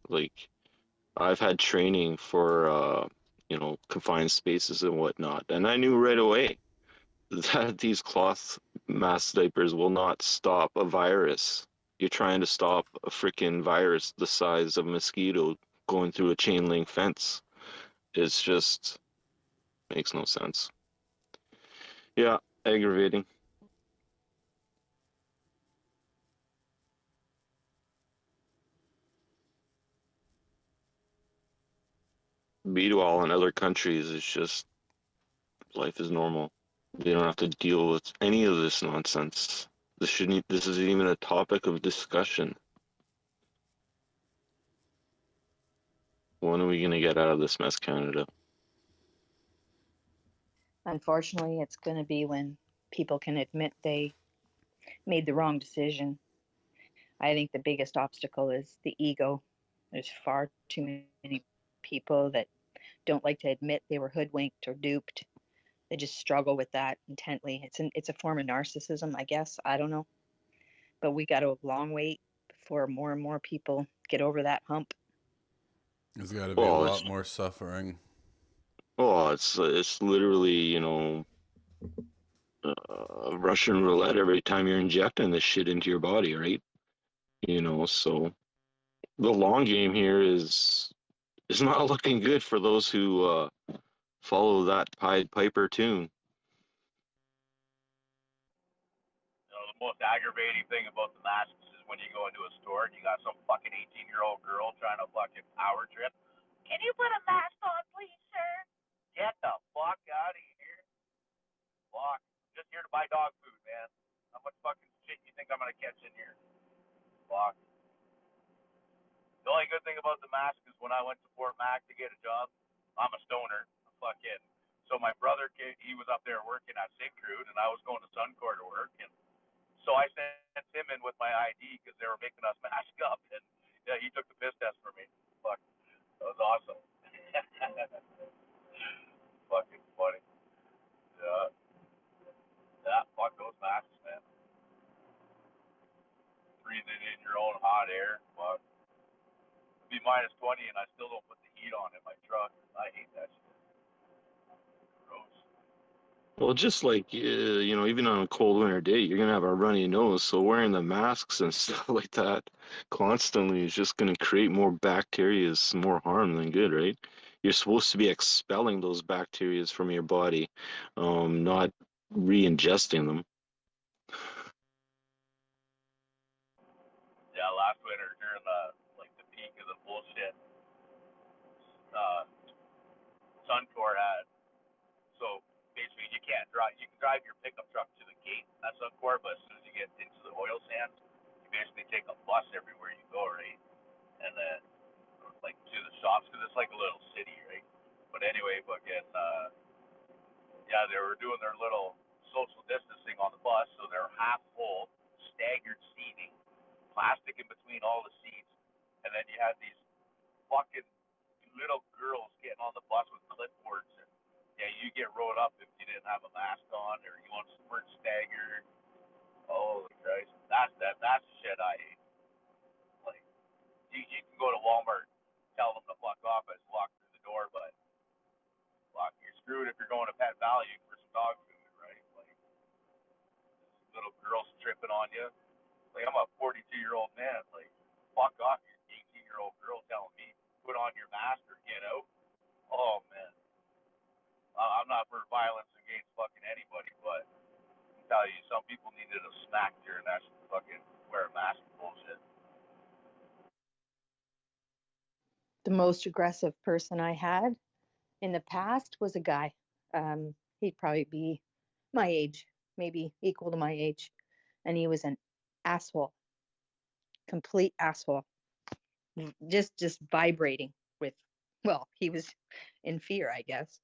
Like, I've had training for confined spaces and whatnot, and I knew right away that these cloth mask diapers will not stop a virus. You're trying to stop a freaking virus the size of a mosquito going through a chain link fence. It's just makes no sense. Yeah, aggravating. Meanwhile, in other countries, it's just life is normal. They don't have to deal with any of this nonsense. This isn't even a topic of discussion. When are we gonna get out of this mess, Canada? Unfortunately, it's going to be when people can admit they made the wrong decision. I think the biggest obstacle is the ego. There's far too many people that don't like to admit they were hoodwinked or duped. They just struggle with that intently. It's a form of narcissism, I guess. I don't know, but we got a long wait before more and more people get over that hump. There's got to be a Well, lot more suffering. it's literally, Russian roulette every time you're injecting this shit into your body, right? So the long game here is not looking good for those who follow that Pied Piper tune. The most aggravating thing about the masks is when you go into a store and you got some fucking 18-year-old girl trying to fucking power trip. Can you put a mask on, please, sir? Get the fuck out of here. Fuck. I'm just here to buy dog food, man. How much fucking shit you think I'm gonna catch in here? Fuck. The only good thing about the mask is when I went to Fort Mac to get a job, I'm a stoner. Fucking. So my brother, he was up there working at Syncrude, and I was going to Suncor to work, and so I sent him in with my ID because they were making us mask up, and yeah, he took the piss test for me. Fuck, that was awesome. Fucking funny. Yeah, yeah. Fuck those masks, man. Breathing in your own hot air. Fuck. It'd be minus 20, and I still don't put the heat on in my truck. I hate that shit. Gross. Well, just like even on a cold winter day, you're gonna have a runny nose. So wearing the masks and stuff like that constantly is just gonna create more bacteria, more harm than good, right? You're supposed to be expelling those bacteria from your body, not re-ingesting them. Yeah, last winter during the peak of the bullshit, uh, Suncor had. So basically, you can't drive. You can drive your pickup truck to the gate at Suncor, but as soon as you get into the oil sands, you basically take a bus everywhere you go, right? And then like to the shops because it's like a little city, right? But anyway, fucking yeah, they were doing their little social distancing on the bus, so they're half full, staggered seating, plastic in between all the seats, and then you had these fucking little girls getting on the bus with clipboards, and yeah, you get rolled up if you didn't have a mask on or you weren't staggered. Holy Christ, that's shit I hate. Like you can go to Walmart, tell them to fuck off as walk through the door, but fuck, you're screwed if you're going to Pet Value for some dog food, right? Like little girls tripping on you. Like I'm a 42-year-old man. Like fuck off, you 18-year-old girl telling me put on your mask or get out. Oh man, I'm not for violence against fucking anybody, but I tell you, some people needed a smack during that fucking wear a mask bullshit. The most aggressive person I had in the past was a guy. He'd probably be my age, maybe equal to my age, and he was an asshole, complete asshole, just vibrating with. Well, he was in fear, I guess.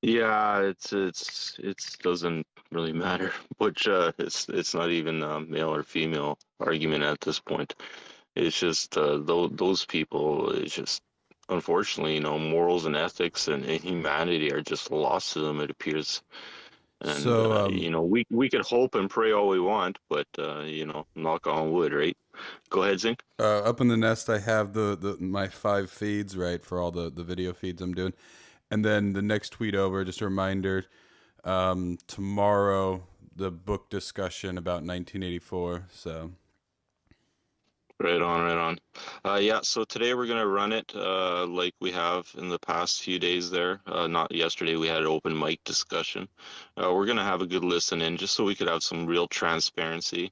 Yeah, it's doesn't really matter which it's not even a male or female argument at this point. It's just those people. It's just unfortunately, morals and ethics and humanity are just lost to them. It appears, And So, we could hope and pray all we want, but knock on wood, right? Go ahead, Zink. up in the nest, I have my 5 feeds, right, for all the video feeds I'm doing. And then the next tweet over, just a reminder, tomorrow, the book discussion about 1984. So, Right on, right on. Yeah, so today we're gonna run it like we have in the past few days there. Not yesterday, we had an open mic discussion. We're gonna have a good listen in just so we could have some real transparency.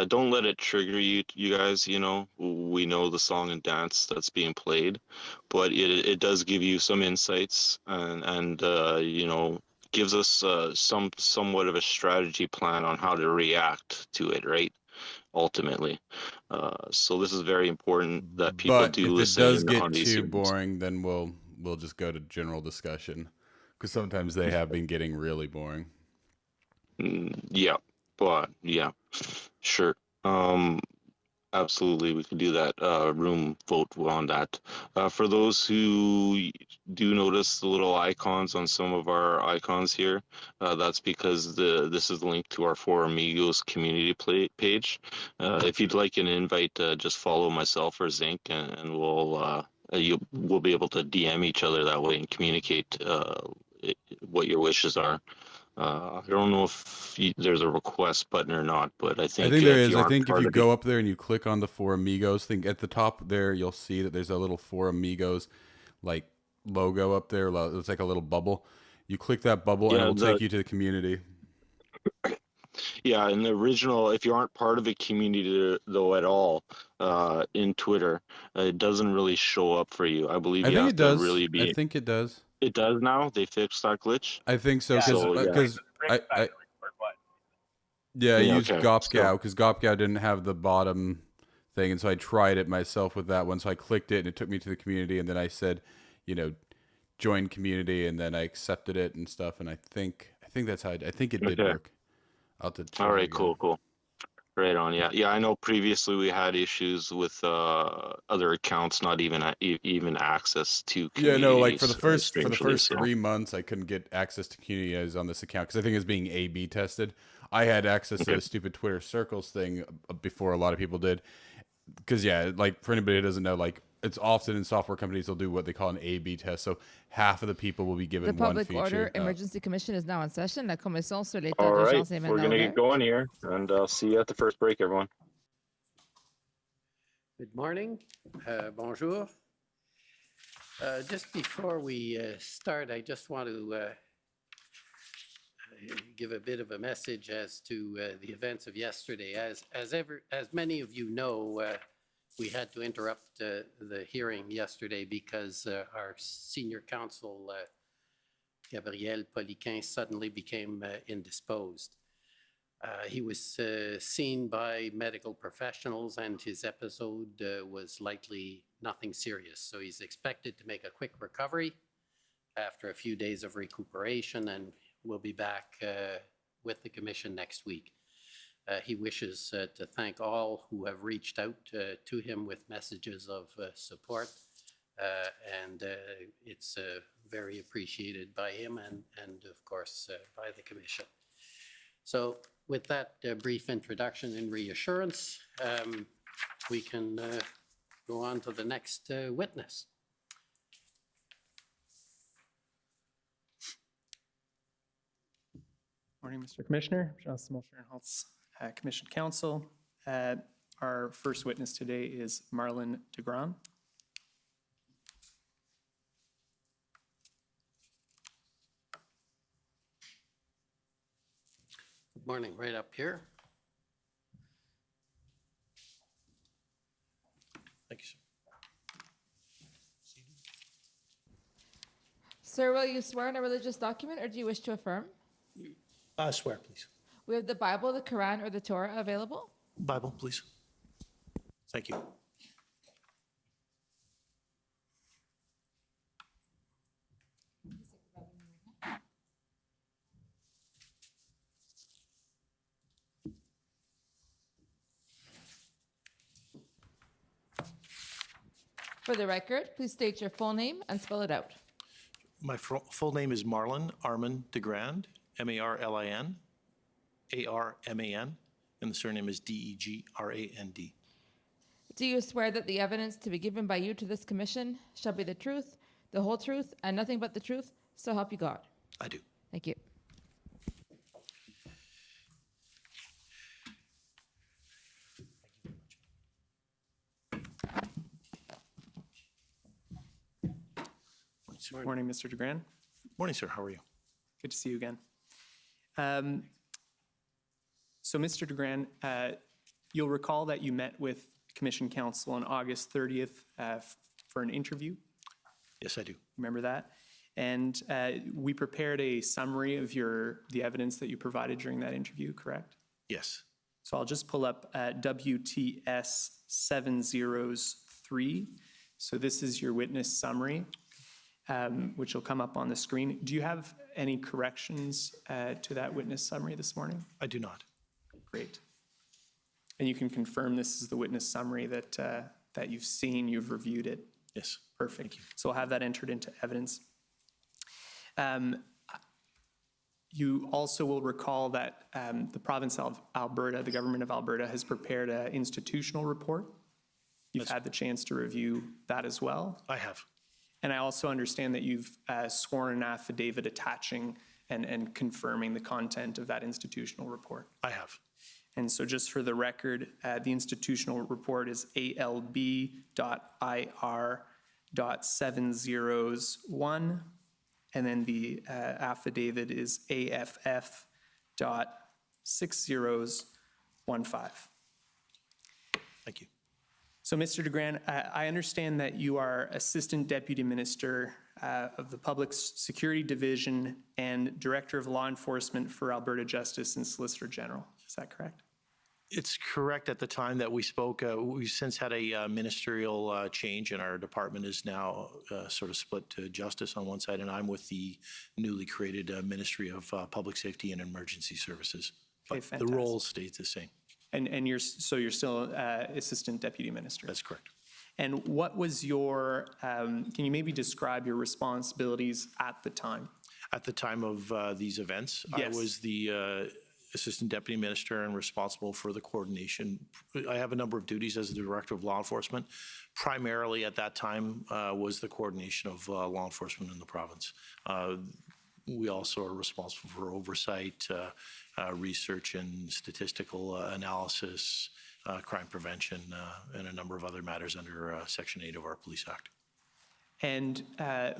Don't let it trigger you guys, we know the song and dance that's being played, but it does give you some insights and gives us somewhat of a strategy plan on how to react to it, right? Ultimately. So this is very important that people but do if it listen does in get on these too hearings. boring, then we'll just go to general discussion, because sometimes they have been getting really boring. Yeah, but yeah, sure. Absolutely, we can do that. Room vote on that. For those who do notice the little icons on some of our icons here, that's because this is linked to our Four Amigos community page. If you'd like an invite, just follow myself or Zinc, and we'll be able to DM each other that way and communicate what your wishes are. I don't know if there's a request button or not, but I I think think there if is. you I aren't think if part you of the go up there and you click on the Four Amigos thing at the top there, you'll see that there's a little Four Amigos like logo up there. It's like a little bubble. You click that bubble and it yeah will the take you to the community. Yeah, in the original, if you aren't part of the community though at all, in Twitter, it doesn't really show up for you. I believe I you think have it to does. really I be. think it does. It does now. They fixed that glitch. I think so Yeah, because So yeah, like the spring side I of the report, but yeah, I yeah, used okay. So Gopgow because Gopgow didn't have the bottom thing, and so I tried it myself with that one. So I clicked it and it took me to the community, and then I said, you know, join community, and then I accepted it and stuff. And I think that's how I think it did okay, work. I'll have to all try right, again. cool, cool. Right on. Yeah, yeah. I know previously we had issues with other accounts not even access to Yeah, no, like for the communities, first strangely. So 3 months, I couldn't get access to community as on this account because I think it's being A/B tested. I had access to okay, the stupid Twitter Circles thing before a lot of people did. Because yeah, like for anybody who doesn't know, like it's often in software companies they'll do what they call an A/B test. So half of the people will be The given one Public Order feature. Emergency Commission is now in session. La Commission sur l'état all right, d'urgence est we're maintenant gonna get ouverte. going here, and I'll see you at the first break, everyone. Good morning. Bonjour. Just before we start, I just want to give a bit of a message as to the events of yesterday. As many of you know, we had to interrupt the hearing yesterday because our senior counsel, Gabriel Poliquin, suddenly became indisposed. He was seen by medical professionals and his episode was likely nothing serious. So he's expected to make a quick recovery after a few days of recuperation, and we'll be back with the commission next week. He wishes to thank all who have reached out to him with messages of support, and it's very appreciated by him and of course by the commission. So with that brief introduction and reassurance, we can go on to the next witness. Morning, Mr. Commissioner. Jean-Simon Fahrenholtz, Commission Counsel. Our first witness today is Marlon DeGrand. Good morning, right up here. Thank you, sir. Sir, will you swear on a religious document or do you wish to affirm? Swear, please. We have the Bible, the Quran, or the Torah available. Bible, please. Thank you. For the record, please state your full name and spell it out. My full name is Marlon Armand DeGrand, Marlin, Arman, and the surname is Degrand. Do you swear that the evidence to be given by you to this commission shall be the truth, the whole truth, and nothing but the truth? So help you God. I do. Thank you. Morning, Mr. DeGran. Morning, sir. How are you? Good to see you again. So, Mr. DeGran, you'll recall that you met with Commission Counsel on August 30th for an interview. Yes, I do. Remember that? And we prepared a summary of the evidence that you provided during that interview, correct? Yes. So I'll just pull up WTS 703. So this is your witness summary, which will come up on the screen. Do you have any corrections to that witness summary this morning? I do not. Great. And you can confirm this is the witness summary that you've seen, you've reviewed it? Yes. Perfect. So I'll have that entered into evidence. You also will recall that the province of Alberta, the government of Alberta, has prepared an institutional report. You've had the chance to review that as well. I have. And I also understand that you've sworn an affidavit attaching and confirming the content of that institutional report. I have. And so just for the record, the institutional report is ALB.IR.701, and then the affidavit is AFF.6015. Thank you. So, Mr. DeGran, I understand that you are Assistant Deputy Minister of the Public Security Division and Director of Law Enforcement for Alberta Justice and Solicitor General. Is that correct? It's correct. At the time that we spoke, we've since had a ministerial change, and our department is now sort of split to Justice on one side, and I'm with the newly created Ministry of Public Safety and Emergency Services. Okay, But the role stays the same. And you're still Assistant Deputy Minister? That's correct. And what was your, can you maybe describe your responsibilities at the time? At the time of these events, Yes. I was the Assistant Deputy Minister and responsible for the coordination. I have a number of duties as the Director of Law Enforcement. Primarily at that time was the coordination of law enforcement in the province. We also are responsible for oversight, research and statistical analysis, crime prevention, and a number of other matters under Section 8 of our Police Act. And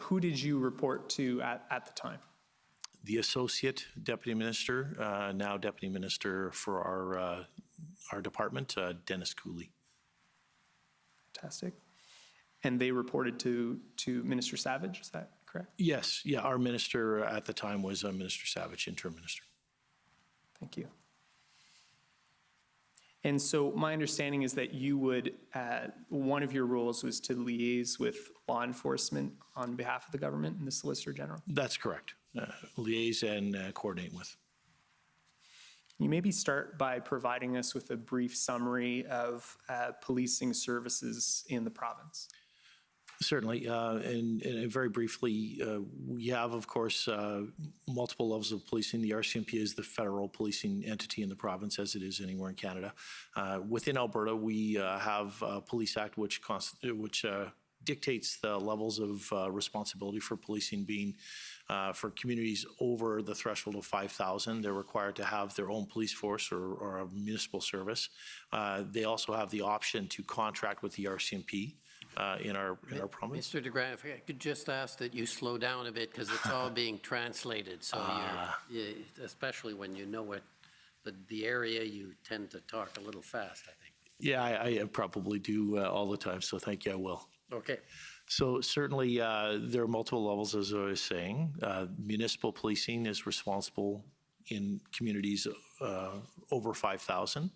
who did you report to at the time? The Associate Deputy Minister, now Deputy Minister for our department, Dennis Cooley. Fantastic. And they reported to Minister Savage, is that correct? Yes, yeah, our minister at the time was Minister Savage, interim minister. Thank you. And so my understanding is that you would, one of your roles was to liaise with law enforcement on behalf of the government and the Solicitor General. That's correct. Liaise and coordinate with. Can you maybe start by providing us with a brief summary of policing services in the province? Certainly, and very briefly, we have, of course, multiple levels of policing. The RCMP is the federal policing entity in the province, as it is anywhere in Canada. Within Alberta, we have a Police Act which dictates the levels of responsibility for policing being for communities over the threshold of 5,000. They're required to have their own police force or a municipal service. They also have the option to contract with the RCMP. In our province. Mr. DeGran, if I could just ask that you slow down a bit because it's all being translated. So especially when you know what the area, you tend to talk a little fast, I think. Yeah, I probably do all the time. So thank you, I will. Okay. So certainly there are multiple levels, as I was saying. Municipal policing is responsible in communities over 5,000.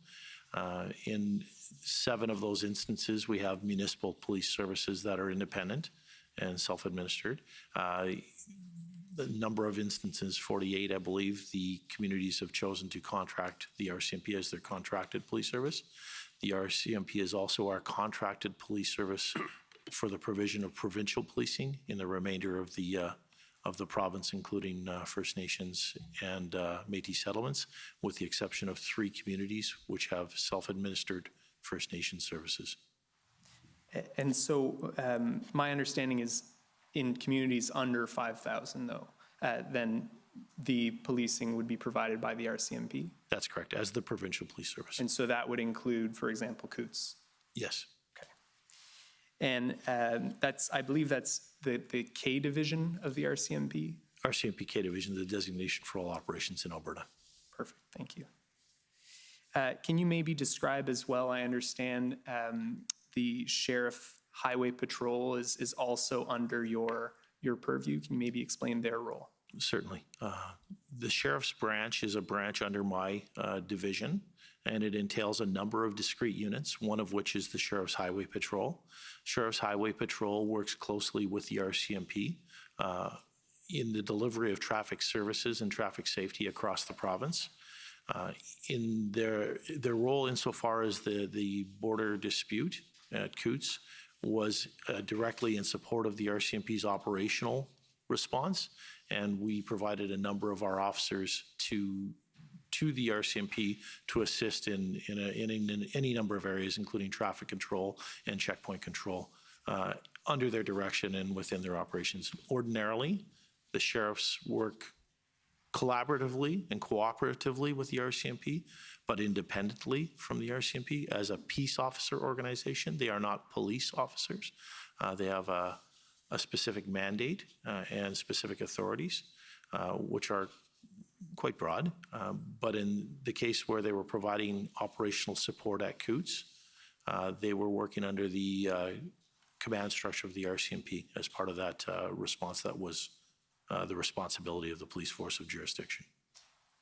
In 7 of those instances, we have municipal police services that are independent and self-administered. The number of instances, 48, I believe, the communities have chosen to contract the RCMP as their contracted police service. The RCMP is also our contracted police service for the provision of provincial policing in the remainder of the of the province, including First Nations and Métis settlements, with the exception of 3 communities which have self-administered First Nation services. And so my understanding is in communities under 5,000, though, then the policing would be provided by the RCMP? That's correct, as the provincial police service. And so that would include, for example, Coutts? Yes. Okay. And I believe that's the K division of the RCMP? RCMP K Division, the designation for all operations in Alberta. Perfect, thank you. Can you maybe describe as well, I understand the Sheriff Highway Patrol is also under your purview. Can you maybe explain their role? Certainly. The Sheriff's branch is a branch under my division, and it entails a number of discrete units, one of which is the Sheriff's Highway Patrol. Sheriff's Highway Patrol works closely with the RCMP in the delivery of traffic services and traffic safety across the province. In their role insofar as the border dispute at Coutts was directly in support of the RCMP's operational response, and we provided a number of our officers to the RCMP to assist in any number of areas, including traffic control and checkpoint control, under their direction and within their operations. Ordinarily, the sheriffs work collaboratively and cooperatively with the RCMP, but independently from the RCMP as a peace officer organization. They are not police officers. They have a specific mandate and specific authorities, which are quite broad. But in the case where they were providing operational support at Coutts, they were working under the command structure of the RCMP as part of that response that was the responsibility of the police force of jurisdiction.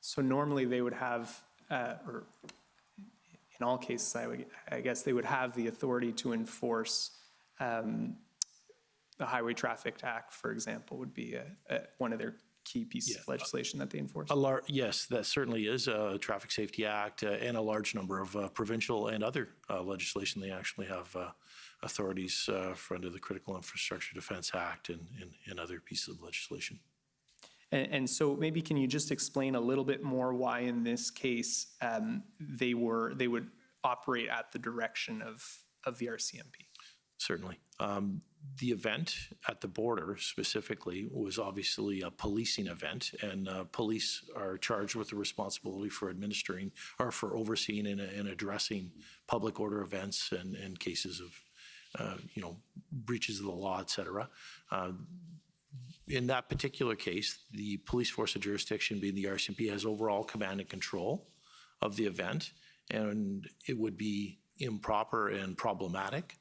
So normally they would have, or in all cases, I guess they would have the authority to enforce the Highway Traffic Act, for example, would be one of their key pieces of legislation that they enforce? Yes, that certainly is a Traffic Safety Act and a large number of provincial and other legislation. They actually have authorities for under the Critical Infrastructure Defense Act and other pieces of legislation. And so maybe can you just explain a little bit more why in this case they would operate at the direction of the RCMP? Certainly. The event at the border specifically was obviously a policing event, and police are charged with the responsibility for administering or for overseeing and addressing public order events and cases of breaches of the law, et cetera. In that particular case, the police force of jurisdiction, being the RCMP, has overall command and control of the event, and it would be improper and problematic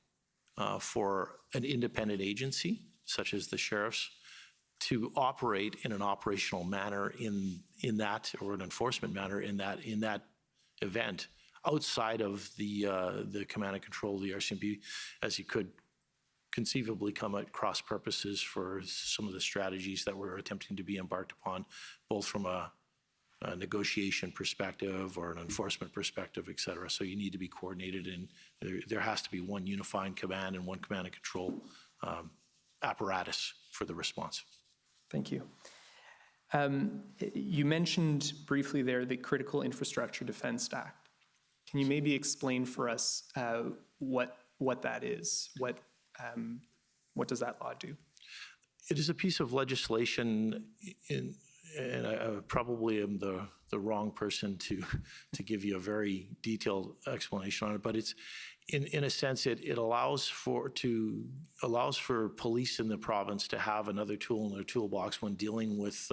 for an independent agency, such as the sheriffs, to operate in an operational manner in that, or an enforcement manner in that event, outside of the command and control of the RCMP, as you could conceivably come at cross purposes for some of the strategies that we're attempting to be embarked upon, both from a negotiation perspective or an enforcement perspective, et cetera. So you need to be coordinated, and there has to be one unifying command and one command and control apparatus for the response. Thank you. You mentioned briefly there the Critical Infrastructure Defense Act. Can you maybe explain for us what that is? What does that law do? It is a piece of legislation and I probably am the wrong person to give you a very detailed explanation on it, but it's in a sense it allows for police in the province to have another tool in their toolbox when dealing with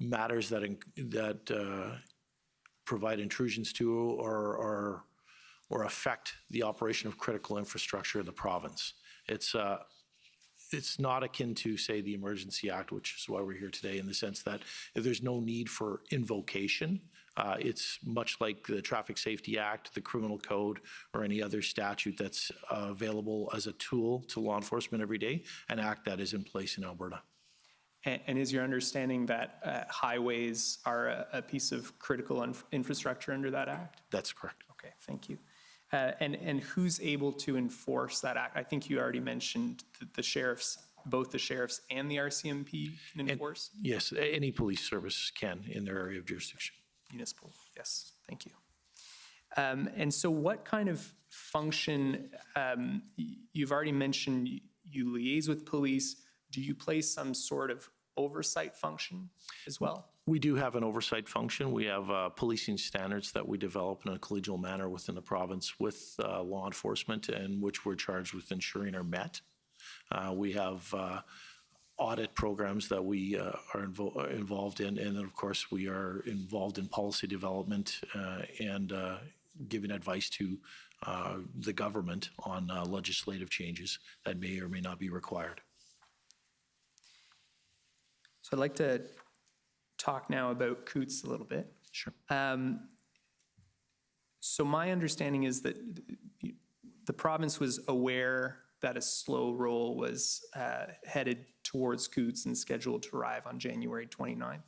matters that provide intrusions to or affect the operation of critical infrastructure in the province. It's not akin to, say, the Emergency Act, which is why we're here today, in the sense that there's no need for invocation. It's much like the Traffic Safety Act, the Criminal Code, or any other statute that's available as a tool to law enforcement every day, an act that is in place in Alberta. And is your understanding that highways are a piece of critical infrastructure under that act? That's correct. Okay, thank you. And who's able to enforce that act? I think you already mentioned the sheriff's both the sheriffs and the RCMP can enforce? Yes, any police service can in their area of jurisdiction. Municipal, yes, thank you. And so what kind of function, you've already mentioned you liaise with police. Do you play some sort of oversight function as well? We do have an oversight function. We have policing standards that we develop in a collegial manner within the province with law enforcement, and which we're charged with ensuring are met. We have audit programs that we are involved in, and then of course we are involved in policy development and giving advice to the government on legislative changes that may or may not be required. So I'd like to talk now about Coutts a little bit. Sure. So my understanding is that the province was aware that a slow roll was headed towards Coutts and scheduled to arrive on January 29th.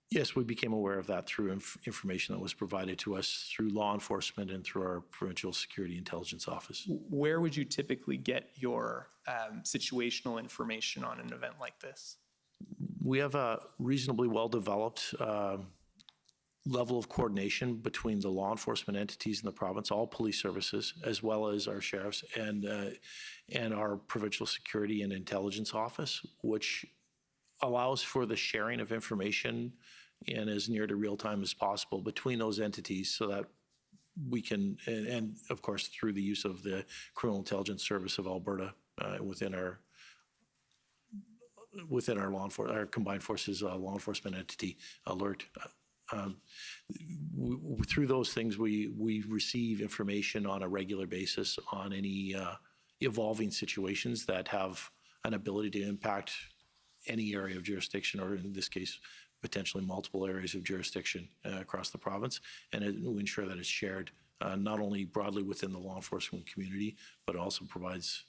Yes, we became aware of that through information that was provided to us through law enforcement and through our Provincial Security Intelligence Office. Where would you typically get your situational information on an event like this? We have a reasonably well-developed level of coordination between the law enforcement entities in the province, all police services, as well as our sheriffs and our Provincial Security and Intelligence Office, which allows for the sharing of information in as near to real time as possible between those entities so that we can, and of course through the use of the Criminal Intelligence Service of Alberta within our our combined forces law enforcement entity alert. Through those things, we receive information on a regular basis on any evolving situations that have an ability to impact any area of jurisdiction, or in this case, potentially multiple areas of jurisdiction across the province, and we ensure that it's shared not only broadly within the law enforcement community, but also provides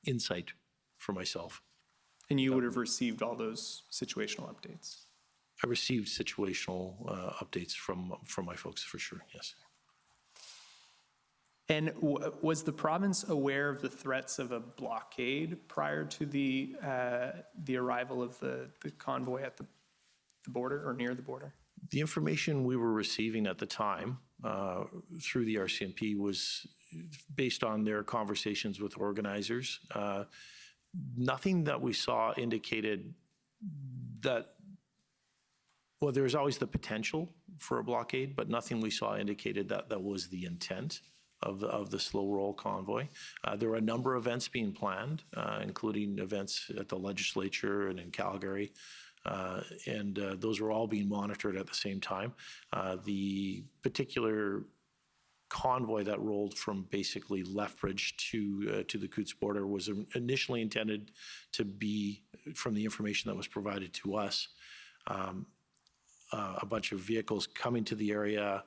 insight for myself. And you would have received all those situational updates? I received situational updates from my folks for sure, yes. And was the province aware of the threats of a blockade prior to the arrival of the convoy at the border or near the border? The information we were receiving at the time through the RCMP was based on their conversations with organizers. Nothing that we saw indicated that, well, there's always the potential for a blockade, but nothing we saw indicated that that was the intent of the slow roll convoy. There were a number of events being planned, including events at the legislature and in Calgary, and those were all being monitored at the same time. The particular convoy that rolled from basically Lethbridge to the Coutts border was initially intended to be, from the information that was provided to us, a bunch of vehicles coming to the area,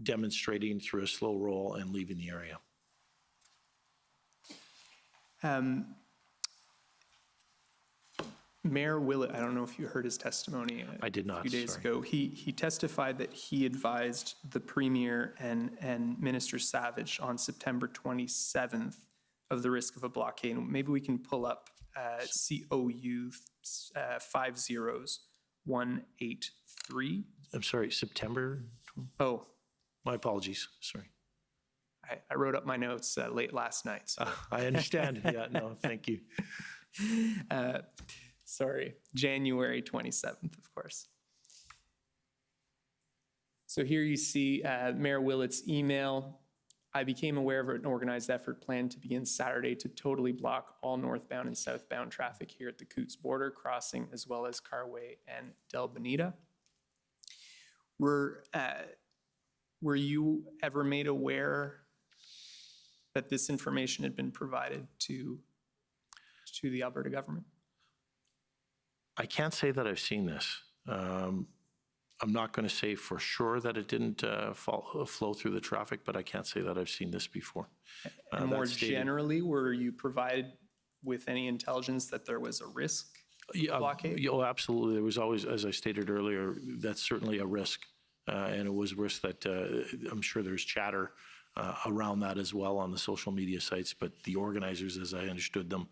demonstrating through a slow roll and leaving the area. Mayor Willett, I don't know if you heard his testimony I did not, a few days sorry. ago. He testified that he advised the Premier and Minister Savage on September 27th of the risk of a blockade. Maybe we can pull up COU 50183. I'm sorry, September? Oh, My apologies, sorry. I wrote up my notes late last night. So. I understand, yeah, no, thank you. Sorry, January 27th, of course. So here you see Mayor Willett's email. I became aware of an organized effort planned to begin Saturday to totally block all northbound and southbound traffic here at the Coutts border crossing, as well as Carway and Del Bonita. Were you ever made aware that this information had been provided to the Alberta government? I can't say that I've seen this. I'm not going to say for sure that it didn't flow through the traffic, but I can't say that I've seen this before. And more generally, were you provided with any intelligence that there was a risk blockade? Oh, absolutely. There was always, as I stated earlier, that's certainly a risk. And it was a risk that I'm sure there's chatter around that as well on the social media sites, but the organizers, as I understood them,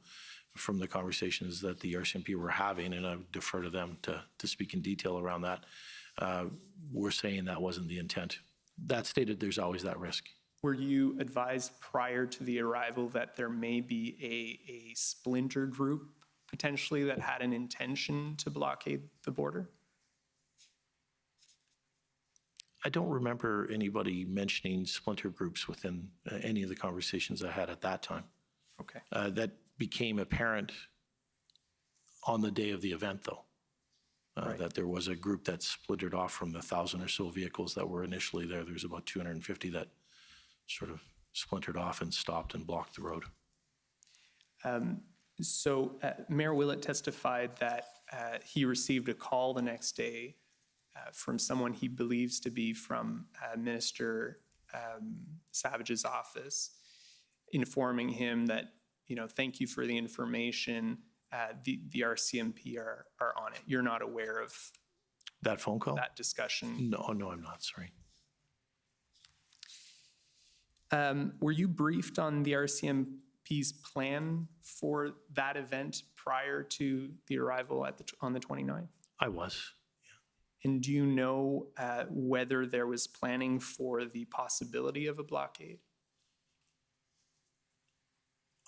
from the conversations that the RCMP were having, and I defer to them to speak in detail around that, we're saying that wasn't the intent. That stated, there's always that risk. Were you advised prior to the arrival that there may be a splinter group potentially that had an intention to blockade the border? I don't remember anybody mentioning splinter groups within any of the conversations I had at that time. Okay. That became apparent on the day of the event, though, Right. that there was a group that splintered off from the 1,000 or so vehicles that were initially there. There's about 250 that sort of splintered off and stopped and blocked the road. So Mayor Willett testified that he received a call the next day from someone he believes to be from Minister Savage's office, informing him that, thank you for the information. The RCMP are on it. You're not aware of That phone call? that discussion. No, I'm not, sorry. Were you briefed on the RCMP's plan for that event prior to the arrival on the 29th? I was. And do you know whether there was planning for the possibility of a blockade?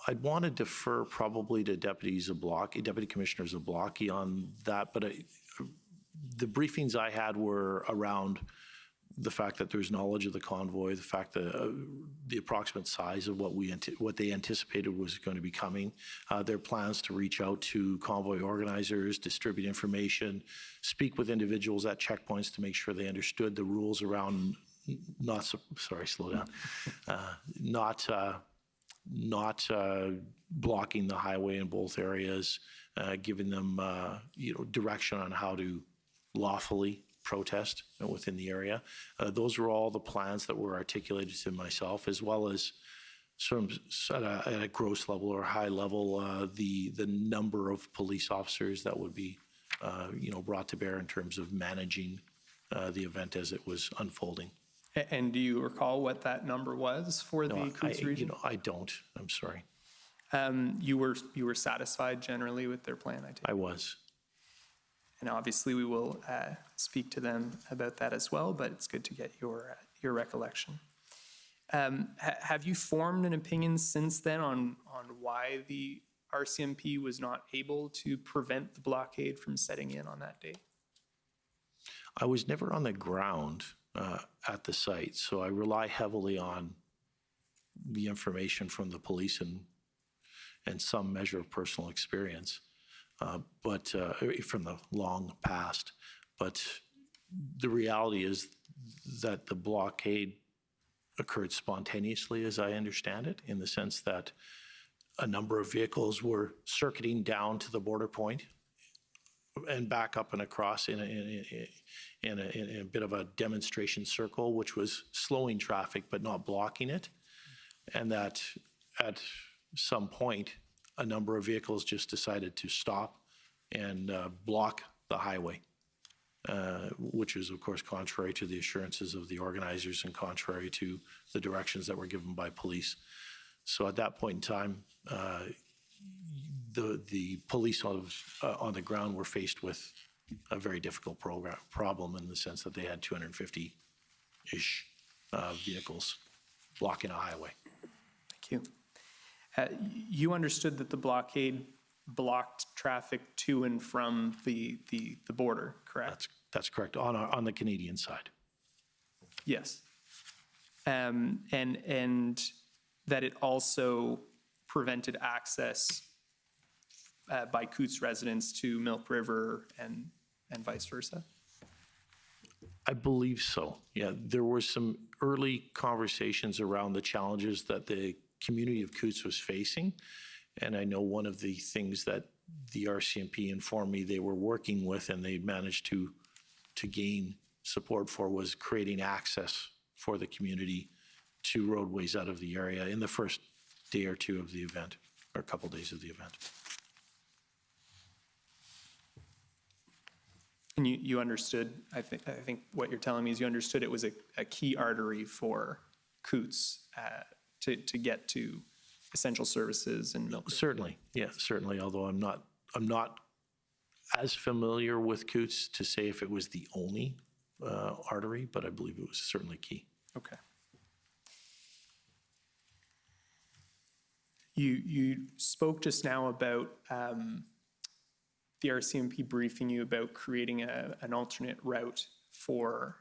I'd want to defer probably to Deputy Commissioner Zablocki on that, but the briefings I had were around the fact that there's knowledge of the convoy, the fact that the approximate size of what they anticipated was going to be coming, their plans to reach out to convoy organizers, distribute information, speak with individuals at checkpoints to make sure they understood the rules around not blocking the highway in both areas, giving them direction on how to lawfully protest within the area. Those were all the plans that were articulated to myself, as well as sort of at a gross level or high level, the number of police officers that would be brought to bear in terms of managing the event as it was unfolding. And do you recall what that number was for the Coutts region? I don't. I'm sorry. You were satisfied generally with their plan, I take it? I was. And obviously, we will speak to them about that as well, but it's good to get your recollection. Have you formed an opinion since then on why the RCMP was not able to prevent the blockade from setting in on that day? I was never on the ground at the site, so I rely heavily on the information from the police and some measure of personal experience. But from the long past. But the reality is that the blockade occurred spontaneously, as I understand it, in the sense that a number of vehicles were circuiting down to the border point and back up and across in a bit of a demonstration circle, which was slowing traffic but not blocking it. And that at some point, a number of vehicles just decided to stop and block the highway, which is, of course, contrary to the assurances of the organizers and contrary to the directions that were given by police. So at that point in time, the police on the ground were faced with a very difficult problem in the sense that they had 250-ish vehicles blocking a highway. Thank you. You understood that the blockade blocked traffic to and from the border, correct? That's correct, on the Canadian side. Yes. And that it also prevented access by Coutts residents to Milk River and vice versa? I believe so. Yeah, there were some early conversations around the challenges that the community of Coutts was facing. And I know one of the things that the RCMP informed me they were working with and they managed to gain support for was creating access for the community to roadways out of the area in the first day or two of the event, or a couple days of the event. And you understood, I think what you're telling me is you understood it was a key artery for Coutts to get to essential services and milk. Certainly, yeah, certainly. Although I'm not as familiar with Coots to say if it was the only artery, but I believe it was certainly key. Okay. You spoke just now about the RCMP briefing you about creating an alternate route for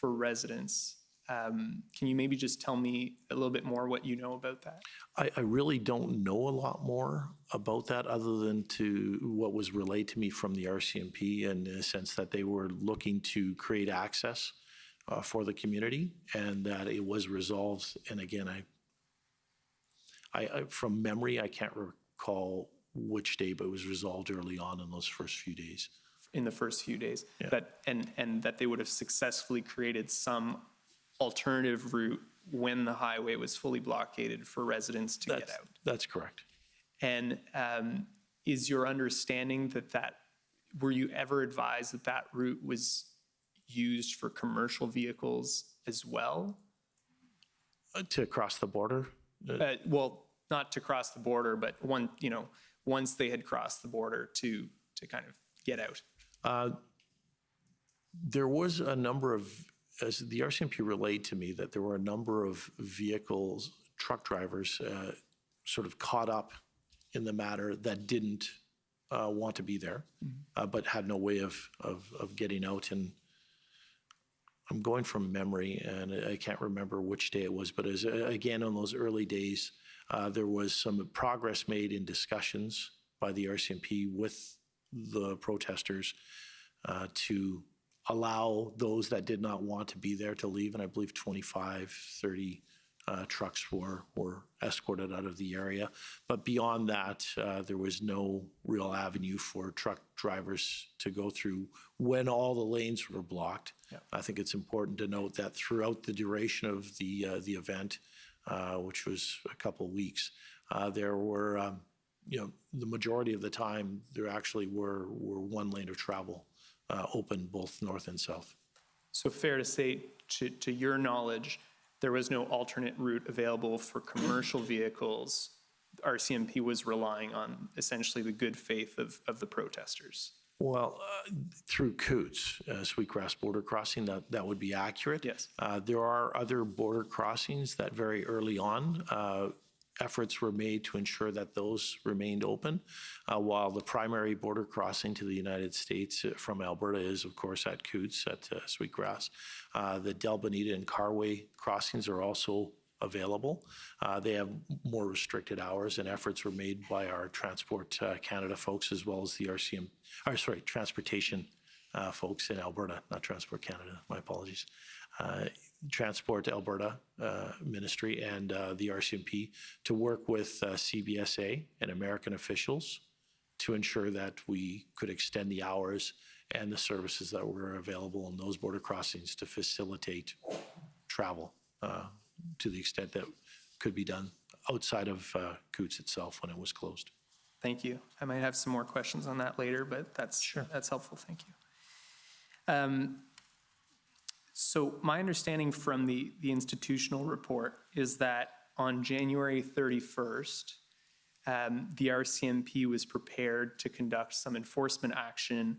residents. Can you maybe just tell me a little bit more what you know about that? I really don't know a lot more about that other than to what was relayed to me from the RCMP, in the sense that they were looking to create access for the community, and that it was resolved. And again, I from memory, I can't recall which day, but it was resolved early on in those first few days. In the first few days, Yeah. and that they would have successfully created some alternative route when the highway was fully blockaded for residents to get out. That's correct. And is your understanding that were you ever advised that that route was used for commercial vehicles as well? To cross the border? Well, not to cross the border, but once they had crossed the border to kind of get out. There was a number of, as the RCMP relayed to me, that there were a number of vehicles, truck drivers, sort of caught up in the matter that didn't want to be there, but had no way of getting out. And I'm going from memory, and I can't remember which day it was, but as again, on those early days, there was some progress made in discussions by the RCMP with the protesters to allow those that did not want to be there to leave. And I believe 25, 30 trucks were escorted out of the area. But beyond that, there was no real avenue for truck drivers to go through when all the lanes were blocked. Yep. I think it's important to note that throughout the duration of the event, which was a couple of weeks, there were, the majority of the time, there actually were one lane of travel open both north and south. So fair to say, to your knowledge, there was no alternate route available for commercial vehicles. RCMP was relying on essentially the good faith of the protesters. Well, through Coots, Sweetgrass border crossing, that would be accurate. Yes. There are other border crossings that very early on, efforts were made to ensure that those remained open, while the primary border crossing to the United States from Alberta is, of course, at Coots, at Sweetgrass. The Del Bonita and Carway crossings are also available. They have more restricted hours, and efforts were made by our Transport Canada folks, as well as the Transportation folks in Alberta, not Transport Canada, my apologies. Transport Alberta Ministry and the RCMP to work with CBSA and American officials to ensure that we could extend the hours and the services that were available in those border crossings to facilitate travel to the extent that could be done outside of Coots itself when it was closed. Thank you. I might have some more questions on that later, but that's helpful. Thank you. So my understanding from the institutional report is that on January 31st, the RCMP was prepared to conduct some enforcement action,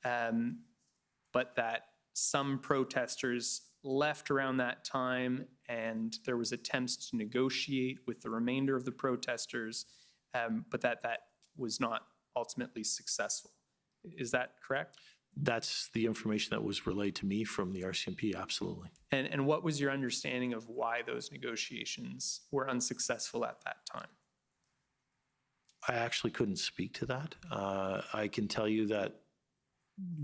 but that some protesters left around that time, and there was attempts to negotiate with the remainder of the protesters, but that was not ultimately successful. Is that correct? That's the information that was relayed to me from the RCMP, absolutely. And what was your understanding of why those negotiations were unsuccessful at that time? I actually couldn't speak to that. I can tell you that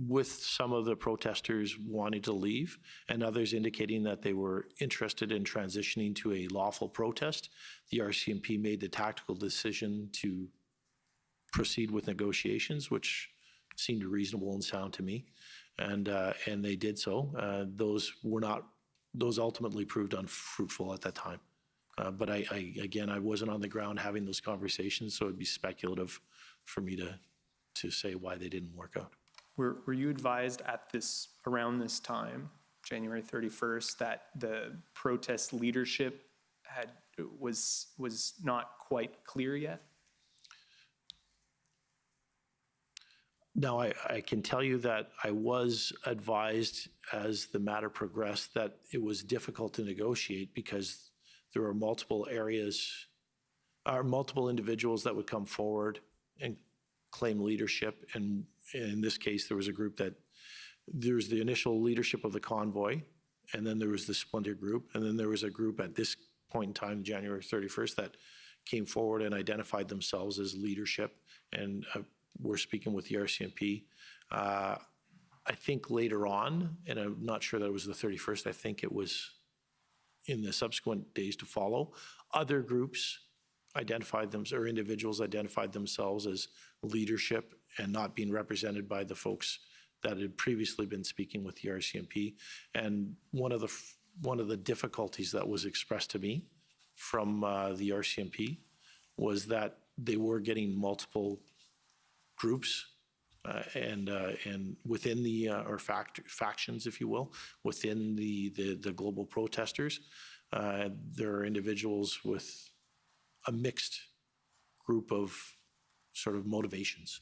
with some of the protesters wanting to leave and others indicating that they were interested in transitioning to a lawful protest, the RCMP made the tactical decision to proceed with negotiations, which seemed reasonable and sound to me, and they did so. Those ultimately proved unfruitful at that time. But I wasn't on the ground having those conversations, so it'd be speculative for me to say why they didn't work out. Were you advised around this time, January 31st, that the protest leadership was not quite clear yet? Now, I can tell you that I was advised as the matter progressed that it was difficult to negotiate because there were multiple areas, or multiple individuals that would come forward and claim leadership. And in this case, there was a group that, there's the initial leadership of the convoy, and then there was the splinter group, and then there was a group at this point in time, January 31st, that came forward and identified themselves as leadership, and we're speaking with the RCMP. I think later on, and I'm not sure that it was the 31st, I think it was in the subsequent days to follow, other groups identified them, or individuals identified themselves as leadership and not being represented by the folks that had previously been speaking with the RCMP. And one of the difficulties that was expressed to me from the RCMP was that they were getting multiple groups and within the or factions, if you will, within the global protesters. There are individuals with a mixed group of sort of motivations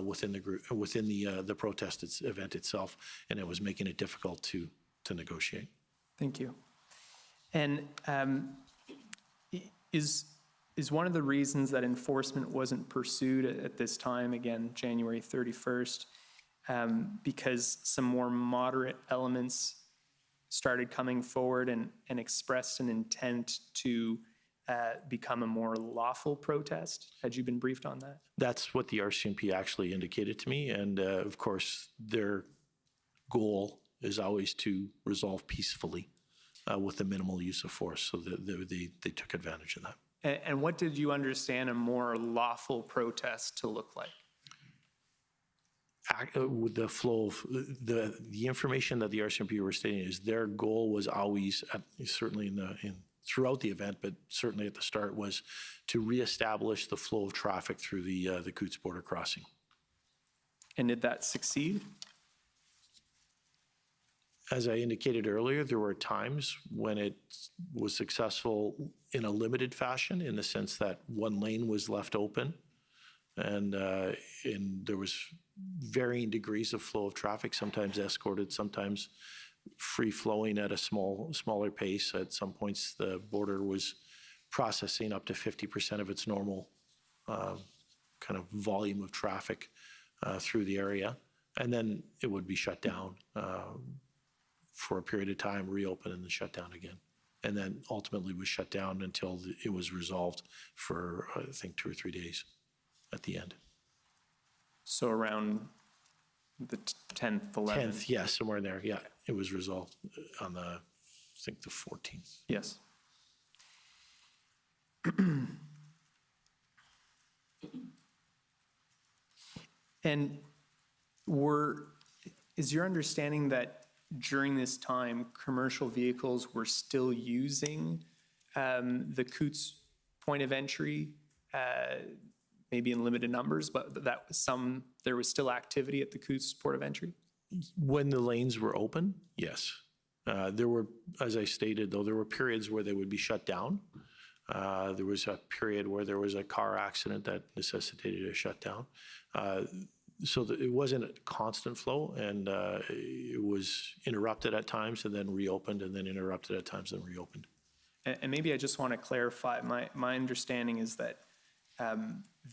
within the group, within the protest event itself, and it was making it difficult to negotiate. Thank you. And is one of the reasons that enforcement wasn't pursued at this time, again, January 31st, because some more moderate elements started coming forward and expressed an intent to become a more lawful protest? Had you been briefed on that? That's what the RCMP actually indicated to me, and of course, their goal is always to resolve peacefully with the minimal use of force, so they took advantage of that. And what did you understand a more lawful protest to look like? With the flow of the information that the RCMP were stating is their goal was always, certainly throughout the event, but certainly at the start, was to reestablish the flow of traffic through the Coutts border crossing. And did that succeed? As I indicated earlier, there were times when it was successful in a limited fashion, in the sense that one lane was left open, and there was varying degrees of flow of traffic, sometimes escorted, sometimes free-flowing at a smaller pace. At some points, the border was processing up to 50% of its normal kind of volume of traffic through the area, and then it would be shut down for a period of time, reopen, and then shut down again. And then ultimately was shut down until it was resolved for, I think, 2 or 3 days at the end. So around the 10th, 11th? 10th, yeah, somewhere in there, yeah. It was resolved on the, I think, the 14th. Yes. And is your understanding that during this time, commercial vehicles were still using the Coutts point of entry, maybe in limited numbers, but there was still activity at the Coutts port of entry? When the lanes were open, yes. There were, as I stated, though, there were periods where they would be shut down. There was a period where there was a car accident that necessitated a shutdown. So it wasn't a constant flow, and it was interrupted at times and then reopened, and then interrupted at times and reopened. And maybe I just want to clarify, my understanding is that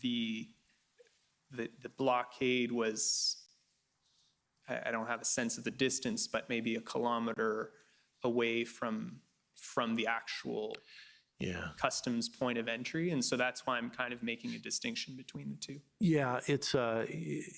the blockade was, I don't have a sense of the distance, but maybe a kilometer away from the actual customs point of entry, and so that's why I'm kind of making a distinction between the two. Yeah, it's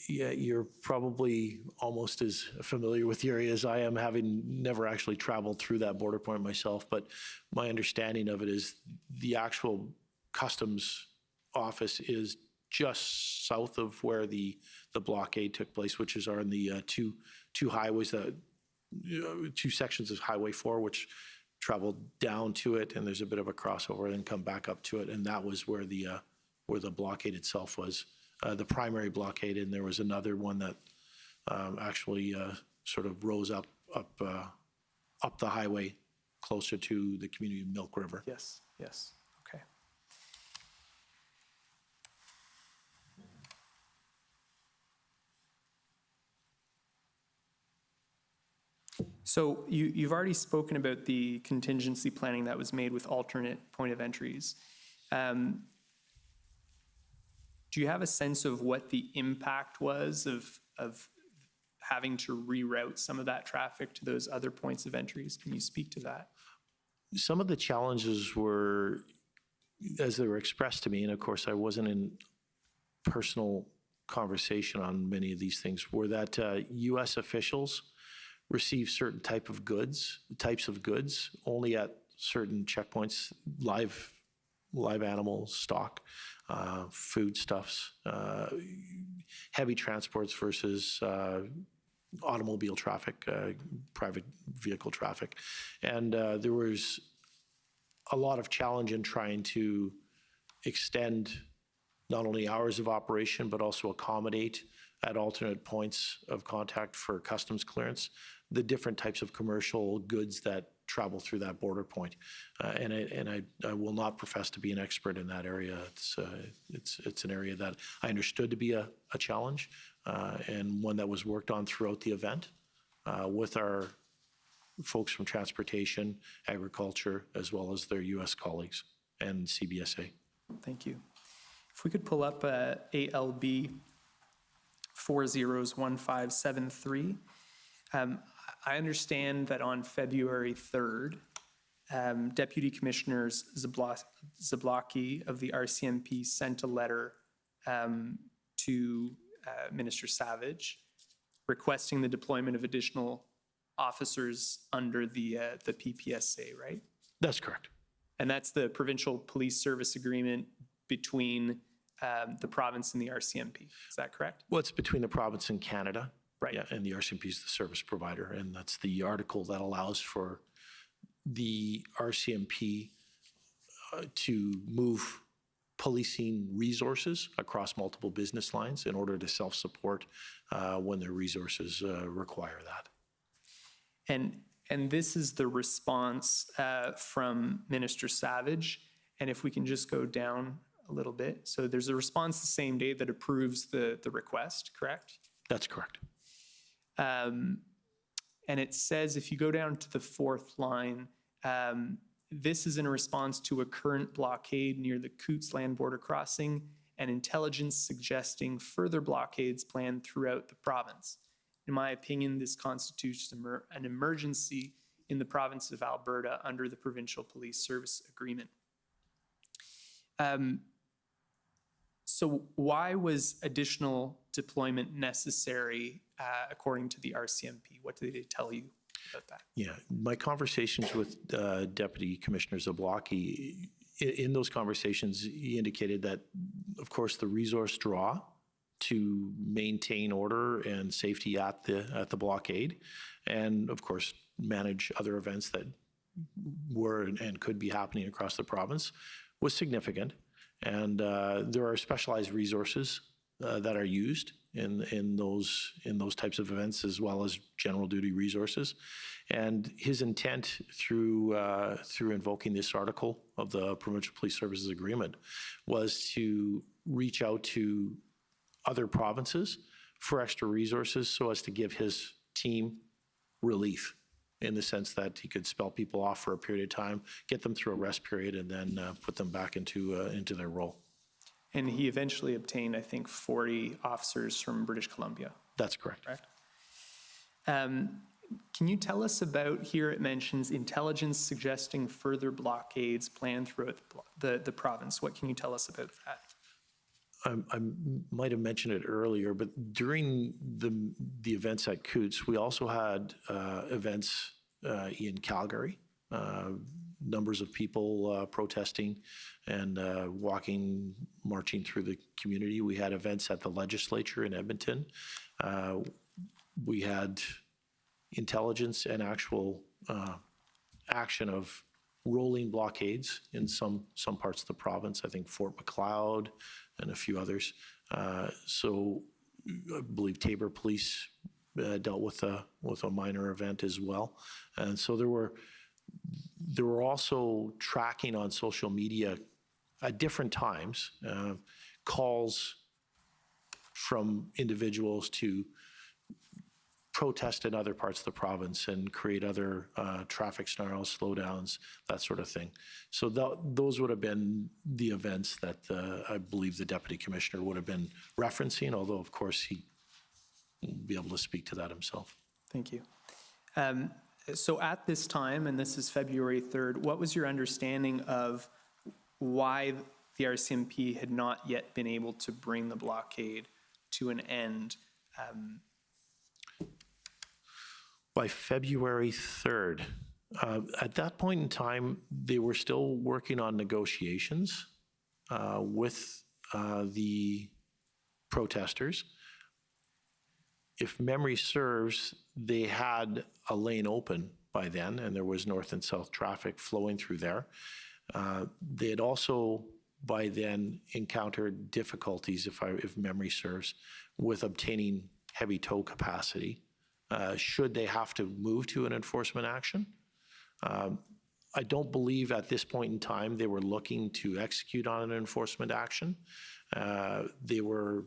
you're probably almost as familiar with the area as I am, having never actually traveled through that border point myself, but my understanding of it is the actual customs office is just south of where the blockade took place, which is on the two highways, two sections of Highway 4, which traveled down to it, and there's a bit of a crossover, and come back up to it, and that was where the blockade itself was, the primary blockade, and there was another one that actually sort of rose up the highway closer to the community of Milk River. Yes. Yes, okay. So you've already spoken about the contingency planning that was made with alternate point of entries. Do you have a sense of what the impact was of having to reroute some of that traffic to those other points of entries? Can you speak to that? Some of the challenges were, as they were expressed to me, and of course I wasn't in personal conversation on many of these things, were that U.S. officials receive certain types of goods only at certain checkpoints, live animals, stock, foodstuffs, heavy transports versus automobile traffic, private vehicle traffic. And there was a lot of challenge in trying to extend not only hours of operation, but also accommodate at alternate points of contact for customs clearance the different types of commercial goods that travel through that border point. And I will not profess to be an expert in that area. It's an area that I understood to be a challenge, and one that was worked on throughout the event with our folks from transportation, agriculture, as well as their U.S. colleagues and CBSA. Thank you. If we could pull up ALB 401573. I understand that on February 3rd, Deputy Commissioners Zablocki of the RCMP sent a letter to Minister Savage requesting the deployment of additional officers under the PPSA, right? That's correct. And that's the Provincial Police Service Agreement between the province and the RCMP. Is that correct? Well, it's between the province and Canada. Right. Yeah, and the RCMP is the service provider, and that's the article that allows for the RCMP to move policing resources across multiple business lines in order to self-support when their resources require that. And this is the response from Minister Savage. And if we can just go down a little bit. So there's a response the same day that approves the request, correct? That's correct. And it says, if you go down to the fourth line, this is in response to a current blockade near the Coutts land border crossing and intelligence suggesting further blockades planned throughout the province. In my opinion, this constitutes an emergency in the province of Alberta under the Provincial Police Service Agreement. So why was additional deployment necessary according to the RCMP? What did they tell you about that? Yeah, my conversations with Deputy Commissioner Zablocki, in those conversations, he indicated that, of course, the resource draw to maintain order and safety at the blockade, and of course, manage other events that were and could be happening across the province was significant. And there are specialized resources that are used in those types of events, as well as general duty resources. And his intent through invoking this article of the Provincial Police Services Agreement was to reach out to other provinces for extra resources so as to give his team relief, in the sense that he could spell people off for a period of time, get them through a rest period, and then put them back into their role. And he eventually obtained, I think, 40 officers from British Columbia. That's correct. Correct. Can you tell us about, here it mentions intelligence suggesting further blockades planned throughout the province. What can you tell us about that? I might have mentioned it earlier, but during the events at Coutts, we also had events in Calgary, numbers of people protesting and marching through the community. We had events at the legislature in Edmonton. We had intelligence and actual action of rolling blockades in some parts of the province. I think Fort Macleod and a few others. So I believe Taber Police dealt with a minor event as well. And so there There were also tracking on social media at different times, calls from individuals to protest in other parts of the province and create other traffic snarls, slowdowns, that sort of thing. So those would have been the events that I believe the Deputy Commissioner would have been referencing, although of course he won't be able to speak to that himself. Thank you. So at this time, and this is February 3rd, what was your understanding of why the RCMP had not yet been able to bring the blockade to an end? By February 3rd, at that point in time, they were still working on negotiations with the protesters. If memory serves, they had a lane open by then, and there was north and south traffic flowing through there. They had also by then encountered difficulties, if memory serves, with obtaining heavy tow capacity. Should they have to move to an enforcement action? I don't believe at this point in time they were looking to execute on an enforcement action. They were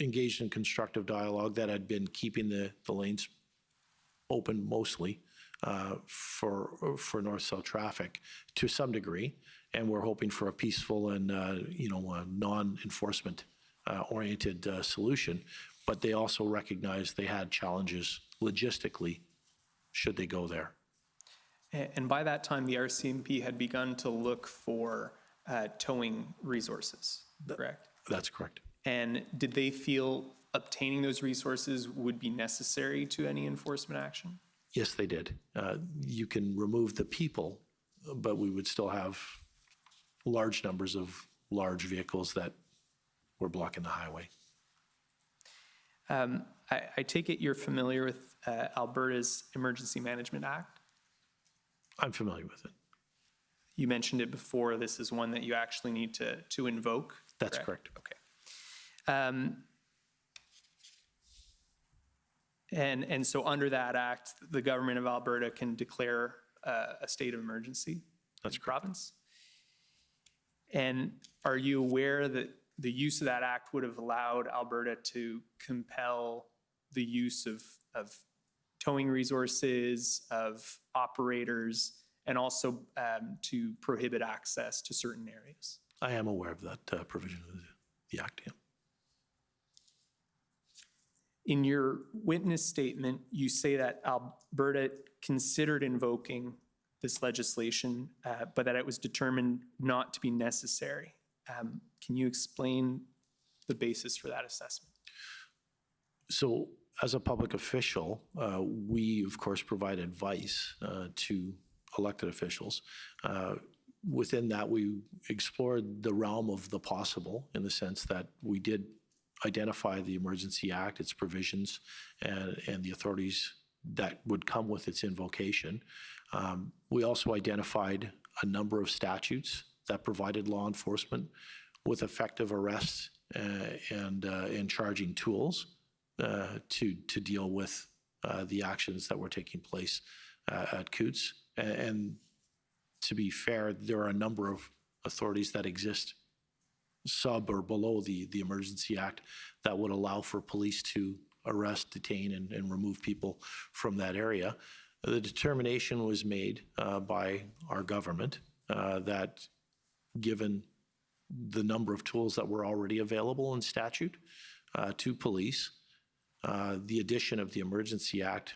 engaged in constructive dialogue that had been keeping the lanes open mostly for north-south traffic to some degree, and we're hoping for a peaceful and a non-enforcement oriented solution. But they also recognized they had challenges logistically should they go there. And by that time, the RCMP had begun to look for towing resources, correct? That's correct. And did they feel obtaining those resources would be necessary to any enforcement action? Yes, they did. You can remove the people, but we would still have large numbers of large vehicles that were blocking the highway. I take it you're familiar with Alberta's Emergency Management Act? I'm familiar with it. You mentioned it before. This is one that you actually need to invoke? That's correct. Okay. And so under that act, the government of Alberta can declare a state of emergency? That's correct. Province? And are you aware that the use of that act would have allowed Alberta to compel the use of towing resources, of operators, and also to prohibit access to certain areas? I am aware of that provision of the act, yeah. In your witness statement, you say that Alberta considered invoking this legislation, but that it was determined not to be necessary. Can you explain the basis for that assessment? So as a public official, we of course provide advice to elected officials. Within that, we explored the realm of the possible in the sense that we did identify the Emergency Act, its provisions, and the authorities that would come with its invocation. We also identified a number of statutes that provided law enforcement with effective arrests and charging tools to deal with the actions that were taking place at Coutts. And to be fair, there are a number of authorities that exist sub or below the Emergency Act that would allow for police to arrest, detain, and remove people from that area. The determination was made by our government that given the number of tools that were already available in statute to police, the addition of the Emergency Act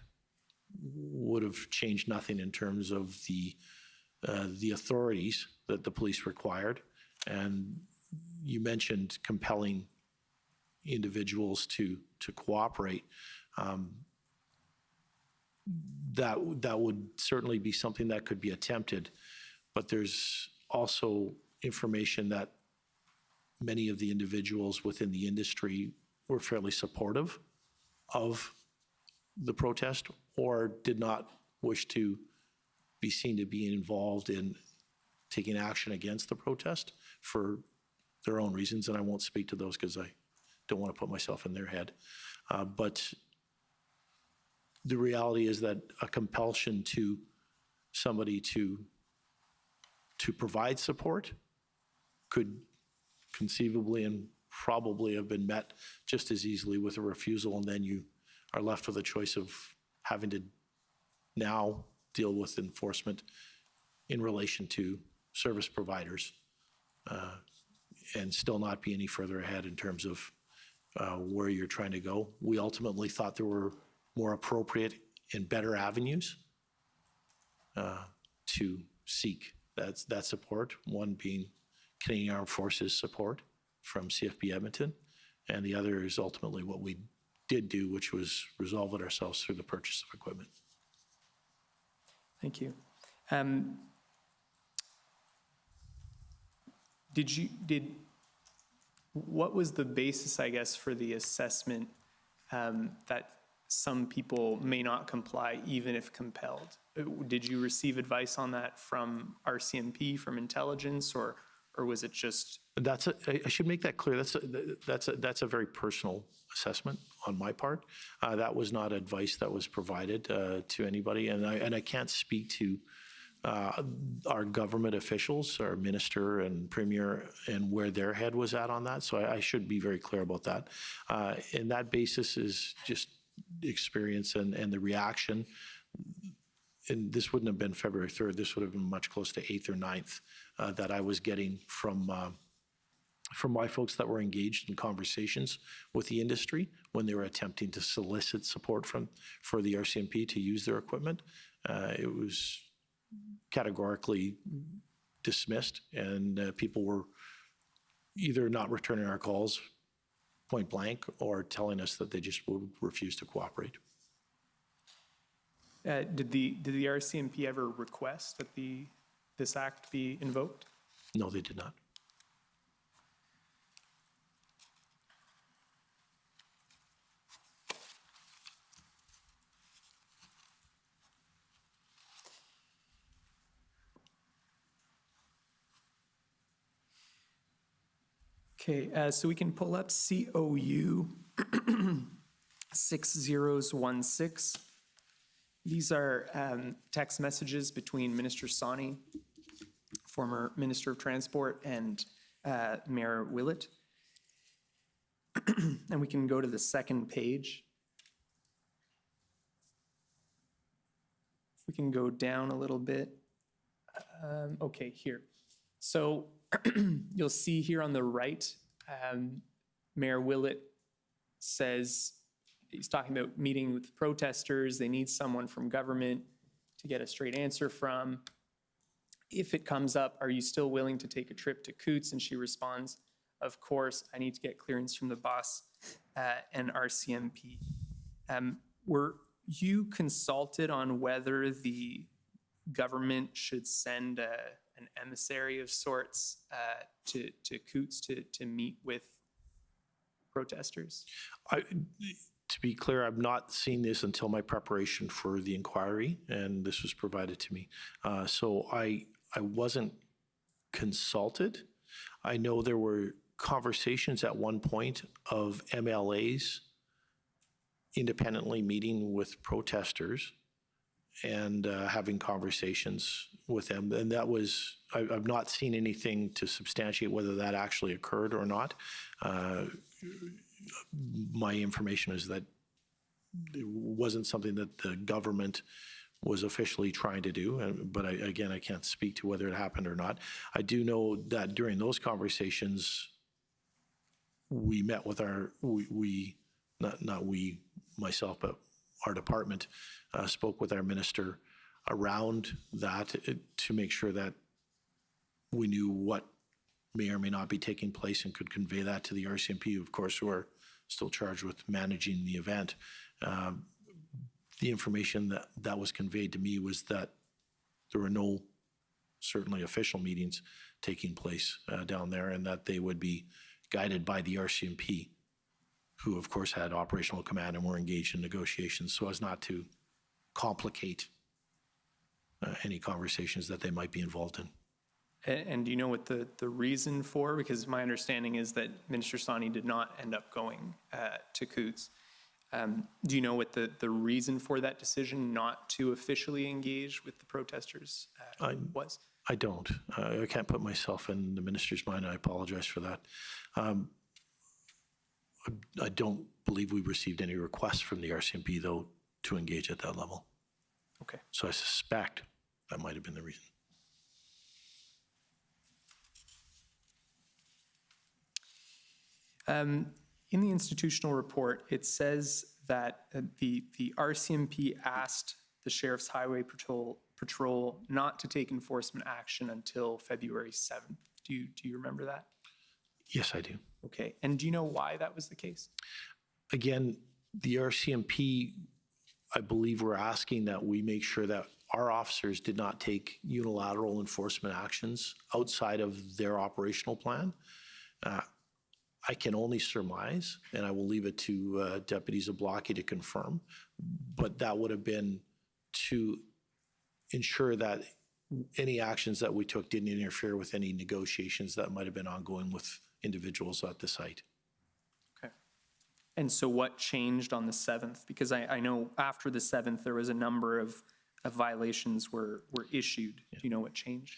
would have changed nothing in terms of the authorities that the police required. And you mentioned compelling individuals to cooperate. That would certainly be something that could be attempted, but there's also information that many of the individuals within the industry were fairly supportive of the protest or did not wish to be seen to be involved in taking action against the protest for their own reasons, and I won't speak to those because I don't want to put myself in their head. But the reality is that a compulsion to somebody to provide support could conceivably and probably have been met just as easily with a refusal, and then you are left with a choice of having to now deal with enforcement in relation to service providers and still not be any further ahead in terms of where you're trying to go. We ultimately thought there were more appropriate and better avenues to seek that support, one being Canadian Armed Forces support from CFB Edmonton, and the other is ultimately what we did do, which was resolve it ourselves through the purchase of equipment. Thank you. What was the basis, I guess, for the assessment that some people may not comply even if compelled? Did you receive advice on that from RCMP, from intelligence, or was it just? I should make that clear. That's a very personal assessment on my part. That was not advice that was provided to anybody, and I can't speak to our government officials, our minister and premier, and where their head was at on that. So I should be very clear about that. And that basis is just experience and the reaction. And this wouldn't have been February 3rd. This would have been much close to 8th or 9th that I was getting from my folks that were engaged in conversations with the industry when they were attempting to solicit support for the RCMP to use their equipment. It was categorically dismissed, and people were either not returning our calls point blank or telling us that they just would refuse to cooperate. Did the RCMP ever request that this act be invoked? No, they did not. Okay, so we can pull up COU 6016. These are text messages between Minister Sawney, former Minister of Transport, and Mayor Willett. And we can go to the second page. We can go down a little bit. Okay, here. So you'll see here on the right, Mayor Willett says, he's talking about meeting with protesters. They need someone from government to get a straight answer from. If it comes up, are you still willing to take a trip to Coutts? And she responds, of course, I need to get clearance from the boss and RCMP. Were you consulted on whether the government should send an emissary of sorts to Coutts to meet with protesters? To be clear, I've not seen this until my preparation for the inquiry, and this was provided to me. So I wasn't consulted. I know there were conversations at one point of MLAs independently meeting with protesters and having conversations with them. And that was, I've not seen anything to substantiate whether that actually occurred or not. My information is that it wasn't something that the government was officially trying to do, but again, I can't speak to whether it happened or not. I do know that during those conversations, we met with not we, myself, but our department spoke with our minister around that to make sure that we knew what may or may not be taking place and could convey that to the RCMP, of course, who are still charged with managing the event. The information that was conveyed to me was that there were no certainly official meetings taking place down there, and that they would be guided by the RCMP, who of course had operational command and were engaged in negotiations so as not to complicate any conversations that they might be involved in. And do you know what the reason for? Because my understanding is that Minister Sawney did not end up going to Coutts. Do you know what the reason for that decision not to officially engage with the protesters was? I don't. I can't put myself in the minister's mind. I apologize for that. I don't believe we received any requests from the RCMP, though, to engage at that level. Okay. So I suspect that might have been the reason. In the institutional report, it says that the RCMP asked the Sheriff's Highway Patrol not to take enforcement action until February 7th. Do you remember that? Yes, I do. Okay. And do you know why that was the case? Again, the RCMP, I believe, were asking that we make sure that our officers did not take unilateral enforcement actions outside of their operational plan. I can only surmise, and I will leave it to Deputy Zablocki to confirm, but that would have been to ensure that any actions that we took didn't interfere with any negotiations that might have been ongoing with individuals at the site. Okay. And so what changed on the 7th? Because I know after the 7th, there was a number of violations were issued. Do you know what changed?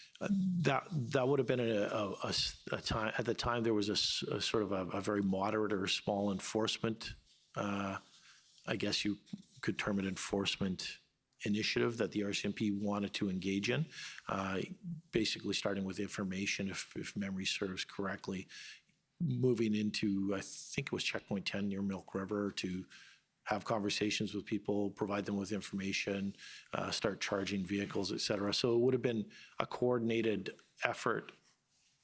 That would have been a time, at the time there was a sort of a very moderate or small enforcement, I guess you could term it enforcement initiative that the RCMP wanted to engage in, basically starting with information, if memory serves correctly, moving into, I think it was checkpoint 10 near Milk River, to have conversations with people, provide them with information, start charging vehicles, et cetera. So it would have been a coordinated effort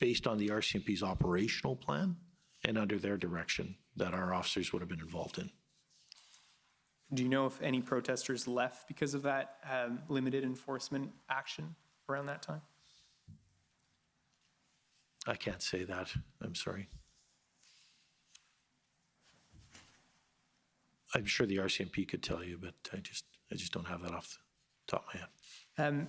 based on the RCMP's operational plan and under their direction that our officers would have been involved in. Do you know if any protesters left because of that limited enforcement action around that time? I can't say that. I'm sorry. I'm sure the RCMP could tell you, but I just don't have that off the top of my head.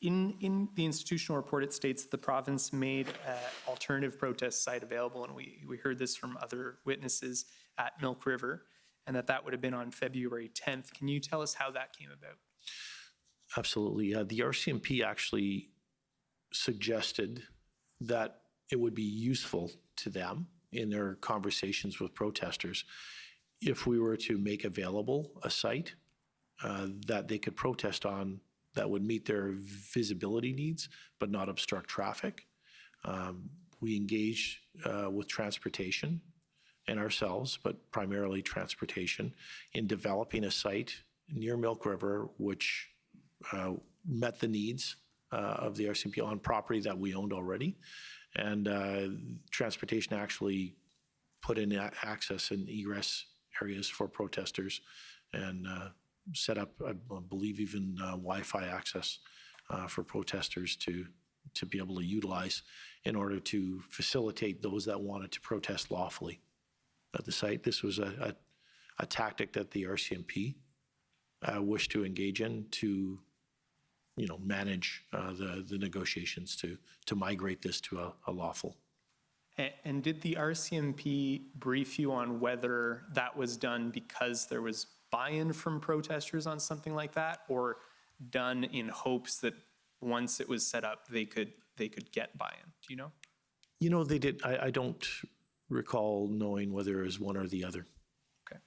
In the institutional report, it states that the province made an alternative protest site available, and we heard this from other witnesses at Milk River, and that would have been on February 10th. Can you tell us how that came about? Absolutely. The RCMP actually suggested that it would be useful to them in their conversations with protesters if we were to make available a site that they could protest on that would meet their visibility needs but not obstruct traffic. We engaged with transportation and ourselves, but primarily transportation, in developing a site near Milk River which met the needs of the RCMP on property that we owned already. And transportation actually put in access and egress areas for protesters and set up, I believe, even Wi-Fi access for protesters to be able to utilize in order to facilitate those that wanted to protest lawfully at the site. This was a tactic that the RCMP wished to engage in to, manage the negotiations to migrate this to a lawful. And did the RCMP brief you on whether that was done because there was buy-in from protesters on something like that, or done in hopes that once it was set up, they could get buy-in? Do you know? They did. I don't recall knowing whether it was one or the other. Okay.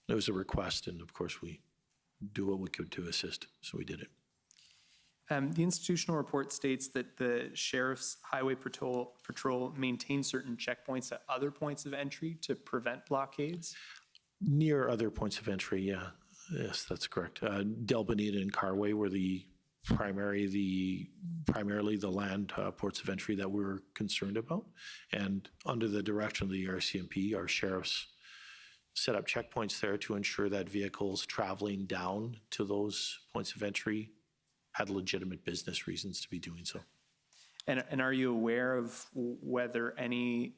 It was a request, and of course we do what we could to assist, so we did it. The institutional report states that the Sheriff's Highway Patrol maintains certain checkpoints at other points of entry to prevent blockades. Near other points of entry, yeah. Yes, that's correct. Del Bonita and Carway were primarily the land ports of entry that we were concerned about. And under the direction of the RCMP, our sheriffs set up checkpoints there to ensure that vehicles traveling down to those points of entry had legitimate business reasons to be doing so. And are you aware of whether any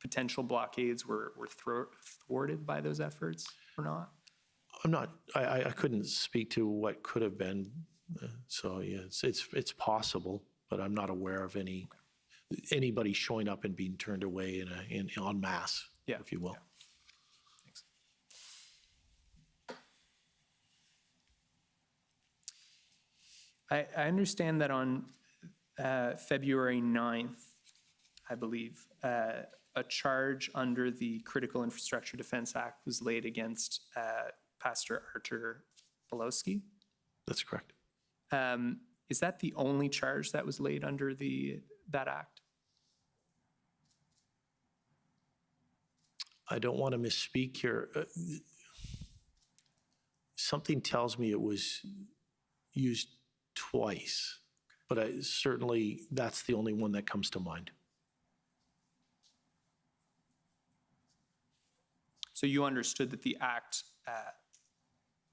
potential blockades were thwarted by those efforts or not? I'm not. I couldn't speak to what could have been. So yeah, it's possible, but I'm not aware of any anybody showing up and being turned away in en masse, if you will. Thanks. I understand that on February 9th, I believe, a charge under the Critical Infrastructure Defense Act was laid against Pastor Artur Pawlowski. That's correct. Is that the only charge that was laid under that act? I don't want to misspeak here. Something tells me it was used twice, but certainly that's the only one that comes to mind. So you understood that the act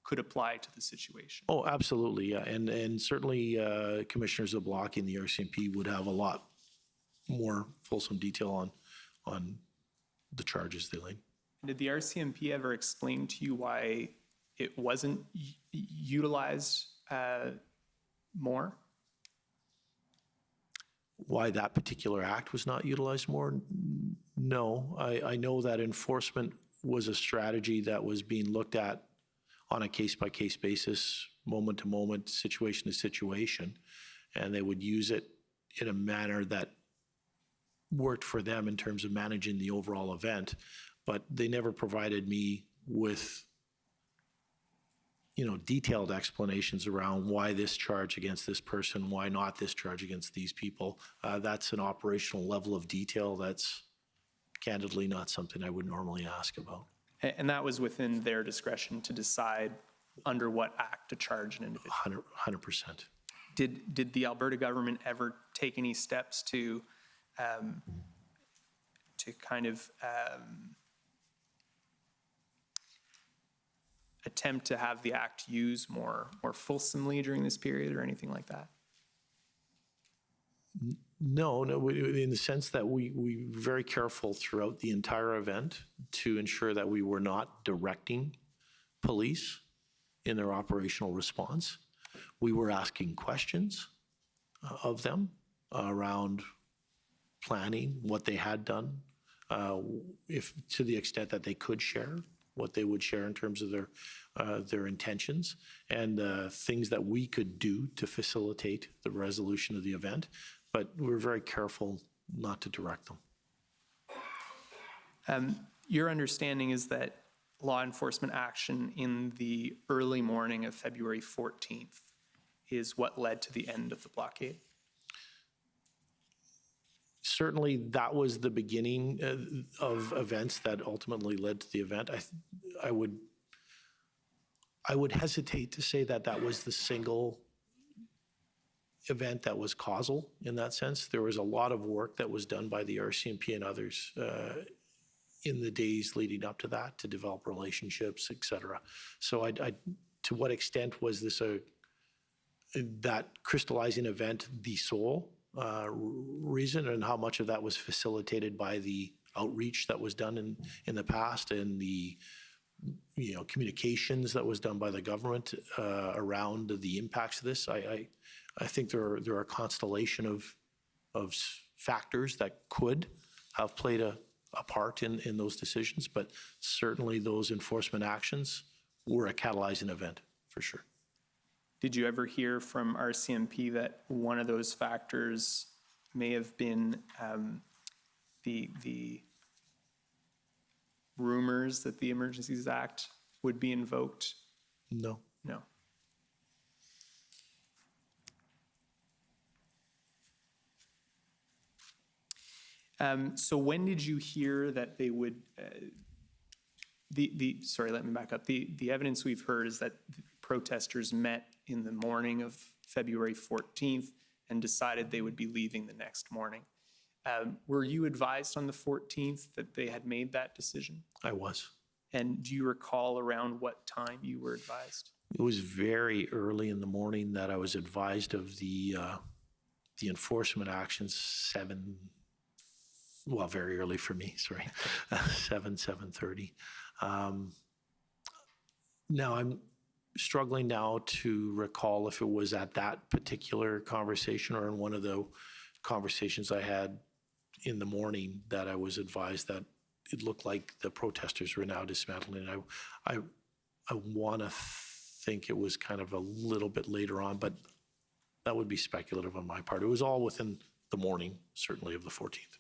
could apply to the situation? Oh, absolutely, yeah. And certainly Commissioner Zablocki and the RCMP would have a lot more fulsome detail on the charges they laid. Did the RCMP ever explain to you why it wasn't utilized more? Why that particular act was not utilized more? No. I know that enforcement was a strategy that was being looked at on a case-by-case basis, moment to moment, situation to situation, and they would use it in a manner that worked for them in terms of managing the overall event, but they never provided me with, detailed explanations around why this charge against this person, why not this charge against these people. That's an operational level of detail that's candidly not something I would normally ask about. And that was within their discretion to decide under what act to charge an individual? 100%. Did the Alberta government ever take any steps to kind of attempt to have the act used more fulsomely during this period or anything like that? No, in the sense that we were very careful throughout the entire event to ensure that we were not directing police in their operational response. We were asking questions of them around planning, what they had done, if to the extent that they could share, what they would share in terms of their intentions, and things that we could do to facilitate the resolution of the event. But we're very careful not to direct them. Your understanding is that law enforcement action in the early morning of February 14th is what led to the end of the blockade? Certainly, that was the beginning of events that ultimately led to the event. I would hesitate to say that that was the single event that was causal in that sense. There was a lot of work that was done by the RCMP and others in the days leading up to that to develop relationships, et cetera. So to what extent was this that crystallizing event the sole reason, and how much of that was facilitated by the outreach that was done in the past and the communications that was done by the government around the impacts of this? I think there are a constellation of factors that could have played a part in those decisions, but certainly those enforcement actions were a catalyzing event for sure. Did you ever hear from RCMP that one of those factors may have been the rumors that the Emergencies Act would be invoked? No. No. So when did you hear that they would, sorry, let me back up. The evidence we've heard is that protesters met in the morning of February 14th and decided they would be leaving the next morning. Were you advised on the 14th that they had made that decision? I was. And do you recall around what time you were advised? It was very early in the morning that I was advised of the enforcement actions, very early for me, sorry, 7:30. Now I'm struggling now to recall if it was at that particular conversation or in one of the conversations I had in the morning that I was advised that it looked like the protesters were now dismantling. I want to think it was kind of a little bit later on, but that would be speculative on my part. It was all within the morning, certainly, of the 14th.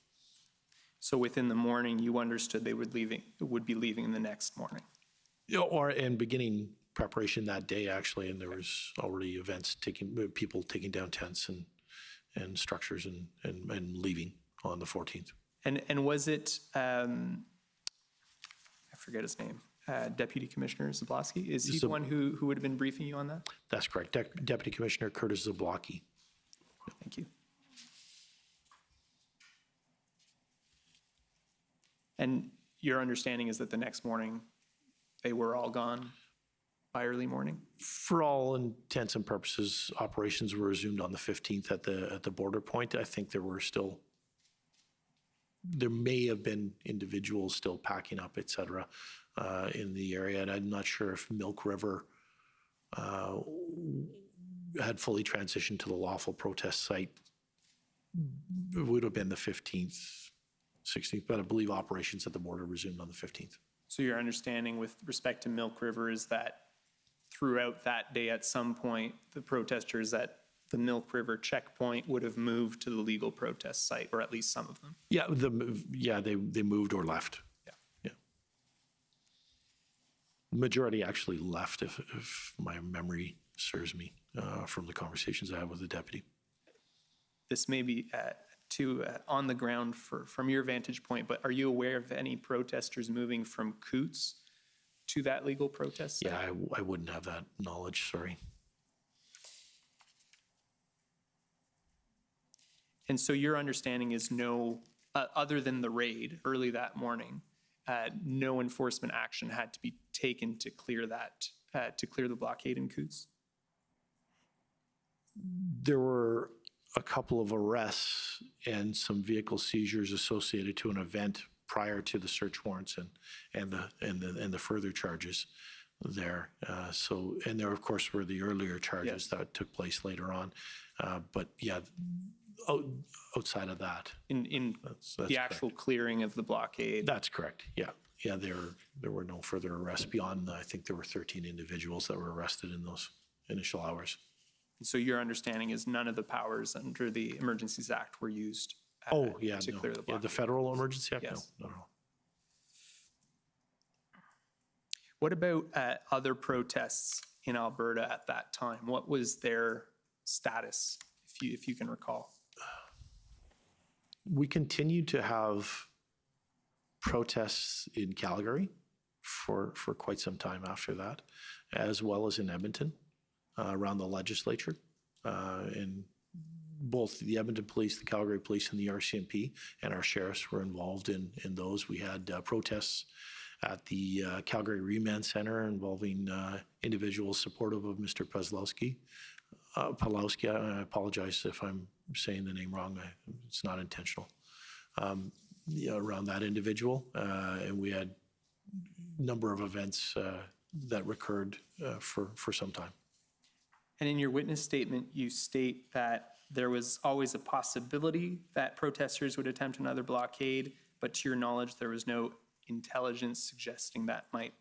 So within the morning, you understood they would be leaving the next morning? Yeah, and beginning preparation that day, actually, and there was already events people taking down tents and structures and leaving on the 14th. And was it, I forget his name, Deputy Commissioner Zablosky? Is he the one who would have been briefing you on that? That's correct. Deputy Commissioner Curtis Zablocki. Thank you. And your understanding is that the next morning they were all gone by early morning? For all intents and purposes, operations were resumed on the 15th at the border point. I think there may have been individuals still packing up, et cetera, in the area. And I'm not sure if Milk River had fully transitioned to the lawful protest site. It would have been the 15th, 16th, but I believe operations at the border resumed on the 15th. So your understanding with respect to Milk River is that throughout that day at some point, the protesters at the Milk River checkpoint would have moved to the legal protest site, or at least some of them? Yeah, they moved or left. Yeah. The majority actually left, if my memory serves me, from the conversations I had with the deputy. This may be on the ground from your vantage point, but are you aware of any protesters moving from Coots to that legal protest site? Yeah, I wouldn't have that knowledge, sorry. And so your understanding is no, other than the raid early that morning, no enforcement action had to be taken to clear the blockade in Coots? There were a couple of arrests and some vehicle seizures associated to an event prior to the search warrants and the further charges there. And there, of course, were the earlier charges that took place later on. But yeah, outside of that, that's the actual clearing of the blockade. That's correct. Yeah. There were no further arrests beyond. I think there were 13 individuals that were arrested in those initial hours. So your understanding is none of the powers under the Emergencies Act were used to clear the blockade? Yeah, the Federal Emergency Act? Yes. No. What about other protests in Alberta at that time? What was their status, if you can recall? We continued to have protests in Calgary for quite some time after that, as well as in Edmonton. Around the legislature, and both the Edmonton Police, the Calgary Police, and the RCMP and our sheriffs were involved in those. We had protests at the Calgary Remand Center involving individuals supportive of Mr. Pawlowski. I apologize if I'm saying the name wrong. It's not intentional. Around that individual, and we had a number of events that recurred for some time. And in your witness statement, you state that there was always a possibility that protesters would attempt another blockade, but to your knowledge, there was no intelligence suggesting that might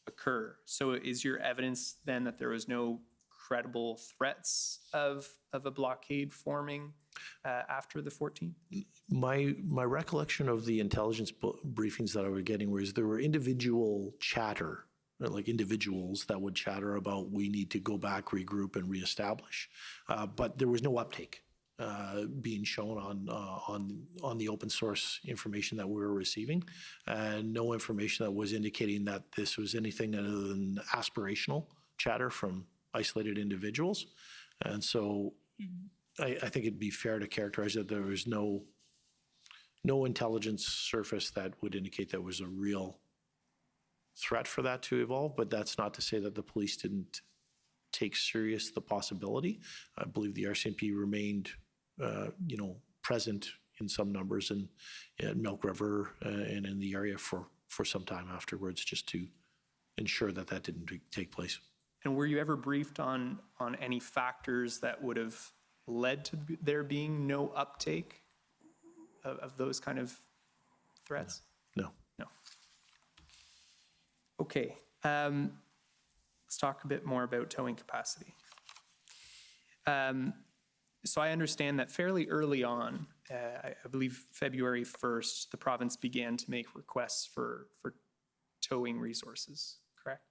occur. So is your evidence then that there was no credible threats of a blockade forming after the 14th? My recollection of the intelligence briefings that I was getting was there were individual chatter, like individuals that would chatter about we need to go back, regroup, and reestablish. But there was no uptake being shown on the open source information that we were receiving, and no information that was indicating that this was anything other than aspirational chatter from isolated individuals. And so I think it'd be fair to characterize that there was no intelligence surface that would indicate there was a real threat for that to evolve, but that's not to say that the police didn't take serious the possibility. I believe the RCMP remained, present in some numbers in Milk River and in the area for some time afterwards, just to ensure that didn't take place. And were you ever briefed on any factors that would have led to there being no uptake of those kind of threats? No. No. Okay. Let's talk a bit more about towing capacity. So I understand that fairly early on, I believe February 1st, the province began to make requests for towing resources, correct?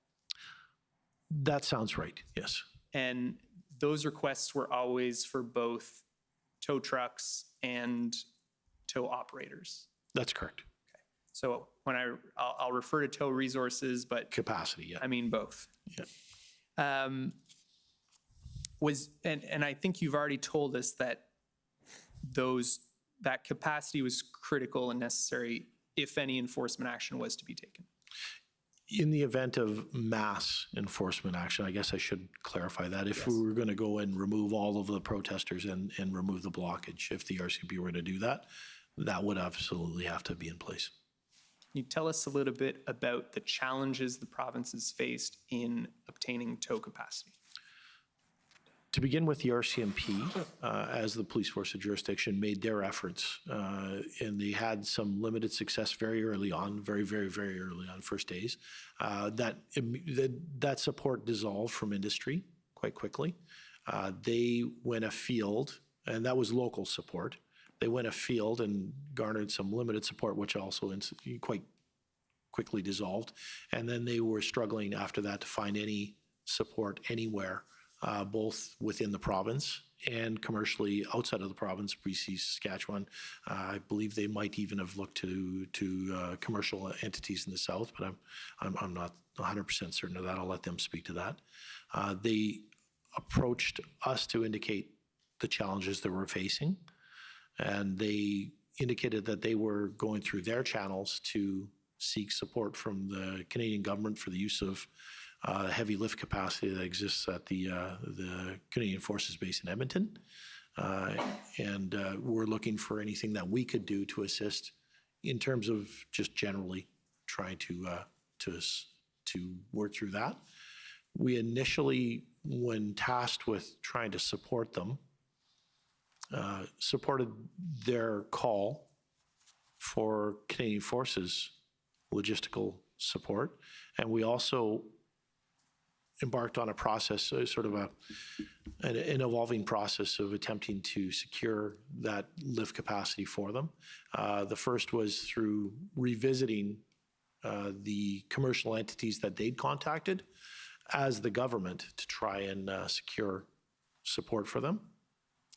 That sounds right, yes. And those requests were always for both tow trucks and tow operators. That's correct. So when I'll refer to tow resources, but Capacity, yeah. I mean both. Yeah. And I think you've already told us that that capacity was critical and necessary if any enforcement action was to be taken. In the event of mass enforcement action, I guess I should clarify that. If we were going to go and remove all of the protesters and remove the blockage, if the RCMP were to do that, that would absolutely have to be in place. Can you tell us a little bit about the challenges the province has faced in obtaining tow capacity? To begin with, the RCMP, as the police force of jurisdiction, made their efforts, and they had some limited success very early on, very, very, very early on, first days. That support dissolved from industry quite quickly. They went afield, and that was local support. They went afield and garnered some limited support, which also quite quickly dissolved. And then they were struggling after that to find any support anywhere, both within the province and commercially outside of the province, BC, Saskatchewan. I believe they might even have looked to commercial entities in the south, but I'm not 100% certain of that. I'll let them speak to that. They approached us to indicate the challenges that we're facing, and they indicated that they were going through their channels to seek support from the Canadian government for the use of heavy lift capacity that exists at the Canadian Forces Base in Edmonton. And we're looking for anything that we could do to assist in terms of just generally trying to work through that. We initially, when tasked with trying to support them, supported their call for Canadian Forces logistical support. And we also embarked on a process, sort of an evolving process of attempting to secure that lift capacity for them. The first was through revisiting the commercial entities that they'd contacted as the government to try and secure support for them.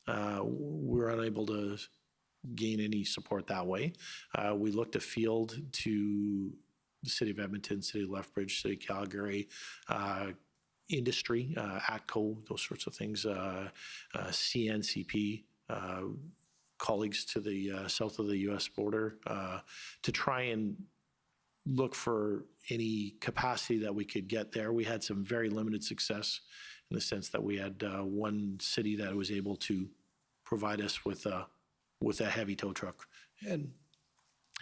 We were unable to gain any support that way. We looked afield to the City of Edmonton, City of Lethbridge, City of Calgary, industry, ATCO, those sorts of things, CNCP, colleagues to the south of the U.S. border, to try and look for any capacity that we could get there. We had some very limited success in the sense that we had one city that was able to provide us with a heavy tow truck and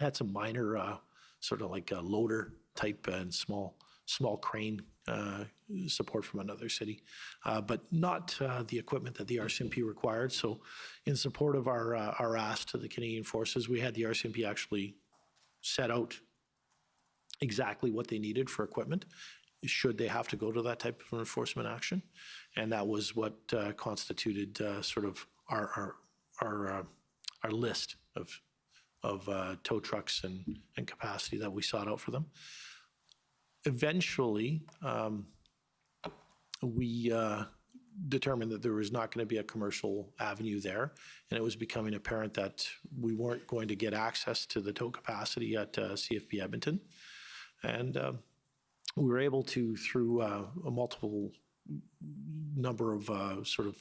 had some minor sort of like a loader type and small crane support from another city, but not the equipment that the RCMP required. So in support of our ask to the Canadian Forces, we had the RCMP actually set out exactly what they needed for equipment should they have to go to that type of enforcement action. And that was what constituted sort of our list of tow trucks and capacity that we sought out for them. Eventually, we determined that there was not going to be a commercial avenue there, and it was becoming apparent that we weren't going to get access to the tow capacity at CFB Edmonton. And we were able to, through a multiple number of sort of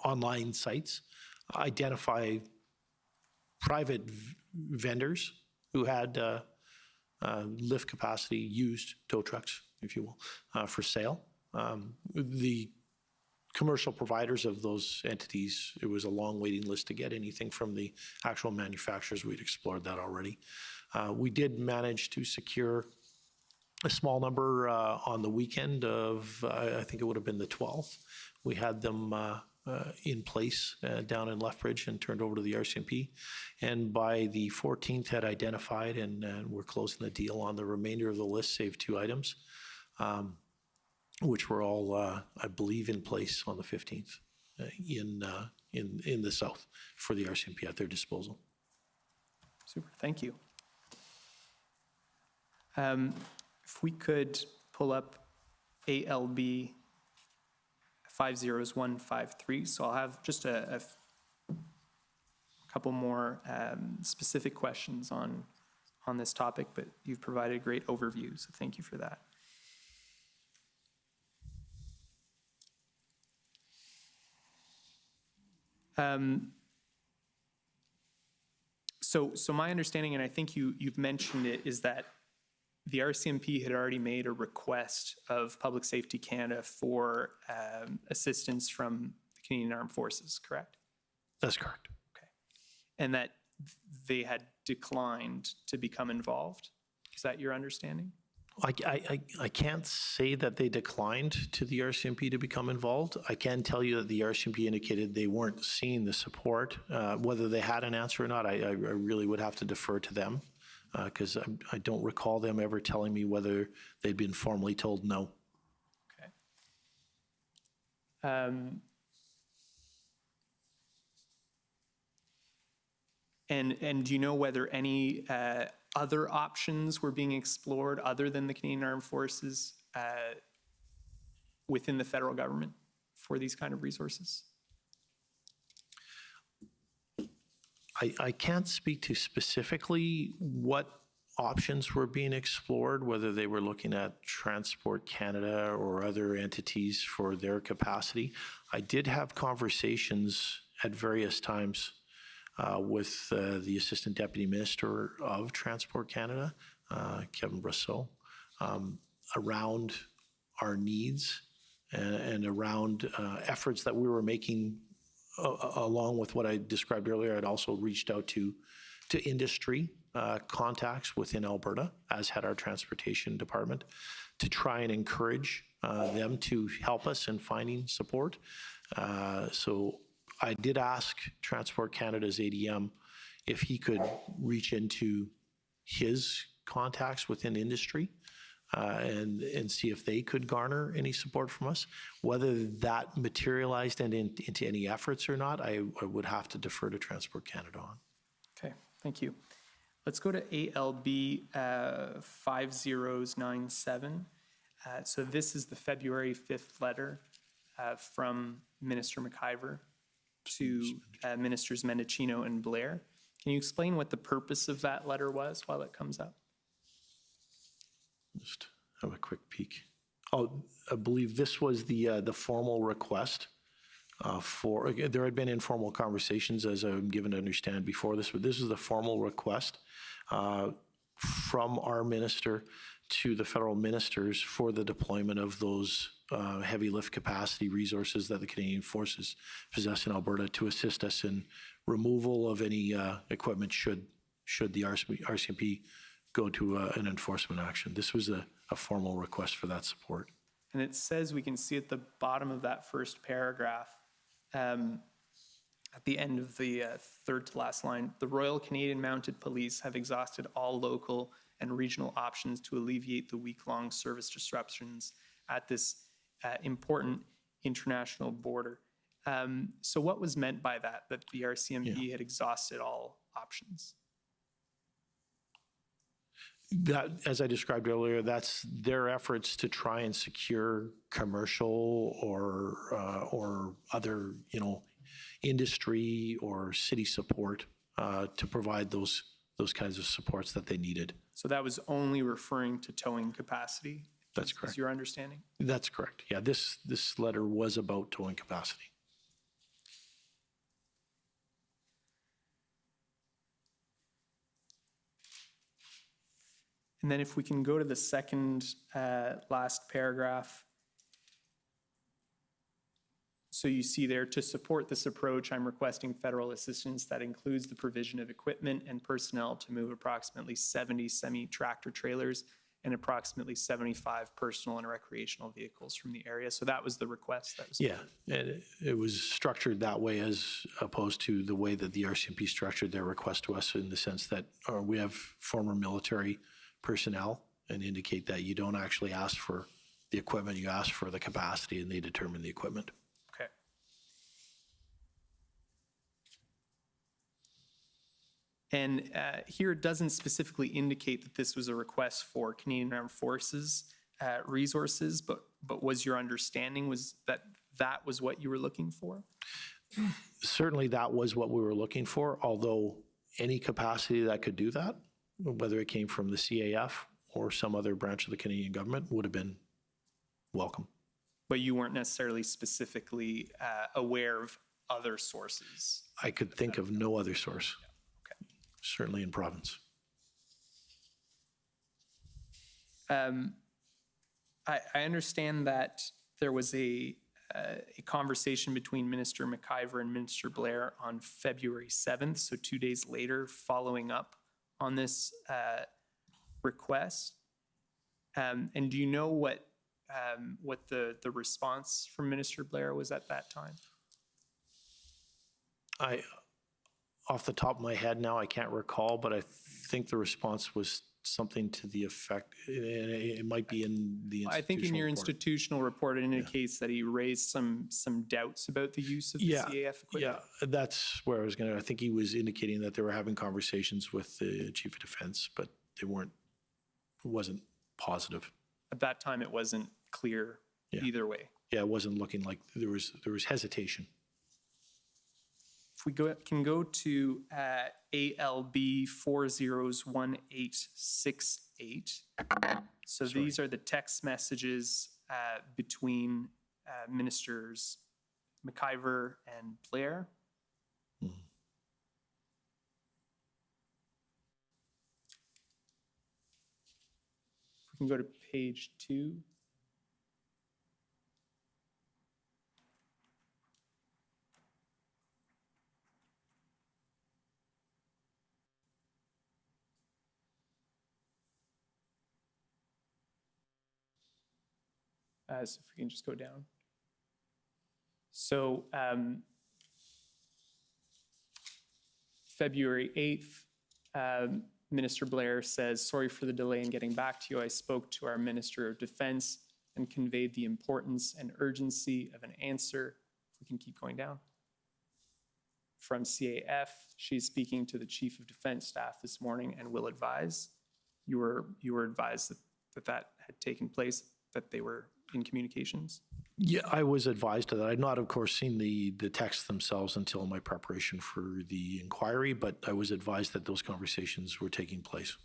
online sites, identify private vendors who had lift capacity, used tow trucks, if you will, for sale. The commercial providers of those entities, it was a long waiting list to get anything from the actual manufacturers. We'd explored that already. We did manage to secure a small number on the weekend of, I think it would have been the 12th. We had them in place down in Lethbridge and turned over to the RCMP. And by the 14th had identified, and we're closing the deal on the remainder of the list, save 2 items, which were all, I believe, in place on the 15th in the south for the RCMP at their disposal. Super, thank you. If we could pull up ALB 500153. So I'll have just a couple more specific questions on this topic, but you've provided a great overview, so thank you for that. So my understanding, and I think you've mentioned it, is that the RCMP had already made a request of Public Safety Canada for assistance from the Canadian Armed Forces, correct? That's correct. Okay. And that they had declined to become involved? Is that your understanding? I can't say that they declined to the RCMP to become involved. I can tell you that the RCMP indicated they weren't seeing the support. Whether they had an answer or not, I really would have to defer to them. Because I don't recall them ever telling me whether they'd been formally told no. Okay. And do you know whether any other options were being explored other than the Canadian Armed Forces within the federal government for these kind of resources? I can't speak to specifically what options were being explored, whether they were looking at Transport Canada or other entities for their capacity. I did have conversations at various times with the Assistant Deputy Minister of Transport Canada, Kevin Brasseau, around our needs and around efforts that we were making. Along with what I described earlier, I'd also reached out to industry contacts within Alberta, as had our transportation department, to try and encourage them to help us in finding support. So I did ask Transport Canada's ADM if he could reach into his contacts within industry and see if they could garner any support from us. Whether that materialized into any efforts or not, I would have to defer to Transport Canada on. Okay, thank you. Let's go to ALB 5097. So this is the February 5th letter from Minister McIver to Ministers Mendicino and Blair. Can you explain what the purpose of that letter was while it comes up? Just have a quick peek. Oh, I believe this was the formal request for. There had been informal conversations, as I'm given to understand before this, but this is the formal request from our minister to the federal ministers for the deployment of those heavy lift capacity resources that the Canadian Forces possess in Alberta to assist us in removal of any equipment should the RCMP go to an enforcement action. This was a formal request for that support. And it says, we can see at the bottom of that first paragraph, at the end of the third to last line, the Royal Canadian Mounted Police have exhausted all local and regional options to alleviate the week-long service disruptions at this important international border. So what was meant by that the RCMP had exhausted all options? That, as I described earlier, that's their efforts to try and secure commercial or other, industry or city support to provide those kinds of supports that they needed. So that was only referring to towing capacity? That's correct. Is your understanding? That's correct. Yeah, this letter was about towing capacity. And then if we can go to the second last paragraph. So you see there, to support this approach, I'm requesting federal assistance that includes the provision of equipment and personnel to move approximately 70 semi-tractor trailers and approximately 75 personal and recreational vehicles from the area. So that was the request that was. Yeah, and it was structured that way as opposed to the way that the RCMP structured their request to us, in the sense that we have former military personnel and indicate that you don't actually ask for the equipment, you ask for the capacity, and they determine the equipment. Okay. And here it doesn't specifically indicate that this was a request for Canadian Armed Forces resources, but was your understanding was that that was what you were looking for? Certainly that was what we were looking for, although any capacity that could do that, whether it came from the CAF or some other branch of the Canadian government, would have been welcome. But you weren't necessarily specifically aware of other sources? I could think of no other source. Okay. Certainly in province. I understand that there was a conversation between Minister McIver and Minister Blair on February 7th, so 2 days later, following up on this request. And do you know what the response from Minister Blair was at that time? Off the top of my head now, I can't recall, but I think the response was something to the effect, it might be in the institutional I think in your report. Institutional report, it indicates that he raised some doubts about the use of the CAF equipment. Yeah, that's where I was going to, I think he was indicating that they were having conversations with the Chief of Defense, but it wasn't positive. At that time, it wasn't clear either way. Yeah, it wasn't looking like there was hesitation. If we can go to ALB 401868. So these are the text messages between Ministers McIver and Blair. Mm-hmm. If we can go to page 2. So if we can just go down. So February 8th, Minister Blair says, sorry for the delay in getting back to you. I spoke to our Minister of Defense and conveyed the importance and urgency of an answer. If we can keep going down. From CAF, she's speaking to the Chief of Defense staff this morning and will advise. You were advised that had taken place, that they were in communications? Yeah, I was advised of that. I'd not, of course, seen the texts themselves until my preparation for the inquiry, but I was advised that those conversations were taking place.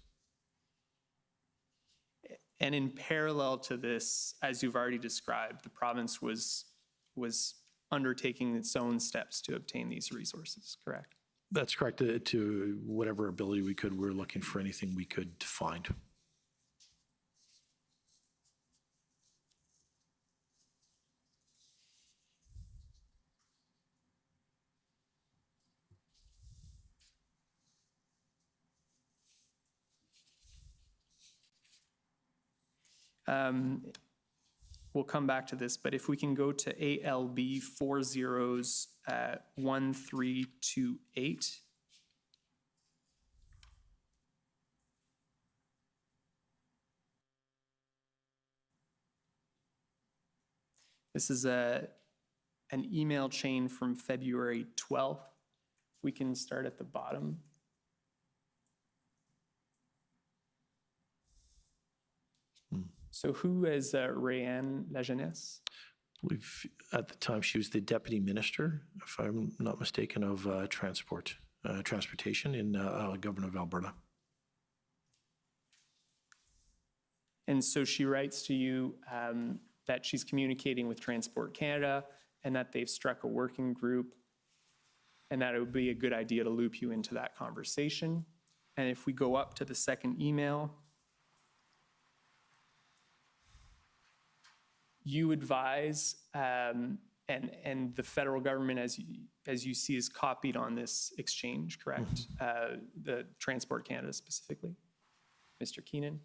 And in parallel to this, as you've already described, the province was undertaking its own steps to obtain these resources, correct? That's correct. To whatever ability we could, we're looking for anything we could find. We'll come back to this, but if we can go to ALB 401328. This is an email chain from February 12th. If we can start at the bottom. So who is Rayanne Lajeunesse? I believe at the time she was the deputy minister, if I'm not mistaken, of transportation in Government of Alberta. And so she writes to you that she's communicating with Transport Canada and that they've struck a working group and that it would be a good idea to loop you into that conversation. And if we go up to the second email, you advise, and the federal government, as you see, is copied on this exchange, correct? The Transport Canada specifically, Mr. Keenan.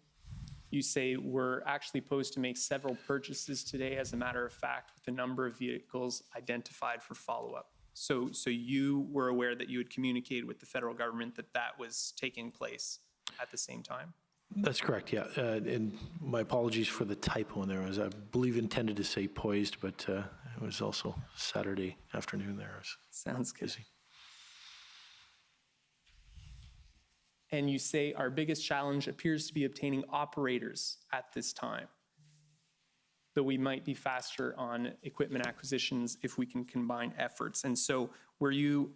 You say we're actually supposed to make several purchases today, as a matter of fact, with the number of vehicles identified for follow-up. So you were aware that you had communicated with the federal government that that was taking place at the same time? That's correct, yeah. And my apologies for the typo in there. I believe intended to say poised, but it was also Saturday afternoon there. I was Sounds good. busy. And you say our biggest challenge appears to be obtaining operators at this time, though we might be faster on equipment acquisitions if we can combine efforts. And so were you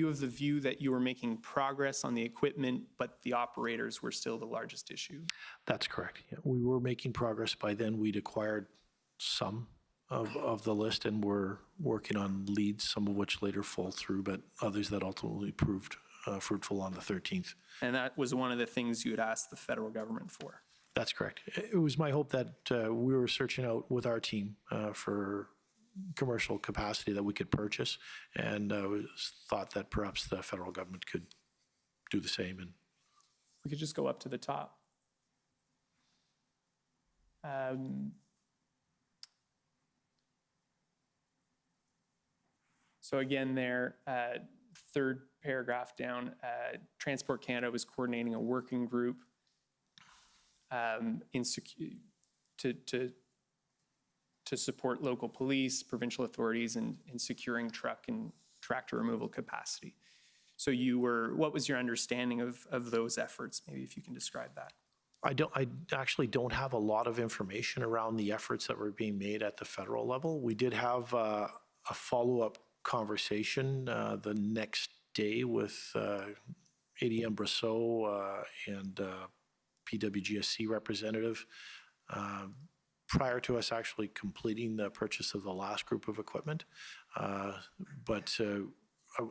of the view that you were making progress on the equipment, but the operators were still the largest issue? That's correct. Yeah. We were making progress. By then, we'd acquired some of the list and were working on leads, some of which later fall through, but others that ultimately proved fruitful on the 13th. And that was one of the things you had asked the federal government for? That's correct. It was my hope that we were searching out with our team for commercial capacity that we could purchase, and thought that perhaps the federal government could do the same. And We could just go up to the top. So again, there, third paragraph down, Transport Canada was coordinating a working group to support local police, provincial authorities in securing truck and tractor removal capacity. So what was your understanding of those efforts? Maybe if you can describe that. I actually don't have a lot of information around the efforts that were being made at the federal level. We did have a follow-up conversation the next day with ADM Brasseau and PWGSC representative prior to us actually completing the purchase of the last group of equipment. But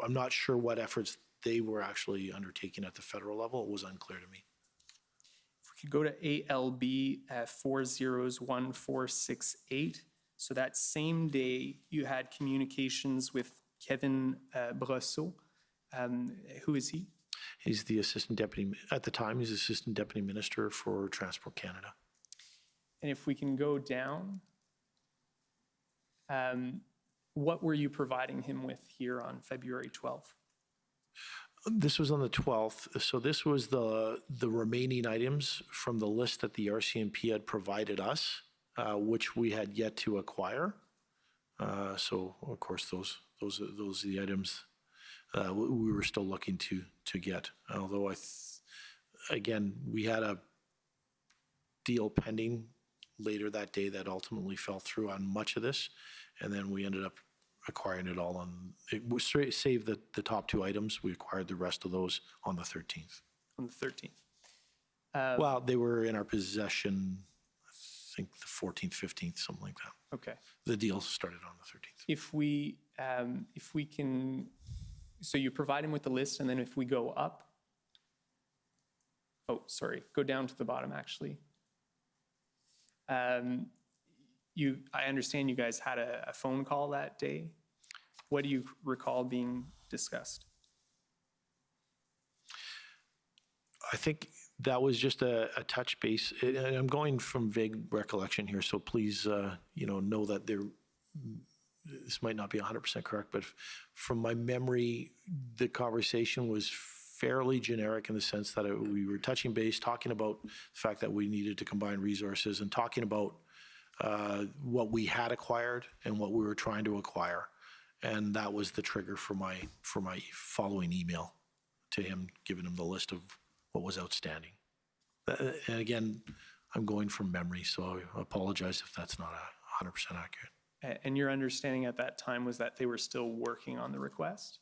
I'm not sure what efforts they were actually undertaking at the federal level. It was unclear to me. If we could go to ALB 401468. So that same day, you had communications with Kevin Brasseau. Who is he? He's the assistant deputy, at the time, he's assistant deputy minister for Transport Canada. And if we can go down, what were you providing him with here on February 12th? This was on the 12th. So this was the remaining items from the list that the RCMP had provided us, which we had yet to acquire. So of course, those are the items we were still looking to get. Although again, we had a deal pending later that day that ultimately fell through on much of this, and then we ended up acquiring it all on. It was save the top two items. We acquired the rest of those on the 13th. On the 13th. Well, they were in our possession, I think the 14th, 15th, something like that. Okay. The deal started on the 13th. If we can, so you provide him with the list, and then if we go up, oh, sorry, go down to the bottom actually. I understand you guys had a phone call that day. What do you recall being discussed? I think that was just a touch base. And I'm going from vague recollection here, so please, know that this might not be 100% correct, but from my memory, the conversation was fairly generic in the sense that we were touching base, talking about the fact that we needed to combine resources and talking about what we had acquired and what we were trying to acquire. And that was the trigger for my following email to him, giving him the list of what was outstanding. And again, I'm going from memory, so I apologize if that's not 100% accurate. And your understanding at that time was that they were still working on the request?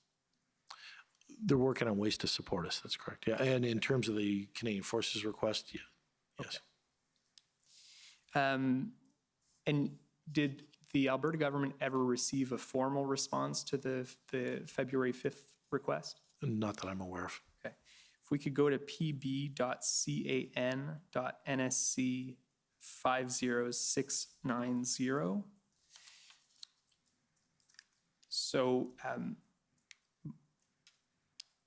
They're working on ways to support us, that's correct. Yeah, and in terms of the Canadian Forces request, yeah, yes. Okay. And did the Alberta government ever receive a formal response to the February 5th request? Not that I'm aware of. Okay. If we could go to pb.can.nsc 50690. So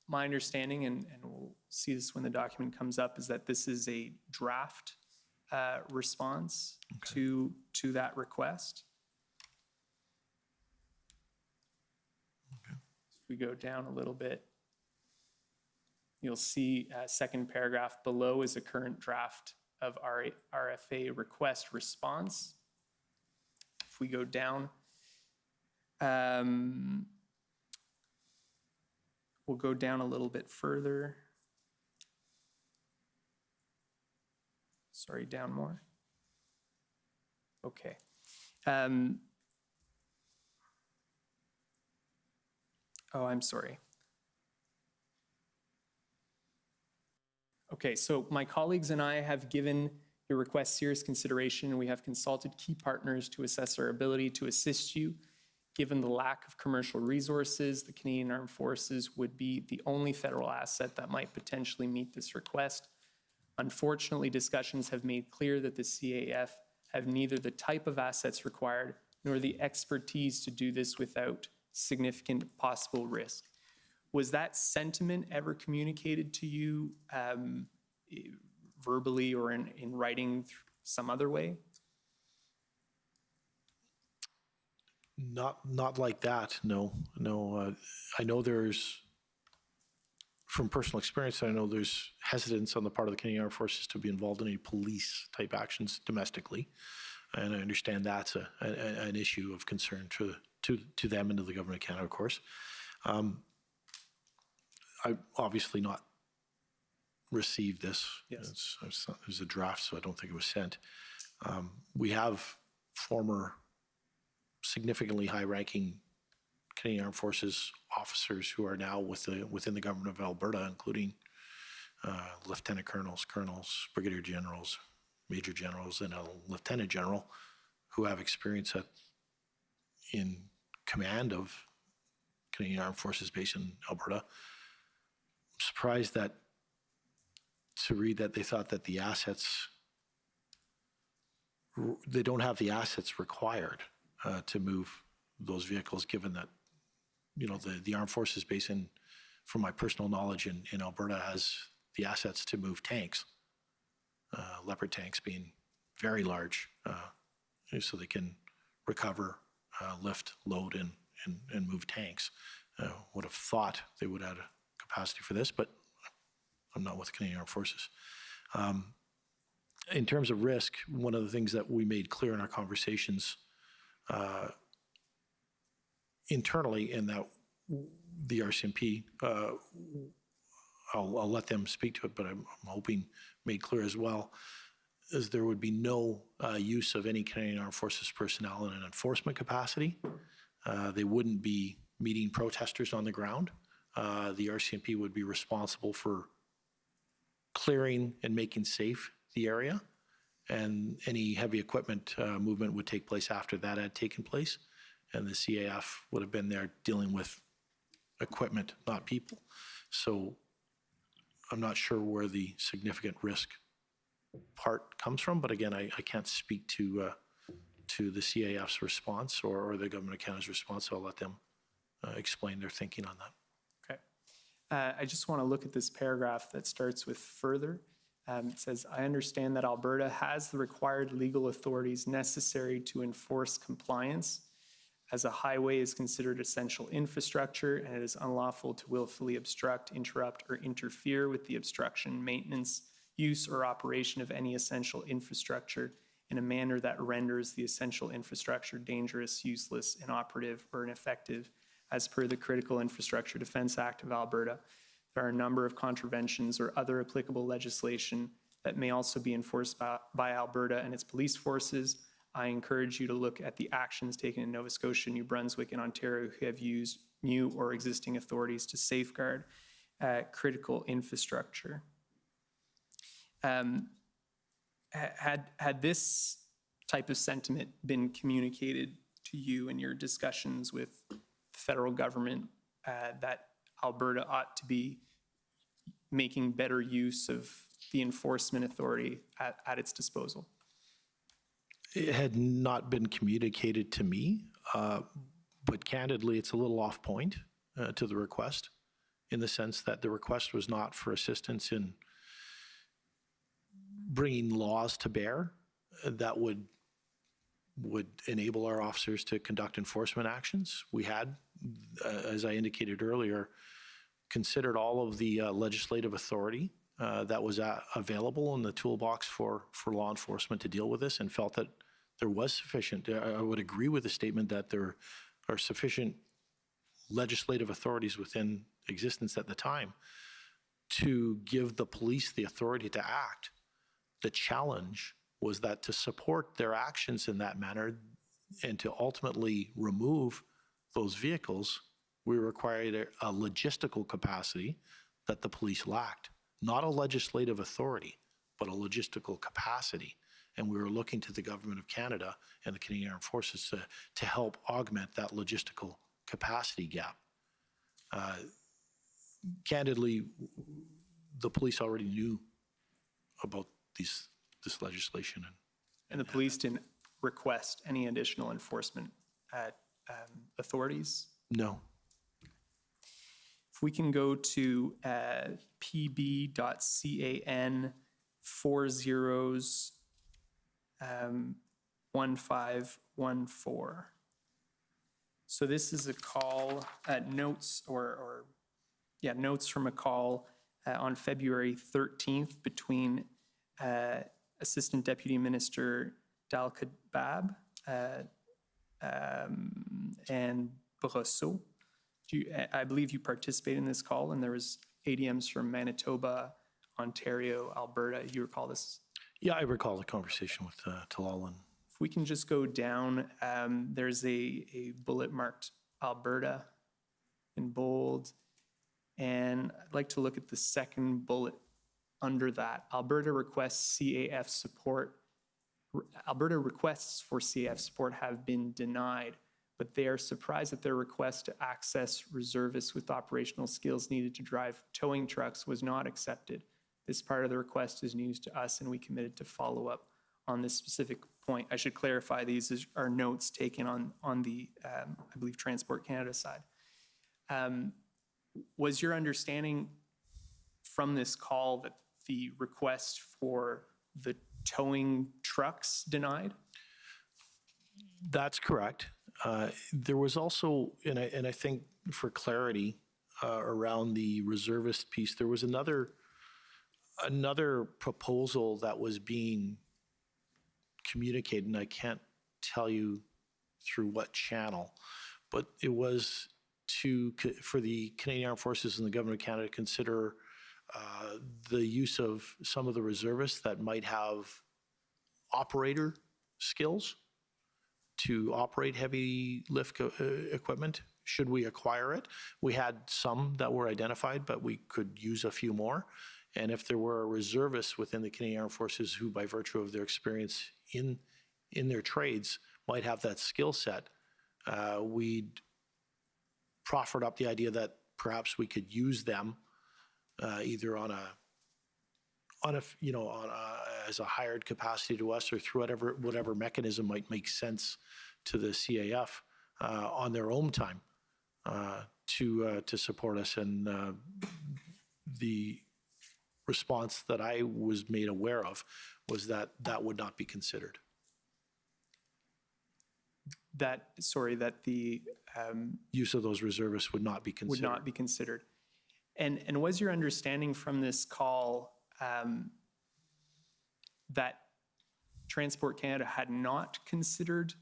my understanding, and we'll see this when the document comes up, is that this is a draft response to that request. Okay. If we go down a little bit, you'll see second paragraph below is a current draft of our RFA request response. If we go down, we'll go down a little bit further. Sorry, down more. Okay. Oh, I'm sorry. Okay, so my colleagues and I have given your request serious consideration. We have consulted key partners to assess our ability to assist you. Given the lack of commercial resources, the Canadian Armed Forces would be the only federal asset that might potentially meet this request. Unfortunately, discussions have made clear that the CAF have neither the type of assets required nor the expertise to do this without significant possible risk. Was that sentiment ever communicated to you verbally or in writing some other way? Not like that, no. I know there's, from personal experience, I know there's hesitance on the part of the Canadian Armed Forces to be involved in any police-type actions domestically. And I understand that's an issue of concern to them and to the government of Canada, of course. I obviously not received this. Yes. It was a draft, so I don't think it was sent. We have former significantly high-ranking Canadian Armed Forces officers who are now within the government of Alberta, including lieutenant colonels, brigadier generals, major generals, and a lieutenant general who have experience in command of Canadian Armed Forces based in Alberta. I'm surprised to read that they thought that the assets, they don't have the assets required to move those vehicles, given that, you know, the Armed Forces base in, from my personal knowledge in Alberta, has the assets to move tanks, Leopard tanks being very large, so they can recover, lift, load, and move tanks. Would have thought they would have capacity for this, but I'm not with the Canadian Armed Forces. In terms of risk, one of the things that we made clear in our conversations internally, and that the RCMP, I'll let them speak to it, but I'm hoping made clear as well, is there would be no use of any Canadian Armed Forces personnel in an enforcement capacity. They wouldn't be meeting protesters on the ground. The RCMP would be responsible for clearing and making safe the area, and any heavy equipment movement would take place after that had taken place, and the CAF would have been there dealing with equipment, not people. So I'm not sure where the significant risk part comes from, but again, I can't speak to the CAF's response or the Government of Canada's response, so I'll let them explain their thinking on that. Okay. I just want to look at this paragraph that starts with further. It says, I understand that Alberta has the required legal authorities necessary to enforce compliance, as a highway is considered essential infrastructure and it is unlawful to willfully obstruct, interrupt, or interfere with the obstruction, maintenance, use, or operation of any essential infrastructure in a manner that renders the essential infrastructure dangerous, useless, inoperative, or ineffective, as per the Critical Infrastructure Defence Act of Alberta. There are a number of contraventions or other applicable legislation that may also be enforced by Alberta and its police forces. I encourage you to look at the actions taken in Nova Scotia, New Brunswick, and Ontario who have used new or existing authorities to safeguard critical infrastructure. Had this type of sentiment been communicated to you in your discussions with the federal government, that Alberta ought to be making better use of the enforcement authority at its disposal? It had not been communicated to me, but candidly, it's a little off point to the request. in the sense that the request was not for assistance in bringing laws to bear that would enable our officers to conduct enforcement actions. We had, as I indicated earlier, considered all of the legislative authority that was available in the toolbox for law enforcement to deal with this, and felt that there was sufficient. I would agree with the statement that there are sufficient legislative authorities within existence at the time to give the police the authority to act. The challenge was that to support their actions in that manner and to ultimately remove those vehicles, we required a logistical capacity that the police lacked. Not a legislative authority, but a logistical capacity. And we were looking to the Government of Canada and the Canadian Armed Forces to help augment that logistical capacity gap. Candidly, the police already knew about this legislation. And the police didn't request any additional enforcement authorities? No. If we can go to pb.can 401514. So this is a call, notes notes from a call on February 13th between Assistant Deputy Minister Dal Kebab and Brosseau. I believe you participated in this call, and there was ADMs from Manitoba, Ontario, Alberta. You recall this? Yeah, I recall the conversation with Talal. And if we can just go down, there's a bullet marked Alberta in bold, and I'd like to look at the second bullet under that. Alberta requests CAF support. Alberta requests for CAF support have been denied, but they are surprised that their request to access reservists with operational skills needed to drive towing trucks was not accepted. This part of the request is news to us, and we committed to follow up on this specific point. I should clarify, these are notes taken on the, I believe, Transport Canada side. Was your understanding from this call that the request for the towing trucks denied? That's correct. There was also, and I think for clarity around the reservist piece, there was another proposal that was being communicated, and I can't tell you through what channel, but it was for the Canadian Armed Forces and the Government of Canada to consider the use of some of the reservists that might have operator skills to operate heavy lift equipment. Should we acquire it? We had some that were identified, but we could use a few more. And if there were reservists within the Canadian Armed Forces who, by virtue of their experience in their trades, might have that skill set, we'd proffered up the idea that perhaps we could use them either as a hired capacity to us, or through whatever mechanism might make sense to the CAF on their own time to support us. And the response that I was made aware of was that that would not be considered. That the use of those reservists would not be considered. Would not be considered. And was your understanding from this call that Transport Canada had not considered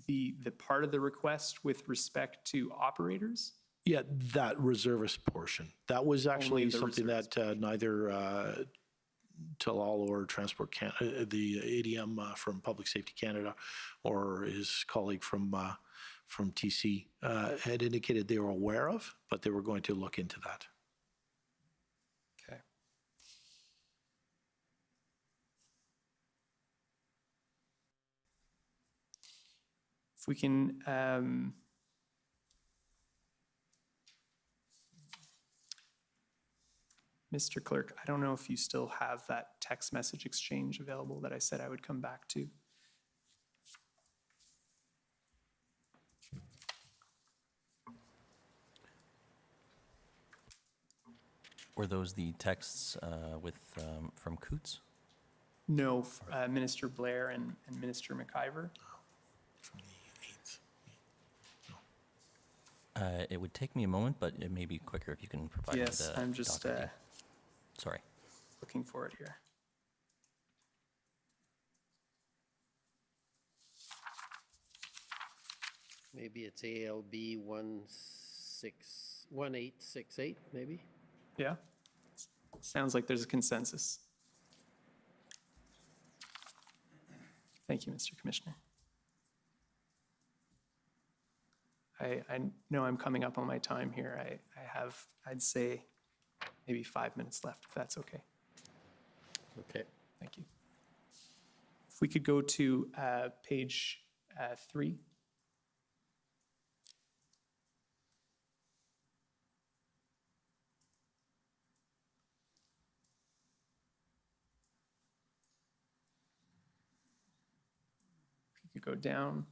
the part of the request with respect to operators? Yeah, that reservist portion. That was actually something that neither Talal or Transport Canada, the ADM from Public Safety Canada, or his colleague from TC had indicated they were aware of, but they were going to look into that. Okay. If we can Mr. Clerk, I don't know if you still have that text message exchange available that I said I would come back to. Were those the texts from Coots? No, Minister Blair and Minister McIver. From the 8th. It would take me a moment, but it may be quicker if you can provide me Yes, the I'm just docket. Sorry. looking for it here. Maybe it's ALB 1868, maybe? Yeah? Sounds like there's a consensus. Thank you, Mr. Commissioner. I know I'm coming up on my time here. I have, I'd say, maybe 5 minutes left, if that's okay. Okay. Thank you. If we could go to page 3. If you could go down.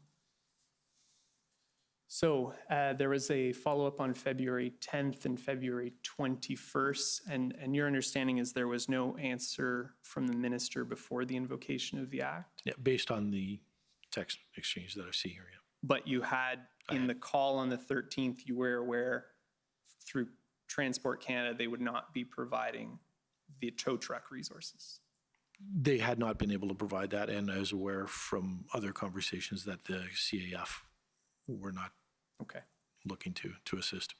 So there was a follow-up on February 10th and February 21st, and your understanding is there was no answer from the minister before the invocation of the act, Yeah, based on the text exchange that I see here, yeah. but you had, in the call on the 13th, you were aware through Transport Canada, they would not be providing the tow truck resources. They had not been able to provide that, and I was aware from other conversations that the CAF were not Okay. looking to assist.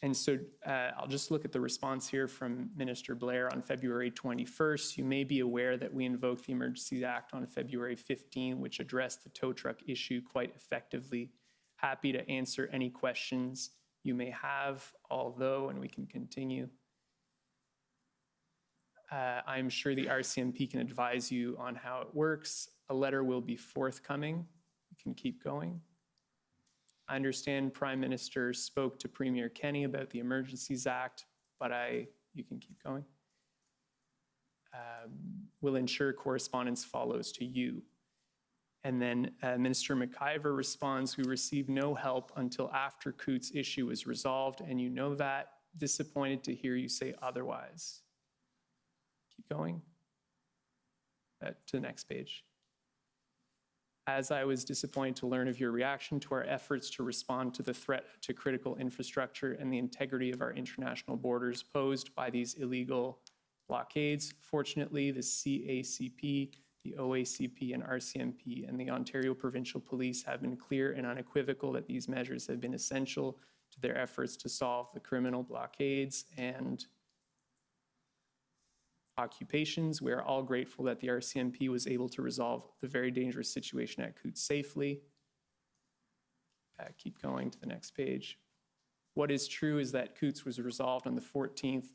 And so I'll just look at the response here from Minister Blair on February 21st. You may be aware that we invoked the Emergencies Act on February 15, which addressed the tow truck issue quite effectively. Happy to answer any questions you may have, although, and we can continue. I'm sure the RCMP can advise you on how it works. A letter will be forthcoming. You can keep going. I understand Prime Minister spoke to Premier Kenney about the Emergencies Act, but you can keep going. Will ensure correspondence follows to you. And then Minister McIver responds, we received no help until after Coots' issue was resolved, and you know that. Disappointed to hear you say otherwise. Keep going. To the next page. As I was disappointed to learn of your reaction to our efforts to respond to the threat to critical infrastructure and the integrity of our international borders posed by these illegal blockades. Fortunately, the CACP, the OACP, and RCMP, and the Ontario Provincial Police have been clear and unequivocal that these measures have been essential to their efforts to solve the criminal blockades and occupations. We are all grateful that the RCMP was able to resolve the very dangerous situation at Coots safely. Keep going to the next page. What is true is that Coots was resolved on the 14th,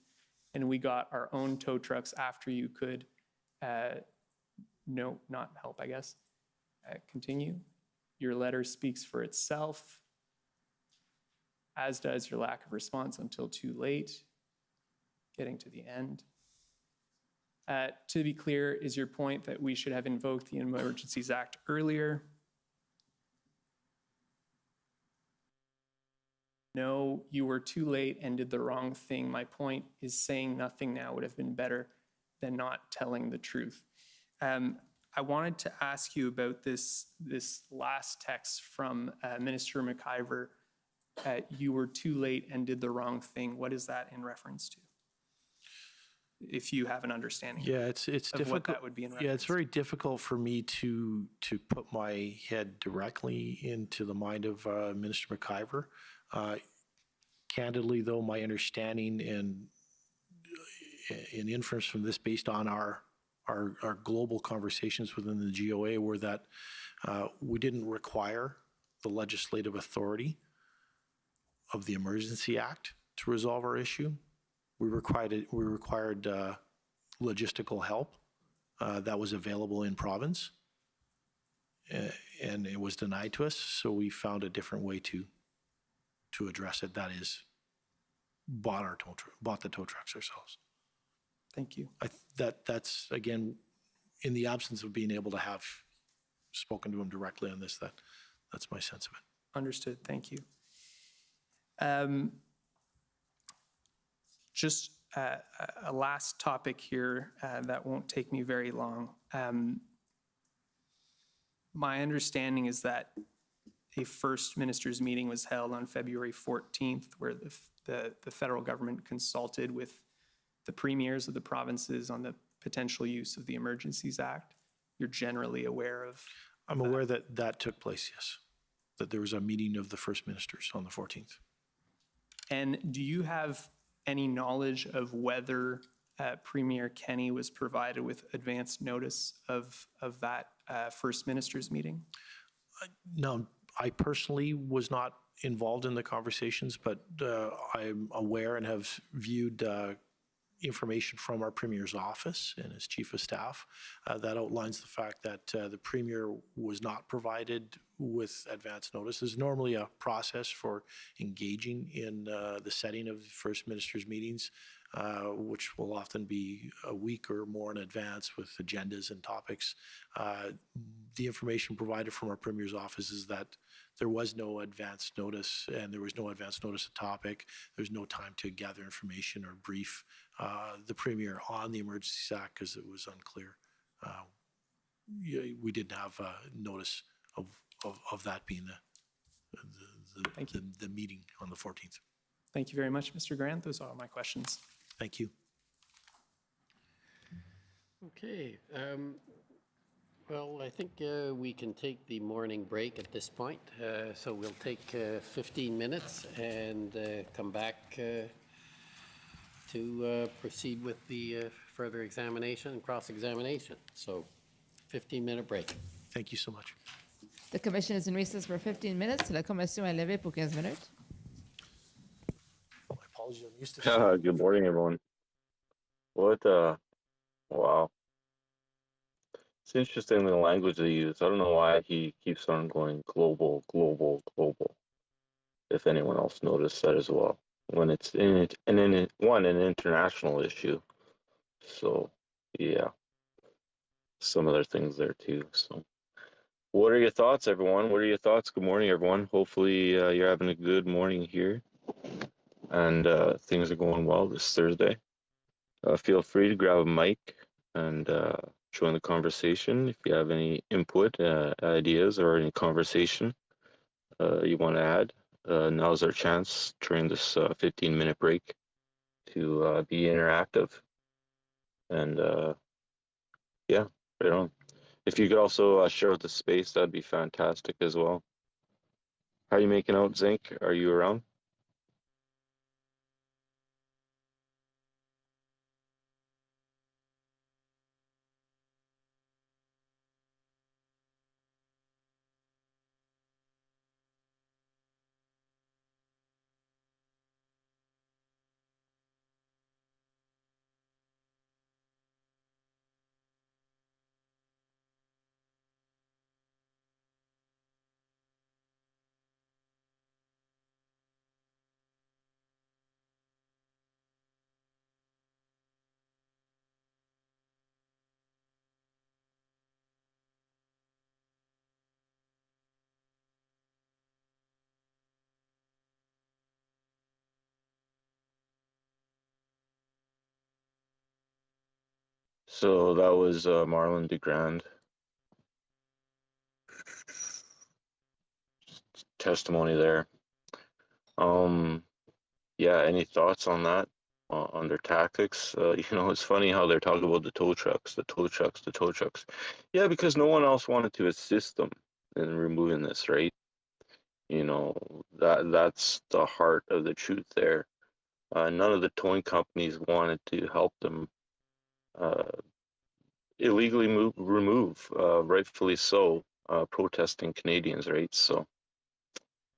and we got our own tow trucks after you could, no, not help, I guess. Continue. Your letter speaks for itself, as does your lack of response until too late. Getting to the end. To be clear, is your point that we should have invoked the Emergencies Act earlier? No, you were too late and did the wrong thing. My point is saying nothing now would have been better than not telling the truth. I wanted to ask you about this last text from Minister McIver. You were too late and did the wrong thing. What is that in reference to? If you have an understanding. Yeah, it's difficult. What that would be in reference. Yeah, it's very difficult for me to put my head directly into the mind of Minister McIver. Candidly, though, my understanding and inference from this, based on our global conversations within the GOA, were that we didn't require the legislative authority of the Emergency Act to resolve our issue. We required logistical help that was available in province, and it was denied to us. So we found a different way to address it. That is, bought the tow trucks ourselves. Thank you. That's again, in the absence of being able to have spoken to him directly on this. That's my sense of it. Understood. Thank you. Just a last topic here that won't take me very long. My understanding is that a first ministers meeting was held on February 14th, where the federal government consulted with the premiers of the provinces on the potential use of the Emergencies Act. You're generally aware of I'm aware that that took place, yes, that there was a meeting of the first ministers on the 14th. And do you have any knowledge of whether Premier Kenney was provided with advance notice of that first ministers meeting? No, I personally was not involved in the conversations, but I'm aware and have viewed information from our Premier's office and his Chief of Staff that outlines the fact that the Premier was not provided with advance notice. There's normally a process for engaging in the setting of First Minister's meetings, which will often be a week or more in advance with agendas and topics. The information provided from our Premier's office is that there was no advance notice, and there was no advance notice of topic. There's no time to gather information or brief the Premier on the Emergencies Act because it was unclear. We didn't have notice of that being the meeting on the 14th. Thank you very much, Mr. Grant. Those are all my questions. Thank you. Okay. Well, I think we can take the morning break at this point. So we'll take 15 minutes and come back to proceed with the further examination and cross-examination. So 15-minute break. Thank you so much. The commission is in recess for 15 minutes. La commission est levée pour 15 minutes. My apologies, I'm used to Good morning, everyone. What, wow. It's interesting the language they use. I don't know why he keeps on going global, global, global. If anyone else noticed that as well. When it's an international issue. So, yeah. Some other things there too. So, what are your thoughts, everyone? What are your thoughts? Good morning, everyone. Hopefully, you're having a good morning here. And things are going well this Thursday. Feel free to grab a mic and join the conversation if you have any input, ideas, or any conversation you want to add. Now's our chance during this 15-minute break to be interactive. And yeah, right on. If you could also share with the space, that'd be fantastic as well. How are you making out, Zinc? Are you around? So that was Marlon DeGrand. Testimony there. Yeah, any thoughts on that? On their tactics? It's funny how they're talking about the tow trucks, the tow trucks, the tow trucks. Yeah, because no one else wanted to assist them in removing this, right? That's the heart of the truth there. None of the towing companies wanted to help them illegally remove, rightfully so, protesting Canadians, right? So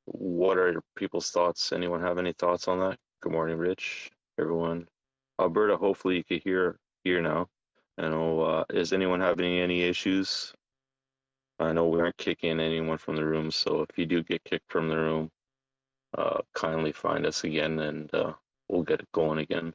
what are people's thoughts? Anyone have any thoughts on that? Good morning, Rich, everyone. Alberta, hopefully you can hear now. I know, is anyone having any issues? I know we aren't kicking anyone from the room, so if you do get kicked from the room, kindly find us again and we'll get it going again.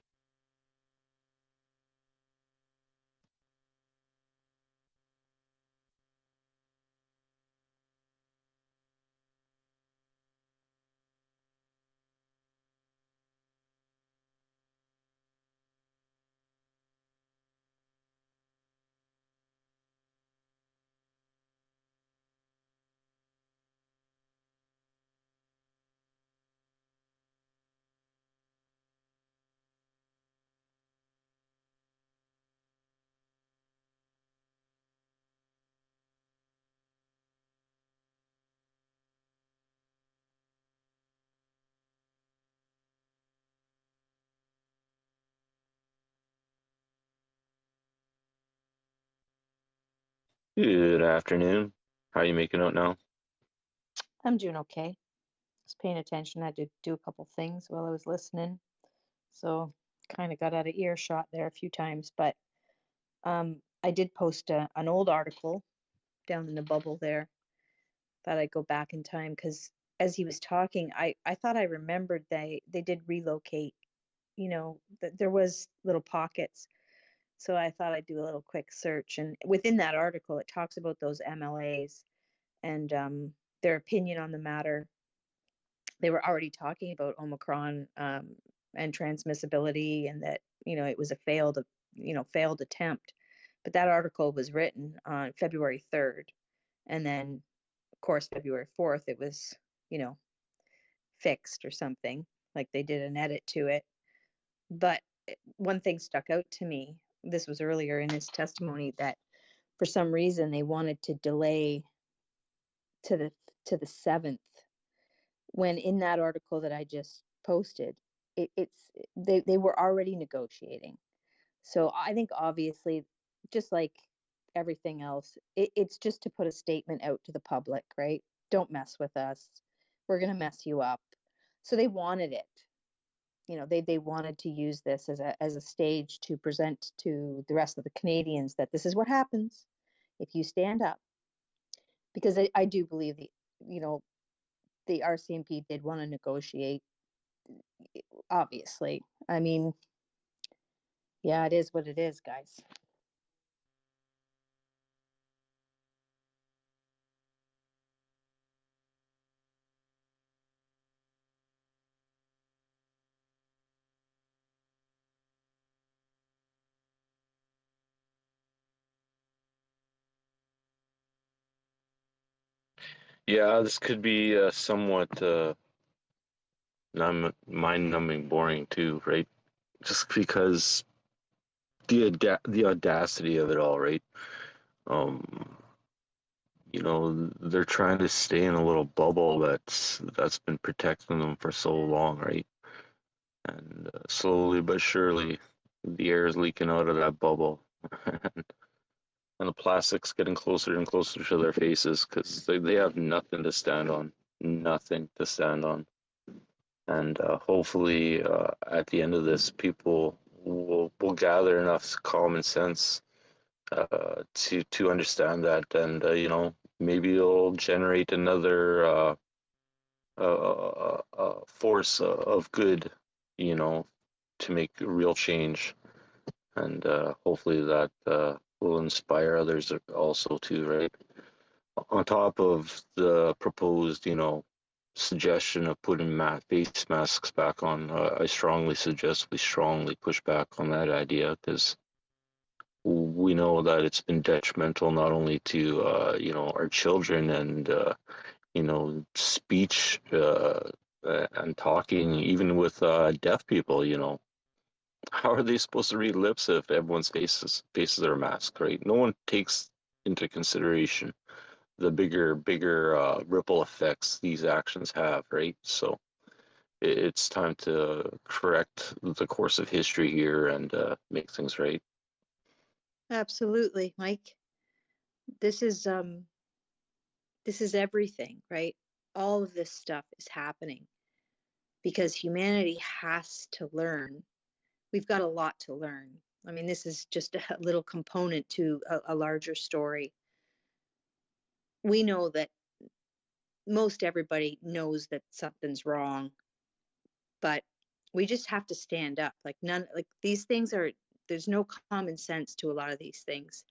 Good afternoon. How you making out now? I'm doing okay. I was paying attention. I had to do a couple things while I was listening. So kind of got out of earshot there a few times. But I did post an old article down in the bubble there. Thought I'd go back in time because as he was talking, I thought I remembered they did relocate. There was little pockets. So I thought I'd do a little quick search. And within that article, it talks about those MLAs and their opinion on the matter. They were already talking about Omicron and transmissibility, and that it was a failed attempt. But that article was written on February 3rd, and then of course February 4th it was fixed or something, like they did an edit to it. But one thing stuck out to me. This was earlier in his testimony, that for some reason they wanted to delay to the 7th, when in that article that I just posted, they were already negotiating. So I think obviously, just like everything else, it's just to put a statement out to the public, right? Don't mess with us. We're going to mess you up. So they wanted it. They wanted to use this as a stage to present to the rest of the Canadians that this is what happens if you stand up. Because I do believe the RCMP did want to negotiate, obviously. I mean, yeah, it is what it is, guys. Yeah, this could be somewhat mind-numbing boring too, right? Just because the audacity of it all, right? Um, they're trying to stay in a little bubble that's been protecting them for so long, right? And slowly but surely, the air is leaking out of that bubble, and the plastic's getting closer and closer to their faces because they have nothing to stand on, nothing to stand on. And hopefully, at the end of this, people will gather enough common sense to understand that, and maybe it'll generate another force of good, you know, to make real change, and hopefully that will inspire others also too, right? On top of the proposed, suggestion of putting face masks back on, I strongly suggest we strongly push back on that idea, because we know that it's been detrimental not only to our children and speech and talking, even with deaf people. How are they supposed to read lips if everyone's faces are masked, right? No one takes into consideration the bigger ripple effects these actions have, right? So it's time to correct the course of history here and make things right. Absolutely, Mike. This is everything, right? All of this stuff is happening because humanity has to learn. We've got a lot to learn. I mean, this is just a little component to a larger story. We know that most everybody knows that something's wrong, but we just have to stand up. Like these things there's no common sense to a lot of these things.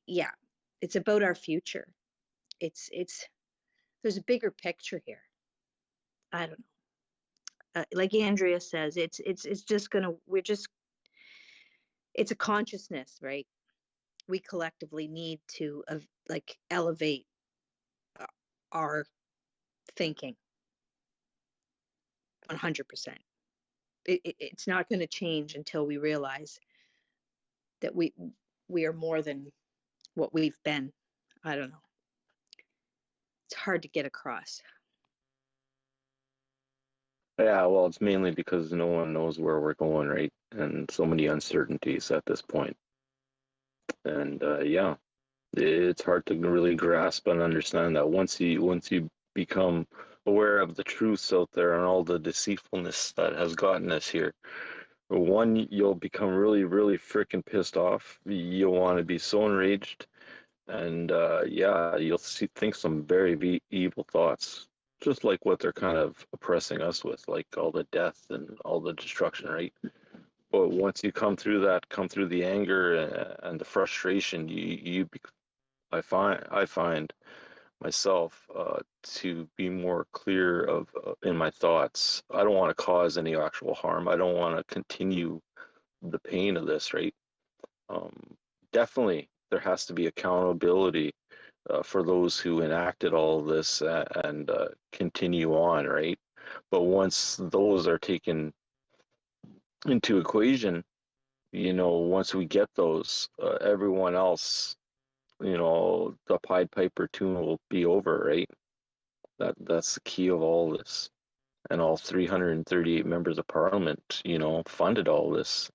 Yeah, it's about our future. It's there's a bigger picture here. I don't know. Like Andrea says, it's just it's a consciousness, right? We collectively need to elevate our thinking 100%. It's not going to change until we realize that we are more than what we've been. I don't know. It's hard to get across. Yeah, well, it's mainly because no one knows where we're going, right? And so many uncertainties at this point. And yeah, It's hard to really grasp and understand that once you become aware of the truths out there and all the deceitfulness that has gotten us here. One, you'll become really, really freaking pissed off. You'll want to be so enraged, and yeah, you'll think some very evil thoughts, just like what they're kind of oppressing us with, like all the death and all the destruction, right? But once you come through the anger and the frustration, I find myself to be more clear of in my thoughts. I don't want to cause any actual harm. I don't want to continue the pain of this, right? Um, Definitely, there has to be accountability for those who enacted all of this and continue on, right? But once those are taken into equation, once we get those, everyone else, the Pied Piper tune will be over, right? That's the key of all this. And all 338 members of parliament, funded all this.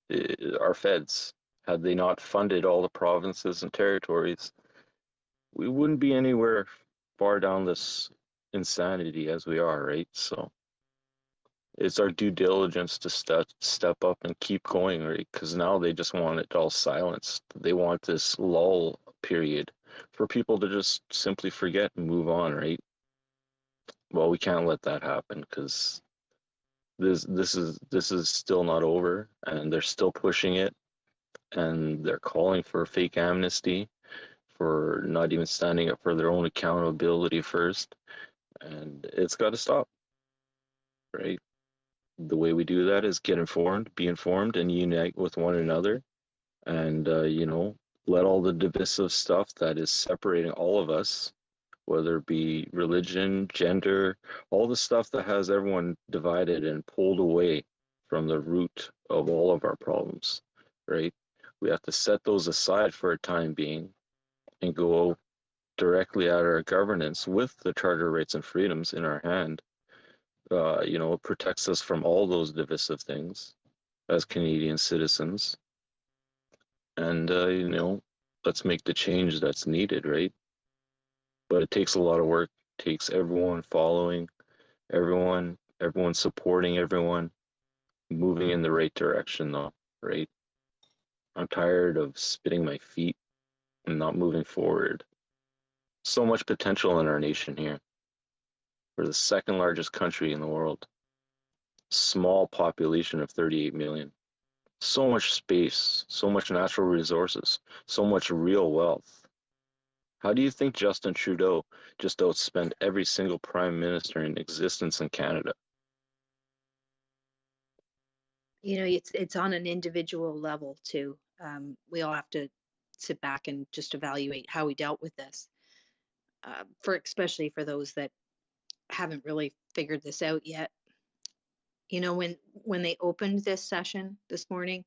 Our feds, had they not funded all the provinces and territories, we wouldn't be anywhere far down this insanity as we are, right? So it's our due diligence to step up and keep going, right? Because now they just want it all silenced. They want this lull period for people to just simply forget and move on, right? Well, we can't let that happen because this is still not over, and they're still pushing it, and they're calling for fake amnesty, for not even standing up for their own accountability first, and it's got to stop, right? The way we do that is get informed, be informed, and unite with one another, and let all the divisive stuff that is separating all of us, whether it be religion, gender, all the stuff that has everyone divided and pulled away from the root of all of our problems, right? We have to set those aside for a time being and go directly at our governance with the Charter of Rights and Freedoms in our hand. It protects us from all those divisive things as Canadian citizens. And, let's make the change that's needed, right? But it takes a lot of work. It takes everyone following, everyone supporting everyone, moving in the right direction though, right? I'm tired of spitting my feet and not moving forward. So much potential in our nation here. We're the second largest country in the world. Small population of 38 million. So much space, so much natural resources, so much real wealth. How do you think Justin Trudeau just outspent every single prime minister in existence in Canada? It's on an individual level too. We all have to sit back and just evaluate how we dealt with this. Especially for those that haven't really figured this out yet. When they opened this session this morning,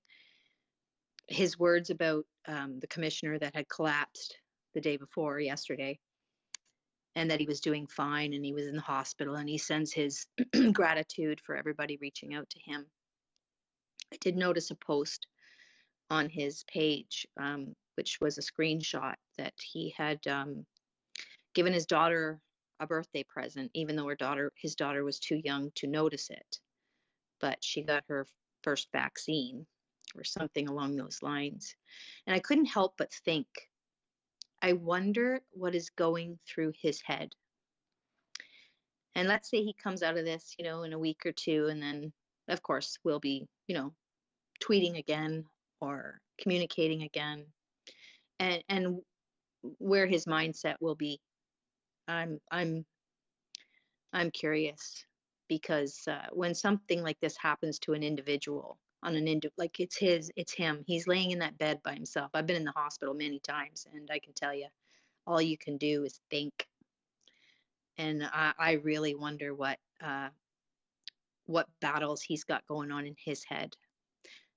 his words about the commissioner that had collapsed the day before, yesterday, and that he was doing fine and he was in the hospital, and he sends his gratitude for everybody reaching out to him. I did notice a post on his page, which was a screenshot that he had given his daughter a birthday present, even though his daughter was too young to notice it. But she got her first vaccine or something along those lines. And I couldn't help but think, I wonder what is going through his head. And let's say he comes out of this, in a week or two, and then, of course, we'll be, tweeting again or communicating again. And where his mindset will be, I'm curious, because when something like this happens to an individual, like it's him. He's laying in that bed by himself. I've been in the hospital many times, and I can tell you, all you can do is think. And I really wonder what battles he's got going on in his head,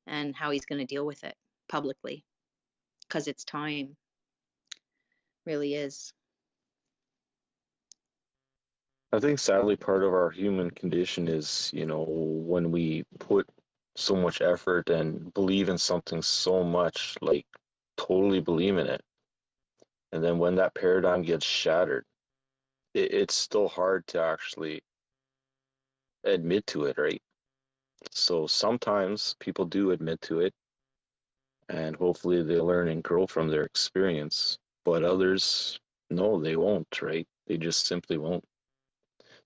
and how he's going to deal with it publicly, because it's time. Really is. I think sadly part of our human condition is, when we put so much effort and believe in something so much, like totally believe in it, And then when that paradigm gets shattered, it's still hard to actually admit to it, right? So sometimes people do admit to it, and hopefully they learn and grow from their experience. But others, no, they won't, right? They just simply won't.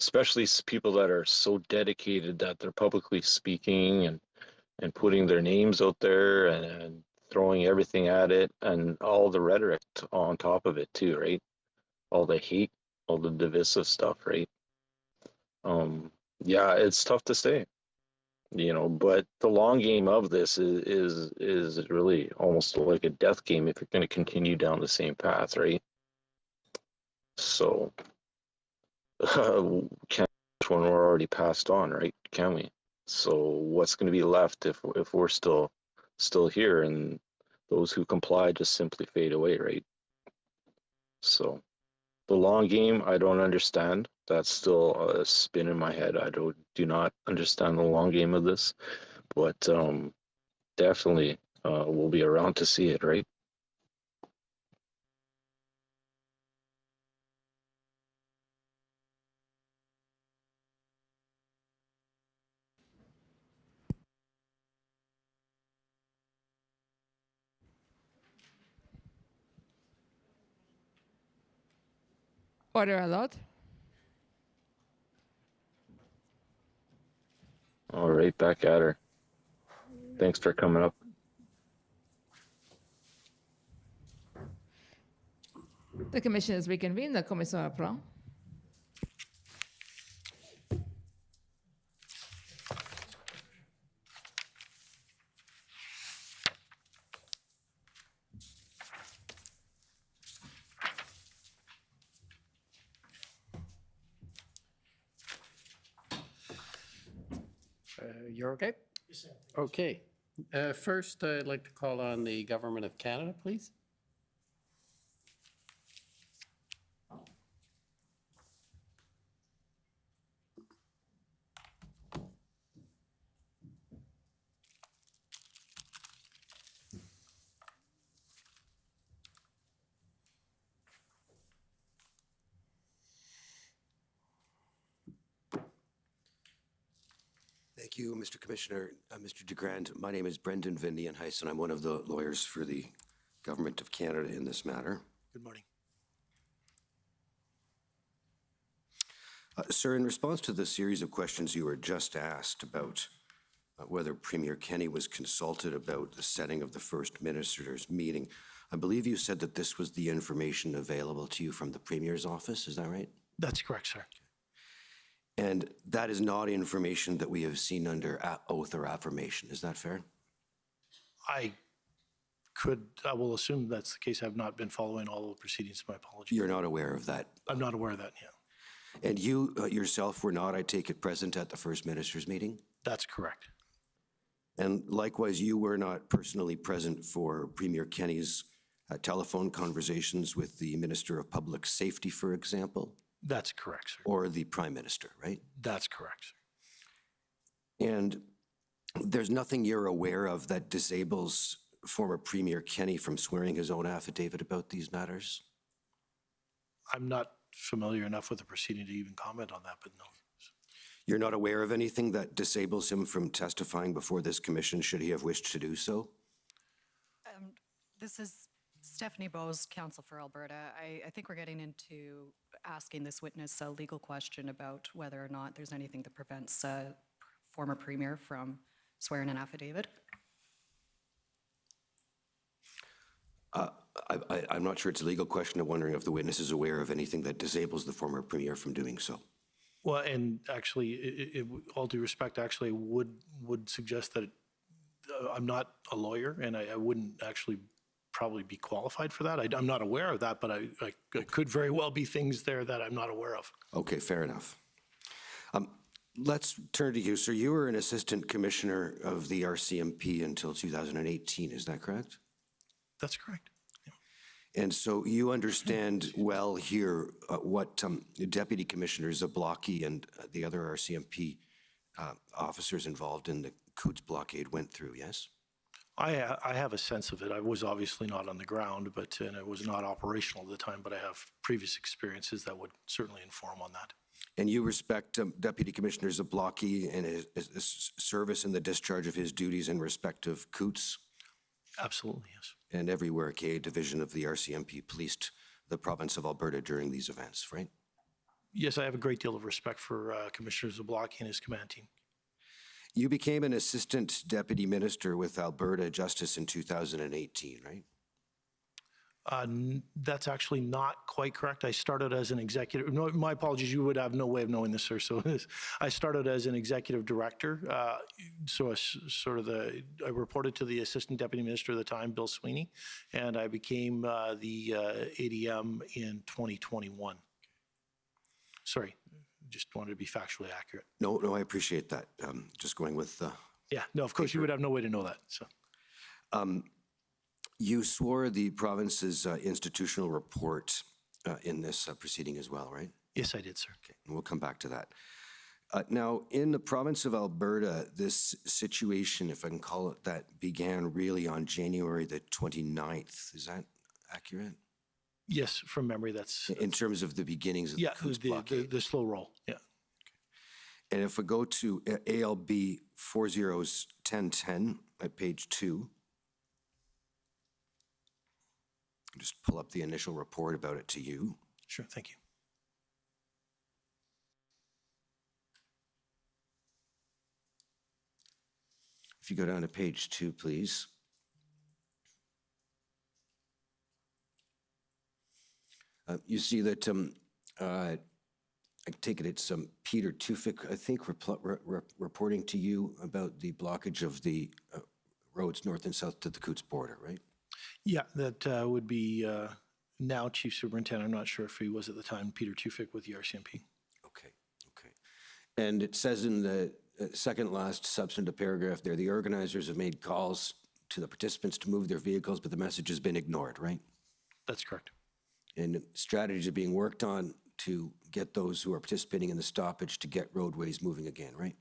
Especially people that are so dedicated that they're publicly speaking and putting their names out there and throwing everything at it and all the rhetoric on top of it too, right? All the hate, all the divisive stuff, right? Yeah, it's tough to say, but the long game of this is really almost like a death game if you're going to continue down the same path, right? So can't when we're already passed on, right? Can we? So what's going to be left if we're still here and those who comply just simply fade away, right? So the long game, I don't understand. That's still a spin in my head. I do not understand the long game of this, but definitely we'll be around to see it, right? Order allowed. All right, back at her. Thanks for coming up. The commission is reconvened. La commission reprend. You're okay? Yes, sir. Okay. First, I'd like to call on the Government of Canada, please. Thank you, Mr. Commissioner. Mr. DeGrand, my name is Brendan Van Nieuwenhuis, and I'm one of the lawyers for the Government of Canada in this matter. Good morning. Sir, in response to the series of questions you were just asked about whether Premier Kenney was consulted about the setting of the First Minister's meeting, I believe you said that this was the information available to you from the Premier's office. Is that right? That's correct, sir. And that is not information that we have seen under oath or affirmation. Is that fair? I will assume that's the case. I've not been following all the proceedings. My apologies. You're not aware of that? I'm not aware of that, yeah. And you yourself were not, I take it, present at the First Minister's meeting? That's correct. And likewise, you were not personally present for Premier Kenney's telephone conversations with the Minister of Public Safety, for example? That's correct, sir. Or the Prime Minister, right? That's correct, sir. And there's nothing you're aware of that disables former Premier Kenney from swearing his own affidavit about these matters? I'm not familiar enough with the proceeding to even comment on that, but no. You're not aware of anything that disables him from testifying before this commission should he have wished to do so? This is Stephanie Bowes, Counsel for Alberta. I think we're getting into asking this witness a legal question about whether or not there's anything that prevents a former Premier from swearing an affidavit. I'm not sure it's a legal question. I'm wondering if the witness is aware of anything that disables the former Premier from doing so. Well, and actually, all due respect, actually would suggest that I'm not a lawyer, and I wouldn't actually probably be qualified for that. I'm not aware of that, but I could very well be things there that I'm not aware of. Okay, fair enough. Let's turn to you, sir. You were an assistant commissioner of the RCMP until 2018, is that correct? That's correct. And so you understand well here what Deputy Commissioner Zablocki and the other RCMP officers involved in the Coutts blockade went through, yes? I have a sense of it. I was obviously not on the ground, and it was not operational at the time, but I have previous experiences that would certainly inform on that. And you respect Deputy Commissioner Zablocki and his service in the discharge of his duties in respect of Coots? Absolutely, yes. And everywhere a division of the RCMP policed the province of Alberta during these events, right? Yes, I have a great deal of respect for Commissioner Zablocki and his command team. You became an assistant deputy minister with Alberta Justice in 2018, right? That's actually not quite correct. I started as an executive. No, my apologies. You would have no way of knowing this, sir. So I started as an executive director. I reported to the assistant deputy minister at the time, Bill Sweeney, and I became the ADM in 2021. Sorry, just wanted to be factually accurate. No, I appreciate that. Just going with yeah, no, of course, you would have no way to know that. So, you swore the province's institutional report in this proceeding as well, right? Yes, I did, sir. Okay, and we'll come back to that. Now, in the province of Alberta, this situation, if I can call it that, began really on January the 29th. Is that accurate? Yes, from memory, that's... In terms of the beginnings of yeah, the Coots blockade? the slow roll, yeah. And if we go to ALB 401010 at page 2, just pull up the initial report about it to you. Sure, thank you. If you go down to page 2, please. You see that I take it it's Peter Tufik, I think, reporting to you about the blockage of the roads north and south to the Coots border, right? Yeah, that would be now Chief Superintendent. I'm not sure if he was at the time, Peter Tufik with the RCMP. Okay. And it says in the second last substantive paragraph there, the organizers have made calls to the participants to move their vehicles, but the message has been ignored, right? That's correct. And strategies are being worked on to get those who are participating in the stoppage to get roadways moving again, right?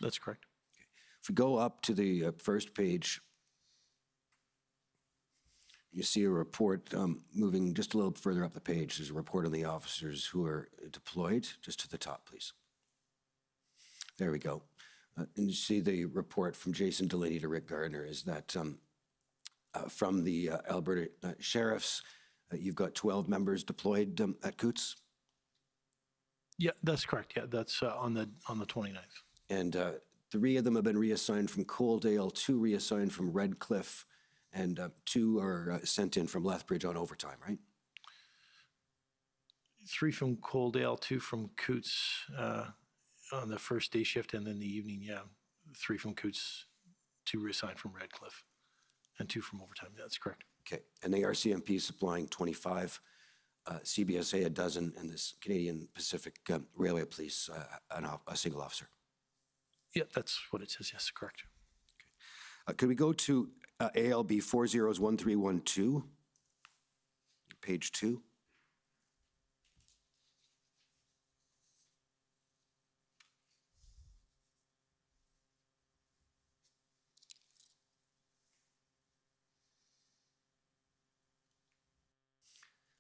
That's correct. Okay. If we go up to the first page, you see a report moving just a little further up the page. There's a report on the officers who are deployed. Just to the top, please. There we go. And you see the report from Jason Delaney to Rick Gardner is that from the Alberta Sheriffs, you've got 12 members deployed at Coots? Yeah, that's correct. Yeah, that's on the 29th. And 3 of them have been reassigned from Coaldale, 2 reassigned from Redcliffe, and 2 are sent in from Lethbridge on overtime, right? 3 from Coaldale, 2 from Coots on the first day shift, and then the evening, yeah, 3 from Coots, 2 reassigned from Redcliffe, and 2 from overtime. That's correct. Okay, and the RCMP supplying 25, CBSA a dozen, and this Canadian Pacific Railway Police a single officer. Yeah, that's what it says. Yes, correct. Okay. Could we go to ALB 401312, page 2?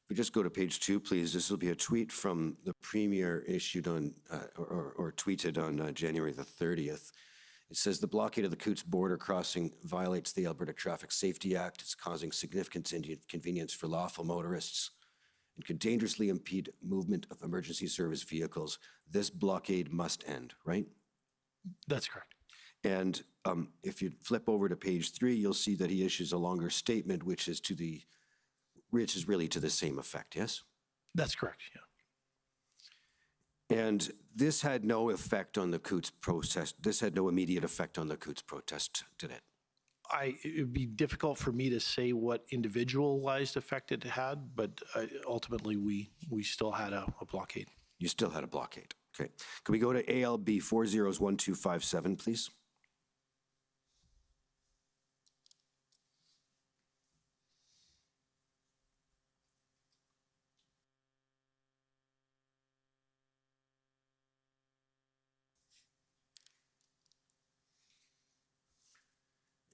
We just go to page 2, please. This will be a tweet from the Premier issued on, or tweeted on January the 30th. It says, the blockade of the Coots border crossing violates the Alberta Traffic Safety Act. It's causing significant inconvenience for lawful motorists and could dangerously impede movement of emergency service vehicles. This blockade must end, right? That's correct. And if you flip over to page 3, you'll see that he issues a longer statement, which is really to the same effect, yes? That's correct, yeah. And this had no effect on the Coots protest. This had no immediate effect on the Coots protest, did it? It would be difficult for me to say what individualized effect it had, but ultimately we still had a blockade. You still had a blockade. Okay. Can we go to ALB 401257, please?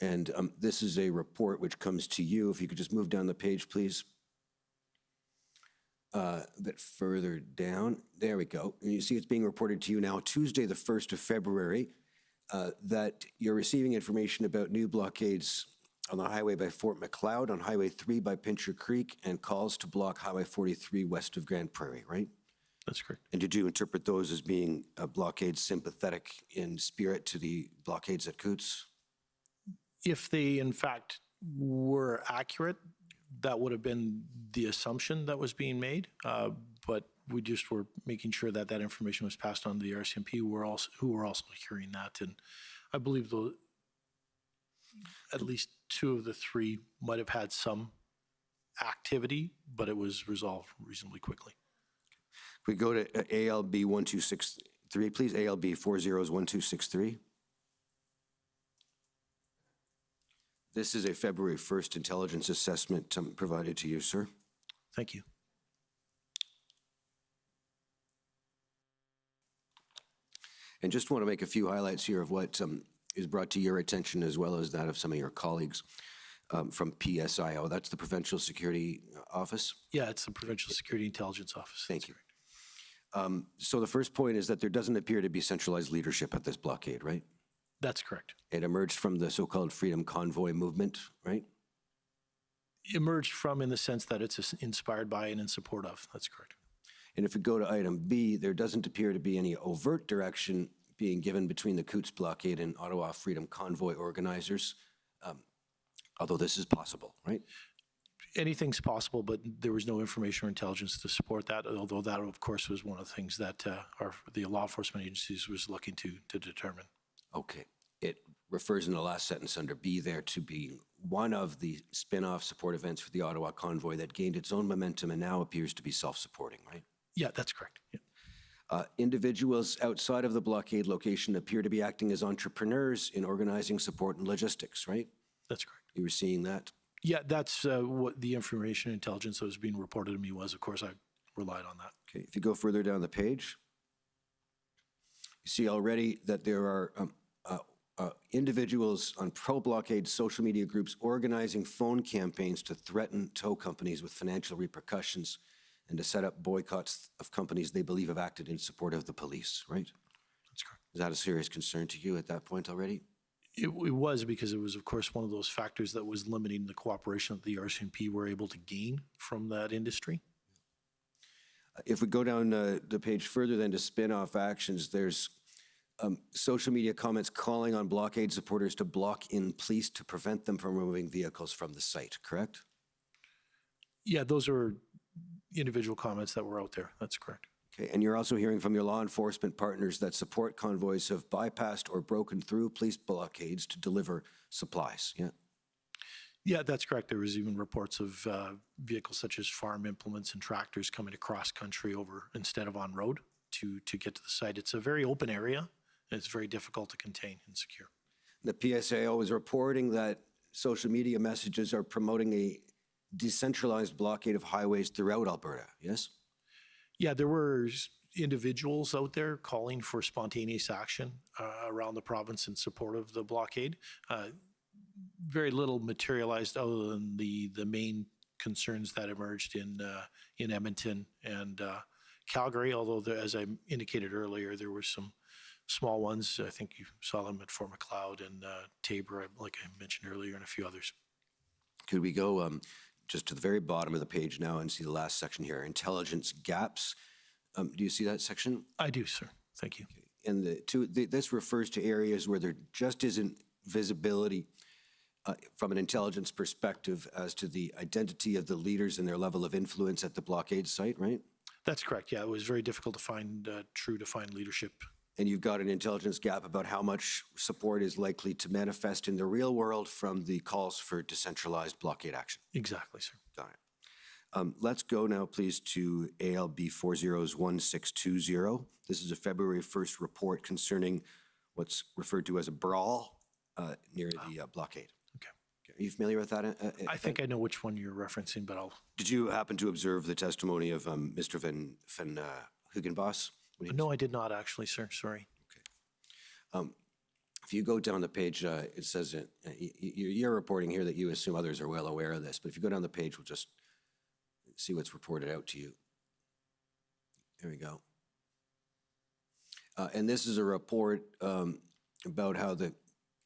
And this is a report which comes to you. If you could just move down the page, please. A bit further down. There we go. And you see it's being reported to you now, Tuesday, the 1st of February, that you're receiving information about new blockades on the highway by Fort Macleod, on Highway 3 by Pincher Creek, and calls to block Highway 43 west of Grand Prairie, right? That's correct. And did you interpret those as being blockades sympathetic in spirit to the blockades at Coots? If they, in fact, were accurate, that would have been the assumption that was being made. But we just were making sure that that information was passed on to the RCMP, who were also hearing that. And I believe at least 2 of the 3 might have had some activity, but it was resolved reasonably quickly. We go to ALB 1263, please. ALB 401263. This is a February 1st intelligence assessment provided to you, sir. Thank you. And just want to make a few highlights here of what is brought to your attention, as well as that of some of your colleagues from PSIO. That's the Provincial Security Office? Yeah, it's the Provincial Security Intelligence Office. Thank you. So the first point is that there doesn't appear to be centralized leadership at this blockade, right? That's correct. It emerged from the so-called Freedom Convoy movement, right? Emerged from, in the sense that it's inspired by and in support of. That's correct. And if we go to item B, there doesn't appear to be any overt direction being given between the Coots blockade and Ottawa Freedom Convoy organizers, although this is possible, right? Anything's possible, but there was no information or intelligence to support that, although that, of course, was one of the things that the law enforcement agencies was looking to determine. Okay. It refers in the last sentence under B there to being one of the spin-off support events for the Ottawa Convoy that gained its own momentum and now appears to be self-supporting, right? Yeah, that's correct. Yeah. Individuals outside of the blockade location appear to be acting as entrepreneurs in organizing support and logistics, right? That's correct. You were seeing that? Yeah, that's what the information and intelligence that was being reported to me was. Of course, I relied on that. Okay. If you go further down the page, you see already that there are individuals on pro-blockade social media groups organizing phone campaigns to threaten tow companies with financial repercussions and to set up boycotts of companies they believe have acted in support of the police, right? That's correct. Is that a serious concern to you at that point already? It was, because it was, of course, one of those factors that was limiting the cooperation that the RCMP were able to gain from that industry. If we go down the page further then to spin-off actions, there's social media comments calling on blockade supporters to block in police to prevent them from removing vehicles from the site, correct? Yeah, those are individual comments that were out there. That's correct. Okay, and you're also hearing from your law enforcement partners that support convoys have bypassed or broken through police blockades to deliver supplies, yeah? Yeah, that's correct. There was even reports of vehicles such as farm implements and tractors coming across country over instead of on road to get to the site. It's a very open area, and it's very difficult to contain and secure. The PSAO is reporting that social media messages are promoting a decentralized blockade of highways throughout Alberta, yes? Yeah, there were individuals out there calling for spontaneous action around the province in support of the blockade. Very little materialized other than the main concerns that emerged in Edmonton and Calgary, although there, as I indicated earlier, there were some small ones. I think you saw them at Fort Macleod and Tabor, like I mentioned earlier, and a few others. Could we go just to the very bottom of the page now and see the last section here, intelligence gaps? Do you see that section? I do, sir. Thank you. Okay. And this refers to areas where there just isn't visibility from an intelligence perspective as to the identity of the leaders and their level of influence at the blockade site, right? That's correct. Yeah, it was very difficult to find true defined leadership. And you've got an intelligence gap about how much support is likely to manifest in the real world from the calls for decentralized blockade action. Exactly, sir. Got it. Let's go now, please, to ALB 401620. This is a February 1st report concerning what's referred to as a brawl near the blockade. Okay. Are you familiar with that? I think I know which one you're referencing, but I'll... Did you happen to observe the testimony of Mr. Van Hugenbos? No, I did not actually, sir. Sorry. Okay. If you go down the page, it says you're reporting here that you assume others are well aware of this, but if you go down the page, we'll just see what's reported out to you. There we go. And this is a report about how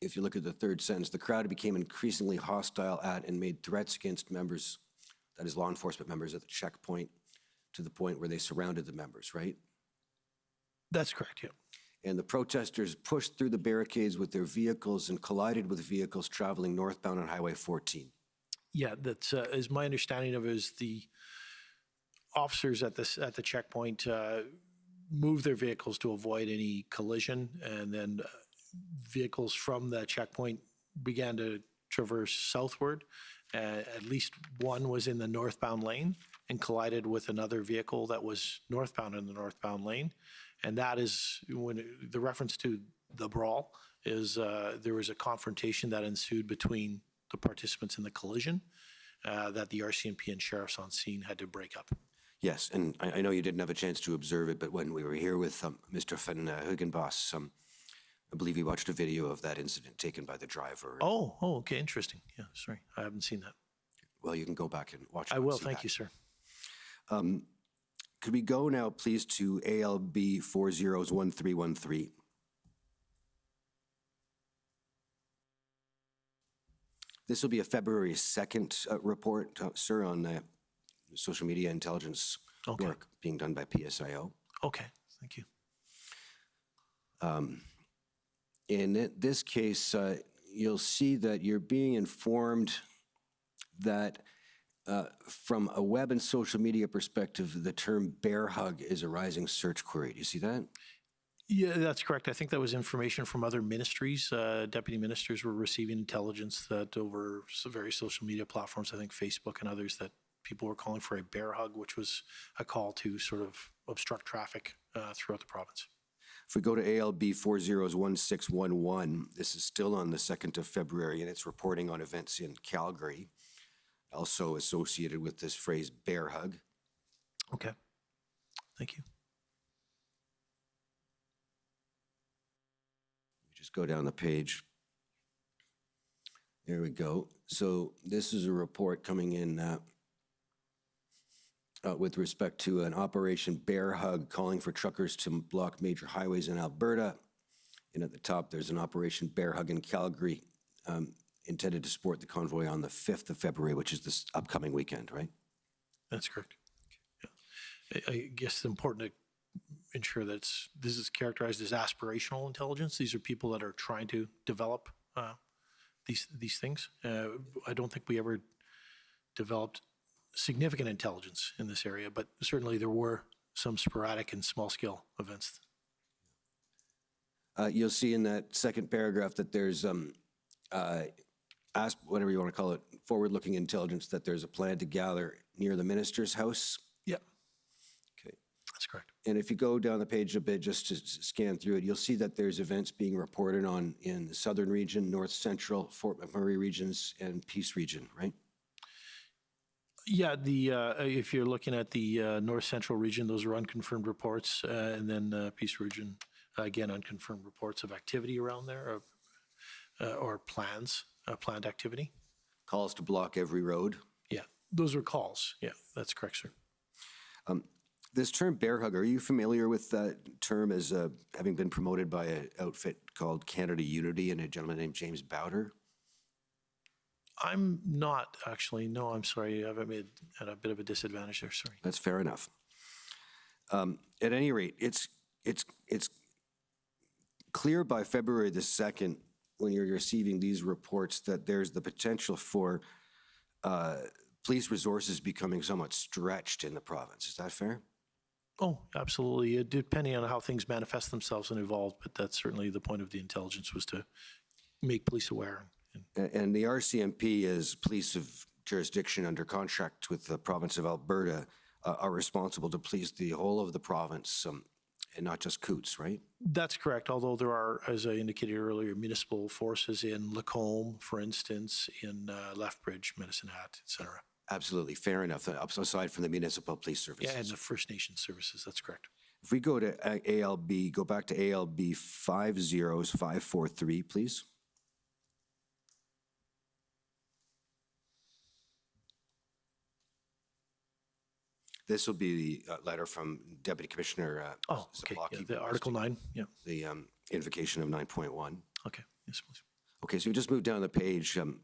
if you look at the third sentence, the crowd became increasingly hostile at and made threats against members, that is law enforcement members at the checkpoint, to the point where they surrounded the members, right? That's correct, yeah. And the protesters pushed through the barricades with their vehicles and collided with vehicles traveling northbound on Highway 14. Yeah, that's is my understanding of it is the officers at the checkpoint moved their vehicles to avoid any collision, and then vehicles from the checkpoint began to traverse southward. At least one was in the northbound lane and collided with another vehicle that was northbound in the northbound lane. And that is when the reference to the brawl is there was a confrontation that ensued between the participants in the collision that the RCMP and sheriffs on scene had to break up. Yes, and I know you didn't have a chance to observe it, but when we were here with Mr. Van Hugenbos, I believe he watched a video of that incident taken by the driver. Oh, okay, interesting. Yeah, sorry, I haven't seen that. Well, you can go back and watch it. I will, thank you, sir. Could we go now, please, to ALB 401313? This will be a February 2nd report, sir, on social media intelligence work being done by PSIO. Okay, thank you. In this case, you'll see that you're being informed that from a web and social media perspective, the term bear hug is a rising search query. Do you see that? Yeah, that's correct. I think that was information from other ministries. Deputy ministers were receiving intelligence that over various social media platforms, I think Facebook and others, that people were calling for a bear hug, which was a call to sort of obstruct traffic throughout the province. If we go to ALB 401611, this is still on the 2nd of February, and it's reporting on events in Calgary, also associated with this phrase bear hug. Okay, thank you. Just go down the page. There we go. So this is a report coming in with respect to an Operation Bear Hug calling for truckers to block major highways in Alberta. And at the top, there's an Operation Bear Hug in Calgary intended to support the convoy on the 5th of February, which is this upcoming weekend, right? That's correct. Yeah. I guess it's important to ensure that this is characterized as aspirational intelligence. These are people that are trying to develop these things. I don't think we ever developed significant intelligence in this area, but certainly there were some sporadic and small-scale events. You'll see in that second paragraph that there's, whatever you want to call it, forward-looking intelligence, that there's a plan to gather near the minister's house. Yep. Okay. That's correct. And if you go down the page a bit, just to scan through it, you'll see that there's events being reported on in the Southern region, North Central, Fort McMurray regions, and Peace region, right? Yeah, if you're looking at the North Central region, those are unconfirmed reports, and then Peace region, again, unconfirmed reports of activity around there, or planned activity. Calls to block every road. Yeah, those are calls. Yeah, that's correct, sir. This term bear hug, are you familiar with that term as having been promoted by an outfit called Canada Unity and a gentleman named James Bowder? I'm not actually. No, I'm sorry. I've been at a bit of a disadvantage there. Sorry. That's fair enough. At any rate, it's clear by February the 2nd, when you're receiving these reports, that there's the potential for police resources becoming somewhat stretched in the province. Is that fair? Oh, absolutely. Depending on how things manifest themselves and evolve, but that's certainly the point of the intelligence, was to make police aware. And the RCMP, as police of jurisdiction under contract with the province of Alberta, are responsible to police the whole of the province, and not just Coutts, right? That's correct, although there are, as I indicated earlier, municipal forces in Lacombe, for instance, in Lethbridge, Medicine Hat, et cetera. Absolutely, fair enough. Aside from the municipal police services. Yeah, and the First Nation services, that's correct. If we go to ALB, go back to ALB 50543, please. This will be the letter from Deputy Commissioner Oh, okay, yeah, Zablocki, the Article 9, yeah, the invocation of 9.1. okay, yes, please. Okay, so we just moved down the page. And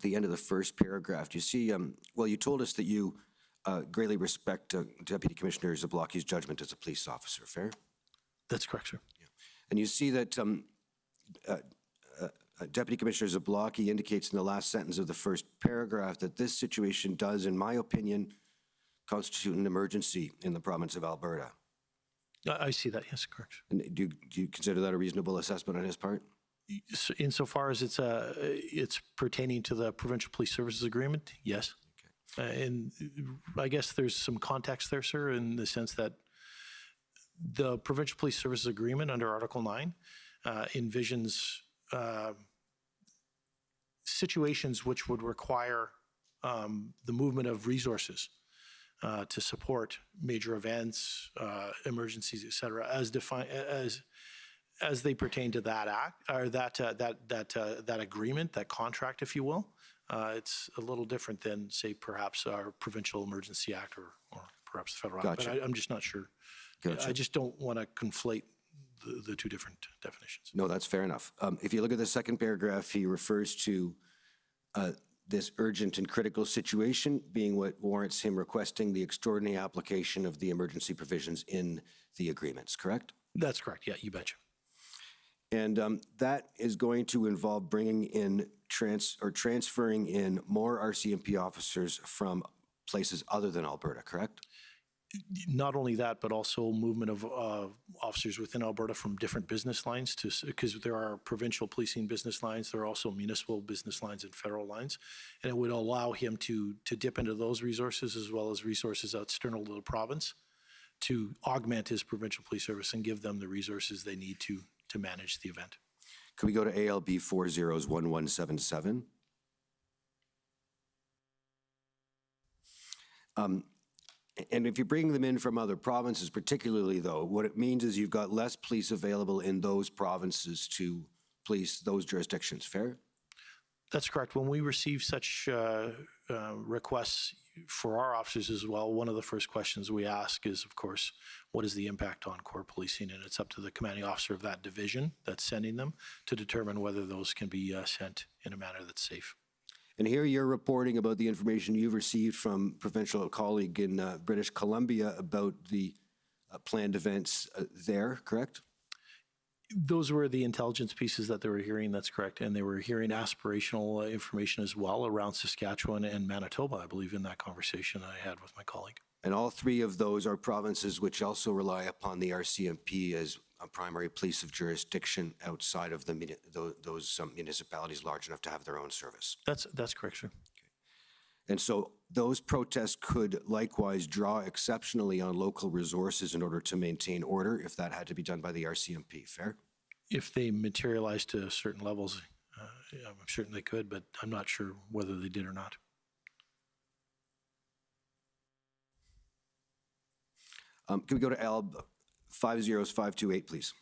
the end of the first paragraph, you see, well, you told us that you greatly respect Deputy Commissioner Zablocki's judgment as a police officer, fair? That's correct, sir. And you see that Deputy Commissioner Zablocki indicates in the last sentence of the first paragraph that this situation does, in my opinion, constitute an emergency in the province of Alberta. I see that, yes, correct. And do you consider that a reasonable assessment on his part? Insofar as it's pertaining to the Provincial Police Services Agreement, yes. And I guess there's some context there, sir, in the sense that the Provincial Police Services Agreement under Article 9 envisions situations which would require the movement of resources to support major events, emergencies, et cetera, as defined as they pertain to that act or that agreement, that contract, if you will. It's a little different than, say, perhaps our Provincial Emergency Act or perhaps the Federal Act. Gotcha. But I'm just not sure. Gotcha. I just don't want to conflate the two different definitions. No, that's fair enough. If you look at the second paragraph, he refers to this urgent and critical situation being what warrants him requesting the extraordinary application of the emergency provisions in the agreements, correct? That's correct. Yeah, you betcha. And that is going to involve bringing in transferring in more RCMP officers from places other than Alberta, correct? Not only that, but also movement of officers within Alberta from different business lines because there are provincial policing business lines. There are also municipal business lines and federal lines. And it would allow him to dip into those resources as well as resources external to the province to augment his provincial police service and give them the resources they need to manage the event. Can we go to ALB 401177? And if you bring them in from other provinces, particularly though, what it means is you've got less police available in those provinces to police those jurisdictions, fair? That's correct. When we receive such requests for our officers as well, one of the first questions we ask is, of course, what is the impact on core policing? And it's up to the commanding officer of that division that's sending them to determine whether those can be sent in a manner that's safe. And here you're reporting about the information you've received from provincial colleague in British Columbia about the planned events there, correct? Those were the intelligence pieces that they were hearing, that's correct. And they were hearing aspirational information as well around Saskatchewan and Manitoba, I believe, in that conversation I had with my colleague. And all three of those are provinces which also rely upon the RCMP as a primary police of jurisdiction outside of those municipalities large enough to have their own service. That's correct, sir. And so those protests could likewise draw exceptionally on local resources in order to maintain order if that had to be done by the RCMP, fair? If they materialize to certain levels, I'm certain they could, but I'm not sure whether they did or not. Can we go to ALB 50528, please?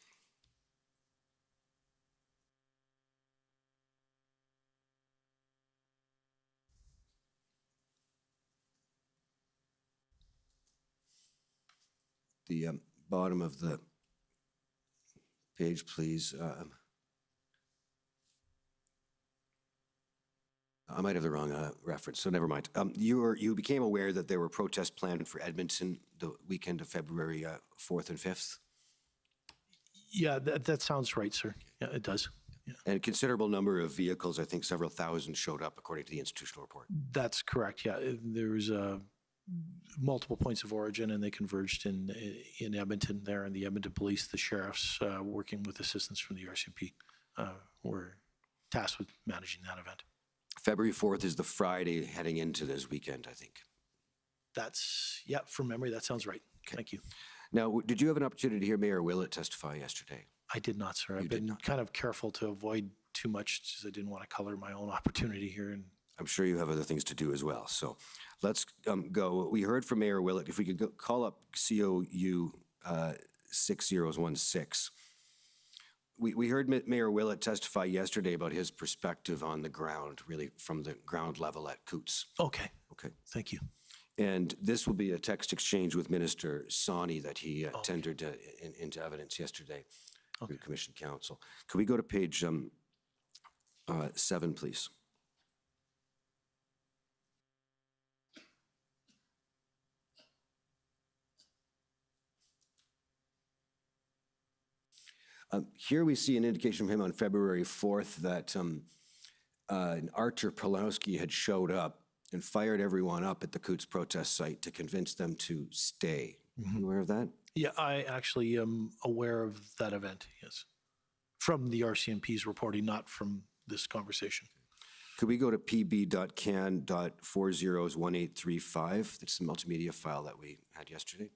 The bottom of the page, please. I might have the wrong reference, so never mind. You became aware that there were protests planned for Edmonton the weekend of February 4th and 5th? Yeah, that sounds right, sir. Yeah, it does. Yeah. And a considerable number of vehicles, I think several thousand, showed up according to the institutional report. That's correct, yeah. There was multiple points of origin, and they converged in Edmonton there, and the Edmonton Police, the sheriffs, working with assistance from the RCMP, were tasked with managing that event. February 4th is the Friday heading into this weekend, I think. That's, yeah, from memory, that sounds right. Okay. Thank you. Now, did you have an opportunity to hear Mayor Willett testify yesterday? I did not, sir. I've been kind of careful to avoid too much because I didn't want to color my own opportunity here. And I'm sure you have other things to do as well. So let's go. We heard from Mayor Willett. If we could call up COU 6016. We heard Mayor Willett testify yesterday about his perspective on the ground, really from the ground level at Coutts. Okay, Okay. thank you. And this will be a text exchange with Minister Sani that he tendered into evidence yesterday through Commission Council. Could we go to page 7, please? Here we see an indication from him on February 4th that Artur Pawlowski had showed up and fired everyone up at the Coutts protest site to convince them to stay. You aware of that? Yeah, I actually am aware of that event, yes. From the RCMP's reporting, not from this conversation. Could we go to pb.can.401835? That's the multimedia file that we had yesterday.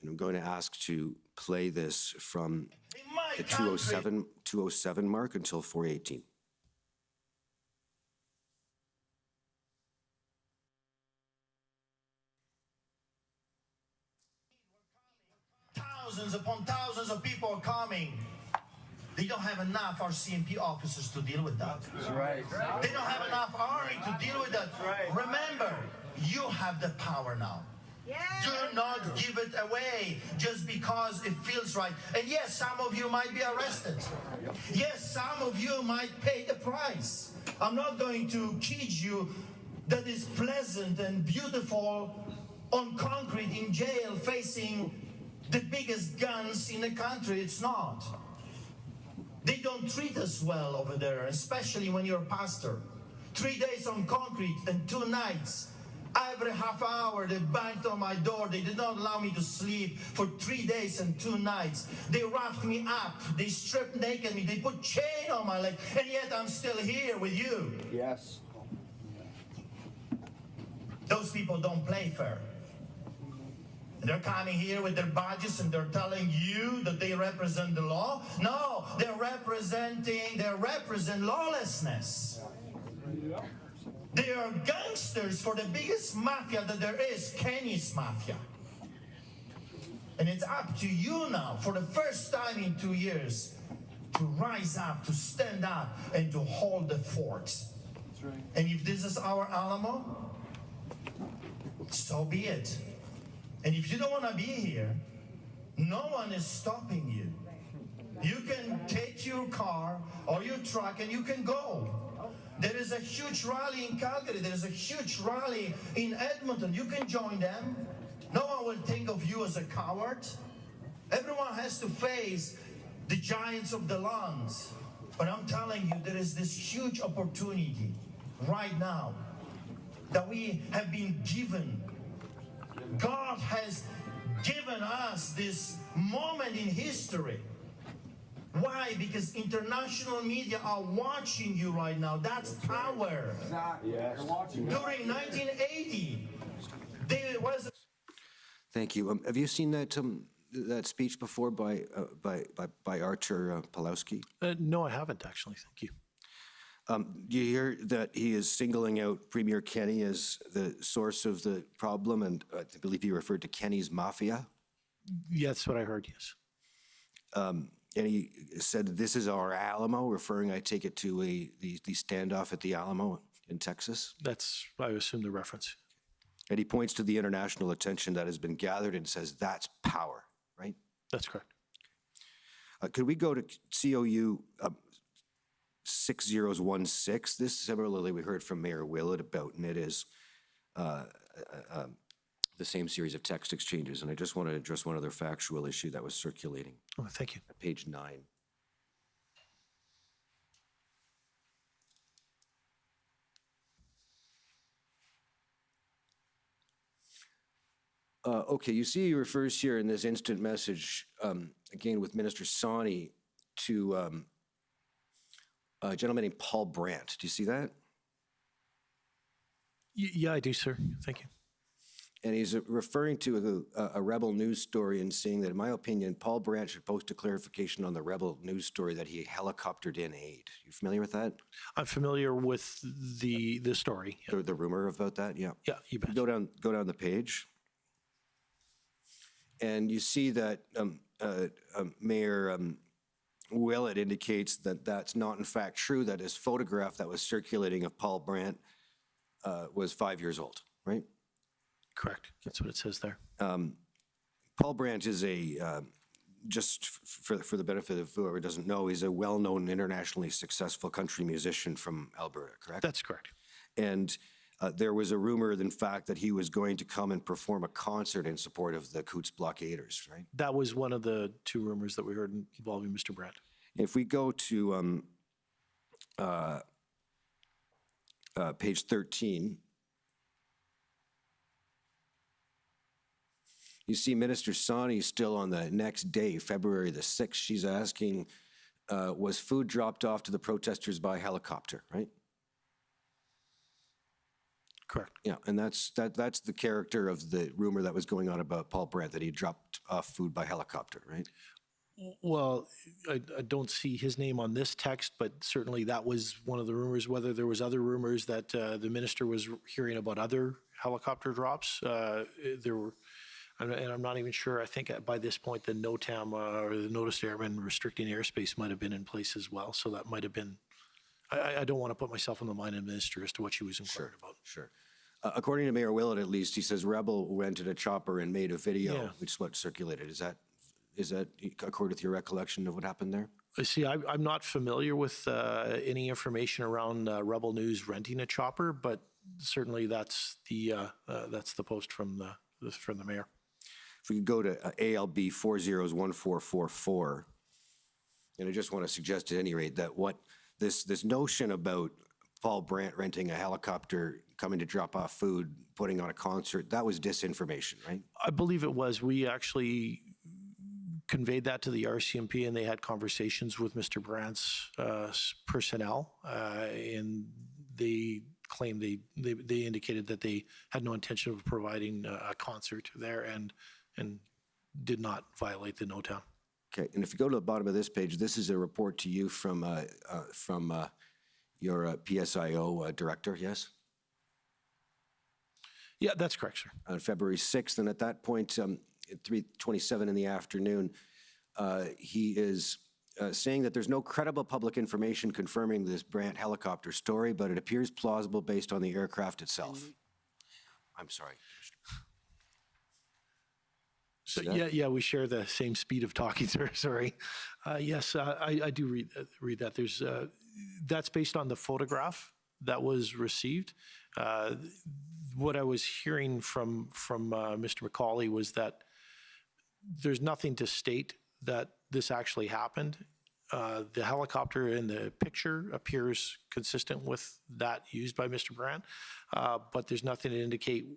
And I'm going to ask to play this from the 207 mark until 418. Thousands upon thousands of people are coming. They don't have enough RCMP officers to deal with that. That's right. They don't have enough army to deal with that. Right. Remember, you have the power now. Yeah. Do not give it away just because it feels right. And yes, some of you might be arrested. Yes, some of you might pay the price. I'm not going to kid you that is pleasant and beautiful on concrete in jail facing the biggest guns in the country. It's not. They don't treat us well over there, especially when you're a pastor. 3 days on concrete and 2 nights. Every half hour they banged on my door. They did not allow me to sleep for 3 days and 2 nights. They roughed me up. They stripped naked me. They put chain on my leg. And yet I'm still here with you. Yes. Those people don't play fair. They're coming here with their badges and they're telling you that they represent the law. No, they represent lawlessness. They are gangsters for the biggest mafia that there is, Kenny's Mafia. And it's up to you now, for the first time in 2 years, to rise up, to stand up, and to hold the fort. That's right. And if this is our Alamo, so be it. And if you don't want to be here, no one is stopping you. You can take your car or your truck and you can go. There is a huge rally in Calgary. There is a huge rally in Edmonton. You can join them. No one will think of you as a coward. Everyone has to face the giants of the lands. But I'm telling you, there is this huge opportunity right now that we have been given. God has given us this moment in history. Why? Because international media are watching you right now. That's power. Exactly. Yes. During 1980, there was. Thank you. Have you seen that that speech before by Artur Pawlowski? No, I haven't actually. Thank you. Do you hear that he is singling out Premier Kenney as the source of the problem? And I believe he referred to Kenny's Mafia. Yeah, that's what I heard, yes. And he said, this is our Alamo, referring, I take it, to the standoff at the Alamo in Texas. That's, I assume, the reference. And he points to the international attention that has been gathered and says, that's power, right? That's correct. Could we go to COU 6016? This similarly we heard from Mayor Willett about, and it is the same series of text exchanges. And I just want to address one other factual issue that was circulating. Oh, thank you. At page 9. Okay, you see he refers here in this instant message, again with Minister Sani, to a gentleman named Paul Brandt. Do you see that? Yeah, I do, sir. Thank you. And he's referring to a Rebel News story and saying that, in my opinion, Paul Brandt should post a clarification on the Rebel News story that he helicoptered in aid. You familiar with that? I'm familiar with the story. Yeah. The rumor about that? Yeah. Yeah, you bet. Go down the page. And you see that Mayor Willett indicates that that's not in fact true, that his photograph that was circulating of Paul Brandt was 5 years old, right? Correct. That's what it says there. Paul Brandt is just for the benefit of whoever doesn't know, he's a well-known internationally successful country musician from Alberta, correct? That's correct. And there was a rumor, in fact, that he was going to come and perform a concert in support of the Coutts blockaders, right? That was one of the two rumors that we heard involving Mr. Brandt. If we go to page 13, you see Minister Sawhney still on the next day, February the 6th. She's asking, was food dropped off to the protesters by helicopter, right? Correct. Yeah, and that's the character of the rumor that was going on about Paul Brandt, that he dropped off food by helicopter, right? Well, I don't see his name on this text, but certainly that was one of the rumors. Whether there was other rumors that the minister was hearing about other helicopter drops, there were, and I'm not even sure. I think by this point the NOTAM or the Notice to Airmen restricting airspace might have been in place as well. So that might have been. I don't want to put myself in the mind of the minister as to what she was inquiring about. Sure. According to Mayor Willett, at least, he says Rebel rented a chopper and made a video, which is what circulated. Is that according with your recollection of what happened there? See, I'm not familiar with any information around Rebel News renting a chopper, but certainly that's the post from the mayor. If we could go to ALB 401444, and I just want to suggest at any rate that what this notion about Paul Brandt renting a helicopter, coming to drop off food, putting on a concert, that was disinformation, right? I believe it was. We actually conveyed that to the RCMP, and they had conversations with Mr. Brandt's personnel, and they claimed they indicated that they had no intention of providing a concert there and did not violate the NOTAM. Okay, and if you go to the bottom of this page, this is a report to you from your PSIO director, yes? Yeah, that's correct, sir. On February 6th, and at that point, at 3:27 in the afternoon, he is saying that there's no credible public information confirming this Brandt helicopter story, but it appears plausible based on the aircraft itself. I'm sorry. So yeah, we share the same speed of talking, sir. Sorry. Yes, I do read that. There's that's based on the photograph that was received. What I was hearing from Mr. McCauley was that there's nothing to state that this actually happened. The helicopter in the picture appears consistent with that used by Mr. Brandt, but there's nothing to indicate,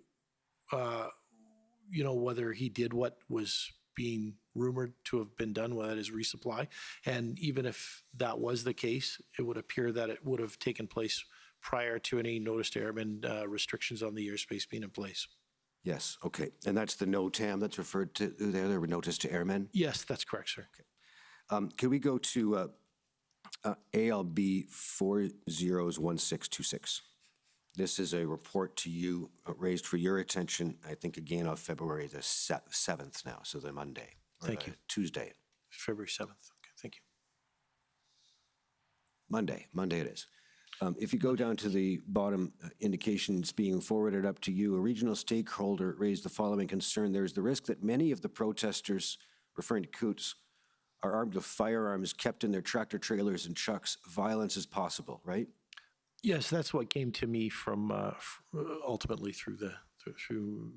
whether he did what was being rumored to have been done, whether that is resupply. And even if that was the case, it would appear that it would have taken place prior to any notice to airmen restrictions on the airspace being in place. Yes, okay. And that's the NOTAM that's referred to there, the notice to airmen? Yes, that's correct, sir. Okay. Can we go to ALB 401626? This is a report to you raised for your attention, I think, again, on February the 7th now, so the Monday. Thank you. Tuesday. February 7th. Okay, thank you. Monday it is. If you go down to the bottom indications being forwarded up to you, a regional stakeholder raised the following concern. There's the risk that many of the protesters, referring to Coutts, are armed with firearms kept in their tractor trailers and trucks. Violence is possible, right? Yes, that's what came to me from ultimately through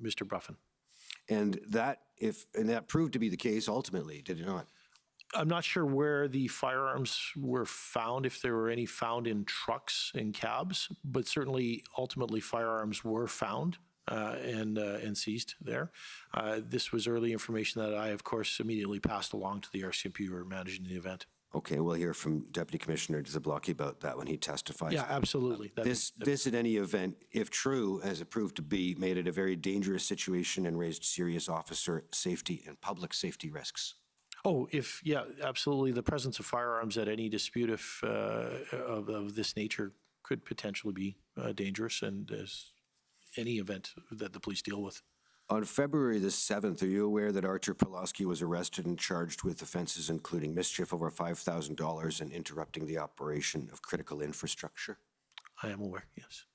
Mr. Bruffin. And that proved to be the case ultimately, did it not? I'm not sure where the firearms were found, if there were any found in trucks and cabs, but certainly ultimately firearms were found and seized there. This was early information that I, of course, immediately passed along to the RCMP who were managing the event. Okay, we'll hear from Deputy Commissioner Zablocki about that when he testifies. Yeah, absolutely. This, in any event, if true, as it proved to be, made it a very dangerous situation and raised serious officer safety and public safety risks. Oh, yeah, absolutely. The presence of firearms at any dispute of this nature could potentially be dangerous, and as any event that the police deal with. On February the 7th, are you aware that Artur Pawlowski was arrested and charged with offenses including mischief over $5,000 and interrupting the operation of critical infrastructure? I am aware, yes.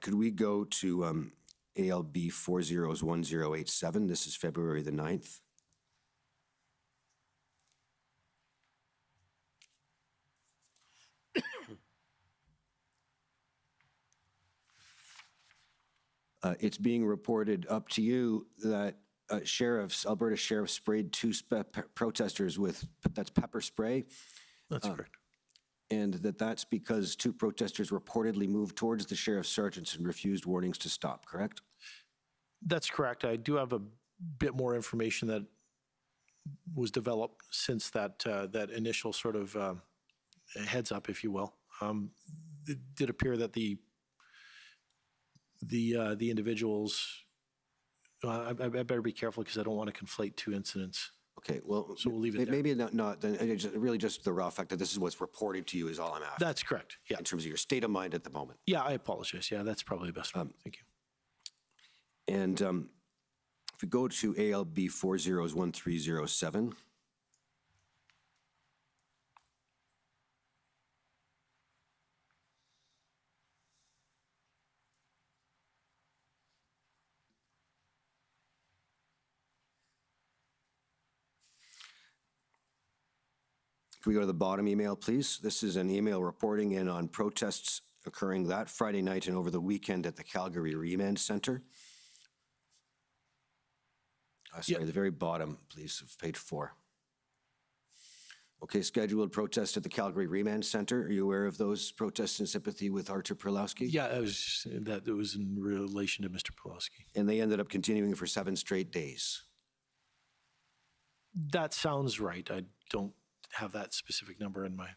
Could we go to ALB 401087? This is February the 9th. It's being reported up to you that Alberta sheriffs sprayed two protesters with, that's pepper spray. That's correct. And that's because two protesters reportedly moved towards the sheriff's sergeants and refused warnings to stop, correct? That's correct. I do have a bit more information that was developed since that initial sort of heads up, if you will. It did appear that the individuals, I better be careful because I don't want to conflate two incidents. Okay, well, so we'll leave it there. Maybe not then it's really just the raw fact that this is what's reported to you is all I'm after. That's correct, yeah. In terms of your state of mind at the moment. Yeah, I apologize. Yeah, that's probably the best one. Thank you. And if we go to ALB 401307. Can we go to the bottom email, please? This is an email reporting in on protests occurring that Friday night and over the weekend at the Calgary Remand Center. Sorry, the very bottom, please, of page 4. Okay, scheduled protest at the Calgary Remand Center. Are you aware of those protests in sympathy with Artur Pawlowski? Yeah, it was in relation to Mr. Pawlowski. And they ended up continuing for 7 straight days. That sounds right. I don't have that specific number in my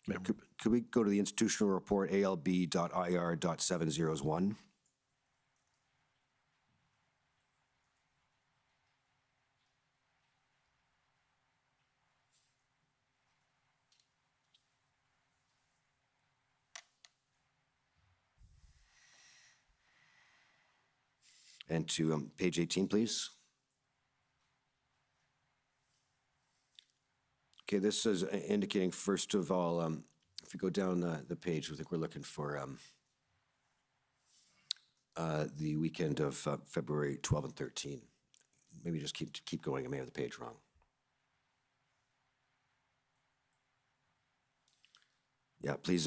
memory. Could we go to the institutional report, ALB.IR.701? And to page 18, please. Okay, this is indicating, first of all, if we go down the page, I think we're looking for the weekend of February 12 and 13. Maybe just keep going. I may have the page wrong. Yeah, please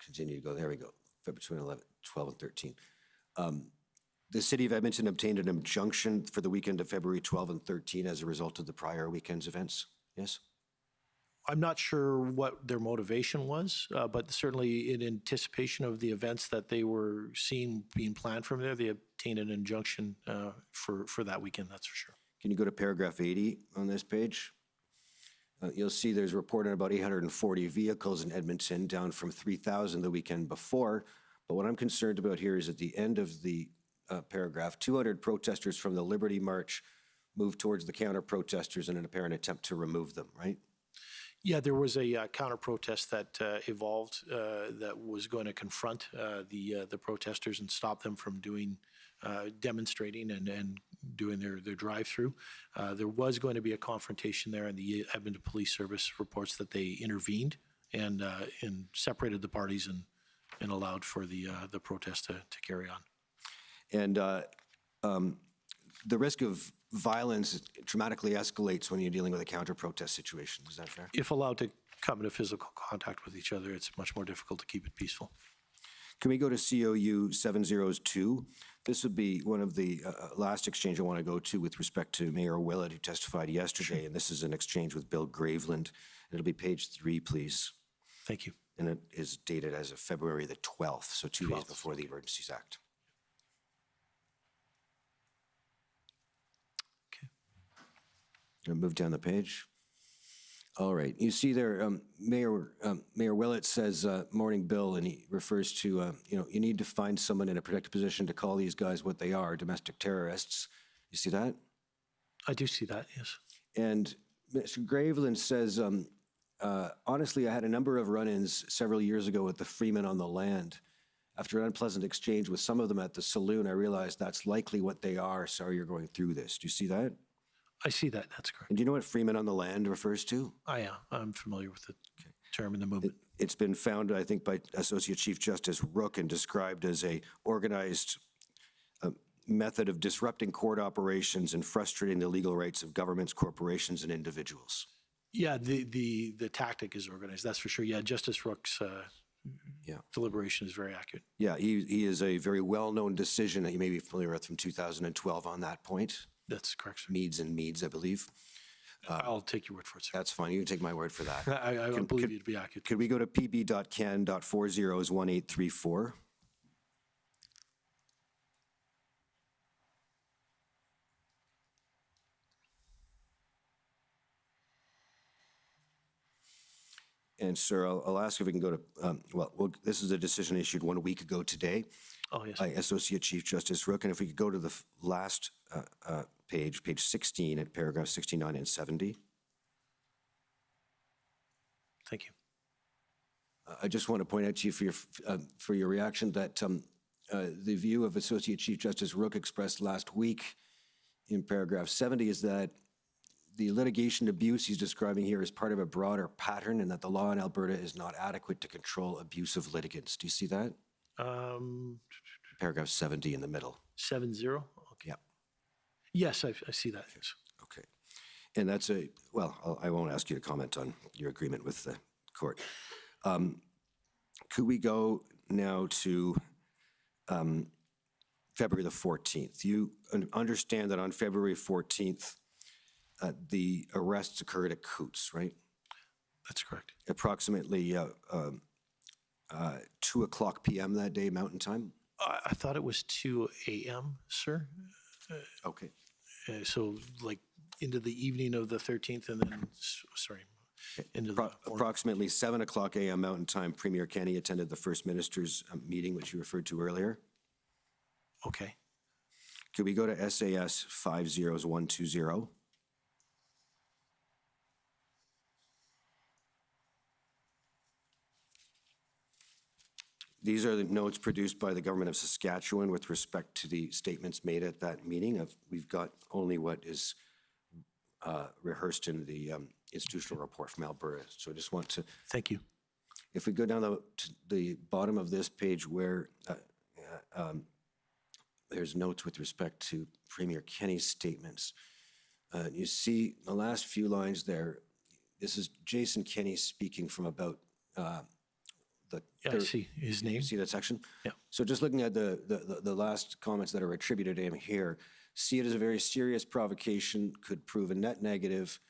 continue to go. There we go. February 12 and 13. The City of Edmonton obtained an injunction for the weekend of February 12 and 13 as a result of the prior weekend's events. Yes? I'm not sure what their motivation was, but certainly in anticipation of the events that they were seeing being planned from there, they obtained an injunction for that weekend, that's for sure. Can you go to paragraph 80 on this page? You'll see there's reported about 840 vehicles in Edmonton, down from 3,000 the weekend before. But what I'm concerned about here is at the end of the paragraph, 200 protesters from the Liberty March moved towards the counter-protesters in an apparent attempt to remove them, right? Yeah, there was a counter-protest that evolved that was going to confront the protesters and stop them from demonstrating and doing their drive-through. There was going to be a confrontation there, and the Edmonton Police Service reports that they intervened and separated the parties and allowed for the protest to carry on. And the risk of violence dramatically escalates when you're dealing with a counter-protest situation. Is that fair? If allowed to come into physical contact with each other, it's much more difficult to keep it peaceful. Can we go to COU 702? This would be one of the last exchange I want to go to with respect to Mayor Willett, who testified yesterday. Sure. And this is an exchange with Bill Graveland. It'll be page 3, please. Thank you. And it is dated as of February the 12th, so 2 days before the Emergencies Act. Move down the page. All right. You see there, Mayor Willett says, morning, Bill, and he refers to, you need to find someone in a protected position to call these guys what they are, domestic terrorists. You see that? I do see that, yes. And Mr. Graveland says, honestly, I had a number of run-ins several years ago with the Freemen on the land. After an unpleasant exchange with some of them at the saloon, I realized that's likely what they are. Sorry you're going through this. Do you see that? I see that, that's correct. And do you know what Freemen on the land refers to? I'm familiar with the term in the movement. It's been found, I think, by Associate Chief Justice Rook and described as a organized method of disrupting court operations and frustrating the legal rights of governments, corporations, and individuals. Yeah, the tactic is organized, that's for sure. Yeah, Justice Rook's deliberation is very accurate. Yeah, he is a very well-known decision that you may be familiar with from 2012 on that point. That's correct, sir. Meads and Meads, I believe. I'll take your word for it, sir. That's fine. You can take my word for that. I believe you to be accurate. Could we go to pb.can.401834? And sir, I'll ask if we can go to, this is a decision issued 1 week ago today. Oh, yes. By Associate Chief Justice Rook. And if we could go to the last page 16 at paragraph 69 and 70. Thank you. I just want to point out to you for your reaction that the view of Associate Chief Justice Rook expressed last week in paragraph 70 is that the litigation abuse he's describing here is part of a broader pattern and that the law in Alberta is not adequate to control abusive litigants. Do you see that? Paragraph 70 in the middle. 70? Okay. Yep. Yes, I see that, yes. Okay. And that's I won't ask you to comment on your agreement with the court. Could we go now to February the 14th? You understand that on February 14th, the arrests occurred at Coots, right? That's correct. Approximately 2:00 p.m. that day, Mountain Time? I thought it was 2 a.m., sir. Okay. So like into the evening of the 13th and then, into the approximately 7:00 a.m. Mountain Time, Premier Kenney attended the First Minister's meeting, which you referred to earlier. Okay. Could we go to SAS 50120? These are the notes produced by the government of Saskatchewan with respect to the statements made at that meeting. We've got only what is rehearsed in the institutional report from Alberta. So I just want to... Thank you. If we go down to the bottom of this page where there's notes with respect to Premier Kenney's statements, you see the last few lines there. This is Jason Kenney speaking from about... I see his name. See that section? Yeah. So just looking at the last comments that are attributed to him here, see it as a very serious provocation, could prove a net negative.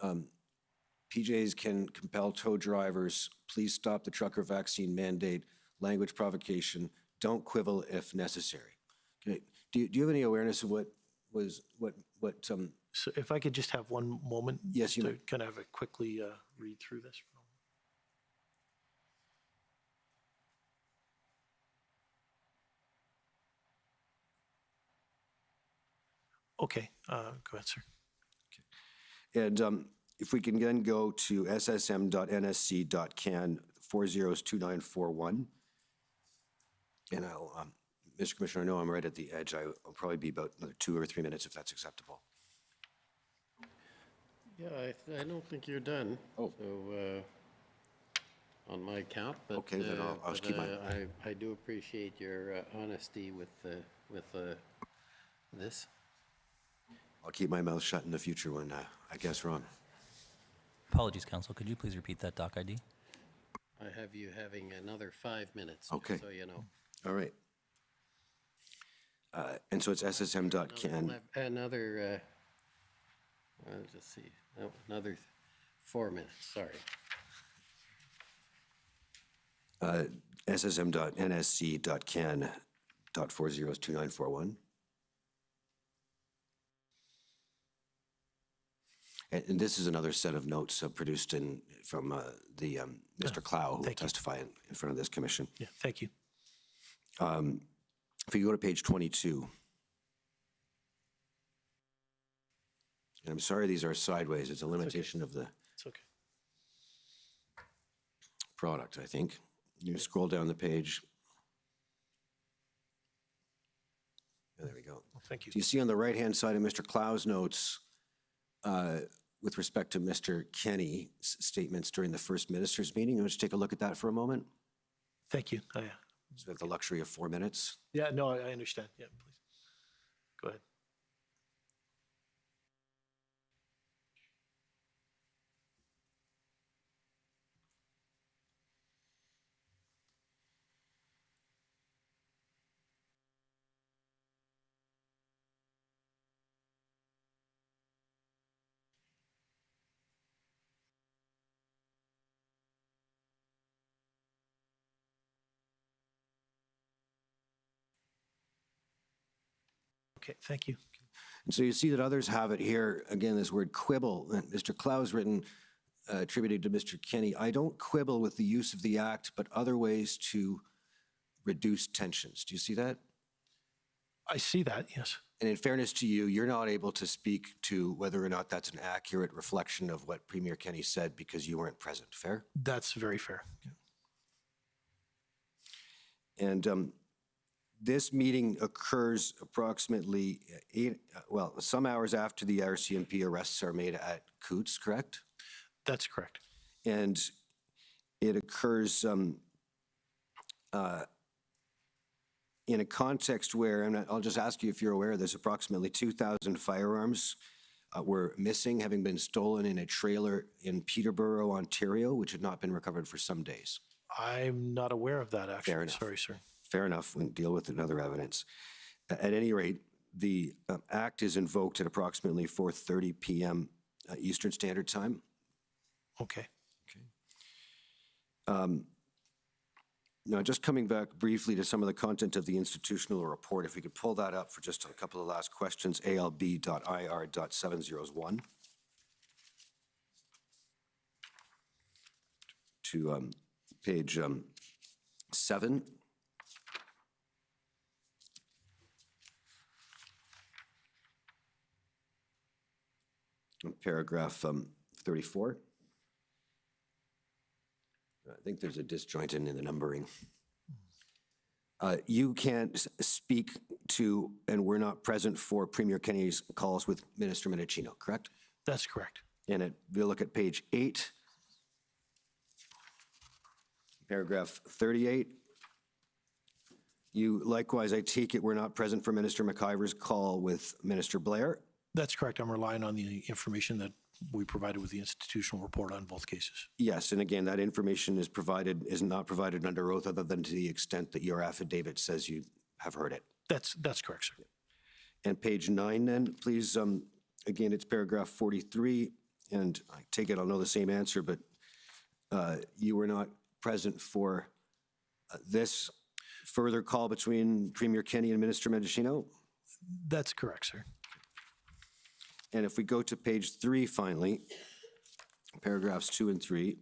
PJs can compel tow drivers. Please stop the trucker vaccine mandate. Language provocation. Don't quibble if necessary. Okay. Do you have any awareness of what? So if I could just have one moment. Yes, you to may. kind of have a quickly read through this. Okay, go ahead, sir. Okay. And if we can then go to ssm.nsc.can 402941. And I'll, Mr. Commissioner, I know I'm right at the edge. I'll probably be about another 2 or 3 minutes if that's acceptable. Yeah, I don't think you're done. Oh. So, on my count, but okay, then I'll keep my. I do appreciate your honesty with this. I'll keep my mouth shut in the future when I guess wrong. Apologies, Council. Could you please repeat that doc ID? I have you having another 5 minutes. Okay. So you know. All right. And so it's ssm.can. Another. I'll just see. Oh, another 4 minutes. Sorry. ssm.nsc.can.402941. And this is another set of notes produced from Mr. Clow, who will testify in front of this commission. Yeah, thank you. If you go to page 22. And I'm sorry these are sideways. It's a limitation of the It's okay. product, I think. You scroll down the page. Oh, there we go. Well, thank you. Do you see on the right-hand side of Mr. Clow's notes with respect to Mr. Kenny's statements during the first minister's meeting? You want to take a look at that for a moment? Thank you. So we have the luxury of 4 minutes. Yeah, no, I understand. Yeah, please. Go ahead. Okay, thank you. And so you see that others have it here. Again, this word quibble. Mr. Clow's written, attributed to Mr. Kenny, I don't quibble with the use of the act, but other ways to reduce tensions. Do you see that? I see that, yes. And in fairness to you, you're not able to speak to whether or not that's an accurate reflection of what Premier Kenny said because you weren't present. Fair? That's very fair. And this meeting occurs approximately some hours after the RCMP arrests are made at Coutts, correct? That's correct. And it occurs in a context where, and I'll just ask you if you're aware, there's approximately 2,000 firearms were missing, having been stolen in a trailer in Peterborough, Ontario, which had not been recovered for some days. I'm not aware of that, actually. Fair enough. Sorry, sir. Fair enough. We can deal with another evidence. At any rate, the act is invoked at approximately 4:30 p.m. Eastern Standard Time. Okay. Now, just coming back briefly to some of the content of the institutional report, if we could pull that up for just a couple of last questions, ALB.IR.701 to page 7. Paragraph 34. I think there's a disjoint in the numbering. You can't speak to, and we're not present for Premier Kenny's calls with Minister Mendicino, correct? That's correct. And we'll look at page 8, paragraph 38. You likewise, I take it, were not present for Minister McIver's call with Minister Blair? That's correct. I'm relying on the information that we provided with the institutional report on both cases. Yes, and again, that information is not provided under oath other than to the extent that your affidavit says you have heard it. That's correct, sir. And page 9 then, please, again, it's paragraph 43, and I take it I'll know the same answer, but you were not present for this further call between Premier Kenny and Minister Mendicino? That's correct, sir. And if we go to page 3 finally, paragraphs 2 and 3,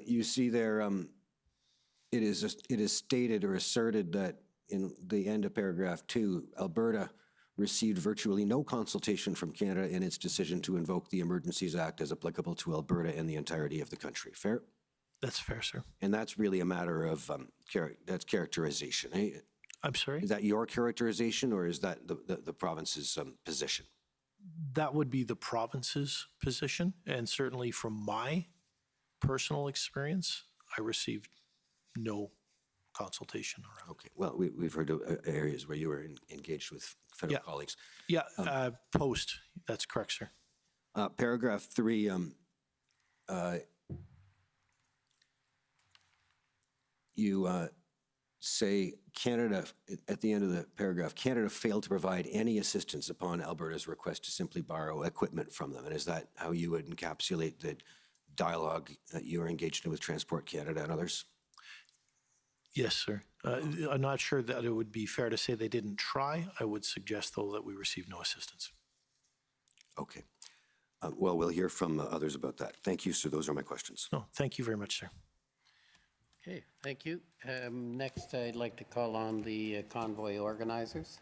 you see there, it is stated or asserted that in the end of paragraph 2, Alberta received virtually no consultation from Canada in its decision to invoke the Emergencies Act as applicable to Alberta and the entirety of the country. Fair? That's fair, sir. And that's really a matter of that's characterization. Eh? I'm sorry? Is that your characterization or is that the province's position? That would be the province's position. And certainly from my personal experience, I received no consultation around. Okay. Well, we've heard of areas where you were engaged with federal colleagues. Yeah, post. That's correct, sir. Paragraph 3, you say Canada, at the end of the paragraph, Canada failed to provide any assistance upon Alberta's request to simply borrow equipment from them. And is that how you would encapsulate the dialogue that you were engaged in with Transport Canada and others? Yes, sir. I'm not sure that it would be fair to say they didn't try. I would suggest, though, that we received no assistance. Okay. Well, we'll hear from others about that. Thank you, sir. Those are my questions. No, thank you very much, sir. Okay, thank you. Next, I'd like to call on the convoy organizers.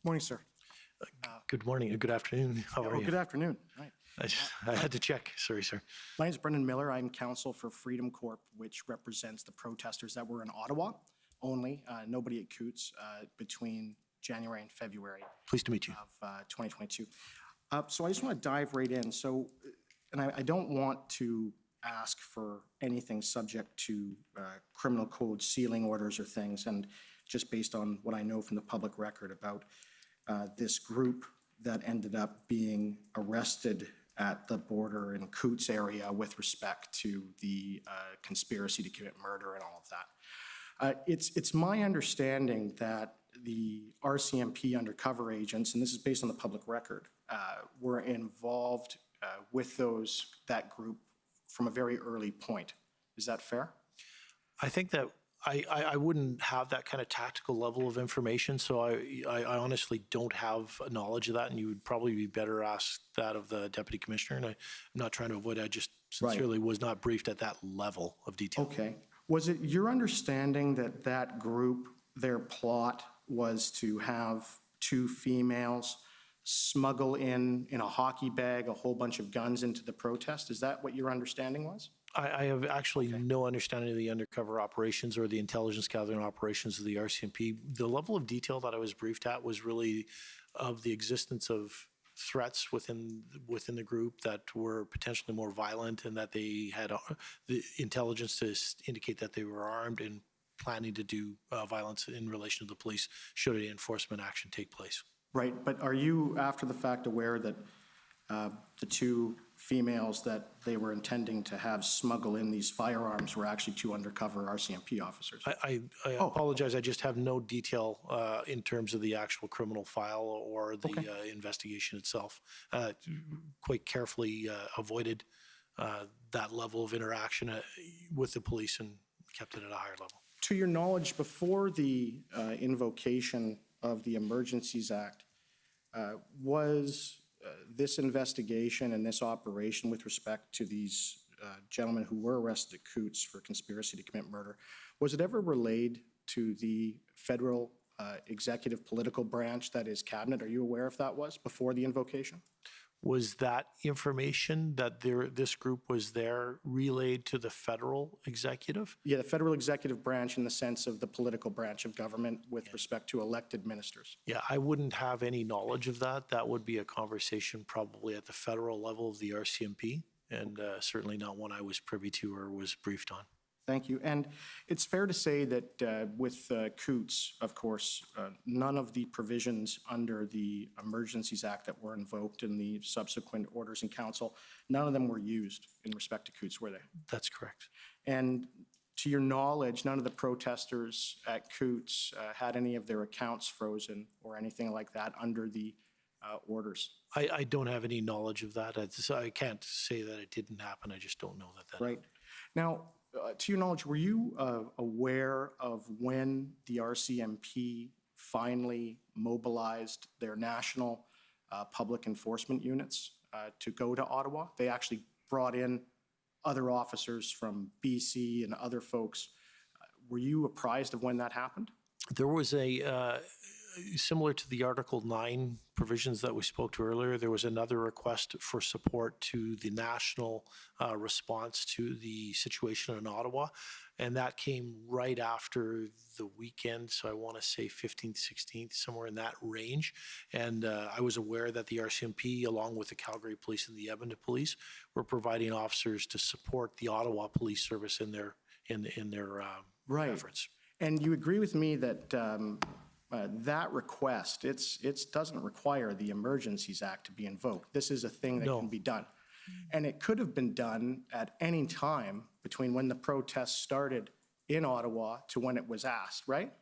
Morning, sir. Good morning, good afternoon. How are you? Good afternoon. Right. I had to check. Sorry, sir. My name is Brendan Miller. I'm counsel for Freedom Corp, which represents the protesters that were in Ottawa only, nobody at Coots, between January and February Pleased to meet you. of 2022. So I just want to dive right in. So, and I don't want to ask for anything subject to criminal code sealing orders or things, and just based on what I know from the public record about this group that ended up being arrested at the border in Coots area with respect to the conspiracy to commit murder and all of that. It's my understanding that the RCMP undercover agents, and this is based on the public record, were involved with that group from a very early point. Is that fair? I think that I wouldn't have that kind of tactical level of information, so I honestly don't have knowledge of that, and you would probably be better asked that of the deputy commissioner, and I'm not trying to avoid it. I just sincerely was not briefed at that level of detail. Okay. Was it your understanding that that group, their plot was to have two females smuggle in a hockey bag a whole bunch of guns into the protest? Is that what your understanding was? I have actually no understanding of the undercover operations or the intelligence gathering operations of the RCMP. The level of detail that I was briefed at was really of the existence of threats within the group that were potentially more violent, and that they had the intelligence to indicate that they were armed and planning to do violence in relation to the police should an enforcement action take place. Right, but are you after the fact aware that the two females that they were intending to have smuggle in these firearms were actually two undercover RCMP officers? I apologize. I just have no detail in terms of the actual criminal file or the investigation itself. Quite carefully avoided that level of interaction with the police and kept it at a higher level. To your knowledge, before the invocation of the Emergencies Act, was this investigation and this operation with respect to these gentlemen who were arrested at Coots for conspiracy to commit murder, was it ever relayed to the federal executive political branch, that is cabinet? Are you aware if that was before the invocation? Was that information that this group was there relayed to the federal executive? Yeah, the federal executive branch in the sense of the political branch of government with respect to elected ministers. Yeah, I wouldn't have any knowledge of that. That would be a conversation probably at the federal level of the RCMP, and certainly not one I was privy to or was briefed on. Thank you. And it's fair to say that with Coots, of course, none of the provisions under the Emergencies Act that were invoked in the subsequent orders in council, none of them were used in respect to Coots, were they? That's correct. And to your knowledge, none of the protesters at Coots had any of their accounts frozen or anything like that under the orders? I don't have any knowledge of that. I can't say that it didn't happen. I just don't know that. Right. Now, to your knowledge, were you aware of when the RCMP finally mobilized their national public enforcement units to go to Ottawa? They actually brought in other officers from BC and other folks. Were you apprised of when that happened? There was a, similar to the Article 9 provisions that we spoke to earlier, there was another request for support to the national response to the situation in Ottawa. And that came right after the weekend, so I want to say 15th, 16th, somewhere in that range. And I was aware that the RCMP, along with the Calgary Police and the Edmonton Police, were providing officers to support the Ottawa Police Service in their efforts. And you agree with me that that request, it doesn't require the Emergencies Act to be invoked. This is a thing that can be done. And it could have been done at any time between when the protests started in Ottawa to when it was asked, right?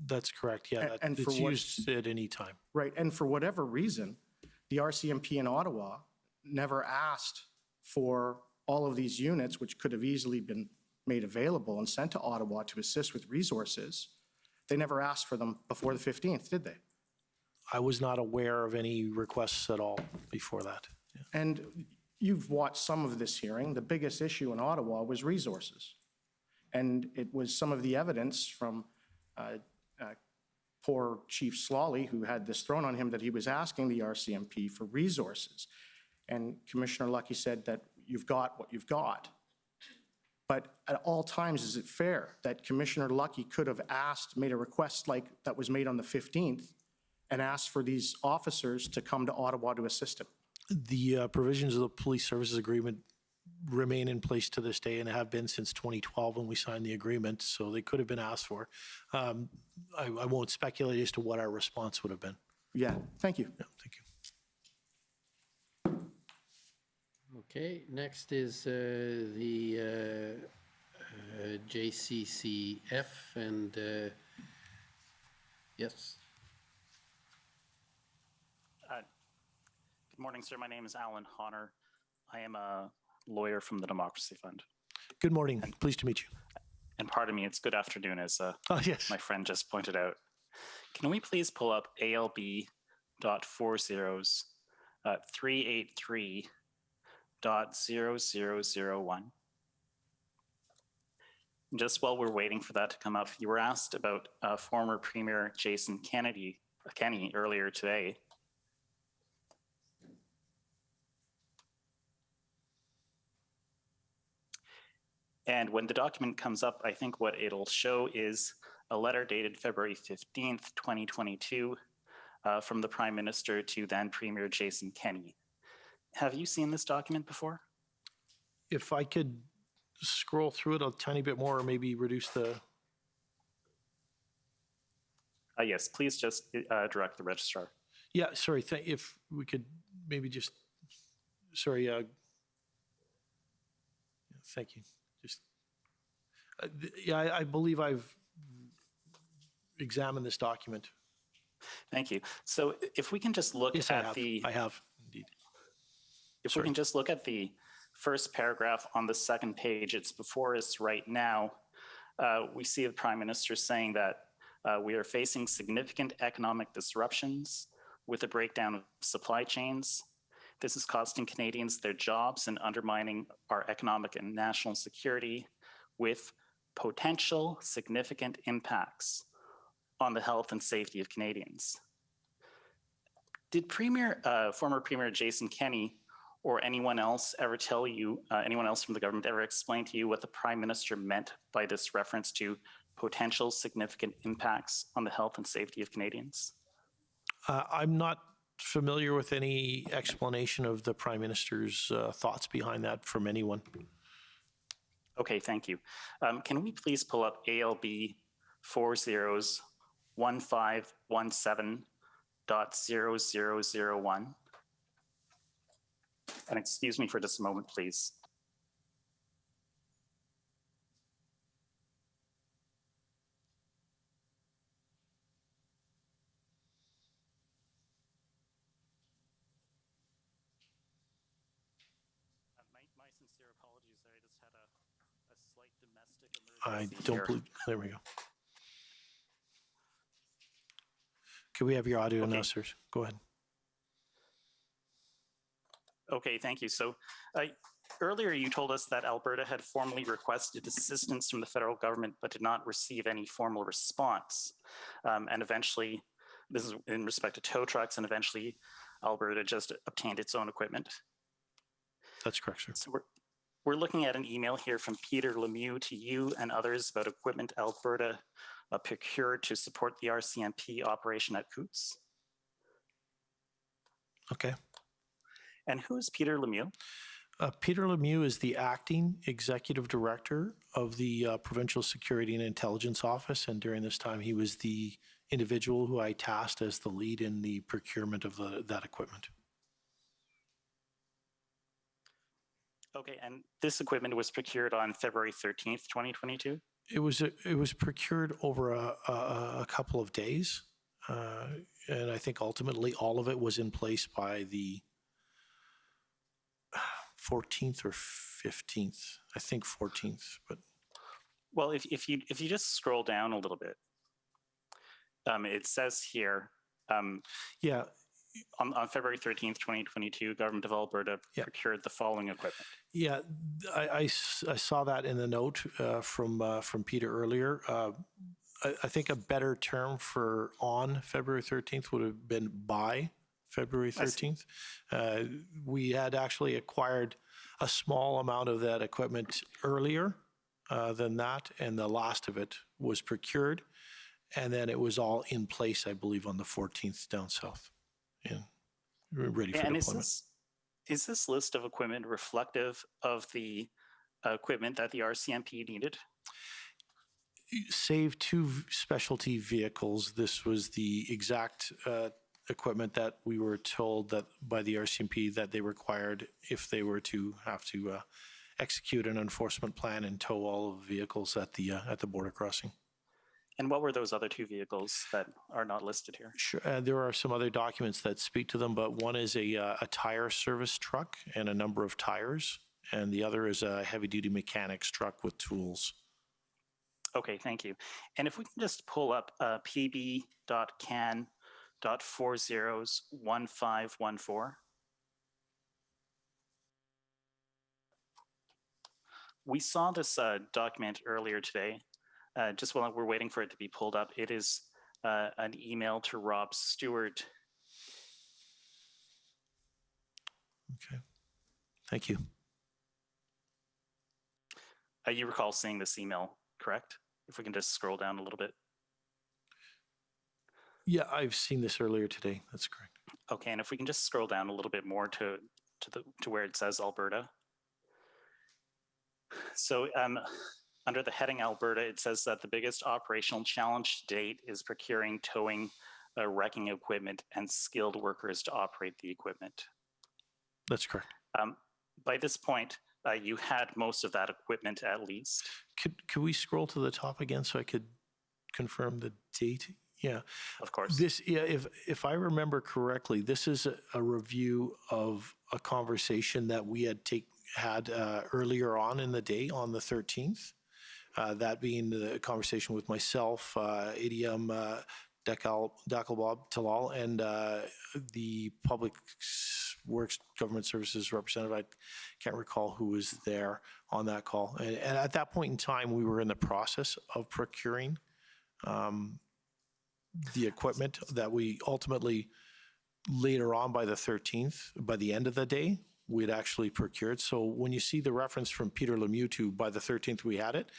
That's correct, yeah. And for It's what- used at any time. Right, and for whatever reason, the RCMP in Ottawa never asked for all of these units, which could have easily been made available and sent to Ottawa to assist with resources. They never asked for them before the 15th, did they? I was not aware of any requests at all before that. Yeah. And you've watched some of this hearing. The biggest issue in Ottawa was resources. And it was some of the evidence from poor Chief Slawley, who had this thrown on him, that he was asking the RCMP for resources. And Commissioner Lucky said that you've got what you've got. But at all times, is it fair that Commissioner Lucky could have asked, made a request like that was made on the 15th, and asked for these officers to come to Ottawa to assist him? The provisions of the Police Services Agreement remain in place to this day and have been since 2012 when we signed the agreement, so they could have been asked for. I won't speculate as to what our response would have been. Yeah, thank you. Yeah, thank you. Okay, next is the JCCF and yes. Good morning, sir. My name is Alan Honor. I am a lawyer from the Democracy Fund. Good morning. Pleased to meet you. And pardon me, it's good afternoon, as yes. my friend just pointed out. Can we please pull up ALB.40.383.0001? Just while we're waiting for that to come up, you were asked about former Premier Jason Kenney earlier today. And when the document comes up, I think what it'll show is a letter dated February 15th, 2022, from the Prime Minister to then Premier Jason Kenney. Have you seen this document before? If I could scroll through it a tiny bit more or maybe reduce the... Yes, please just direct the registrar. Yeah, sorry, if we could maybe just, sorry, thank you. Just, yeah, I believe I've examined this document. Thank you. So if we can just look Yes, at I have, indeed. If we can just look at the first paragraph on the second page, it's before us right now. We see the Prime Minister saying that we are facing significant economic disruptions with the breakdown of supply chains. This is costing Canadians their jobs and undermining our economic and national security with potential significant impacts on the health and safety of Canadians. Did former Premier Jason Kenney or anyone else ever tell you, anyone else from the government ever explain to you what the Prime Minister meant by this reference to potential significant impacts on the health and safety of Canadians? I'm not familiar with any explanation of the Prime Minister's thoughts behind that from anyone. Okay, thank you. Can we please pull up ALB 401517.0001? And excuse me for just a moment, please. My sincere apologies there. I just had a slight domestic emergency. I don't here. believe, there we go. Can we have your audio now, sir? Go ahead. Okay, thank you. So earlier you told us that Alberta had formally requested assistance from the federal government, but did not receive any formal response. And eventually, this is in respect to tow trucks, and eventually Alberta just obtained its own equipment. That's correct, sir. So we're looking at an email here from Peter Lemieux to you and others about equipment Alberta procured to support the RCMP operation at Coutts. Okay. And who is Peter Lemieux? Peter Lemieux is the acting executive director of the Provincial Security and Intelligence Office, and during this time he was the individual who I tasked as the lead in the procurement of that equipment. Okay, and this equipment was procured on February 13th, 2022? It was procured over a couple of days, and I think ultimately all of it was in place by the 14th or 15th. I think 14th, but Well, if you just scroll down a little bit, it says here, yeah, on February 13th, 2022, Government of Alberta procured the following equipment. yeah, I saw that in the note from Peter earlier. I think a better term for on February 13th would have been by February 13th. We had actually acquired a small amount of that equipment earlier than that, and the last of it was procured, and then it was all in place, I believe, on the 14th down south. Yeah, ready for deployment. Is this list of equipment reflective of the equipment that the RCMP needed? Save two specialty vehicles, this was the exact equipment that we were told that by the RCMP that they required if they were to have to execute an enforcement plan and tow all of the vehicles at the border crossing. And what were those other two vehicles that are not listed here? Sure, there are some other documents that speak to them, but one is a tire service truck and a number of tires, and the other is a heavy-duty mechanics truck with tools. Okay, thank you. And if we can just pull up pb.can.401514. We saw this document earlier today. Just while we're waiting for it to be pulled up, it is an email to Rob Stewart. Okay, thank you. You recall seeing this email, correct? If we can just scroll down a little bit. Yeah, I've seen this earlier today. That's correct. Okay, and if we can just scroll down a little bit more to where it says Alberta. So under the heading Alberta, it says that the biggest operational challenge to date is procuring, towing, wrecking equipment and skilled workers to operate the equipment. That's correct. By this point, you had most of that equipment at least. Could we scroll to the top again so I could confirm the date? Yeah, of course. This, yeah, if I remember correctly, this is a review of a conversation that we had earlier on in the day on the 13th. That being the conversation with myself, ADM Dakalbob Talal, and the Public Works Government Services representative. I can't recall who was there on that call. And at that point in time, we were in the process of procuring the equipment that we ultimately, later on by the 13th, by the end of the day, we had actually procured. So when you see the reference from Peter Lemieux to by the 13th we had it,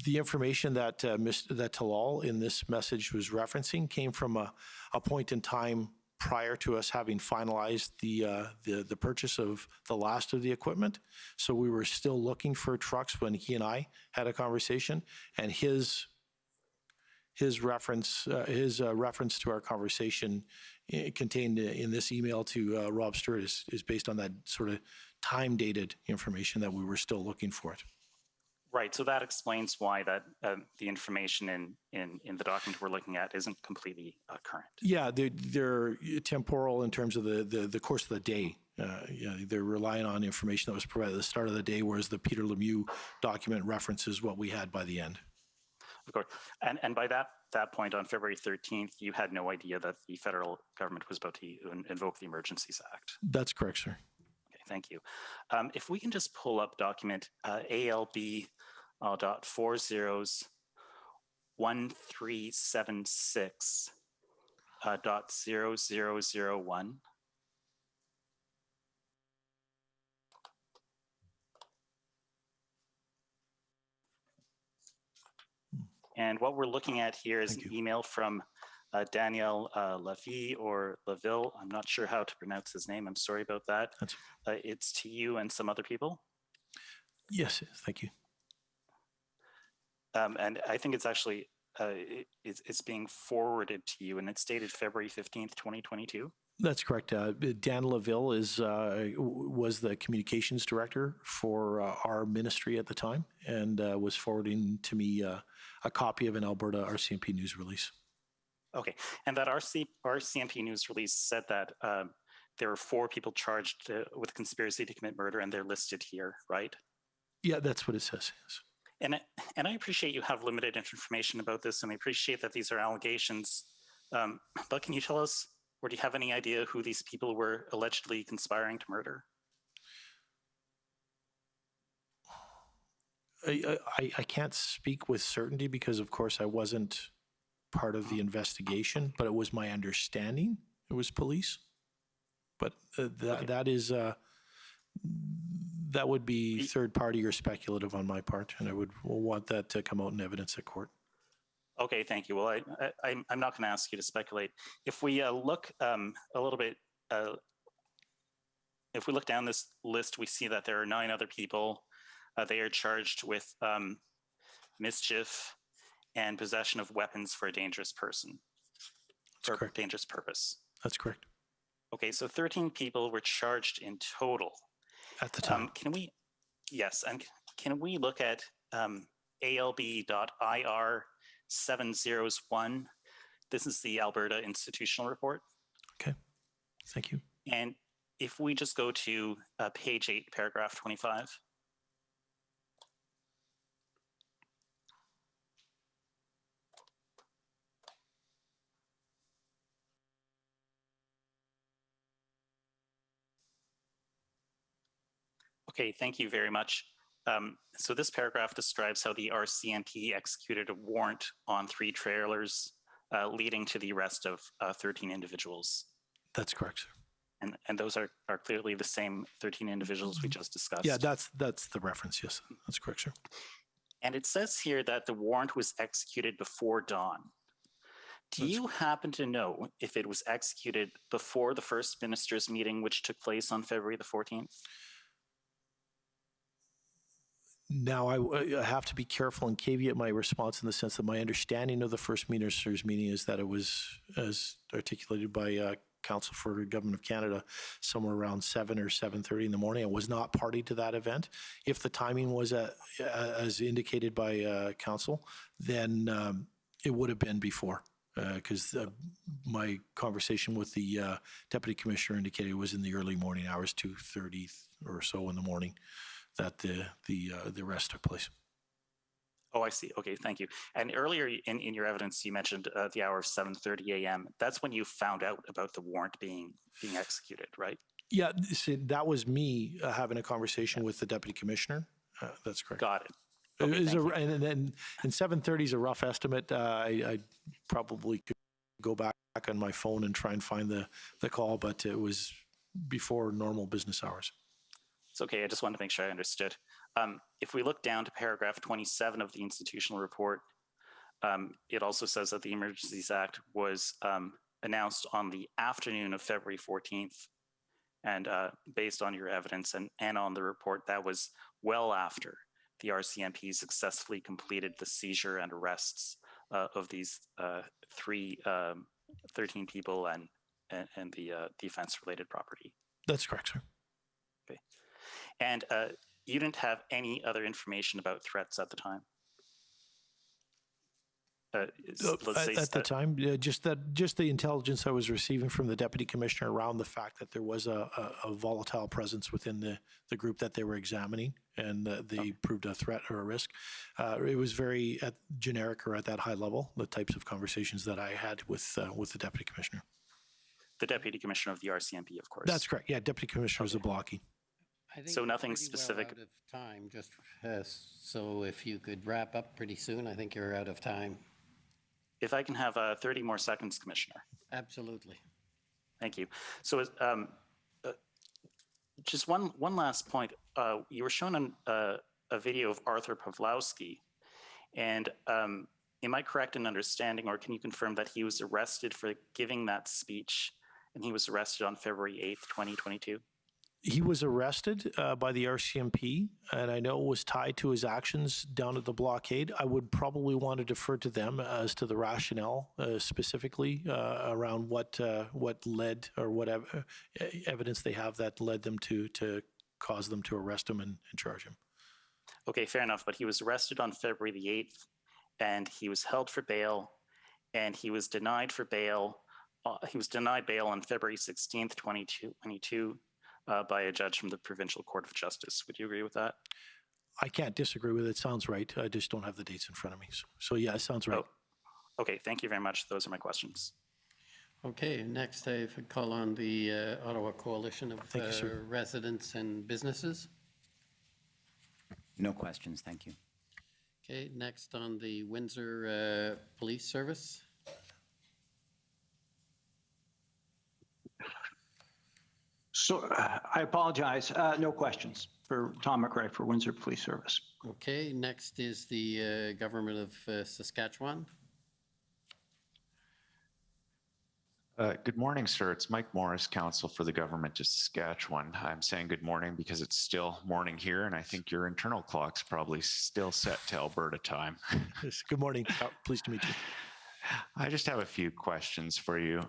the information that that Talal in this message was referencing came from a point in time prior to us having finalized the purchase of the last of the equipment. So we were still looking for trucks when he and I had a conversation, and his reference to our conversation contained in this email to Rob Stewart is based on that sort of time dated information that we were still looking for it. Right, so that explains why that the information in the document we're looking at isn't completely current. Yeah, they're temporal in terms of the course of the day. They're relying on information that was provided at the start of the day, whereas the Peter Lemieux document references what we had by the end. Of course, and by that point on February 13th, you had no idea that the federal government was about to invoke the Emergencies Act. That's correct, sir. Okay, thank you. If we can just pull up document ALB.401376.0001. And what we're looking at here is an email from Daniel Lavie or Laville. I'm not sure how to pronounce his name. I'm sorry about that. It's to you and some other people. Yes, thank you. And I think it's actually, it's being forwarded to you, and it's dated February 15th, 2022. That's correct. Dan LaVille was the communications director for our ministry at the time, and was forwarding to me a copy of an Alberta RCMP news release. Okay, and that RCMP news release said that there were 4 people charged with conspiracy to commit murder, and they're listed here, right? Yeah, that's what it says. Yes. And I appreciate you have limited information about this, and I appreciate that these are allegations. But can you tell us, or do you have any idea who these people were allegedly conspiring to murder? I can't speak with certainty because, of course, I wasn't part of the investigation, but it was my understanding it was police. But that would be third party or speculative on my part, and I would want that to come out in evidence at court. Okay, thank you. Well, I'm not going to ask you to speculate. If we look a little bit, if we look down this list, we see that there are 9 other people. They are charged with mischief and possession of weapons for a dangerous person. That's correct. Dangerous purpose. That's correct. Okay, so 13 people were charged in total. At the time. Can we look at ALB.IR 701? This is the Alberta Institutional Report. Okay, thank you. And if we just go to page 8, paragraph 25. Okay, thank you very much. So this paragraph describes how the RCMP executed a warrant on 3 trailers leading to the arrest of 13 individuals. That's correct, sir. And those are clearly the same 13 individuals we just discussed. Yeah, that's the reference. Yes, that's correct, sir. And it says here that the warrant was executed before dawn. Do you happen to know if it was executed before the First Minister's meeting, which took place on February the 14th? Now, I have to be careful and caveat my response in the sense that my understanding of the First Minister's meeting is that it was, as articulated by Counsel for Government of Canada, somewhere around 7 or 7:30 in the morning. I was not party to that event. If the timing was as indicated by Counsel, then it would have been before, because my conversation with the Deputy Commissioner indicated it was in the early morning hours, 2:30 or so in the morning, that the arrest took place. Oh, I see. Okay, thank you. And earlier in your evidence, you mentioned the hour of 7:30 a.m. That's when you found out about the warrant being executed, right? Yeah, see, that was me having a conversation with the Deputy Commissioner. That's correct. Got it. Okay, and 7:30 is a rough estimate. I probably could go back on my phone and try and find the call, but it was before normal business hours. It's okay. I just wanted to make sure I understood. If we look down to paragraph 27 of the institutional report, it also says that the Emergencies Act was announced on the afternoon of February 14th. And based on your evidence and on the report, that was well after the RCMP successfully completed the seizure and arrests of these 13 people and the offense-related property. That's correct, sir. Okay. And you didn't have any other information about threats at the time? At the time, just the intelligence I was receiving from the Deputy Commissioner around the fact that there was a volatile presence within the group that they were examining, and they proved a threat or a risk. It was very generic or at that high level, the types of conversations that I had with the Deputy Commissioner. The Deputy Commissioner of the RCMP, of course. That's correct. Yeah, Deputy Commissioner Zablocki. I think so nothing pretty specific. well out of time, just so if you could wrap up pretty soon, I think you're out of time. If I can have 30 more seconds, Commissioner. Absolutely. Thank you. So just one last point. You were shown a video of Arthur Pawlowski, and am I correct in understanding, or can you confirm that he was arrested for giving that speech, and he was arrested on February 8th, 2022? He was arrested by the RCMP, and I know it was tied to his actions down at the blockade. I would probably want to defer to them as to the rationale specifically around what led or whatever evidence they have that led them to cause them to arrest him and charge him. Okay, fair enough. But he was arrested on February the 8th, and he was held for bail, and he was denied for bail. He was denied bail on February 16th, 2022. By a judge from the Provincial Court of Justice. Would you agree with that? I can't disagree with it. Sounds right. I just don't have the dates in front of me. So yeah, it sounds right. Oh, okay, thank you very much. Those are my questions. Okay, next I call on the Ottawa Coalition of Residents and Businesses. No questions, thank you. Okay, next on the Windsor Police Service. So I apologize. No questions for Tom McRae for Windsor Police Service. Okay, next is the Government of Saskatchewan. Good morning, sir. It's Mike Morris, Counsel for the Government of Saskatchewan. I'm saying good morning because it's still morning here, and I think your internal clock's probably still set to Alberta time. Yes, good morning. Pleased to meet you. I just have a few questions for you.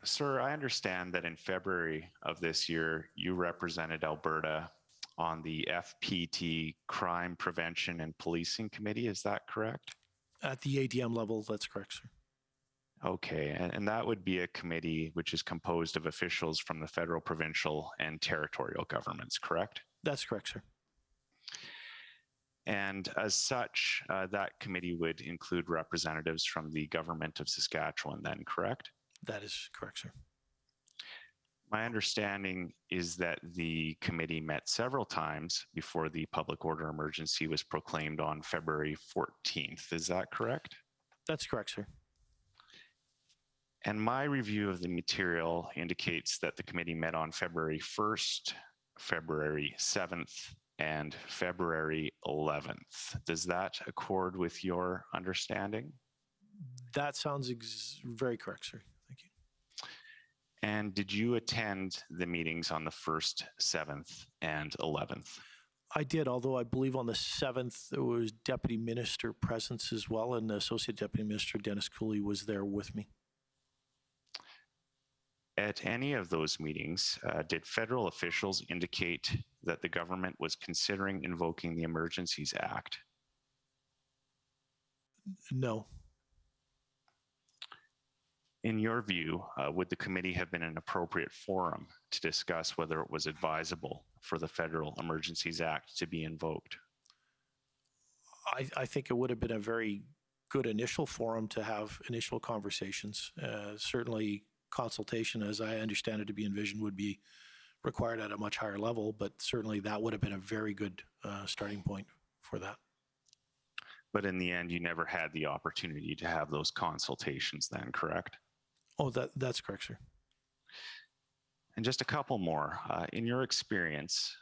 Sir, I understand that in February of this year, you represented Alberta on the FPT Crime Prevention and Policing Committee. Is that correct? At the ADM level, that's correct, sir. Okay, and that would be a committee which is composed of officials from the federal, provincial, and territorial governments, correct? That's correct, sir. And as such, that committee would include representatives from the Government of Saskatchewan then, correct? That is correct, sir. My understanding is that the committee met several times before the public order emergency was proclaimed on February 14th. Is that correct? That's correct, sir. And my review of the material indicates that the committee met on February 1st, February 7th, and February 11th. Does that accord with your understanding? That sounds very correct, sir. Thank you. And did you attend the meetings on the 1st, 7th, and 11th? I did, although I believe on the 7th there was Deputy Minister presence as well, and the Associate Deputy Minister Dennis Cooley was there with me. At any of those meetings, did federal officials indicate that the government was considering invoking the Emergencies Act? No. In your view, would the committee have been an appropriate forum to discuss whether it was advisable for the Federal Emergencies Act to be invoked? I think it would have been a very good initial forum to have initial conversations. Certainly consultation, as I understand it to be envisioned, would be required at a much higher level, but certainly that would have been a very good starting point for that. But in the end, you never had the opportunity to have those consultations then, correct? Oh, that's correct, sir. And just a couple more. In your experience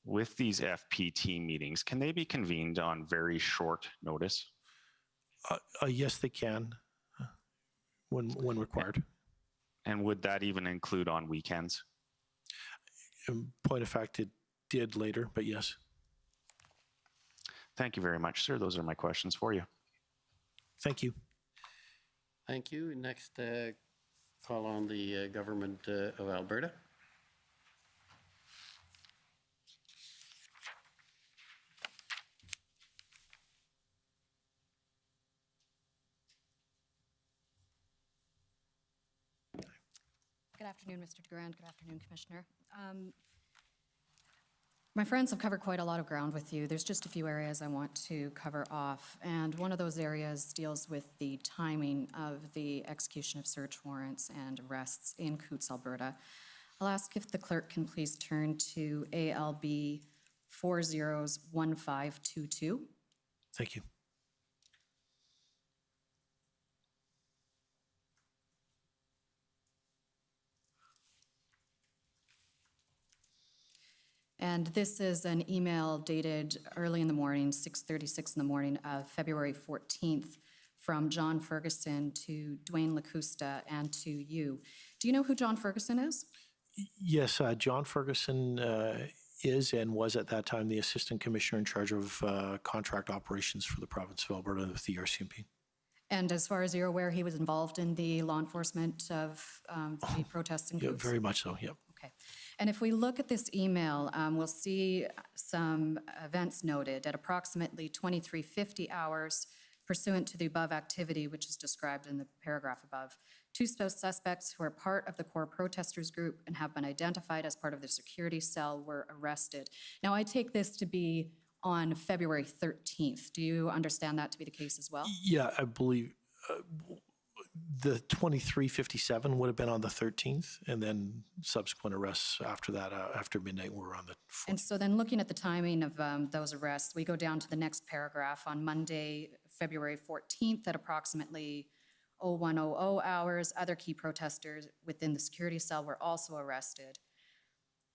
with these FPT meetings, can they be convened on very short notice? Yes, they can, when required. And would that even include on weekends? In point of fact, it did later, but yes. Thank you very much, sir. Those are my questions for you. Thank you. Thank you. Next, call on the Government of Alberta. Good afternoon, Mr. DeGrand. Good afternoon, Commissioner. My friends have covered quite a lot of ground with you. There's just a few areas I want to cover off, and one of those areas deals with the timing of the execution of search warrants and arrests in Coutts, Alberta. I'll ask if the clerk can please turn to ALB 401522. Thank you. And this is an email dated early in the morning, 6:36 in the morning of February 14th, from John Ferguson to Dwayne Lacusta and to you. Do you know who John Ferguson is? Yes, John Ferguson is and was at that time the Assistant Commissioner in charge of contract operations for the province of Alberta with the RCMP. And as far as you're aware, he was involved in the law enforcement of the protests in Yeah, Coutts? very much so, yep. Okay. And if we look at this email, we'll see some events noted at approximately 23:50 hours pursuant to the above activity, which is described in the paragraph above. Two suspects who are part of the core protesters group and have been identified as part of the security cell were arrested. Now, I take this to be on February 13th. Do you understand that to be the case as well? Yeah, I believe the 23:57 would have been on the 13th, and then subsequent arrests after that, after midnight, were on the 14th. And so then looking at the timing of those arrests, we go down to the next paragraph on Monday, February 14th at approximately 01:00 hours. Other key protesters within the security cell were also arrested.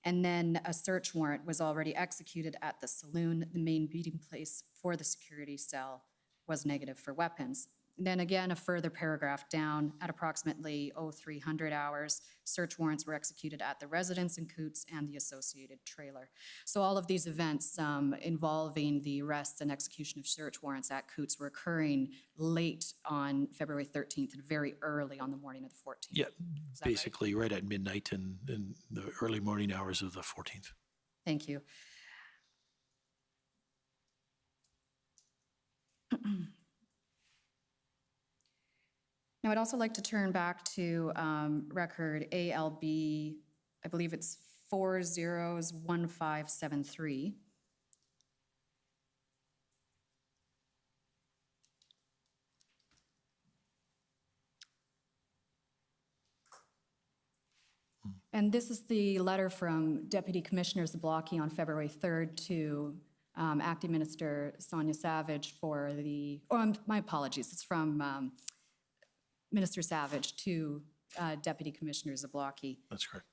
And then a search warrant was already executed at the saloon. The main meeting place for the security cell was negative for weapons. And then again, a further paragraph down at approximately 0300 hours, search warrants were executed at the residence in Coutts and the associated trailer. So all of these events involving the arrests and execution of search warrants at Coutts were occurring late on February 13th and very early on the morning of the 14th. Yeah, Is that basically right at midnight and in the early morning hours of the 14th. Thank you. Now, I'd also like to turn back to record ALB, I believe it's 401573. And this is the letter from Deputy Commissioner Zablocki on February 3rd to Acting Minister Sonia Savage for the, my apologies, it's from Minister Savage to Deputy Commissioner Zablocki. That's correct.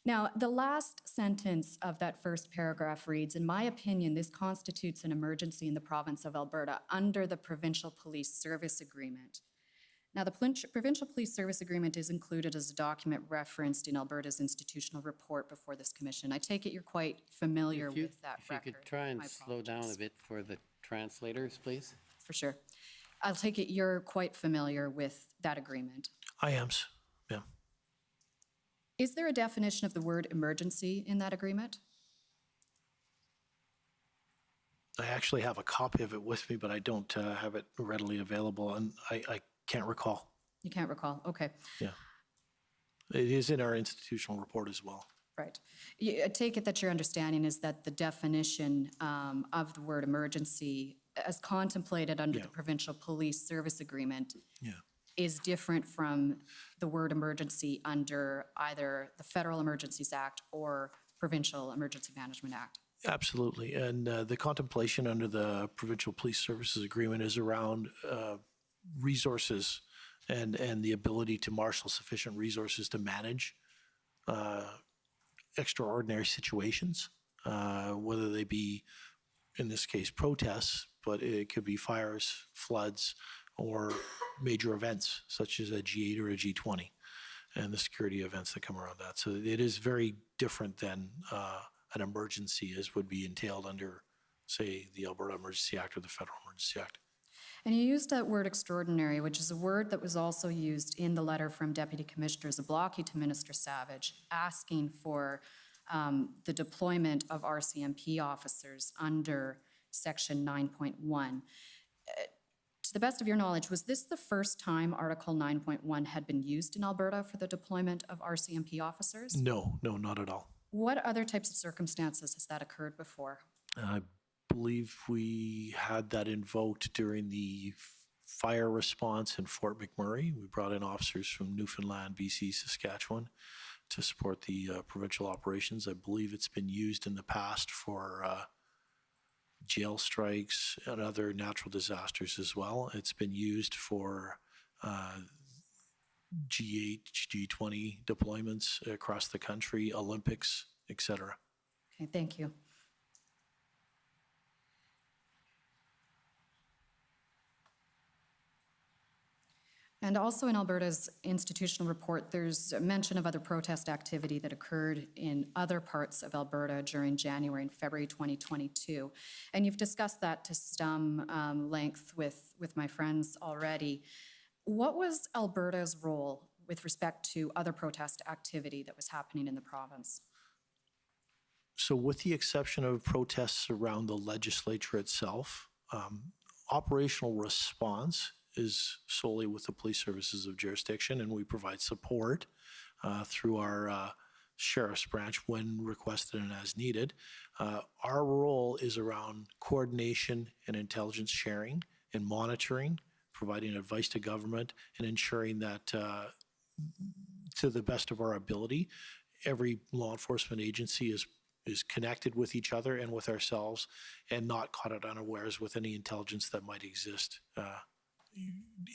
Now, the last sentence of that first paragraph reads, in my opinion, this constitutes an emergency in the province of Alberta under the Provincial Police Service Agreement. Now, the Provincial Police Service Agreement is included as a document referenced in Alberta's institutional report before this commission. I take it you're quite familiar with that record. If you could try and slow down a bit for the translators, please. For sure. I'll take it you're quite familiar with that agreement. I am, yeah. Is there a definition of the word emergency in that agreement? I actually have a copy of it with me, but I don't have it readily available, and I can't recall. You can't recall, okay. Yeah. It is in our institutional report as well. Right. I take it that your understanding is that the definition of the word emergency as contemplated under the Provincial Police Service Agreement is different from the word emergency under either the Federal Emergencies Act or Provincial Emergency Management Act. Absolutely. And the contemplation under the Provincial Police Services Agreement is around resources and the ability to marshal sufficient resources to manage extraordinary situations, whether they be, in this case, protests, but it could be fires, floods, or major events such as a G8 or a G20 and the security events that come around that. So it is very different than an emergency as would be entailed under, say, the Alberta Emergency Act or the Federal Emergency Act. And you used that word extraordinary, which is a word that was also used in the letter from Deputy Commissioner Zablocki to Minister Savage, asking for the deployment of RCMP officers under Section 9.1. To the best of your knowledge, was this the first time Article 9.1 had been used in Alberta for the deployment of RCMP officers? No, not at all. What other types of circumstances has that occurred before? I believe we had that invoked during the fire response in Fort McMurray. We brought in officers from Newfoundland, BC, Saskatchewan to support the provincial operations. I believe it's been used in the past for jail strikes and other natural disasters as well. It's been used for G8, G20 deployments across the country, Olympics, etc. Okay, thank you. And also in Alberta's institutional report, there's a mention of other protest activity that occurred in other parts of Alberta during January and February 2022. And you've discussed that to some length with my friends already. What was Alberta's role with respect to other protest activity that was happening in the province? So with the exception of protests around the legislature itself, operational response is solely with the police services of jurisdiction, and we provide support through our sheriff's branch when requested and as needed. Our role is around coordination and intelligence sharing and monitoring, providing advice to government, and ensuring that to the best of our ability, every law enforcement agency is connected with each other and with ourselves and not caught at unawares with any intelligence that might exist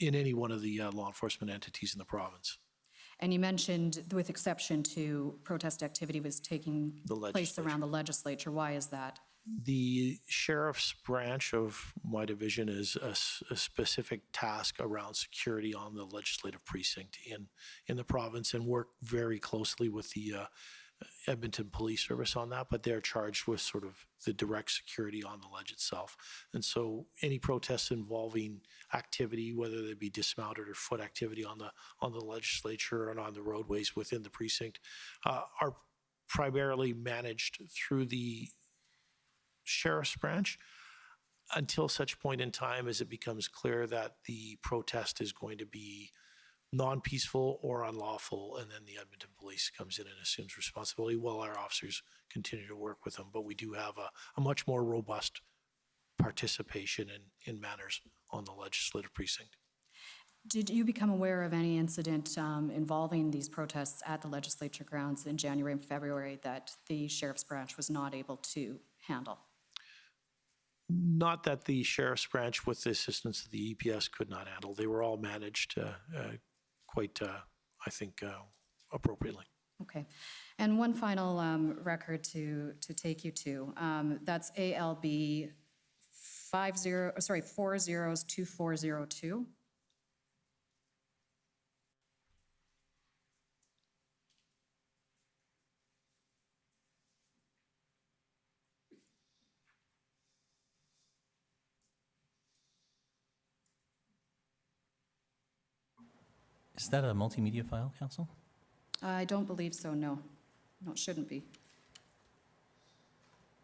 in any one of the law enforcement entities in the province. And you mentioned, with exception to protest activity was taking place around the legislature. Why is that? The sheriff's branch of my division is a specific task around security on the legislative precinct in the province, and work very closely with the Edmonton Police Service on that, but they're charged with sort of the direct security on the ledge itself. And so any protests involving activity, whether they be dismounted or foot activity on the legislature and on the roadways within the precinct, are primarily managed through the sheriff's branch until such point in time as it becomes clear that the protest is going to be non-peaceful or unlawful, and then the Edmonton Police comes in and assumes responsibility while our officers continue to work with them. But we do have a much more robust participation in matters on the legislative precinct. Did you become aware of any incident involving these protests at the legislature grounds in January and February that the sheriff's branch was not able to handle? Not that the sheriff's branch, with the assistance of the EPS, could not handle. They were all managed quite, I think, appropriately. Okay. And one final record to take you to. That's ALB 402402. Is that a multimedia file, Council? I don't believe so, no. No, it shouldn't be.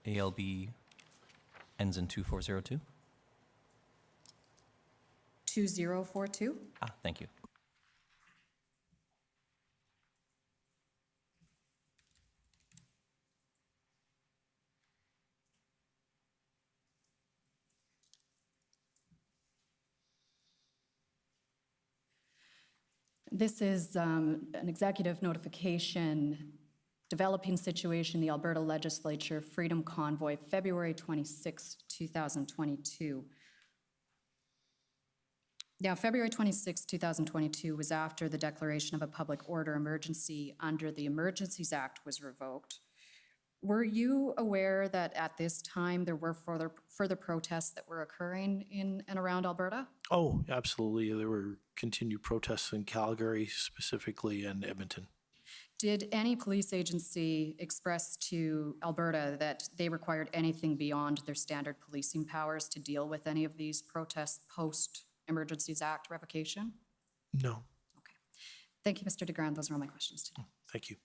ALB ends in 2402? 2042? Ah, thank you. This is an executive notification, developing situation, the Alberta Legislature, Freedom Convoy, February 26, 2022. Now, February 26, 2022 was after the declaration of a public order emergency under the Emergencies Act was revoked. Were you aware that at this time there were further protests that were occurring in and around Alberta? Oh, absolutely. There were continued protests in Calgary specifically and Edmonton. Did any police agency express to Alberta that they required anything beyond their standard policing powers to deal with any of these protests post-Emergencies Act revocation? No. Okay. Thank you, Mr. DeGrand. Those are all my questions today. Thank you.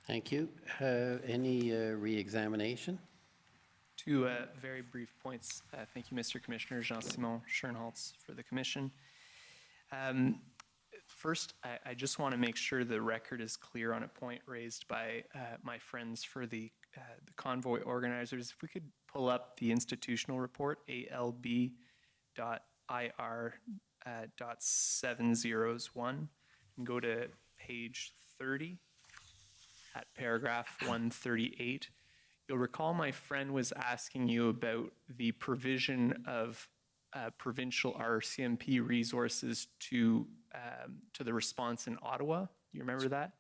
Thank you. Any re-examination? Two very brief points. Thank you, Mr. Commissioner. Jean-Simon Schoenholz for the commission. First, I just want to make sure the record is clear on a point raised by my friends for the convoy organizers. If we could pull up the institutional report, ALB.IR.701, and go to page 30 at paragraph 138. You'll recall my friend was asking you about the provision of provincial RCMP resources to the response in Ottawa. You remember that?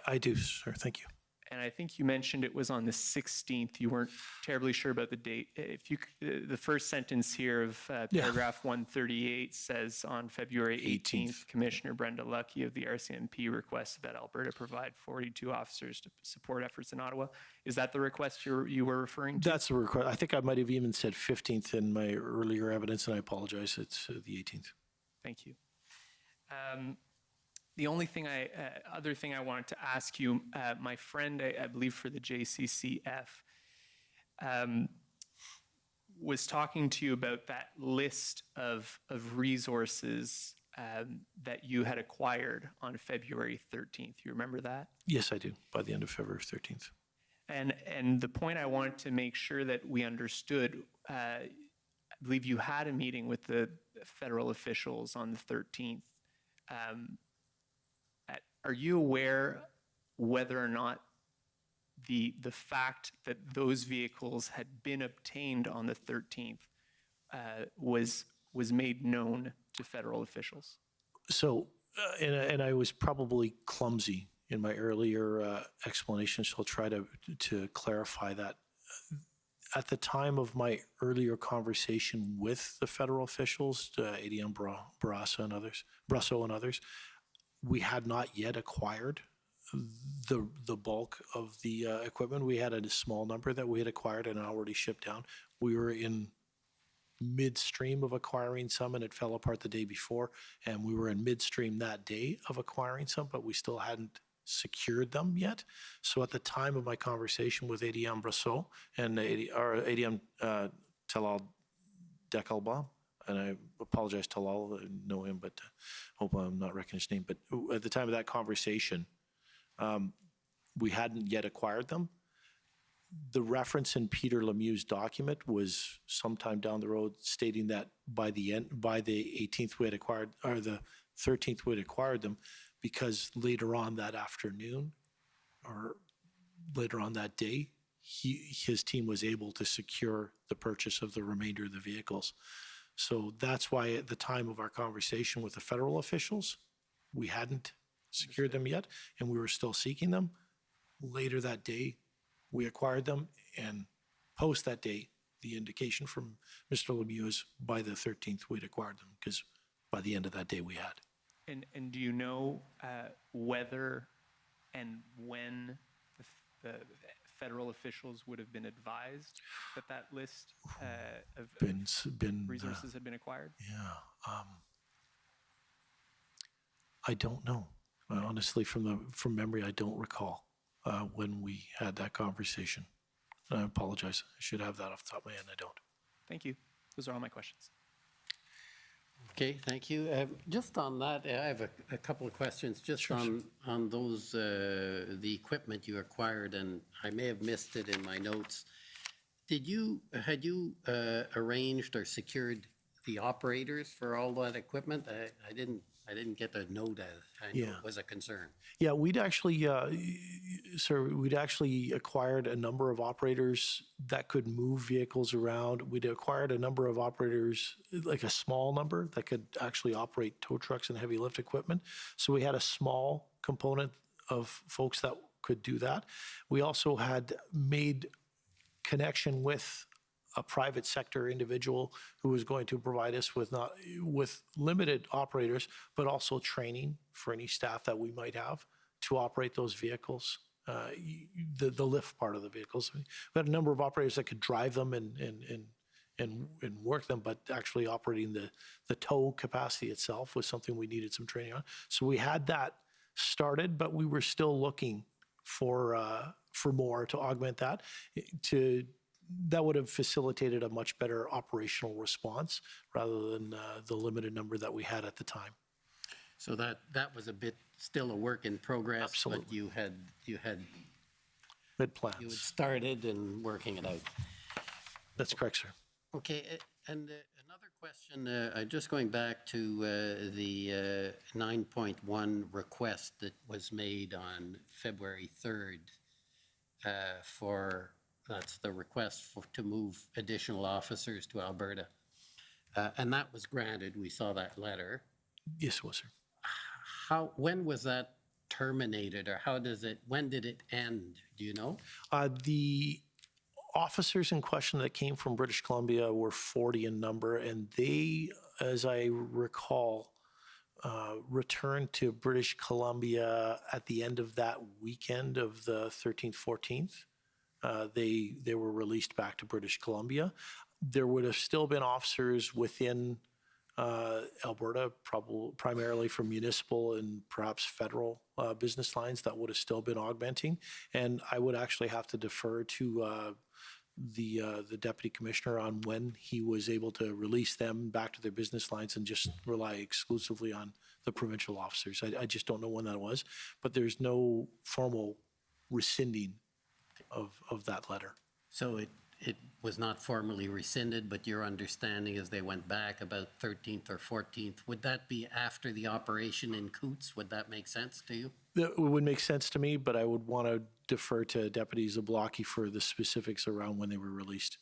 I do, sir. Thank you. and I think you mentioned it was on the 16th. You weren't terribly sure about the date. If you, the first sentence here of paragraph 138 says on February 18th, Commissioner Brenda Luckie of the RCMP requested that Alberta provide 42 officers to support efforts in Ottawa. Is that the request you were referring to? That's the request. I think I might have even said 15th in my earlier evidence, and I apologize. It's the 18th. Thank you. The only thing other thing I wanted to ask you, my friend, I believe for the JCCF, was talking to you about that list of resources that you had acquired on February 13th. You remember that? Yes, I do, by the end of February 13th. And the point I wanted to make sure that we understood, I believe you had a meeting with the federal officials on the 13th. Are you aware whether or not the fact that those vehicles had been obtained on the 13th was made known to federal officials? So, and I was probably clumsy in my earlier explanation, so I'll try to clarify that. At the time of my earlier conversation with the federal officials, ADM Brasso and others, we had not yet acquired the bulk of the equipment. We had a small number that we had acquired and already shipped down. We were in midstream of acquiring some, and it fell apart the day before, and we were in midstream that day of acquiring some, but we still hadn't secured them yet. So at the time of my conversation with ADM Brasso and ADM Talal Dekalba, and I apologize, Talal, I know him, but hope I'm not wrecking his name. But at the time of that conversation, we hadn't yet acquired them. The reference in Peter Lemieux's document was sometime down the road stating that by the 18th we had acquired, or the 13th we had acquired them, because later on that afternoon or later on that day, his team was able to secure the purchase of the remainder of the vehicles. So that's why at the time of our conversation with the federal officials, we hadn't secured them yet, and we were still seeking them. Later that day, we acquired them, and post that day, the indication from Mr. Lemieux is by the 13th we'd acquired them, because by the end of that day we had. And do you know whether and when the federal officials would have been advised that that list of resources had been acquired? Yeah, I don't know. Honestly, from memory, I don't recall when we had that conversation. I apologize. I should have that off the top of my head, and I don't. Thank you. Those are all my questions. Okay, thank you. Just on that, I have a couple of questions just on those, the equipment you acquired, and I may have missed it in my notes. Had you arranged or secured the operators for all that equipment? I didn't get a note as I know it was a concern. Yeah, we'd actually, we'd actually acquired a number of operators that could move vehicles around. We'd acquired a number of operators, like a small number, that could actually operate tow trucks and heavy lift equipment. So we had a small component of folks that could do that. We also had made connection with a private sector individual who was going to provide us with limited operators, but also training for any staff that we might have to operate those vehicles, the lift part of the vehicles. We had a number of operators that could drive them and work them, but actually operating the tow capacity itself was something we needed some training on. So we had that started, but we were still looking for more to augment that. That would have facilitated a much better operational response rather than the limited number that we had at the time. So that was a bit still a work in progress. Absolutely. But you had plans. You had started and working it out. That's correct, sir. Okay, and another question. Just going back to the 9.1 request that was made on February 3rd for. That's the request to move additional officers to Alberta. And that was granted. We saw that letter. Yes, it was, sir. When was that terminated, or when did it end? Do you know? The officers in question that came from British Columbia were 40 in number, and they, as I recall, returned to British Columbia at the end of that weekend of the 13th, 14th. They were released back to British Columbia. There would have still been officers within Alberta, primarily from municipal and perhaps federal business lines that would have still been augmenting. And I would actually have to defer to the deputy commissioner on when he was able to release them back to their business lines and just rely exclusively on the provincial officers. I just don't know when that was, but there's no formal rescinding of that letter. So it was not formally rescinded, but your understanding is they went back about 13th or 14th. Would that be after the operation in Coots? Would that make sense to you? It would make sense to me, but I would want to defer to Deputy Zablocki for the specifics around when they were released.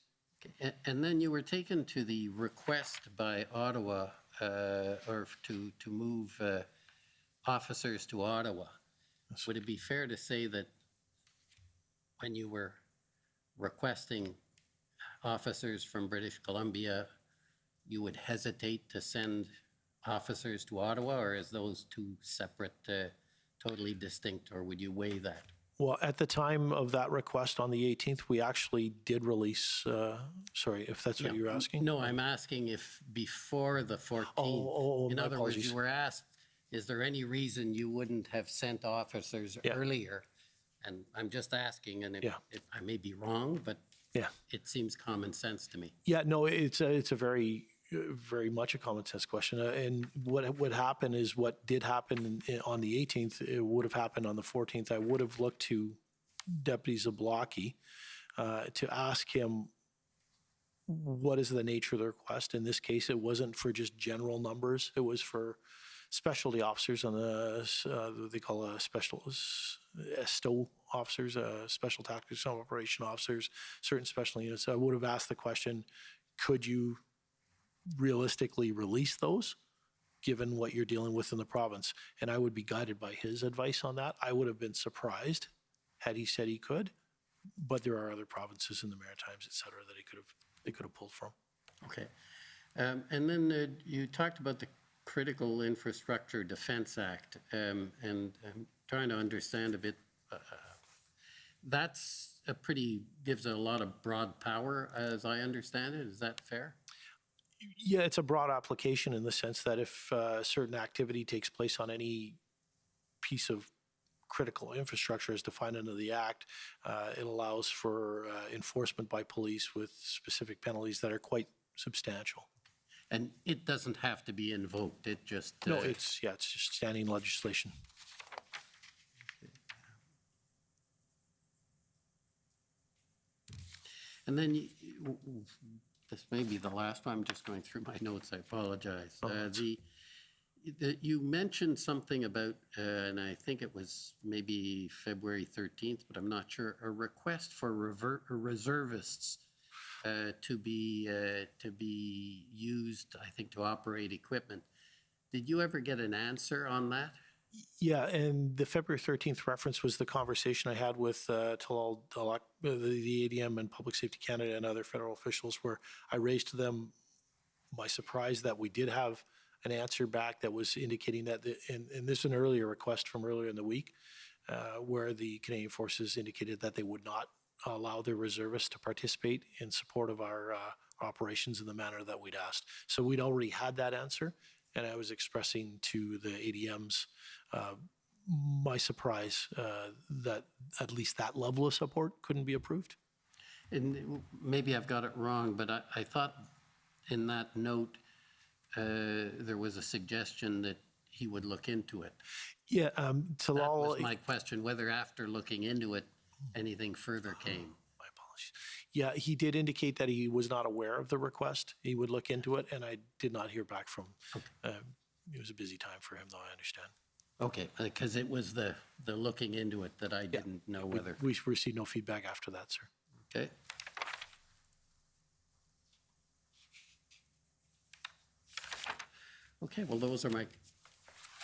Okay. And then you were taken to the request by Ottawa or to move officers to Ottawa. Yes. Would it be fair to say that when you were requesting officers from British Columbia, you would hesitate to send officers to Ottawa, or is those two separate, totally distinct, or would you weigh that? Well, at the time of that request on the 18th, we actually did release, sorry, if that's what you're asking? No, I'm asking if before the 14th. In other words, you were asked, is there any reason you wouldn't have sent officers earlier? And I'm just asking, and I may be wrong, but it seems common sense to me. Yeah, no, it's a very much a common sense question. And what would happen is what did happen on the 18th, it would have happened on the 14th. I would have looked to Deputy Zablocki to ask him what is the nature of the request. In this case, it wasn't for just general numbers. It was for specialty officers on the, they call special STO officers, special tactics and operation officers, certain special units. I would have asked the question, could you realistically release those given what you're dealing with in the province? And I would be guided by his advice on that. I would have been surprised had he said he could, but there are other provinces in the Maritimes, et cetera, that they could have pulled from. Okay. And then you talked about the Critical Infrastructure Defense Act, and I'm trying to understand a bit. That's gives it a lot of broad power, as I understand it. Is that fair? Yeah, it's a broad application in the sense that if certain activity takes place on any piece of critical infrastructure as defined under the Act, it allows for enforcement by police with specific penalties that are quite substantial. And it doesn't have to be invoked, it just... No, it's just standing legislation. And then this may be the last one. I'm just going through my notes. I apologize. You mentioned something about, and I think it was maybe February 13th, but I'm not sure, a request for reservists to be used, I think, to operate equipment. Did you ever get an answer on that? Yeah, and the February 13th reference was the conversation I had with the ADM and Public Safety Canada and other federal officials, where I raised to them my surprise that we did have an answer back that was indicating that, and this is an earlier request from earlier in the week, where the Canadian Forces indicated that they would not allow their reservists to participate in support of our operations in the manner that we'd asked. So we'd already had that answer, and I was expressing to the ADMs my surprise that at least that level of support couldn't be approved. And maybe I've got it wrong, but I thought in that note there was a suggestion that he would look into it. Yeah, that was my question, whether after looking into it, anything further came. My apologies. Yeah, he did indicate that he was not aware of the request. He would look into it, and I did not hear back from him. It was a busy time for him, though, I understand. Okay, because it was the looking into it that I didn't know whether... We received no feedback after that, sir. Okay. Okay, well, those are my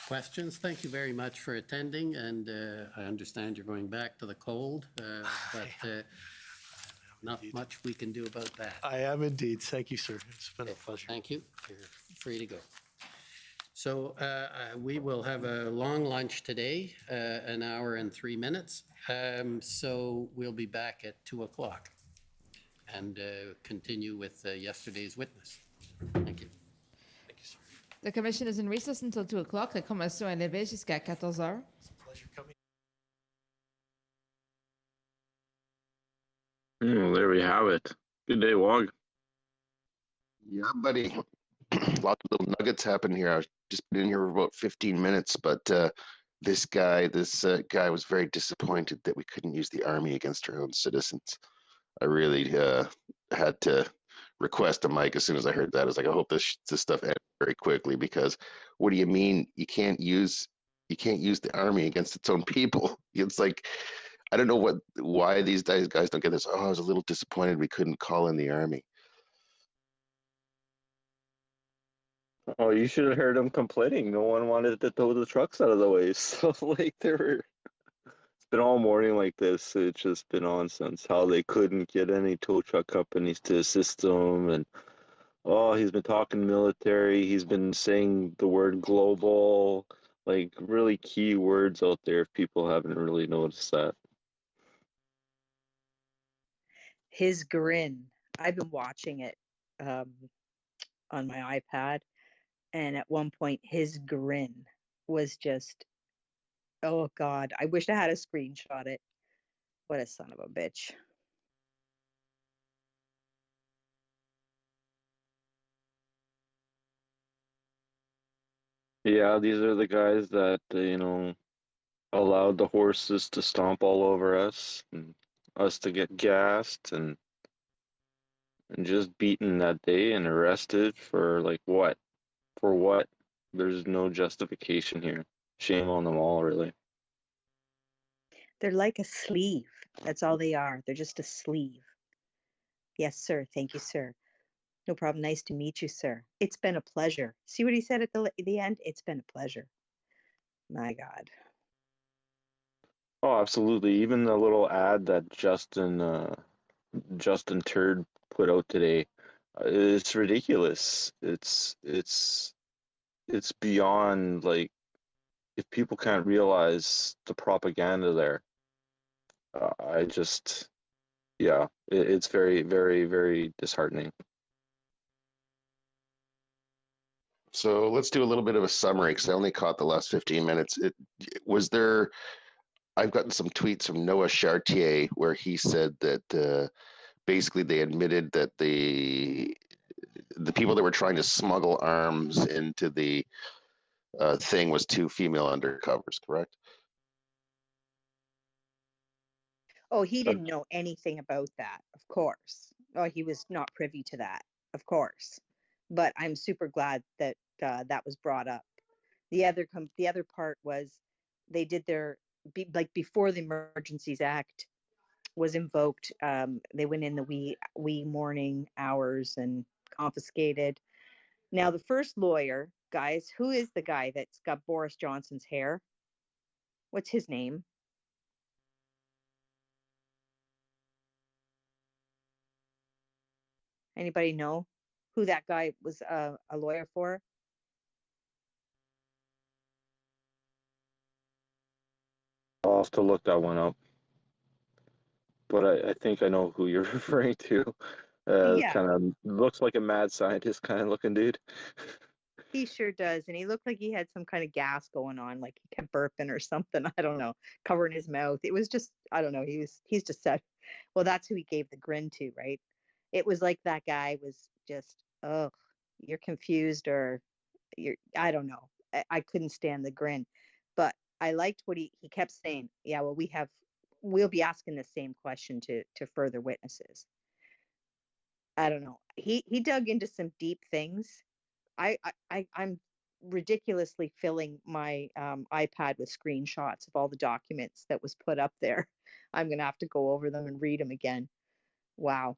questions. Thank you very much for attending, and I understand you're going back to the cold, but not much we can do about that. I am indeed. Thank you, sir. It's been a pleasure. Thank you. You're free to go. So we will have a long lunch today, 1 hour and 3 minutes. So we'll be back at 2 o'clock and continue with yesterday's witness. Thank you. The commission is in recess until 2 o'clock. La commission est levée jusqu'à 14 heures. There we have it. Good day, Wog. Yeah, buddy. Lots of little nuggets happen here. I've just been in here for about 15 minutes, but this guy was very disappointed that we couldn't use the army against our own citizens. I really had to request a mic as soon as I heard that. I was like, I hope this stuff ends very quickly, because what do you mean you can't use the army against its own people? It's like, I don't know why these guys don't get this. Oh, I was a little disappointed we couldn't call in the army. Oh, you should have heard them complaining. No one wanted to tow the trucks out of the way. So, like, it's been all morning like this. It's just been nonsense how they couldn't get any tow truck companies to assist them. And, he's been talking military. He's been saying the word global, like really key words out there if people haven't really noticed that. His grin. I've been watching it on my iPad. And at one point, his grin was just, oh God, I wish I had a screenshot it. What a son of a bitch. Yeah, these are the guys that, allowed the horses to stomp all over us and us to get gassed and just beaten that day and arrested for like what? For what? There's no justification here. Shame on them all, really. They're like a sleeve. That's all they are. They're just a sleeve. Yes, sir. Thank you, sir. No problem. Nice to meet you, sir. It's been a pleasure. See what he said at the end? It's been a pleasure. My God. Oh, absolutely. Even the little ad that Justin Turd put out today, it's ridiculous. It's beyond, like, if people can't realize the propaganda there, it's very, very, very disheartening. So let's do a little bit of a summary, because I only caught the last 15 minutes. I've gotten some tweets from Noah Chartier where he said that basically they admitted that the people that were trying to smuggle arms into the thing was 2 female undercovers, correct? Oh, he didn't know anything about that, of course. Oh, he was not privy to that, of course. But I'm super glad that that was brought up. The other part was they did before the Emergencies Act was invoked, they went in the wee morning hours and confiscated. Now, the first lawyer, guys, who is the guy that's got Boris Johnson's hair? What's his name? Anybody know who that guy was a lawyer for? I'll have to look that one up. But I think I know who you're referring to. Yeah. Kind of looks like a mad scientist kind of looking dude. He sure does. And he looked like he had some kind of gas going on, like he kept burping or something. I don't know, covering his mouth. It was just, I don't know. He's just said, well, that's who he gave the grin to, right? It was like that guy was just, oh, you're confused or I don't know. I couldn't stand the grin. But I liked what he kept saying. Yeah, well, we'll be asking the same question to further witnesses. I don't know. He dug into some deep things. I'm ridiculously filling my iPad with screenshots of all the documents that was put up there. I'm going to have to go over them and read them again. Wow.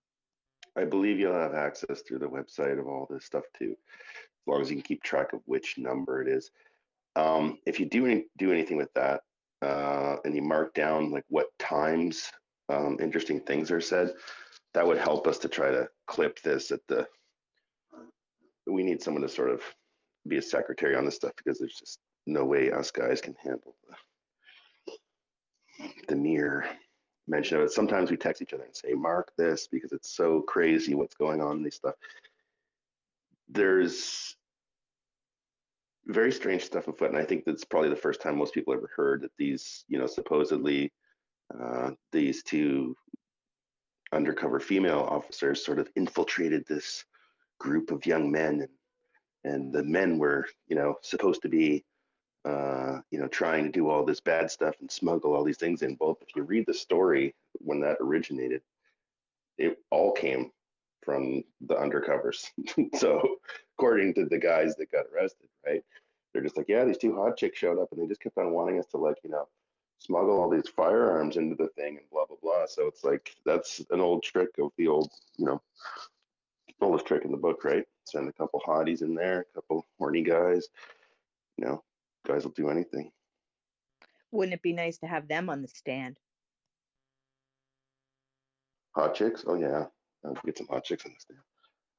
I believe you'll have access through the website of all this stuff too, as long as you can keep track of which number it is. If you do anything with that, and you mark down like what times interesting things are said, that would help us to try to clip this at the. We need someone to sort of be a secretary on this stuff because there's just no way us guys can handle the mere mention of it. Sometimes we text each other and say, mark this because it's so crazy what's going on in these stuff. There's very strange stuff afoot, and I think that's probably the first time most people ever heard that these, supposedly these two undercover female officers sort of infiltrated this group of young men, and the men were, supposed to be, trying to do all this bad stuff and smuggle all these things in. Well, if you read the story when that originated, it all came from the undercovers. So according to the guys that got arrested, right, they're just like, yeah, these two hot chicks showed up and they just kept on wanting us to smuggle all these firearms into the thing and blah blah blah. So it's like that's an old trick of the old, oldest trick in the book, right? Send a couple hotties in there, a couple horny guys, guys will do anything. Wouldn't it be nice to have them on the stand? Hot chicks? Oh yeah, I'll get some hot chicks on the stand.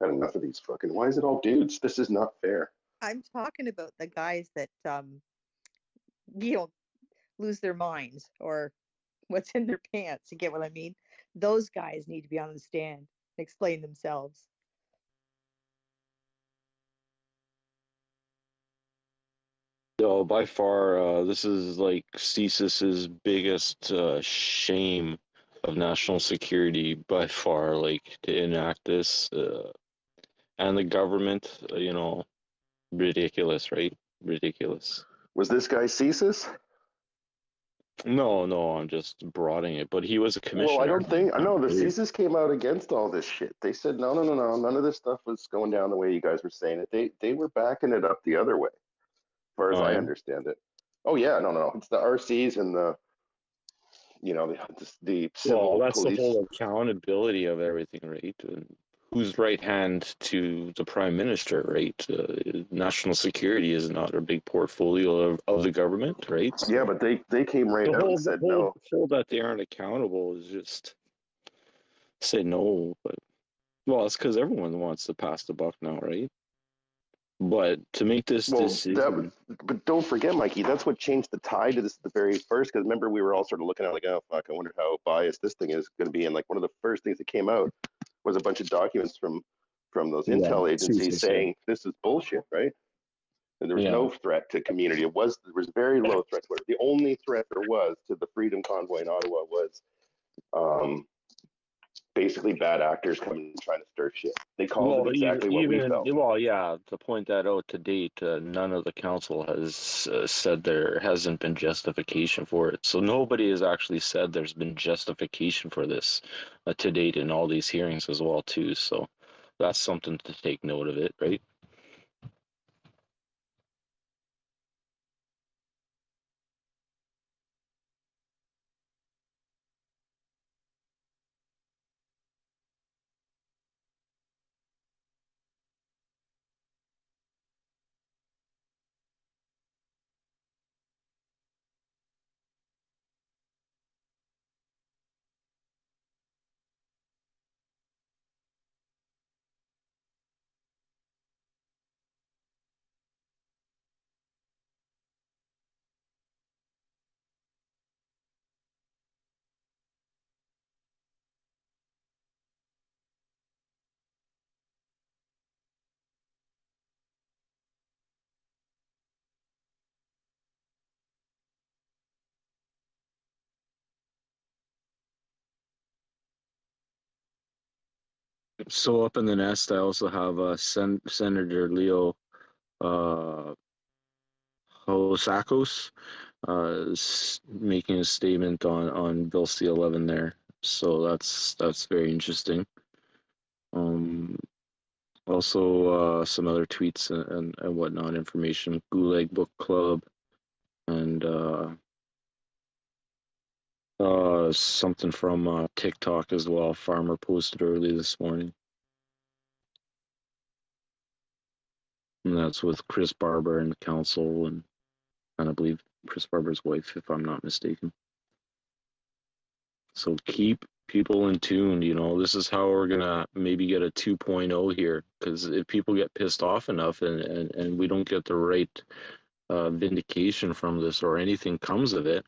I had enough of these fucking. Why is it all dudes? This is not fair. I'm talking about the guys that lose their minds or what's in their pants. You get what I mean? Those guys need to be on the stand, explain themselves. No, by far, this is like CSIS's biggest shame of national security by far, like to enact this, and the government, ridiculous, right? Ridiculous. Was this guy CSIS? No, I'm just broadening it, but he was a commissioner. Well, I know the CSIS came out against all this shit. They said, no, none of this stuff was going down the way you guys were saying it. They were backing it up the other way, as far as I understand it. Oh yeah, no, it's the RCs and the civil well, that's police. the whole accountability of everything, right? And who's right hand to the prime minister, right? National security is not a big portfolio of the government, right? So yeah, but they came right out and said no. The whole that they aren't accountable is just say no. But well, it's because everyone wants to pass the buck now, right? But to make this decision, but don't forget, Mikey, that's what changed the tide to this at the very first. Because remember, we were all sort of looking at it like, oh fuck, I wonder how biased this thing is going to be. And like one of the first things that came out was a bunch of documents from those intel agencies saying this is bullshit, right? And there was no threat to community. There was very low threat to it. The only threat there was to the Freedom Convoy in Ottawa was basically bad actors coming and trying to stir shit. They called it exactly what we felt. Well, yeah, to point that out, to date, none of the council has said there hasn't been justification for it. So nobody has actually said there's been justification for this to date in all these hearings as well, too. So that's something to take note of it, right? So up in the nest, I also have Senator Leo Hosakos making a statement on Bill C-11 there. So that's very interesting. Also some other tweets and whatnot information. Gulag Book Club and something from TikTok as well. Farmer posted early this morning. And that's with Chris Barber and the council and and I believe Chris Barber's wife, if I'm not mistaken. So keep people in tune. You know, this is how we're gonna maybe get a 2.0 here, because if people get pissed off enough and we don't get the right vindication from this or anything comes of it,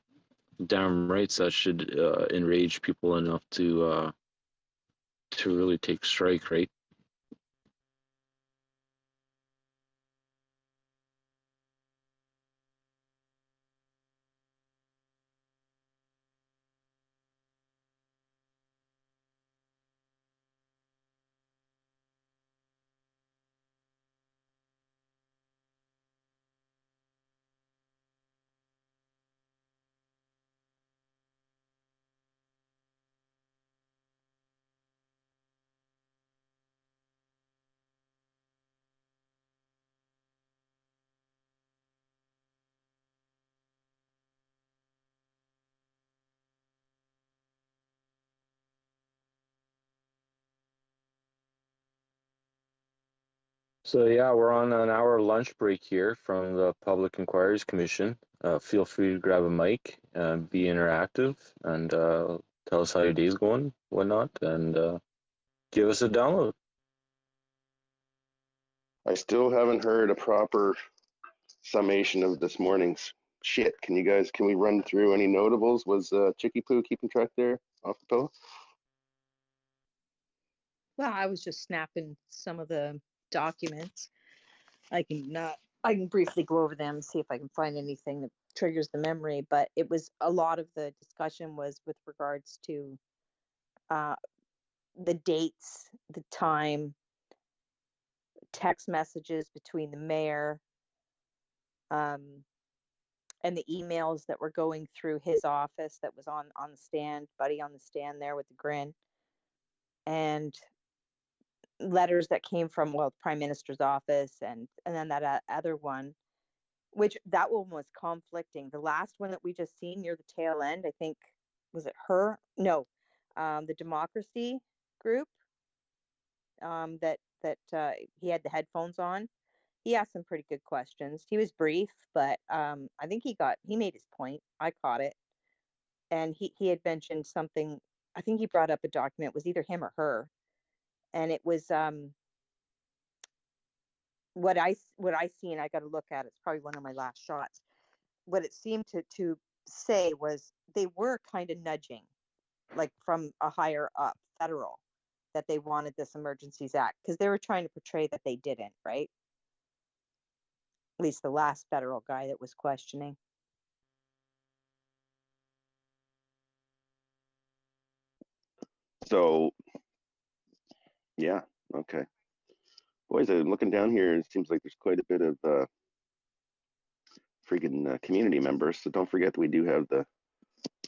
damn rights that should enrage people enough to really take strike, right? So yeah, we're on an hour lunch break here from the Public Inquiries Commission. Feel free to grab a mic, be interactive, and tell us how your day's going, whatnot, and give us a download. I still haven't heard a proper summation of this morning's shit. Can we run through any notables? Was Chicky Poo keeping track there off the pillow? Well, I was just snapping some of the documents. I can briefly go over them, see if I can find anything that triggers the memory, but it was a lot of the discussion was with regards to the dates, the time, text messages between the mayor, and the emails that were going through his office that was on the stand, Buddy on the stand there with the grin, and letters that came from, well, the Prime Minister's office, and then that other one, which that one was conflicting. The last one that we just seen near the tail end, I think, was it her? No, the Democracy Group, that he had the headphones on. He asked some pretty good questions. He was brief, but I think he made his point. I caught it. And he had mentioned something, I think he brought up a document, it was either him or her. And it was what I seen, I got to look at, it's probably one of my last shots. What it seemed to say was they were kind of nudging, like from a higher up federal, that they wanted this Emergencies Act, because they were trying to portray that they didn't, right? At least the last federal guy that was questioning. So, yeah, okay. Boys, I'm looking down here. It seems like there's quite a bit of freaking community members. So don't forget that we do have the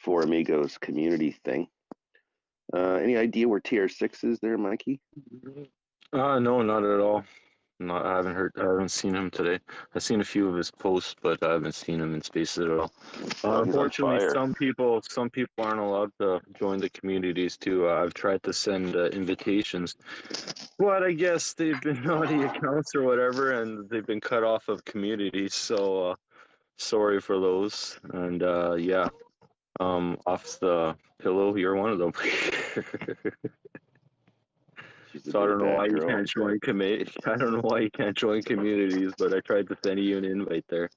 Four Amigos community thing. Any idea where TR6 is there, Mikey? No, not at all. I haven't seen him today. I've seen a few of his posts, but I haven't seen him in spaces at all. Unfortunately, some people aren't allowed to join the communities too. I've tried to send invitations, but I guess they've been naughty accounts or whatever, and they've been cut off of communities. So sorry for those. And yeah, off the pillow, you're one of them. So I don't know why you can't join I don't know why you can't join communities, but I tried to send you an invite there.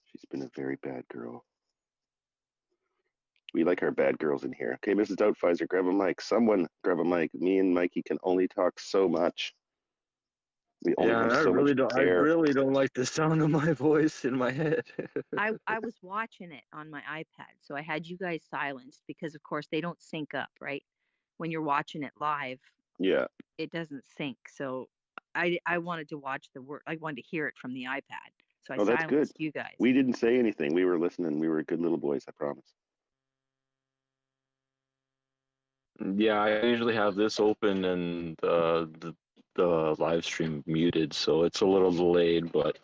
She's been a very bad girl. We like our bad girls in here. Okay, Mrs. Doubtfire, grab a mic. Someone grab a mic. Me and Mikey can only talk so much. We only have so much to I really don't like the sound of my voice in my head. I was watching it on my iPad, so I had you guys silenced because, of course, they don't sync up, right? When you're watching it live, yeah, it doesn't sync. So I wanted to watch the word. I wanted to hear it from the iPad, so I that's silenced good. you guys. We didn't say anything. We were listening. We were good little boys, I promise. Yeah, I usually have this open and the live stream muted, so it's a little delayed, but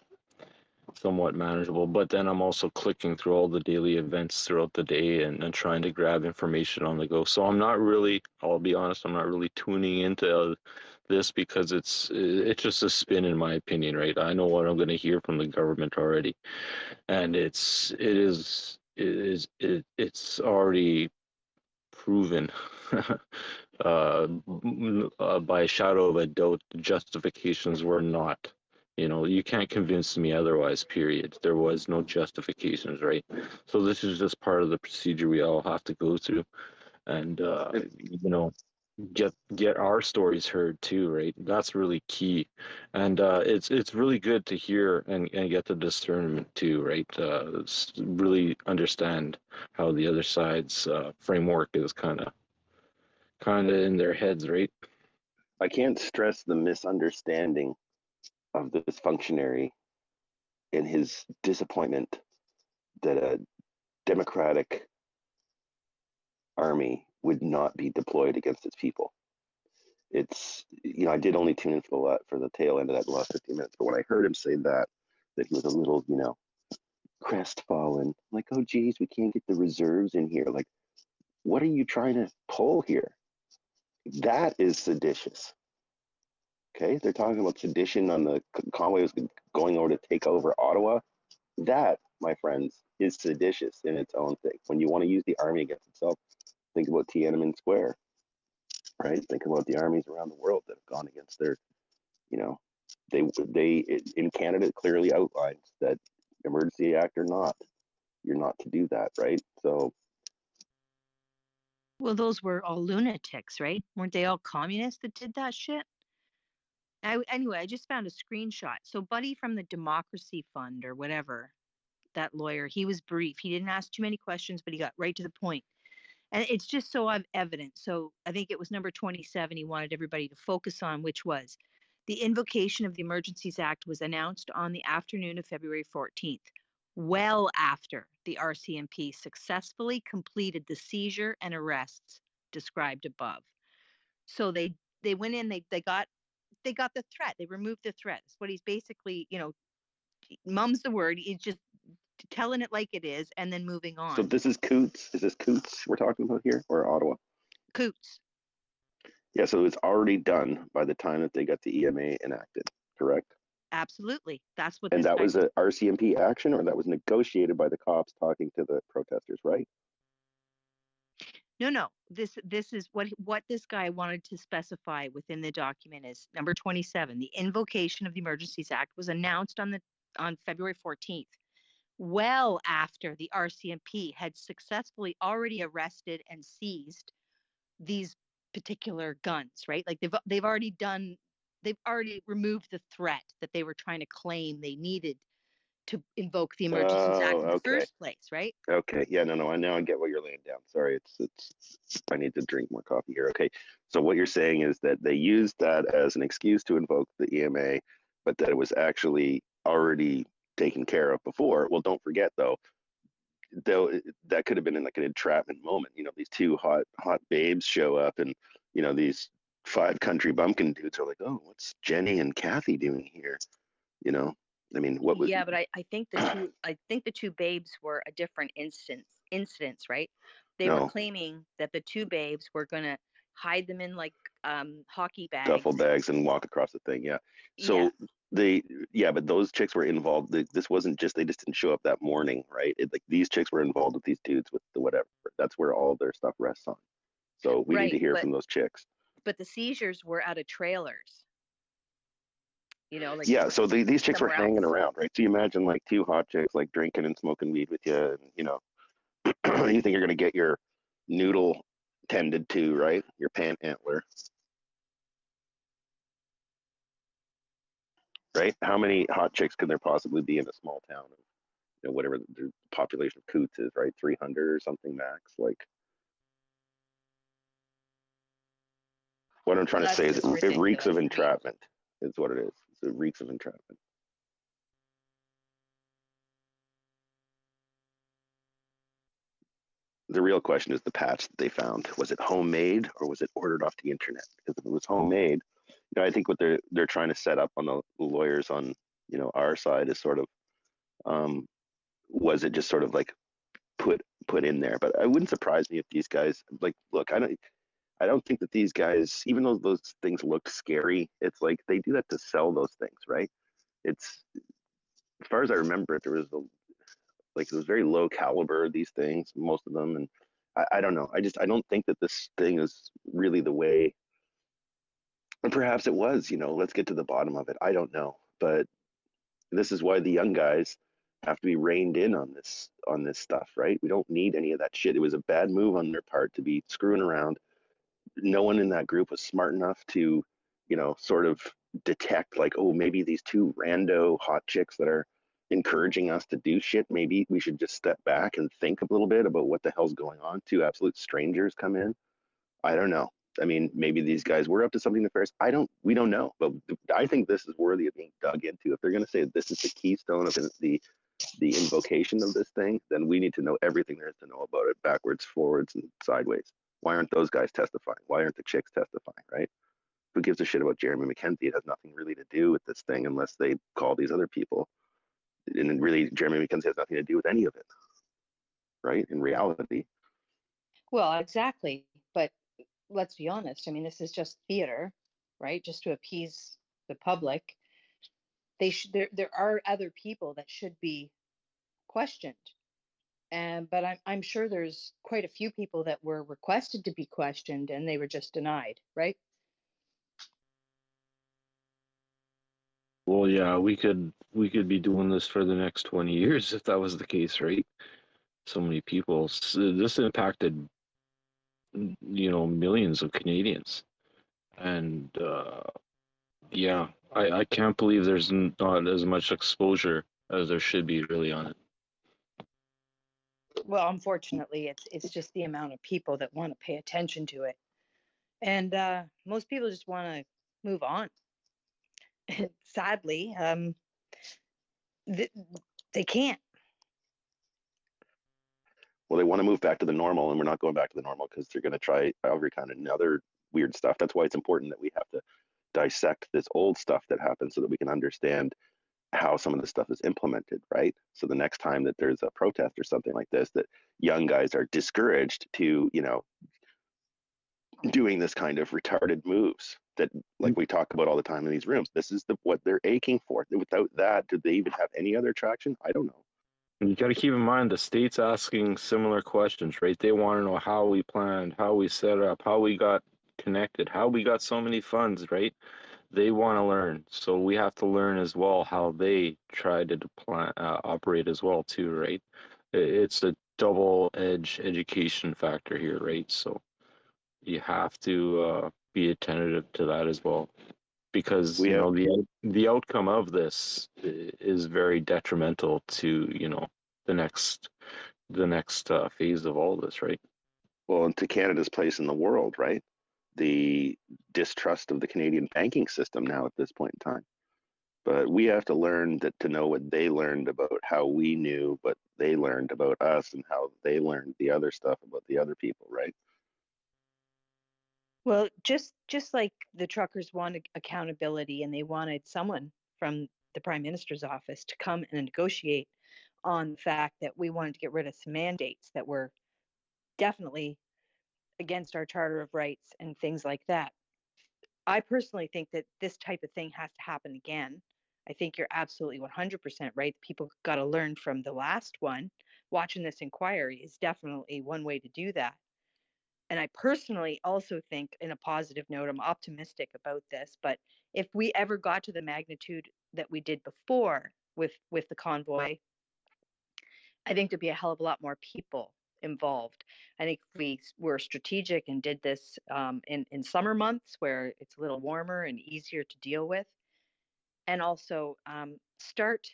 somewhat manageable. But then I'm also clicking through all the daily events throughout the day and trying to grab information on the go. So I'm not really, I'll be honest, I'm not really tuning into this because it's just a spin in my opinion, right? I know what I'm going to hear from the government already, and it's already proven by a shadow of a doubt the justifications were not. You can't convince me otherwise, period. There was no justifications, right? So this is just part of the procedure we all have to go through, and get our stories heard too, right? That's really key, and it's really good to hear and get the discernment too, right? Really understand how the other side's framework is kind of in their heads, right? I can't stress the misunderstanding of this functionary and his disappointment that a democratic army would not be deployed against its people. It's, I did only tune in for the tail end of that, the last 15 minutes, but when I heard him say that he was a little, crestfallen, like, oh geez, we can't get the reserves in here. Like, what are you trying to pull here? That is seditious. Okay, they're talking about sedition on the Conway was going over to take over Ottawa. That, my friends, is seditious in its own thing. When you want to use the army against itself, think about Tiananmen Square, right? Think about the armies around the world that have gone against their, they in Canada it clearly outlines that emergency act or not, you're not to do that, right? So. Well, those were all lunatics, right? Weren't they all communists that did that shit? Anyway, I just found a screenshot. So Buddy from the Democracy Fund or whatever, that lawyer, he was brief. He didn't ask too many questions, but he got right to the point. And it's just so evident. So I think it was number 27 he wanted everybody to focus on, which was the invocation of the Emergencies Act was announced on the afternoon of February 14th, well after the RCMP successfully completed the seizure and arrests described above. So they went in, they got the threat. They removed the threat. That's what he's basically, mum's the word. He's just telling it like it is and then moving on. So this is Coutts. Is this Coutts we're talking about here, or Ottawa? Coutts. Yeah, so it's already done by the time that they got the EMA enacted, correct? Absolutely. That's what. And that was a RCMP action, or that was negotiated by the cops talking to the protesters, right? No. This is what this guy wanted to specify within the document is number 27. The invocation of the Emergencies Act was announced on February 14th, well after the RCMP had successfully already arrested and seized these particular guns, right? Like they've already removed the threat that they were trying to claim they needed to invoke the Emergencies Act in the first place, right? Okay, yeah, no, now I get what you're laying down. Sorry, it's I need to drink more coffee here. Okay, so what you're saying is that they used that as an excuse to invoke the EMA, but that it was actually already taken care of before. Well, don't forget though that could have been in like an entrapment moment. These two hot babes show up, and these 5 country bumpkin dudes are like, oh, what's Jenny and Kathy doing here? I mean, what was? Yeah, but I think the two babes were a different incidents, right? They were claiming that the two babes were gonna hide them in like hockey bags, duffel bags, and walk across the thing. Yeah. So but those chicks were involved. This wasn't just, they just didn't show up that morning, right? Like these chicks were involved with these dudes with the whatever. That's where all their stuff rests on. So we need to hear from those chicks. But the seizures were out of trailers. Yeah, so these chicks were hanging around, right? So you imagine like 2 hot chicks like drinking and smoking weed with you, and you think you're gonna get your noodle tended to, right? Your pan antler, right? How many hot chicks could there possibly be in a small town of, whatever the population of Coutts is, right? 300 or something max. Like, what I'm trying to say is it reeks of entrapment. Is what it is. It reeks of entrapment. The real question is the patch that they found. Was it homemade or was it ordered off the internet? Because if it was homemade, I think what they're trying to set up on the lawyers on our side is sort of, was it just sort of like put in there? But it wouldn't surprise me if these guys, like, look, I don't think that these guys, even though those things look scary, it's like they do that to sell those things, right? It's, as far as I remember it, there was like it was very low caliber, these things, most of them, and I don't know. I don't think that this thing is really the way. And perhaps it was, let's get to the bottom of it. I don't know, but this is why the young guys have to be reined in on this stuff, right? We don't need any of that shit. It was a bad move on their part to be screwing around. No one in that group was smart enough to, sort of detect like, oh, maybe these two rando hot chicks that are encouraging us to do shit, maybe we should just step back and think a little bit about what the hell's going on. Two absolute strangers come in. I don't know. I mean, maybe these guys were up to something nefarious. We don't know, but I think this is worthy of being dug into. If they're going to say this is the keystone of the invocation of this thing, then we need to know everything there is to know about it, backwards, forwards, and sideways. Why aren't those guys testifying? Why aren't the chicks testifying, right? Who gives a shit about Jeremy McKenzie? It has nothing really to do with this thing unless they call these other people. And really, Jeremy McKenzie has nothing to do with any of it, right? In reality. Well, exactly. But let's be honest. I mean, this is just theater, right? Just to appease the public. There are other people that should be questioned. But I'm sure there's quite a few people that were requested to be questioned and they were just denied, right? Well, yeah, we could be doing this for the next 20 years if that was the case, right? So many people. This impacted, millions of Canadians, and yeah, I can't believe there's not as much exposure as there should be really on it. Well, unfortunately, it's just the amount of people that want to pay attention to it, and most people just want to move on. And sadly, they can't. Well, they want to move back to the normal, and we're not going back to the normal because they're going to try every kind of other weird stuff. That's why it's important that we have to dissect this old stuff that happened so that we can understand how some of this stuff is implemented, right? So the next time that there's a protest or something like this, that young guys are discouraged to, doing this kind of retarded moves that, like we talk about all the time in these rooms. This is what they're aching for. Without that, do they even have any other traction? I don't know. And you got to keep in mind the state's asking similar questions, right? They want to know how we planned, how we set up, how we got connected, how we got so many funds, right? They want to learn, so we have to learn as well how they tried to operate as well too, right? It's a double-edged education factor here, right? So you have to be attentive to that as well, because the outcome of this is very detrimental to the next phase of all this, right? Well, and to Canada's place in the world, right? The distrust of the Canadian banking system now at this point in time. But we have to learn to know what they learned about how we knew what they learned about us and how they learned the other stuff about the other people, right? Well, just like the truckers wanted accountability and they wanted someone from the Prime Minister's office to come and negotiate on the fact that we wanted to get rid of some mandates that were definitely against our Charter of Rights and things like that. I personally think that this type of thing has to happen again. I think you're absolutely 100% right. People got to learn from the last one. Watching this inquiry is definitely one way to do that. And I personally also think, in a positive note, I'm optimistic about this, but if we ever got to the magnitude that we did before with the convoy, I think there'd be a hell of a lot more people involved. I think if we were strategic and did this in summer months where it's a little warmer and easier to deal with, and also start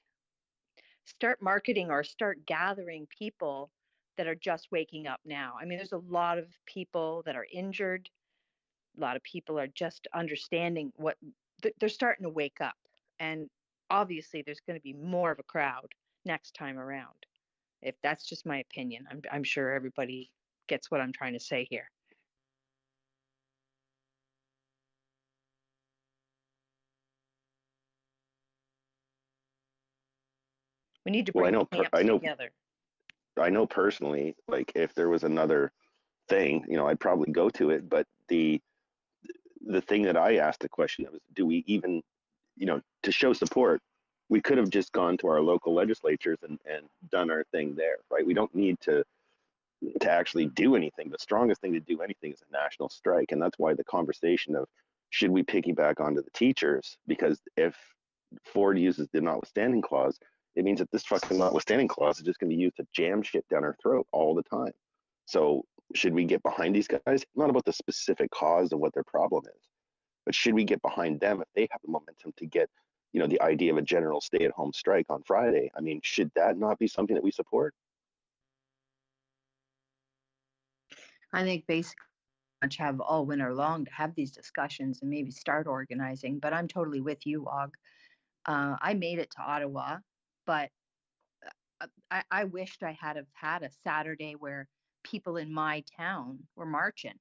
marketing or start gathering people that are just waking up now. I mean, there's a lot of people that are injured. A lot of people are just understanding what they're starting to wake up. And obviously there's going to be more of a crowd next time around. If that's just my opinion, I'm sure everybody gets what I'm trying to say here. We need to bring the camps together. I know personally, like if there was another thing, I'd probably go to it. But the thing that I asked the question of is, do we even, to show support, we could have just gone to our local legislatures and done our thing there, right? We don't need to actually do anything. The strongest thing to do anything is a national strike. And that's why the conversation of should we piggyback onto the teachers? Because if Ford uses the notwithstanding clause, it means that this fucking notwithstanding clause is just going to be used to jam shit down our throat all the time. So should we get behind these guys? Not about the specific cause of what their problem is, but should we get behind them if they have the momentum to get, the idea of a general stay-at-home strike on Friday? I mean, should that not be something that we support? I think basically have all winter long to have these discussions and maybe start organizing, but I'm totally with you, Og. I made it to Ottawa, but I wished I had had a Saturday where people in my town were marching.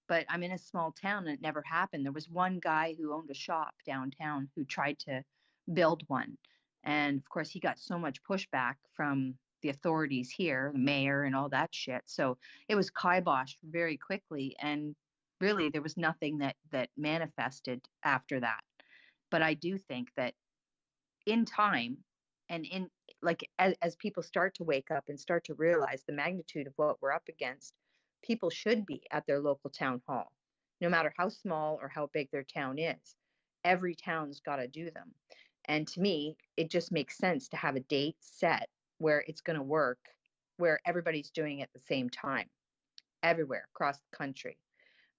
But I'm in a small town and it never happened. There was one guy who owned a shop downtown who tried to build one. And of course, he got so much pushback from the authorities here, the mayor and all that shit. So it was kiboshed very quickly. And really, there was nothing that manifested after that. But I do think that in time and as people start to wake up and start to realize the magnitude of what we're up against, people should be at their local town hall, no matter how small or how big their town is. Every town's got to do them. And to me, it just makes sense to have a date set where it's going to work, where everybody's doing it at the same time, everywhere across the country.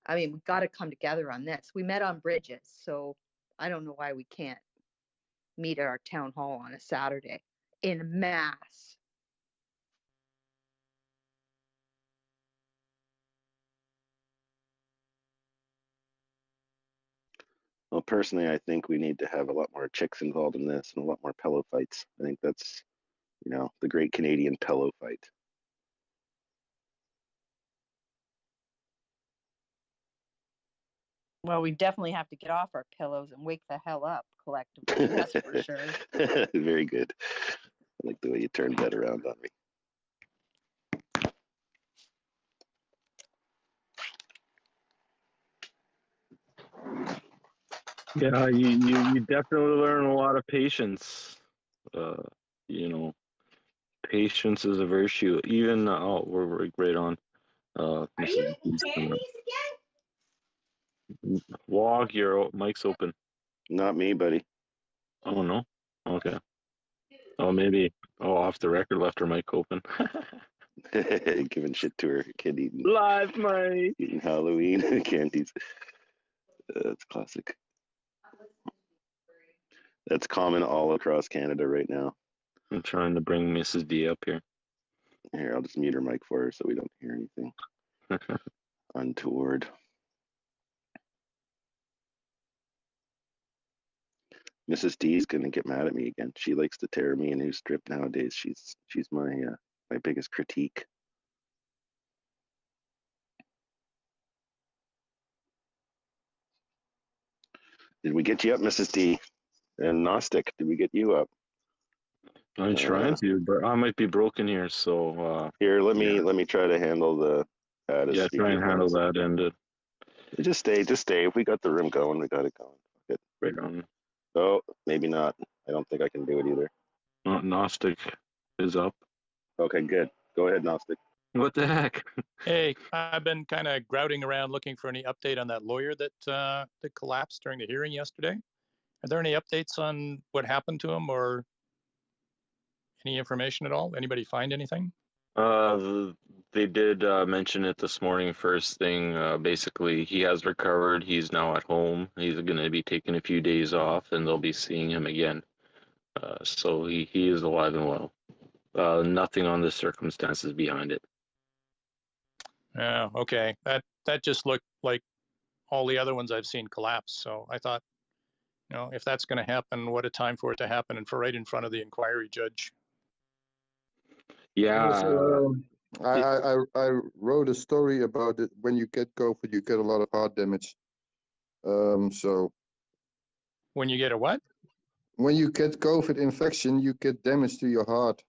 I mean, we've got to come together on this. We met on Bridges, so I don't know why we can't meet at our town hall on a Saturday in mass. Well, personally, I think we need to have a lot more chicks involved in this and a lot more pillow fights. I think that's, the great Canadian pillow fight. Well, we definitely have to get off our pillows and wake the hell up collectively. That's for sure. Very good. I like the way you turned that around on me. Yeah, you definitely learn a lot of patience. Patience is a virtue. Even we're right on. Walk, your mic's open. Not me, buddy. Oh no. Okay. Oh, maybe. Oh, off the record, left her mic open. Giving shit to her kid eating live mic, eating Halloween candies. That's classic. That's common all across Canada right now. I'm trying to bring Mrs. D up here. Here, I'll just mute her mic for her so we don't hear anything untoward. Mrs. D is gonna get mad at me again. She likes to tear me a new strip nowadays. She's my biggest critique. Did we get you up, Mrs. D? And Gnostic, did we get you up? I'm trying to, but I might be broken here. So here, let me try to handle the. Yeah, try and handle that end. Just stay. If we got the room going, we got it going. Good. Right on. Oh, maybe not. I don't think I can do it either. Gnostic is up. Okay, good. Go ahead, Gnostic. What the heck? Hey, I've been kind of grouting around looking for any update on that lawyer that collapsed during the hearing yesterday. Are there any updates on what happened to him or any information at all? Anybody find anything? They did mention it this morning. First thing, basically, he has recovered. He's now at home. He's going to be taking a few days off, and they'll be seeing him again. So he is alive and well. Nothing on the circumstances behind it. Yeah, okay. That just looked like all the other ones I've seen collapse. So I thought, if that's going to happen, what a time for it to happen, and for right in front of the inquiry judge. Yeah. I wrote a story about it. When you get COVID, you get a lot of heart damage. So. When you get a what? When you get COVID infection, you get damage to your heart.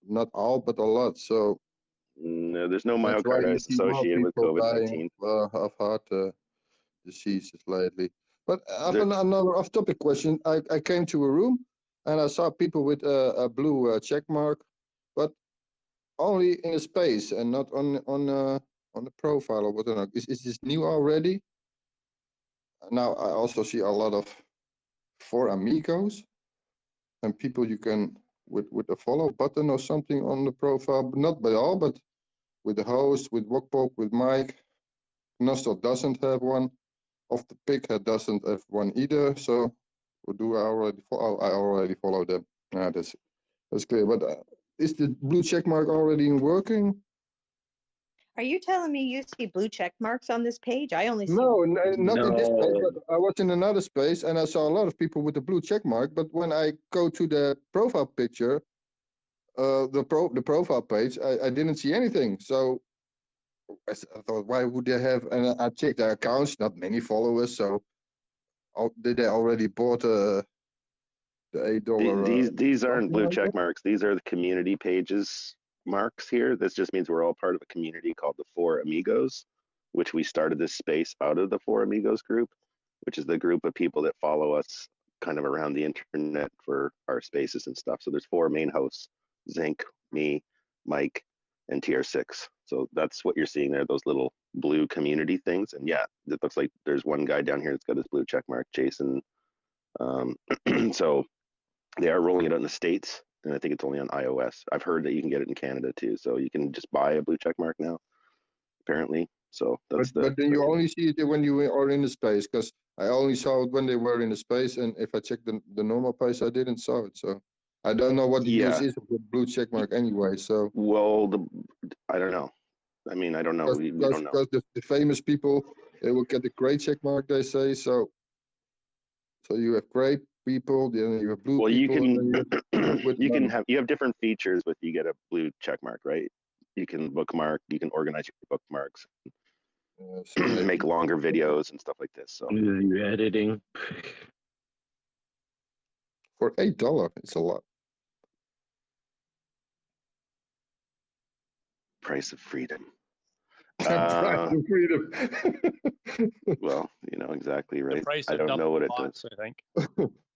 Not all, but a lot. So No, there's no That's why you myocarditis see more associated with people dying COVID-19. of heart diseases lately. But I have There- another off-topic question. I came to a room and I saw people with a blue check mark, but only in a space and not on the profile or whatnot. Is this new already? Now I also see a lot of For Amigos and people you can with a follow button or something on the profile, but not by all, but with the host, with Wokpok, with Mike. Nostal doesn't have one. Off the Pick doesn't have one either. So, or do I already follow? I already follow them. That's clear. But is the blue check mark already working? Are you telling me you see blue check marks on this page? I only see. No, not in this space, No. but I was in another space and I saw a lot of people with the blue check mark. But when I go to the profile picture, the profile page, I didn't see anything. So I thought, why would they have? And I checked their accounts, not many followers. So did they already bought the $8? These aren't something blue like check that? marks. These are the community pages marks here. This just means we're all part of a community called the Four Amigos, which we started this space out of the Four Amigos group, which is the group of people that follow us kind of around the internet for our spaces and stuff. So there's four main hosts: Zinc, me, Mike, and TR6. So that's what you're seeing there, those little blue community things. And yeah, it looks like there's one guy down here that's got his blue check mark, Jason. So they are rolling it out in the States, and I think it's only on iOS. I've heard that you can get it in Canada too, so you can just buy a blue check mark now, apparently. So that's But then you only see it when you are in the space, because I only saw it when they were in the space, and if I check the normal page, I didn't saw it. So I don't know what the use is of the blue check mark anyway. So well, I don't know. I mean, I don't know. We don't know. Because the famous people, they will get the gray check mark, they say. So you have gray people, then you have blue Well, people. You have different features with you get a blue check mark, right? You can bookmark, you can organize your bookmarks, make longer videos and stuff like this. So You're editing. For $8, it's a lot. Price of freedom. Price of freedom. Well, you know exactly right. Price I of don't know what it bots, does. I think.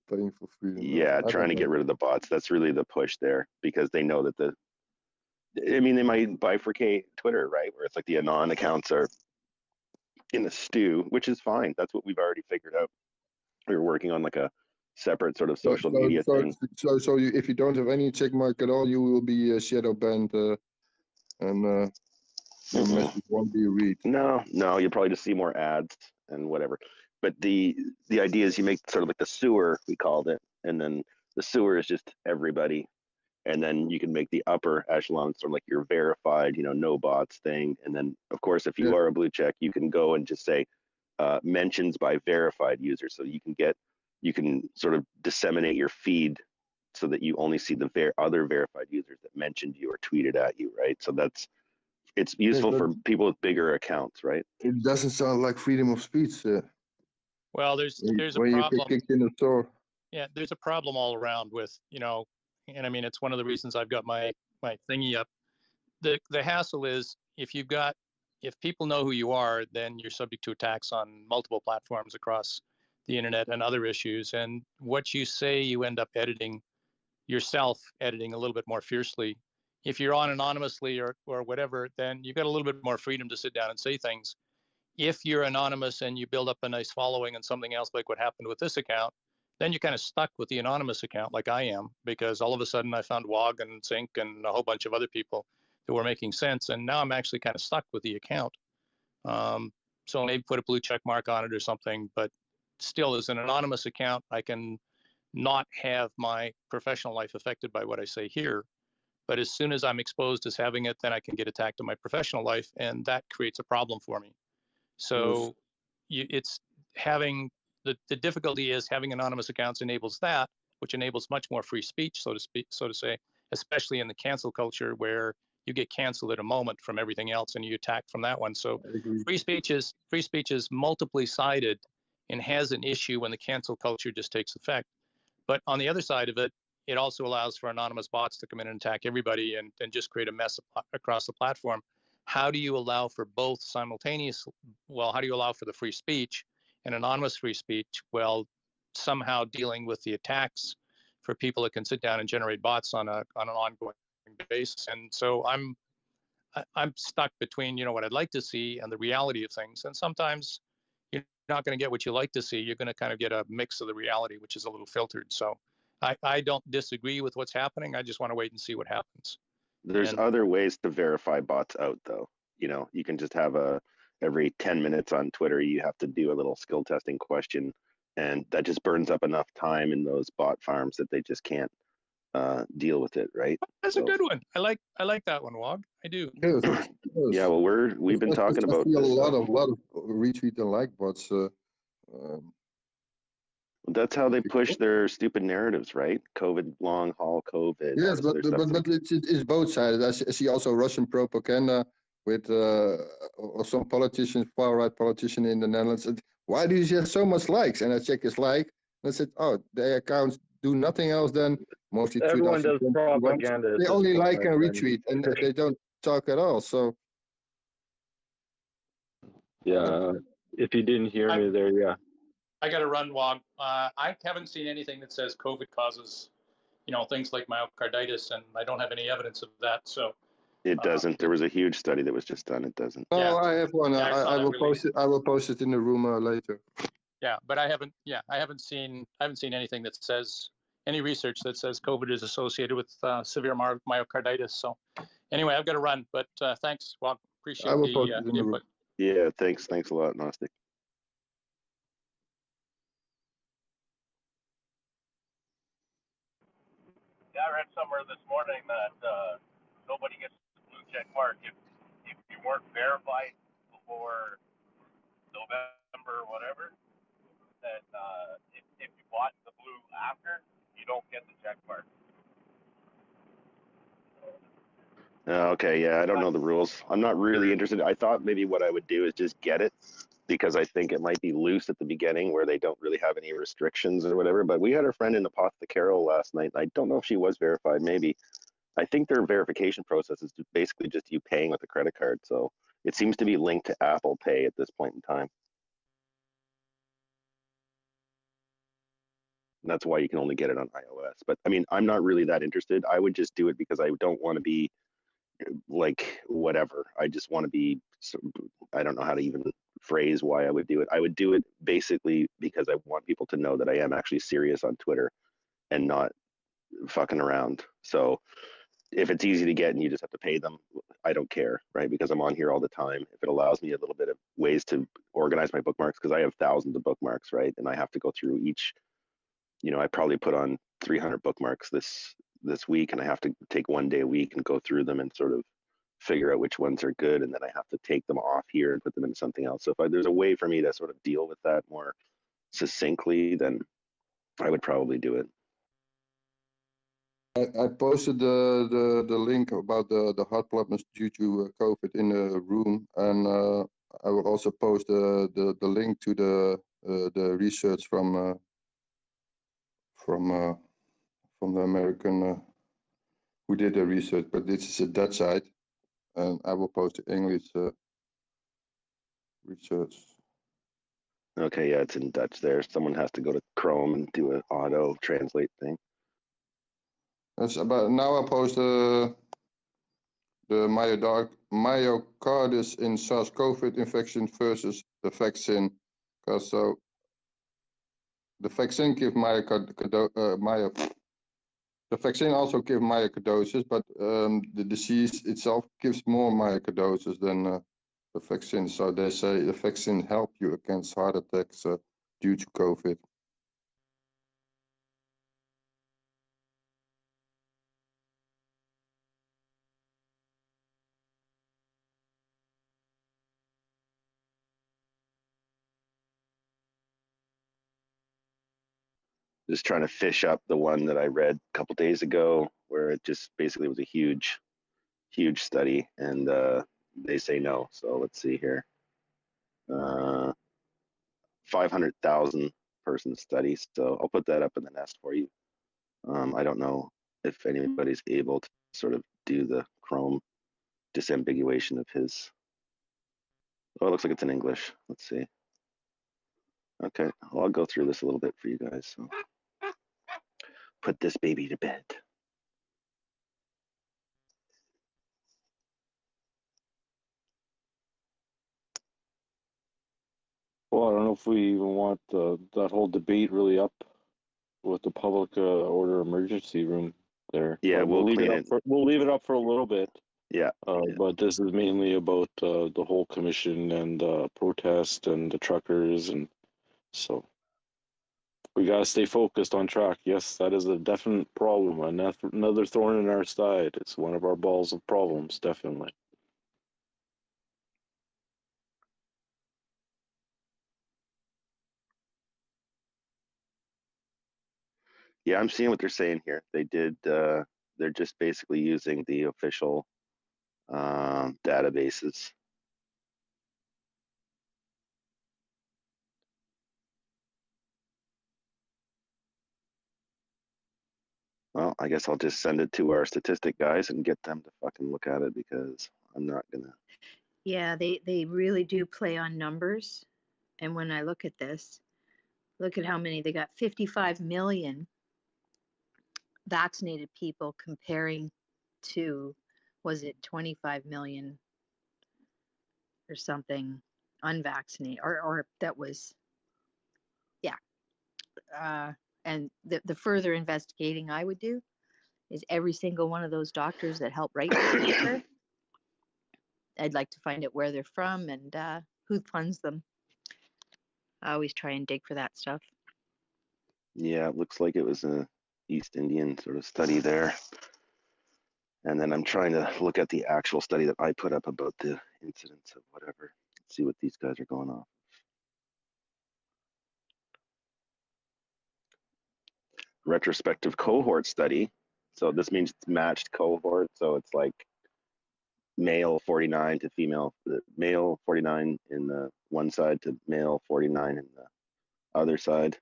Paying for freedom. Yeah, trying to get rid of the bots. That's really the push there, because they know that they might bifurcate Twitter, right? Where it's like the anon accounts are in the stew, which is fine. That's what we've already figured out. We were working on like a separate sort of social media thing. So if you don't have any check mark at all, you will be shadow banned, and your message won't be read. No, you'll probably just see more ads and whatever. But the idea is you make sort of like the sewer, we called it, and then the sewer is just everybody, and then you can make the upper echelon sort of like your verified, no bots thing, and then of course if you are a blue check, you can go and just say mentions by verified users, so you can sort of disseminate your feed so that you only see the other verified users that mentioned you or tweeted at you, right? So it's useful for people with bigger accounts, right? It doesn't sound like freedom of speech. Well, there's a when problem. you get kicked in the store. Yeah, there's a problem all around with, and I mean, it's one of the reasons I've got my thingy up. The hassle is if people know who you are, then you're subject to attacks on multiple platforms across the internet and other issues. And what you say, you end up editing a little bit more fiercely. If you're on anonymously or whatever, then you've got a little bit more freedom to sit down and say things. If you're anonymous and you build up a nice following and something else like what happened with this account, then you're kind of stuck with the anonymous account like I am, because all of a sudden I found WOG and Zinc and a whole bunch of other people who were making sense. And now I'm actually kind of stuck with the account. So maybe put a blue check mark on it or something, but still as an anonymous account, I can not have my professional life affected by what I say here. But as soon as I'm exposed as having it, then I can get attacked in my professional life, and that creates a problem for me. So it's having the difficulty is having anonymous accounts enables that, which enables much more free speech, so to say, especially in the cancel culture where you get canceled at a moment from everything else and you attack from that one. So free speech is multiply sided and has an issue when the cancel culture just takes effect. But on the other side of it, it also allows for anonymous bots to come in and attack everybody and just create a mess across the platform. How do you allow for both simultaneously? Well, how do you allow for the free speech and anonymous free speech while somehow dealing with the attacks for people that can sit down and generate bots on an ongoing basis? And so I'm stuck between, you know, what I'd like to see and the reality of things. And sometimes you're not going to get what you like to see. You're going to kind of get a mix of the reality, which is a little filtered. So I don't disagree with what's happening. I just want to wait and see what happens. There's other ways to verify bots out, though. You know, you can just have every 10 minutes on Twitter, you have to do a little skill testing question, and that just burns up enough time in those bot farms that they just can't deal with it, right? That's a good one. I like that one, Wog. I do. Yes, Yeah, well, we've been talking about a this. lot of retweet and like bots. That's how they push their stupid narratives, right? COVID, long haul COVID. Yes, but it's both sides. I see also Russian propaganda with or some politicians, far right politician in the Netherlands. Said, why do you have so much likes? And I check his like, and I said, oh, their accounts do nothing else than mostly tweet. Everyone does propaganda. They only like and retweet, and they don't talk at all. So yeah, if you didn't hear me there, yeah. I got to run, Wog. I haven't seen anything that says COVID causes, you know, things like myocarditis, and I don't have any evidence of that. So it doesn't. There was a huge study that was just done. It doesn't. Oh, yeah. I have one. Yeah, I will post it. I will post it in the room later. Yeah, but I haven't seen anything that says any research that says COVID is associated with severe myocarditis. So anyway, I've got to run. But thanks, Wog. Appreciate the input. Yeah, thanks a lot, Gnostic. Yeah, I read somewhere this morning that nobody gets the blue check mark if you weren't verified before November or whatever. That if you bought the blue after, you don't get the check mark. Okay, yeah, I don't know the rules. I'm not really interested. I thought maybe what I would do is just get it, because I think it might be loose at the beginning where they don't really have any restrictions or whatever. But we had our friend in Apothecaro last night. I don't know if she was verified. Maybe. I think their verification process is basically just you paying with a credit card. So it seems to be linked to Apple Pay at this point in time. And that's why you can only get it on iOS. But I mean, I'm not really that interested. I would just do it because I don't want to be like whatever. I just want to be, I don't know how to even phrase why I would do it. I would do it basically because I want people to know that I am actually serious on Twitter and not fucking around. So if it's easy to get and you just have to pay them, I don't care, right? Because I'm on here all the time. If it allows me a little bit of ways to organize my bookmarks, because I have thousands of bookmarks, right? And I have to go through each, you know, I probably put on 300 bookmarks this week, and I have to take one day a week and go through them and sort of figure out which ones are good, and then I have to take them off here and put them into something else. So if there's a way for me to sort of deal with that more succinctly, then I would probably do it. I posted the link about the heart problems due to COVID in the room, and I will also post the link to the research from the American who did the research, but this is a Dutch site, and I will post the English research. Okay, yeah, it's in Dutch there. Someone has to go to Chrome and do an auto translate thing. That's about, now I post the myocarditis in SARS-CoV infection versus the vaccine. Because so the vaccine gives the vaccine also gives myocarditis, but the disease itself gives more myocarditis than the vaccine. So they say the vaccine helps you against heart attacks due to COVID. Just trying to fish up the one that I read a couple days ago, where it just basically was a huge study, and they say no. So let's see here. 500,000 person study. So I'll put that up in the nest for you. I don't know if anybody's able to sort of do the Chrome disambiguation of his. Oh, it looks like it's in English. Let's see. Okay, well, I'll go through this a little bit for you guys. So. Put this baby to bed. Well, I don't know if we even want that whole debate really up with the public order emergency room there. Yeah, But we'll leave it clean up it. we'll leave it up for a little bit. Yeah. But this is mainly about the whole commission and protest and the truckers, and so we gotta stay focused on track. Yes, that is a definite problem, another thorn in our side. It's one of our balls of problems, definitely. Yeah, I'm seeing what they're saying here. They did. They're just basically using the official databases. Well, I guess I'll just send it to our statistic guys and get them to fucking look at it, because I'm not gonna. Yeah, they really do play on numbers. And when I look at this, look at how many they got. 55 million vaccinated people comparing to, was it 25 million or something unvaccinated, or that was, yeah. And the further investigating I would do is every single one of those doctors that help write the paper. I'd like to find out where they're from and who funds them. I always try and dig for that stuff. Yeah, it looks like it was a East Indian sort of study there. And then I'm trying to look at the actual study that I put up about the incidence of whatever. See what these guys are going off. Retrospective cohort study. So this means it's matched cohort. So it's like male 49 to female, male 49 in the one side to male 49 in the other side.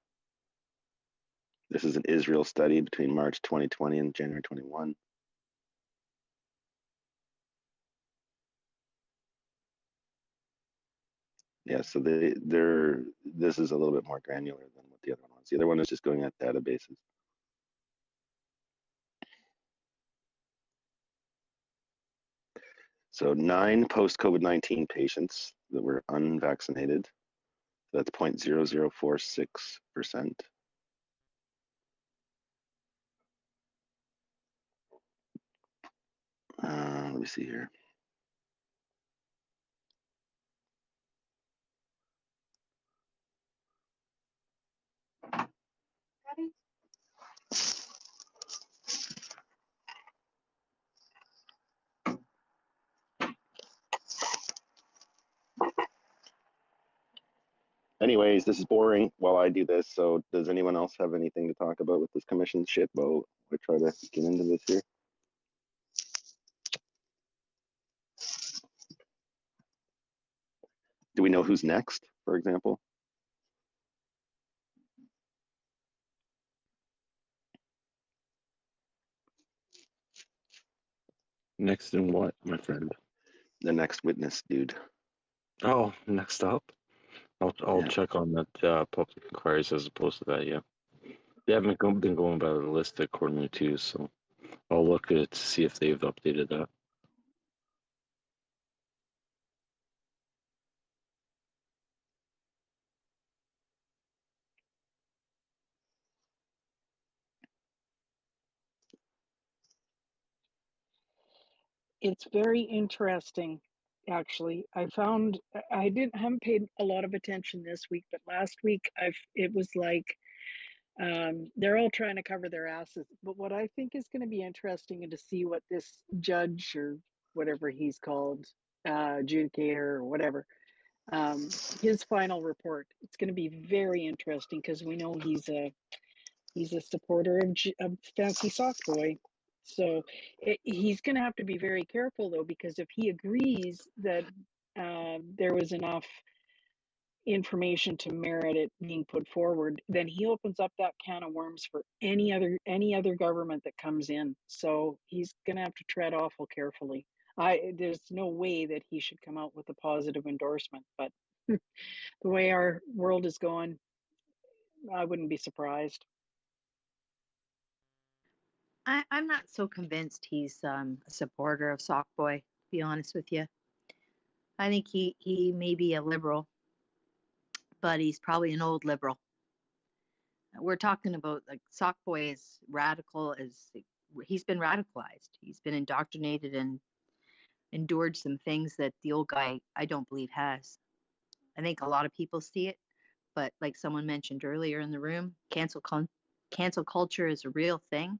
This is an Israel study between March 2020 and January 21. Yeah, so this is a little bit more granular than what the other one was. The other one is just going at databases. So 9 post-COVID-19 patients that were unvaccinated. That's 0.0046%. Let me see here. Anyways, this is boring while I do this. So does anyone else have anything to talk about with this commission shit? Well, we try to get into this here. Do we know who's next, for example? Next in what, my friend? The next witness, dude. Oh, next up. I'll check on that public inquiries as opposed to that. Yeah, they haven't been going by the list accordingly too, so I'll look at it to see if they've updated that. It's very interesting, actually. I found I haven't paid a lot of attention this week, but last week it was like they're all trying to cover their asses. But what I think is going to be interesting is to see what this judge or whatever he's called, adjudicator or whatever, his final report. It's going to be very interesting because we know he's a supporter of Fancy Sock Boy. So he's going to have to be very careful, though, because if he agrees that there was enough information to merit it being put forward, then he opens up that can of worms for any other government that comes in. So he's going to have to tread awful carefully. There's no way that he should come out with a positive endorsement, but the way our world is going, I wouldn't be surprised. I'm not so convinced he's a supporter of Sock Boy, to be honest with you. I think he may be a liberal, but he's probably an old liberal. We're talking about like Sock Boy is radical, he's been radicalized. He's been indoctrinated and endured some things that the old guy, I don't believe, has. I think a lot of people see it, but like someone mentioned earlier in the room, cancel culture is a real thing.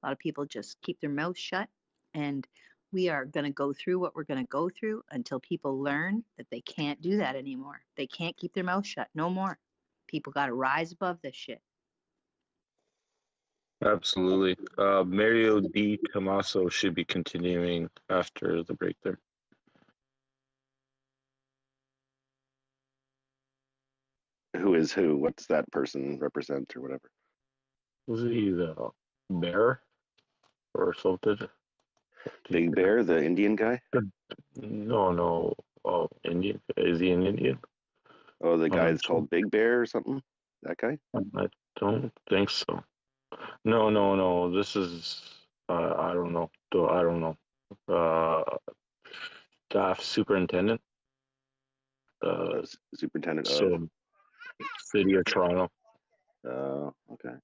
A lot of people just keep their mouths shut, and we are going to go through what we're going to go through until people learn that they can't do that anymore. They can't keep their mouth shut no more. People got to rise above this shit. Absolutely. Mario D. Tomaso should be continuing after the break there. Who is who? What's that person represent or whatever? Was he the bear or something? Big Bear, the Indian guy? No. Oh, Indian? Is he an Indian? Oh, the guy that's called Big Bear or something? That guy? I don't think so. No. This is, I don't know. I don't know. Staff superintendent. Superintendent of City of Toronto. Oh, okay.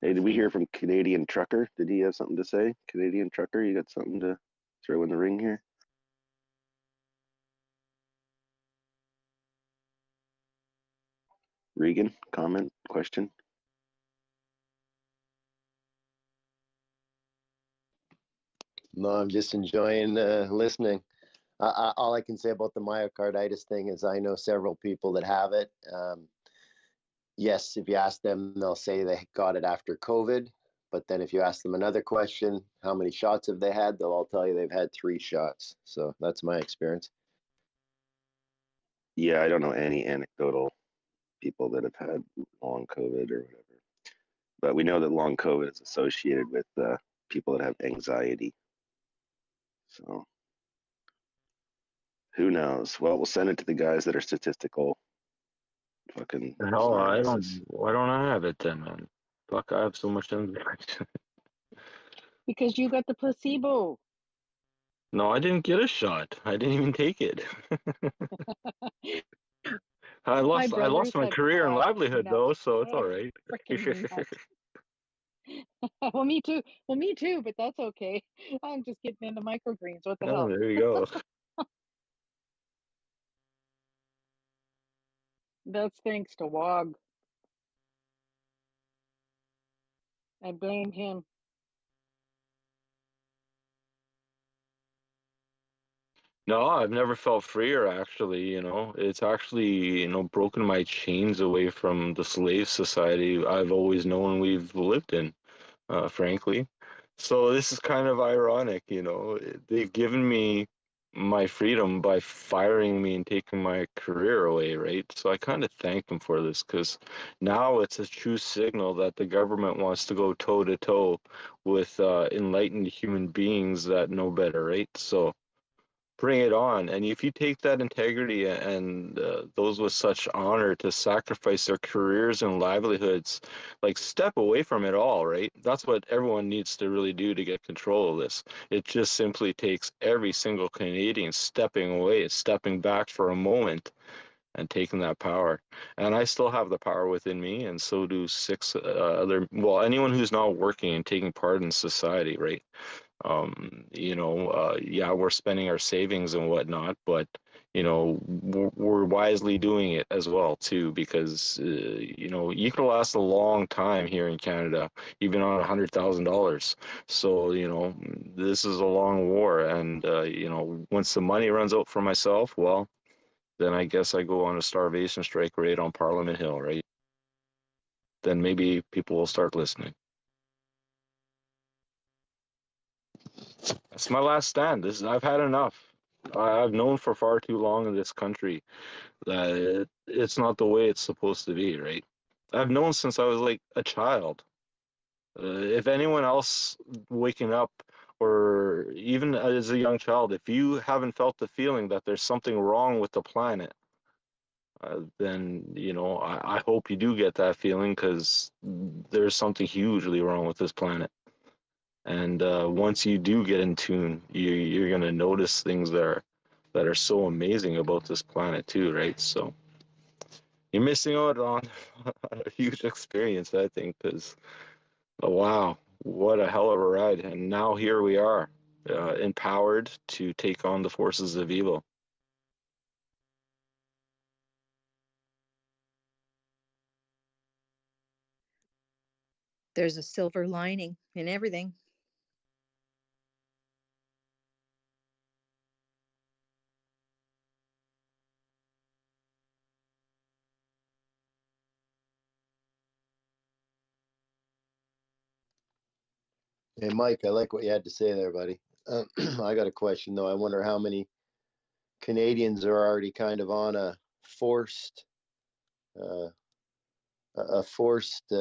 Hey, did we hear from Canadian Trucker? Did he have something to say? Canadian Trucker, you got something to throw in the ring here? Regan, comment, question? No, I'm just enjoying listening. All I can say about the myocarditis thing is I know several people that have it. Yes, if you ask them, they'll say they got it after COVID. But then if you ask them another question, how many shots have they had? They'll all tell you they've had 3 shots. So that's my experience. Yeah, I don't know any anecdotal people that have had long COVID or whatever. But we know that long COVID is associated with people that have anxiety. So who knows? Well, we'll send it to the guys that are statistical. Fucking. No, why don't I have it then, man? Fuck, I have so much anxiety. Because you got the placebo. No, I didn't get a shot. I didn't even take it. I lost my career and livelihood though, so it's all right. Well, me too. Well, me too, but that's okay. I'm just getting into microgreens. What the hell? There you go. That's thanks to WOG. I blame him. No, I've never felt freer, actually, It's actually, broken my chains away from the slave society I've always known we've lived in, frankly. So this is kind of ironic, They've given me my freedom by firing me and taking my career away, right? So I kind of thank them for this, because now it's a true signal that the government wants to go toe-to-toe with enlightened human beings that know better, right? So bring it on. And if you take that integrity and those with such honor to sacrifice their careers and livelihoods, like step away from it all, right? That's what everyone needs to really do to get control of this. It just simply takes every single Canadian stepping away, stepping back for a moment and taking that power. And I still have the power within me, and so do 6 anyone who's not working and taking part in society, right? We're spending our savings and whatnot, but we're wisely doing it as well too, because you could last a long time here in Canada, even on $100,000. So this is a long war, and once the money runs out for myself, well, then I guess I go on a starvation strike right on Parliament Hill, right? Then maybe people will start listening. That's my last stand. I've had enough. I've known for far too long in this country that it's not the way it's supposed to be, right? I've known since I was like a child. If anyone else waking up, or even as a young child, if you haven't felt the feeling that there's something wrong with the planet, then I hope you do get that feeling, because there's something hugely wrong with this planet. And once you do get in tune, you're gonna notice things that are so amazing about this planet too, right? So you're missing out on a huge experience, I think, because wow, what a hell of a ride! And now here we are, empowered to take on the forces of evil. There's a silver lining in everything. Hey, Mike, I like what you had to say there, buddy. I got a question though. I wonder how many Canadians are already kind of on uh, a forced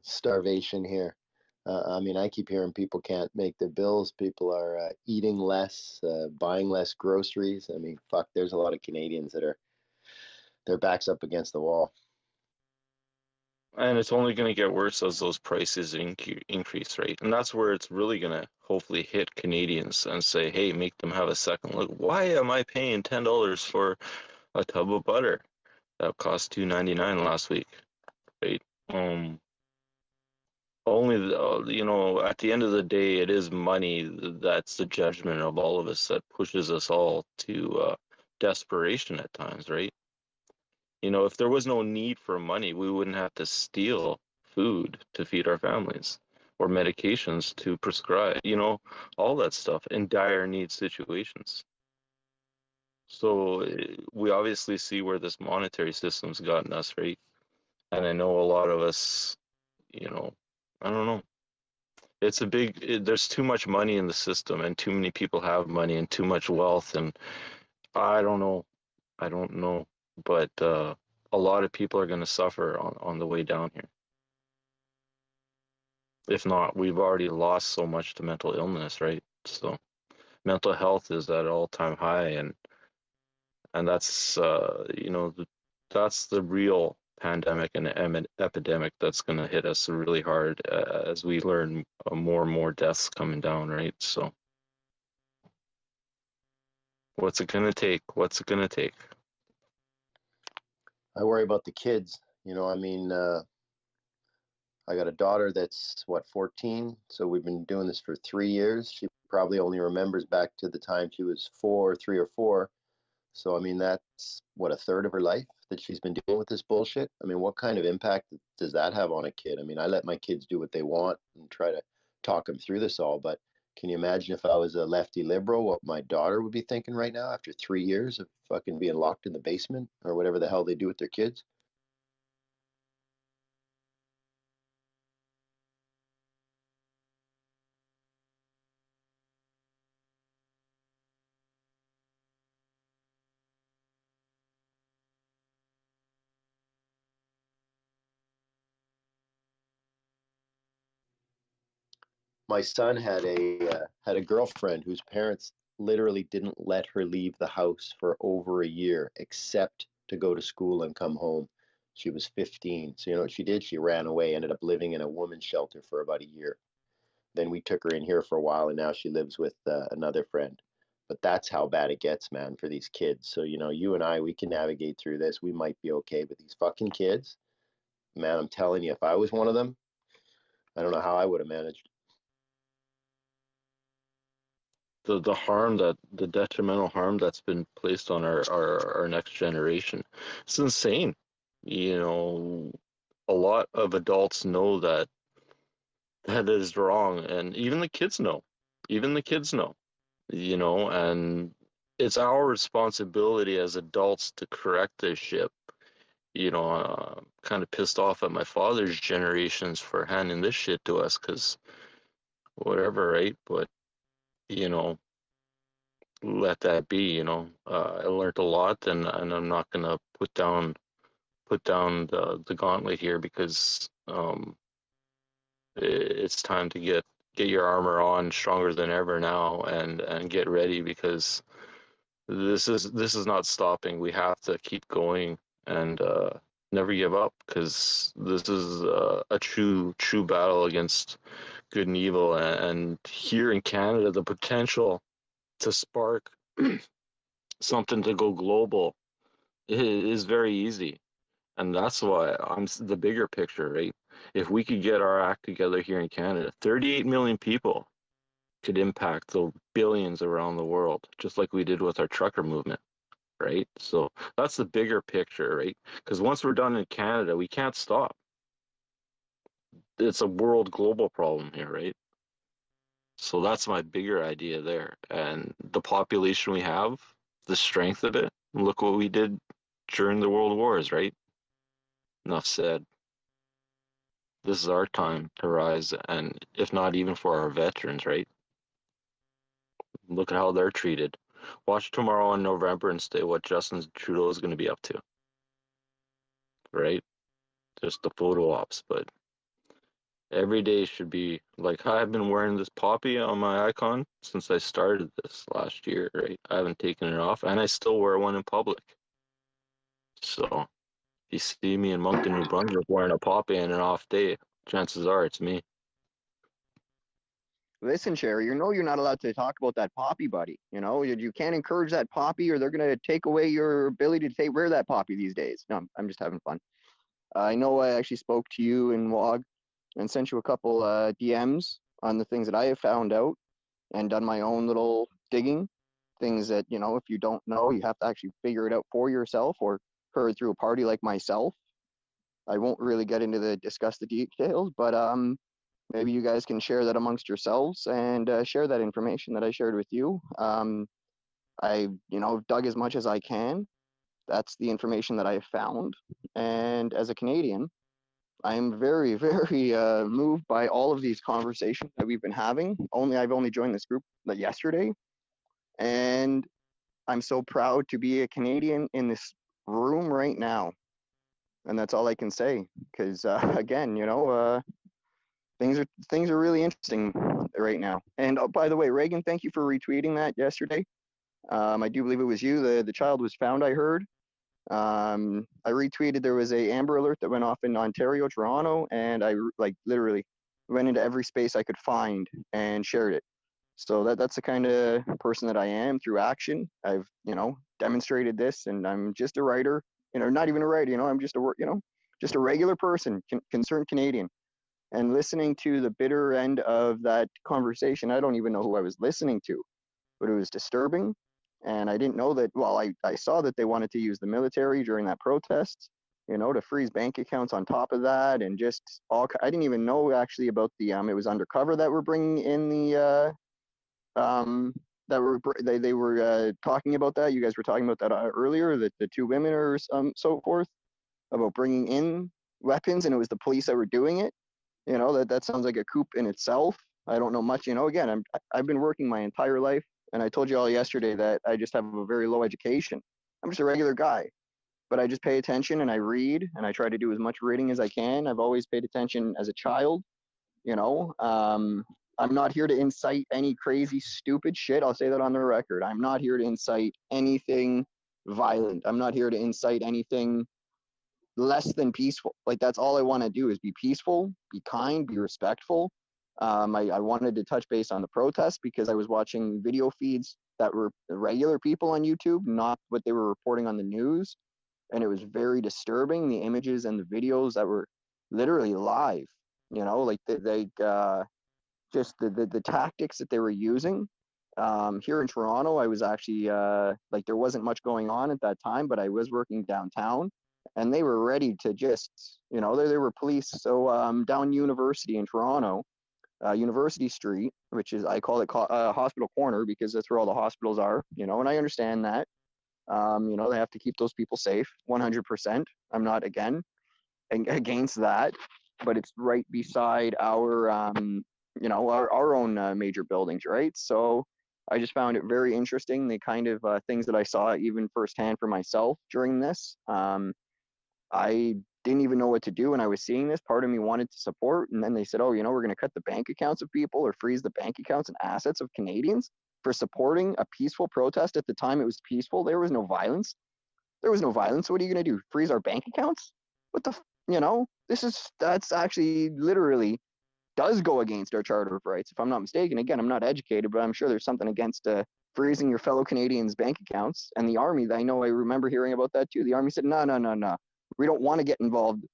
starvation here. I mean, I keep hearing people can't make their bills. People are eating less, buying less groceries. I mean, fuck, there's a lot of Canadians that are their backs up against the wall. And it's only going to get worse as those prices increase, right? And that's where it's really going to hopefully hit Canadians and say, hey, make them have a second look. Why am I paying $10 for a tub of butter that cost $2.99 last week, right? Only at the end of the day, it is money that's the judgment of all of us that pushes us all to desperation at times, right? If there was no need for money, we wouldn't have to steal food to feed our families, or medications to prescribe, all that stuff in dire need situations. So we obviously see where this monetary system's gotten us, right? And I know a lot of us, I don't know. There's too much money in the system, and too many people have money, and too much wealth, and I don't know. But a lot of people are going to suffer on the way down here. If not, we've already lost so much to mental illness, right? So mental health is at an all-time high, and that's that's the real pandemic and epidemic that's going to hit us really hard as we learn more and more deaths coming down, right? So what's it going to take? What's it going to take? I worry about the kids. I mean, I got a daughter that's 14, so we've been doing this for 3 years. She probably only remembers back to the time she was 3 or 4. So I mean, that's a third of her life that she's been dealing with this bullshit. I mean, what kind of impact does that have on a kid? I mean, I let my kids do what they want and try to talk them through this all, but can you imagine if I was a lefty liberal, what my daughter would be thinking right now after 3 years of fucking being locked in the basement or whatever the hell they do with their kids? My son had a girlfriend whose parents literally didn't let her leave the house for over a year except to go to school and come home. She was 15. So you know what she did? She ran away, ended up living in a women's shelter for about a year. Then we took her in here for a while, and now she lives with another friend. But that's how bad it gets, man, for these kids. So you and I, we can navigate through this. We might be okay, but these fucking kids, man, I'm telling you, if I was one of them, I don't know how I would have managed. The detrimental harm that's been placed on our next generation, it's insane. A lot of adults know that is wrong, and even the kids know. And it's our responsibility as adults to correct this shit. Kind of pissed off at my father's generations for handing this shit to us, because whatever, right? But let that be. I learned a lot, and I'm not gonna put down the gauntlet here because it's time to get your armor on stronger than ever now, and get ready, because this is not stopping. We have to keep going, and never give up, because this is a true battle against good and evil. And here in Canada, the potential to spark something to go global is very easy. And that's why I'm the bigger picture, right? If we could get our act together here in Canada, 38 million people could impact the billions around the world, just like we did with our trucker movement, right? So that's the bigger picture, right? Because once we're done in Canada, we can't stop. It's a world global problem here, right? So that's my bigger idea there. And the population we have, the strength of it, look what we did during the world wars, right? Enough said. This is our time to rise, and if not even for our veterans, right? Look at how they're treated. Watch tomorrow in November and say what Justin Trudeau is going to be up to, right? Just the photo ops, but every day should be like, I've been wearing this poppy on my icon since I started this last year, right? I haven't taken it off, and I still wear one in public. So if you see me in Moncton, New Brunswick wearing a poppy on an off day, chances are it's me. Listen, Sherry, you're not allowed to talk about that poppy, buddy. You can't encourage that poppy, or they're going to take away your ability to wear that poppy these days. No, I'm just having fun. I know I actually spoke to you in WOG and sent you a couple DMs on the things that I have found out and done my own little digging. Things that, if you don't know, you have to actually figure it out for yourself, or heard through a party like myself. I won't really get into discuss the details, but maybe you guys can share that amongst yourselves and share that information that I shared with you. I, dug as much as I can. That's the information that I found. And as a Canadian, I am very, very moved by all of these conversations that we've been having. I've only joined this group yesterday, and I'm so proud to be a Canadian in this room right now. And that's all I can say, because again, things are really interesting right now. And by the way, Reagan, thank you for retweeting that yesterday. I do believe it was you. The child was found, I heard. I retweeted, there was a Amber Alert that went off in Ontario, Toronto, and I literally went into every space I could find and shared it. So that's the kind of person that I am through action. I've, demonstrated this, and I'm just a writer, not even a writer, I'm just just a regular person, concerned Canadian. And listening to the bitter end of that conversation, I don't even know who I was listening to, but it was disturbing. And I didn't know that, well, I saw that they wanted to use the military during that protest, to freeze bank accounts on top of that, and just I didn't even know actually about the, it was undercover that were bringing in the, they were talking about that. You guys were talking about that earlier, that the two women or so forth, about bringing in weapons, and it was the police that were doing it. That sounds like a coup in itself. I don't know much, again, I've been working my entire life. And I told you all yesterday that I just have a very low education. I'm just a regular guy, but I just pay attention and I read, and I try to do as much reading as I can. I've always paid attention as a child. I'm not here to incite any crazy, stupid shit. I'll say that on the record. I'm not here to incite anything violent. I'm not here to incite anything less than peaceful. That's all I want to do, is be peaceful, be kind, be respectful. I wanted to touch base on the protest because I was watching video feeds that were regular people on YouTube, not what they were reporting on the news. And it was very disturbing, the images and the videos that were literally live, just the tactics that they were using. Here in Toronto, I was actually, there wasn't much going on at that time, but I was working downtown, and they were ready to just, there were police. So down University in Toronto, University Street, which is, I call it Hospital Corner because that's where all the hospitals are, and I understand that. They have to keep those people safe, 100%. I'm not, against that, but it's right beside our, our own major buildings, right? So I just found it very interesting, the kind of things that I saw even firsthand for myself during this. I didn't even know what to do when I was seeing this. Part of me wanted to support, and then they said, oh, you know, we're going to cut the bank accounts of people or freeze the bank accounts and assets of Canadians for supporting a peaceful protest. At the time it was peaceful. There was no violence. There was no violence. What are you going to do? Freeze our bank accounts? What the, you know, that's actually literally does go against our Charter of Rights, if I'm not mistaken. Again, I'm not educated, but I'm sure there's something against freezing your fellow Canadians' bank accounts. And the Army, I remember hearing about that too. The Army said, no, we don't want to get involved.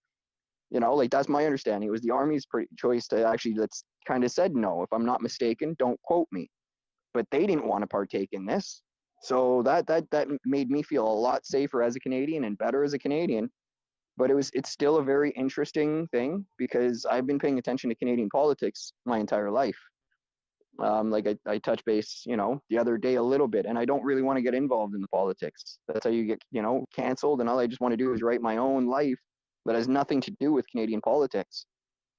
You know, like that's my understanding. It was the Army's choice to actually, that's kind of said no, if I'm not mistaken. Don't quote me. But they didn't want to partake in this. So that made me feel a lot safer as a Canadian and better as a Canadian. But it's still a very interesting thing because I've been paying attention to Canadian politics my entire life. Like I touch base, you know, the other day a little bit, and I don't really want to get involved in the politics. That's how you get, you know, canceled. And all I just want to do is write my own life that has nothing to do with Canadian politics.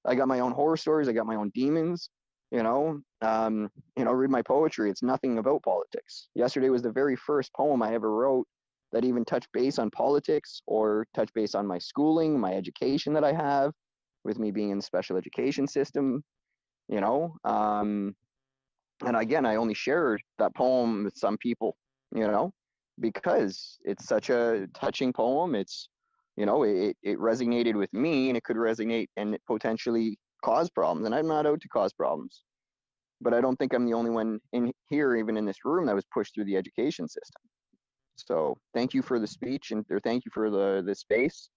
I got my own horror stories. I got my own demons, you know, read my poetry. It's nothing about politics. Yesterday was the very first poem I ever wrote that even touch base on politics or touch base on my schooling, my education that I have, with me being in the special education system, you know. And again, I only shared that poem with some people, you know, because it's such a touching poem. It's, you know, it resonated with me, and it could resonate and potentially cause problems. And I'm not out to cause problems. But I don't think I'm the only one in here, even in this room, that was pushed through the education system. So thank you for the speech, or thank you for the space.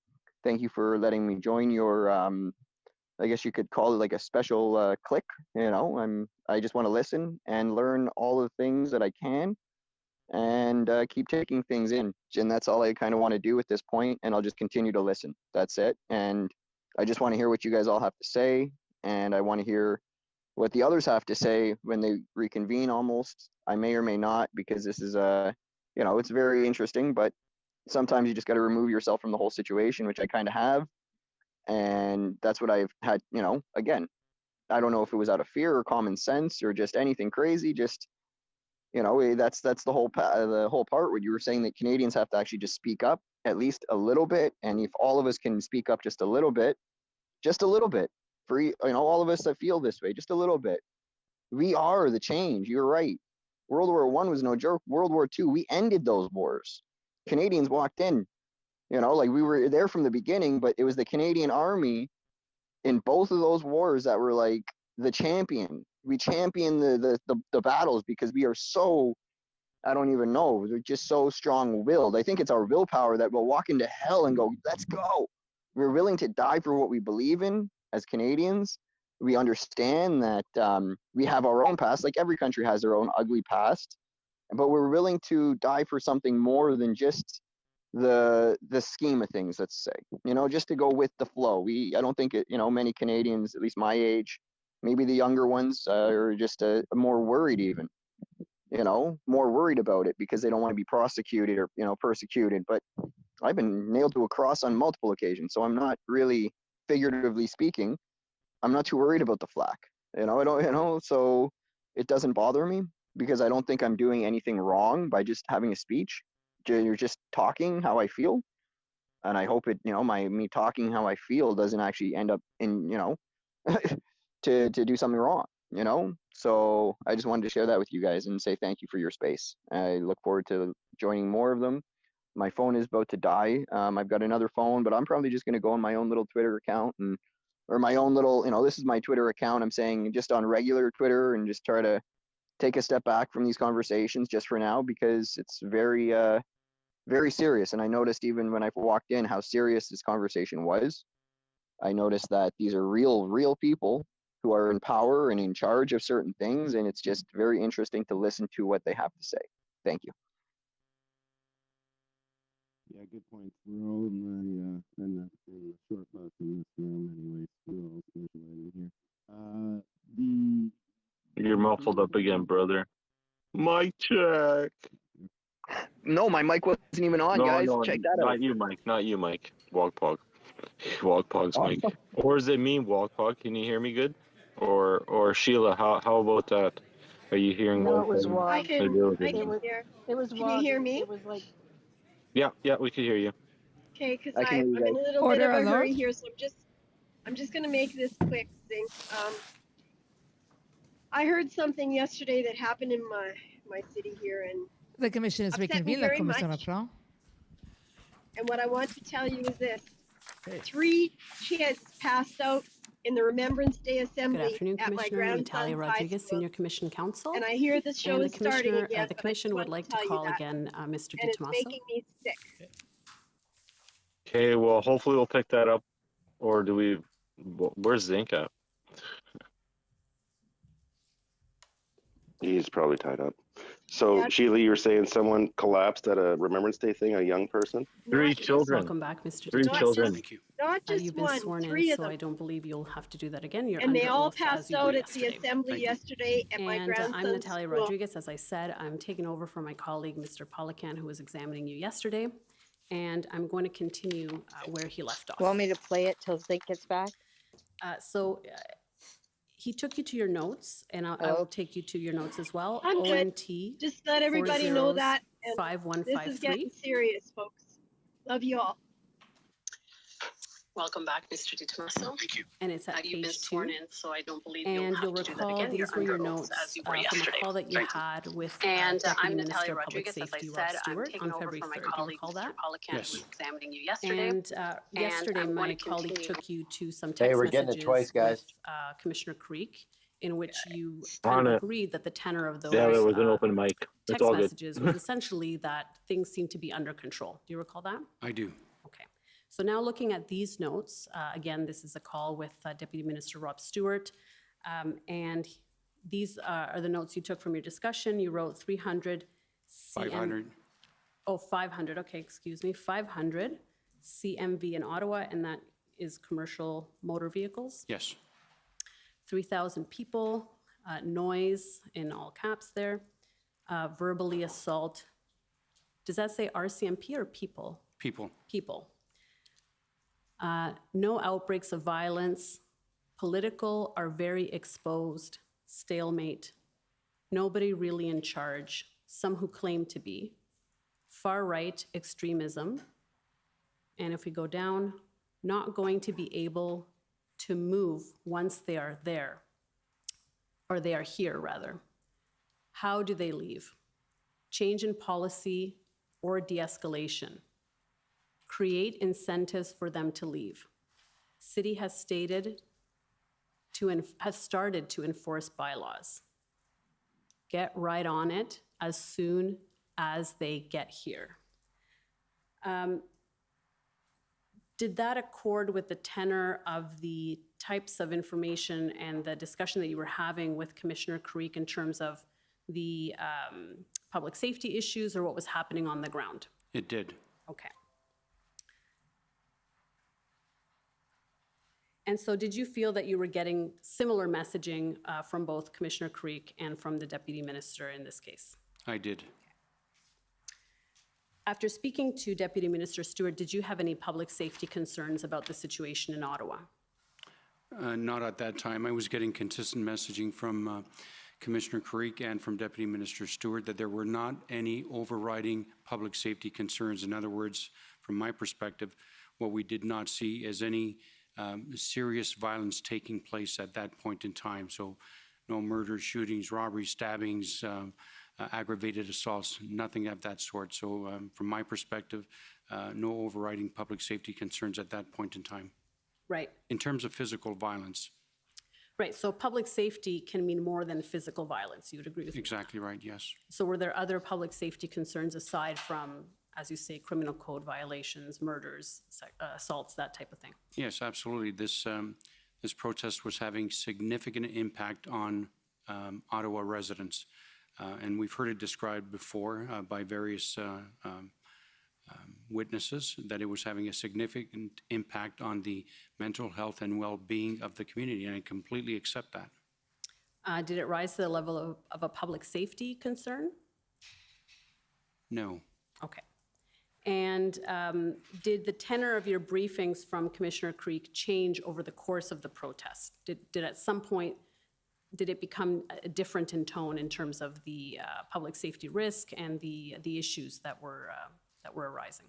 Thank you for letting me join your, I guess you could call it like a special clique. You know, I just want to listen and learn all the things that I can, and keep taking things in. And that's all I kind of want to do at this point. And I'll just continue to listen. That's it. And I just want to hear what you guys all have to say, and I want to hear what the others have to say when they reconvene. Almost, I may or may not, because this is you know, it's very interesting, but sometimes you just got to remove yourself from the whole situation, which I kind of have. And that's what I've had, you know, again, I don't know if it was out of fear or common sense or just anything crazy. Just, you know, that's the whole part where you were saying that Canadians have to actually just speak up at least a little bit. And if all of us can speak up just a little bit, for, you know, all of us that feel this way, just a little bit, we are the change. You're right. World War I was no joke. World War II, we ended those wars. Canadians walked in, you know, like we were there from the beginning, but it was the Canadian Army in both of those wars that were like the champion. We champion the battles because we are so, I don't even know, we're just so strong-willed. I think it's our willpower that will walk into hell and go, let's go. We're willing to die for what we believe in as Canadians. We understand that we have our own past, like every country has their own ugly past, but we're willing to die for something more than just the scheme of things, let's say, you know, just to go with the flow. I don't think you know, many Canadians, at least my age, maybe the younger ones, are just more worried even, you know, more worried about it because they don't want to be prosecuted or, you know, persecuted. But I've been nailed to a cross on multiple occasions, so I'm not really, figuratively speaking, I'm not too worried about the flack, you know. I don't, you know, so it doesn't bother me because I don't think I'm doing anything wrong by just having a speech. You're just talking how I feel, and I hope it, you know, me talking how I feel doesn't actually end up in, you know, to do something wrong, you know. So I just wanted to share that with you guys and say thank you for your space. I look forward to joining more of them. My phone is about to die. I've got another phone, but I'm probably just going to go on my own little Twitter account or my own little, you know, this is my Twitter account. I'm saying just on regular Twitter, and just try to take a step back from these conversations just for now, because it's very, very serious. And I noticed even when I walked in how serious this conversation was. I noticed that these are real people who are in power and in charge of certain things. And it's just very interesting to listen to what they have to say. Thank you. Yeah, good point. We're all in the short bus in this room anyway. We're all socializing here. You're muffled up again, brother. Mic check. No, my mic wasn't even on, guys. Check that out. Not you, Mike. Walkpog. Walkpog's mic. Or is it me, Walkpog? Can you hear me good? Or Sheila, how about that? Are you hearing No, us? it was And Wog. I maybe can, we'll I hear It can you. was, hear. it was Can you Wog. hear me? It was like, Yeah, yeah, we can hear you. Okay, because I can hear you I'm in guys. a little bit Order of a hurry alert. here, so I'm just gonna make this quick thing. I heard something yesterday that happened in my city here and The commission is upset me reconvened. La very commission much. reprend. And what I want to tell you is this: 3 kids passed out in the Remembrance Day Good Assembly afternoon, at my Commissioner Natalia grandson's high Rodriguez, school. Senior Commission Counsel. And I hear the show And is starting again, the but I Commission just would want like to to tell you call that. again Mr. And it's DiTomaso. making me sick. Okay, well, hopefully we'll pick that up. Or do we? Where's Zink at? He's probably tied up. So, Yeah. Sheila, you were saying someone collapsed at a Remembrance Day thing, a young person? 3 children. Welcome back, Mr. 3 DiTomaso. children. Thank you. Not just You've been one, sworn in, 3 of so them. I don't believe you'll have to do that again. You're And they under all oath, as passed you were out at the yesterday. assembly yesterday at my And grandson's I'm Natalia school. Rodriguez. As I said, I'm taking over for my colleague, Mr. Polican, who was examining you yesterday. And I'm going to continue where he left off. Want me to play it till Zink gets back? He took you to your notes, and I will take you to your notes as well. I'm good. ONT. Just let everybody know that. And 5153. this is getting serious, folks. Love you all. Welcome back, Mr. DiTomaso. Thank you. And it's at You've been page sworn 2. in, so I don't believe And you'll you'll have to do that recall again. You're these were your under oath, notes as you were from a yesterday. call that you Thank you. had with And Deputy I'm Minister Natalia of Public Rodriguez. As I Safety, Rob said, I'm Stewart, taking on over February for my 3rd. Do you colleague, recall Mr. that? Polican, Yes. who was examining you yesterday. And yesterday, I'm going my to colleague continue. took you to some Hey, text we're getting it messages twice, guys. with Commissioner Creek, in which you On kind of it. agreed that the tenor of those Yeah, there was an open mic. It's text all good. messages was essentially that things seemed to be under control. Do you recall that? I do. Okay. So now looking at these notes, again, this is a call with Deputy Minister Rob Stewart. And these are the notes you took from your discussion. You wrote 300 500. 500, okay, excuse me, 500 CMV in Ottawa, and that is commercial motor vehicles. Yes. 3,000 people, noise in all caps there, verbally assault. Does that say RCMP or people? People. People. No outbreaks of violence. Political are very exposed. Stalemate. Nobody really in charge. Some who claim to be. Far right extremism. And if we go down, not going to be able to move once they are there, or they are here rather. How do they leave? Change in policy or de-escalation. Create incentives for them to leave. City has started to enforce bylaws. Get right on it as soon as they get here. Did that accord with the tenor of the types of information and the discussion that you were having with Commissioner Creek in terms of the public safety issues or what was happening on the ground? It did. Okay. And so did you feel that you were getting similar messaging from both Commissioner Creek and from the Deputy Minister in this case? I did. After speaking to Deputy Minister Stewart, did you have any public safety concerns about the situation in Ottawa? Not at that time. I was getting consistent messaging from Commissioner Creek and from Deputy Minister Stewart that there were not any overriding public safety concerns. In other words, from my perspective, what we did not see is any serious violence taking place at that point in time. So no murders, shootings, robberies, stabbings, aggravated assaults, nothing of that sort. So from my perspective, no overriding public safety concerns at that point in time. Right. In terms of physical violence. Right, so public safety can mean more than physical violence. You would agree with me? Exactly right, yes. So were there other public safety concerns aside from, as you say, criminal code violations, murders, assaults, that type of thing? Yes, absolutely. This protest was having significant impact on Ottawa residents. And we've heard it described before by various witnesses that it was having a significant impact on the mental health and well-being of the community, and I completely accept that. Did it rise to the level of a public safety concern? No. Okay. And did the tenor of your briefings from Commissioner Creek change over the course of the protest? Did at some point did it become different in tone in terms of the public safety risk and the issues that were arising?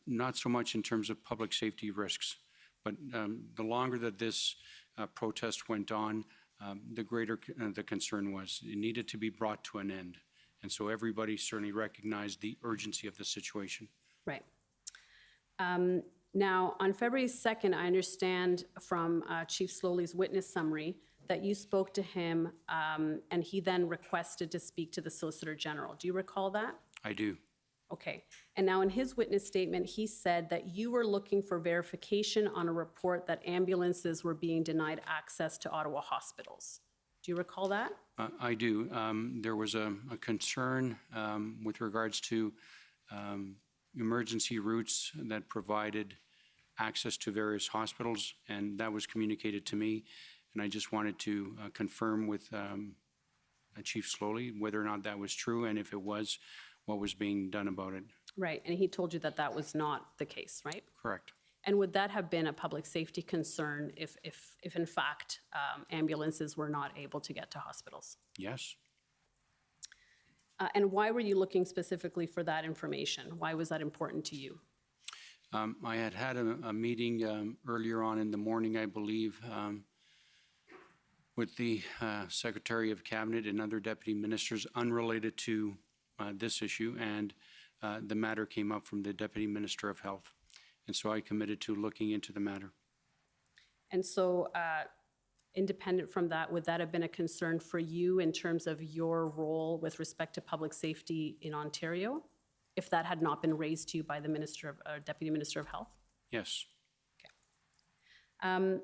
Not so much in terms of public safety risks, but the longer that this protest went on, the greater the concern was. It needed to be brought to an end. And so everybody certainly recognized the urgency of the situation. Right. Now, on February 2nd, I understand from Chief Slowly's witness summary that you spoke to him and he then requested to speak to the Solicitor General. Do you recall that? I do. Okay. And now in his witness statement, he said that you were looking for verification on a report that ambulances were being denied access to Ottawa hospitals. Do you recall that? I do. There was a concern with regards to emergency routes that provided access to various hospitals, and that was communicated to me. And I just wanted to confirm with Chief Slowly whether or not that was true, and if it was, what was being done about it. Right, and he told you that that was not the case, right? Correct. And would that have been a public safety concern if in fact, ambulances were not able to get to hospitals? Yes. And why were you looking specifically for that information? Why was that important to you? I had a meeting earlier on in the morning, I believe, with the Secretary of Cabinet and other deputy ministers unrelated to this issue, and the matter came up from the Deputy Minister of Health. And so I committed to looking into the matter. And so, independent from that, would that have been a concern for you in terms of your role with respect to public safety in Ontario, if that had not been raised to you by the Deputy Minister of Health? Yes. Okay.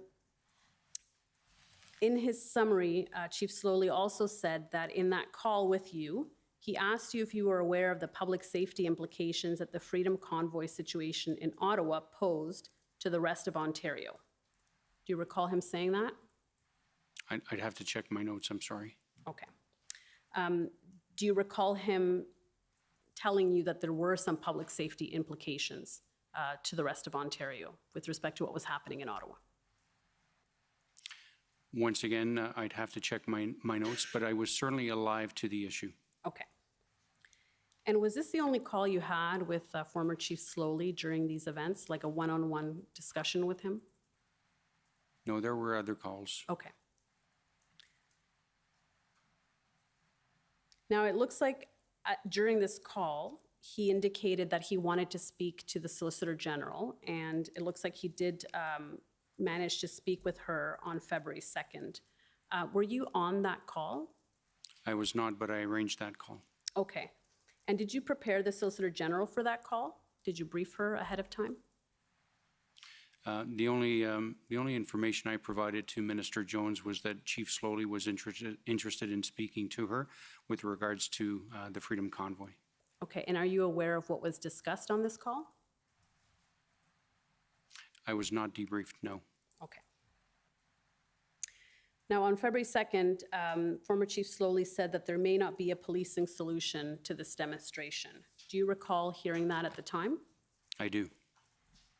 In his summary, Chief Slowly also said that in that call with you, he asked you if you were aware of the public safety implications that the Freedom Convoy situation in Ottawa posed to the rest of Ontario. Do you recall him saying that? I'd have to check my notes, I'm sorry. Okay. Do you recall him telling you that there were some public safety implications to the rest of Ontario with respect to what was happening in Ottawa? Once again, I'd have to check my notes, but I was certainly alive to the issue. Okay. And was this the only call you had with former Chief Slowly during these events, like a one-on-one discussion with him? No, there were other calls. Okay. Now, it looks like during this call, he indicated that he wanted to speak to the Solicitor General, and it looks like he did manage to speak with her on February 2nd. Were you on that call? I was not, but I arranged that call. Okay. And did you prepare the Solicitor General for that call? Did you brief her ahead of time? The only information I provided to Minister Jones was that Chief Slowly was interested in speaking to her with regards to the Freedom Convoy. Okay, and are you aware of what was discussed on this call? I was not debriefed, no. Okay. Now, on February 2nd, former Chief Slowly said that there may not be a policing solution to this demonstration. Do you recall hearing that at the time? I do.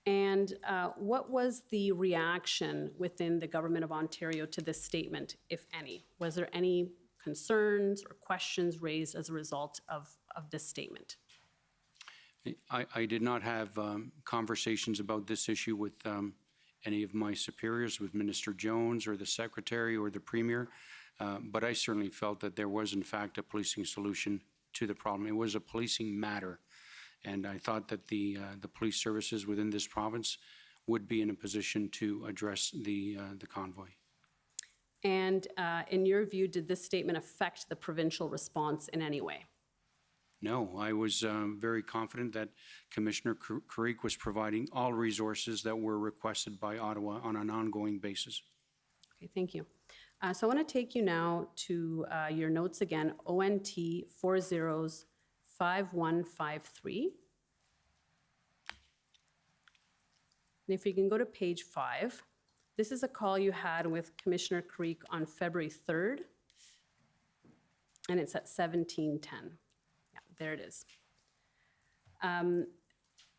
And what was the reaction within the Government of Ontario to this statement, if any? Was there any concerns or questions raised as a result of this statement? I did not have conversations about this issue with any of my superiors, with Minister Jones or the Secretary or the Premier, but I certainly felt that there was in fact a policing solution to the problem. It was a policing matter, and I thought that the police services within this province would be in a position to address the convoy. And in your view, did this statement affect the provincial response in any way? No, I was very confident that Commissioner Creek was providing all resources that were requested by Ottawa on an ongoing basis. Okay, thank you. So I want to take you now to your notes again, ONT 405153. And if you can go to page 5, this is a call you had with Commissioner Creek on February 3rd, and it's at 17:10. There it is.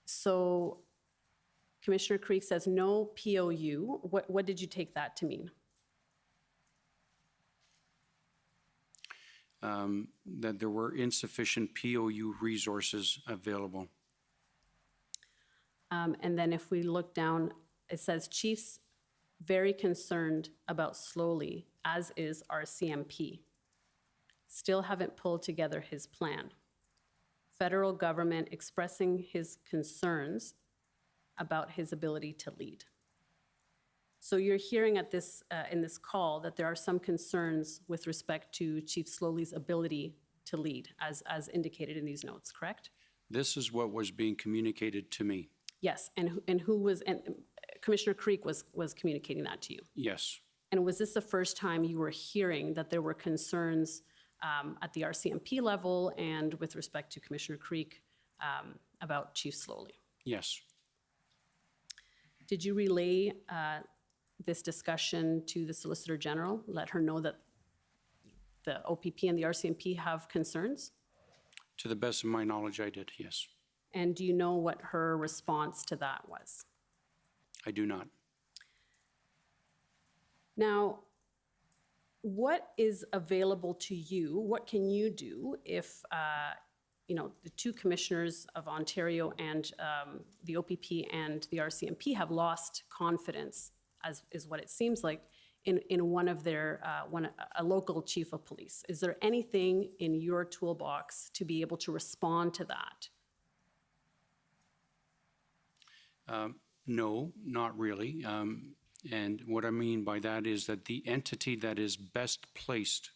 So Commissioner Creek says no POU. What did you take that to mean? that there were insufficient POU resources available. And then if we look down, it says chiefs very concerned about slowly, as is RCMP. Still haven't pulled together his plan. Federal government expressing his concerns about his ability to lead. So you're hearing at this, in this call that there are some concerns with respect to Chief Slowly's ability to lead, as indicated in these notes, correct? This is what was being communicated to me. Yes, and who was, and Commissioner Creek was communicating that to you? Yes. And was this the first time you were hearing that there were concerns at the RCMP level and with respect to Commissioner Creek about Chief Slowly? Yes. Did you relay this discussion to the Solicitor General, let her know that the OPP and the RCMP have concerns? To the best of my knowledge, I did, yes. And do you know what her response to that was? I do not. Now, what is available to you? What can you do if, you know, the two commissioners of Ontario and the OPP and the RCMP have lost confidence, as is what it seems like, in one of their, a local chief of police? Is there anything in your toolbox to be able to respond to that? No, not really. And what I mean by that is that the entity that is best placed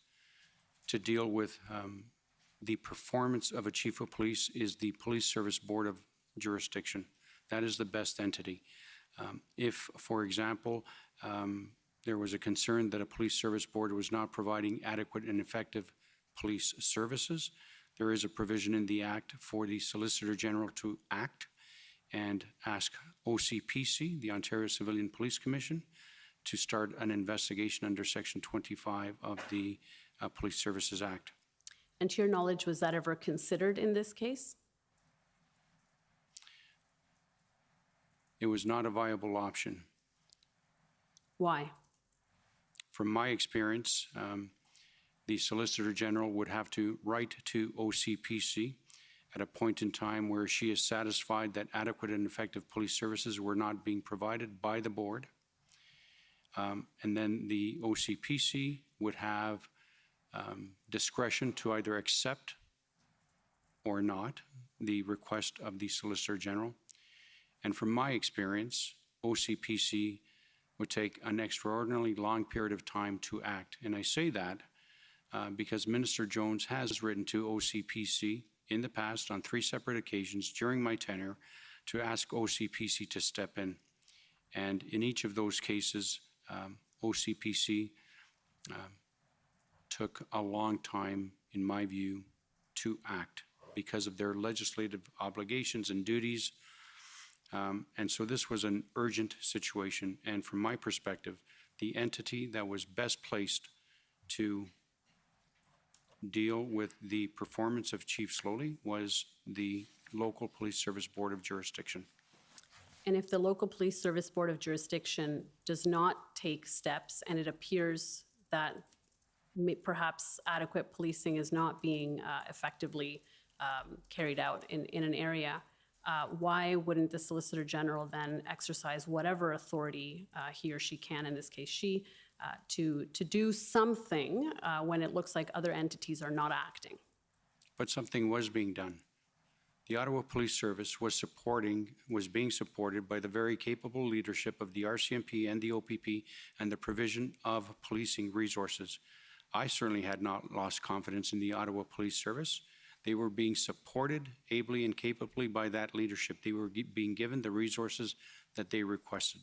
to deal with the performance of a chief of police is the Police Service Board of Jurisdiction. That is the best entity. If, for example, there was a concern that a police service board was not providing adequate and effective police services, there is a provision in the Act for the Solicitor General to act and ask OCPC, the Ontario Civilian Police Commission, to start an investigation under Section 25 of the Police Services Act. And to your knowledge, was that ever considered in this case? It was not a viable option. Why? From my experience, the Solicitor General would have to write to OCPC at a point in time where she is satisfied that adequate and effective police services were not being provided by the board. And then the OCPC would have discretion to either accept or not the request of the Solicitor General. And from my experience, OCPC would take an extraordinarily long period of time to act. And I say that because Minister Jones has written to OCPC in the past on 3 separate occasions during my tenure to ask OCPC to step in. And in each of those cases, OCPC took a long time, in my view, to act because of their legislative obligations and duties. And so this was an urgent situation. And from my perspective, the entity that was best placed to deal with the performance of Chief Slowly was the local Police Service Board of Jurisdiction. And if the local Police Service Board of Jurisdiction does not take steps and it appears that perhaps adequate policing is not being effectively carried out in an area, why wouldn't the Solicitor General then exercise whatever authority he or she can, in this case she, to do something when it looks like other entities are not acting? But something was being done. The Ottawa Police Service was being supported by the very capable leadership of the RCMP and the OPP and the provision of policing resources. I certainly had not lost confidence in the Ottawa Police Service. They were being supported ably and capably by that leadership. They were being given the resources that they requested.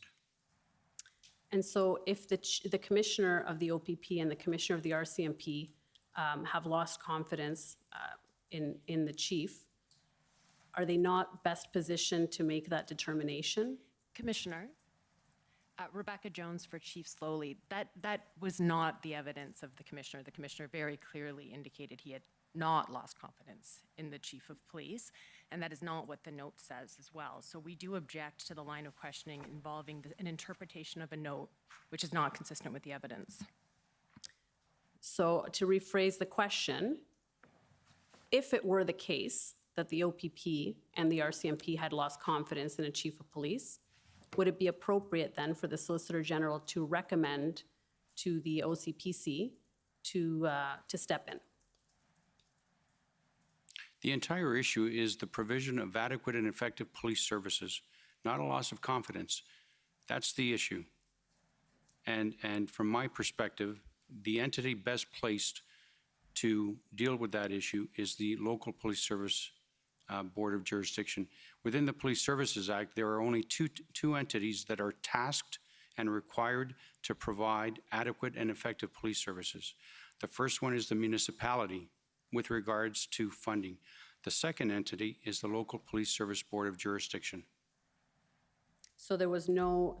And so if the commissioner of the OPP and the commissioner of the RCMP have lost confidence in the chief, are they not best positioned to make that determination? Commissioner, Rebecca Jones for Chief Slowly. That was not the evidence of the commissioner. The commissioner very clearly indicated he had not lost confidence in the chief of police, and that is not what the note says as well. So we do object to the line of questioning involving an interpretation of a note which is not consistent with the evidence. So to rephrase the question, if it were the case that the OPP and the RCMP had lost confidence in a chief of police, would it be appropriate then for the Solicitor General to recommend to the OCPC to step in? The entire issue is the provision of adequate and effective police services, not a loss of confidence. That's the issue. And from my perspective, the entity best placed to deal with that issue is the local police service Board of Jurisdiction. Within the Police Services Act, there are only two entities that are tasked and required to provide adequate and effective police services. The first one is the municipality with regards to funding. The second entity is the local Police Service Board of Jurisdiction. So there was no,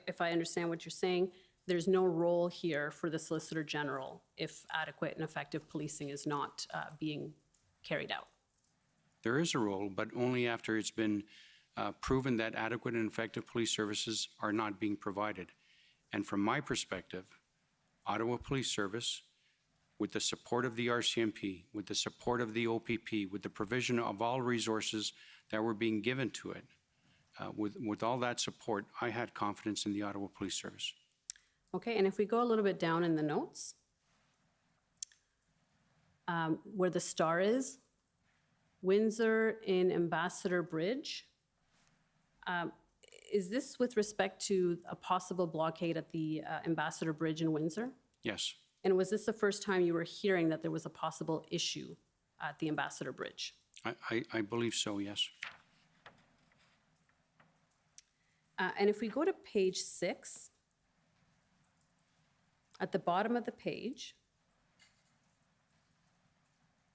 if I understand what you're saying, there's no role here for the Solicitor General if adequate and effective policing is not being carried out. There is a role, but only after it's been proven that adequate and effective police services are not being provided. And from my perspective, Ottawa Police Service, with the support of the RCMP, with the support of the OPP, with the provision of all resources that were being given to it, with all that support, I had confidence in the Ottawa Police Service. Okay, and if we go a little bit down in the notes, where the star is, Windsor in Ambassador Bridge, is this with respect to a possible blockade at the Ambassador Bridge in Windsor? Yes. And was this the first time you were hearing that there was a possible issue at the Ambassador Bridge? I believe so, yes. And if we go to page 6, at the bottom of the page,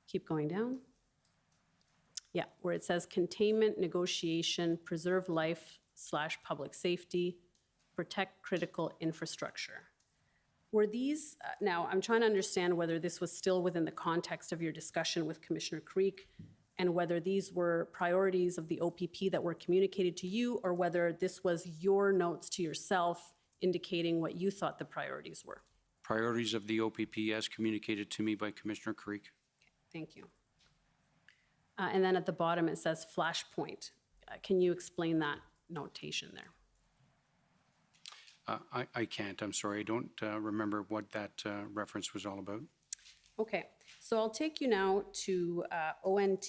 keep going down. Yeah, where it says containment, negotiation, preserve life / public safety, protect critical infrastructure. Were these, now I'm trying to understand whether this was still within the context of your discussion with Commissioner Creek and whether these were priorities of the OPP that were communicated to you or whether this was your notes to yourself indicating what you thought the priorities were. Priorities of the OPP as communicated to me by Commissioner Creek. Thank you. And then at the bottom it says flashpoint. Can you explain that notation there? I can't, I'm sorry. I don't remember what that reference was all about. Okay, so I'll take you now to ONT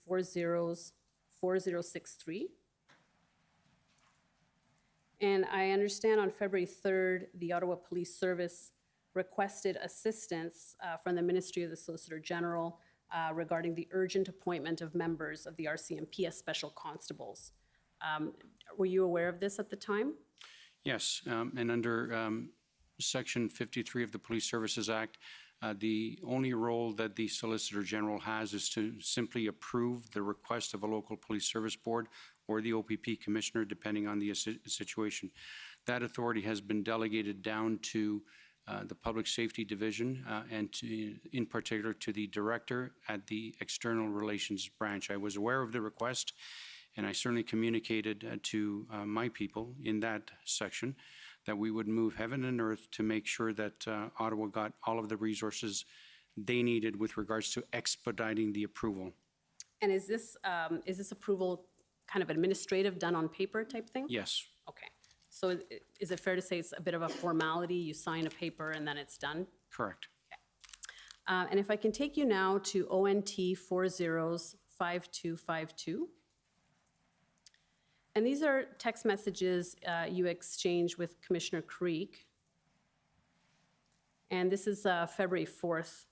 4063. And I understand on February 3rd, the Ottawa Police Service requested assistance from the Ministry of the Solicitor General regarding the urgent appointment of members of the RCMP as special constables. Were you aware of this at the time? Yes, and under Section 53 of the Police Services Act, the only role that the Solicitor General has is to simply approve the request of a local police service board or the OPP commissioner, depending on the situation. That authority has been delegated down to the Public Safety Division and in particular to the director at the External Relations Branch. I was aware of the request and I certainly communicated to my people in that section that we would move heaven and earth to make sure that Ottawa got all of the resources they needed with regards to expediting the approval. And is this approval kind of administrative, done on paper type thing? Yes. Okay. So is it fair to say it's a bit of a formality? You sign a paper and then it's done? Correct. Okay. And if I can take you now to ONT 405252. And these are text messages you exchanged with Commissioner Creek. And this is February 4th,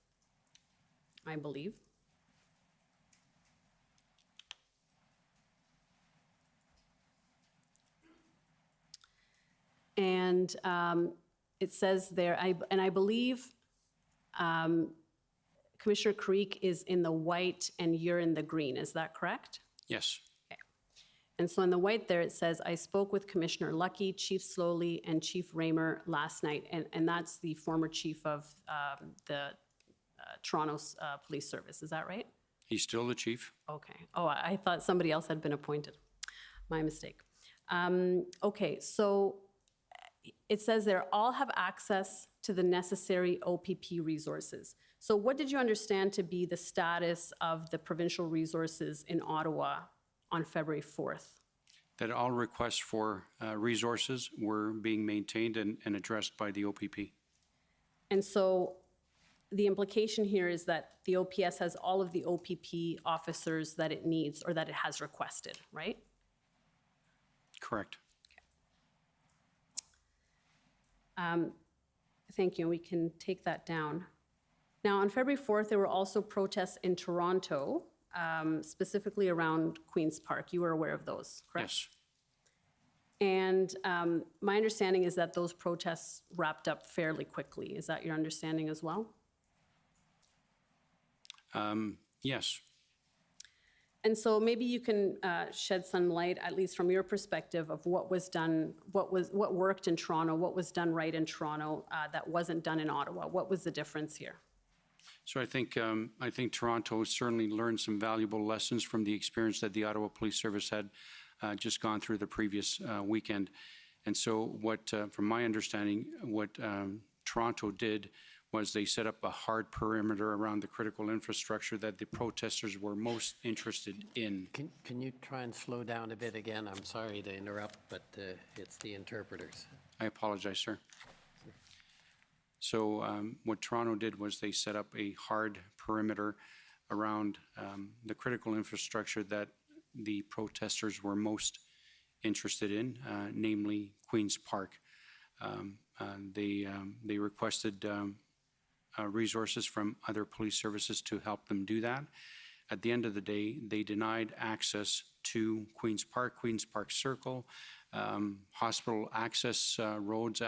I believe. And it says there, I believe Commissioner Creek is in the white and you're in the green. Is that correct? Yes. And so in the white there, it says, I spoke with Commissioner Lucky, Chief Slowly, and Chief Raymer last night. And that's the former chief of the Toronto's Police Service. Is that right? He's still the chief. Okay. Oh, I thought somebody else had been appointed. My mistake. Okay, so it says there, all have access to the necessary OPP resources. So what did you understand to be the status of the provincial resources in Ottawa on February 4th? That all requests for resources were being maintained and addressed by the OPP. And so the implication here is that the OPS has all of the OPP officers that it needs or that it has requested, right? Correct. Thank you. We can take that down. Now, on February 4th, there were also protests in Toronto, specifically around Queen's Park. You were aware of those, correct? Yes. And my understanding is that those protests wrapped up fairly quickly. Is that your understanding as well? Yes. And so maybe you can shed some light, at least from your perspective, of what was done, what worked in Toronto, what was done right in Toronto that wasn't done in Ottawa. What was the difference here? So I think Toronto certainly learned some valuable lessons from the experience that the Ottawa Police Service had just gone through the previous weekend. And so what, from my understanding, what Toronto did was they set up a hard perimeter around the critical infrastructure that the protesters were most interested in. Can you try and slow down a bit again? I'm sorry to interrupt, but it's the interpreters. I apologize, sir. So what Toronto did was they set up a hard perimeter around the critical infrastructure that the protesters were most interested in, namely Queen's Park. They requested resources from other police services to help them do that. At the end of the day, they denied access to Queen's Park Circle, hospital access roads,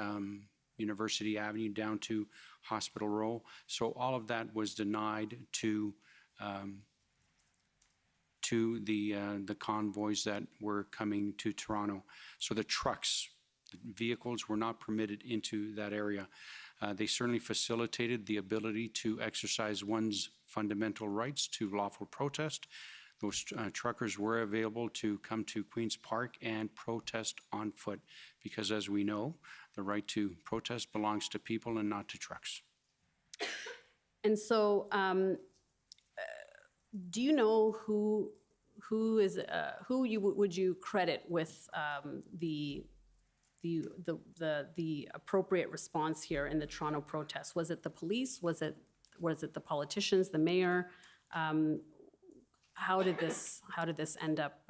University Avenue down to Hospital Row. So all of that was denied to the convoys that were coming to Toronto. So the trucks, the vehicles were not permitted into that area. They certainly facilitated the ability to exercise one's fundamental rights to lawful protest. Those truckers were available to come to Queen's Park and protest on foot because, as we know, the right to protest belongs to people and not to trucks. And so, do you know who would you credit with the appropriate response here in the Toronto protests? Was it the police? Was it the politicians, the mayor? How did this end up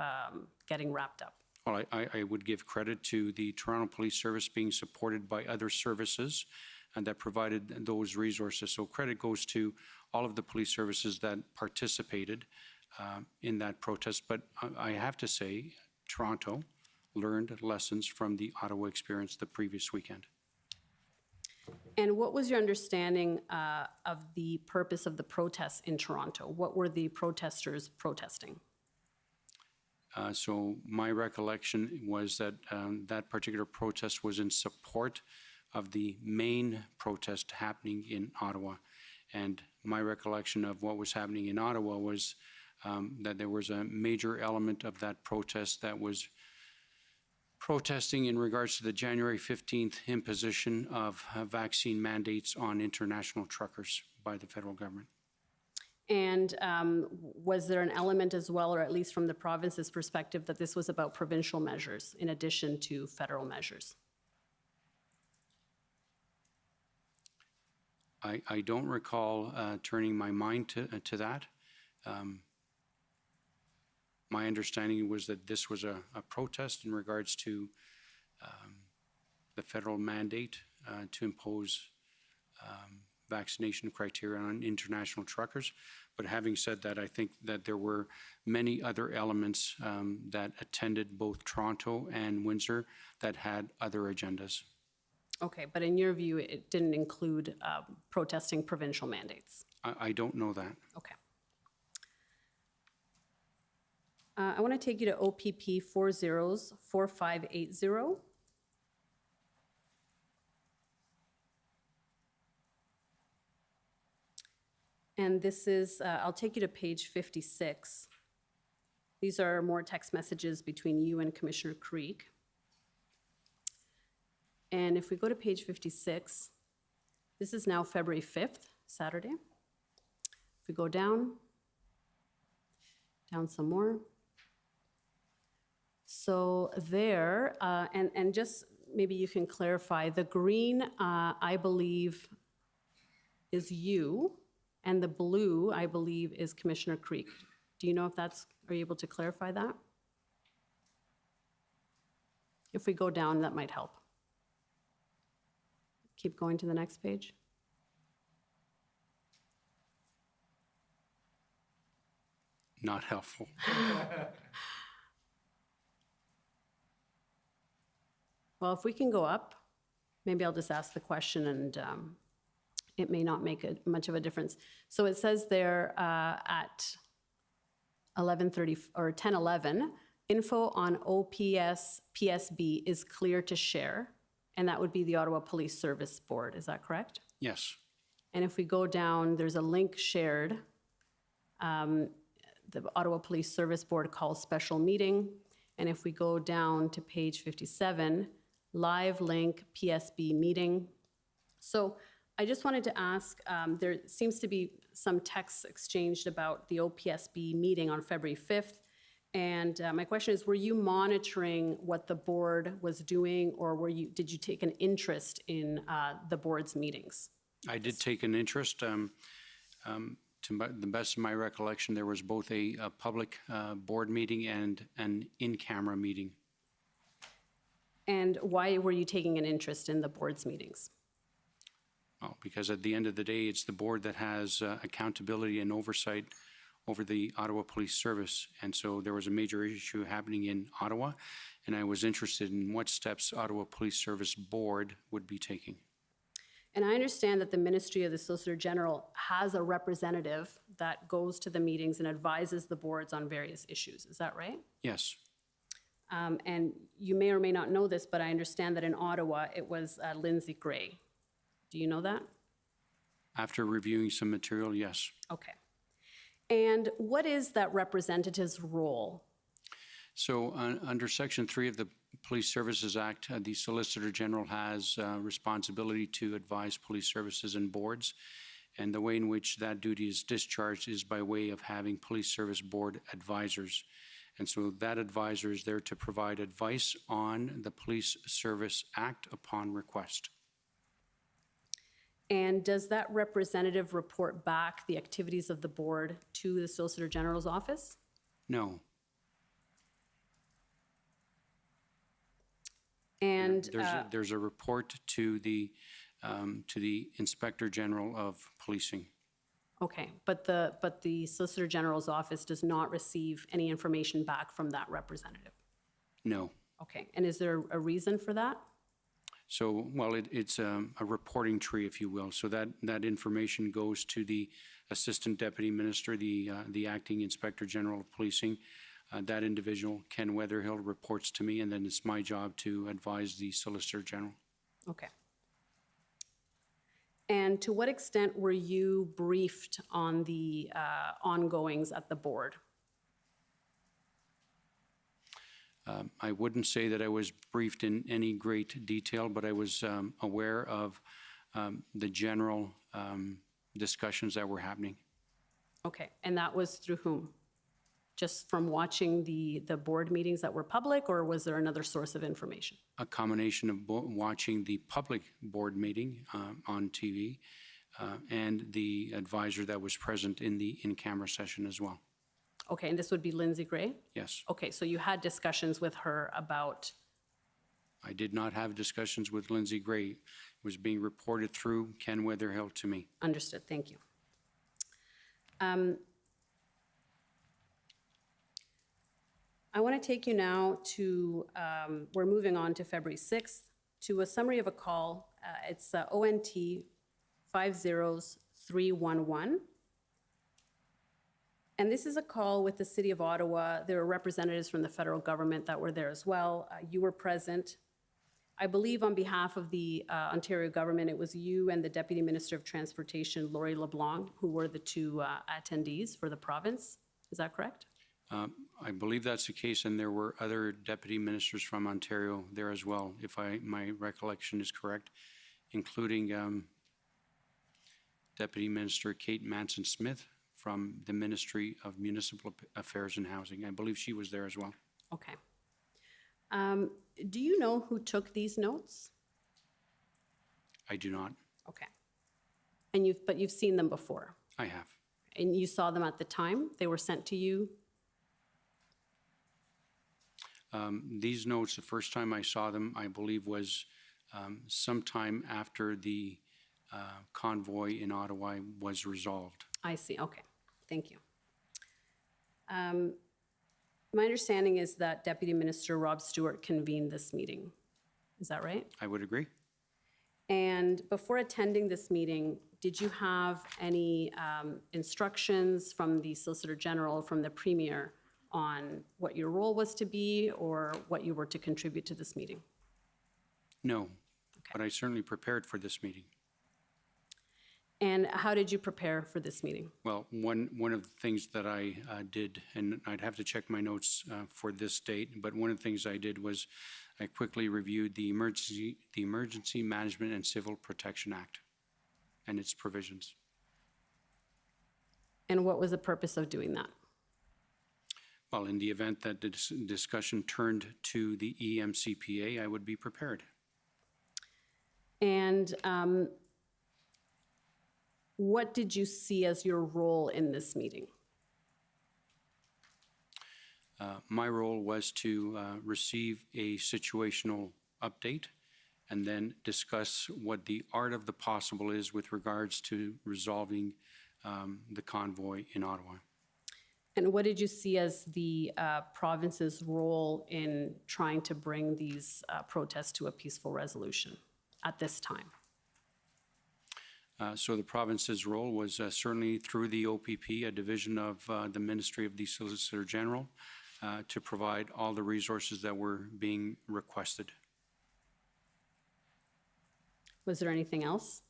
getting wrapped up? Well, I would give credit to the Toronto Police Service being supported by other services and that provided those resources. So credit goes to all of the police services that participated in that protest. But I have to say, Toronto learned lessons from the Ottawa experience the previous weekend. And what was your understanding of the purpose of the protests in Toronto? What were the protesters protesting? So my recollection was that that particular protest was in support of the main protest happening in Ottawa. And my recollection of what was happening in Ottawa was that there was a major element of that protest that was protesting in regards to the January 15th imposition of vaccine mandates on international truckers by the federal government. And was there an element as well, or at least from the province's perspective, that this was about provincial measures in addition to federal measures? I don't recall turning my mind to that. My understanding was that this was a protest in regards to the federal mandate to impose vaccination criteria on international truckers. But having said that, I think that there were many other elements that attended both Toronto and Windsor that had other agendas. Okay, but in your view, it didn't include protesting provincial mandates? I don't know that. Okay. I want to take you to OPP 404580. And this is, I'll take you to page 56. These are more text messages between you and Commissioner Creek. And if we go to page 56, This is now February 5th, Saturday. If we go down some more. So there, and just maybe you can clarify, the green, I believe, is you, and the blue, I believe, is Commissioner Creek. Do you know if that's, are you able to clarify that? If we go down, that might help. Keep going to the next page. Not helpful. Well, if we can go up, maybe I'll just ask the question and it may not make much of a difference. So it says there at 11:30 or 10:11, info on OPS PSB is clear to share, and that would be the Ottawa Police Service Board. Is that correct? Yes. And if we go down, there's a link shared. The Ottawa Police Service Board calls special meeting. And if we go down to page 57, live link PSB meeting. So I just wanted to ask, there seems to be some text exchanged about the OPSB meeting on February 5th. And my question is, were you monitoring what the board was doing, or did you take an interest in the board's meetings? I did take an interest. To the best of my recollection, there was both a public board meeting and an in-camera meeting. And why were you taking an interest in the board's meetings? Well, because at the end of the day, it's the board that has accountability and oversight over the Ottawa Police Service. And so there was a major issue happening in Ottawa, and I was interested in what steps Ottawa Police Service Board would be taking. And I understand that the Ministry of the Solicitor General has a representative that goes to the meetings and advises the boards on various issues. Is that right? Yes. And you may or may not know this, but I understand that in Ottawa, it was Lindsay Gray. Do you know that? After reviewing some material, yes. Okay. And what is that representative's role? So under Section 3 of the Police Services Act, the Solicitor General has responsibility to advise police services and boards. And the way in which that duty is discharged is by way of having police service board advisors. And so that advisor is there to provide advice on the Police Service Act upon request. And does that representative report back the activities of the board to the Solicitor General's office? No. And there's a report to the Inspector General of Policing. Okay, but the Solicitor General's office does not receive any information back from that representative? No. Okay, and is there a reason for that? So, well, it's a reporting tree, if you will. So that information goes to the Assistant Deputy Minister, the Acting Inspector General of Policing. That individual, Ken Weatherhill, reports to me, and then it's my job to advise the Solicitor General. Okay. And to what extent were you briefed on the ongoings at the board? I wouldn't say that I was briefed in any great detail, but I was aware of the general discussions that were happening. Okay, and that was through whom? Just from watching the board meetings that were public, or was there another source of information? A combination of watching the public board meeting on TV and the advisor that was present in the in-camera session as well. Okay, and this would be Lindsay Gray? Yes. Okay, so you had discussions with her about... I did not have discussions with Lindsay Gray. It was being reported through Ken Weatherhill to me. Understood, thank you. I want to take you now to, we're moving on to February 6th, to a summary of a call. It's ONT 50311. And this is a call with the City of Ottawa. There were representatives from the federal government that were there as well. You were present. I believe on behalf of the Ontario government, it was you and the Deputy Minister of Transportation, Laurie LeBlanc, who were the two attendees for the province. Is that correct? I believe that's the case, and there were other deputy ministers from Ontario there as well, if my recollection is correct, including Deputy Minister Kate Manson-Smith from the Ministry of Municipal Affairs and Housing. I believe she was there as well. Okay. Do you know who took these notes? I do not. Okay. But you've seen them before? I have. And you saw them at the time? They were sent to you? These notes, the first time I saw them, I believe was sometime after the convoy in Ottawa was resolved. I see, okay, thank you. My understanding is that Deputy Minister Rob Stewart convened this meeting. Is that right? I would agree. And before attending this meeting, did you have any instructions from the Solicitor General, from the Premier, on what your role was to be or what you were to contribute to this meeting? No, but I certainly prepared for this meeting. And how did you prepare for this meeting? Well, one of the things that I did, and I'd have to check my notes for this date, but one of the things I did was I quickly reviewed the Emergency Management and Civil Protection Act and its provisions. And what was the purpose of doing that? Well, in the event that the discussion turned to the EMCPA, I would be prepared. And what did you see as your role in this meeting? My role was to receive a situational update and then discuss what the art of the possible is with regards to resolving the convoy in Ottawa. And what did you see as the province's role in trying to bring these protests to a peaceful resolution at this time? So the province's role was certainly through the OPP, a division of the Ministry of the Solicitor General, to provide all the resources that were being requested. Was there anything else?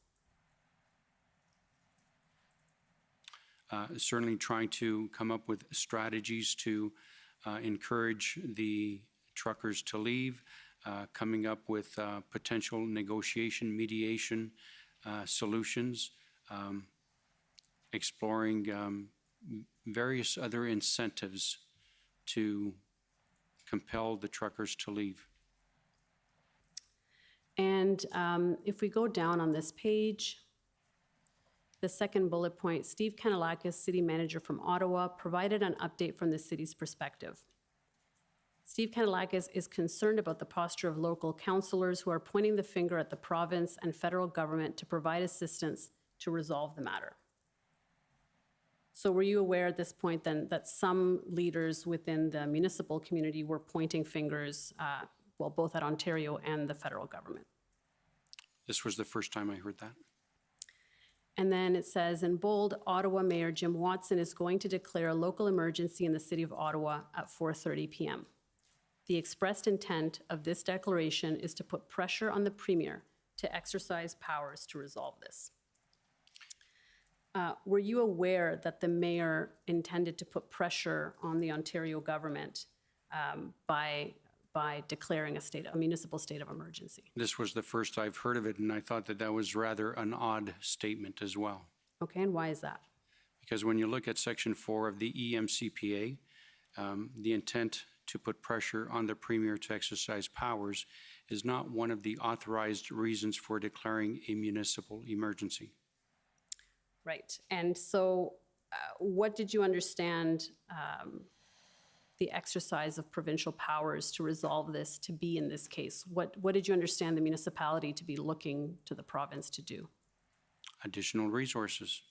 Certainly trying to come up with strategies to encourage the truckers to leave, coming up with potential negotiation, mediation solutions, exploring various other incentives to compel the truckers to leave. And if we go down on this page, the second bullet point, Steve Kanellakis, City Manager from Ottawa, provided an update from the city's perspective. Steve Kanellakis is concerned about the posture of local councillors who are pointing the finger at the province and federal government to provide assistance to resolve the matter. So were you aware at this point then that some leaders within the municipal community were pointing fingers, well, both at Ontario and the federal government? This was the first time I heard that. And then it says in bold, Ottawa Mayor Jim Watson is going to declare a local emergency in the city of Ottawa at 4:30 p.m. The expressed intent of this declaration is to put pressure on the Premier to exercise powers to resolve this. Were you aware that the mayor intended to put pressure on the Ontario government by declaring a municipal state of emergency? This was the first I've heard of it, and I thought that that was rather an odd statement as well. Okay, and why is that? Because when you look at Section 4 of the EMCPA, the intent to put pressure on the Premier to exercise powers is not one of the authorized reasons for declaring a municipal emergency. Right, and so what did you understand the exercise of provincial powers to resolve this to be in this case? What did you understand the municipality to be looking to the province to do? Additional resources.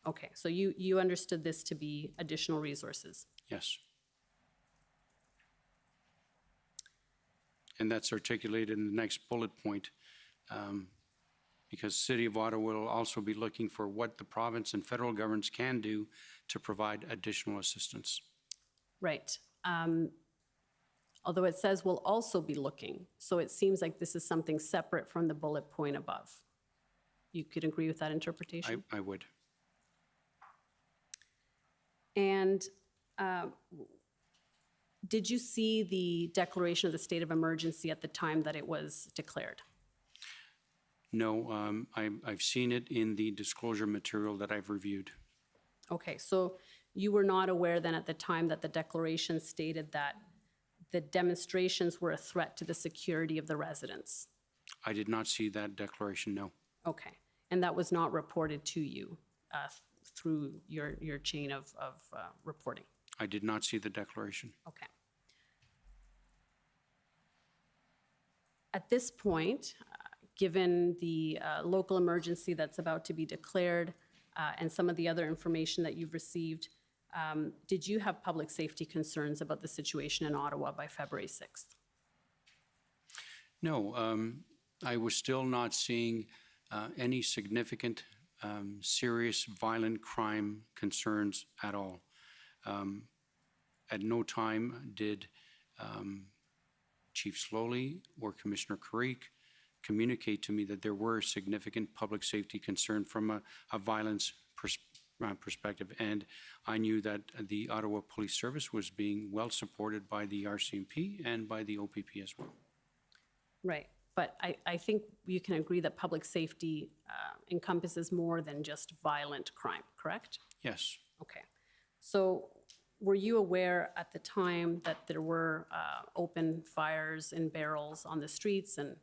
Okay, so you understood this to be additional resources? Yes. And that's articulated in the next bullet point, because City of Ottawa will also be looking for what the province and federal governments can do to provide additional assistance. Right. Although it says we'll also be looking, so it seems like this is something separate from the bullet point above. You could agree with that interpretation? I would. And did you see the declaration of the state of emergency at the time that it was declared? No, I've seen it in the disclosure material that I've reviewed. Okay, so you were not aware then at the time that the declaration stated that the demonstrations were a threat to the security of the residents? I did not see that declaration, no. Okay, and that was not reported to you through your chain of reporting? I did not see the declaration. Okay. At this point, given the local emergency that's about to be declared and some of the other information that you've received, did you have public safety concerns about the situation in Ottawa by February 6th? No, I was still not seeing any significant, serious, violent crime concerns at all. At no time did Chief Slowly or Commissioner Creek communicate to me that there were significant public safety concern from a violence perspective. And I knew that the Ottawa Police Service was being well supported by the RCMP and by the OPP as well. Right, but I think you can agree that public safety encompasses more than just violent crime, correct? Yes. Okay, so were you aware at the time that there were open fires in barrels on the streets and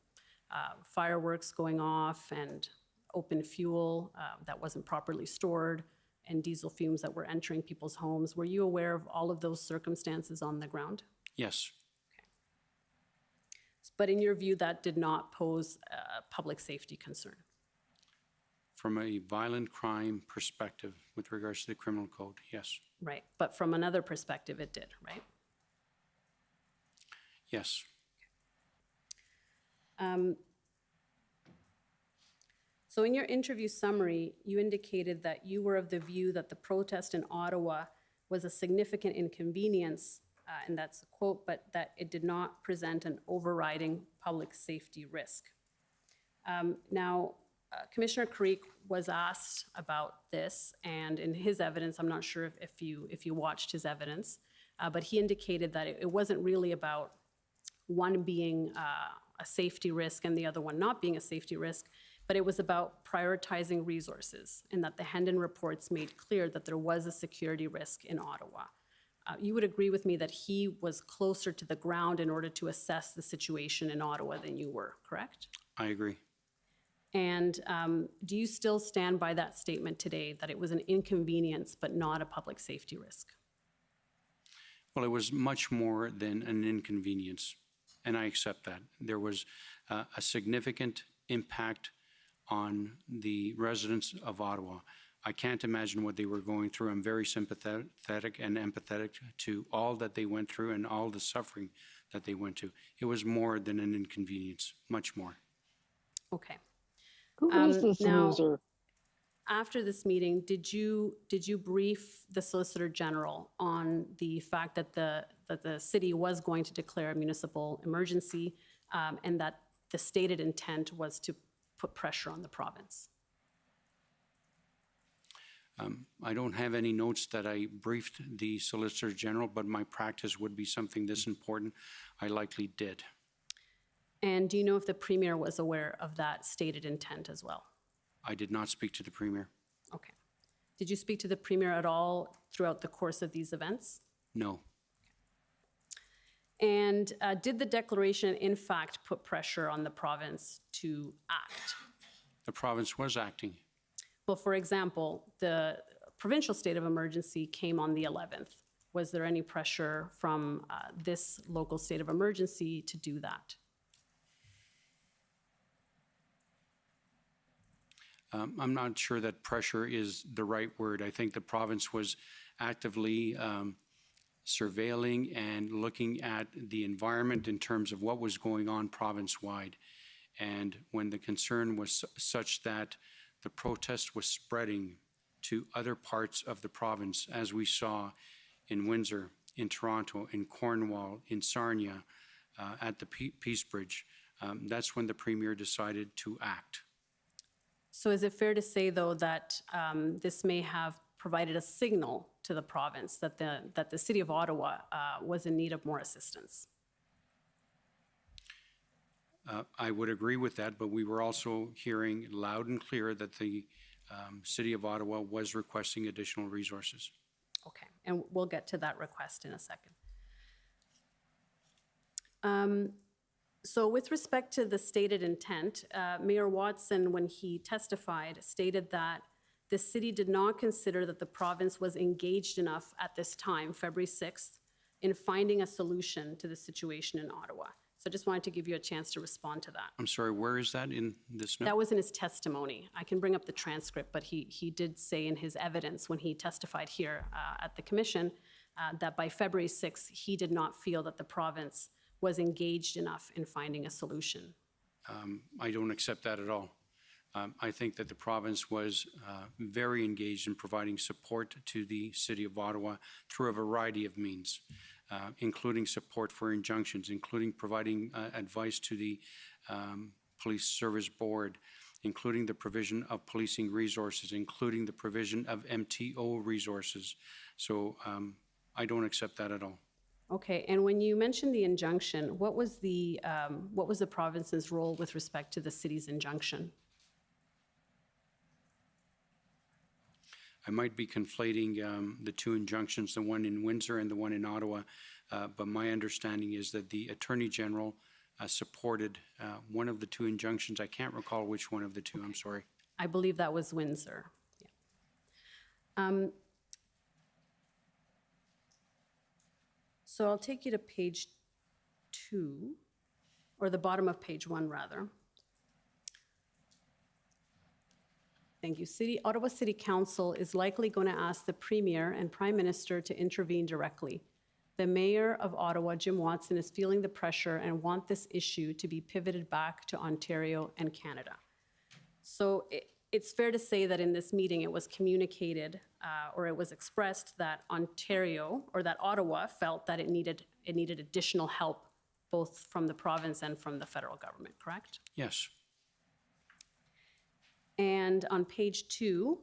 fireworks going off and open fuel that wasn't properly stored and diesel fumes that were entering people's homes? Were you aware of all of those circumstances on the ground? Yes. Okay. But in your view, that did not pose a public safety concern? From a violent crime perspective with regards to the criminal code, yes. Right, but from another perspective, it did, right? Yes. So in your interview summary, you indicated that you were of the view that the protest in Ottawa was a significant inconvenience, and that's a quote, but that it did not present an overriding public safety risk. Now, Commissioner Creek was asked about this, and in his evidence, I'm not sure if you watched his evidence, but he indicated that it wasn't really about one being a safety risk and the other one not being a safety risk, but it was about prioritizing resources, and that the Hendon reports made clear that there was a security risk in Ottawa. You would agree with me that he was closer to the ground in order to assess the situation in Ottawa than you were, correct? I agree. And do you still stand by that statement today, that it was an inconvenience but not a public safety risk? Well, it was much more than an inconvenience, and I accept that. There was a significant impact on the residents of Ottawa. I can't imagine what they were going through. I'm very sympathetic and empathetic to all that they went through and all the suffering that they went to. It was more than an inconvenience, much more. Okay. Who is this loser? After this meeting, did you brief the Solicitor General on the fact that the city was going to declare a municipal emergency and that the stated intent was to put pressure on the province? I don't have any notes that I briefed the Solicitor General, but my practice would be something this important. I likely did. And do you know if the Premier was aware of that stated intent as well? I did not speak to the Premier. Okay. Did you speak to the Premier at all throughout the course of these events? No. And did the declaration, in fact, put pressure on the province to act? The province was acting. Well, for example, the provincial state of emergency came on the 11th. Was there any pressure from this local state of emergency to do that? I'm not sure that pressure is the right word. I think the province was actively surveilling and looking at the environment in terms of what was going on province-wide. And when the concern was such that the protest was spreading to other parts of the province, as we saw in Windsor, in Toronto, in Cornwall, in Sarnia, at the Peace Bridge, that's when the Premier decided to act. So is it fair to say, though, that this may have provided a signal to the province that the city of Ottawa was in need of more assistance? I would agree with that, but we were also hearing loud and clear that the City of Ottawa was requesting additional resources. Okay, and we'll get to that request in a second. So with respect to the stated intent, Mayor Watson, when he testified, stated that the city did not consider that the province was engaged enough at this time, February 6th, in finding a solution to the situation in Ottawa. So I just wanted to give you a chance to respond to that. I'm sorry, where is that in this note? That was in his testimony. I can bring up the transcript, but he did say in his evidence when he testified here at the commission that by February 6th, he did not feel that the province was engaged enough in finding a solution. I don't accept that at all. I think that the province was very engaged in providing support to the City of Ottawa through a variety of means, including support for injunctions, including providing advice to the Police Service Board, including the provision of policing resources, including the provision of MTO resources. So I don't accept that at all. Okay, and when you mentioned the injunction, what was the province's role with respect to the city's injunction? I might be conflating the two injunctions, the one in Windsor and the one in Ottawa, but my understanding is that the Attorney General supported one of the two injunctions. I can't recall which one of the two, I'm sorry. I believe that was Windsor. Yeah. So I'll take you to page 2, or the bottom of page 1, rather. Thank you. Ottawa City Council is likely going to ask the Premier and Prime Minister to intervene directly. The Mayor of Ottawa, Jim Watson, is feeling the pressure and want this issue to be pivoted back to Ontario and Canada. So it's fair to say that in this meeting it was communicated or it was expressed that Ontario or that Ottawa felt that it needed additional help both from the province and from the federal government, correct? Yes. And on page 2,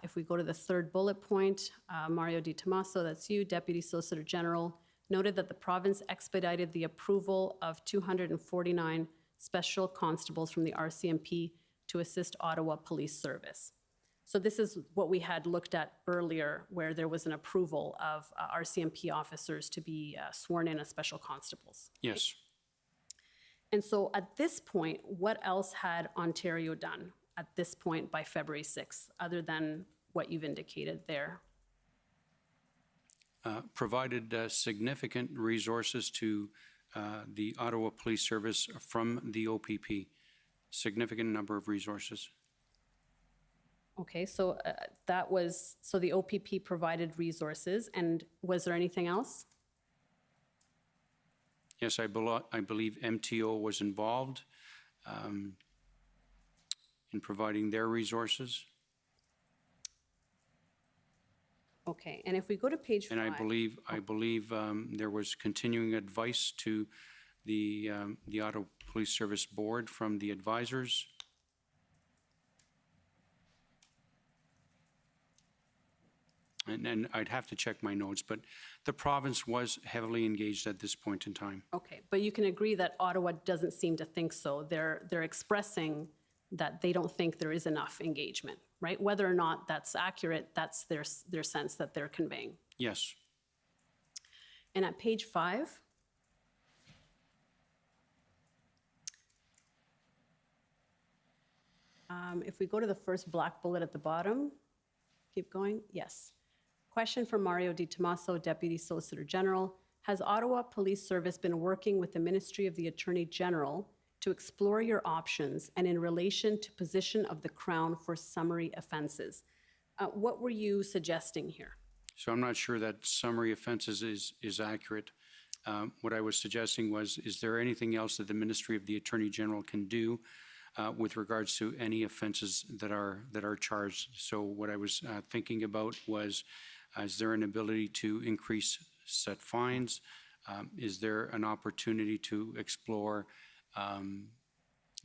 if we go to the third bullet point, Mario Di Tommaso, that's you, Deputy Solicitor General, noted that the province expedited the approval of 249 special constables from the RCMP to assist Ottawa Police Service. So this is what we had looked at earlier, where there was an approval of RCMP officers to be sworn in as special constables. Yes. And so at this point, what else had Ontario done at this point by February 6th, other than what you've indicated there? Provided significant resources to the Ottawa Police Service from the OPP, significant number of resources. Okay, so so the OPP provided resources, and was there anything else? Yes, I believe MTO was involved in providing their resources. Okay, and if we go to page 5. And I believe there was continuing advice to the Ottawa Police Service Board from the advisors. And I'd have to check my notes, but the province was heavily engaged at this point in time. Okay, but you can agree that Ottawa doesn't seem to think so. They're expressing that they don't think there is enough engagement, right? Whether or not that's accurate, that's their sense that they're conveying. Yes. And at page 5, if we go to the first black bullet at the bottom, keep going, yes. Question from Mario Di Tommaso, Deputy Solicitor General. Has Ottawa Police Service been working with the Ministry of the Attorney General to explore your options and in relation to position of the Crown for summary offenses? What were you suggesting here? So I'm not sure that summary offenses is accurate. What I was suggesting was, is there anything else that the Ministry of the Attorney General can do with regards to any offenses that are charged? So what I was thinking about was, is there an ability to increase set fines? Is there an opportunity to explore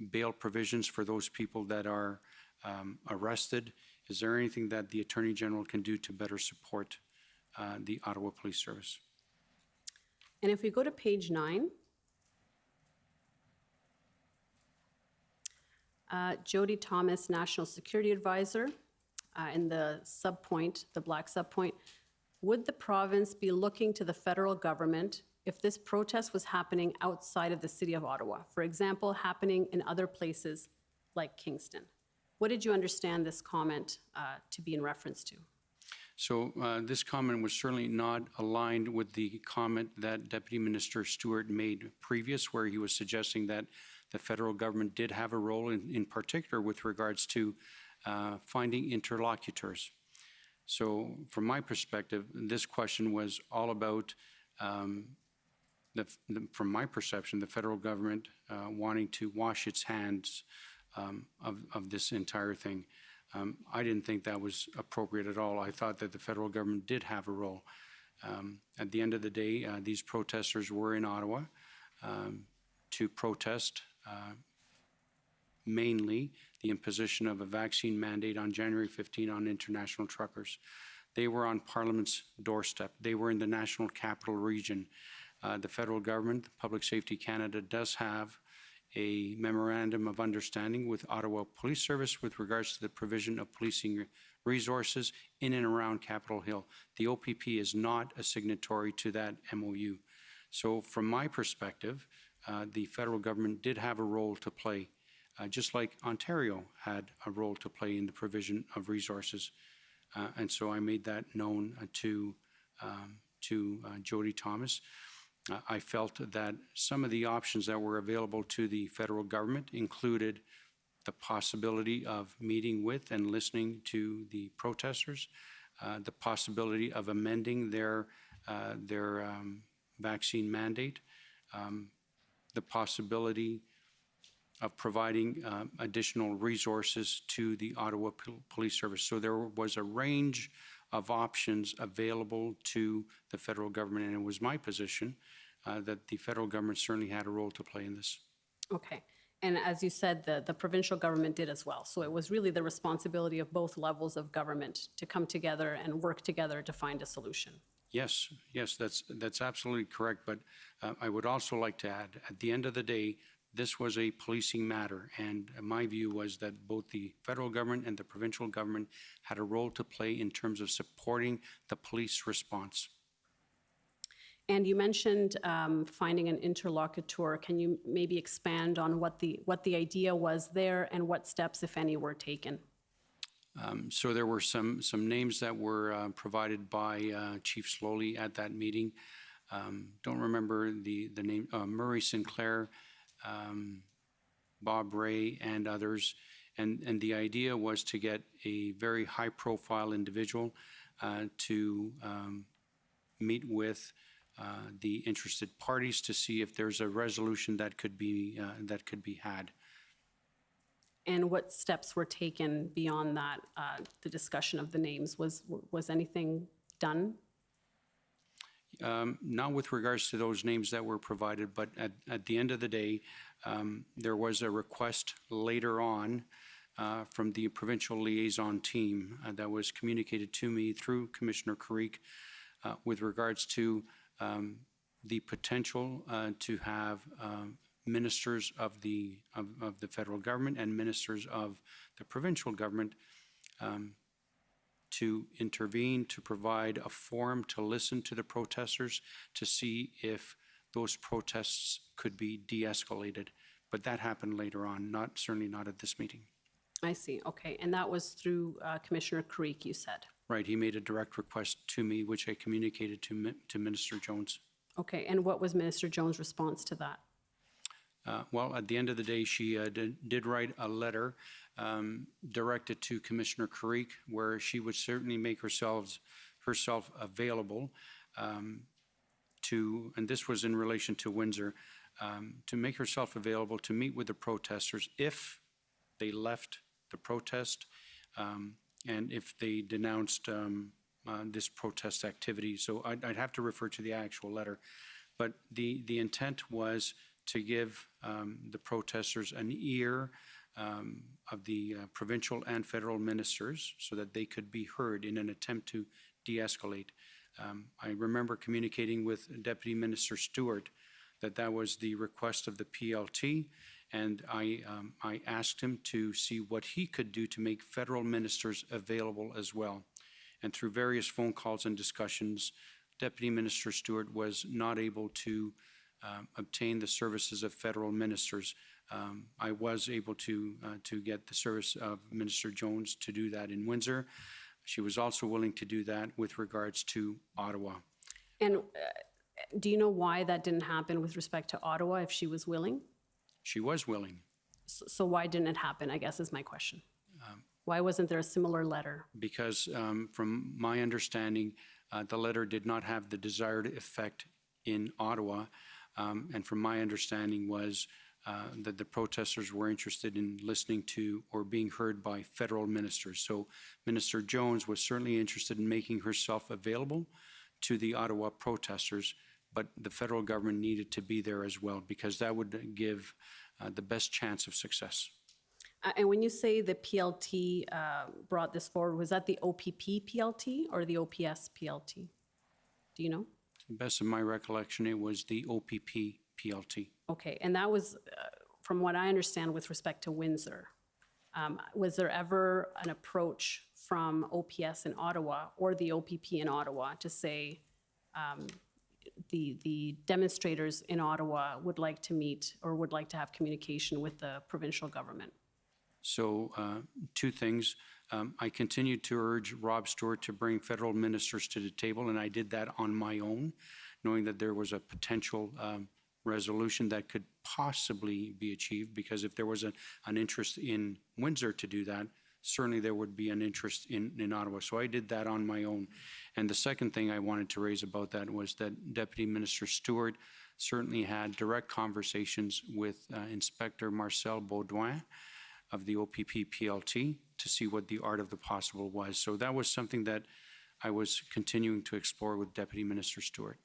bail provisions for those people that are arrested? Is there anything that the Attorney General can do to better support the Ottawa Police Service? And if we go to page 9, Jody Thomas, National Security Advisor, in the subpoint, the black subpoint, would the province be looking to the federal government if this protest was happening outside of the city of Ottawa? For example, happening in other places like Kingston. What did you understand this comment to be in reference to? So this comment was certainly not aligned with the comment that Deputy Minister Stewart made previous, where he was suggesting that the federal government did have a role, in particular with regards to finding interlocutors. So from my perspective, this question was all about, from my perception, the federal government wanting to wash its hands of this entire thing. I didn't think that was appropriate at all. I thought that the federal government did have a role. At the end of the day, these protesters were in Ottawa to protest mainly the imposition of a vaccine mandate on January 15 on international truckers. They were on Parliament's doorstep. They were in the National Capital Region. The federal government, Public Safety Canada, does have a memorandum of understanding with Ottawa Police Service with regards to the provision of policing resources in and around Capitol Hill. The OPP is not a signatory to that MOU. So from my perspective, the federal government did have a role to play, just like Ontario had a role to play in the provision of resources. And so I made that known to Jody Thomas. I felt that some of the options that were available to the federal government included the possibility of meeting with and listening to the protesters, the possibility of amending their vaccine mandate, the possibility of providing additional resources to the Ottawa Police Service. So there was a range of options available to the federal government, and it was my position that the federal government certainly had a role to play in this. Okay. And as you said, the provincial government did as well. So it was really the responsibility of both levels of government to come together and work together to find a solution. Yes, that's absolutely correct. But I would also like to add, at the end of the day, this was a policing matter, and my view was that both the federal government and the provincial government had a role to play in terms of supporting the police response. And you mentioned finding an interlocutor. Can you maybe expand on what the idea was there and what steps, if any, were taken? So there were some names that were provided by Chief Slowly at that meeting. Don't remember the name. Murray Sinclair, Bob Ray, and others. And the idea was to get a very high-profile individual to meet with the interested parties to see if there's a resolution that could be had. And what steps were taken beyond that, the discussion of the names? Was anything done? Not with regards to those names that were provided, but at the end of the day, there was a request later on from the provincial liaison team that was communicated to me through Commissioner Creek with regards to the potential to have ministers of the federal government and ministers of the provincial government to intervene, to provide a forum to listen to the protesters, to see if those protests could be de-escalated. But that happened later on, certainly not at this meeting. I see. Okay. And that was through Commissioner Creek, you said? Right. He made a direct request to me, which I communicated to Minister Jones. Okay. And what was Minister Jones' response to that? Well, at the end of the day, she did write a letter directed to Commissioner Creek, where she would certainly make herself available to, and this was in relation to Windsor, to make herself available to meet with the protesters if they left the protest and if they denounced this protest activity. So I'd have to refer to the actual letter. But the intent was to give the protesters an ear of the provincial and federal ministers so that they could be heard in an attempt to de-escalate. I remember communicating with Deputy Minister Stewart that was the request of the PLT, and I asked him to see what he could do to make federal ministers available as well. And through various phone calls and discussions, Deputy Minister Stewart was not able to obtain the services of federal ministers. I was able to get the service of Minister Jones to do that in Windsor. She was also willing to do that with regards to Ottawa. And do you know why that didn't happen with respect to Ottawa, if she was willing? She was willing. So why didn't it happen, I guess is my question. Why wasn't there a similar letter? Because from my understanding, the letter did not have the desired effect in Ottawa. And from my understanding was that the protesters were interested in listening to or being heard by federal ministers. So Minister Jones was certainly interested in making herself available to the Ottawa protesters, but the federal government needed to be there as well, because that would give the best chance of success. And when you say the PLT brought this forward, was that the OPP PLT or the OPS PLT? Do you know? To the best of my recollection, it was the OPP PLT. Okay, and that was, from what I understand, with respect to Windsor. Was there ever an approach from OPS in Ottawa or the OPP in Ottawa to say the demonstrators in Ottawa would like to meet or would like to have communication with the provincial government? So two things. I continued to urge Rob Stewart to bring federal ministers to the table, and I did that on my own, knowing that there was a potential resolution that could possibly be achieved, because if there was an interest in Windsor to do that, certainly there would be an interest in Ottawa. So I did that on my own. And the second thing I wanted to raise about that was that Deputy Minister Stewart certainly had direct conversations with Inspector Marcel Baudouin of the OPP PLT to see what the art of the possible was. So that was something that I was continuing to explore with Deputy Minister Stewart.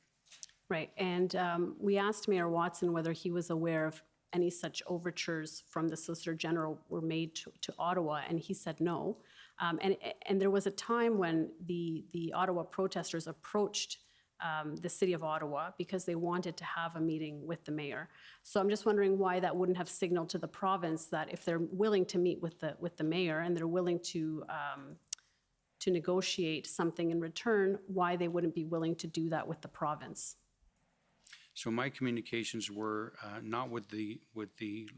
Right, and we asked Mayor Watson whether he was aware of any such overtures from the Solicitor General were made to Ottawa, and he said no. And there was a time when the Ottawa protesters approached the City of Ottawa because they wanted to have a meeting with the mayor. So I'm just wondering why that wouldn't have signaled to the province that if they're willing to meet with the mayor and they're willing to negotiate something in return, why they wouldn't be willing to do that with the province. So my communications were not with the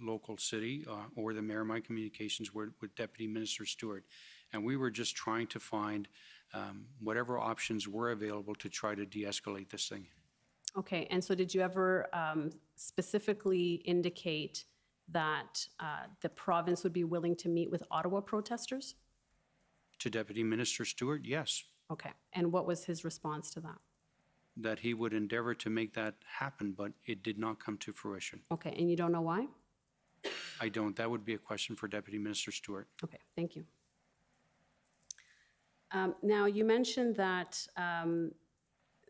local city or the mayor. My communications were with Deputy Minister Stewart, and we were just trying to find whatever options were available to try to de-escalate this thing. Okay, and so did you ever specifically indicate that the province would be willing to meet with Ottawa protesters? To Deputy Minister Stewart, yes. Okay, and what was his response to that? That he would endeavor to make that happen, but it did not come to fruition. Okay, and you don't know why? I don't. That would be a question for Deputy Minister Stewart. Okay, thank you. Now, you mentioned that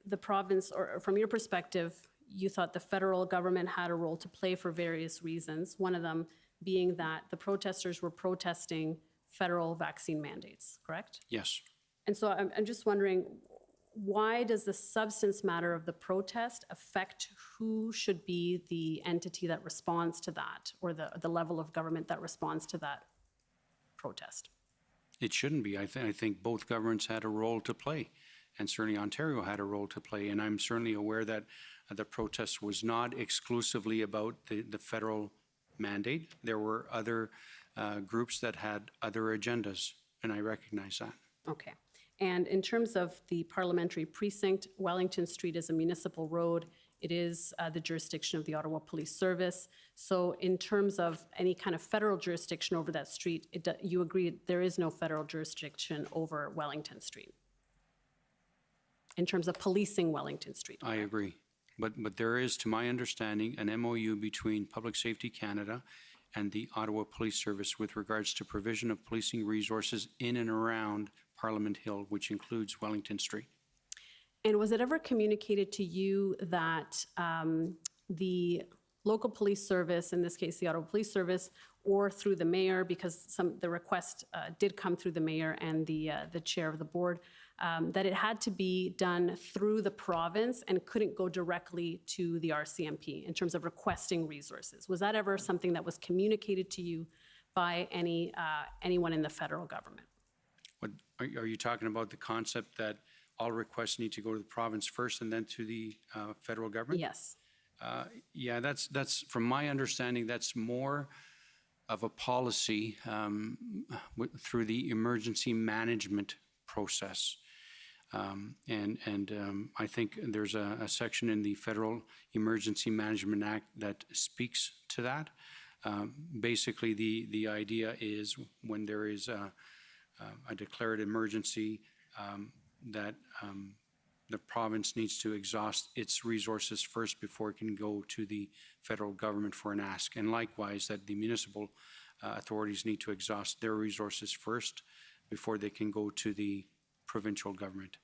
the province, or from your perspective, you thought the federal government had a role to play for various reasons, one of them being that the protesters were protesting federal vaccine mandates, correct? Yes. And so I'm just wondering, why does the substance matter of the protest affect who should be the entity that responds to that, or the level of government that responds to that protest? It shouldn't be. I think both governments had a role to play, and certainly Ontario had a role to play. And I'm certainly aware that the protest was not exclusively about the federal mandate. There were other groups that had other agendas, and I recognize that. Okay. And in terms of the parliamentary precinct, Wellington Street is a municipal road. It is the jurisdiction of the Ottawa Police Service. So in terms of any kind of federal jurisdiction over that street, you agree there is no federal jurisdiction over Wellington Street in terms of policing Wellington Street? I agree. But there is, to my understanding, an MOU between Public Safety Canada and the Ottawa Police Service with regards to provision of policing resources in and around Parliament Hill, which includes Wellington Street. And was it ever communicated to you that the local police service, in this case the Ottawa Police Service, or through the mayor, because the request did come through the mayor and the chair of the board, that it had to be done through the province and couldn't go directly to the RCMP in terms of requesting resources. Was that ever something that was communicated to you by anyone in the federal government? What, are you talking about the concept that all requests need to go to the province first and then to the federal government? Yes. Yeah, that's from my understanding, that's more of a policy through the emergency management process. I think there's a section in the Federal Emergency Management Act that speaks to that. Basically, the idea is when there is a declared emergency, that the province needs to exhaust its resources first before it can go to the federal government for an ask. And likewise, that the municipal authorities need to exhaust their resources first before they can go to the provincial government.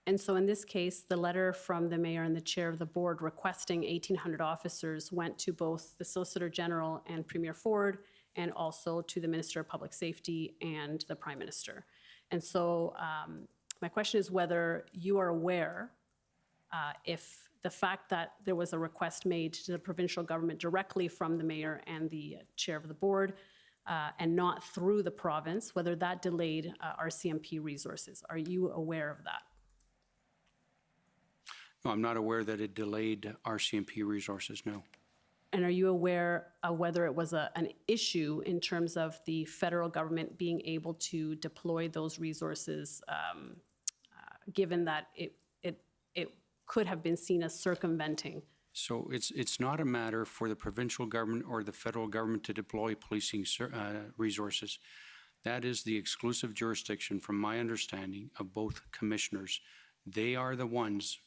And so in this case, the letter from the mayor and the chair of the board requesting 1,800 officers went to both the Solicitor General and Premier Ford, and also to the Minister of Public Safety and the Prime Minister. And so my question is whether you are aware if the fact that there was a request made to the provincial government directly from the mayor and the chair of the board and not through the province, whether that delayed RCMP resources. Are you aware of that? No, I'm not aware that it delayed RCMP resources, no. And are you aware of whether it was an issue in terms of the federal government being able to deploy those resources, given that it could have been seen as circumventing? So it's not a matter for the provincial government or the federal government to deploy policing resources. That is the exclusive jurisdiction, from my understanding, of both commissioners. They are the ones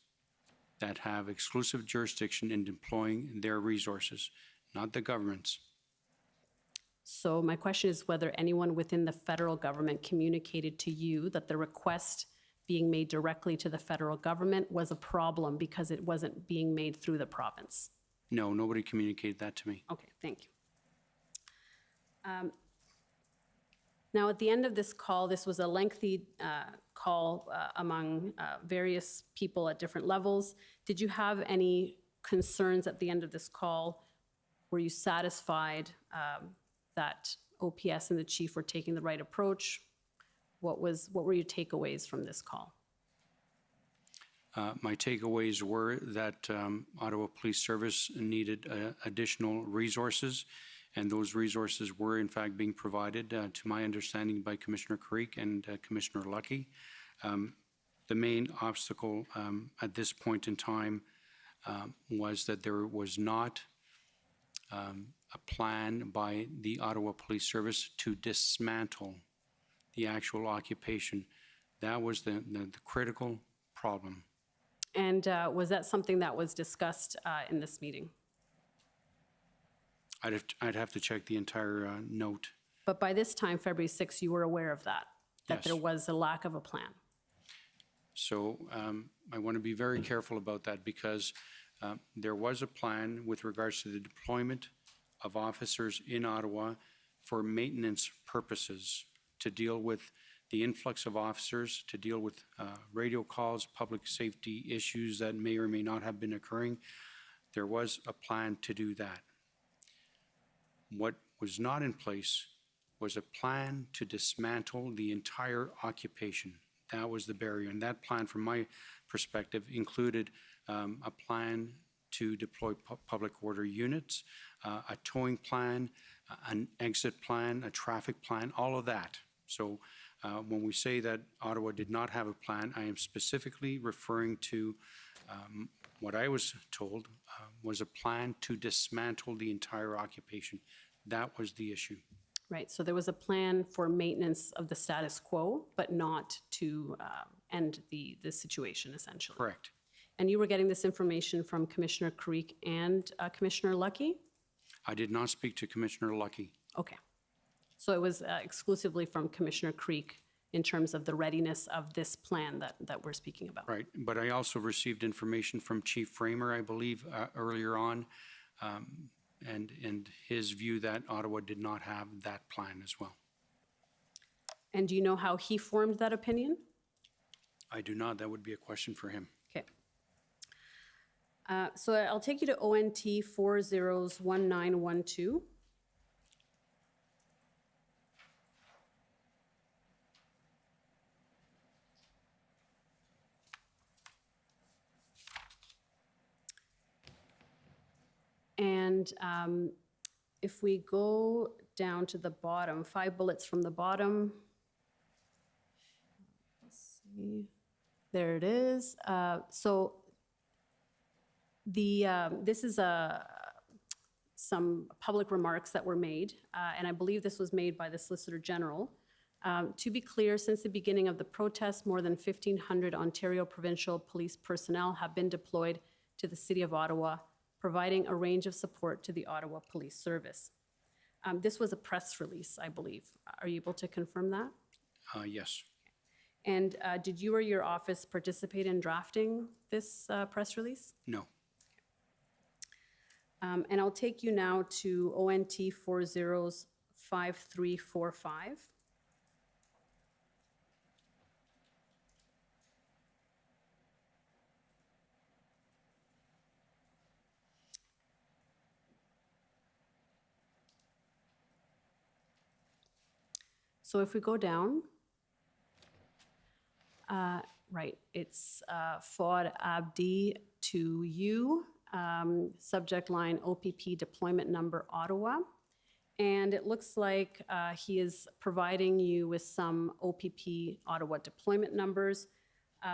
that have exclusive jurisdiction in deploying their resources, not the governments. So my question is whether anyone within the federal government communicated to you that the request being made directly to the federal government was a problem because it wasn't being made through the province. No, nobody communicated that to me. Okay, thank you. Now, at the end of this call, this was a lengthy call among various people at different levels. Did you have any concerns at the end of this call? Were you satisfied that OPS and the chief were taking the right approach? What were your takeaways from this call? My takeaways were that Ottawa Police Service needed additional resources, and those resources were in fact being provided, to my understanding, by Commissioner Creek and Commissioner Lucky. The main obstacle at this point in time was that there was not a plan by the Ottawa Police Service to dismantle the actual occupation. That was the critical problem. And was that something that was discussed in this meeting? I'd have to check the entire note. But by this time, February 6th, you were aware of that Yes. there was a lack of a plan. So I want to be very careful about that, because there was a plan with regards to the deployment of officers in Ottawa for maintenance purposes, to deal with the influx of officers, to deal with radio calls, public safety issues that may or may not have been occurring. There was a plan to do that. What was not in place was a plan to dismantle the entire occupation. That was the barrier. And that plan, from my perspective, included a plan to deploy public order units, a towing plan, an exit plan, a traffic plan, all of that. So when we say that Ottawa did not have a plan, I am specifically referring to what I was told was a plan to dismantle the entire occupation. That was the issue. Right, so there was a plan for maintenance of the status quo, but not to end the situation, essentially. Correct. And you were getting this information from Commissioner Creek and Commissioner Lucky? I did not speak to Commissioner Lucky. Okay. So it was exclusively from Commissioner Creek in terms of the readiness of this plan that we're speaking about. Right, but I also received information from Chief Framer, I believe, earlier on, and his view that Ottawa did not have that plan as well. And do you know how he formed that opinion? I do not. That would be a question for him. Okay. So I'll take you to ONT 401912. And if we go down to the bottom, 5 bullets from the bottom, let's see, there it is. So this is some public remarks that were made, and I believe this was made by the Solicitor General. To be clear, since the beginning of the protest, more than 1,500 Ontario Provincial Police personnel have been deployed to the City of Ottawa, providing a range of support to the Ottawa Police Service. This was a press release, I believe. Are you able to confirm that? Yes. And did you or your office participate in drafting this press release? No. And I'll take you now to ONT 405345. So if we go down, right, it's Fouad Abdi to you, subject line OPP deployment number Ottawa. And it looks like he is providing you with some OPP Ottawa deployment numbers.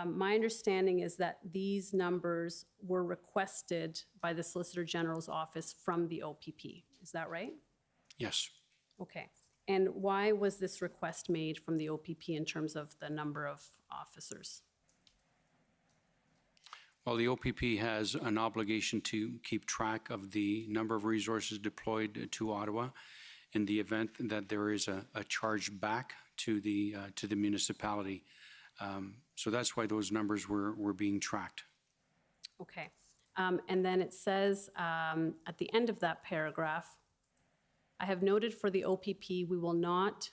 My understanding is that these numbers were requested by the Solicitor General's office from the OPP. Is that right? Yes. Okay. And why was this request made from the OPP in terms of the number of officers? Well, the OPP has an obligation to keep track of the number of resources deployed to Ottawa in the event that there is a charge back to the municipality. So that's why those numbers were being tracked. Okay. And then it says at the end of that paragraph, I have noted for the OPP, we will not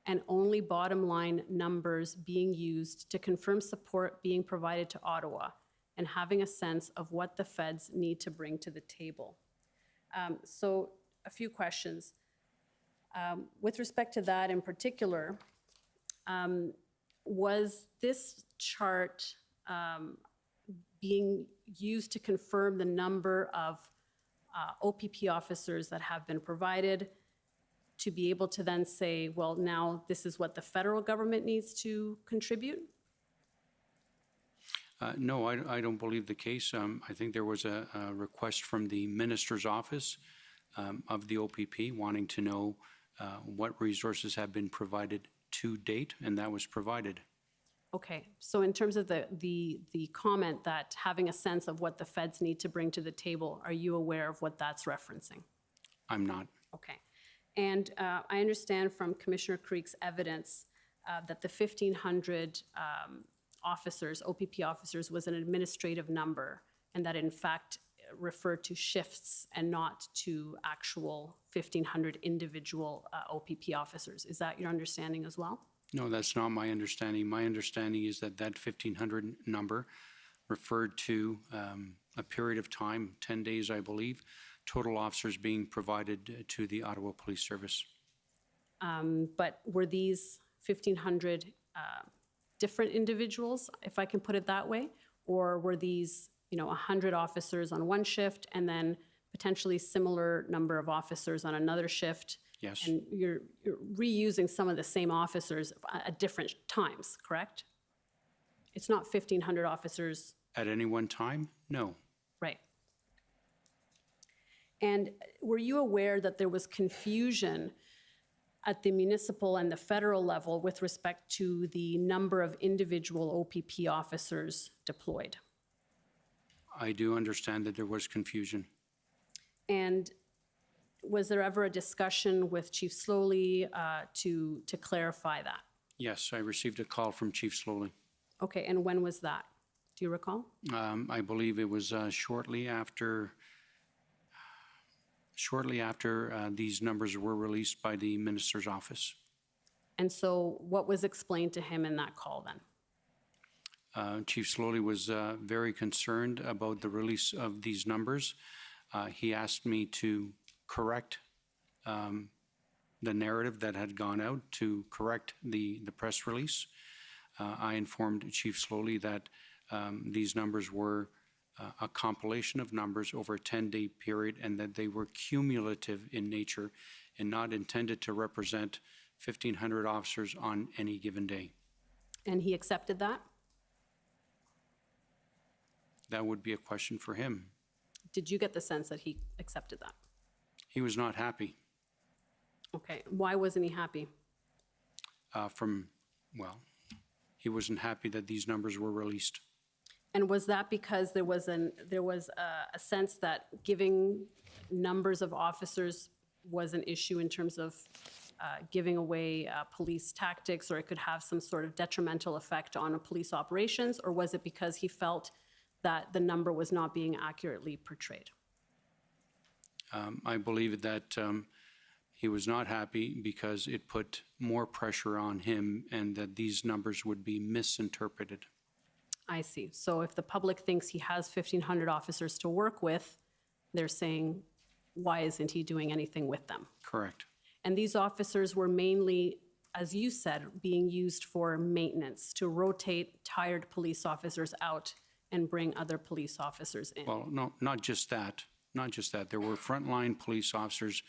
and only bottom line numbers being used to confirm support being provided to Ottawa and having a sense of what the feds need to bring to the table. So a few questions. With respect to that in particular, was this chart being used to confirm the number of OPP officers that have been provided to be able to then say, well, now this is what the federal government needs to contribute? No, I don't believe the case. I think there was a request from the minister's office of the OPP wanting to know what resources have been provided to date, and that was provided. Okay, so in terms of the comment that having a sense of what the feds need to bring to the table, are you aware of what that's referencing? I'm not. Okay, and I understand from Commissioner Creek's evidence that the 1,500 officers, OPP officers, was an administrative number, and that in fact referred to shifts and not to actual 1,500 individual OPP officers. Is that your understanding as well? No, that's not my understanding. My understanding is that 1,500 number referred to a period of time, 10 days, I believe, total officers being provided to the Ottawa Police Service. But were these 1,500 different individuals, if I can put it that way? Or were these, 100 officers on one shift and then potentially similar number of officers on another shift? Yes. And you're reusing some of the same officers at different times, correct? It's not 1,500 officers. At any one time? No. Right. And were you aware that there was confusion at the municipal and the federal level with respect to the number of individual OPP officers deployed? I do understand that there was confusion. And was there ever a discussion with Chief Slowly to clarify that? Yes, I received a call from Chief Slowly. Okay, and when was that? Do you recall? I believe it was shortly after these numbers were released by the minister's office. And so what was explained to him in that call then? Chief Slowly was very concerned about the release of these numbers. He asked me to correct the narrative that had gone out, to correct the press release. I informed Chief Slowly that these numbers were a compilation of numbers over a 10-day period and that they were cumulative in nature and not intended to represent 1,500 officers on any given day. And he accepted that? That would be a question for him. Did you get the sense that he accepted that? He was not happy. Okay, why wasn't he happy? Well, he wasn't happy that these numbers were released. And was that because there was a sense that giving numbers of officers was an issue in terms of giving away police tactics, or it could have some sort of detrimental effect on police operations? Or was it because he felt that the number was not being accurately portrayed? I believe that he was not happy because it put more pressure on him and that these numbers would be misinterpreted. I see. So if the public thinks he has 1,500 officers to work with, they're saying, why isn't he doing anything with them? Correct. And these officers were mainly, as you said, being used for maintenance, to rotate tired police officers out and bring other police officers in. Well, no, not just that. Not just that. There were frontline police officers.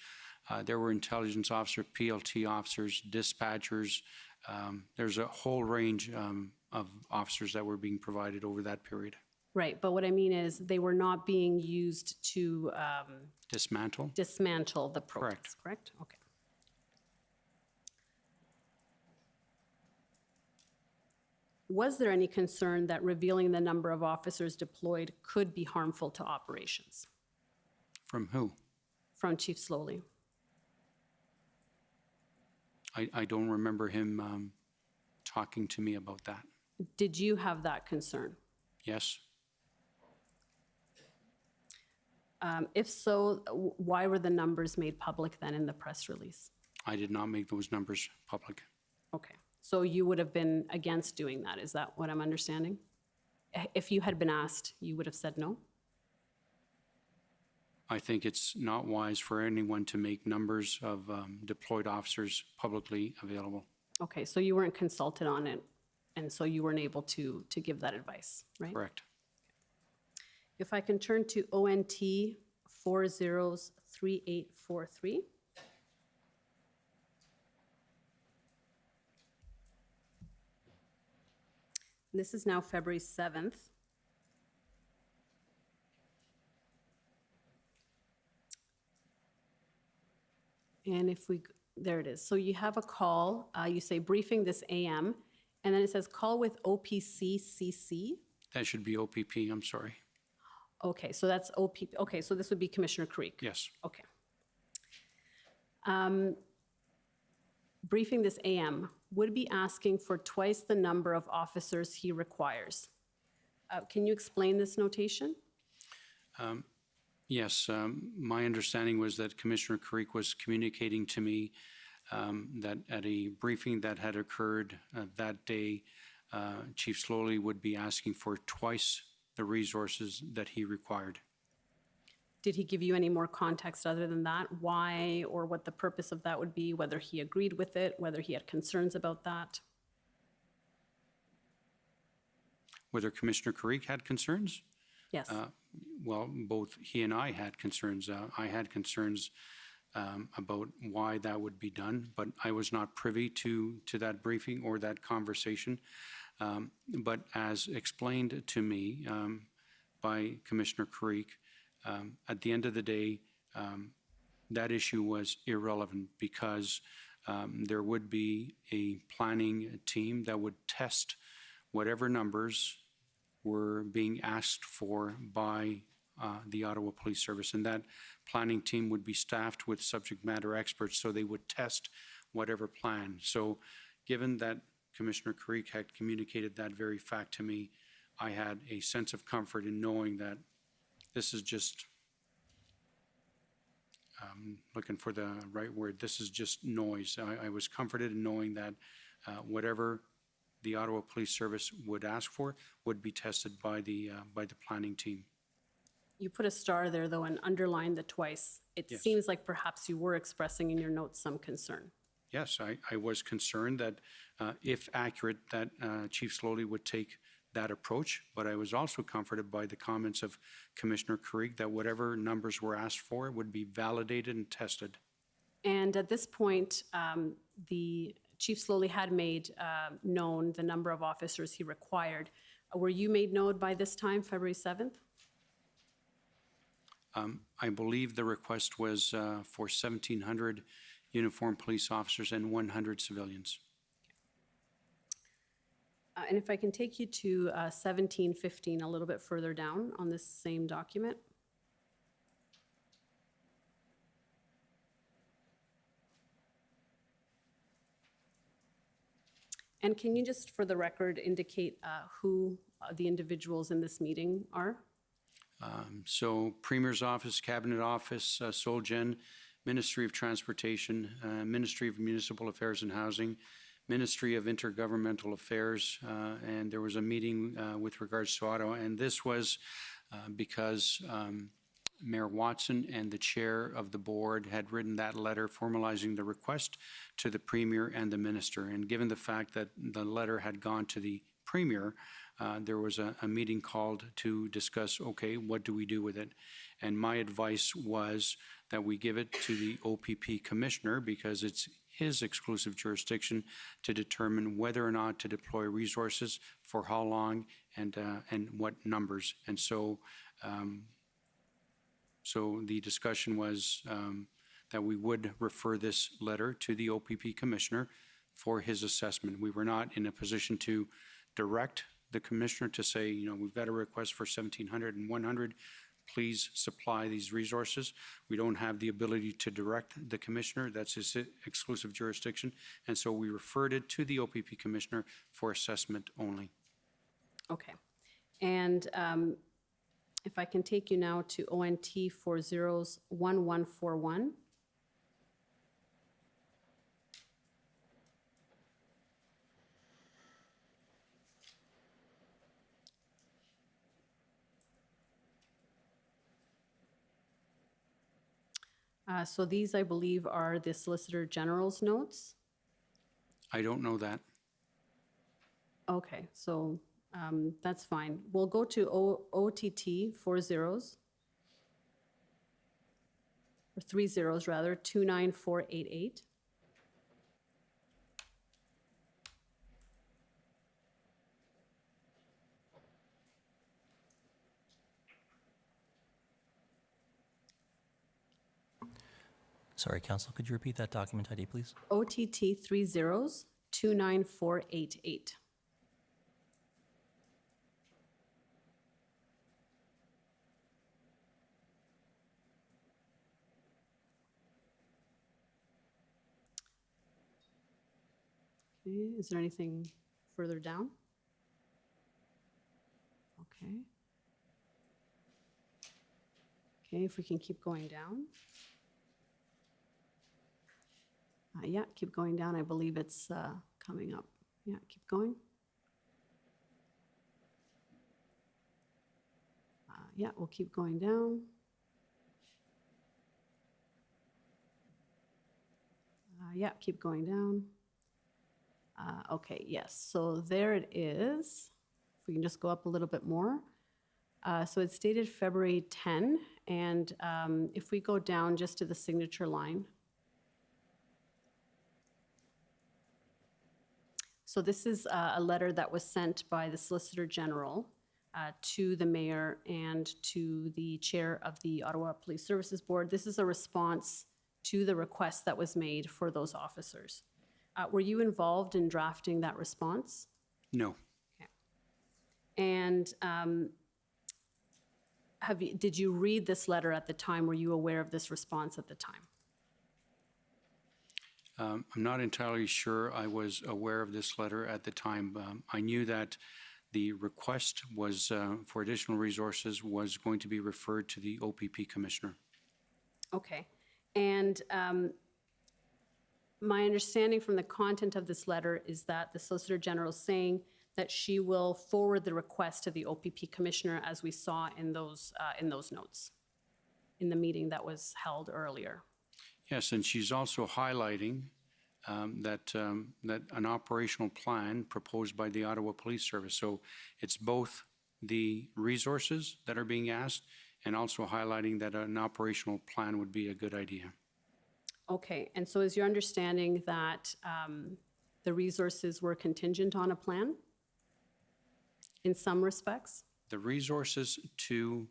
There were intelligence officers, PLT officers, dispatchers. There's a whole range of officers that were being provided over that period. Right, but what I mean is they were not being used to dismantle the protest, correct? Okay. Was there any concern that revealing the number of officers deployed could be harmful to operations? From who? From Chief Slowly. I don't remember him talking to me about that. Did you have that concern? Yes. If so, why were the numbers made public then in the press release? I did not make those numbers public. Okay, so you would have been against doing that, is that what I'm understanding? If you had been asked, you would have said no? I think it's not wise for anyone to make numbers of deployed officers publicly available. Okay, so you weren't consulted on it, and so you weren't able to give that advice, right? Correct. If I can turn to ONT 403843. This is now February 7th. And if we, there it is. So you have a call, you say briefing this AM, and then it says call with OPCCC. That should be OPP, I'm sorry. Okay, so that's OPP. Okay, so this would be Commissioner Creek. Yes. Okay. Briefing this AM would be asking for twice the number of officers he requires. Can you explain this notation? Yes, my understanding was that Commissioner Creek was communicating to me that at a briefing that had occurred that day, Chief Slowly would be asking for twice the resources that he required. Did he give you any more context other than that? Why or what the purpose of that would be, whether he agreed with it, whether he had concerns about that? Whether Commissioner Creek had concerns? Yes. Well, both he and I had concerns. I had concerns about why that would be done, but I was not privy to that briefing or that conversation. But as explained to me by Commissioner Creek, at the end of the day, that issue was irrelevant because there would be a planning team that would test whatever numbers were being asked for by the Ottawa Police Service, and that planning team would be staffed with subject matter experts, so they would test whatever plan. So given that Commissioner Creek had communicated that very fact to me, I had a sense of comfort in knowing that this is just, looking for the right word, this is just noise. I was comforted in knowing that whatever the Ottawa Police Service would ask for would be tested by the planning team. You put a star there, though, and underlined the twice. It Yes. seems like perhaps you were expressing in your notes some concern. Yes, I was concerned that if accurate, that Chief Slowly would take that approach, but I was also comforted by the comments of Commissioner Krieg that whatever numbers were asked for would be validated and tested. And at this point, the Chief Slowly had made known the number of officers he required. Were you made known by this time, February 7th? I believe the request was for 1,700 uniformed police officers and 100 civilians. And if I can take you to 1715, a little bit further down on this same document. And can you just, for the record, indicate who the individuals in this meeting are? So Premier's Office, Cabinet Office, Solgen, Ministry of Transportation, Ministry of Municipal Affairs and Housing, Ministry of Intergovernmental Affairs, and there was a meeting with regards to Ottawa, and this was because Mayor Watson and the chair of the board had written that letter formalizing the request to the Premier and the Minister, and given the fact that the letter had gone to the Premier, there was a meeting called to discuss, okay, what do we do with it? And my advice was that we give it to the OPP Commissioner because it's his exclusive jurisdiction to determine whether or not to deploy resources, for how long, and what numbers. And so, so the discussion was that we would refer this letter to the OPP Commissioner for his assessment. We were not in a position to direct the Commissioner to say, you know, we've got a request for 1,700 and 100. Please supply these resources. We don't have the ability to direct the Commissioner. That's his exclusive jurisdiction. And so we referred it to the OPP Commissioner for assessment only. Okay. And if I can take you now to ONT 401141. So these, I believe, are the Solicitor General's notes. I don't know that. Okay, so that's fine. We'll go to OTT 4 zeros, or 3 zeros rather, 29488. Sorry, Council, could you repeat that document ID, please? OTT 3 zeros, 29488. Okay, is there anything further down? Okay. Okay, if we can keep going down. Yeah, keep going down. I believe it's coming up. Yeah, keep going. Yeah, we'll keep going down. Yeah, keep going down. Okay, yes, so there it is. If we can just go up a little bit more. So it's dated February 10, and if we go down just to the signature line. So this is a letter that was sent by the Solicitor General to the Mayor and to the Chair of the Ottawa Police Services Board. This is a response to the request that was made for those officers. Were you involved in drafting that response? No. Okay. And did you read this letter at the time? Were you aware of this response at the time? I'm not entirely sure I was aware of this letter at the time. I knew that the request was for additional resources was going to be referred to the OPP Commissioner. Okay. And My understanding from the content of this letter is that the Solicitor General is saying that she will forward the request to the OPP Commissioner, as we saw in those notes in the meeting that was held earlier. Yes, and she's also highlighting that an operational plan proposed by the Ottawa Police Service. So it's both the resources that are being asked and also highlighting that an operational plan would be a good idea. Okay, and so is your understanding that the resources were contingent on a plan in some respects? The resources to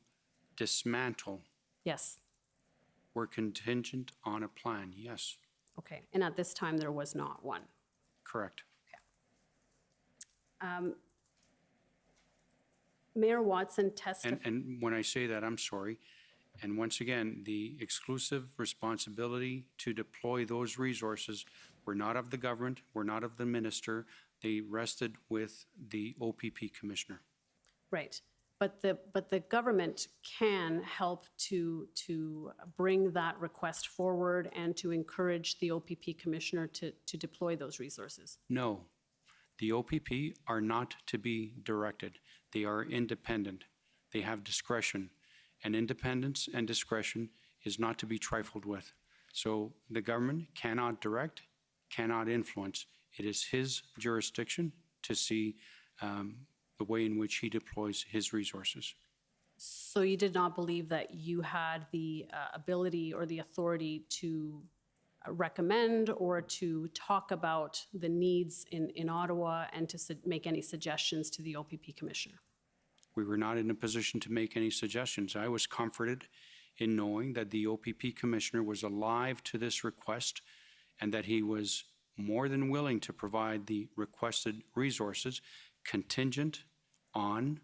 dismantle Yes. were contingent on a plan, yes. Okay, and at this time, there was not one. Correct. Mayor Watson testified. And when I say that, I'm sorry. And once again, the exclusive responsibility to deploy those resources were not of the government, were not of the minister. They rested with the OPP commissioner. Right, but the government can help to bring that request forward and to encourage the OPP commissioner to deploy those resources. No, the OPP are not to be directed. They are independent. They have discretion. And independence and discretion is not to be trifled with. So the government cannot direct, cannot influence. It is his jurisdiction to see the way in which he deploys his resources. So you did not believe that you had the ability or the authority to recommend or to talk about the needs in Ottawa and to make any suggestions to the OPP commissioner? We were not in a position to make any suggestions. I was comforted in knowing that the OPP commissioner was alive to this request and that he was more than willing to provide the requested resources contingent on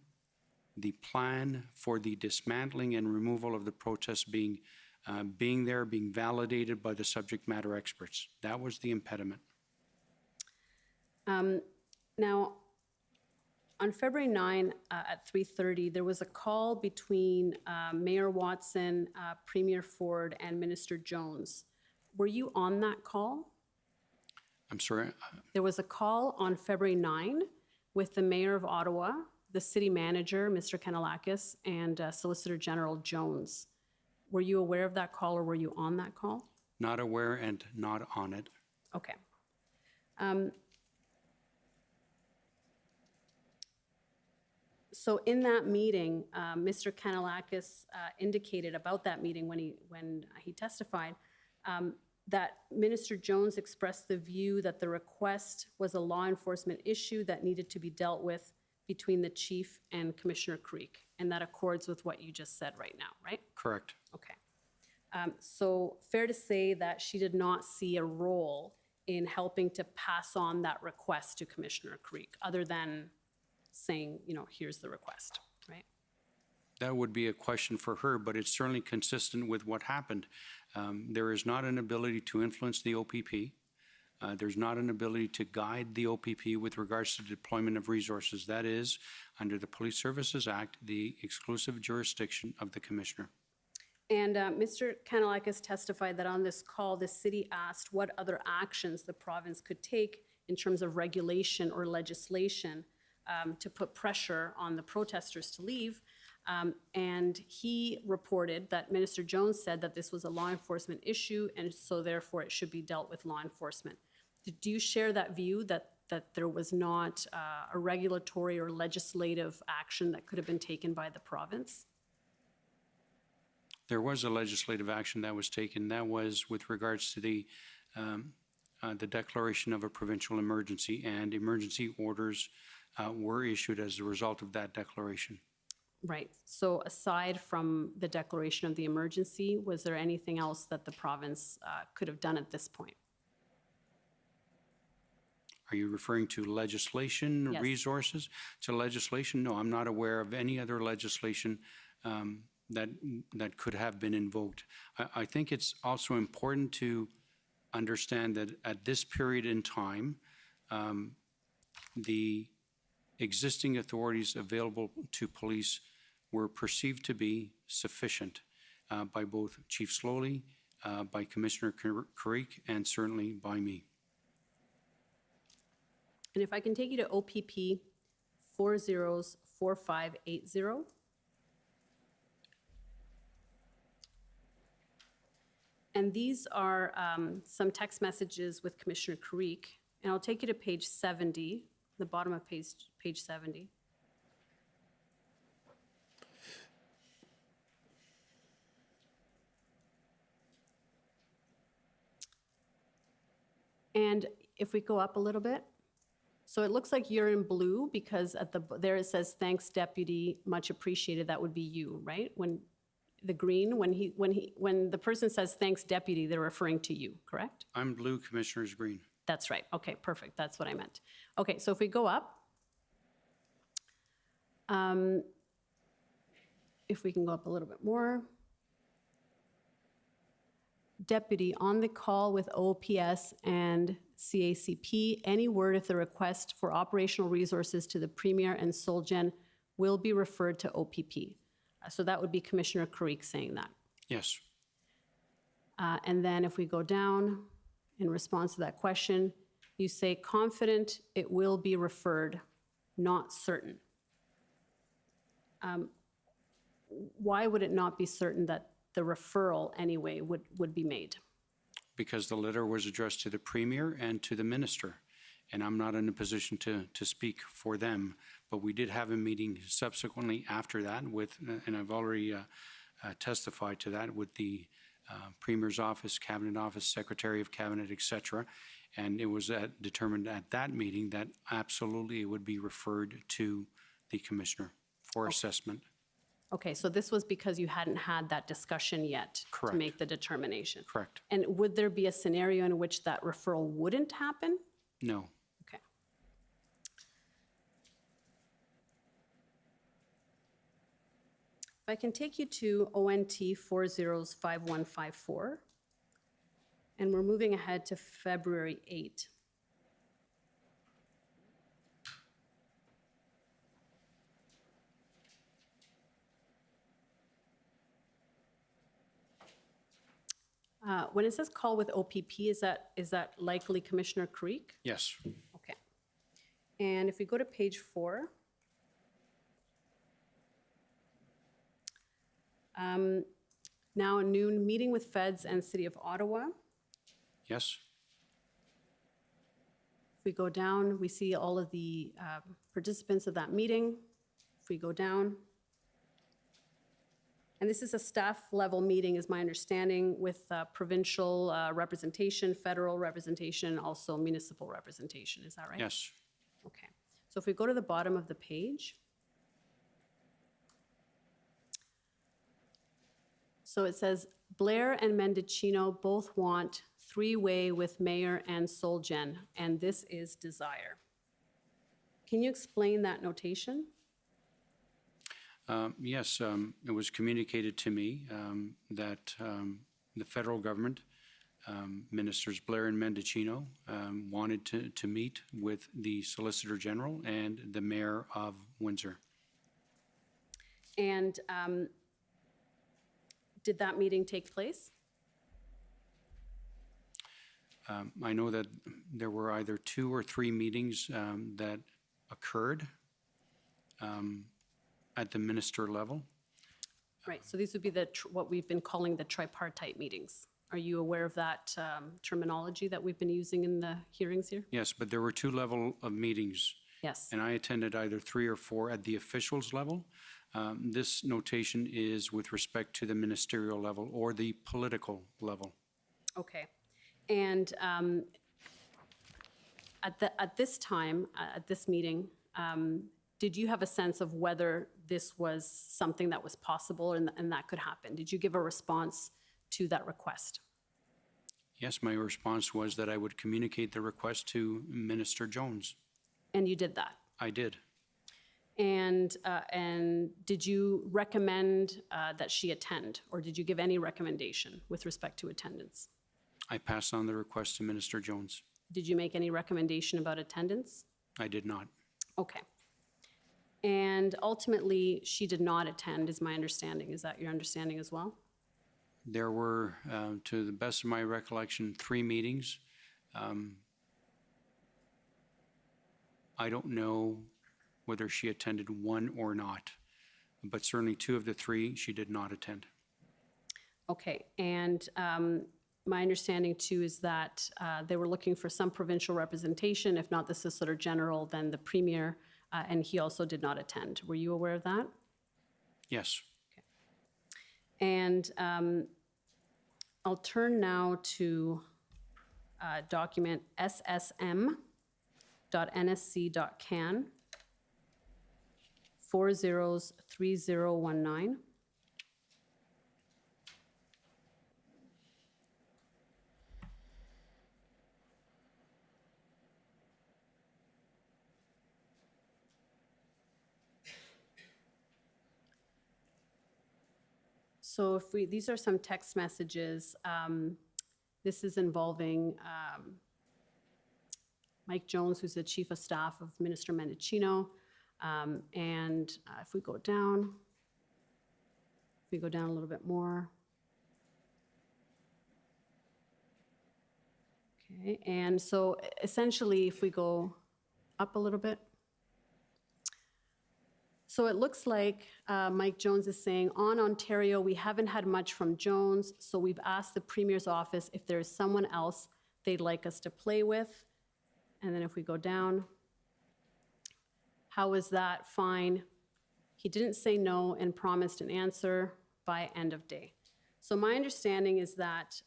the plan for the dismantling and removal of the protests being validated by the subject matter experts. That was the impediment. Now, on February 9 at 3:30, there was a call between Mayor Watson, Premier Ford, and Minister Jones. Were you on that call? I'm sorry? There was a call on February 9 with the Mayor of Ottawa, the City Manager, Mr. Kanellakis, and Solicitor General Jones. Were you aware of that call or were you on that call? Not aware and not on it. Okay. So in that meeting, Mr. Kanellakis indicated about that meeting when he testified that Minister Jones expressed the view that the request was a law enforcement issue that needed to be dealt with between the chief and Commissioner Creek, and that accords with what you just said right now, right? Correct. Okay. So fair to say that she did not see a role in helping to pass on that request to Commissioner Creek, other than saying, you know, here's the request, right? That would be a question for her, but it's certainly consistent with what happened. There is not an ability to influence the OPP. There's not an ability to guide the OPP with regards to deployment of resources. That is, under the Police Services Act, the exclusive jurisdiction of the Commissioner. And Mr. Kanellakis testified that on this call, the city asked what other actions the province could take in terms of regulation or legislation to put pressure on the protesters to leave. And he reported that Minister Jones said that this was a law enforcement issue, and so therefore it should be dealt with law enforcement. Do you share that view that there was not a regulatory or legislative action that could have been taken by the province? There was a legislative action that was taken. That was with regards to the declaration of a provincial emergency, and emergency orders were issued as a result of that declaration. Right. So aside from the declaration of the emergency, was there anything else that the province could have done at this point? Are you referring to legislation, Yes. resources? To legislation? No, I'm not aware of any other legislation that could have been invoked. I think it's also important to understand that at this period in time, the existing authorities available to police were perceived to be sufficient by both Chief Slowly, by Commissioner Creek and certainly by me. And if I can take you to OPP 404580. And these are some text messages with Commissioner Creek. And I'll take you to page 70, the bottom of page 70. And if we go up a little bit, so it looks like you're in blue because at there it says, "Thanks, Deputy, much appreciated." That would be you, right? When the green, when the person says, "Thanks, Deputy," they're referring to you, correct? I'm blue, Commissioner's green. That's right. Okay, perfect. That's what I meant. Okay, so if we go up, if we can go up a little bit more. Deputy, on the call with OPS and CACP, any word if the request for operational resources to the Premier and Solgen will be referred to OPP. So that would be Commissioner Creek saying that. Yes. And then if we go down, in response to that question, you say confident it will be referred, not certain. Why would it not be certain that the referral anyway would be made? Because the letter was addressed to the Premier and to the Minister, and I'm not in a position to speak for them, but we did have a meeting subsequently after that with, and I've already testified to that, with the Premier's office, Cabinet office, Secretary of Cabinet, etc. And it was determined at that meeting that absolutely it would be referred to the Commissioner for assessment. Okay, so this was because you hadn't had that discussion yet Correct. to make the determination. Correct. And would there be a scenario in which that referral wouldn't happen? No. Okay. If I can take you to ONT 405154, and we're moving ahead to February 8. When it says call with OPP, is that likely Commissioner Creek? Yes. Okay. And if we go to page 4, now a noon meeting with feds and City of Ottawa. Yes. If we go down, we see all of the participants of that meeting. If we go down, and this is a staff level meeting, is my understanding, with provincial representation, federal representation, also municipal representation. Is that right? Yes. Okay. So if we go to the bottom of the page, so it says Blair and Mendicino both want three-way with Mayor and Solgen, and this is desire. Can you explain that notation? Yes, it was communicated to me that the federal government, Ministers Blair and Mendicino, wanted to meet with the Solicitor General and the Mayor of Windsor. And did that meeting take place? I know that there were either 2 or 3 meetings that occurred at the minister level. Right, so these would be what we've been calling the tripartite meetings. Are you aware of that terminology that we've been using in the hearings here? Yes, but there were 2 levels of meetings. Yes. And I attended either 3 or 4 at the officials level. This notation is with respect to the ministerial level or the political level. Okay. And at this time, at this meeting, did you have a sense of whether this was something that was possible and that could happen? Did you give a response to that request? Yes, my response was that I would communicate the request to Minister Jones. And you did that? I did. And did you recommend that she attend, or did you give any recommendation with respect to attendance? I passed on the request to Minister Jones. Did you make any recommendation about attendance? I did not. Okay. And ultimately, she did not attend, is my understanding. Is that your understanding as well? There were, to the best of my recollection, 3 meetings. I don't know whether she attended one or not, but certainly 2 of the 3 she did not attend. Okay, and my understanding too is that they were looking for some provincial representation, if not the Solicitor General, then the Premier, and he also did not attend. Were you aware of that? Yes. And I'll turn now to document ssm.nsc.can 403019. So if we, these are some text messages. This is involving Mike Jones, who's the Chief of Staff of Minister Mendicino. And if we go down a little bit more. Okay, and so essentially, if we go up a little bit. So it looks like Mike Jones is saying, on Ontario, we haven't had much from Jones, so we've asked the Premier's office if there's someone else they'd like us to play with. And then if we go down, how is that? Fine. He didn't say no and promised an answer by end of day. So my understanding is that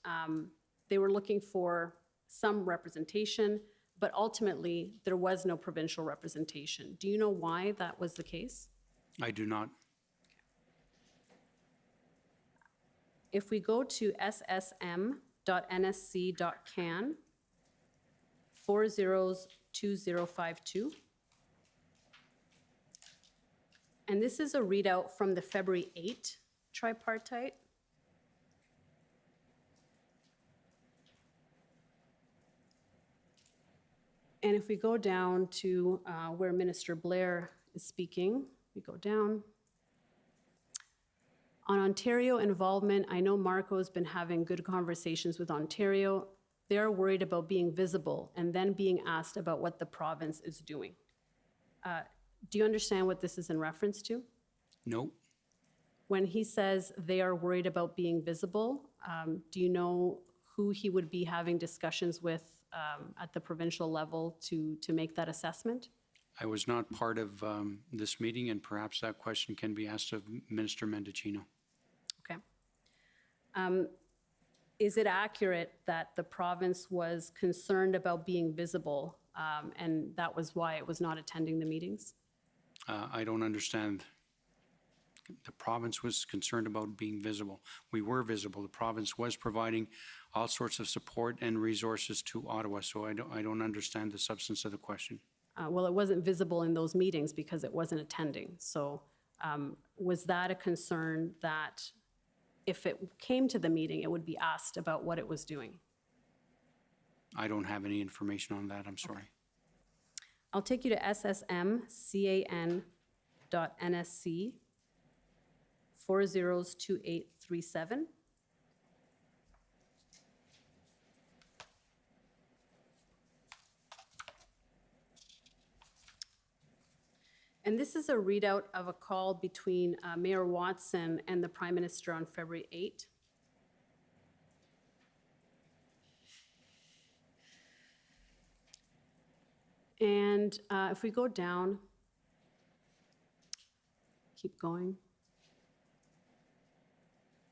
they were looking for some representation, but ultimately there was no provincial representation. Do you know why that was the case? I do not. If we go to ssm.nsc.can 402052, and this is a readout from the February 8 tripartite. And if we go down to where Minister Blair is speaking, we go down. On Ontario involvement, I know Marco's been having good conversations with Ontario. They're worried about being visible and then being asked about what the province is doing. Do you understand what this is in reference to? No. When he says they are worried about being visible, do you know who he would be having discussions with at the provincial level to make that assessment? I was not part of this meeting, and perhaps that question can be asked of Minister Mendicino. Okay. Is it accurate that the province was concerned about being visible, and that was why it was not attending the meetings? I don't understand. The province was concerned about being visible. We were visible. The province was providing all sorts of support and resources to Ottawa, so I don't understand the substance of the question. Well, it wasn't visible in those meetings because it wasn't attending. So was that a concern that if it came to the meeting, it would be asked about what it was doing? I don't have any information on that. I'm sorry. Okay. I'll take you to ssmcan.nsc 402837. And this is a readout of a call between Mayor Watson and the Prime Minister on February 8. And if we go down, keep going.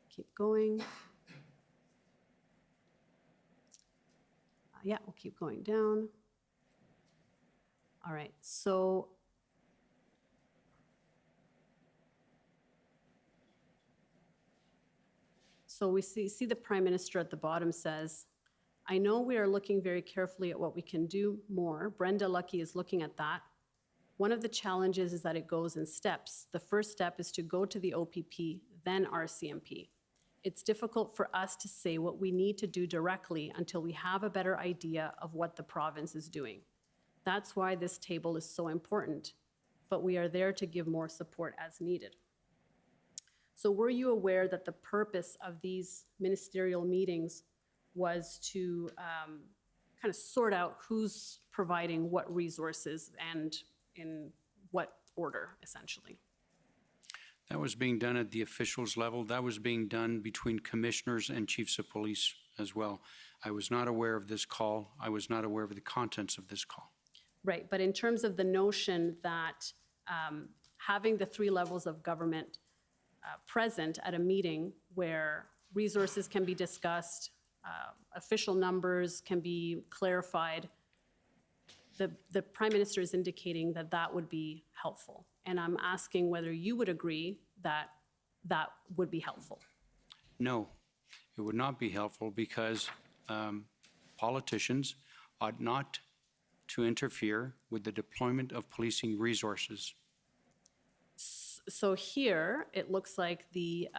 Keep going. Yeah, we'll keep going down. All right, so we see the Prime Minister at the bottom says, I know we are looking very carefully at what we can do more. Brenda Lucki is looking at that. One of the challenges is that it goes in steps. The first step is to go to the OPP, then RCMP. It's difficult for us to say what we need to do directly until we have a better idea of what the province is doing. That's why this table is so important, but we are there to give more support as needed. So were you aware that the purpose of these ministerial meetings was to kind of sort out who's providing what resources and in what order, essentially? That was being done at the officials level. That was being done between commissioners and chiefs of police as well. I was not aware of this call. I was not aware of the contents of this call. Right, but in terms of the notion that having the three levels of government present at a meeting where resources can be discussed, official numbers can be clarified, the Prime Minister is indicating that that would be helpful. And I'm asking whether you would agree that that would be helpful. No, it would not be helpful because politicians ought not to interfere with the deployment of policing resources. So here, it looks like the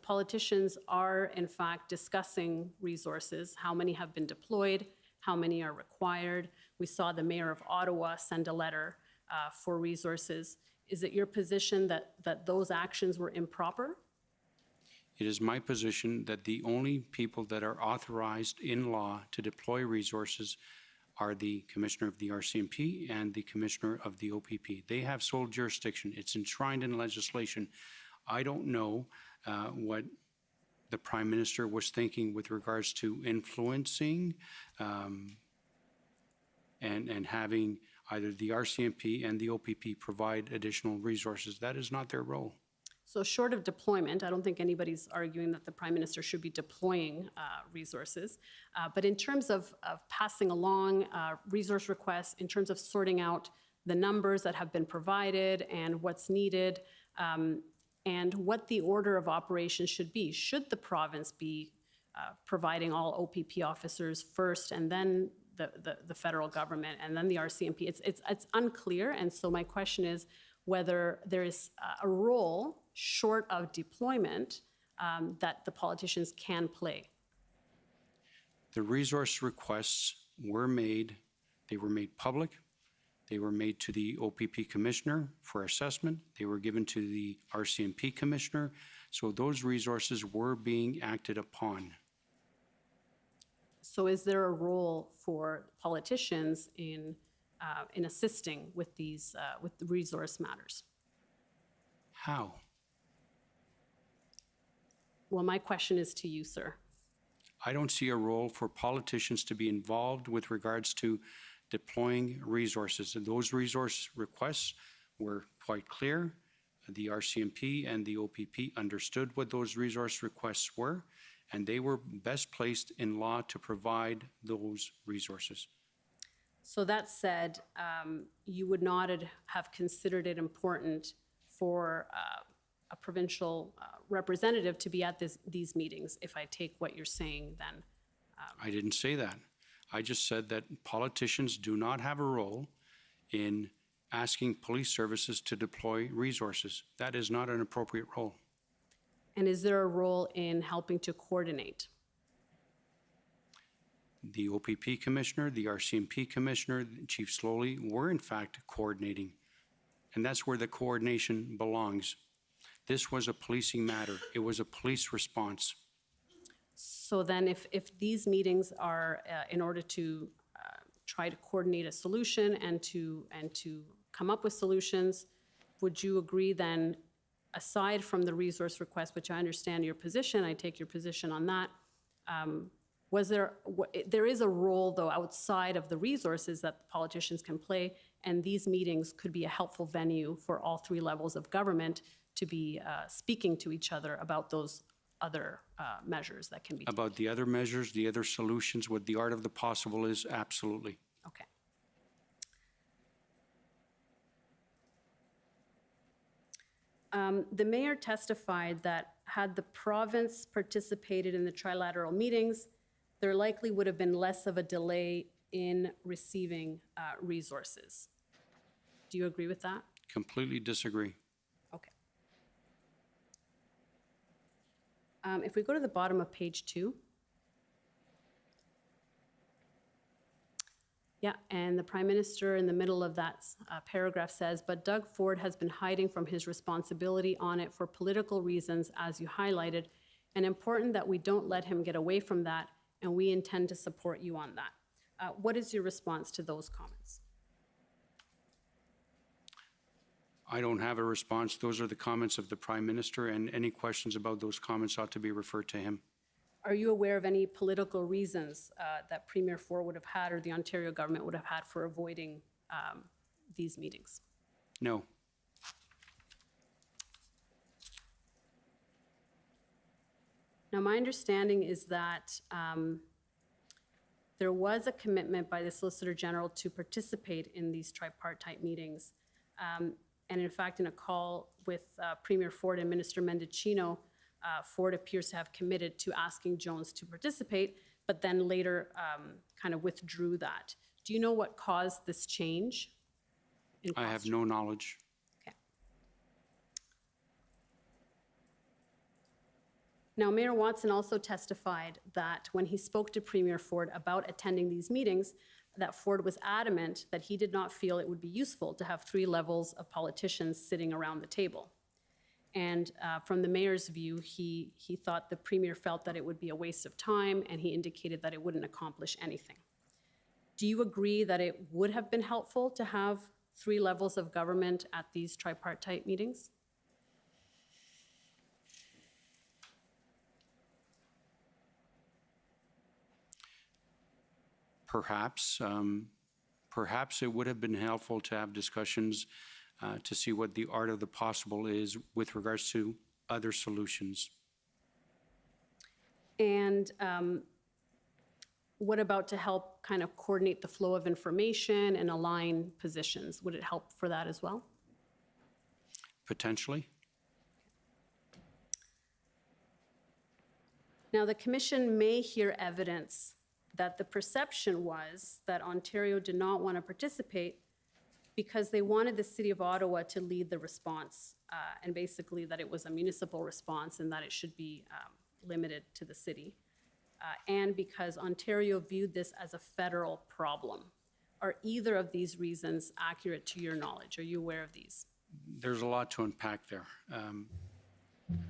politicians are in fact discussing resources, how many have been deployed, how many are required. We saw the Mayor of Ottawa send a letter for resources. Is it your position that those actions were improper? It is my position that the only people that are authorized in law to deploy resources are the Commissioner of the RCMP and the Commissioner of the OPP. They have sole jurisdiction. It's enshrined in legislation. I don't know what the Prime Minister was thinking with regards to influencing and having either the RCMP and the OPP provide additional resources. That is not their role. So short of deployment, I don't think anybody's arguing that the Prime Minister should be deploying resources. But in terms of passing along resource requests, in terms of sorting out the numbers that have been provided and what's needed, and what the order of operations should be. Should the province be providing all OPP officers first and then the federal government and then the RCMP? It's unclear, and so my question is whether there is a role short of deployment that the politicians can play. The resource requests were made, they were made public, they were made to the OPP Commissioner for assessment, they were given to the RCMP Commissioner, so those resources were being acted upon. So is there a role for politicians in assisting with these with the resource matters? How? Well, my question is to you, sir. I don't see a role for politicians to be involved with regards to deploying resources. And those resource requests were quite clear. The RCMP and the OPP understood what those resource requests were, and they were best placed in law to provide those resources. So that said, you would not have considered it important for a provincial representative to be at these meetings, if I take what you're saying then? I didn't say that. I just said that politicians do not have a role in asking police services to deploy resources. That is not an appropriate role. And is there a role in helping to coordinate? The OPP Commissioner, the RCMP Commissioner, Chief Slowly were in fact coordinating. And that's where the coordination belongs. This was a policing matter. It was a police response. So then if these meetings are in order to try to coordinate a solution and to come up with solutions, would you agree then, aside from the resource request, which I understand your position, I take your position on that, there is a role though outside of the resources that politicians can play, and these meetings could be a helpful venue for all three levels of government to be speaking to each other about those other measures that can be taken. About the other measures, the other solutions, what the art of the possible is, absolutely. Okay. The mayor testified that had the province participated in the trilateral meetings, there likely would have been less of a delay in receiving resources. Do you agree with that? Completely disagree. Okay. If we go to the bottom of page 2. Yeah, and the Prime Minister in the middle of that paragraph says, but Doug Ford has been hiding from his responsibility on it for political reasons, as you highlighted, and important that we don't let him get away from that, and we intend to support you on that. What is your response to those comments? I don't have a response. Those are the comments of the Prime Minister, and any questions about those comments ought to be referred to him. Are you aware of any political reasons that Premier Ford would have had or the Ontario government would have had for avoiding these meetings? No. Now, my understanding is that there was a commitment by the Solicitor General to participate in these tripartite meetings. And in fact, in a call with Premier Ford and Minister Mendicino, Ford appears to have committed to asking Jones to participate, but then later kind of withdrew that. Do you know what caused this change? I have no knowledge. Okay. Now, Mayor Watson also testified that when he spoke to Premier Ford about attending these meetings, that Ford was adamant that he did not feel it would be useful to have 3 levels of politicians sitting around the table. And from the mayor's view, he thought the premier felt that it would be a waste of time, and he indicated that it wouldn't accomplish anything. Do you agree that it would have been helpful to have 3 levels of government at these tripartite meetings? Perhaps. Perhaps it would have been helpful to have discussions to see what the art of the possible is with regards to other solutions. And what about to help kind of coordinate the flow of information and align positions? Would it help for that as well? Potentially. Now, the Commission may hear evidence that the perception was that Ontario did not want to participate because they wanted the City of Ottawa to lead the response, and basically that it was a municipal response and that it should be limited to the city, and because Ontario viewed this as a federal problem. Are either of these reasons accurate to your knowledge? Are you aware of these? There's a lot to unpack there.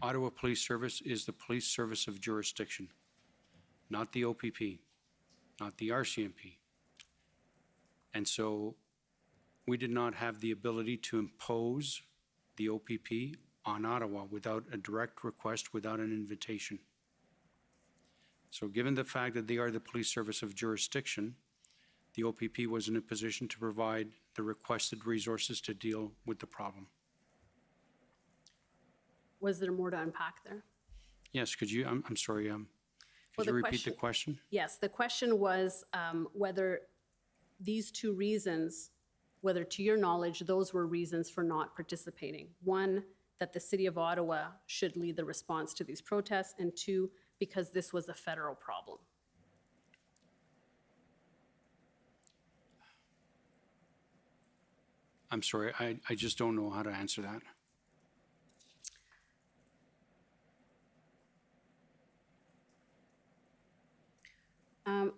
Ottawa Police Service is the police service of jurisdiction, not the OPP, not the RCMP. And so we did not have the ability to impose the OPP on Ottawa without a direct request, without an invitation. So given the fact that they are the police service of jurisdiction, the OPP was in a position to provide the requested resources to deal with the problem. Was there more to unpack there? Yes, could you, I'm sorry, could you repeat the question? Yes, the question was whether these 2 reasons, whether to your knowledge, those were reasons for not participating. 1, that the City of Ottawa should lead the response to these protests, and 2, because this was a federal problem. I'm sorry, I just don't know how to answer that.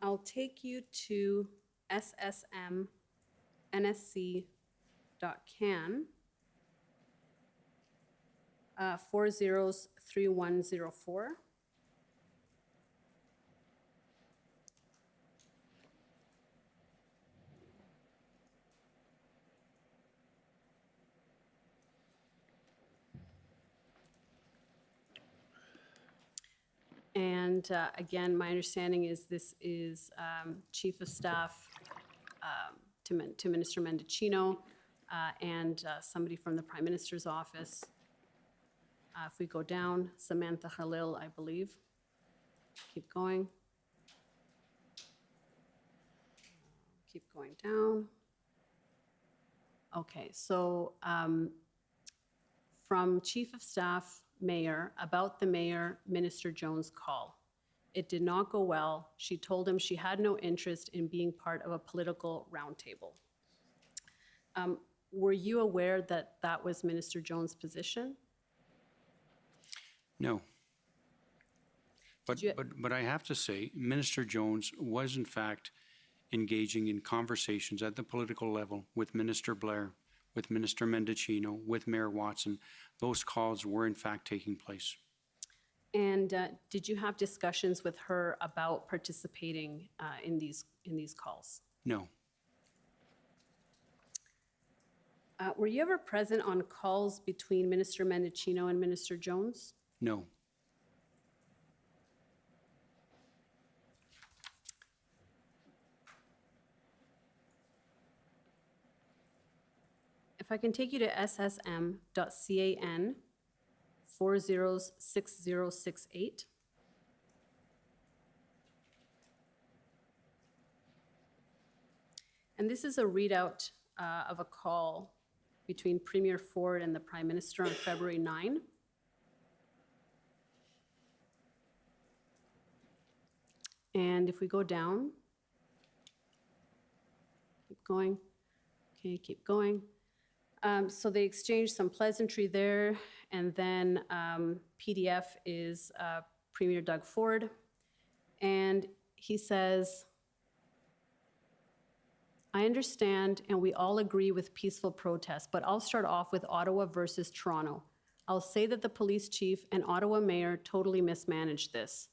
I'll take you to ssm.nsc.can 403104. And again, my understanding is this is Chief of Staff to Minister Mendicino and somebody from the Prime Minister's office. If we go down, Samantha Khalil, I believe. Keep going. Keep going down. Okay, so from Chief of Staff, Mayor, about the Mayor Minister Jones' call. It did not go well. She told him she had no interest in being part of a political roundtable. Were you aware that that was Minister Jones' position? No. But I have to say, Minister Jones was in fact engaging in conversations at the political level with Minister Blair, with Minister Mendicino, with Mayor Watson. Those calls were in fact taking place. And did you have discussions with her about participating in these calls? No. Were you ever present on calls between Minister Mendicino and Minister Jones? No. If I can take you to ssm.can 406068. And this is a readout of a call between Premier Ford and the Prime Minister on February 9. And if we go down, keep going, okay, keep going. So they exchanged some pleasantry there, and then PDF is Premier Doug Ford, and he says, I understand and we all agree with peaceful protest, but I'll start off with Ottawa versus Toronto. I'll say that the police chief and Ottawa mayor totally mismanaged this.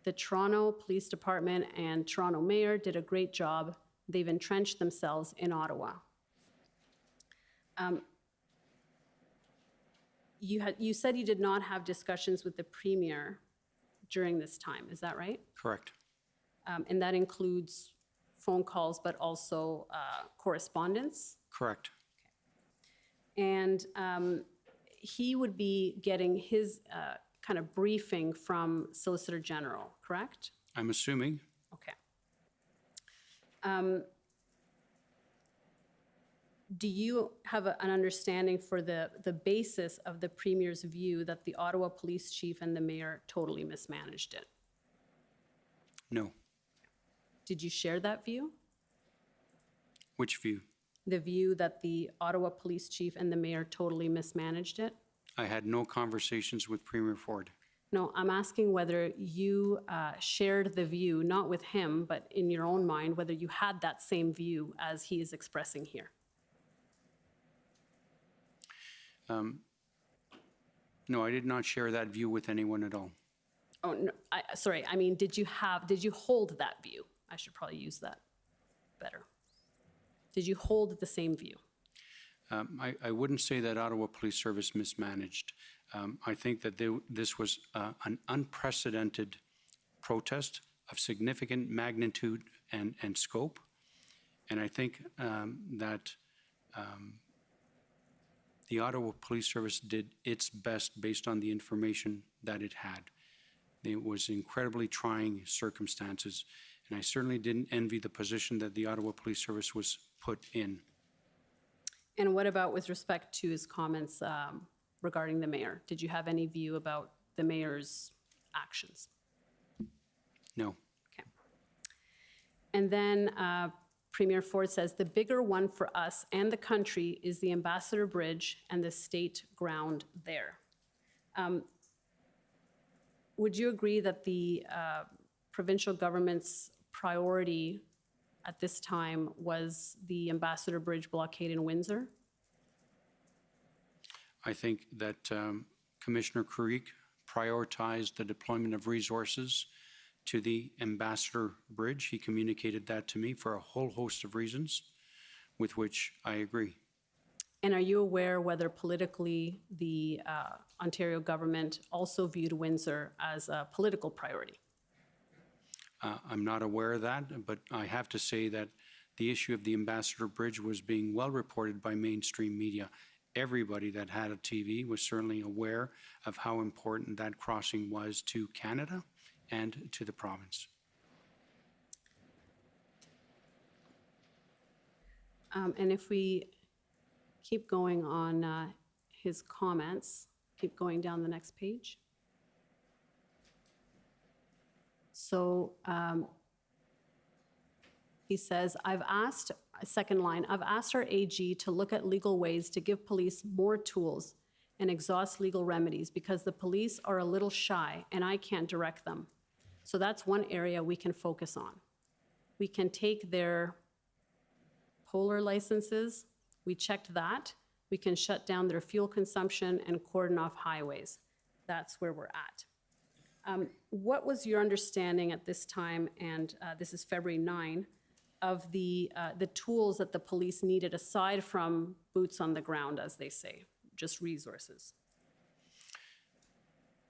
The Toronto Police Department and Toronto mayor did a great job. They've entrenched themselves in Ottawa. You said you did not have discussions with the premier during this time, is that right? Correct. And that includes phone calls, but also correspondence? Correct. And he would be getting his kind of briefing from Solicitor General, correct? I'm assuming. Okay. Do you have an understanding for the basis of the Premier's view that the Ottawa Police Chief and the Mayor totally mismanaged it? No. Did you share that view? Which view? The view that the Ottawa Police Chief and the Mayor totally mismanaged it? I had no conversations with Premier Ford. No, I'm asking whether you shared the view, not with him, but in your own mind, whether you had that same view as he is expressing here. No, I did not share that view with anyone at all. Oh, no, sorry, I mean, did you hold that view? I should probably use that better. Did you hold the same view? I wouldn't say that Ottawa Police Service mismanaged. I think that this was an unprecedented protest of significant magnitude and scope. And I think that the Ottawa Police Service did its best based on the information that it had. It was incredibly trying circumstances, and I certainly didn't envy the position that the Ottawa Police Service was put in. And what about with respect to his comments regarding the mayor? Did you have any view about the mayor's actions? No. Okay. And then Premier Ford says, the bigger one for us and the country is the Ambassador Bridge and the state ground there. Would you agree that the provincial government's priority at this time was the Ambassador Bridge blockade in Windsor? I think that Commissioner Creek prioritized the deployment of resources to the Ambassador Bridge. He communicated that to me for a whole host of reasons, with which I agree. And are you aware whether politically the Ontario government also viewed Windsor as a political priority? I'm not aware of that, but I have to say that the issue of the Ambassador Bridge was being well reported by mainstream media. Everybody that had a TV was certainly aware of how important that crossing was to Canada and to the province. And if we keep going on his comments, keep going down the next page. So he says, I've asked, second line, I've asked our AG to look at legal ways to give police more tools and exhaust legal remedies because the police are a little shy and I can't direct them. So that's one area we can focus on. We can take their polar licenses. We checked that. We can shut down their fuel consumption and cordon off highways. That's where we're at. What was your understanding at this time, and this is February 9, of the tools that the police needed aside from boots on the ground, as they say, just resources?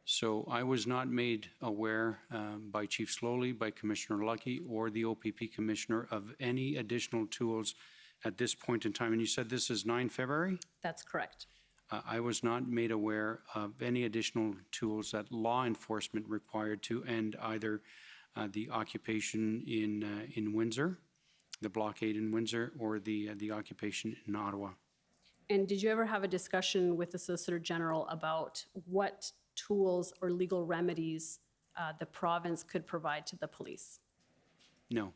So I was not made aware by Chief Slowly, by Commissioner Lucky, or the OPP Commissioner of any additional tools at this point in time. And you said this is 9 February? That's correct. I was not made aware of any additional tools that law enforcement required to end either the occupation in Windsor, the blockade in Windsor, or the occupation in Ottawa. And did you ever have a discussion with the Solicitor General about what tools or legal remedies the province could provide to the police? No.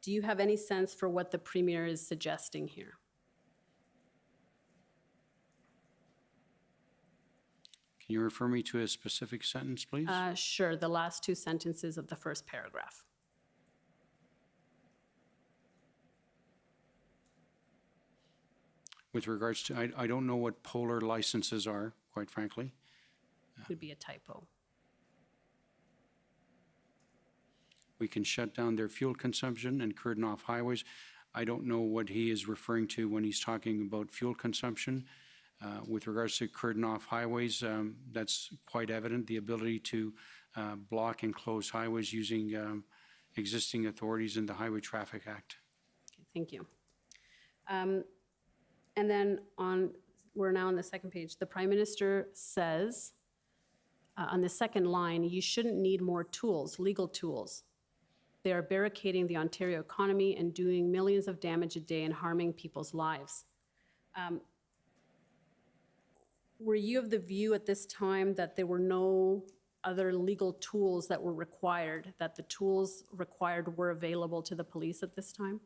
Do you have any sense for what the Premier is suggesting here? Can you refer me to a specific sentence, please? Sure, the last two sentences of the first paragraph. With regards to, I don't know what polar licenses are, quite frankly. Could be a typo. We can shut down their fuel consumption and cordon off highways. I don't know what he is referring to when he's talking about fuel consumption. With regards to cordon off highways, that's quite evident, the ability to block and close highways using existing authorities in the Highway Traffic Act. Okay, thank you. And then we're now on the second page. The Prime Minister says, on the second line, you shouldn't need more tools, legal tools. They are barricading the Ontario economy and doing millions of damage a day and harming people's lives. Were you of the view at this time that there were no other legal tools that were required, that the tools required were available to the police at this time?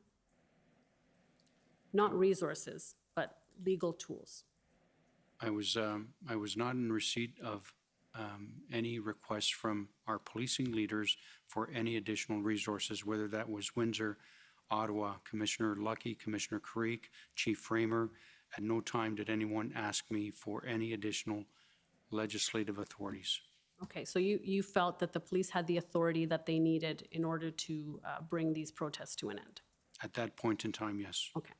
Not resources, but legal tools. I was not in receipt of any requests from our policing leaders for any additional resources, whether that was Windsor, Ottawa, Commissioner Lucky, Commissioner Creek, Chief Framer. At no time did anyone ask me for any additional legislative authorities. Okay, so you felt that the police had the authority that they needed in order to bring these protests to an end? At that point in time, yes. Okay.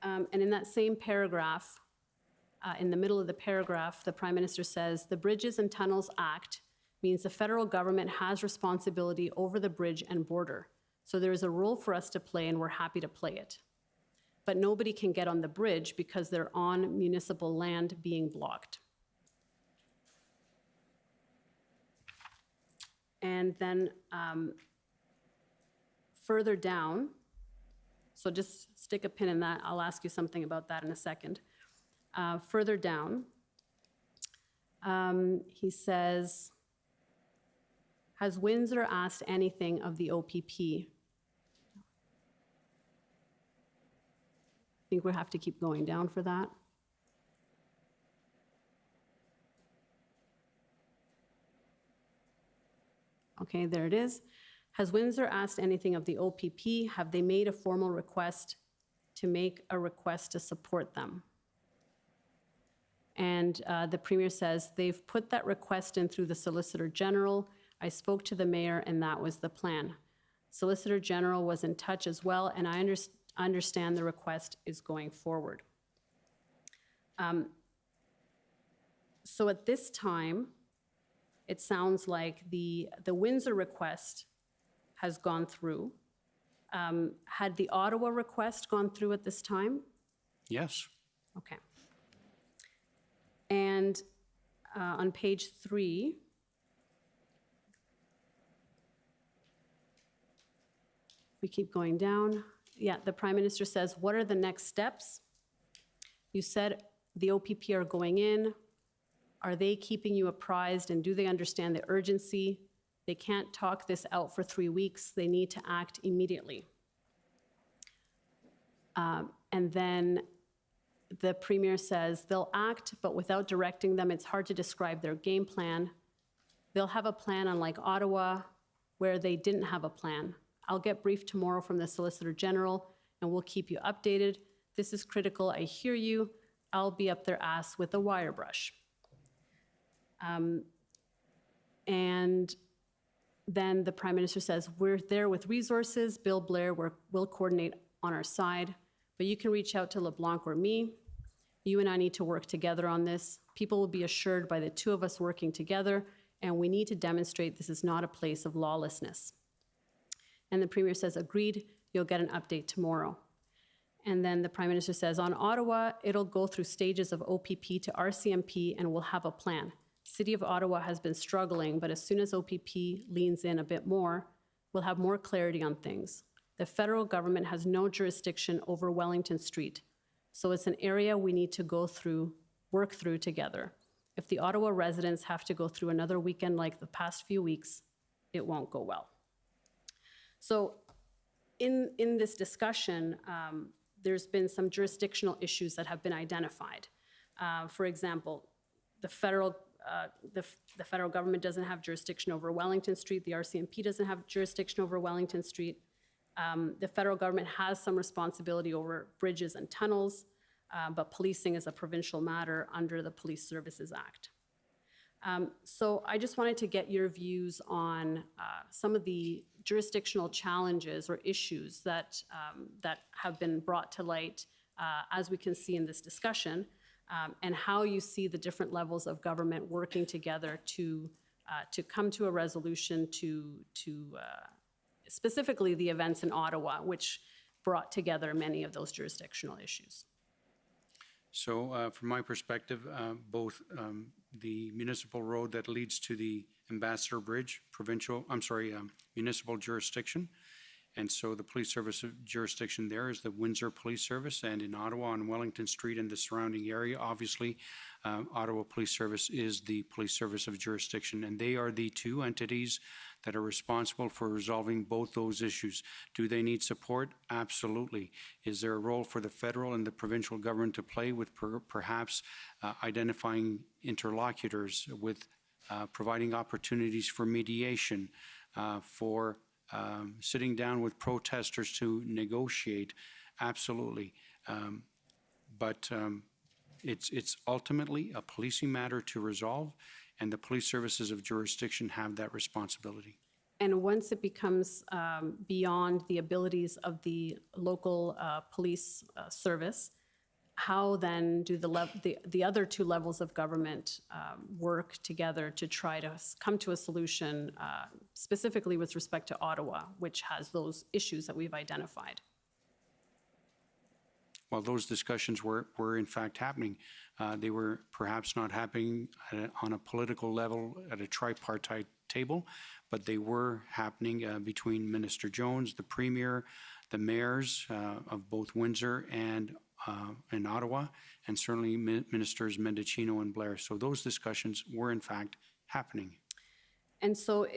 And in that same paragraph, in the middle of the paragraph, the Prime Minister says, the Bridges and Tunnels Act means the federal government has responsibility over the bridge and border. So there is a role for us to play, and we're happy to play it. But nobody can get on the bridge because they're on municipal land being blocked. And then further down, so just stick a pin in that. I'll ask you something about that in a second. Further down, he says, has Windsor asked anything of the OPP? I think we'll have to keep going down for that. Okay, there it is. Has Windsor asked anything of the OPP? Have they made a formal request to make a request to support them? And the Premier says, they've put that request in through the Solicitor General. I spoke to the Mayor, and that was the plan. Solicitor General was in touch as well, and I understand the request is going forward. So at this time, it sounds like the Windsor request has gone through. Had the Ottawa request gone through at this time? Yes. Okay. And on page 3, we keep going down. Yeah, the Prime Minister says, what are the next steps? You said the OPP are going in. Are they keeping you apprised, and do they understand the urgency? They can't talk this out for 3 weeks. They need to act immediately. And then the Premier says they'll act, but without directing them, it's hard to describe their game plan. They'll have a plan, unlike Ottawa, where they didn't have a plan. I'll get briefed tomorrow from the Solicitor General, and we'll keep you updated. This is critical. I hear you. I'll be up their ass with a wire brush. And then the Prime Minister says, we're there with resources. Bill Blair will coordinate on our side, but you can reach out to LeBlanc or me. You and I need to work together on this. People will be assured by the two of us working together, and we need to demonstrate this is not a place of lawlessness. And the Premier says, agreed, you'll get an update tomorrow. And then the Prime Minister says, on Ottawa, it'll go through stages of OPP to RCMP and we'll have a plan. City of Ottawa has been struggling, but as soon as OPP leans in a bit more, we'll have more clarity on things. The federal government has no jurisdiction over Wellington Street, so it's an area we need to work through together. If the Ottawa residents have to go through another weekend like the past few weeks, it won't go well. So in this discussion, there's been some jurisdictional issues that have been identified. For example, the federal government doesn't have jurisdiction over Wellington Street. The RCMP doesn't have jurisdiction over Wellington Street. The federal government has some responsibility over bridges and tunnels, but policing is a provincial matter under the Police Services Act. So I just wanted to get your views on some of the jurisdictional challenges or issues that have been brought to light, as we can see in this discussion, and how you see the different levels of government working together to come to a resolution to specifically the events in Ottawa, which brought together many of those jurisdictional issues. So from my perspective, both the municipal road that leads to the Ambassador Bridge, municipal jurisdiction. And so the police service jurisdiction there is the Windsor Police Service, and in Ottawa on Wellington Street and the surrounding area, obviously, Ottawa Police Service is the police service of jurisdiction, and they are the two entities that are responsible for resolving both those issues. Do they need support? Absolutely. Is there a role for the federal and the provincial government to play with perhaps identifying interlocutors, with providing opportunities for mediation, for sitting down with protesters to negotiate? Absolutely. But it's ultimately a policing matter to resolve, and the police services of jurisdiction have that responsibility. And once it becomes beyond the abilities of the local police service, how then do the other two levels of government work together to try to come to a solution, specifically with respect to Ottawa, which has those issues that we've identified? Well, those discussions were in fact happening. They were perhaps not happening on a political level at a tripartite table, but they were happening between Minister Jones, the Premier, the mayors of both Windsor and in Ottawa, and certainly Ministers Mendicino and Blair. So those discussions were in fact happening. And so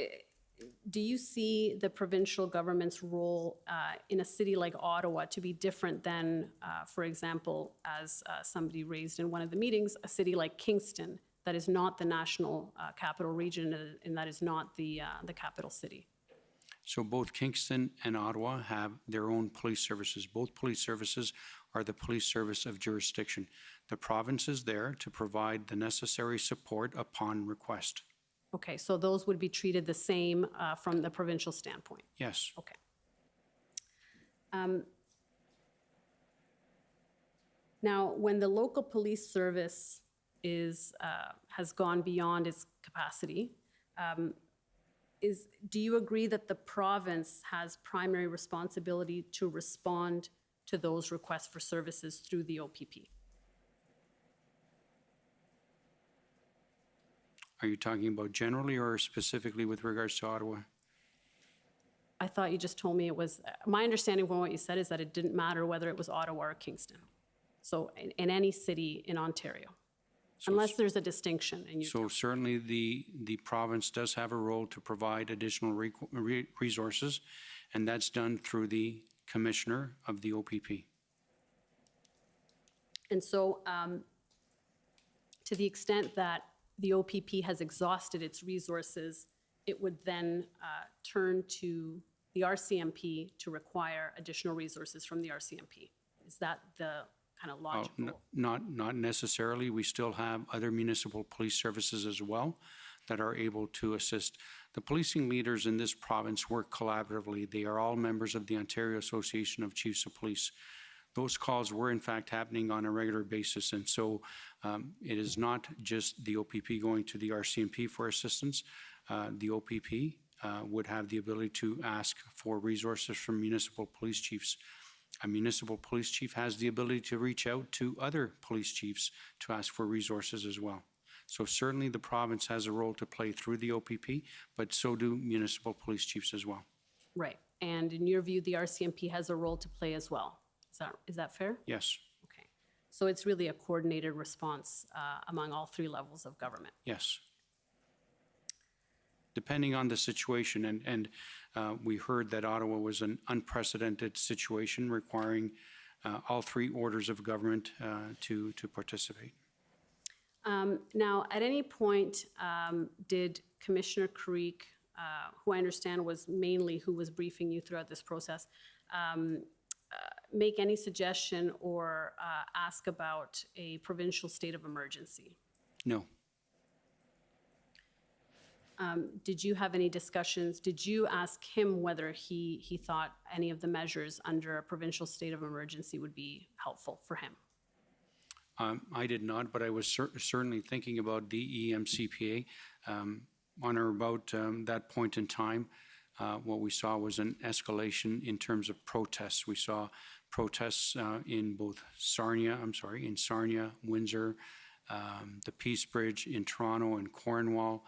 do you see the provincial government's role in a city like Ottawa to be different than, for example, as somebody raised in one of the meetings, a city like Kingston that is not the national capital region and that is not the capital city? So both Kingston and Ottawa have their own police services. Both police services are the police service of jurisdiction. The province is there to provide the necessary support upon request. Okay, so those would be treated the same from the provincial standpoint? Yes. Okay. Now, when the local police service has gone beyond its capacity, do you agree that the province has primary responsibility to respond to those requests for services through the OPP? Are you talking about generally or specifically with regards to Ottawa? I thought you just told me it was, my understanding from what you said is that it didn't matter whether it was Ottawa or Kingston. So in any city in Ontario, unless there's a distinction. So certainly the province does have a role to provide additional resources, and that's done through the commissioner of the OPP. And so to the extent that the OPP has exhausted its resources, it would then turn to the RCMP to require additional resources from the RCMP. Is that the kind of logical? Not necessarily. We still have other municipal police services as well that are able to assist. The policing leaders in this province work collaboratively. They are all members of the Ontario Association of Chiefs of Police. Those calls were in fact happening on a regular basis, and so it is not just the OPP going to the RCMP for assistance. The OPP would have the ability to ask for resources from municipal police chiefs. A municipal police chief has the ability to reach out to other police chiefs to ask for resources as well. So certainly the province has a role to play through the OPP, but so do municipal police chiefs as well. Right. And in your view, the RCMP has a role to play as well. Is that fair? Yes. Okay. So it's really a coordinated response among all three levels of government. Yes. Depending on the situation, and we heard that Ottawa was an unprecedented situation requiring all three orders of government to participate. Now, at any point, did Commissioner Creek, who I understand was mainly who was briefing you throughout this process, make any suggestion or ask about a provincial state of emergency? No. Did you have any discussions? Did you ask him whether he thought any of the measures under a provincial state of emergency would be helpful for him? I did not, but I was certainly thinking about the EMCPA. On or about that point in time, what we saw was an escalation in terms of protests. We saw protests in both Sarnia, Windsor, the Peace Bridge in Toronto and Cornwall.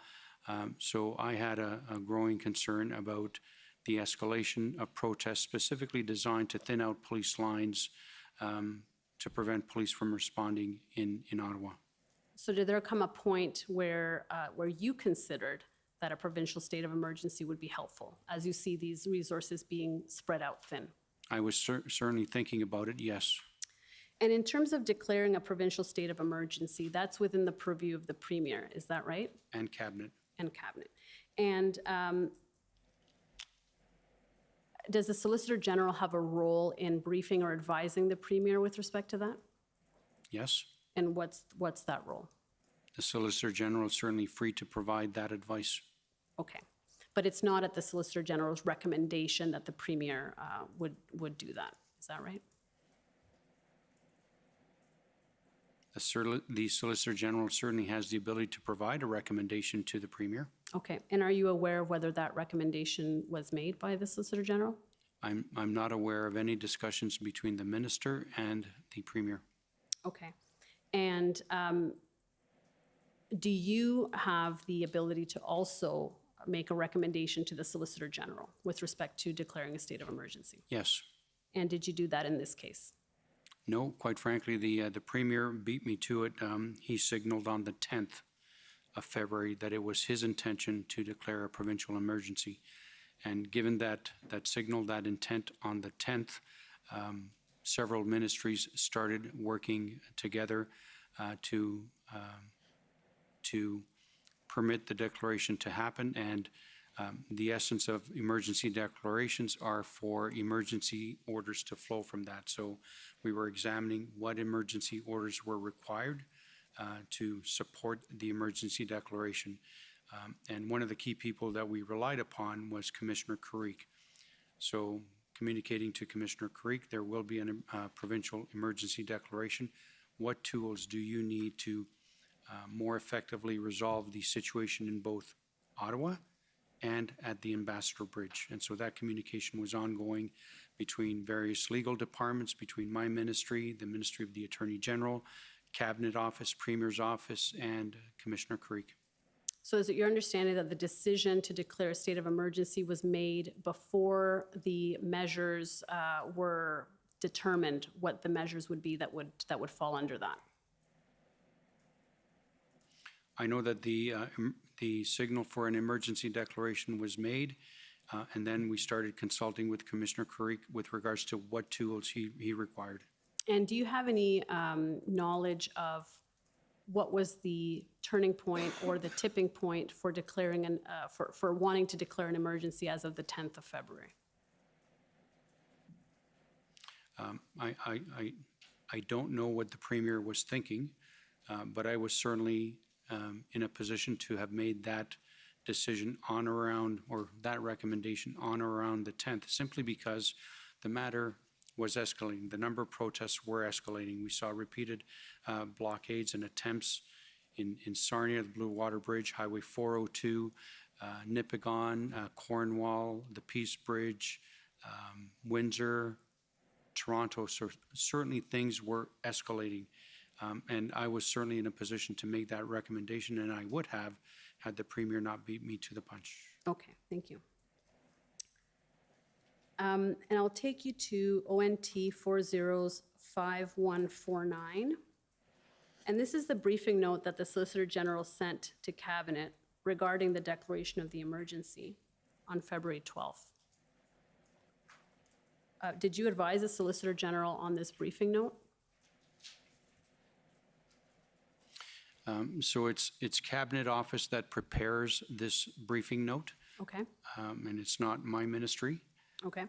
So I had a growing concern about the escalation of protests specifically designed to thin out police lines to prevent police from responding in Ottawa. So did there come a point where you considered that a provincial state of emergency would be helpful as you see these resources being spread out thin? I was certainly thinking about it, yes. And in terms of declaring a provincial state of emergency, that's within the purview of the Premier, is that right? And Cabinet. And Cabinet. And does the Solicitor General have a role in briefing or advising the Premier with respect to that? Yes. And what's that role? The Solicitor General is certainly free to provide that advice. Okay. But it's not at the Solicitor General's recommendation that the Premier would do that. Is that right? The Solicitor General certainly has the ability to provide a recommendation to the Premier. Okay. And are you aware of whether that recommendation was made by the Solicitor General? I'm not aware of any discussions between the Minister and the Premier. Okay. And do you have the ability to also make a recommendation to the Solicitor General with respect to declaring a state of emergency? Yes. And did you do that in this case? No, quite frankly, the Premier beat me to it. He signaled on the 10th of February that it was his intention to declare a provincial emergency. And given that signal, that intent on the 10th, several ministries started working together to permit the declaration to happen. And the essence of emergency declarations are for emergency orders to flow from that. So we were examining what emergency orders were required to support the emergency declaration. And one of the key people that we relied upon was Commissioner Carrique. So communicating to Commissioner Carrique, there will be a provincial emergency declaration. What tools do you need to more effectively resolve the situation in both Ottawa and at the Ambassador Bridge? And so that communication was ongoing between various legal departments, between my ministry, the Ministry of the Attorney General, Cabinet Office, Premier's Office, and Commissioner Carrique. So is it your understanding that the decision to declare a state of emergency was made before the measures were determined, what the measures would be that would fall under that? I know that the signal for an emergency declaration was made, and then we started consulting with Commissioner Carrique with regards to what tools he required. And do you have any knowledge of what was the turning point or the tipping point for declaring for wanting to declare an emergency as of the 10th of February? I don't know what the Premier was thinking, but I was certainly in a position to have made that decision on around, or that recommendation on around the 10th, simply because the matter was escalating. The number of protests were escalating. We saw repeated blockades and attempts in Sarnia, the Blue Water Bridge, Highway 402, Nipigon, Cornwall, the Peace Bridge, Windsor, Toronto. So certainly things were escalating. And I was certainly in a position to make that recommendation, and I would have had the Premier not beat me to the punch. Okay, thank you. And I'll take you to ONT 405149. And this is the briefing note that the Solicitor General sent to Cabinet regarding the declaration of the emergency on February 12th. Did you advise the Solicitor General on this briefing note? So it's Cabinet Office that prepares this briefing note. Okay. And it's not my ministry. Okay.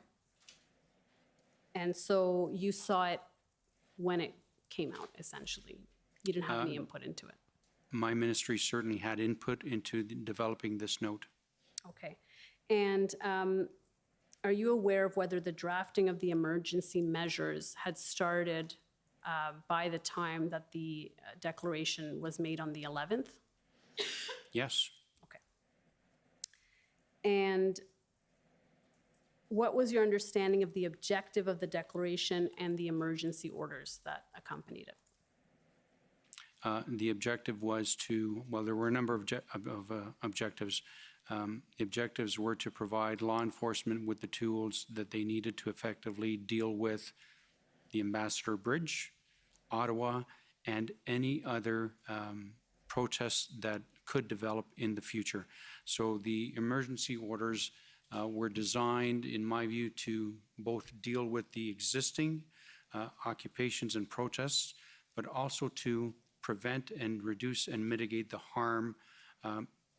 And so you saw it when it came out, essentially. You didn't have any input into it. My ministry certainly had input into developing this note. Okay. And are you aware of whether the drafting of the emergency measures had started by the time that the declaration was made on the 11th? Yes. Okay. And what was your understanding of the objective of the declaration and the emergency orders that accompanied it? The objective was to, well, there were a number of objectives. The objectives were to provide law enforcement with the tools that they needed to effectively deal with the Ambassador Bridge, Ottawa, and any other protests that could develop in the future. So the emergency orders were designed, in my view, to both deal with the existing occupations and protests, but also to prevent and reduce and mitigate the harm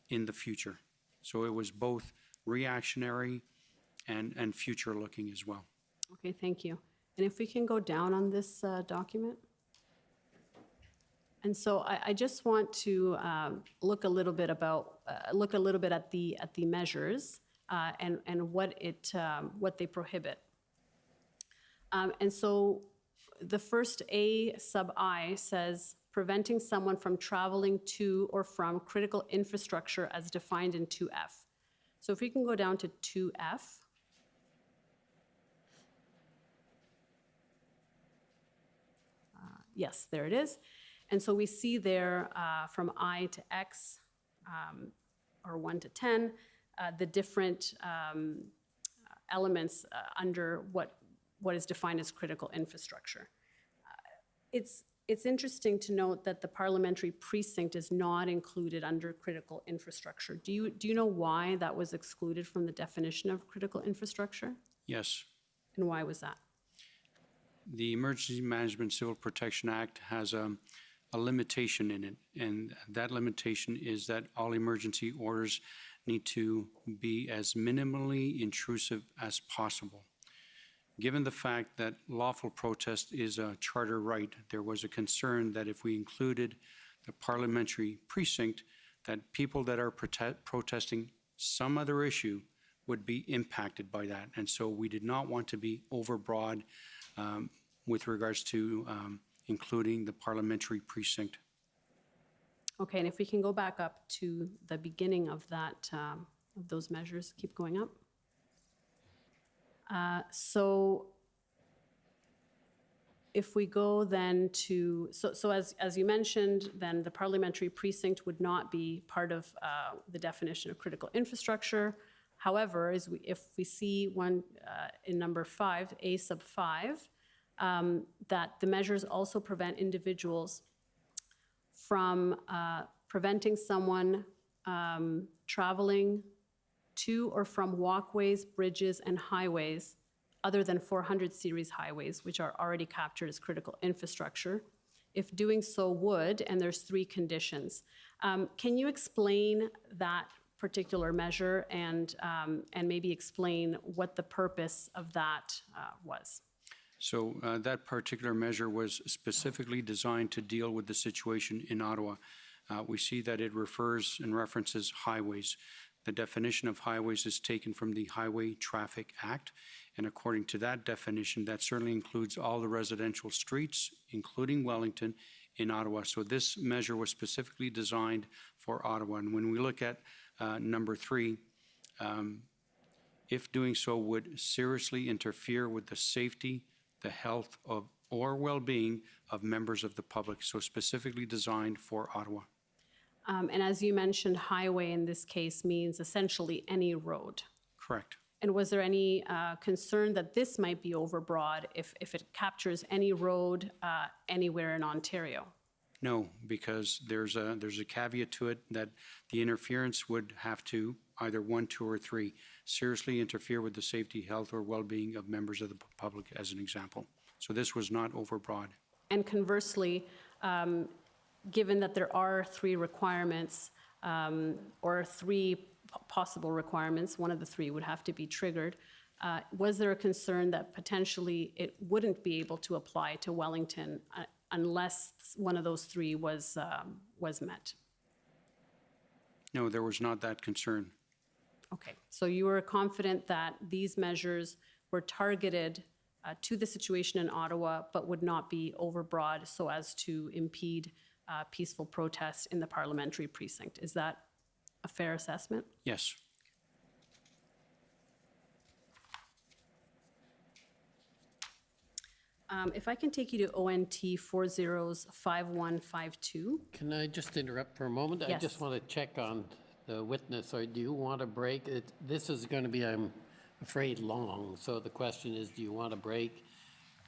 in the future. So it was both reactionary and future-looking as well. Okay, thank you. And if we can go down on this document. And so I just want to look a little bit at the measures and what they prohibit. And so the first A sub I says preventing someone from traveling to or from critical infrastructure as defined in 2F. So if we can go down to 2F. Yes, there it is. And so we see there from I to X, or 1 to 10, the different elements under what is defined as critical infrastructure. It's interesting to note that the parliamentary precinct is not included under critical infrastructure. Do you know why that was excluded from the definition of critical infrastructure? Yes. And why was that? The Emergency Management Civil Protection Act has a limitation in it, and that limitation is that all emergency orders need to be as minimally intrusive as possible. Given the fact that lawful protest is a charter right, there was a concern that if we included the parliamentary precinct, that people that are protesting some other issue would be impacted by that. And so we did not want to be overbroad with regards to including the parliamentary precinct. Okay, and if we can go back up to the beginning of that, of those measures, keep going up. So if we go then to, so as you mentioned, then the parliamentary precinct would not be part of the definition of critical infrastructure. However, if we see one in number 5, A sub 5, that the measures also prevent individuals from preventing someone traveling to or from walkways, bridges, and highways other than 400 series highways, which are already captured as critical infrastructure, if doing so would, and there's 3 conditions. Can you explain that particular measure and maybe explain what the purpose of that was? So that particular measure was specifically designed to deal with the situation in Ottawa. We see that it refers and references highways. The definition of highways is taken from the Highway Traffic Act, and according to that definition, that certainly includes all the residential streets, including Wellington, in Ottawa. So this measure was specifically designed for Ottawa. And when we look at number 3, if doing so would seriously interfere with the safety, the health of or well-being of members of the public, so specifically designed for Ottawa. And as you mentioned, highway in this case means essentially any road. Correct. And was there any concern that this might be overbroad if it captures any road anywhere in Ontario? No, because there's a caveat to it that the interference would have to either 1, 2, or 3 seriously interfere with the safety, health, or well-being of members of the public, as an example. So this was not overbroad. And conversely, given that there are 3 requirements or 3 possible requirements, one of the 3 would have to be triggered, was there a concern that potentially it wouldn't be able to apply to Wellington unless one of those 3 was met? No, there was not that concern. Okay, so you were confident that these measures were targeted to the situation in Ottawa, but would not be overbroad so as to impede peaceful protest in the parliamentary precinct. Is that a fair assessment? Yes. If I can take you to ONT 405152. Can I just interrupt for a moment? Yes. I just want to check on the witness. Or do you want a break? This is going to be, I'm afraid, long. So the question is, do you want a break?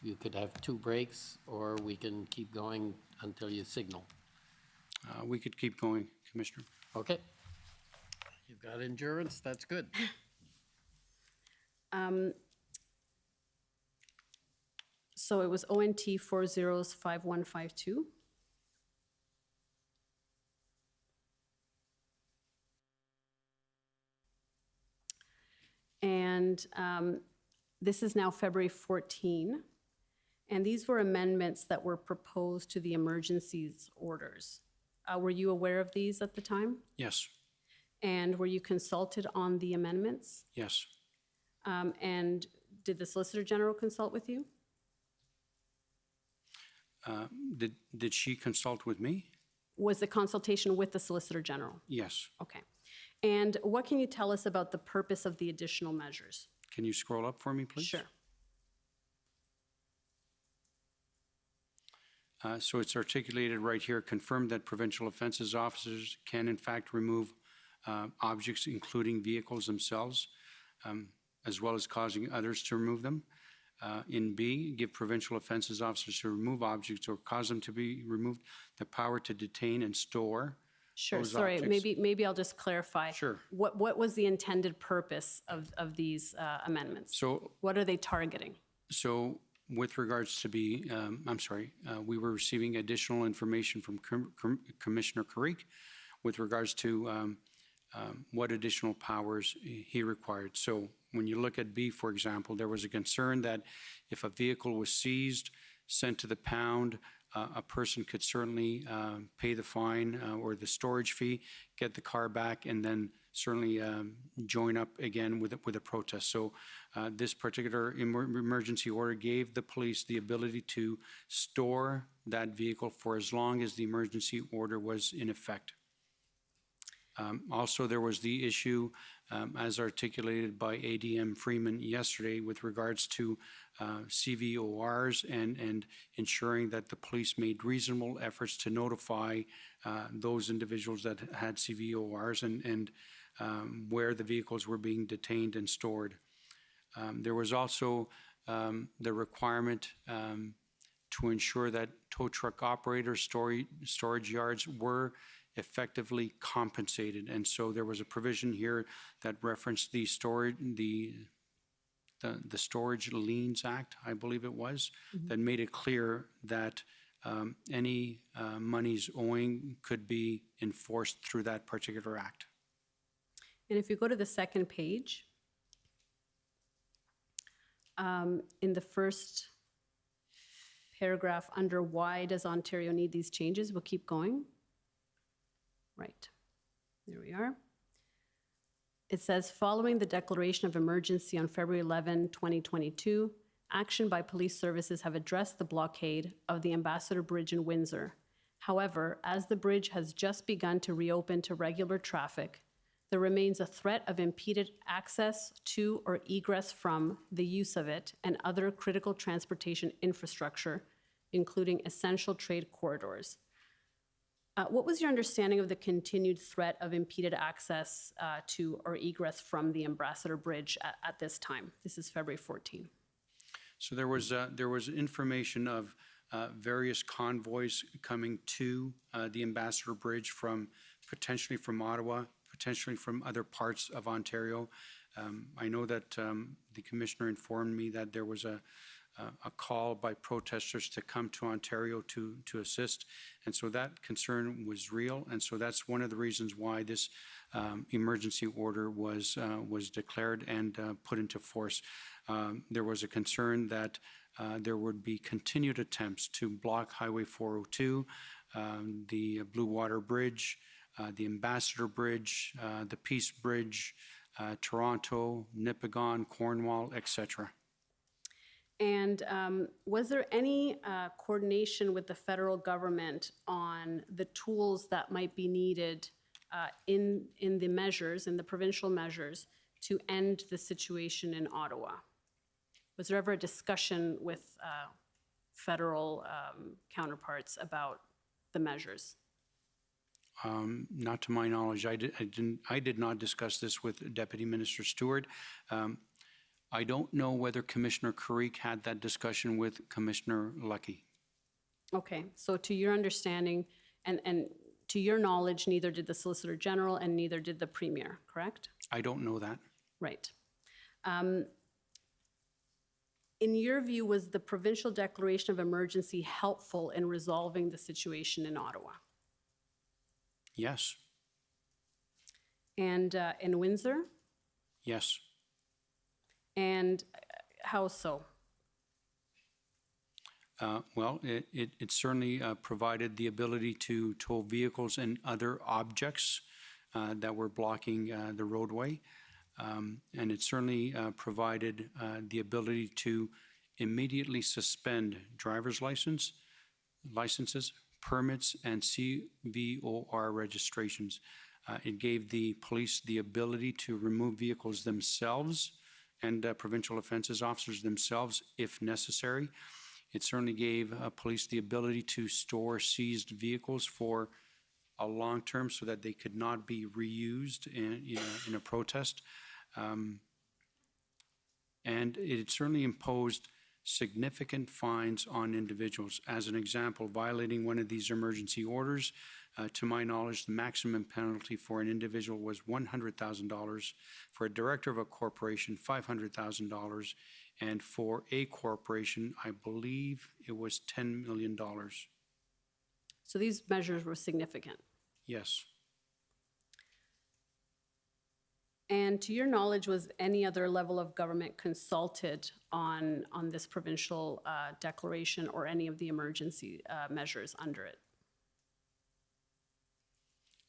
You could have 2 breaks, or we can keep going until you signal. We could keep going, Commissioner. Okay. You've got endurance. That's good. So it was ONT 405152. And this is now February 14. And these were amendments that were proposed to the emergencies orders. Were you aware of these at the time? Yes. And were you consulted on the amendments? Yes. And did the Solicitor General consult with you? Did she consult with me? Was the consultation with the Solicitor General? Yes. Okay. And what can you tell us about the purpose of the additional measures? Can you scroll up for me, please? Sure. So it's articulated right here, confirmed that provincial offences officers can in fact remove objects, including vehicles themselves, as well as causing others to remove them. In B, give provincial offences officers to remove objects or cause them to be removed the power to detain and store. Sure, sorry, maybe I'll just clarify. Sure. What was the intended purpose of these amendments? So, what are they targeting? So with regards to B, we were receiving additional information from Commissioner Carrique with regards to what additional powers he required. So when you look at B, for example, there was a concern that if a vehicle was seized, sent to the pound, a person could certainly pay the fine or the storage fee, get the car back, and then certainly join up again with a protest. So this particular emergency order gave the police the ability to store that vehicle for as long as the emergency order was in effect. Also, there was the issue, as articulated by ADM Freeman yesterday, with regards to CVORs and ensuring that the police made reasonable efforts to notify those individuals that had CVORs and where the vehicles were being detained and stored. There was also the requirement to ensure that tow truck operators, storage yards were effectively compensated. And so there was a provision here that referenced the Storage Liens Act, I believe it was, that made it clear that any monies owing could be enforced through that particular act. And if you go to the second page, in the first paragraph under why does Ontario need these changes, we'll keep going. Right, there we are. It says, following the declaration of emergency on February 11, 2022, action by police services have addressed the blockade of the Ambassador Bridge in Windsor. However, as the bridge has just begun to reopen to regular traffic, there remains a threat of impeded access to or egress from the use of it and other critical transportation infrastructure, including essential trade corridors. What was your understanding of the continued threat of impeded access to or egress from the Ambassador Bridge at this time? This is February 14. So there was information of various convoys coming to the Ambassador Bridge potentially from Ottawa, potentially from other parts of Ontario. I know that the Commissioner informed me that there was a call by protesters to come to Ontario to assist. And so that concern was real. And so that's one of the reasons why this emergency order was declared and put into force. There was a concern that there would be continued attempts to block Highway 402, the Blue Water Bridge, the Ambassador Bridge, the Peace Bridge, Toronto, Nipigon, Cornwall, etc. And was there any coordination with the federal government on the tools that might be needed in the measures, in the provincial measures, to end the situation in Ottawa? Was there ever a discussion with federal counterparts about the measures? Not to my knowledge. I did not discuss this with Deputy Minister Stewart. I don't know whether Commissioner Creek had that discussion with Commissioner Lucky. Okay, so to your understanding and to your knowledge, neither did the Solicitor General and neither did the Premier, correct? I don't know that. Right. In your view, was the provincial declaration of emergency helpful in resolving the situation in Ottawa? Yes. And in Windsor? Yes. And how so? Well, it certainly provided the ability to tow vehicles and other objects that were blocking the roadway. And it certainly provided the ability to immediately suspend driver's licenses, permits, and CVOR registrations. It gave the police the ability to remove vehicles themselves and provincial offences officers themselves if necessary. It certainly gave police the ability to store seized vehicles for a long term so that they could not be reused in a protest. And it certainly imposed significant fines on individuals. As an example, violating one of these emergency orders, to my knowledge, the maximum penalty for an individual was $100,000, for a director of a corporation, $500,000, and for a corporation, I believe it was $10 million. So these measures were significant. Yes. And to your knowledge, was any other level of government consulted on this provincial declaration or any of the emergency measures under it?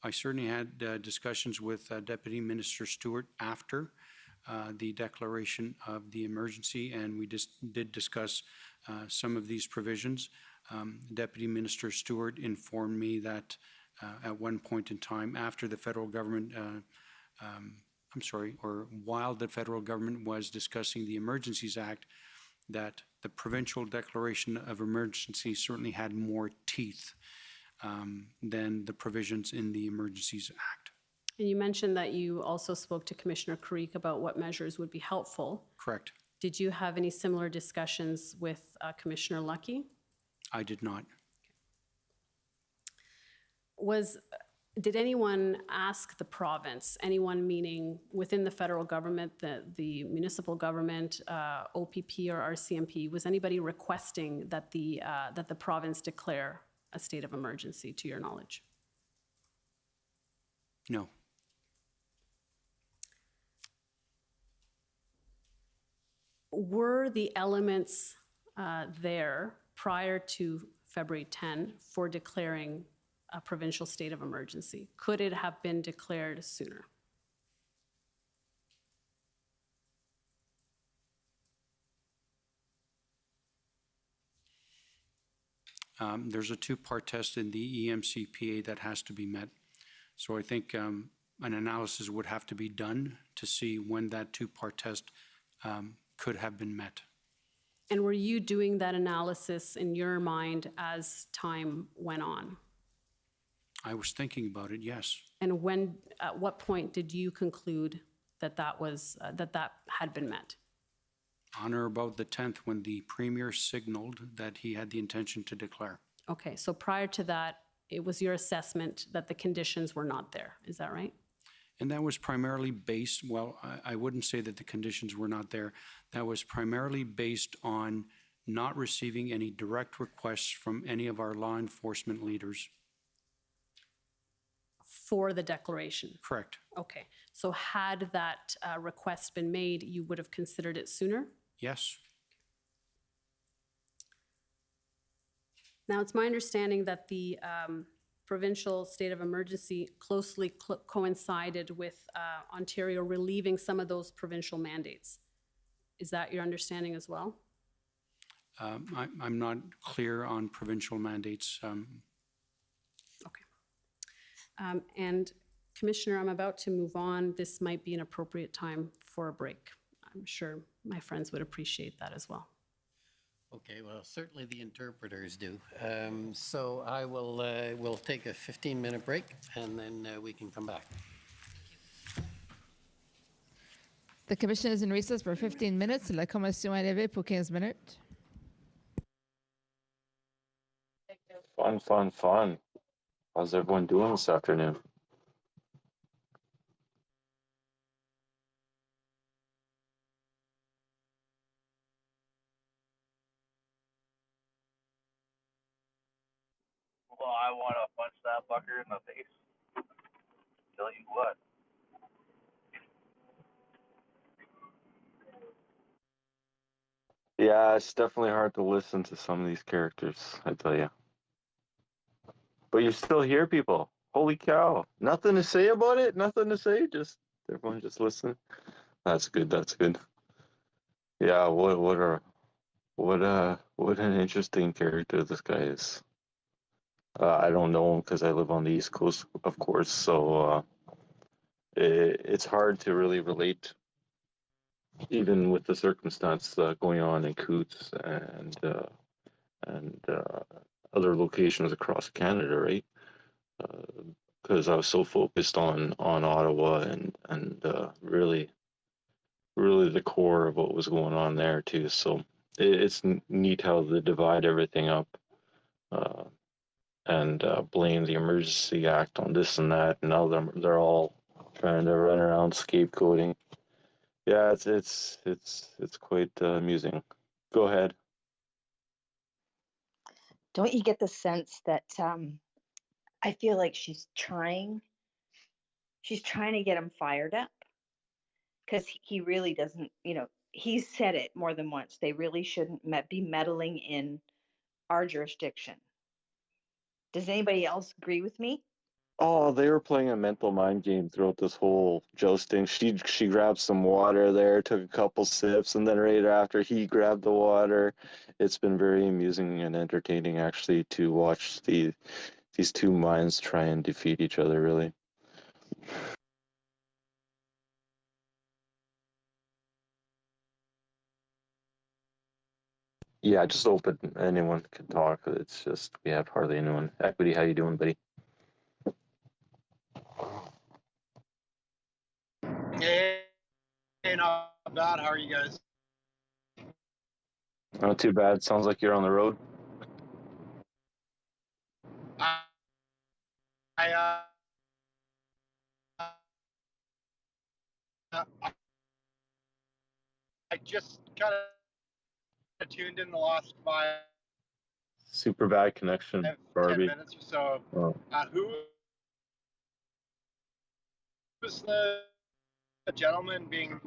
I certainly had discussions with Deputy Minister Stewart after the declaration of the emergency, and we just did discuss some of these provisions. Deputy Minister Stewart informed me that at one point in time after the federal government while the federal government was discussing the Emergencies Act, that the provincial declaration of emergency certainly had more teeth than the provisions in the Emergencies Act. And you mentioned that you also spoke to Commissioner Creek about what measures would be helpful. Correct. Did you have any similar discussions with Commissioner Lucky? I did not. Did anyone ask the province, anyone meaning within the federal government, the municipal government, OPP or RCMP, was anybody requesting that the province declare a state of emergency, to your knowledge? No. Were the elements there prior to February 10 for declaring a provincial state of emergency? Could it have been declared sooner? There's a two-part test in the EMCPA that has to be met. So I think an analysis would have to be done to see when that two-part test could have been met. And were you doing that analysis in your mind as time went on? I was thinking about it, yes. And when, at what point did you conclude that that was, that had been met? On or about the 10th, when the Premier signaled that he had the intention to declare. Okay, so prior to that, it was your assessment that the conditions were not there, is that right? And that was primarily based, well, I wouldn't say that the conditions were not there. That was primarily based on not receiving any direct requests from any of our law enforcement leaders. For the declaration? Correct. Okay, so had that request been made, you would have considered it sooner? Yes. Now, it's my understanding that the provincial state of emergency closely coincided with Ontario relieving some of those provincial mandates. Is that your understanding as well? I'm not clear on provincial mandates. And Commissioner, I'm about to move on. This might be an appropriate time for a break. I'm sure my friends would appreciate that as well. Okay, well, certainly the interpreters do. So I will we'll take a 15-minute break, and then we can come back. The commission is in recess for 15 minutes. La commission est levée pour 15 minutes. Fun, fun, fun. How's everyone doing this afternoon? Well, I want to punch that fucker in the face. Tell you what. Yeah, it's definitely hard to listen to some of these characters, I tell you. But you still hear people. Holy cow. Nothing to say about it? Nothing to say? Just everyone just listen. That's good, that's good. Yeah, what an interesting character this guy is. I don't know him because I live on the East Coast, of course, so it's hard to really relate, even with the circumstance going on in Coutts and other locations across Canada, right? Because I was so focused on Ottawa and really the core of what was going on there too. So it's neat how they divide everything up and blame the Emergency Act on this and that, and now they're all trying to run around scapegoating. Yeah, it's quite amusing. Go ahead. Don't you get the sense that I feel like she's trying to get him fired up? Because he really doesn't, he's said it more than once. They really shouldn't be meddling in our jurisdiction. Does anybody else agree with me? Oh, they were playing a mental mind game throughout this whole jousting. She grabbed some water there, took a couple sips, and then right after he grabbed the water. It's been very amusing and entertaining actually to watch these two minds try and defeat each other, really. Yeah, just open. Anyone can talk. It's just we have hardly anyone. Equity, how you doing, buddy? Hey, not bad. How are you guys? Not too bad. Sounds like you're on the road. I I just kind of tuned in the last Super bad connection, 10 Barbie. minutes or so. Oh. Who was the gentleman being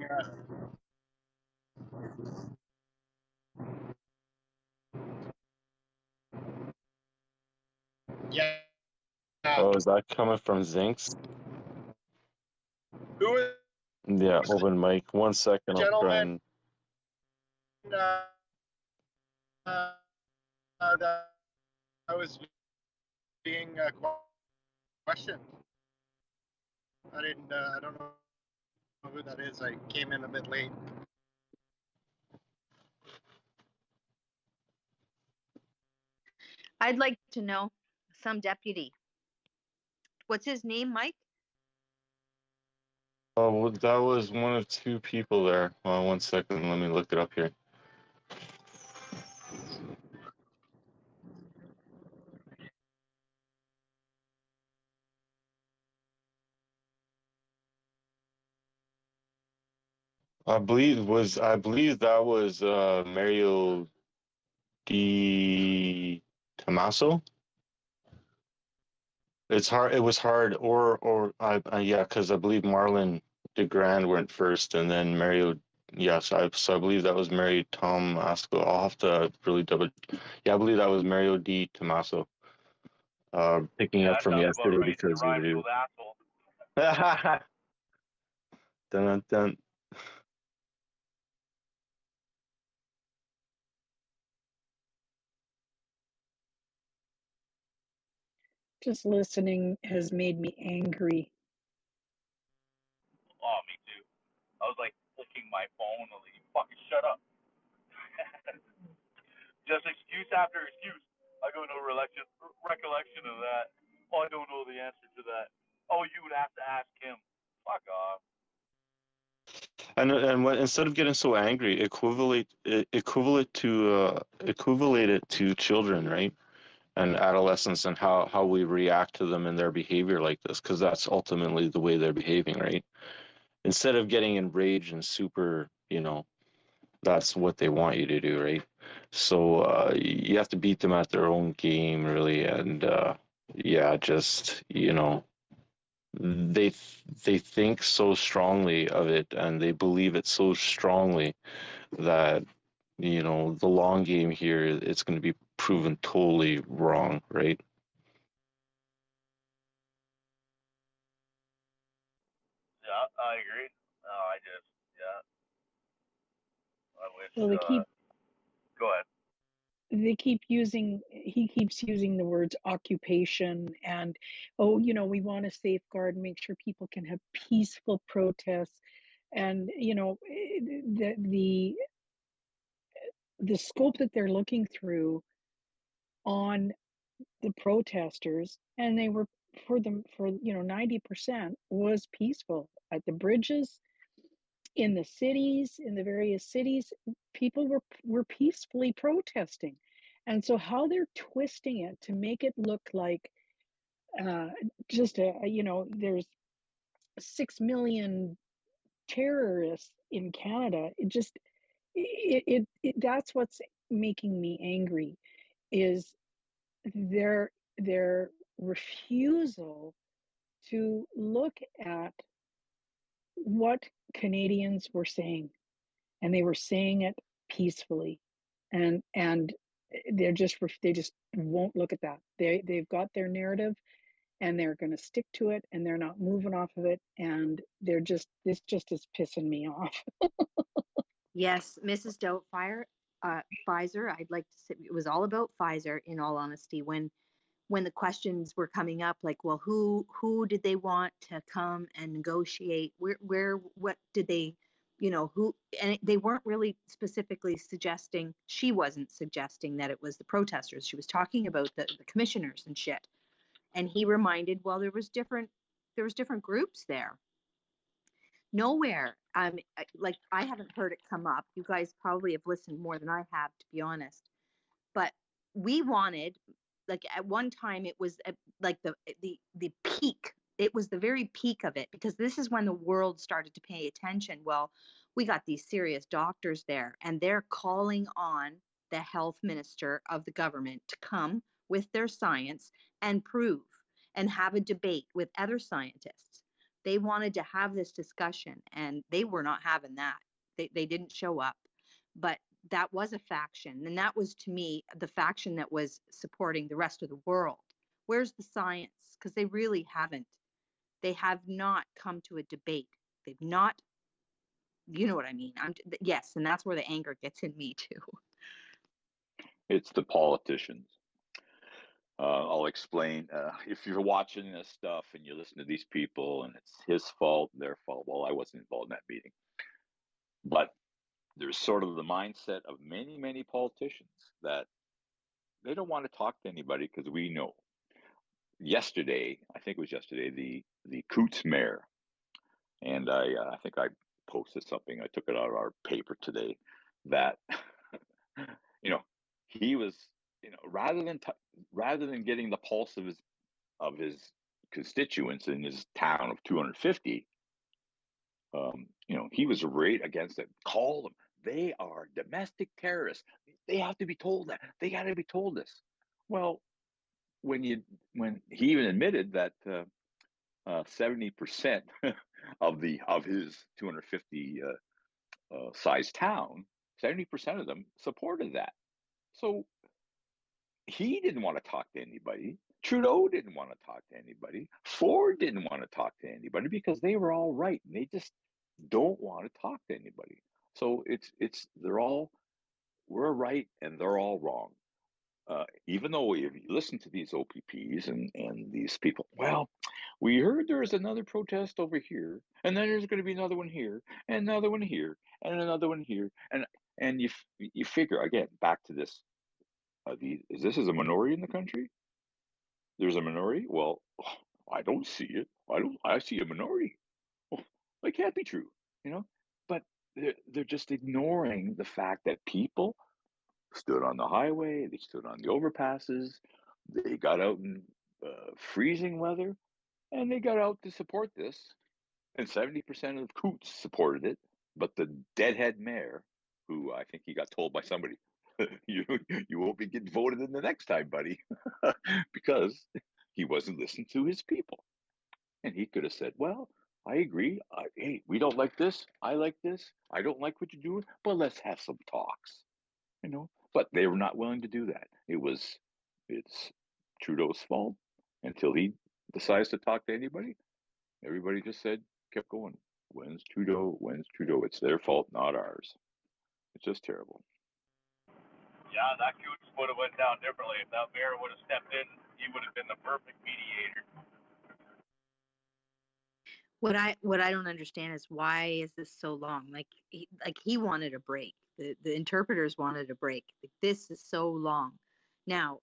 yeah. Oh, is that coming from Zinks? Who is Yeah, open mic. 1 second, the I'll try gentleman and that was being questioned? I don't know who that is. I came in a bit late. I'd like to know some deputy. What's his name, Mike? Oh, well, that was one of two people there. 1 second, let me look it up here. I believe that was Mario Di Tommaso. It's hard. It was hard, or yeah, because I believe Marlon DeGrand went first, and then Mario. Yes, so I believe that was Mario Tom Asco. I'll have to really double. Yeah, I believe that was Mario Di Tommaso. Picking up from yesterday because we were. Dun, dun. Just listening has made me angry. Oh, me too. I was like clicking my phone. I was like, you fucking shut up. Just excuse after excuse. I go no recollection of that. Oh, I don't know the answer to that. Oh, you would have to ask him. Fuck off. And when, instead of getting so angry, equivalent it to children, right? And adolescents, and how we react to them and their behavior like this, because that's ultimately the way they're behaving, right? Instead of getting enraged and super, that's what they want you to do, right? So you have to beat them at their own game, really, and yeah, just they think so strongly of it, and they believe it so strongly that the long game here, it's going to be proven totally wrong, right? Yeah, I agree. No, yeah. I wish. Well, Go ahead. He keeps using the words occupation and, oh, we want to safeguard and make sure people can have peaceful protests. And, the scope that they're looking through on the protesters, and they were for 90% was peaceful at the bridges, in the cities, in the various cities, people were peacefully protesting. And so how they're twisting it to make it look like just there's 6 million terrorists in Canada, that's what's making me angry, is their refusal to look at what Canadians were saying, and they were saying it peacefully, and they just won't look at that. They've got their narrative, and they're going to stick to it, and they're not moving off of it, and this just is pissing me off. Yes, Mrs. Doubtfire, Pfizer. I'd like to say it was all about Pfizer. In all honesty, when the questions were coming up, like, well, who did they want to come and negotiate? What did they, who? And they weren't really specifically suggesting. She wasn't suggesting that it was the protesters. She was talking about the commissioners and shit. And he reminded, well, there was different groups there. Nowhere, like, I haven't heard it come up. You guys probably have listened more than I have, to be honest. But we wanted, like, at one time it was like the peak it was the very peak of it, because this is when the world started to pay attention. Well, we got these serious doctors there, and they're calling on the health minister of the government to come with their science and prove and have a debate with other scientists. They wanted to have this discussion, and they were not having that. They didn't show up. But that was a faction, and that was, to me, the faction that was supporting the rest of the world. Where's the science? Because they really haven't. They have not come to a debate. They've not, you know what I mean? Yes, and that's where the anger gets in me too. It's the politicians. I'll explain. If you're watching this stuff and you listen to these people and it's his fault, their fault, well, I wasn't involved in that meeting. But there's sort of the mindset of many, many politicians that they don't want to talk to anybody because we know. Yesterday, I think it was yesterday, the Coutts mayor, and I think I posted something, I took it out of our paper today, that, he was, rather than getting the pulse of his constituents in his town of 250, he was right against it. Call them. They are domestic terrorists. They have to be told that. They got to be told this. Well, when he even admitted that 70% of his 250 size town, 70% of them supported that. So he didn't want to talk to anybody. Trudeau didn't want to talk to anybody. Ford didn't want to talk to anybody because they were all right, and they just don't want to talk to anybody. So we're right and they're all wrong. Even though if you listen to these OPPs and these people, well, we heard there's another protest over here, and then there's going to be another one here, and another one here, and another one here, and you figure again back to this. This is a minority in the country. There's a minority. Well, I don't see it. I see a minority. Oh, that can't be true, But they're just ignoring the fact that people stood on the highway, they stood on the overpasses, they got out in freezing weather, and they got out to support this. And 70% of Coutts supported it, but the deadhead mayor, who I think he got told by somebody, you won't be getting voted in the next time, buddy, because he wasn't listening to his people. And he could have said, well, I agree. Hey, we don't like this. I like this. I don't like what you're doing, but let's have some talks, But they were not willing to do that. It's Trudeau's fault until he decides to talk to anybody. Everybody just kept going. When's Trudeau? When's Trudeau? It's their fault, not ours. It's just terrible. Yeah, that Coutts would have went down differently. If that mayor would have stepped in, he would have been the perfect mediator. What I don't understand is, why is this so long? Like he wanted a break. The interpreters wanted a break. Like, this is so long. Now,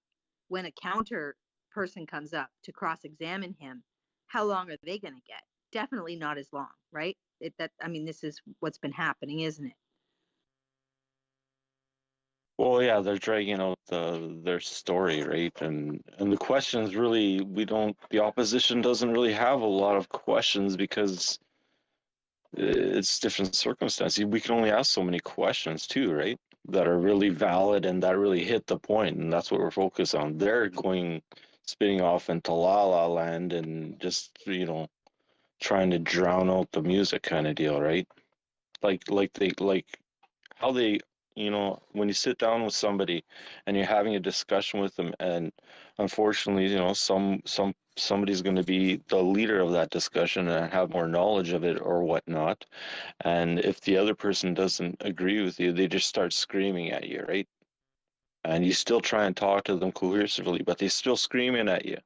when a counter person comes up to cross-examine him, how long are they going to get? Definitely not as long, right? This is what's been happening, isn't it? Well, yeah, they're dragging out their story, right? And the questions really, the opposition doesn't really have a lot of questions because it's different circumstances. We can only ask so many questions too, right? That are really valid and that really hit the point, and that's what we're focused on. They're spinning off into la la land and just, trying to drown out the music kind of deal, right? Like how they, when you sit down with somebody and you're having a discussion with them, and unfortunately, somebody's going to be the leader of that discussion and have more knowledge of it or whatnot. And if the other person doesn't agree with you, they just start screaming at you, right? And you still try and talk to them cohesively, but they're still screaming at you,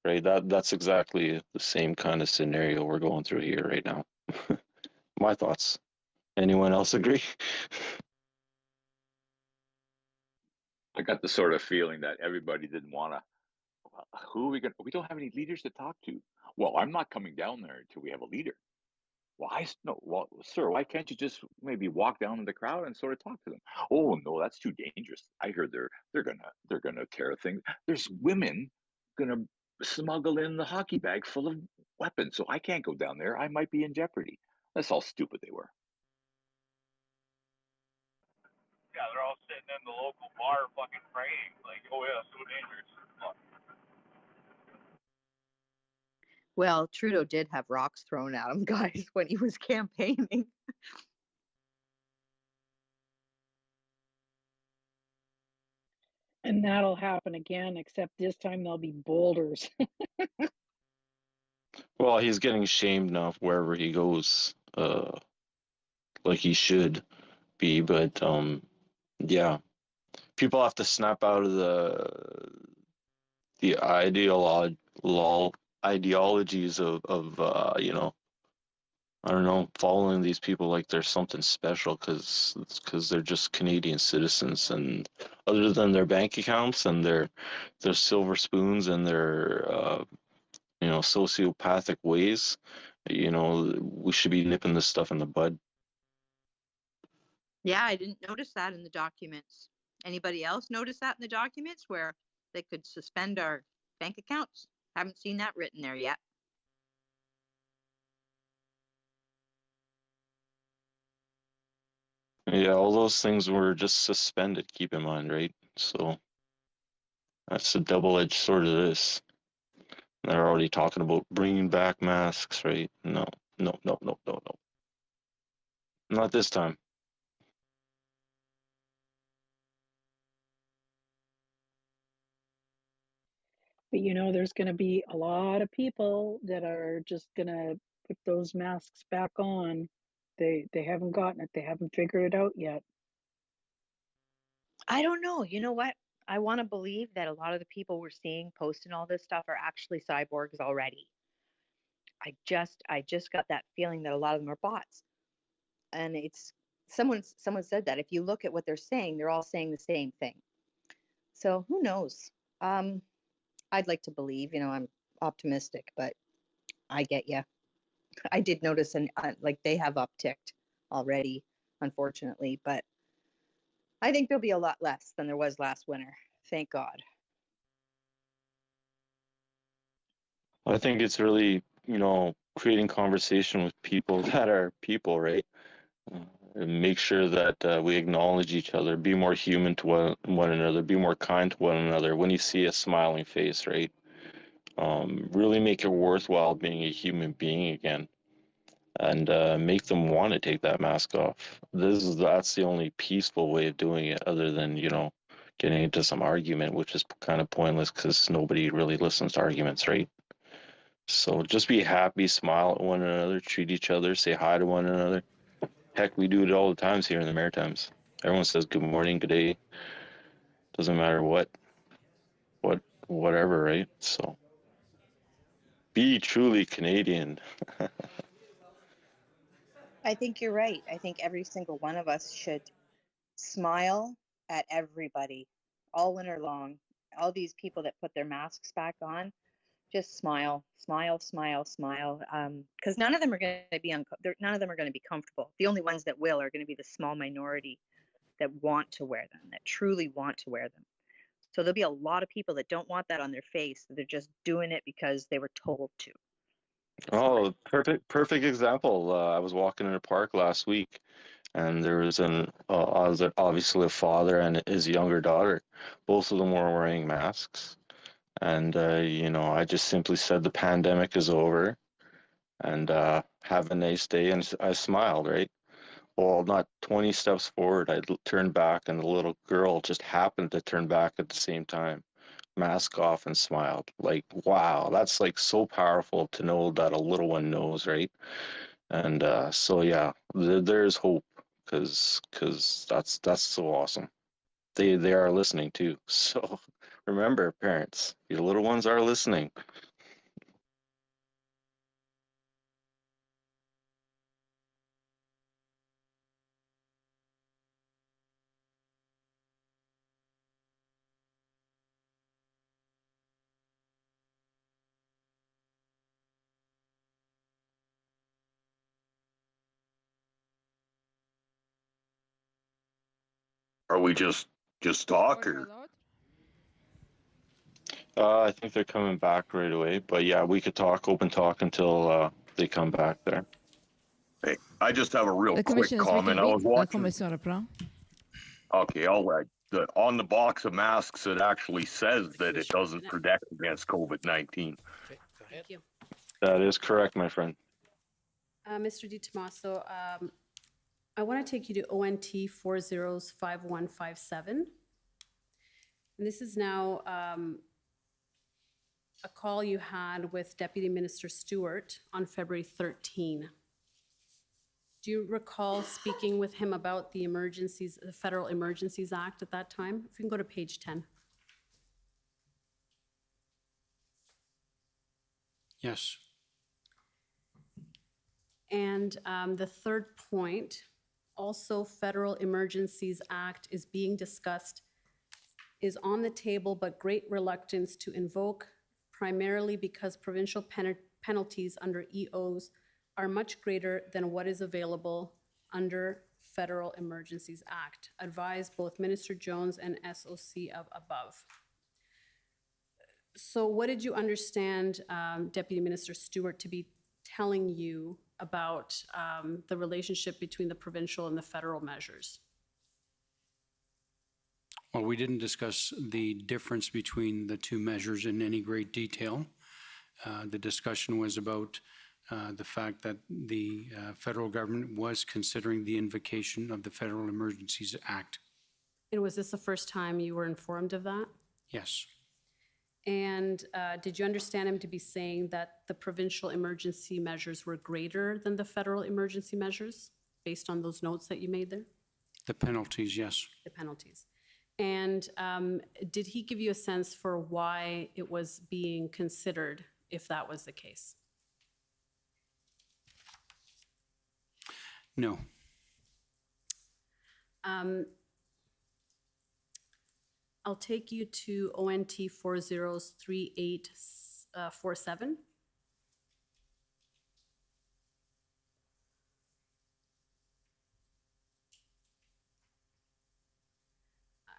right? That's exactly the same kind of scenario we're going through here right now. My thoughts. Anyone else agree? I got the sort of feeling that everybody didn't want to. Who are we going to? We don't have any leaders to talk to. Well, I'm not coming down there until we have a leader. Well, sir, why can't you just maybe walk down in the crowd and sort of talk to them? Oh no, that's too dangerous. I heard they're gonna tear things. There's women gonna smuggle in the hockey bag full of weapons, so I can't go down there. I might be in jeopardy. That's how stupid they were. Yeah, they're all sitting in the local bar fucking praying, like, oh yeah, so dangerous. Fuck. Well, Trudeau did have rocks thrown at him, guys, when he was campaigning. And that'll happen again, except this time they'll be boulders. Well, he's getting shamed now wherever he goes, like he should be. But yeah, people have to snap out of the ideologies of you know, I don't know, following these people like they're something special because they're just Canadian citizens, and other than their bank accounts and their silver spoons and their you know, sociopathic ways, you know, we should be nipping this stuff in the bud. Yeah, I didn't notice that in the documents. Anybody else notice that in the documents where they could suspend our bank accounts? Haven't seen that written there yet. Yeah, all those things were just suspended, keep in mind, right? So that's a double-edged sword of this. They're already talking about bringing back masks, right? No, no, no, no, no, no. Not this time. But you know, there's going to be a lot of people that are just going to put those masks back on. They haven't gotten it. They haven't figured it out yet. I don't know. You know what? I want to believe that a lot of the people we're seeing posting all this stuff are actually cyborgs already. I just got that feeling that a lot of them are bots. And it's someone said that if you look at what they're saying, they're all saying the same thing. So who knows? I'd like to believe, you know, I'm optimistic, but I get you. I did notice like they have upticked already, unfortunately, but I think there'll be a lot less than there was last winter. Thank God. I think it's really, you know, creating conversation with people that are people, right? And make sure that we acknowledge each other, be more human to one another, be more kind to one another when you see a smiling face, right? Really make it worthwhile being a human being again, and make them want to take that mask off. That's the only peaceful way of doing it, other than, you know, getting into some argument, which is kind of pointless because nobody really listens to arguments, right? So just be happy, smile at one another, treat each other, say hi to one another. Heck, we do it all the times here in the Maritimes. Everyone says good morning, good day. Doesn't matter whatever, right? So be truly Canadian. I think you're right. I think every single one of us should smile at everybody all winter long. All these people that put their masks back on, just smile, smile, smile, smile. Because none of them are going to be none of them are going to be comfortable. The only ones that will are going to be the small minority that want to wear them, that truly want to wear them. So there'll be a lot of people that don't want that on their face. They're just doing it because they were told to. Oh, perfect example. I was walking in a park last week, and there was obviously a father and his younger daughter. Both of them were wearing masks, and you know, I just simply said the pandemic is over, and have a nice day, and I smiled, right? Well, not 20 steps forward, I turned back, and the little girl just happened to turn back at the same time, mask off, and smiled. Like, wow, that's like so powerful to know that a little one knows, right? And so yeah, there's hope, because that's so awesome. They are listening too. So remember, parents, your little ones are listening. Are we just talk, or? I think they're coming back right away, but yeah, we could talk, open talk until they come back there. Hey, I just have a real The quick commission is comment. I was reconvened. La watching. commission reprend. Okay, I'll on the box of masks, it actually says that it doesn't protect against COVID-19. Thank you. That is correct, my friend. Mr. Di Tommaso, I want to take you to ONT 405157. And this is now a call you had with Deputy Minister Stewart on February 13. Do you recall speaking with him about the emergencies, the Federal Emergencies Act at that time? If you can go to page 10. Yes. And the third point, also Federal Emergencies Act is being discussed, is on the table, but great reluctance to invoke, primarily because provincial penalties under EOs are much greater than what is available under Federal Emergencies Act. Advise both Minister Jones and SOC of above. So what did you understand Deputy Minister Stewart to be telling you about the relationship between the provincial and the federal measures? Well, we didn't discuss the difference between the two measures in any great detail. The discussion was about the fact that the federal government was considering the invocation of the Federal Emergencies Act. And was this the first time you were informed of that? Yes. And did you understand him to be saying that the provincial emergency measures were greater than the federal emergency measures, based on those notes that you made there? The penalties, yes. The penalties. And did he give you a sense for why it was being considered, if that was the case? No. I'll take you to ONT 403847.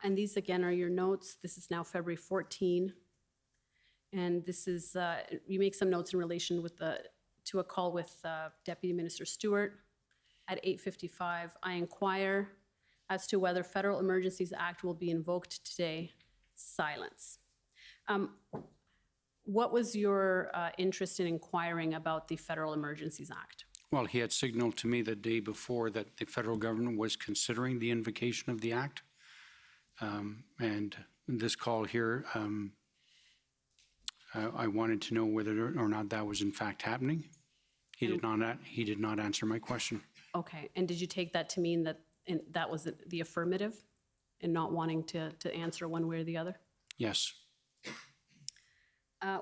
And these again are your notes. This is now February 14. And this is, you make some notes in relation with to a call with Deputy Minister Stewart at 8:55. I inquire as to whether Federal Emergencies Act will be invoked today. Silence. What was your interest in inquiring about the Federal Emergencies Act? Well, he had signaled to me the day before that the federal government was considering the invocation of the act. And this call here, I wanted to know whether or not that was in fact happening. He did not answer my question. Okay, and did you take that to mean that that was the affirmative and not wanting to answer one way or the other? Yes.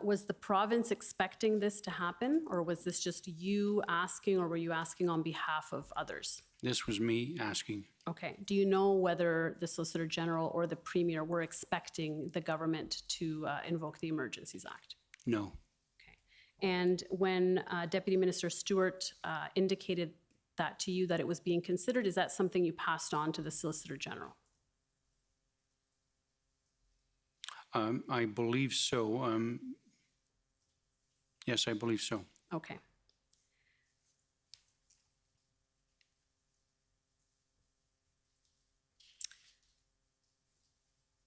Was the province expecting this to happen, or was this just you asking, or were you asking on behalf of others? This was me asking. Okay. Do you know whether the Solicitor General or the Premier were expecting the government to invoke the Emergencies Act? No. Okay. And when Deputy Minister Stewart indicated that to you, that it was being considered, is that something you passed on to the Solicitor General? I believe so. Yes, I believe so. Okay.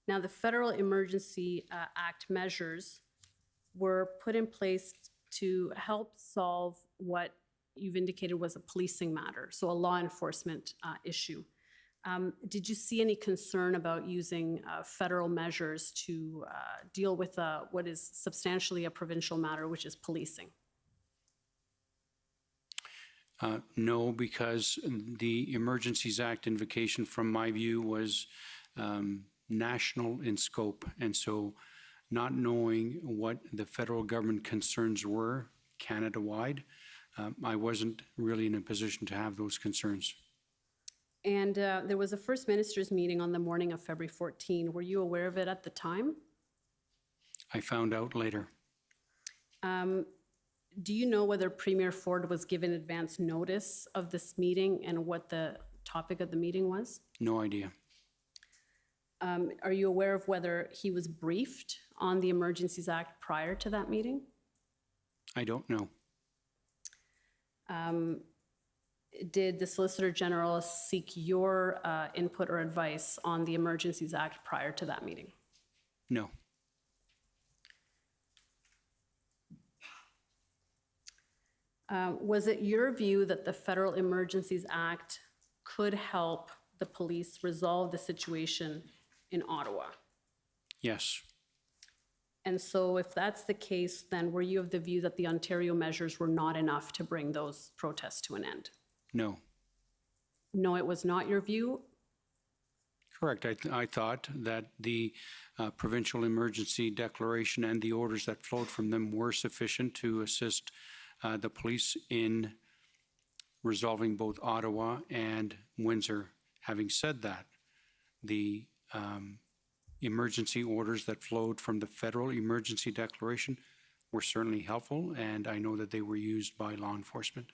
Now, the Federal Emergency Act measures were put in place to help solve what you've indicated was a policing matter, so a law enforcement issue. Did you see any concern about using federal measures to deal with what is substantially a provincial matter, which is policing? No, because the Emergencies Act invocation, from my view, was national in scope. And so not knowing what the federal government concerns were Canada-wide, I wasn't really in a position to have those concerns. And there was a First Minister's meeting on the morning of February 14. Were you aware of it at the time? I found out later. Do you know whether Premier Ford was given advance notice of this meeting and what the topic of the meeting was? No idea. Are you aware of whether he was briefed on the Emergencies Act prior to that meeting? I don't know. Did the Solicitor General seek your input or advice on the Emergencies Act prior to that meeting? No. Was it your view that the Federal Emergencies Act could help the police resolve the situation in Ottawa? Yes. And so if that's the case, then were you of the view that the Ontario measures were not enough to bring those protests to an end? No. No, it was not your view? Correct. I thought that the provincial emergency declaration and the orders that flowed from them were sufficient to assist the police in resolving both Ottawa and Windsor. Having said that, the emergency orders that flowed from the federal emergency declaration were certainly helpful, and I know that they were used by law enforcement.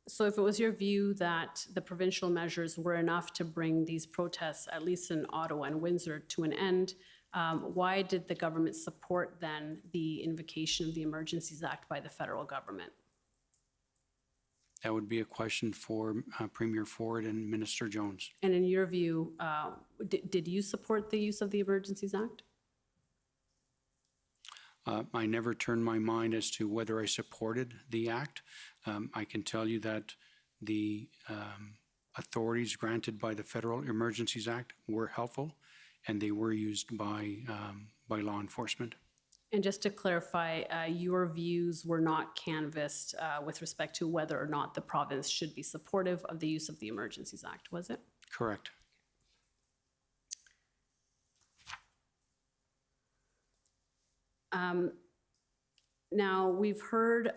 So if it was your view that the provincial measures were enough to bring these protests, at least in Ottawa and Windsor, to an end, why did the government support then the invocation of the Emergencies Act by the federal government? That would be a question for Premier Ford and Minister Jones. And in your view, did you support the use of the Emergencies Act? I never turned my mind as to whether I supported the act. I can tell you that the authorities granted by the Federal Emergencies Act were helpful, and they were used by law enforcement. And just to clarify, your views were not canvassed with respect to whether or not the province should be supportive of the use of the Emergencies Act, was it? Correct. Now, we've heard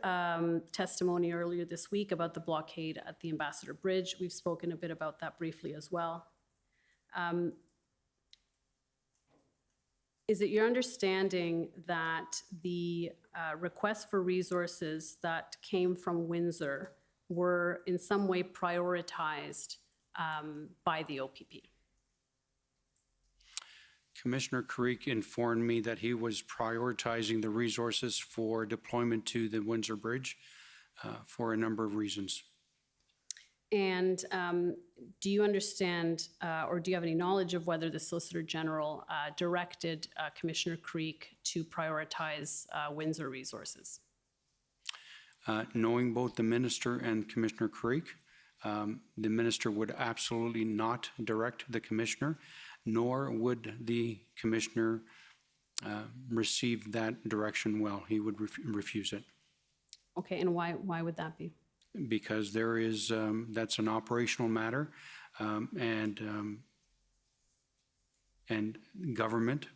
testimony earlier this week about the blockade at the Ambassador Bridge. We've spoken a bit about that briefly as well. Is it your understanding that the requests for resources that came from Windsor were in some way prioritized by the OPP? Commissioner Creek informed me that he was prioritizing the resources for deployment to the Windsor Bridge for a number of reasons. And do you understand, or do you have any knowledge of whether the Solicitor General directed Commissioner Creek to prioritize Windsor resources? Knowing both the Minister and Commissioner Creek, the Minister would absolutely not direct the Commissioner, nor would the Commissioner receive that direction well. He would refuse it. Okay, and why would that be? Because there is, that's an operational matter, and government,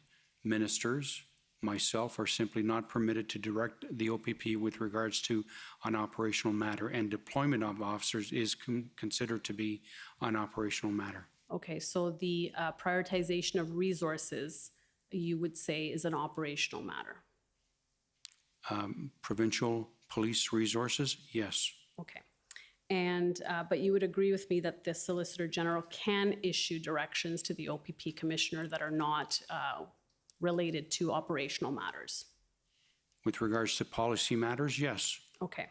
ministers, myself are simply not permitted to direct the OPP with regards to an operational matter, and deployment of officers is considered to be an operational matter. Okay, so the prioritization of resources, you would say, is an operational matter? Provincial police resources, yes. Okay. And, but you would agree with me that the Solicitor General can issue directions to the OPP Commissioner that are not related to operational matters? With regards to policy matters, yes. Okay.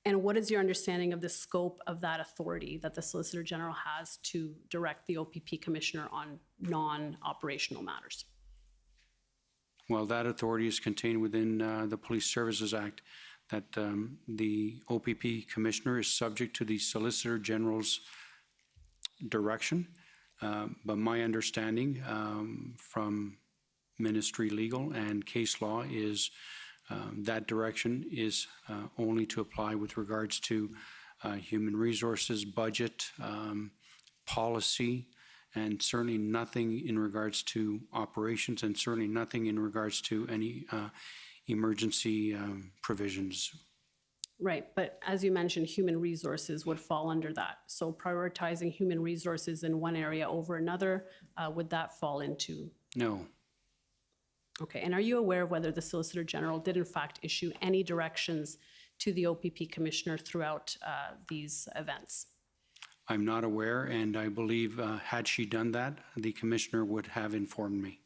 And what is your understanding of the scope of that authority that the Solicitor General has to direct the OPP Commissioner on non-operational matters? Well, that authority is contained within the Police Services Act, that the OPP Commissioner is subject to the Solicitor General's direction. But my understanding from Ministry Legal and case law is that direction is only to apply with regards to human resources, budget, policy, and certainly nothing in regards to operations, and certainly nothing in regards to any emergency provisions. Right, but as you mentioned, human resources would fall under that. So prioritizing human resources in one area over another, would that fall into? No. Okay, and are you aware of whether the Solicitor General did in fact issue any directions to the OPP Commissioner throughout these events? I'm not aware, and I believe had she done that, the Commissioner would have informed me.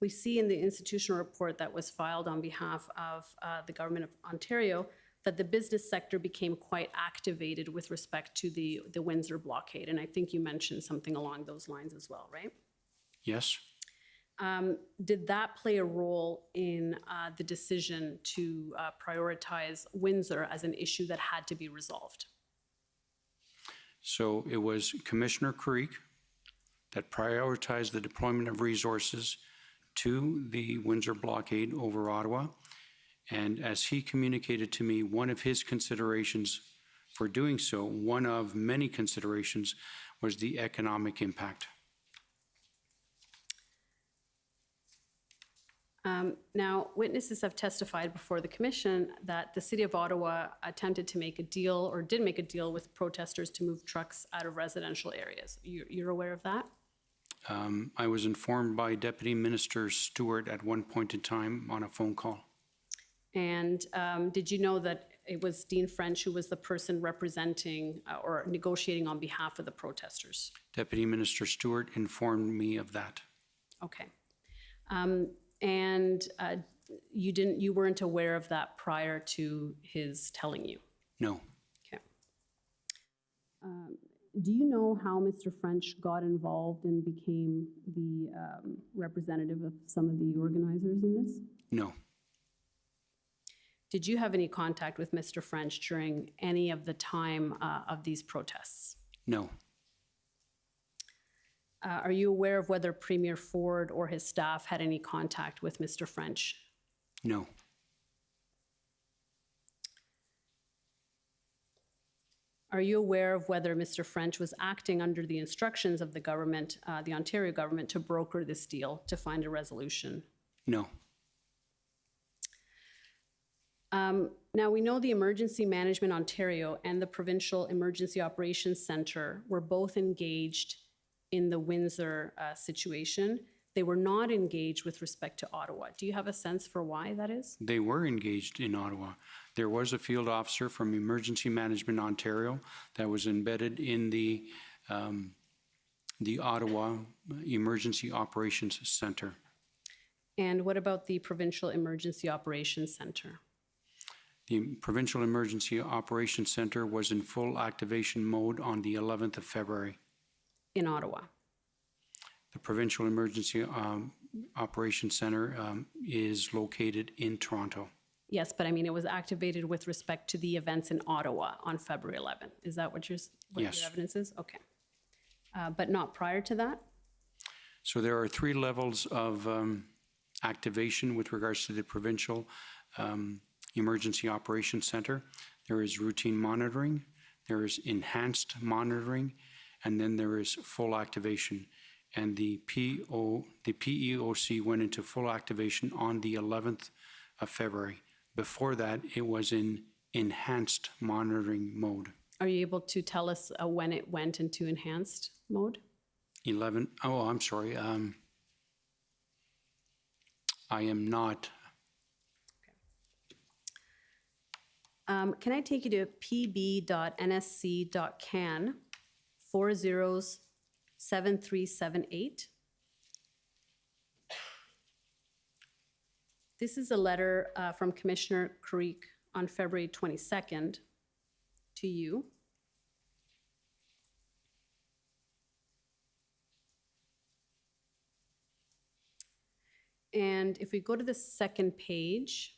We see in the institutional report that was filed on behalf of the Government of Ontario that the business sector became quite activated with respect to the Windsor blockade. And I think you mentioned something along those lines as well, right? Yes. Did that play a role in the decision to prioritize Windsor as an issue that had to be resolved? So it was Commissioner Creek that prioritized the deployment of resources to the Windsor blockade over Ottawa. And as he communicated to me, one of his considerations for doing so, one of many considerations, was the economic impact. Now, witnesses have testified before the commission that the City of Ottawa attempted to make a deal, or did make a deal, with protesters to move trucks out of residential areas. You're aware of that? I was informed by Deputy Minister Stewart at one point in time on a phone call. And did you know that it was Dean French who was the person representing or negotiating on behalf of the protesters? Deputy Minister Stewart informed me of that. Okay. And you weren't aware of that prior to his telling you? No. Okay. Do you know how Mr. French got involved and became the representative of some of the organizers in this? No. Did you have any contact with Mr. French during any of the time of these protests? No. Are you aware of whether Premier Ford or his staff had any contact with Mr. French? No. Are you aware of whether Mr. French was acting under the instructions of the government, the Ontario government, to broker this deal to find a resolution? No. Now, we know the Emergency Management Ontario and the Provincial Emergency Operations Centre were both engaged in the Windsor situation. They were not engaged with respect to Ottawa. Do you have a sense for why that is? They were engaged in Ottawa. There was a field officer from Emergency Management Ontario that was embedded in the Ottawa Emergency Operations Centre. And what about the Provincial Emergency Operations Centre? The Provincial Emergency Operations Centre was in full activation mode on the 11th of February. In Ottawa? The Provincial Emergency Operations Centre is located in Toronto. Yes, but I mean, it was activated with respect to the events in Ottawa on February 11th. Is that what your evidence is? Okay. But not prior to that? So there are three levels of activation with regards to the Provincial Emergency Operations Centre. There is routine monitoring, there is enhanced monitoring, and then there is full activation. And the PEOC went into full activation on the 11th of February. Before that, it was in enhanced monitoring mode. Are you able to tell us when it went into enhanced mode? I'm sorry. I am not. Can I take you to pb.nsc.can 407378? This is a letter from Commissioner Creek on February 22nd to you. And if we go to the second page,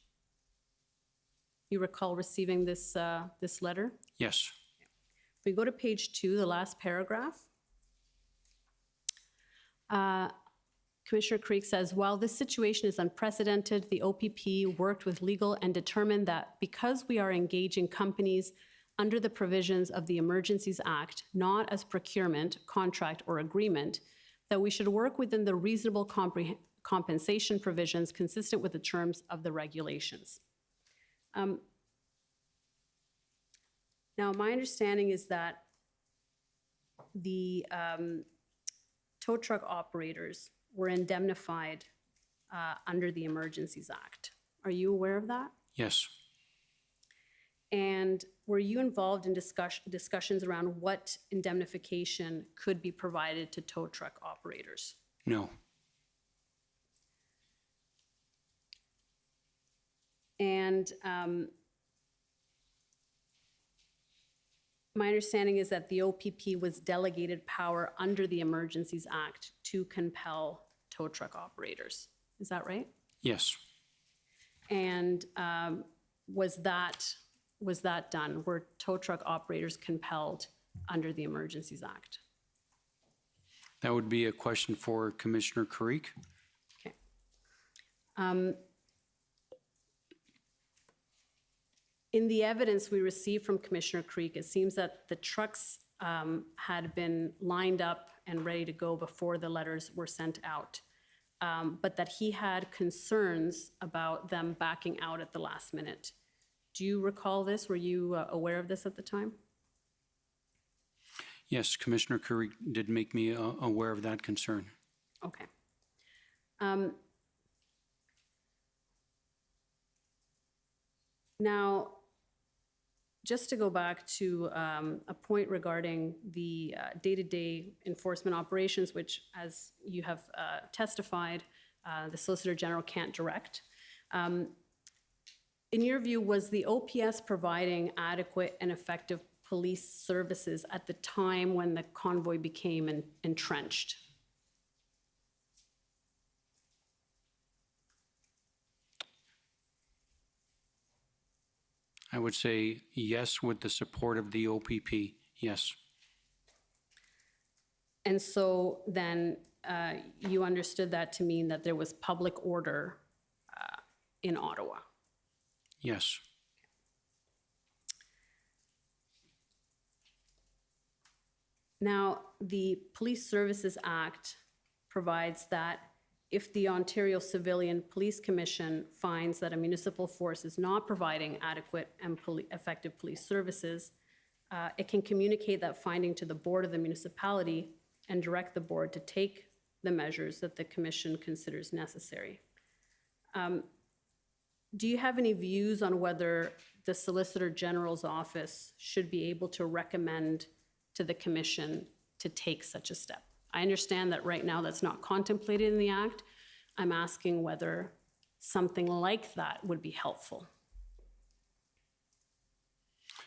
you recall receiving this, this letter? Yes. If we go to page 2, the last paragraph, Commissioner Creek says, while this situation is unprecedented, the OPP worked with legal and determined that because we are engaging companies under the provisions of the Emergencies Act, not as procurement, contract, or agreement, that we should work within the reasonable compensation provisions consistent with the terms of the regulations. Now, my understanding is that the tow truck operators were indemnified under the Emergencies Act. Are you aware of that? Yes. And were you involved in discussions around what indemnification could be provided to tow truck operators? No. And my understanding is that the OPP was delegated power under the Emergencies Act to compel tow truck operators. Is that right? Yes. And was that done? Were tow truck operators compelled under the Emergencies Act? That would be a question for Commissioner Carrique. Okay. In the evidence we received from Commissioner Creek, it seems that the trucks had been lined up and ready to go before the letters were sent out, but that he had concerns about them backing out at the last minute. Do you recall this? Were you aware of this at the time? Yes, Commissioner Carrique did make me aware of that concern. Okay. Now, just to go back to a point regarding the day-to-day enforcement operations, which, as you have testified, the Solicitor General can't direct. In your view, was the OPS providing adequate and effective police services at the time when the convoy became entrenched? I would say yes, with the support of the OPP, yes. And so then you understood that to mean that there was public order in Ottawa? Yes. Now, the Police Services Act provides that if the Ontario Civilian Police Commission finds that a municipal force is not providing adequate and effective police services, it can communicate that finding to the board of the municipality and direct the board to take the measures that the commission considers necessary. Do you have any views on whether the Solicitor General's office should be able to recommend to the commission to take such a step? I understand that right now that's not contemplated in the Act. I'm asking whether something like that would be helpful.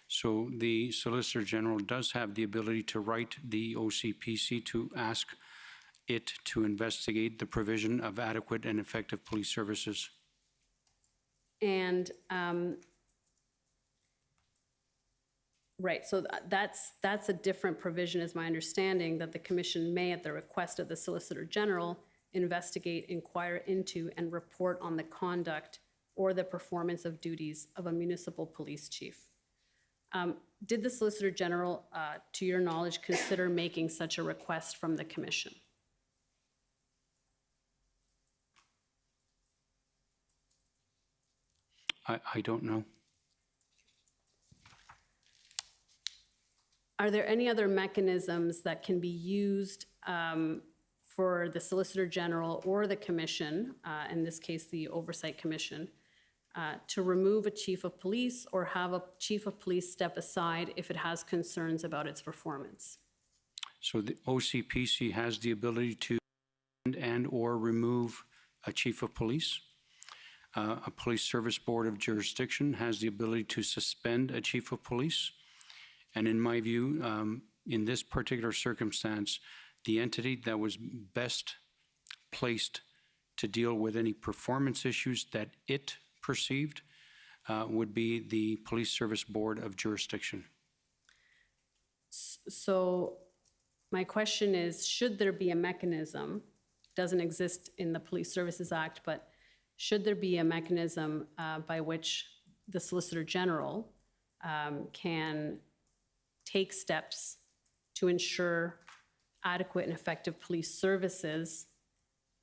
So the Solicitor General does have the ability to write the OCPC to ask it to investigate the provision of adequate and effective police services. And right, so that's a different provision, is my understanding, that the commission may, at the request of the Solicitor General, investigate, inquire into, and report on the conduct or the performance of duties of a municipal police chief. Did the Solicitor General, to your knowledge, consider making such a request from the commission? I don't know. Are there any other mechanisms that can be used for the Solicitor General or the Commission, in this case the Oversight Commission, to remove a chief of police or have a chief of police step aside if it has concerns about its performance? So the OCPC has the ability to and or remove a chief of police. A police service board of jurisdiction has the ability to suspend a chief of police. And in my view, in this particular circumstance, the entity that was best placed to deal with any performance issues that it perceived would be the Police Service Board of Jurisdiction. So my question is, should there be a mechanism, doesn't exist in the Police Services Act, but should there be a mechanism by which the Solicitor General can take steps to ensure adequate and effective police services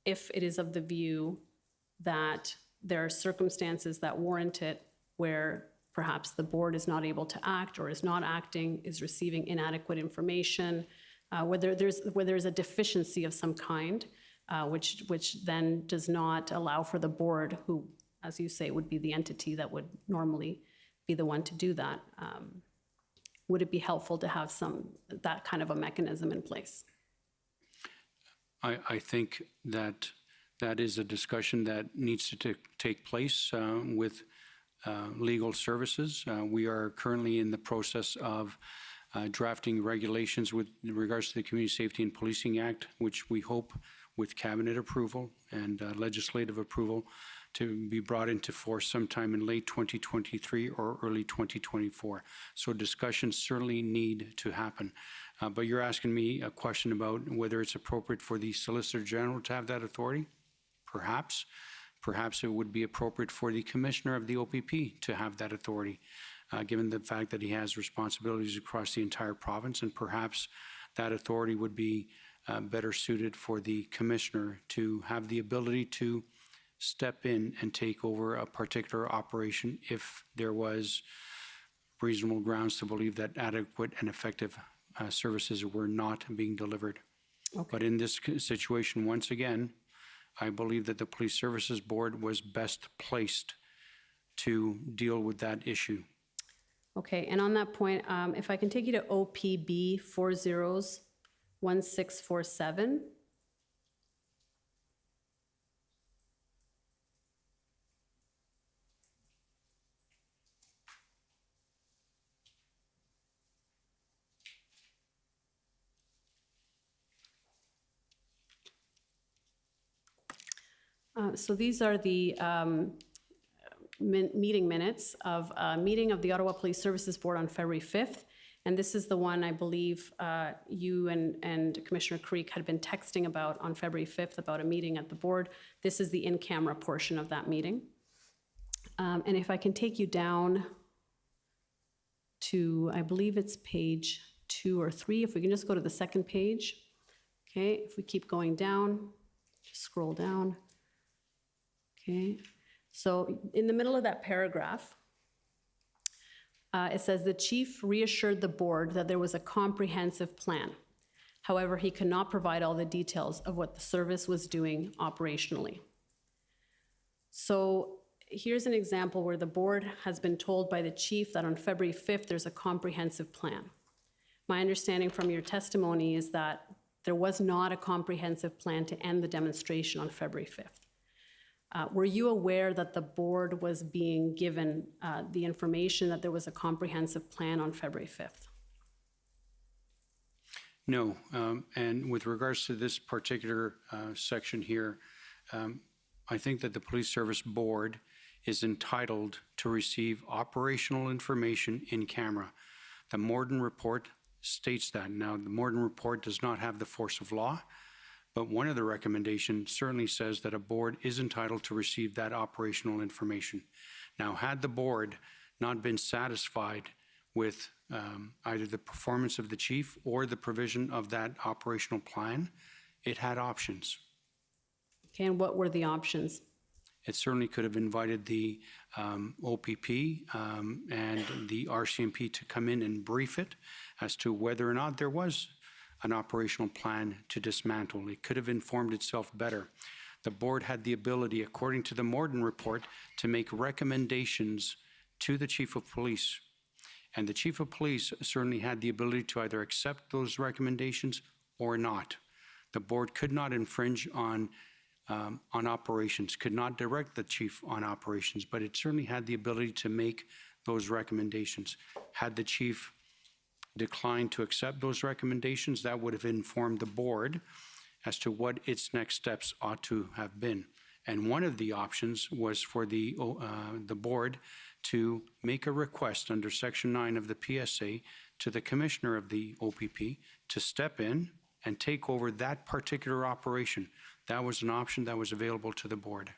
if it is of the view that there are circumstances that warrant it where perhaps the board is not able to act or is not acting, is receiving inadequate information, whether there's a deficiency of some kind, which then does not allow for the board, who, as you say, would be the entity that would normally be the one to do that. Would it be helpful to have that kind of a mechanism in place? I think that that is a discussion that needs to take place with legal services. We are currently in the process of drafting regulations with regards to the Community Safety and Policing Act, which we hope with cabinet approval and legislative approval to be brought into force sometime in late 2023 or early 2024. So discussions certainly need to happen. But you're asking me a question about whether it's appropriate for the Solicitor General to have that authority? Perhaps. Perhaps it would be appropriate for the Commissioner of the OPP to have that authority, given the fact that he has responsibilities across the entire province, and perhaps that authority would be better suited for the Commissioner to have the ability to step in and take over a particular operation if there was reasonable grounds to believe that adequate and effective services were not being delivered. Okay. But in this situation, once again, I believe that the Police Services Board was best placed to deal with that issue. Okay, and on that point, if I can take you to OPB 401647. So these are the meeting minutes of a meeting of the Ottawa Police Services Board on February 5th. And this is the one I believe you and Commissioner Creek had been texting about on February 5th about a meeting at the board. This is the in-camera portion of that meeting. And if I can take you down to, I believe it's page 2 or 3, if we can just go to the second page. Okay, if we keep going down, just scroll down. Okay, so in the middle of that paragraph, it says the chief reassured the board that there was a comprehensive plan. However, he could not provide all the details of what the service was doing operationally. So here's an example where the board has been told by the chief that on February 5th, there's a comprehensive plan. My understanding from your testimony is that there was not a comprehensive plan to end the demonstration on February 5th. Were you aware that the board was being given the information that there was a comprehensive plan on February 5th? No, and with regards to this particular section here, I think that the Police Service Board is entitled to receive operational information in camera. The Morden report states that. Now, the Morden report does not have the force of law, but one of the recommendations certainly says that a board is entitled to receive that operational information. Now, had the board not been satisfied with either the performance of the chief or the provision of that operational plan, it had options. Okay, and what were the options? It certainly could have invited the OPP and the RCMP to come in and brief it as to whether or not there was an operational plan to dismantle. It could have informed itself better. The board had the ability, according to the Morden report, to make recommendations to the chief of police. And the chief of police certainly had the ability to either accept those recommendations or not. The board could not infringe on operations, could not direct the chief on operations, but it certainly had the ability to make those recommendations. Had the chief declined to accept those recommendations, that would have informed the board as to what its next steps ought to have been. And one of the options was for the board to make a request under Section 9 of the PSA to the commissioner of the OPP to step in and take over that particular operation. That was an option that was available to the board.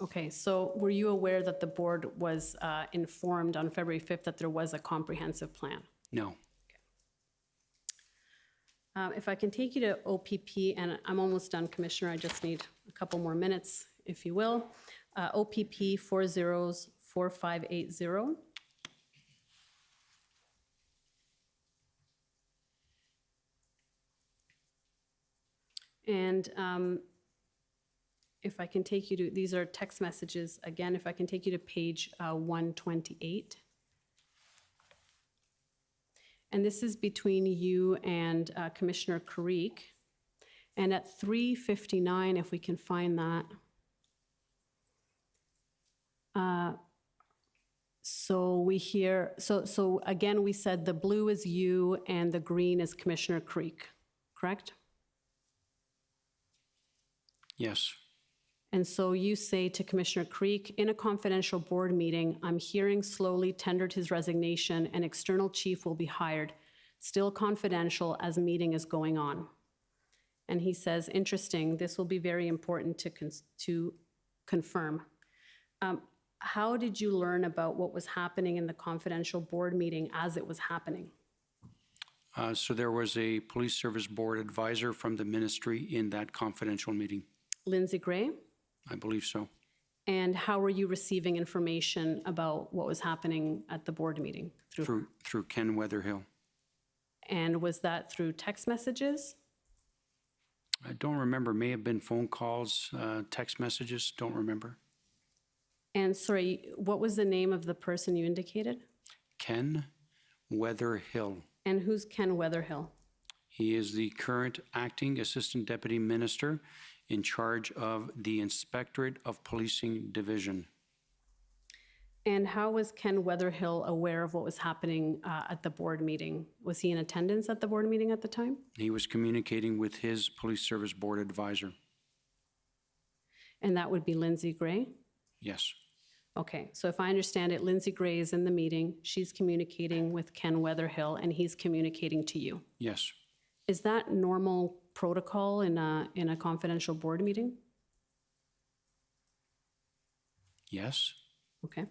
Okay, so were you aware that the board was informed on February 5th that there was a comprehensive plan? No. If I can take you to OPP, and I'm almost done, Commissioner, I just need a couple more minutes, if you will. OPP 404580. And if I can take you to, these are text messages, again, if I can take you to page 128. And this is between you and Commissioner Kariq. And at 3:59, if we can find that. So we hear, so again, we said the blue is you and the green is Commissioner Kariq, correct? Yes. And so you say to Commissioner Kariq, in a confidential board meeting, I'm hearing Slowly tendered his resignation and external chief will be hired, still confidential as meeting is going on. And he says, interesting, this will be very important to confirm. How did you learn about what was happening in the confidential board meeting as it was happening? So there was a police service board advisor from the ministry in that confidential meeting. Lindsay Gray? I believe so. And how were you receiving information about what was happening at the board meeting? Through Ken Weatherhill. And was that through text messages? I don't remember. May have been phone calls, text messages. Don't remember. And sorry, what was the name of the person you indicated? Ken Weatherhill. And who's Ken Weatherhill? He is the current acting assistant deputy minister in charge of the Inspectorate of Policing Division. And how was Ken Weatherhill aware of what was happening at the board meeting? Was he in attendance at the board meeting at the time? He was communicating with his police service board advisor. And that would be Lindsay Gray? Yes. Okay, so if I understand it, Lindsay Gray is in the meeting, she's communicating with Ken Weatherhill, and he's communicating to you. Yes. Is that normal protocol in a confidential board meeting? Yes. Okay.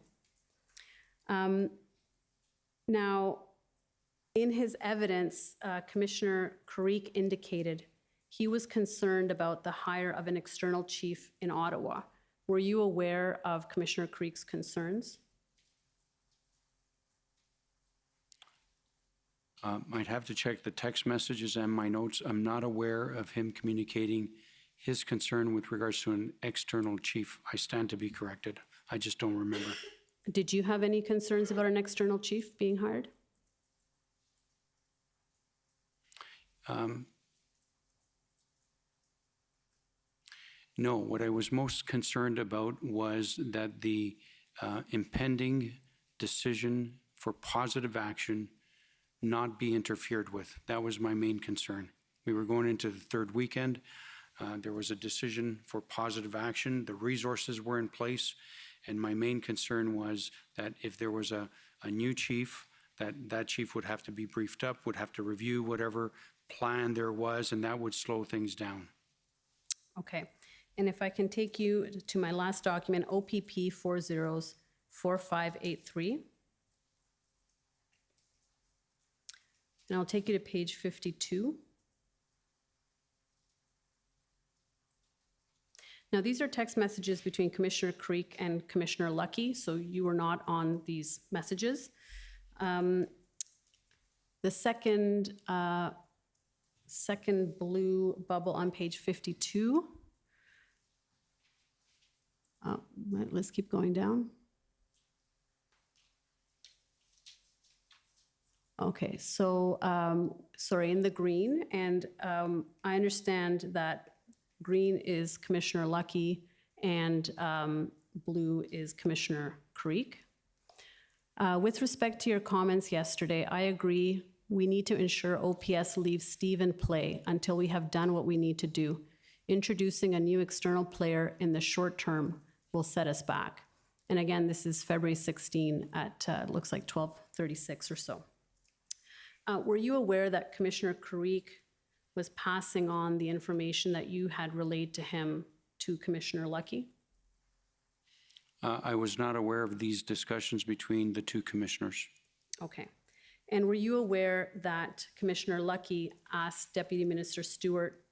Now, in his evidence, Commissioner Kariq indicated he was concerned about the hire of an external chief in Ottawa. Were you aware of Commissioner Kariq's concerns? I'd have to check the text messages and my notes. I'm not aware of him communicating his concern with regards to an external chief. I stand to be corrected. I just don't remember. Did you have any concerns about an external chief being hired? No, what I was most concerned about was that the impending decision for positive action not be interfered with. That was my main concern. We were going into the third weekend. There was a decision for positive action. The resources were in place. And my main concern was that if there was a new chief, that chief would have to be briefed up, would have to review whatever plan there was, and that would slow things down. Okay. And if I can take you to my last document, OPP 404583. And I'll take you to page 52. Now, these are text messages between Commissioner Kariq and Commissioner Lucky, so you were not on these messages. The second blue bubble on page 52. Let's keep going down. Okay, so, sorry, in the green, and I understand that green is Commissioner Lucky and blue is Commissioner Kariq. With respect to your comments yesterday, I agree we need to ensure OPS leaves Steve in play until we have done what we need to do. Introducing a new external player in the short term will set us back. And again, this is February 16 at, looks like 12:36 or so. Were you aware that Commissioner Kariq was passing on the information that you had relayed to him to Commissioner Lucky? I was not aware of these discussions between the two commissioners. Okay. And were you aware that Commissioner Lucky asked Deputy Minister Stewart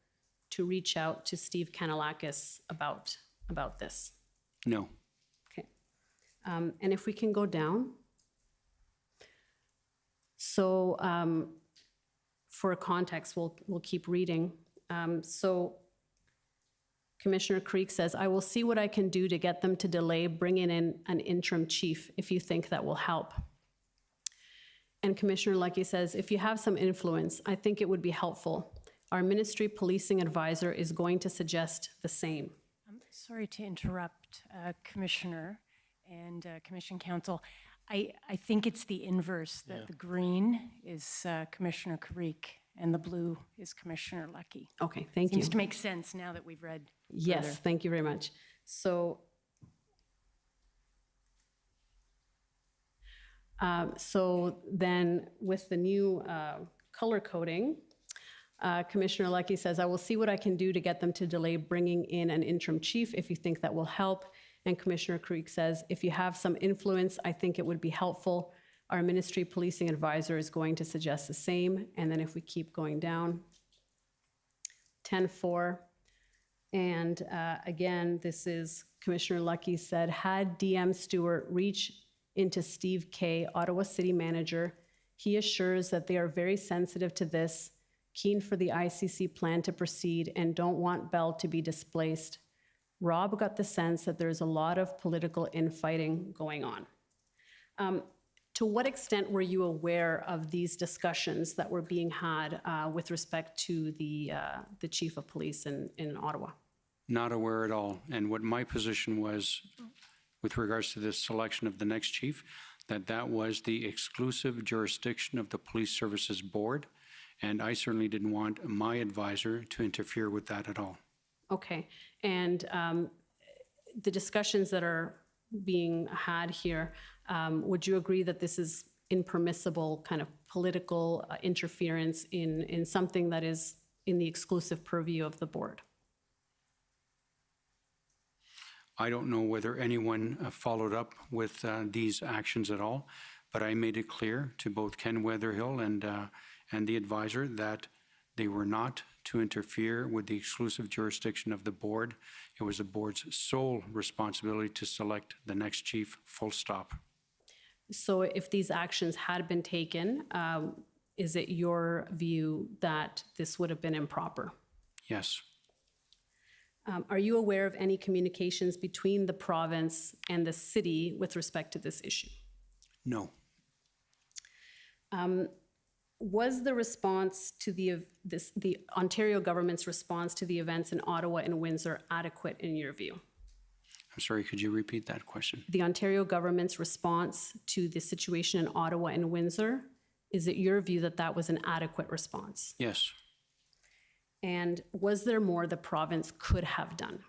to reach out to Steve Kanellakis about this? No. Okay. And if we can go down. So for context, we'll keep reading. So Commissioner Kariq says, I will see what I can do to get them to delay bringing in an interim chief if you think that will help. And Commissioner Lucky says, if you have some influence, I think it would be helpful. Our ministry policing advisor is going to suggest the same. I'm sorry to interrupt, Commissioner and Commission Counsel. I think it's the inverse, that the green is Commissioner Kariq and the blue is Commissioner Lucky. Okay, thank you. Seems to make sense now that we've read Yes, further. thank you very much. So then with the new color coding, Commissioner Lucky says, I will see what I can do to get them to delay bringing in an interim chief if you think that will help. And Commissioner Kariq says, if you have some influence, I think it would be helpful. Our ministry policing advisor is going to suggest the same. And then if we keep going down, 10-4. And again, this is Commissioner Lucky said, had DM Stewart reach into Steve Kay, Ottawa City Manager, he assures that they are very sensitive to this, keen for the ICC plan to proceed, and don't want Bell to be displaced. Rob got the sense that there's a lot of political infighting going on. To what extent were you aware of these discussions that were being had with respect to the chief of police in Ottawa? Not aware at all. And what my position was with regards to the selection of the next chief, that was the exclusive jurisdiction of the Police Services Board. And I certainly didn't want my advisor to interfere with that at all. Okay. And the discussions that are being had here, would you agree that this is impermissible kind of political interference in something that is in the exclusive purview of the board? I don't know whether anyone followed up with these actions at all, but I made it clear to both Ken Weatherhill and the advisor that they were not to interfere with the exclusive jurisdiction of the board. It was the board's sole responsibility to select the next chief, full stop. So if these actions had been taken, is it your view that this would have been improper? Yes. Are you aware of any communications between the province and the city with respect to this issue? No. Was the response to the Ontario government's response to the events in Ottawa and Windsor adequate in your view? I'm sorry, could you repeat that question? The Ontario government's response to the situation in Ottawa and Windsor, is it your view that that was an adequate response? Yes. And was there more the province could have done?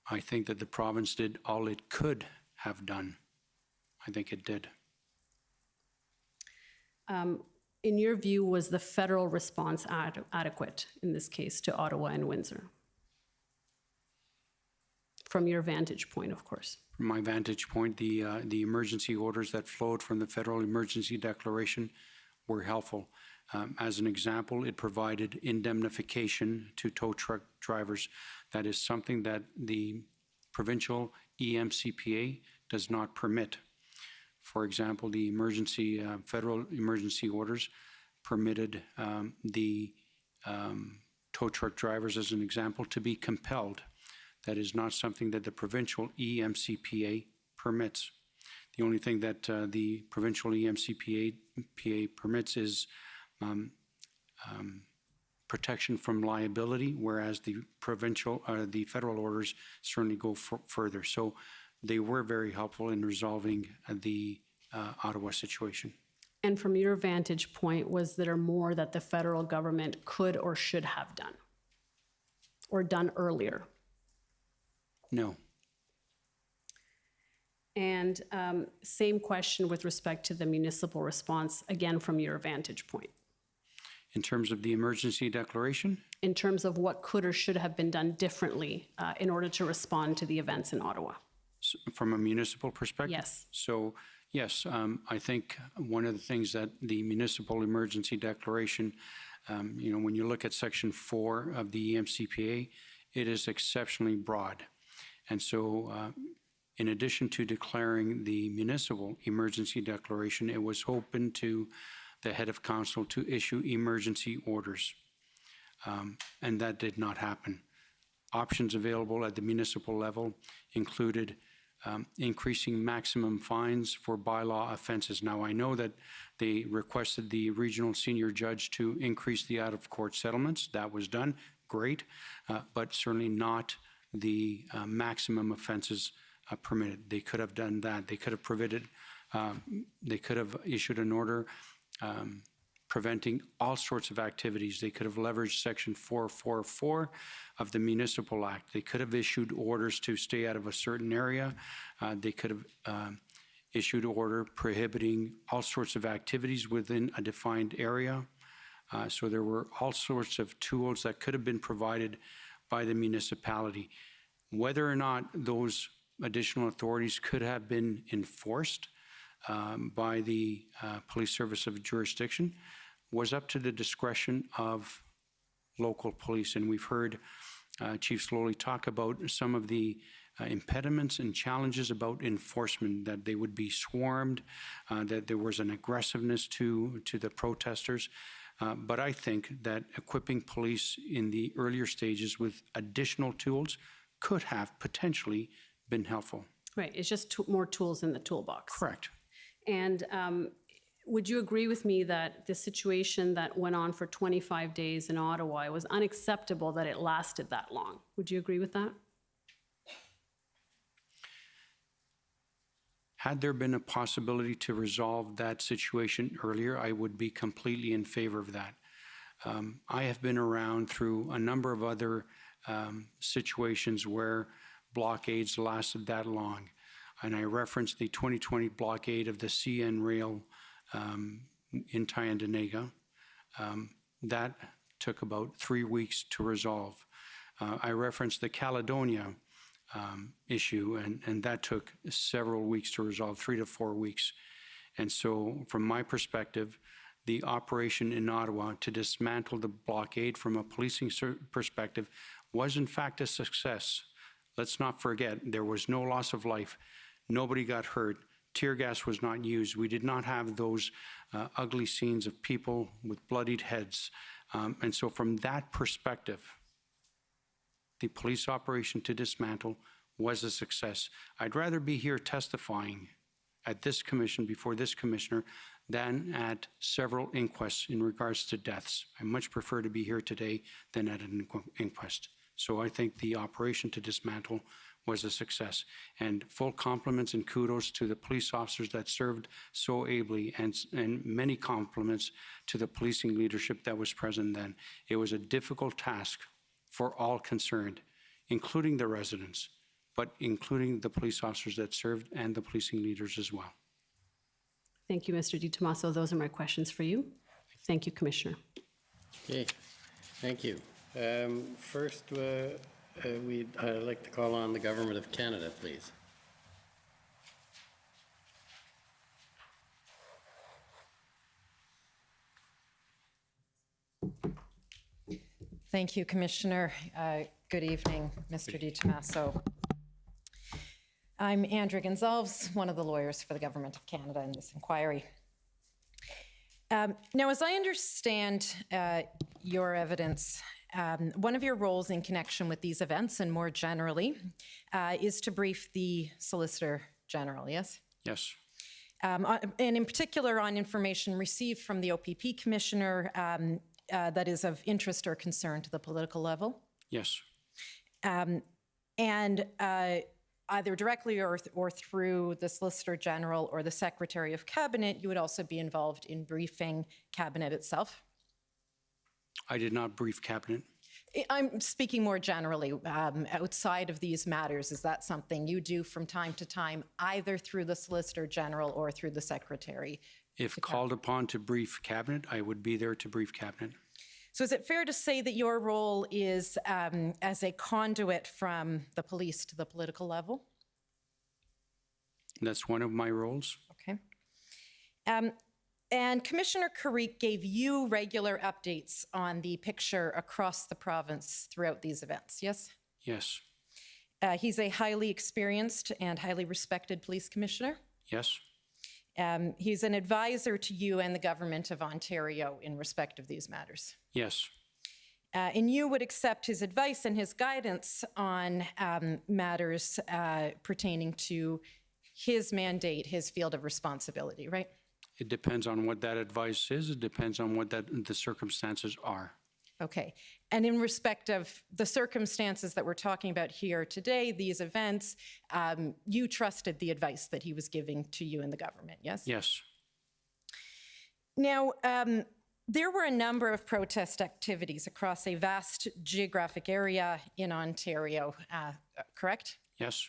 I think that the province did all it could have done. I think it did. In your view, was the federal response adequate in this case to Ottawa and Windsor? From your vantage point, of course. From my vantage point, the emergency orders that flowed from the federal emergency declaration were helpful. As an example, it provided indemnification to tow truck drivers. That is something that the provincial EMCPA does not permit. For example, the federal emergency orders permitted the tow truck drivers, as an example, to be compelled. That is not something that the provincial EMCPA permits. The only thing that the provincial EMCPA permits is protection from liability, whereas the federal orders certainly go further. So they were very helpful in resolving the Ottawa situation. And from your vantage point, was there more that the federal government could or should have done or done earlier? No. And same question with respect to the municipal response, again, from your vantage point. In terms of the emergency declaration? In terms of what could or should have been done differently in order to respond to the events in Ottawa? From a municipal perspective? Yes. So, yes, I think one of the things that the municipal emergency declaration, when you look at Section 4 of the EMCPA, it is exceptionally broad. And so, in addition to declaring the municipal emergency declaration, it was open to the head of council to issue emergency orders. And that did not happen. Options available at the municipal level included increasing maximum fines for bylaw offenses. Now, I know that they requested the regional senior judge to increase the out-of-court settlements. That was done, great, but certainly not the maximum offenses permitted. They could have done that. They could have prohibited, they could have issued an order preventing all sorts of activities. They could have leveraged Section 444 of the Municipal Act. They could have issued orders to stay out of a certain area. They could have issued order prohibiting all sorts of activities within a defined area. So there were all sorts of tools that could have been provided by the municipality. Whether or not those additional authorities could have been enforced by the police service of jurisdiction was up to the discretion of local police. And we've heard Chief Slowly talk about some of the impediments and challenges about enforcement, that they would be swarmed, that there was an aggressiveness to the protesters. But I think that equipping police in the earlier stages with additional tools could have potentially been helpful. Right, it's just more tools in the toolbox. Correct. And would you agree with me that the situation that went on for 25 days in Ottawa, it was unacceptable that it lasted that long? Would you agree with that? Had there been a possibility to resolve that situation earlier, I would be completely in favor of that. I have been around through a number of other situations where blockades lasted that long. And I referenced the 2020 blockade of the CN Rail in Tyendinaga. That took about 3 weeks to resolve. I referenced the Caledonia issue, and that took several weeks to resolve, 3 to 4 weeks. And so from my perspective, the operation in Ottawa to dismantle the blockade from a policing perspective was in fact a success. Let's not forget, there was no loss of life. Nobody got hurt. Tear gas was not used. We did not have those ugly scenes of people with bloodied heads. And so from that perspective, the police operation to dismantle was a success. I'd rather be here testifying at this commission, before this commissioner, than at several inquests in regards to deaths. I much prefer to be here today than at an inquest. So I think the operation to dismantle was a success. And full compliments and kudos to the police officers that served so ably, and many compliments to the policing leadership that was present then. It was a difficult task for all concerned, including the residents, but including the police officers that served and the policing leaders as well. Thank you, Mr. Di Tomaso. Those are my questions for you. Thank you, Commissioner. Okay, thank you. First, I'd like to call on the Government of Canada, please. Thank you, Commissioner. Good evening, Mr. Di Tomaso. I'm Andrea Gonzalez, one of the lawyers for the Government of Canada in this inquiry. Now, as I understand your evidence, one of your roles in connection with these events, and more generally, is to brief the Solicitor General, yes? Yes. And in particular on information received from the OPP Commissioner that is of interest or concern to the political level? Yes. And either directly or through the Solicitor General or the Secretary of Cabinet, you would also be involved in briefing Cabinet itself? I did not brief Cabinet. I'm speaking more generally, outside of these matters. Is that something you do from time to time, either through the Solicitor General or through the Secretary? If called upon to brief Cabinet, I would be there to brief Cabinet. So is it fair to say that your role is as a conduit from the police to the political level? That's one of my roles. Okay. And Commissioner Karique gave you regular updates on the picture across the province throughout these events, yes? Yes. He's a highly experienced and highly respected police commissioner. Yes. He's an advisor to you and the Government of Ontario in respect of these matters. Yes. And you would accept his advice and his guidance on matters pertaining to his mandate, his field of responsibility, right? It depends on what that advice is. It depends on what the circumstances are. Okay. And in respect of the circumstances that we're talking about here today, these events, you trusted the advice that he was giving to you and the government, yes? Yes. Now, there were a number of protest activities across a vast geographic area in Ontario, correct? Yes.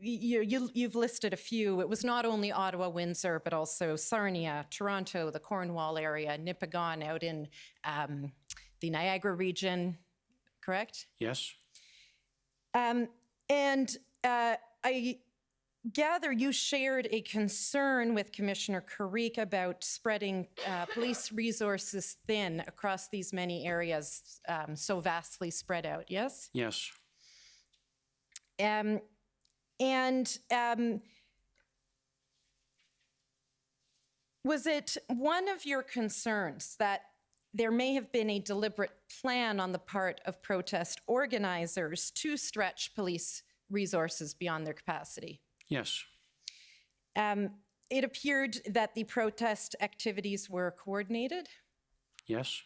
You've listed a few. It was not only Ottawa, Windsor, but also Sarnia, Toronto, the Cornwall area, Nipigon out in the Niagara region, correct? Yes. I gather you shared a concern with Commissioner Carrique about spreading police resources thin across these many areas, so vastly spread out, yes? Yes. Was it one of your concerns that there may have been a deliberate plan on the part of protest organizers to stretch police resources beyond their capacity? Yes. It appeared that the protest activities were coordinated? Yes.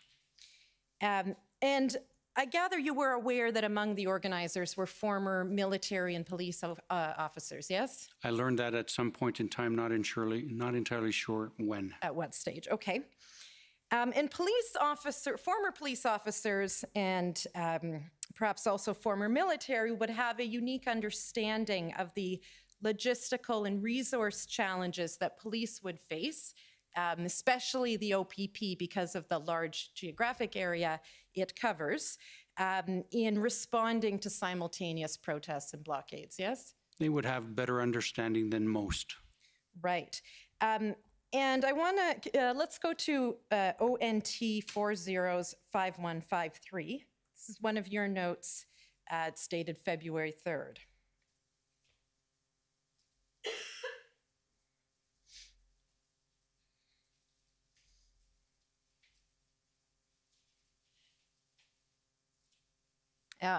And I gather you were aware that among the organizers were former military and police officers, yes? I learned that at some point in time, not entirely sure when. At what stage? Okay. And former police officers and perhaps also former military would have a unique understanding of the logistical and resource challenges that police would face, especially the OPP because of the large geographic area it covers, in responding to simultaneous protests and blockades, yes? They would have better understanding than most. Right. And I want to, let's go to ONT 405153. This is one of your notes. It's dated February 3rd.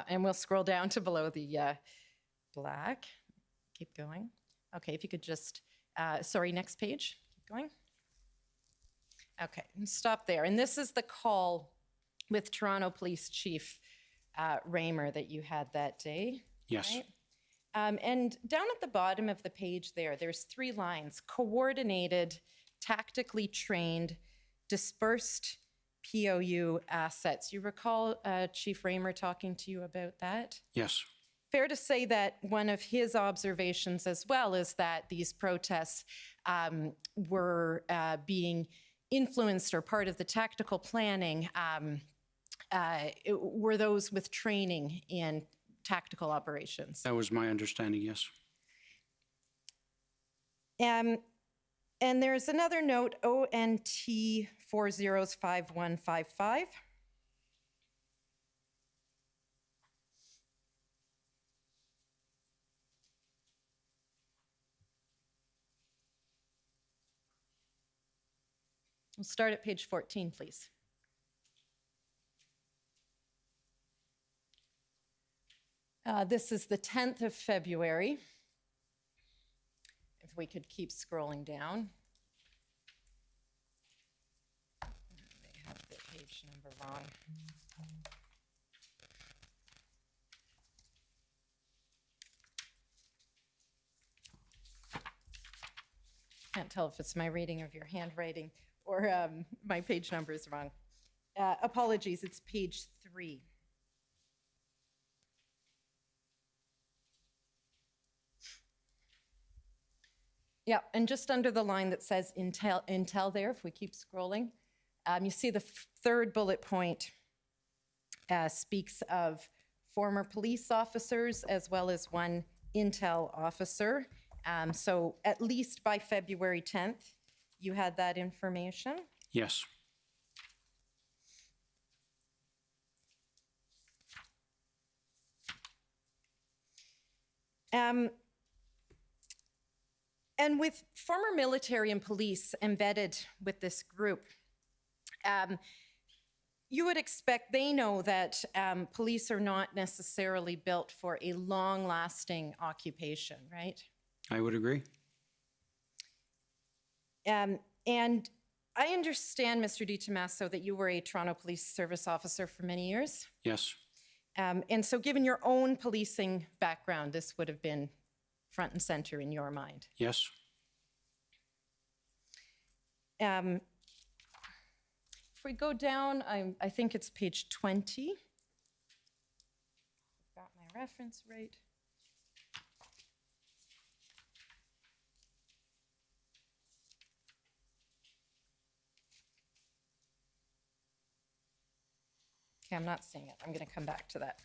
And we'll scroll down to below the black. Keep going. Okay, if you could just, sorry, next page. Keep going. Okay, and stop there. And this is the call with Toronto Police Chief Raymer that you had that day. Yes. Right? And down at the bottom of the page there's 3 lines: coordinated, tactically trained, dispersed POU assets. You recall Chief Raymer talking to you about that? Yes. Fair to say that one of his observations as well is that these protests were being influenced, or part of the tactical planning were those with training in tactical operations. That was my understanding, yes. And there's another note, ONT 405155. We'll start at page 14, please. This is the 10th of February. If we could keep scrolling down. They have the page number wrong. Can't tell if it's my reading of your handwriting or my page number is wrong. Apologies, it's page 3. Yeah, and just under the line that says Intel there, if we keep scrolling, you see the 3rd bullet point speaks of former police officers as well as one Intel officer. So at least by February 10th, you had that information? Yes. And with former military and police embedded with this group, you would expect they know that police are not necessarily built for a long-lasting occupation, right? I would agree. And I understand, Mr. DiTomaso, that you were a Toronto Police Service officer for many years. Yes. And so given your own policing background, this would have been front and center in your mind. Yes. If we go down, I think it's page 20. Got my reference right. Okay, I'm not seeing it. I'm going to come back to that.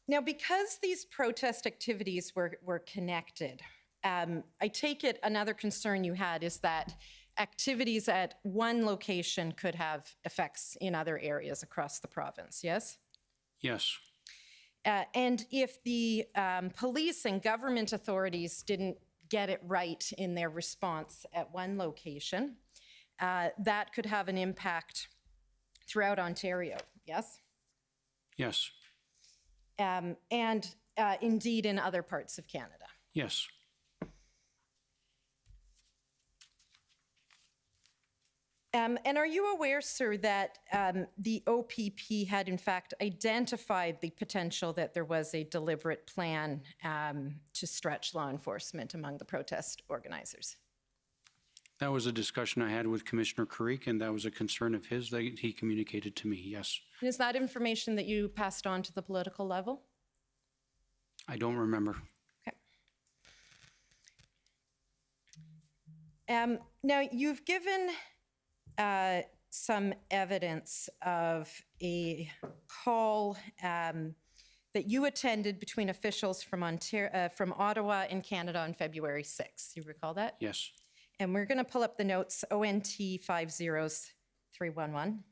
Now, because these protest activities were connected, I take it another concern you had is that activities at one location could have effects in other areas across the province, yes? Yes. And if the police and government authorities didn't get it right in their response at one location, that could have an impact throughout Ontario, yes? Yes. And indeed in other parts of Canada. Yes. And are you aware, sir, that the OPP had in fact identified the potential that there was a deliberate plan to stretch law enforcement among the protest organizers? That was a discussion I had with Commissioner Carrick, and that was a concern of his that he communicated to me, yes. And is that information that you passed on to the political level? I don't remember. Okay. Now, you've given some evidence of a call that you attended between officials from Ottawa and Canada on February 6th. You recall that? Yes. And we're going to pull up the notes, ONT 50311.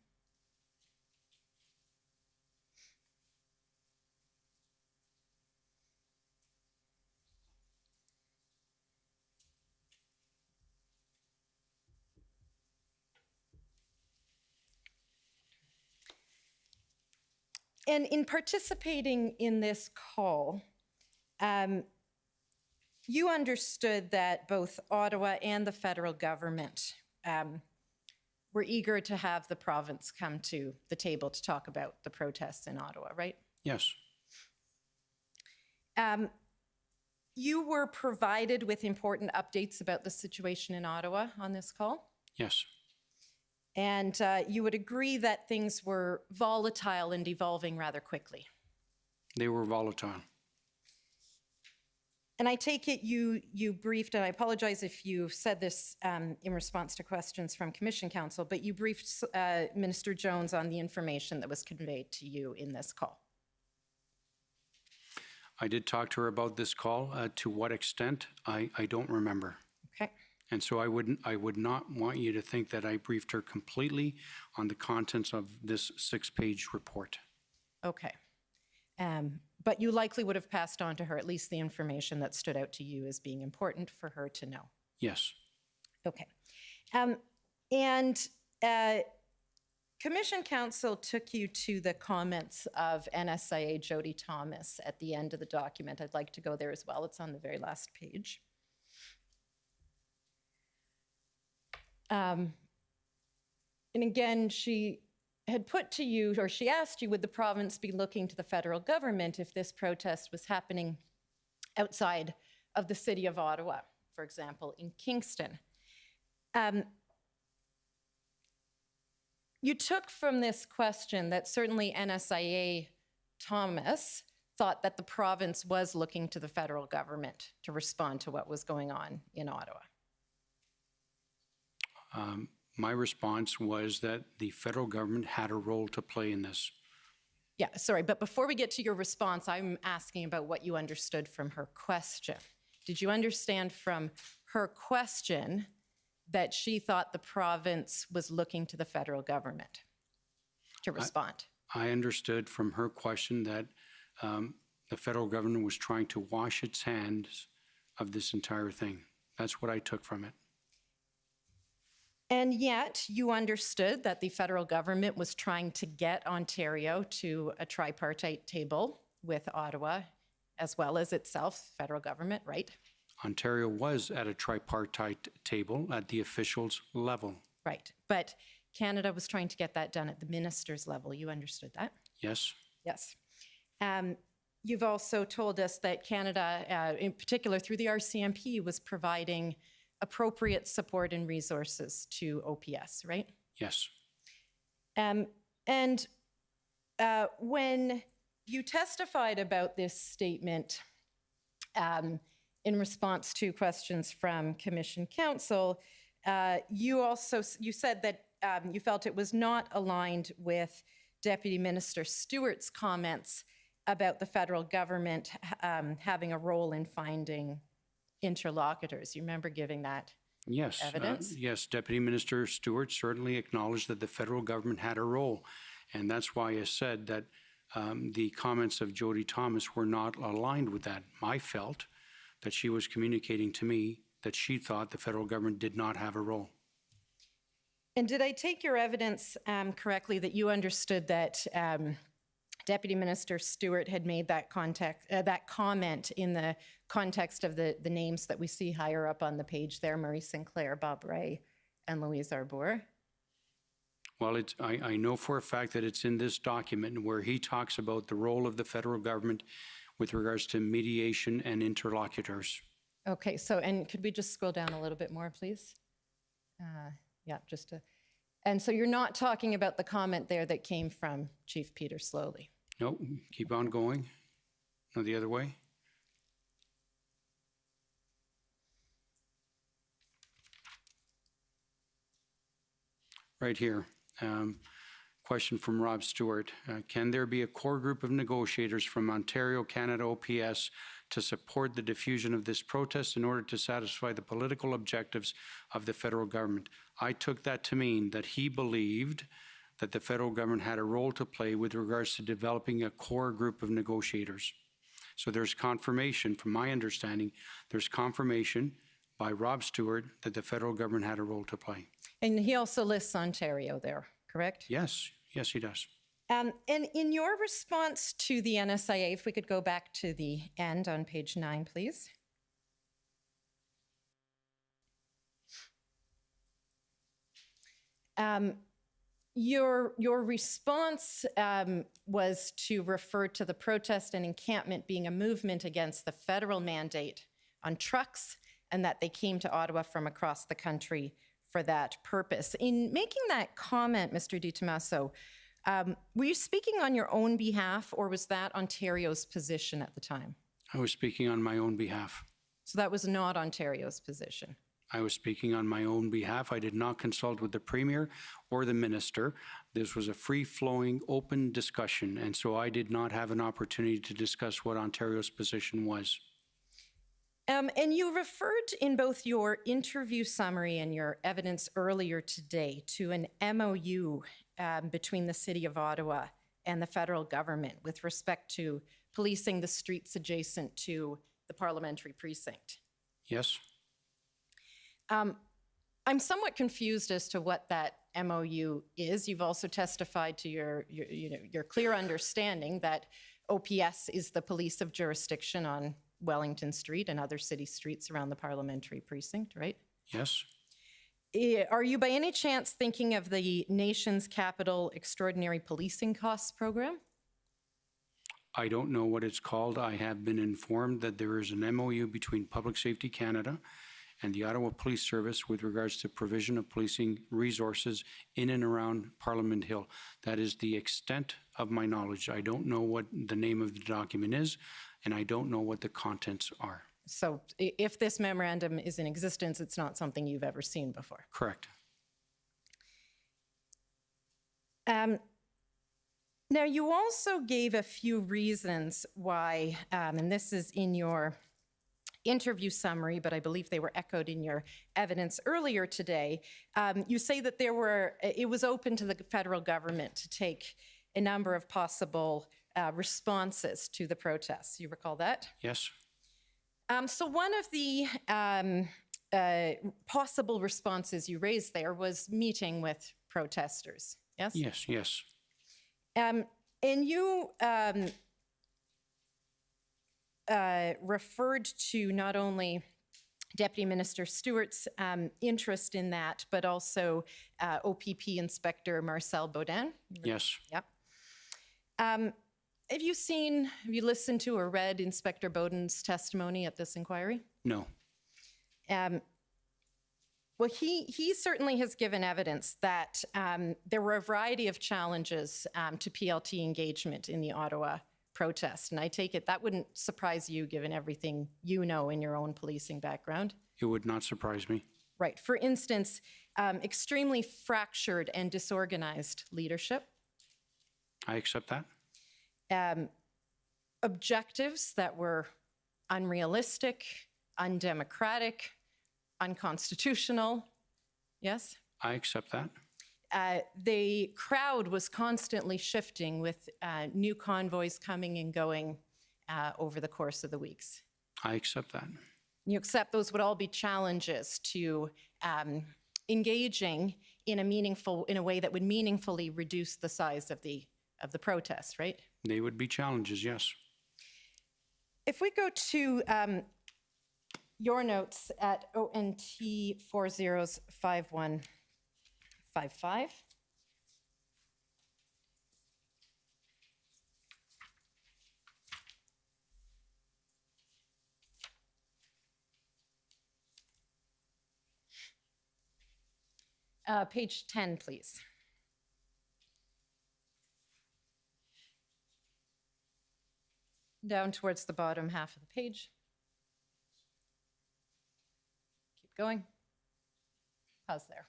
And in participating in this call, you understood that both Ottawa and the federal government were eager to have the province come to the table to talk about the protests in Ottawa, right? Yes. You were provided with important updates about the situation in Ottawa on this call? Yes. And you would agree that things were volatile and evolving rather quickly? They were volatile. And I take it you briefed, and I apologize if you said this in response to questions from Commission Counsel, but you briefed Minister Jones on the information that was conveyed to you in this call. I did talk to her about this call. To what extent, I don't remember. Okay. And so I would not want you to think that I briefed her completely on the contents of this 6-page report. Okay. But you likely would have passed on to her at least the information that stood out to you as being important for her to know. Yes. Okay. Commission Counsel took you to the comments of NSIA Jody Thomas at the end of the document. I'd like to go there as well. It's on the very last page. And again, she had put to you, or she asked you, would the province be looking to the federal government if this protest was happening outside of the city of Ottawa, for example, in Kingston? You took from this question that certainly NSIA Thomas thought that the province was looking to the federal government to respond to what was going on in Ottawa. My response was that the federal government had a role to play in this. Yeah, sorry, but before we get to your response, I'm asking about what you understood from her question. Did you understand from her question that she thought the province was looking to the federal government to respond? I understood from her question that the federal government was trying to wash its hands of this entire thing. That's what I took from it. And yet you understood that the federal government was trying to get Ontario to a tripartite table with Ottawa, as well as itself, federal government, right? Ontario was at a tripartite table at the officials level. Right. But Canada was trying to get that done at the minister's level. You understood that? Yes. Yes. You've also told us that Canada, in particular through the RCMP, was providing appropriate support and resources to OPS, right? Yes. And when you testified about this statement in response to questions from Commission Counsel, you said that you felt it was not aligned with Deputy Minister Stewart's comments about the federal government having a role in finding interlocutors. You remember giving that evidence? Yes, Deputy Minister Stewart certainly acknowledged that the federal government had a role. And that's why I said that the comments of Jody Thomas were not aligned with that. I felt that she was communicating to me that she thought the federal government did not have a role. And did I take your evidence correctly that you understood that Deputy Minister Stewart had made that comment in the context of the names that we see higher up on the page there, Murray Sinclair, Bob Ray, and Louise Arbour? Well, I know for a fact that it's in this document where he talks about the role of the federal government with regards to mediation and interlocutors. Okay, so, and could we just scroll down a little bit more, please? Yeah, just to, and so you're not talking about the comment there that came from Chief Peter Slowly? No, keep on going. No, the other way. Right here. Question from Rob Stewart. Can there be a core group of negotiators from Ontario, Canada, OPS to support the diffusion of this protest in order to satisfy the political objectives of the federal government? I took that to mean that he believed that the federal government had a role to play with regards to developing a core group of negotiators. So there's confirmation, from my understanding, there's confirmation by Rob Stewart that the federal government had a role to play. And he also lists Ontario there, correct? Yes, yes, he does. And in your response to the NSIA, if we could go back to the end on page 9, please. Your response was to refer to the protest and encampment being a movement against the federal mandate on trucks, and that they came to Ottawa from across the country for that purpose. In making that comment, Mr. DiTomaso, were you speaking on your own behalf, or was that Ontario's position at the time? I was speaking on my own behalf. So that was not Ontario's position? I was speaking on my own behalf. I did not consult with the Premier or the Minister. This was a free-flowing, open discussion, and so I did not have an opportunity to discuss what Ontario's position was. And you referred in both your interview summary and your evidence earlier today to an MOU between the City of Ottawa and the federal government with respect to policing the streets adjacent to the parliamentary precinct. Yes. I'm somewhat confused as to what that MOU is. You've also testified to your clear understanding that OPS is the police of jurisdiction on Wellington Street and other city streets around the parliamentary precinct, right? Yes. Are you by any chance thinking of the Nation's Capital Extraordinary Policing Costs Program? I don't know what it's called. I have been informed that there is an MOU between Public Safety Canada and the Ottawa Police Service with regards to provision of policing resources in and around Parliament Hill. That is the extent of my knowledge. I don't know what the name of the document is, and I don't know what the contents are. So if this memorandum is in existence, it's not something you've ever seen before? Correct. Now, you also gave a few reasons why, and this is in your interview summary, but I believe they were echoed in your evidence earlier today. You say that it was open to the federal government to take a number of possible responses to the protests. You recall that? Yes. So one of the possible responses you raised there was meeting with protesters, yes? Yes, yes. And you referred to not only Deputy Minister Stewart's interest in that, but also OPP Inspector Marcel Baudin. Yes. Yep. Have you listened to or read Inspector Baudin's testimony at this inquiry? No. Well, he certainly has given evidence that there were a variety of challenges to PLT engagement in the Ottawa protest. And I take it that wouldn't surprise you given everything you know in your own policing background. It would not surprise me. Right. For instance, extremely fractured and disorganized leadership. I accept that. Objectives that were unrealistic, undemocratic, unconstitutional. Yes? I accept that. The crowd was constantly shifting with new convoys coming and going over the course of the weeks. I accept that. You accept those would all be challenges to engaging in a way that would meaningfully reduce the size of the protest, right? They would be challenges, yes. If we go to your notes at ONT 405155. Page 10, please. Down towards the bottom half of the page. Keep going. Pause there.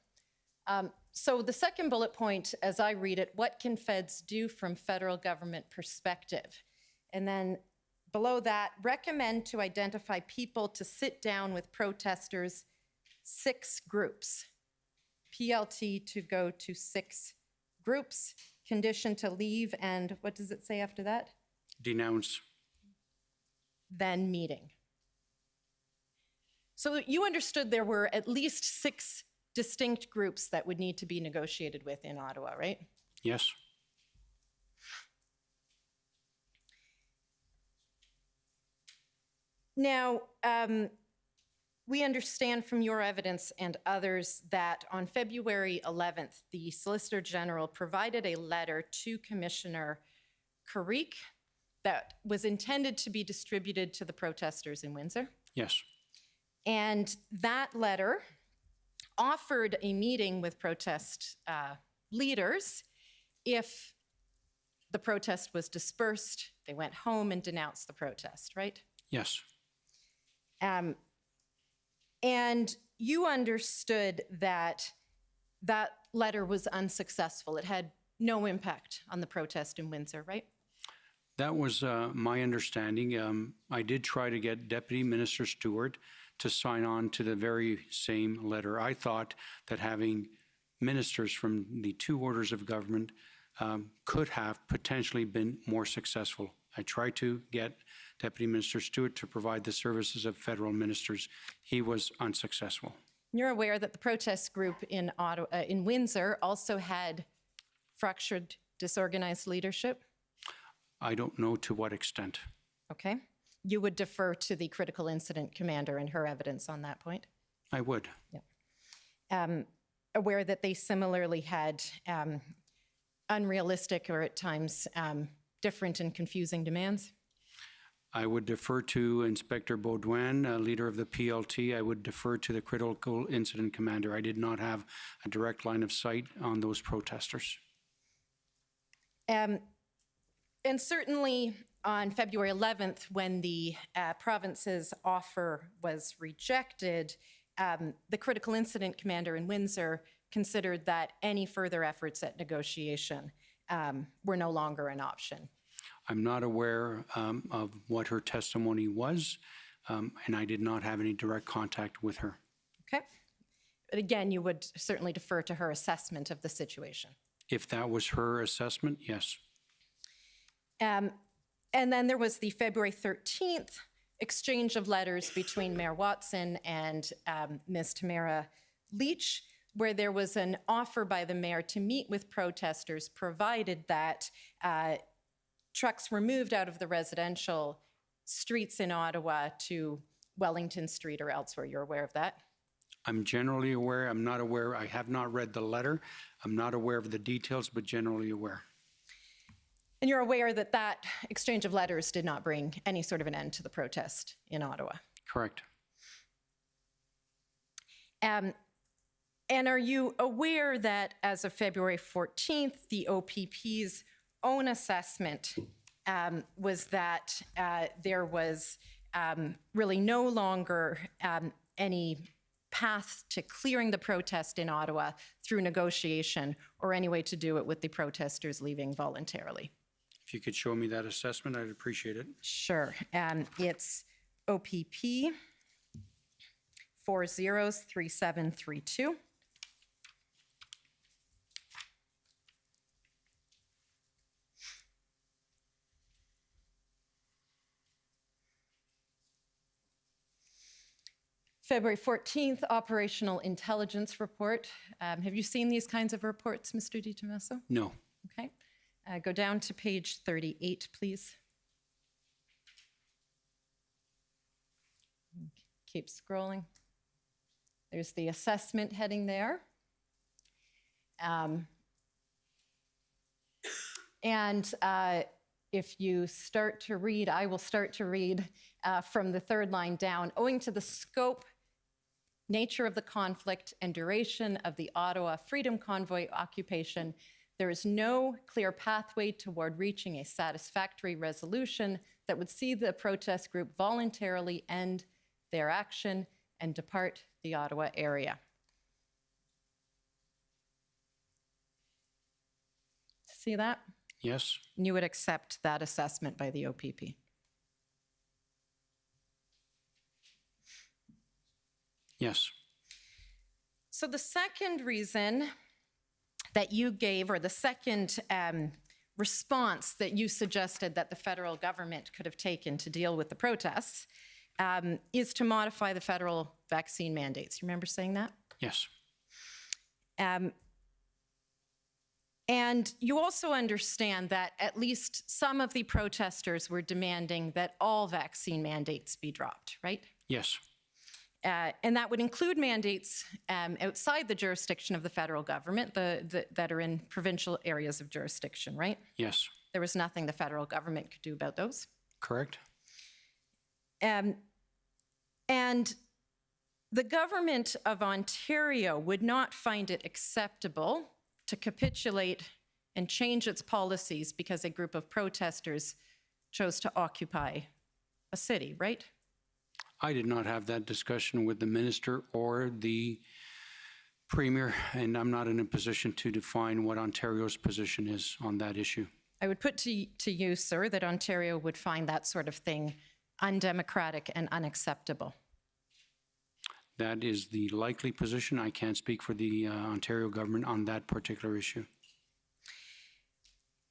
So the second bullet point, as I read it, what can feds do from federal government perspective? And then below that, recommend to identify people to sit down with protesters, 6 groups. PLT to go to 6 groups, condition to leave, and what does it say after that? Denounce. Then meeting. So you understood there were at least 6 distinct groups that would need to be negotiated with in Ottawa, right? Yes. Now, we understand from your evidence and others that on February 11th, the Solicitor General provided a letter to Commissioner Carrique that was intended to be distributed to the protesters in Windsor. Yes. And that letter offered a meeting with protest leaders if the protest was dispersed, they went home and denounced the protest, right? Yes. And you understood that that letter was unsuccessful. It had no impact on the protest in Windsor, right? That was my understanding. I did try to get Deputy Minister Stewart to sign on to the very same letter. I thought that having ministers from the 2 orders of government could have potentially been more successful. I tried to get Deputy Minister Stewart to provide the services of federal ministers. He was unsuccessful. You're aware that the protest group in Windsor also had fractured, disorganized leadership? I don't know to what extent. Okay. You would defer to the critical incident commander and her evidence on that point? I would. Yeah. Aware that they similarly had unrealistic or at times different and confusing demands? I would defer to Inspector Baudouin, leader of the PLT. I would defer to the critical incident commander. I did not have a direct line of sight on those protesters. And certainly on February 11th, when the province's offer was rejected, the critical incident commander in Windsor considered that any further efforts at negotiation were no longer an option. I'm not aware of what her testimony was, and I did not have any direct contact with her. Okay. But again, you would certainly defer to her assessment of the situation. If that was her assessment, yes. And then there was the February 13th exchange of letters between Mayor Watson and Ms. Tamara Leach, where there was an offer by the mayor to meet with protesters, provided that trucks were moved out of the residential streets in Ottawa to Wellington Street or elsewhere. You're aware of that? I'm generally aware. I'm not aware. I have not read the letter. I'm not aware of the details, but generally aware. And you're aware that that exchange of letters did not bring any sort of an end to the protest in Ottawa? Correct. And are you aware that as of February 14th, the OPP's own assessment was that there was really no longer any path to clearing the protest in Ottawa through negotiation or any way to do it with the protesters leaving voluntarily? If you could show me that assessment, I'd appreciate it. Sure. It's OPP 403732. February 14th, Operational Intelligence Report. Have you seen these kinds of reports, Mr. Di Tommaso? No. Okay. Go down to page 38, please. Keep scrolling. There's the assessment heading there. If you start to read, I will start to read from the third line down. Owing to the scope, nature of the conflict, and duration of the Ottawa Freedom Convoy occupation, there is no clear pathway toward reaching a satisfactory resolution that would see the protest group voluntarily end their action and depart the Ottawa area. See that? Yes. And you would accept that assessment by the OPP? Yes. So the second reason that you gave, or the second response that you suggested that the federal government could have taken to deal with the protests, is to modify the federal vaccine mandates. You remember saying that? Yes. And you also understand that at least some of the protesters were demanding that all vaccine mandates be dropped, right? Yes. And that would include mandates outside the jurisdiction of the federal government that are in provincial areas of jurisdiction, right? Yes. There was nothing the federal government could do about those. Correct. And the government of Ontario would not find it acceptable to capitulate and change its policies because a group of protesters chose to occupy a city, right? I did not have that discussion with the minister or the premier, and I'm not in a position to define what Ontario's position is on that issue. I would put to you, sir, that Ontario would find that sort of thing undemocratic and unacceptable. That is the likely position. I can't speak for the Ontario government on that particular issue.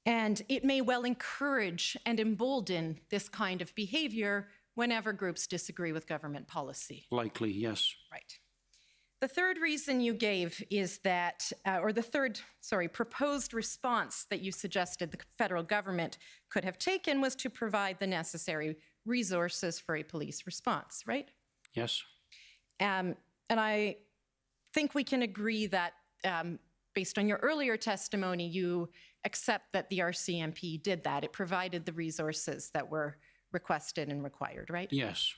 And it may well encourage and embolden this kind of behavior whenever groups disagree with government policy. Likely, yes. Right. The third reason you gave is that, proposed response that you suggested the federal government could have taken was to provide the necessary resources for a police response, right? Yes. And I think we can agree that based on your earlier testimony, you accept that the RCMP did that. It provided the resources that were requested and required, right? Yes.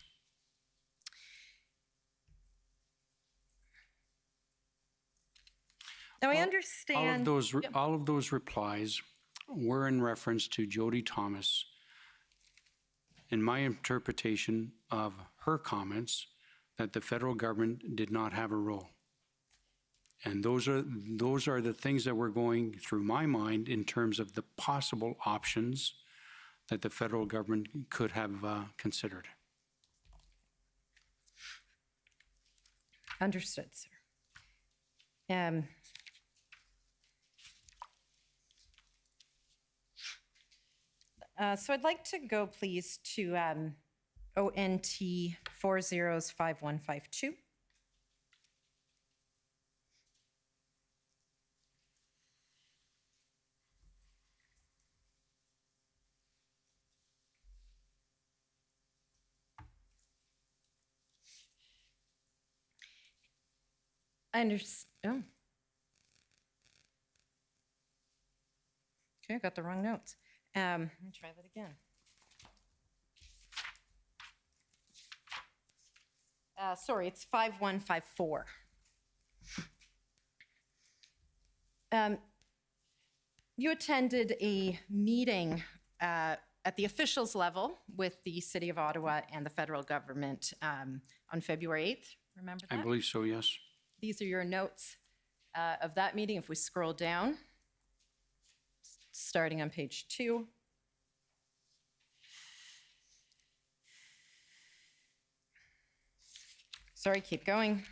Now I understand. All of those replies were in reference to Jody Thomas. In my interpretation of her comments, that the federal government did not have a role. And those are the things that were going through my mind in terms of the possible options that the federal government could have considered. Understood, sir. So I'd like to go, please, to ONT 405152. I understand. Oh. Okay, I got the wrong notes. Let me try that again. Sorry, it's 5154. You attended a meeting at the officials level with the City of Ottawa and the federal government on February 8th. Remember that? I believe so, yes. These are your notes of that meeting. If we scroll down, starting on page 2. Sorry, keep going.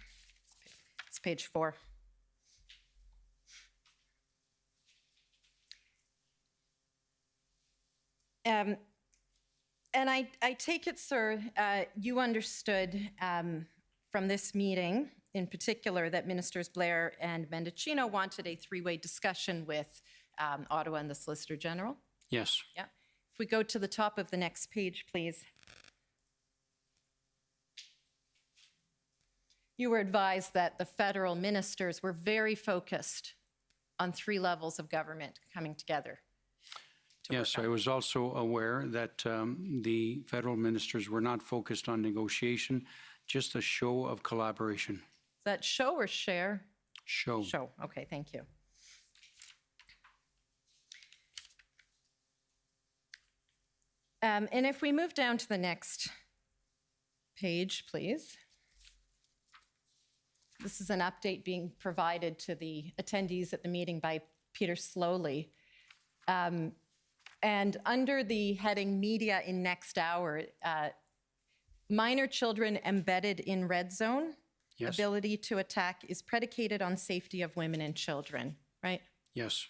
It's page 4. And I take it, sir, you understood from this meeting in particular that Ministers Blair and Mendicino wanted a three-way discussion with Ottawa and the Solicitor General? Yes. Yeah. If we go to the top of the next page, please. You were advised that the federal ministers were very focused on 3 levels of government coming together. Yes, I was also aware that the federal ministers were not focused on negotiation, just a show of collaboration. Is that show or share? Show. Show. Okay, thank you. And if we move down to the next page, please. This is an update being provided to the attendees at the meeting by Peter Slowly. And under the heading Media in Next Hour, minor children embedded in red zone, yes. Ability to attack is predicated on safety of women and children, right? Yes.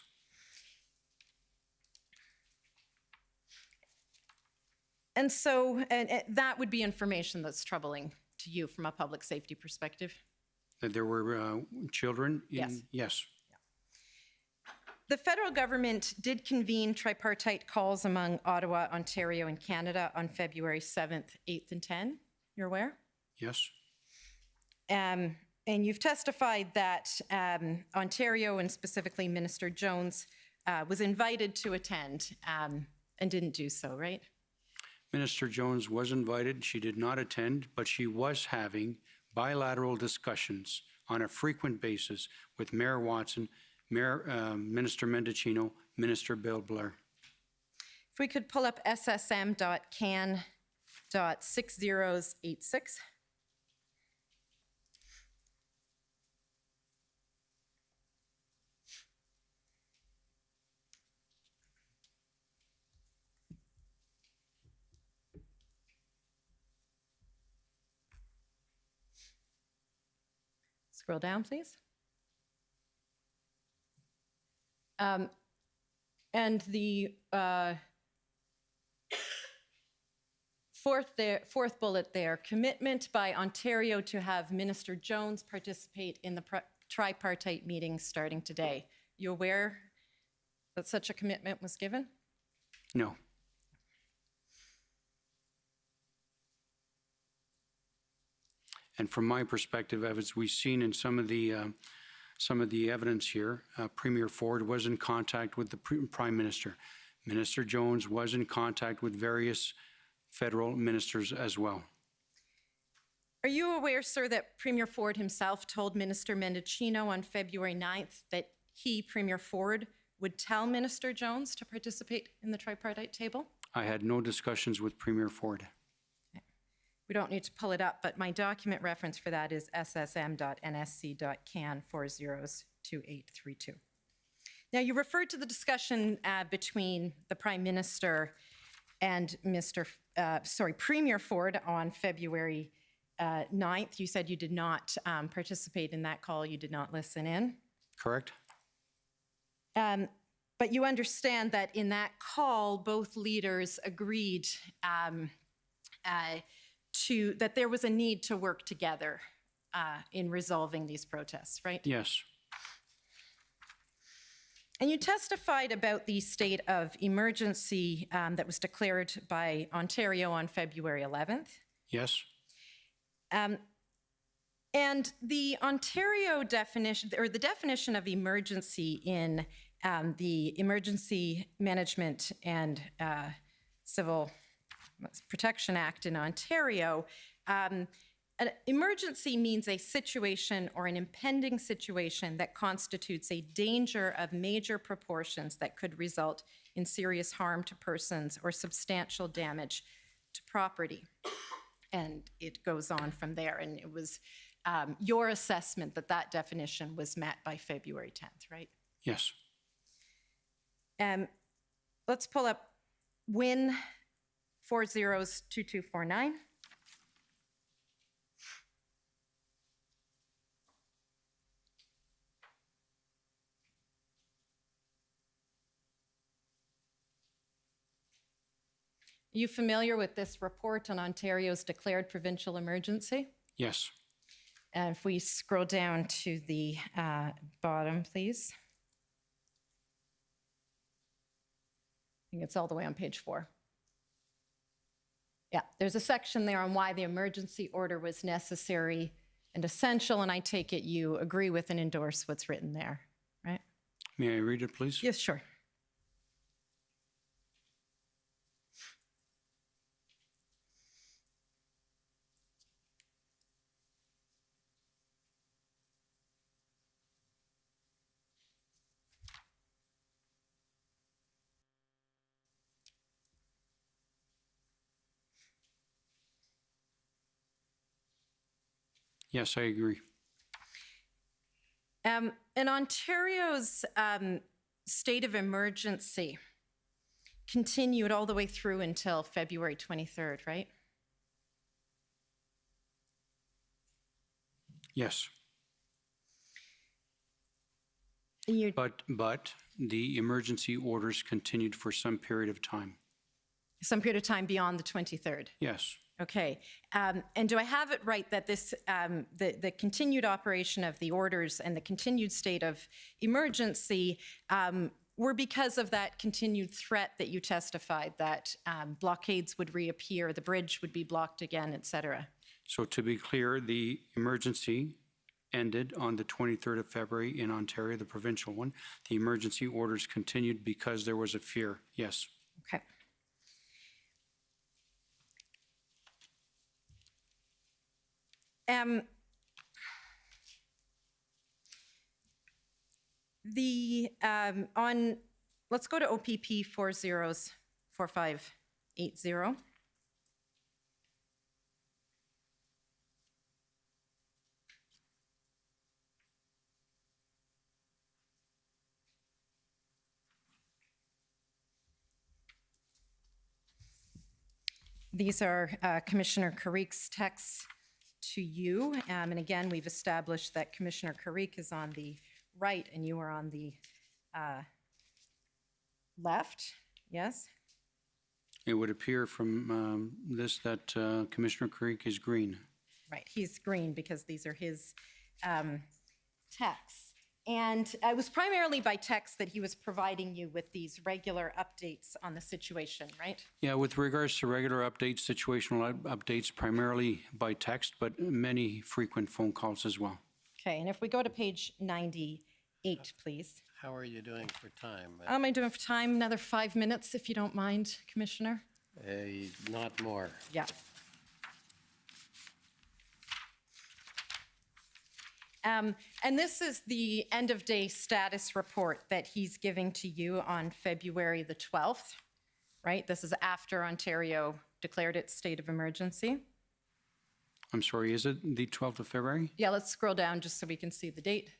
And so that would be information that's troubling to you from a public safety perspective? That there were children in? Yes. Yes. The federal government did convene tripartite calls among Ottawa, Ontario, and Canada on February 7th, 8th, and 10th. You're aware? Yes. And you've testified that Ontario, and specifically Minister Jones, was invited to attend and didn't do so, right? Minister Jones was invited. She did not attend, but she was having bilateral discussions on a frequent basis with Mayor Watson, Minister Mendicino, Minister Bill Blair. If we could pull up ssm.can.6086. Scroll down, please. And the fourth bullet there, commitment by Ontario to have Minister Jones participate in the tripartite meeting starting today. You aware that such a commitment was given? No. And from my perspective, as we've seen in some of the evidence here, Premier Ford was in contact with the Prime Minister. Minister Jones was in contact with various federal ministers as well. Are you aware, sir, that Premier Ford himself told Minister Mendicino on February 9th that he, Premier Ford, would tell Minister Jones to participate in the tripartite table? I had no discussions with Premier Ford. We don't need to pull it up, but my document reference for that is ssm.nsc.can402832. Now, you referred to the discussion between the Prime Minister and Premier Ford on February 9th. You said you did not participate in that call. You did not listen in. Correct. But you understand that in that call, both leaders agreed that there was a need to work together in resolving these protests, right? Yes. And you testified about the state of emergency that was declared by Ontario on February 11th. Yes. And the Ontario definition, or the definition of emergency in the Emergency Management and Civil Protection Act in Ontario, an emergency means a situation or an impending situation that constitutes a danger of major proportions that could result in serious harm to persons or substantial damage to property. And it goes on from there. And it was your assessment that that definition was met by February 10th, right? Yes. Let's pull up WIN 402249. Are you familiar with this report on Ontario's declared provincial emergency? Yes. And if we scroll down to the bottom, please. I think it's all the way on page 4. Yeah, there's a section there on why the emergency order was necessary and essential, and I take it you agree with and endorse what's written there, right? May I read it, please? Yes, sure. Yes, I agree. And Ontario's state of emergency continued all the way through until February 23rd, right? Yes. But the emergency orders continued for some period of time. Some period of time beyond the 23rd. Yes. Okay. And do I have it right that this, the continued operation of the orders and the continued state of emergency were because of that continued threat that you testified that blockades would reappear, the bridge would be blocked again, et cetera? So to be clear, the emergency ended on the 23rd of February in Ontario, the provincial one. The emergency orders continued because there was a fear. Yes. Okay. Let's go to OPP 404580. These are Commissioner Carrique's texts to you. And again, we've established that Commissioner Carrique is on the right and you are on the left. Yes? It would appear from this that Commissioner Carrique is green. Right, he's green because these are his texts. And it was primarily by text that he was providing you with these regular updates on the situation, right? Yeah, with regards to regular updates, situational updates, primarily by text, but many frequent phone calls as well. Okay, and if we go to page 98, please. How are you doing for time? How am I doing for time? Another 5 minutes, if you don't mind, Commissioner. Not more. Yeah. And this is the end of day status report that he's giving to you on February the 12th, right? This is after Ontario declared its state of emergency. I'm sorry, is it the 12th of February? Yeah, let's scroll down just so we can see the date.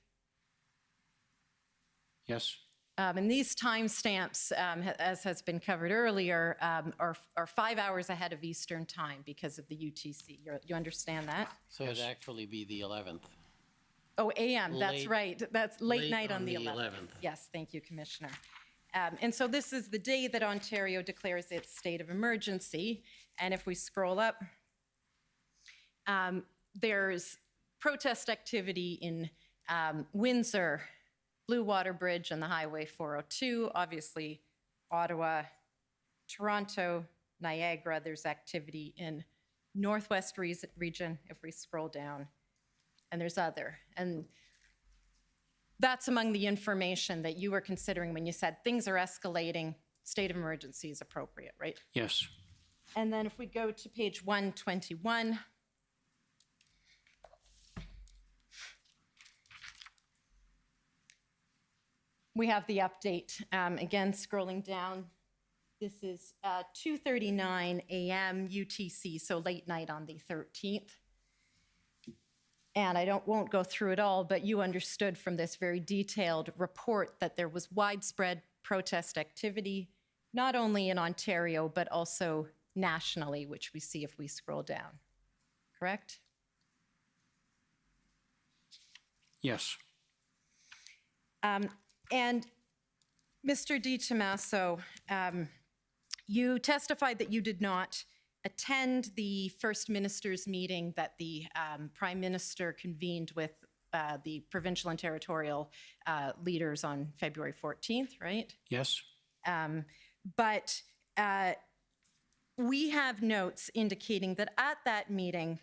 Yes. And these timestamps, as has been covered earlier, are 5 hours ahead of Eastern time because of the UTC. You understand that? So it'd actually be the 11th. Oh, AM, that's Late- right. That's late late night on on the the 11th. 11th. Yes, thank you, Commissioner. And so this is the day that Ontario declares its state of emergency. And if we scroll up, There's protest activity in Windsor, Blue Water Bridge and the Highway 402, obviously Ottawa, Toronto, Niagara. There's activity in Northwest region, if we scroll down, and there's other. And that's among the information that you were considering when you said things are escalating, state of emergency is appropriate, right? Yes. And then if we go to page 121, we have the update. Again, scrolling down, this is 2:39 a.m. UTC, so late night on the 13th. And I won't go through it all, but you understood from this very detailed report that there was widespread protest activity, not only in Ontario, but also nationally, which we see if we scroll down. Correct? Yes. And Mr. DiTomaso, you testified that you did not attend the First Minister's meeting that the Prime Minister convened with the provincial and territorial leaders on February 14th, right? Yes. But we have notes indicating that at that meeting,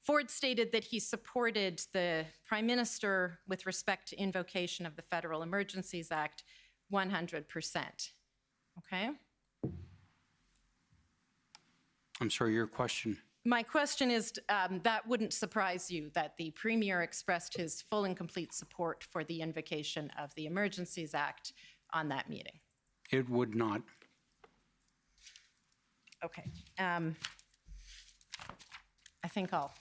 Ford stated that he supported the Prime Minister with respect to invocation of the Federal Emergencies Act 100%. Okay? I'm sorry, your question. My question is, that wouldn't surprise you that the Premier expressed his full and complete support for the invocation of the Emergencies Act on that meeting? It would not. Okay. I think I'll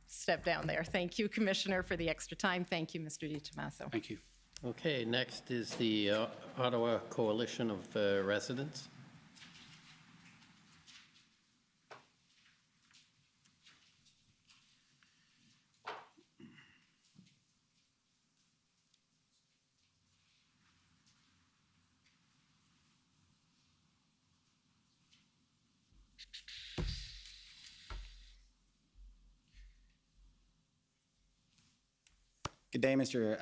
step down there. Thank you, Commissioner, for the extra time. Thank you, Mr. DiTomaso. Thank you. Okay, next is the Ottawa Coalition of Residents. Good day, Mr.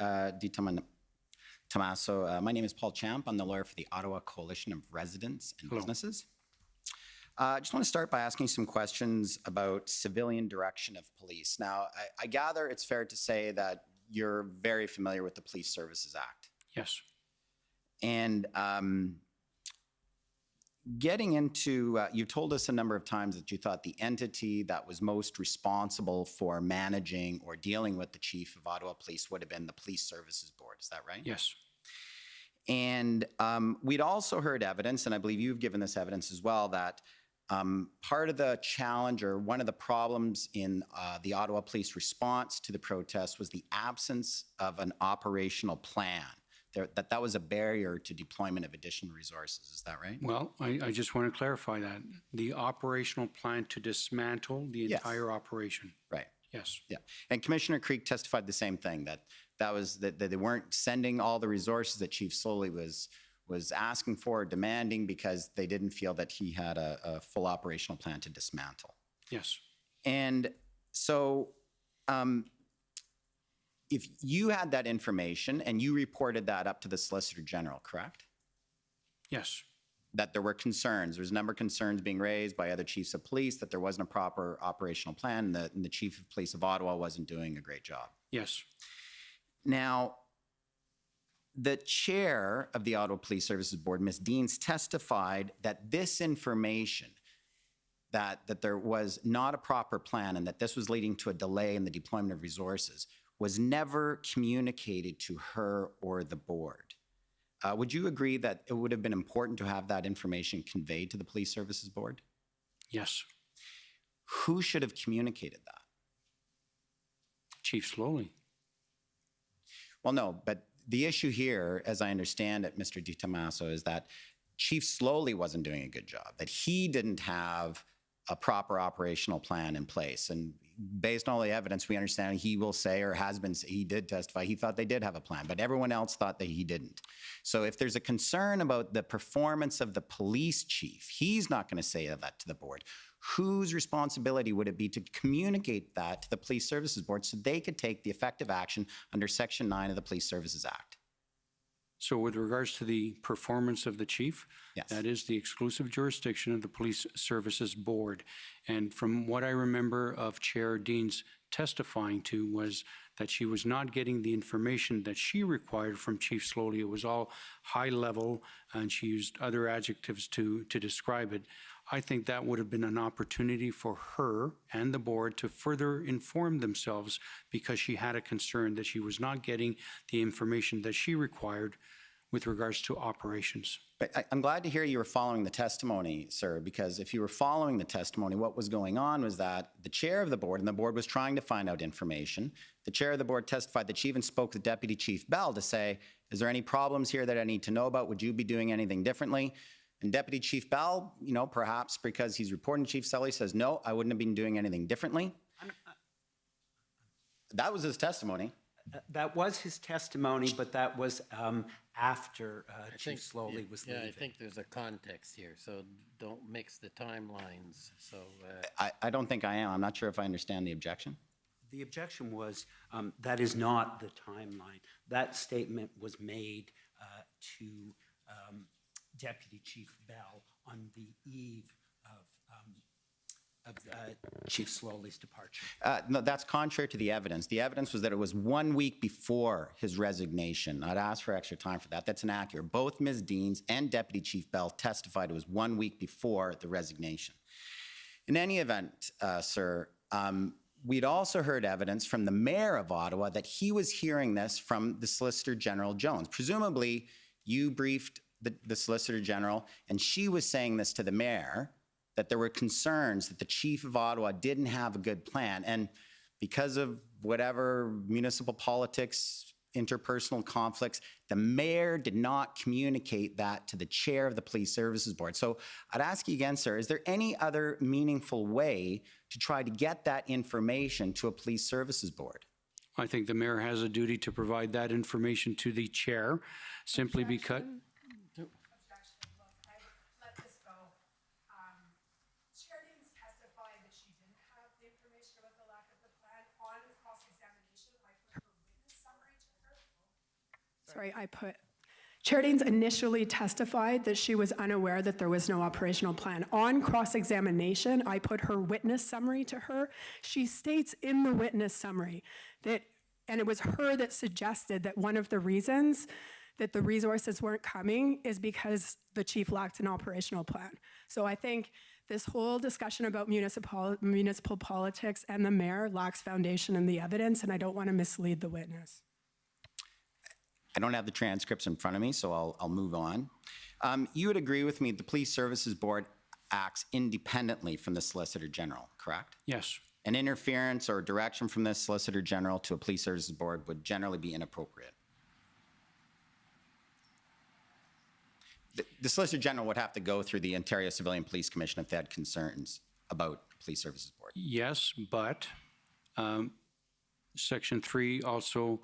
DiTomaso. My name is Paul Champ. I'm the lawyer for the Ottawa Coalition of Residents and Businesses. I just want to start by asking some questions about civilian direction of police. Now, I gather it's fair to say that you're very familiar with the Police Services Act. Yes. And getting into, you told us a number of times that you thought the entity that was most responsible for managing or dealing with the chief of Ottawa Police would have been the Police Services Board. Is that right? Yes. And we'd also heard evidence, and I believe you've given this evidence as well, that part of the challenge or one of the problems in the Ottawa Police response to the protest was the absence of an operational plan. That was a barrier to deployment of additional resources. Is that right? Well, I just want to clarify that. The operational plan to dismantle the entire operation. Right. Yes. Yeah. And Commissioner Creek testified the same thing, that they weren't sending all the resources that Chief Slowly was asking for, demanding, because they didn't feel that he had a full operational plan to dismantle. Yes. And so if you had that information and you reported that up to the Solicitor General, correct? Yes. That there were concerns. There's a number of concerns being raised by other chiefs of police that there wasn't a proper operational plan, and the Chief of Police of Ottawa wasn't doing a great job. Yes. Now, the chair of the Ottawa Police Services Board, Ms. Deans, testified that this information, that there was not a proper plan and that this was leading to a delay in the deployment of resources, was never communicated to her or the board. Would you agree that it would have been important to have that information conveyed to the Police Services Board? Yes. Who should have communicated that? Chief Slowly. Well, no, but the issue here, as I understand it, Mr. DiTomaso, is that Chief Slowly wasn't doing a good job, that he didn't have a proper operational plan in place. And based on all the evidence, we understand he will say, or has been, he did testify, he thought they did have a plan, but everyone else thought that he didn't. So if there's a concern about the performance of the police chief, he's not going to say that to the board. whose responsibility would it be to communicate that to the Police Services Board so they could take the effective action under Section 9 of the Police Services Act? So with regards to the performance of the chief, yes, that is the exclusive jurisdiction of the Police Services Board. And from what I remember of Chair Dean's testifying to was that she was not getting the information that she required from Chief Slowly. It was all high level, and she used other adjectives to describe it. I think that would have been an opportunity for her and the board to further inform themselves, because she had a concern that she was not getting the information that she required with regards to operations. But I'm glad to hear you were following the testimony, sir, because if you were following the testimony, what was going on was that the chair of the board, and the board was trying to find out information, the chair of the board testified that she even spoke with Deputy Chief Bell to say, is there any problems here that I need to know about? Would you be doing anything differently? And Deputy Chief Bell, you know, perhaps because he's reporting to Chief Sully, says, no, I wouldn't have been doing anything differently. That was his testimony. That was his testimony, but that was after Chief Slowly was leaving. Yeah, I think there's a context here, so don't mix the timelines. So I don't think I am. I'm not sure if I understand the objection. The objection was that is not the timeline. That statement was made to Deputy Chief Bell on the eve of Chief Slowly's departure. No, that's contrary to the evidence. The evidence was that it was 1 week before his resignation. I'd ask for extra time for that. That's inaccurate. Both Ms. Deans and Deputy Chief Bell testified it was 1 week before the resignation. In any event, sir, we'd also heard evidence from the mayor of Ottawa that he was hearing this from the Solicitor General Jones. Presumably, you briefed the Solicitor General, and she was saying this to the mayor, that there were concerns that the Chief of Ottawa didn't have a good plan. And because of whatever municipal politics, interpersonal conflicts, the mayor did not communicate that to the chair of the Police Services Board. So I'd ask you again, sir, is there any other meaningful way to try to get that information to a Police Services Board? I think the mayor has a duty to provide that information to the chair, simply because... Sorry, Chair Deans initially testified that she was unaware that there was no operational plan. On cross-examination, I put her witness summary to her. She states in the witness summary that, and it was her that suggested that one of the reasons that the resources weren't coming is because the chief lacked an operational plan. So I think this whole discussion about municipal politics and the mayor lacks foundation in the evidence, and I don't want to mislead the witness. I don't have the transcripts in front of me, so I'll move on. You would agree with me the Police Services Board acts independently from the Solicitor General, correct? Yes. An interference or direction from the Solicitor General to a Police Services Board would generally be inappropriate. The Solicitor General would have to go through the Ontario Civilian Police Commission if they had concerns about the Police Services Board. Yes, but Section 3 also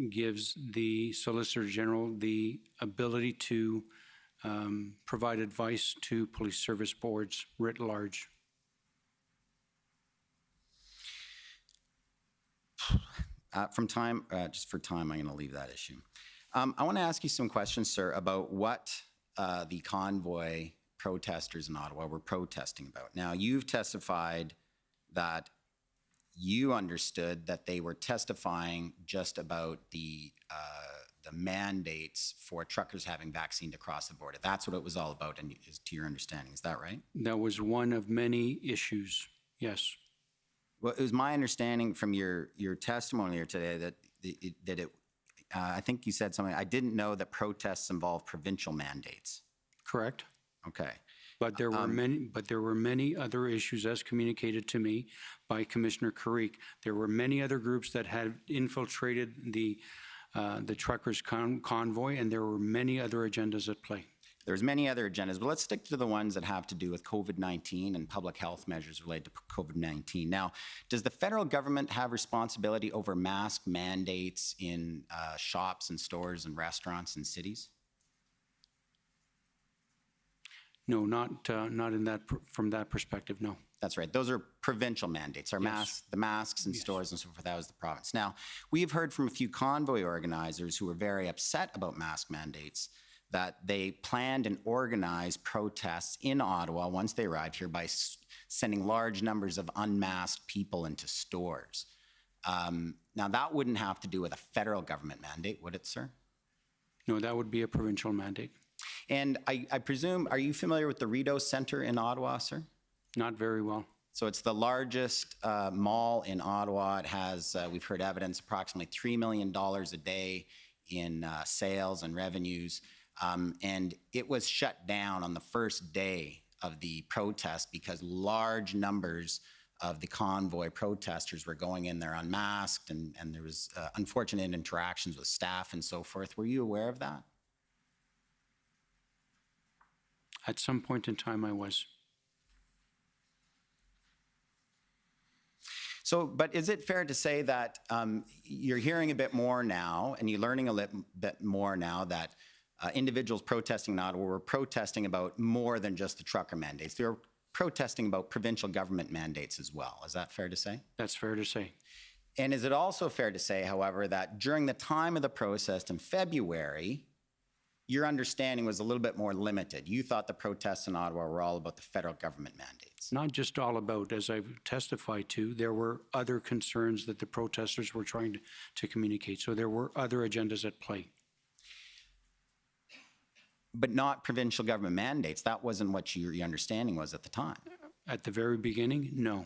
gives the Solicitor General the ability to provide advice to police service boards writ large. Just for time, I'm going to leave that issue. I want to ask you some questions, sir, about what the convoy protesters in Ottawa were protesting about. Now, you've testified that you understood that they were testifying just about the mandates for truckers having vaccine to cross the border. That's what it was all about, and to your understanding. Is that right? That was one of many issues, yes. Well, it was my understanding from your testimony here today that I think you said something, I didn't know that protests involve provincial mandates. Correct. Okay. But there were many other issues, as communicated to me by Commissioner Karique. There were many other groups that had infiltrated the truckers' convoy, and there were many other agendas at play. There's many other agendas, but let's stick to the ones that have to do with COVID-19 and public health measures related to COVID-19. Now, does the federal government have responsibility over mask mandates in shops and stores and restaurants and cities? No, not in that from that perspective. No. That's right. Those are provincial mandates. Our masks, the masks in stores and so forth, that was the province. Now, we've heard from a few convoy organizers who were very upset about mask mandates, that they planned and organized protests in Ottawa once they arrived here by sending large numbers of unmasked people into stores. Now, that wouldn't have to do with a federal government mandate, would it, sir? No, that would be a provincial mandate. And I presume, are you familiar with the Rideau Centre in Ottawa, sir? Not very well. So it's the largest mall in Ottawa. It has, we've heard evidence, approximately $3 million a day in sales and revenues. And it was shut down on the first day of the protest because large numbers of the convoy protesters were going in there unmasked, and there was unfortunate interactions with staff and so forth. Were you aware of that? At some point in time, I was. So, but is it fair to say that you're hearing a bit more now, and you're learning a little bit more now that individuals protesting in Ottawa were protesting about more than just the trucker mandates? They were protesting about provincial government mandates as well. Is that fair to say? That's fair to say. And is it also fair to say, however, that during the time of the protest in February, your understanding was a little bit more limited? You thought the protests in Ottawa were all about the federal government mandates. Not just all about, as I've testified to, there were other concerns that the protesters were trying to communicate. So there were other agendas at play. But not provincial government mandates. That wasn't what your understanding was at the time. At the very beginning, no.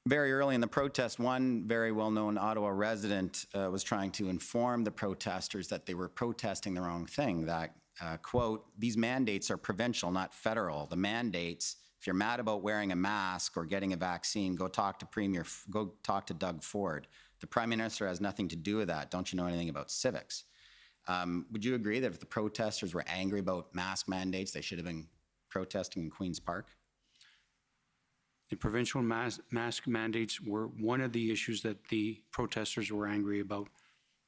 Very early in the protest, one very well-known Ottawa resident was trying to inform the protesters that they were protesting the wrong thing, that, quote, these mandates are provincial, not federal. The mandates, if you're mad about wearing a mask or getting a vaccine, go talk to Doug Ford. The Prime Minister has nothing to do with that. Don't you know anything about civics? Would you agree that if the protesters were angry about mask mandates, they should have been protesting in Queen's Park? The provincial mask mandates were one of the issues that the protesters were angry about,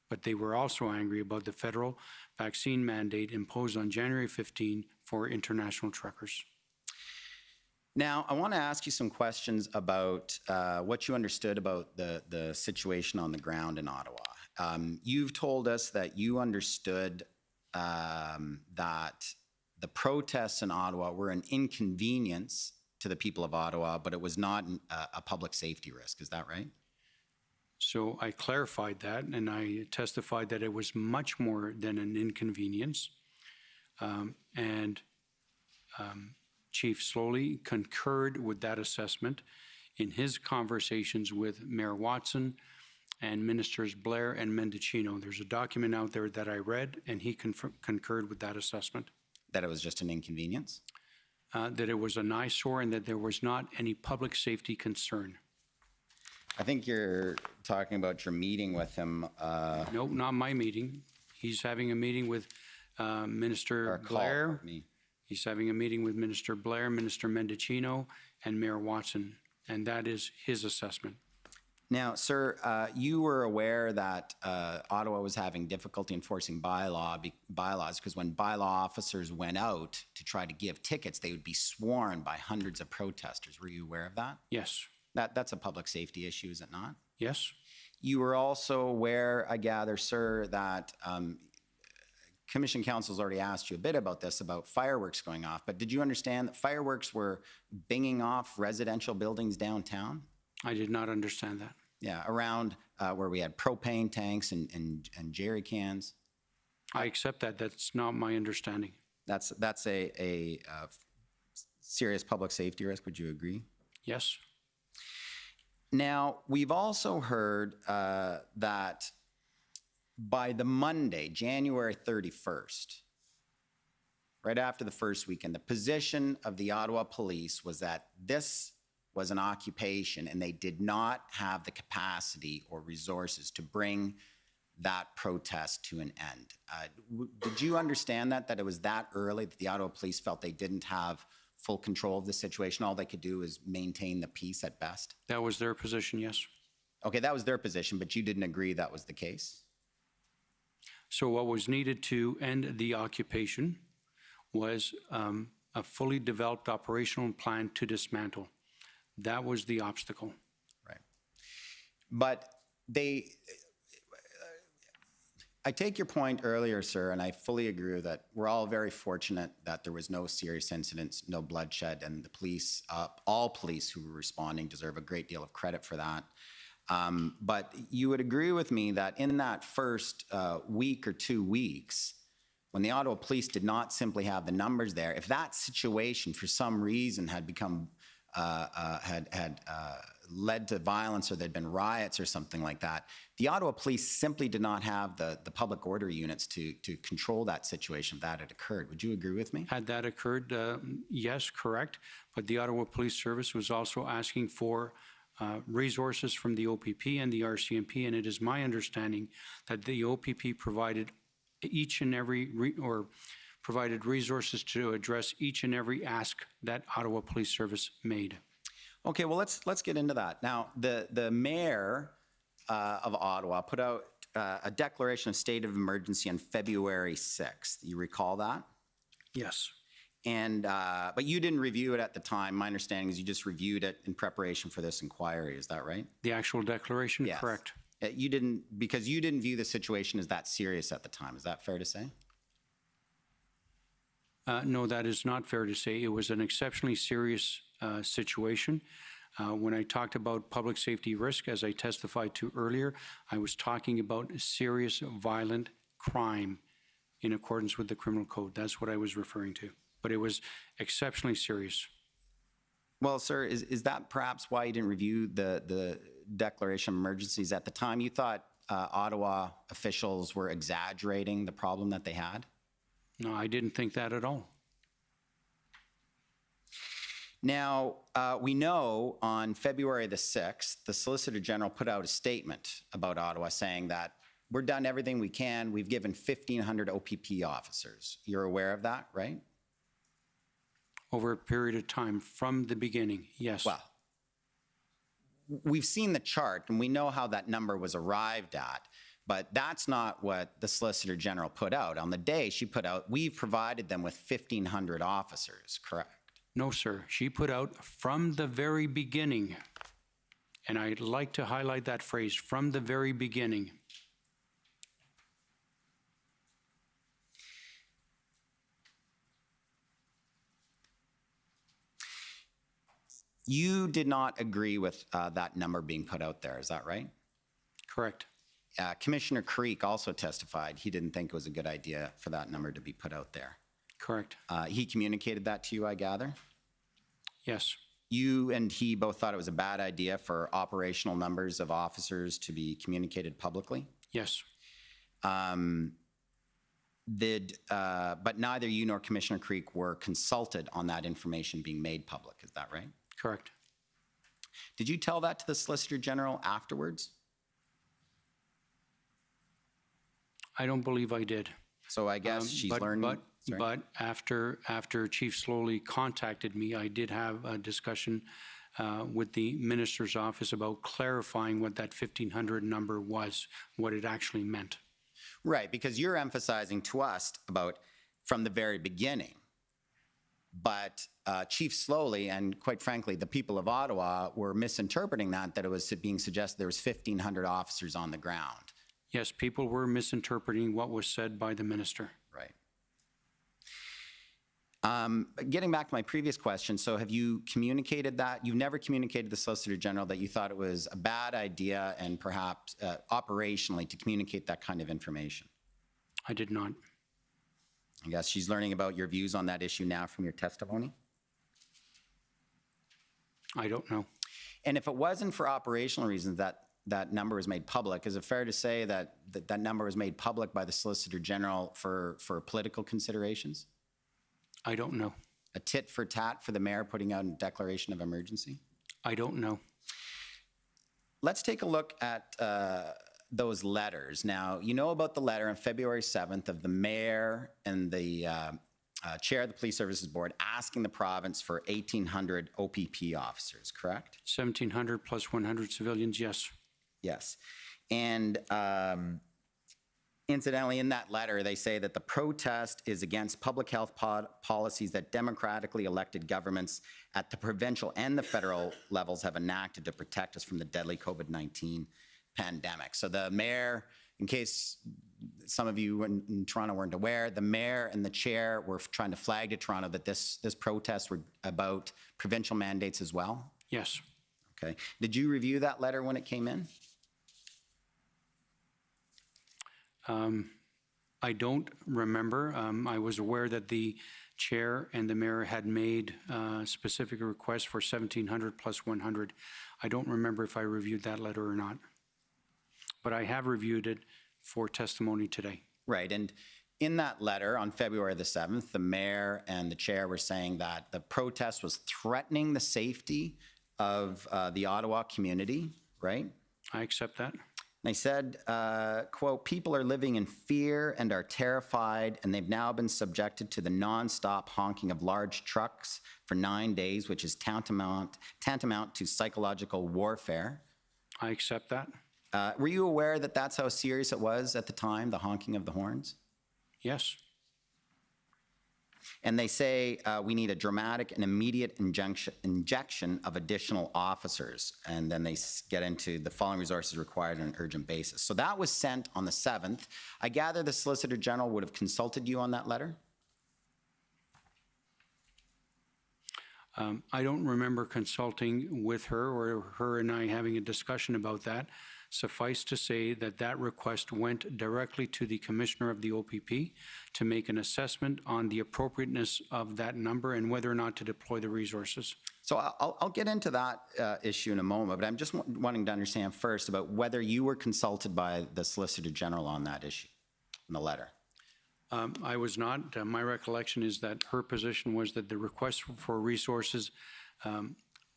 but they were also angry about the federal vaccine mandate imposed on January 15 for international truckers. Now, I want to ask you some questions about what you understood about the situation on the ground in Ottawa. You've told us that you understood that the protests in Ottawa were an inconvenience to the people of Ottawa, but it was not a public safety risk. Is that right? So I clarified that, and I testified that it was much more than an inconvenience. Chief Slowly concurred with that assessment in his conversations with Mayor Watson and Ministers Blair and Mendicino. There's a document out there that I read, and he concurred with that assessment. That it was just an inconvenience? That it was an eyesore and that there was not any public safety concern. I think you're talking about your meeting with him. No, not my meeting. He's having a meeting with Minister Blair. He's having a meeting with Minister Blair, Minister Mendicino, and Mayor Watson, and that is his assessment. Now, sir, you were aware that Ottawa was having difficulty enforcing bylaws because when bylaw officers went out to try to give tickets, they would be sworn by hundreds of protesters. Were you aware of that? Yes. That's a public safety issue, is it not? Yes. You were also aware, I gather, sir, that Commission Council's already asked you a bit about this, about fireworks going off, but did you understand that fireworks were binging off residential buildings downtown? I did not understand that. Yeah, around where we had propane tanks and jerry cans. I accept that. That's not my understanding. That's a serious public safety risk. Would you agree? Yes. Now, we've also heard that by the Monday, January 31st, right after the first weekend, the position of the Ottawa Police was that this was an occupation and they did not have the capacity or resources to bring that protest to an end. Did you understand that it was that early that the Ottawa Police felt they didn't have full control of the situation? All they could do is maintain the peace at best? That was their position, yes. Okay, that was their position, but you didn't agree that was the case? So what was needed to end the occupation was a fully developed operational plan to dismantle. That was the obstacle. Right. But I take your point earlier, sir, and I fully agree with that. We're all very fortunate that there was no serious incidents, no bloodshed, and the police, all police who were responding deserve a great deal of credit for that. But you would agree with me that in that first week or 2 weeks, when the Ottawa Police did not simply have the numbers there, if that situation for some reason had become, had led to violence or there'd been riots or something like that, the Ottawa Police simply did not have the public order units to control that situation if that had occurred. Would you agree with me? Had that occurred, yes, correct. But the Ottawa Police Service was also asking for resources from the OPP and the RCMP, and it is my understanding that the OPP provided each and every, provided resources to address each and every ask that Ottawa Police Service made. Okay, well, let's get into that. Now, the mayor of Ottawa put out a declaration of state of emergency on February 6th. You recall that? Yes. And but you didn't review it at the time. My understanding is you just reviewed it in preparation for this inquiry. Is that right? The actual declaration? Yes. Correct. You didn't, because you didn't view the situation as that serious at the time. Is that fair to say? No, that is not fair to say. It was an exceptionally serious situation. When I talked about public safety risk, as I testified to earlier, I was talking about serious violent crime in accordance with the criminal code. That's what I was referring to. But it was exceptionally serious. Well, sir, is that perhaps why you didn't review the declaration of emergencies at the time? You thought Ottawa officials were exaggerating the problem that they had? No, I didn't think that at all. Now, we know on February the 6th, the Solicitor General put out a statement about Ottawa saying that we're done everything we can. We've given 1,500 OPP officers. You're aware of that, right? Over a period of time from the beginning, yes. Well, we've seen the chart and we know how that number was arrived at, but that's not what the Solicitor General put out. On the day she put out, we've provided them with 1,500 officers, correct? No, sir. She put out from the very beginning, and I'd like to highlight that phrase, from the very beginning. You did not agree with that number being put out there, is that right? Correct. Commissioner Creek also testified he didn't think it was a good idea for that number to be put out there. Correct. He communicated that to you, I gather? Yes. You and he both thought it was a bad idea for operational numbers of officers to be communicated publicly? Yes. But neither you nor Commissioner Creek were consulted on that information being made public, is that right? Correct. Did you tell that to the Solicitor General afterwards? I don't believe I did. So I guess she's learning. But after Chief Slowly contacted me, I did have a discussion with the minister's office about clarifying what that 1,500 number was, what it actually meant. Right, because you're emphasizing to us about from the very beginning. But Chief Slowly and, quite frankly, the people of Ottawa were misinterpreting that it was being suggested there was 1,500 officers on the ground. Yes, people were misinterpreting what was said by the minister. Right. Getting back to my previous question, so have you communicated that? You've never communicated to the Solicitor General that you thought it was a bad idea and perhaps operationally to communicate that kind of information? I did not. I guess she's learning about your views on that issue now from your testimony? I don't know. And if it wasn't for operational reasons that number was made public, is it fair to say that that number was made public by the Solicitor General for political considerations? I don't know. A tit for tat for the mayor putting out a declaration of emergency? I don't know. Let's take a look at those letters. Now, you know about the letter on February 7th of the mayor and the chair of the Police Services Board asking the province for 1,800 OPP officers, correct? 1,700 plus 100 civilians, yes. Yes. And Incidentally, in that letter, they say that the protest is against public health policies that democratically elected governments at the provincial and the federal levels have enacted to protect us from the deadly COVID-19 pandemic. So the mayor, in case some of you in Toronto weren't aware, the mayor and the chair were trying to flag to Toronto that this protest were about provincial mandates as well? Yes. Okay. Did you review that letter when it came in? I don't remember. I was aware that the chair and the mayor had made specific requests for 1,700 plus 100. I don't remember if I reviewed that letter or not, but I have reviewed it for testimony today. Right, and in that letter on February the 7th, the mayor and the chair were saying that the protest was threatening the safety of the Ottawa community, right? I accept that. They said, quote, people are living in fear and are terrified, and they've now been subjected to the nonstop honking of large trucks for 9 days, which is tantamount to psychological warfare. I accept that. Were you aware that that's how serious it was at the time, the honking of the horns? Yes. And they say we need a dramatic and immediate injection of additional officers. And then they get into the following resources required on an urgent basis. So that was sent on the 7th. I gather the Solicitor General would have consulted you on that letter? I don't remember consulting with her or her and I having a discussion about that. Suffice to say that that request went directly to the Commissioner of the OPP to make an assessment on the appropriateness of that number and whether or not to deploy the resources. So I'll get into that issue in a moment, but I'm just wanting to understand first about whether you were consulted by the Solicitor General on that issue in the letter. I was not. My recollection is that her position was that the requests for resources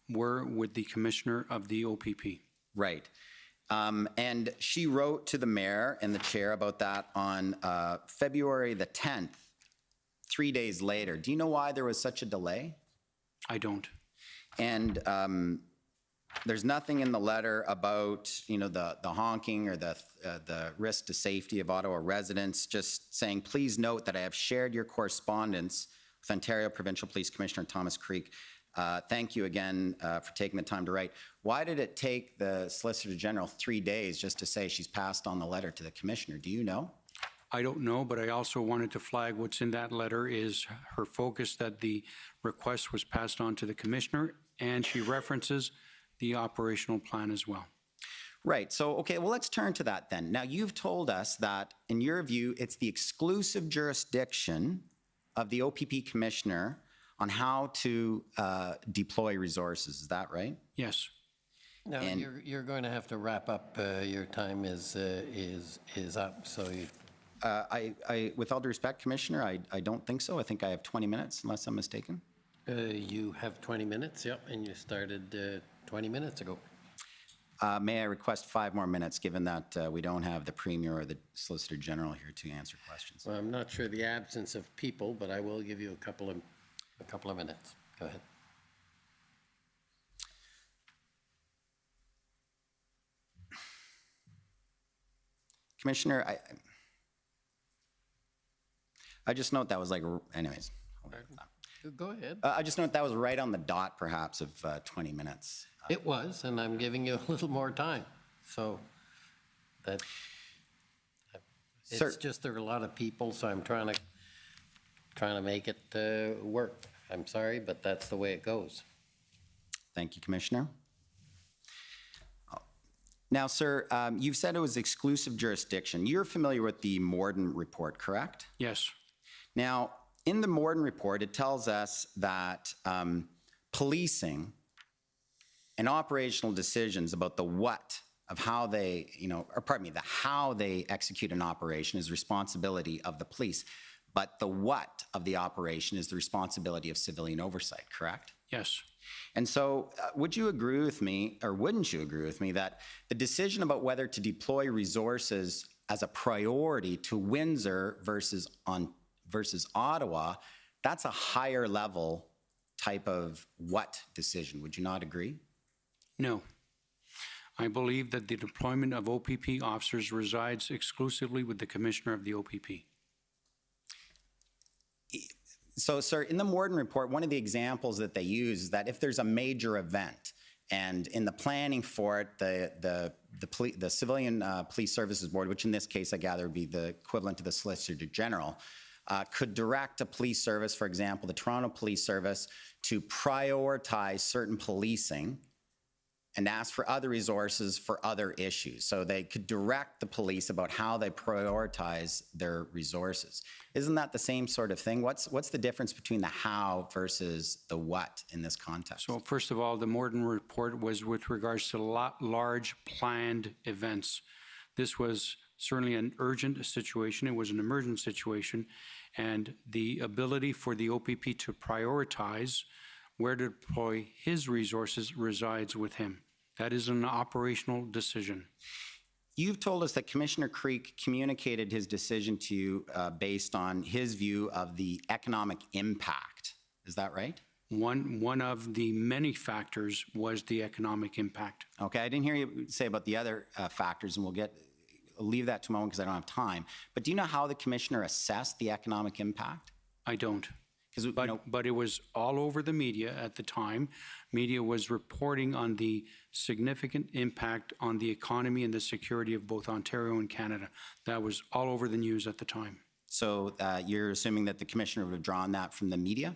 were with the Commissioner of the OPP. Right. And she wrote to the mayor and the chair about that on February the 10th, 3 days later. Do you know why there was such a delay? I don't. And there's nothing in the letter about, you know, the honking or the risk to safety of Ottawa residents, just saying, please note that I have shared your correspondence with Ontario Provincial Police Commissioner Thomas Creek. Thank you again for taking the time to write. Why did it take the Solicitor General 3 days just to say she's passed on the letter to the Commissioner? Do you know? I don't know, but I also wanted to flag what's in that letter is her focus that the request was passed on to the Commissioner, and she references the operational plan as well. Right. So, okay, well, let's turn to that then. Now, you've told us that, in your view, it's the exclusive jurisdiction of the OPP Commissioner on how to deploy resources. Is that right? Yes. Now, you're going to have to wrap up. Your time is up. So, with all due respect, Commissioner, I don't think so. I think I have 20 minutes, unless I'm mistaken. You have 20 minutes, yep, and you started 20 minutes ago. May I request 5 more minutes, given that we don't have the Premier or the Solicitor General here to answer questions? Well, I'm not sure the absence of people, but I will give you a couple of minutes. Go ahead. Commissioner, I just note that was like, anyways. Go ahead. I just note that was right on the dot, perhaps, of 20 minutes. It was, and I'm giving you a little more time. So that it's just there are a lot of people, so I'm trying to make it work. I'm sorry, but that's the way it goes. Thank you, Commissioner. Now, sir, you've said it was exclusive jurisdiction. You're familiar with the Morden report, correct? Yes. Now, in the Morden report, it tells us that policing and operational decisions about the what of how they, the how they execute an operation is responsibility of the police, but the what of the operation is the responsibility of civilian oversight, correct? Yes. And so would you agree with me, or wouldn't you agree with me, that the decision about whether to deploy resources as a priority to Windsor versus Ottawa, that's a higher level type of what decision? Would you not agree? No. I believe that the deployment of OPP officers resides exclusively with the Commissioner of the OPP. So, sir, in the Morden report, one of the examples that they use is that if there's a major event and in the planning for it, the Civilian Police Services Board, which in this case I gather would be the equivalent to the Solicitor General, could direct a police service, for example, the Toronto Police Service, to prioritize certain policing and ask for other resources for other issues. So they could direct the police about how they prioritize their resources. Isn't that the same sort of thing? What's the difference between the how versus the what in this context? So first of all, the Morden report was with regards to large planned events. This was certainly an urgent situation. It was an emergent situation. And the ability for the OPP to prioritize where to deploy his resources resides with him. That is an operational decision. You've told us that Commissioner Creek communicated his decision to you based on his view of the economic impact. Is that right? One of the many factors was the economic impact. Okay, I didn't hear you say about the other factors, and I'll leave that to a moment because I don't have time. But do you know how the Commissioner assessed the economic impact? I don't. But it was all over the media at the time. Media was reporting on the significant impact on the economy and the security of both Ontario and Canada. That was all over the news at the time. So you're assuming that the Commissioner would have drawn that from the media?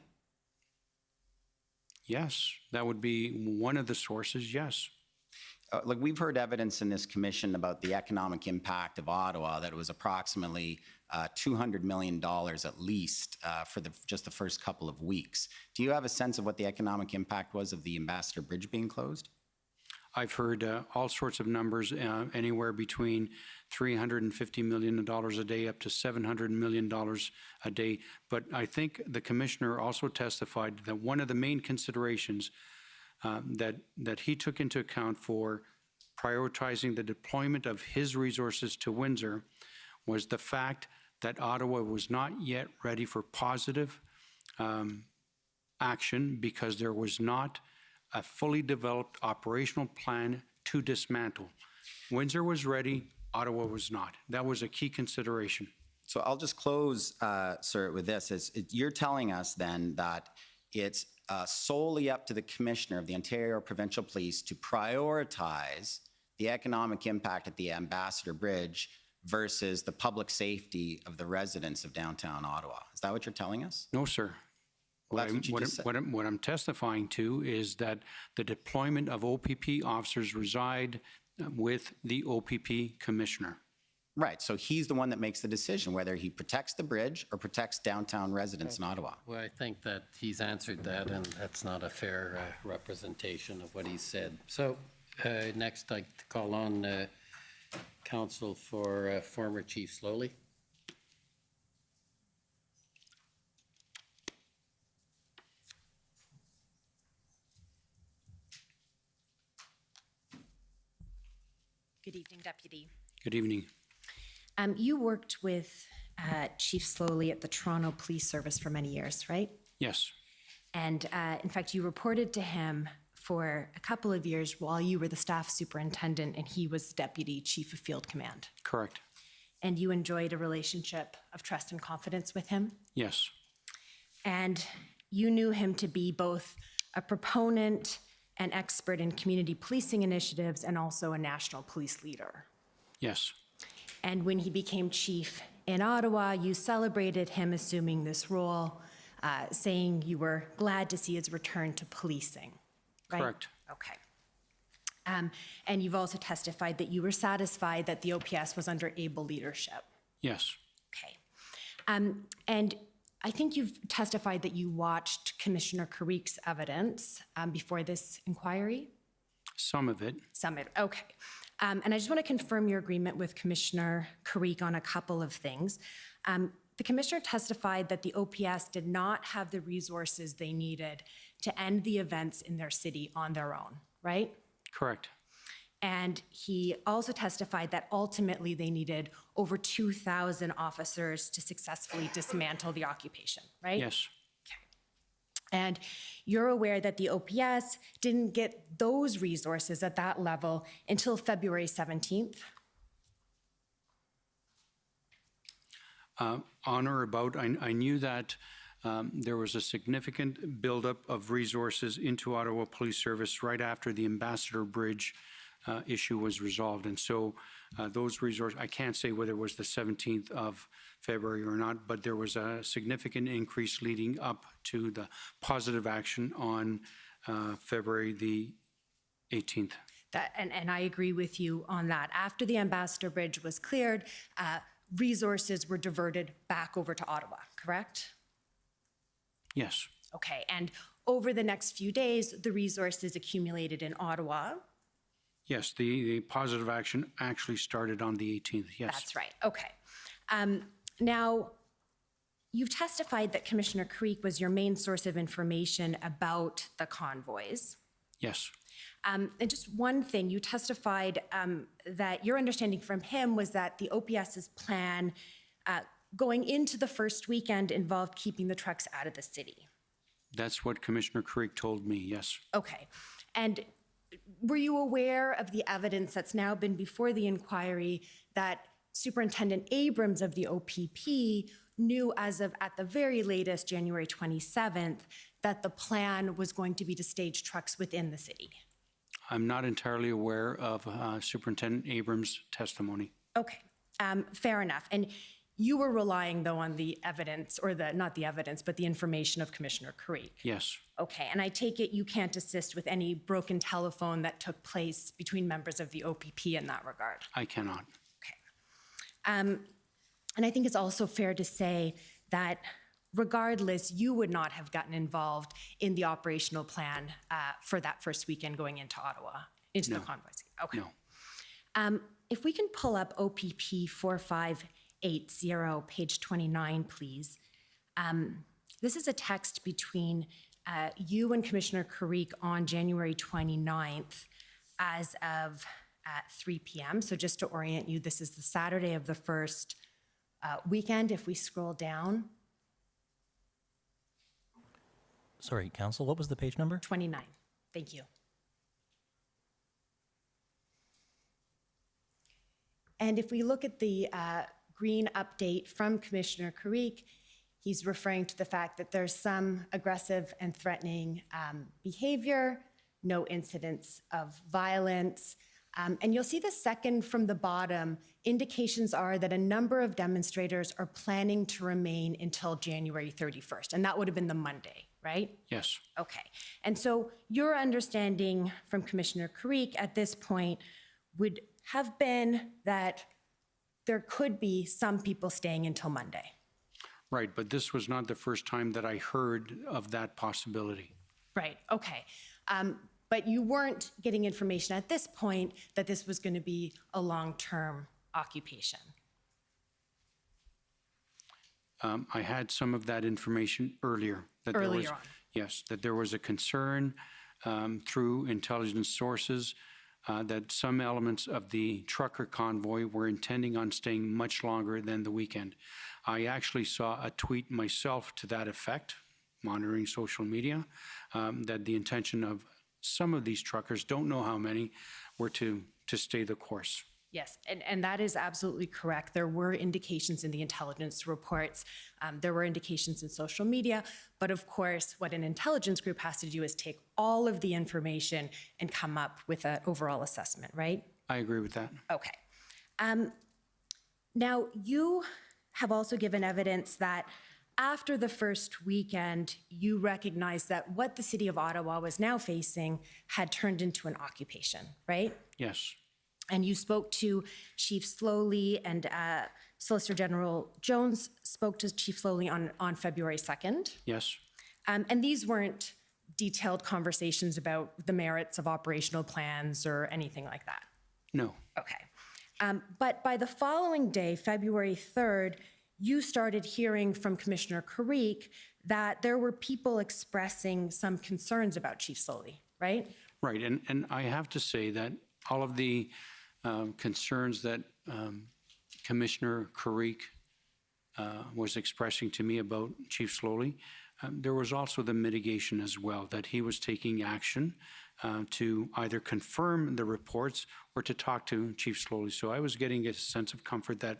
Yes, that would be one of the sources, yes. Like we've heard evidence in this commission about the economic impact of Ottawa, that it was approximately $200 million at least for just the first couple of weeks. Do you have a sense of what the economic impact was of the Ambassador Bridge being closed? I've heard all sorts of numbers, anywhere between $350 million a day up to $700 million a day. But I think the Commissioner also testified that one of the main considerations that he took into account for prioritizing the deployment of his resources to Windsor was the fact that Ottawa was not yet ready for positive action because there was not a fully developed operational plan to dismantle. Windsor was ready, Ottawa was not. That was a key consideration. So I'll just close, sir, with this. You're telling us then that it's solely up to the Commissioner of the Ontario Provincial Police to prioritize the economic impact at the Ambassador Bridge versus the public safety of the residents of downtown Ottawa. Is that what you're telling us? No, sir. Well, that's what you just said. What I'm testifying to is that the deployment of OPP officers reside with the OPP Commissioner. Right, so he's the one that makes the decision whether he protects the bridge or protects downtown residents in Ottawa. Well, I think that he's answered that, and that's not a fair representation of what he said. So next, I'd like to call on counsel for former Chief Slowly. Good evening, Deputy. Good evening. You worked with Chief Slowly at the Toronto Police Service for many years, right? Yes. And in fact, you reported to him for a couple of years while you were the staff superintendent and he was Deputy Chief of Field Command. Correct. And you enjoyed a relationship of trust and confidence with him? Yes. And you knew him to be both a proponent and expert in community policing initiatives and also a national police leader. Yes. And when he became chief in Ottawa, you celebrated him assuming this role, saying you were glad to see his return to policing, right? Correct. Okay. And you've also testified that you were satisfied that the OPS was under able leadership. Yes. Okay. And I think you've testified that you watched Commissioner Carrique's evidence before this inquiry? Some of it. Some of it, okay. And I just want to confirm your agreement with Commissioner Carrique on a couple of things. The Commissioner testified that the OPS did not have the resources they needed to end the events in their city on their own, right? Correct. And he also testified that ultimately they needed over 2,000 officers to successfully dismantle the occupation, right? Yes. And you're aware that the OPS didn't get those resources at that level until February 17th? On or about, I knew that there was a significant buildup of resources into Ottawa Police Service right after the Ambassador Bridge issue was resolved. And so those resources, I can't say whether it was the 17th of February or not, but there was a significant increase leading up to the positive action on February the 18th. And I agree with you on that. After the Ambassador Bridge was cleared, resources were diverted back over to Ottawa, correct? Yes. Okay, and over the next few days, the resources accumulated in Ottawa. Yes, the positive action actually started on the 18th, yes. That's right, okay. Now, you've testified that Commissioner Creek was your main source of information about the convoys. Yes. And just one thing, you testified that your understanding from him was that the OPS's plan going into the first weekend involved keeping the trucks out of the city. That's what Commissioner Creek told me, yes. Okay. And were you aware of the evidence that's now been before the inquiry that Superintendent Abrams of the OPP knew as of at the very latest, January 27th, that the plan was going to be to stage trucks within the city? I'm not entirely aware of Superintendent Abrams' testimony. Okay, fair enough. And you were relying, though, on the evidence, or not the evidence, but the information of Commissioner Creek. Yes. Okay, and I take it you can't assist with any broken telephone that took place between members of the OPP in that regard? I cannot. And I think it's also fair to say that regardless, you would not have gotten involved in the operational plan for that first weekend going into Ottawa, into the convoys. Okay. No. If we can pull up OPP 4580, page 29, please. This is a text between you and Commissioner Creek on January 29th as of 3 p.m. So just to orient you, this is the Saturday of the first weekend. If we scroll down. Sorry, Council, what was the page number? 29. Thank you. And if we look at the green update from Commissioner Creek, he's referring to the fact that there's some aggressive and threatening behavior, no incidents of violence. And you'll see the second from the bottom, indications are that a number of demonstrators are planning to remain until January 31st. And that would have been the Monday, right? Yes. Okay. And so your understanding from Commissioner Creek at this point would have been that there could be some people staying until Monday. Right, but this was not the first time that I heard of that possibility. Right, okay. But you weren't getting information at this point that this was going to be a long-term occupation. I had some of that information earlier. Earlier on. Yes, that there was a concern through intelligence sources that some elements of the trucker convoy were intending on staying much longer than the weekend. I actually saw a tweet myself to that effect, monitoring social media, that the intention of some of these truckers, don't know how many, were to stay the course. Yes, and that is absolutely correct. There were indications in the intelligence reports. There were indications in social media. But of course, what an intelligence group has to do is take all of the information and come up with an overall assessment, right? I agree with that. Okay. Now, you have also given evidence that after the first weekend, you recognized that what the City of Ottawa was now facing had turned into an occupation, right? Yes. And you spoke to Chief Slowly, and Solicitor General Jones spoke to Chief Slowly on February 2nd. Yes. And these weren't detailed conversations about the merits of operational plans or anything like that? No. Okay. But by the following day, February 3rd, you started hearing from Commissioner Creek that there were people expressing some concerns about Chief Slowly, right? Right, and I have to say that all of the concerns that Commissioner Creek was expressing to me about Chief Slowly There was also the mitigation as well, that he was taking action to either confirm the reports or to talk to Chief Slowly. So I was getting a sense of comfort that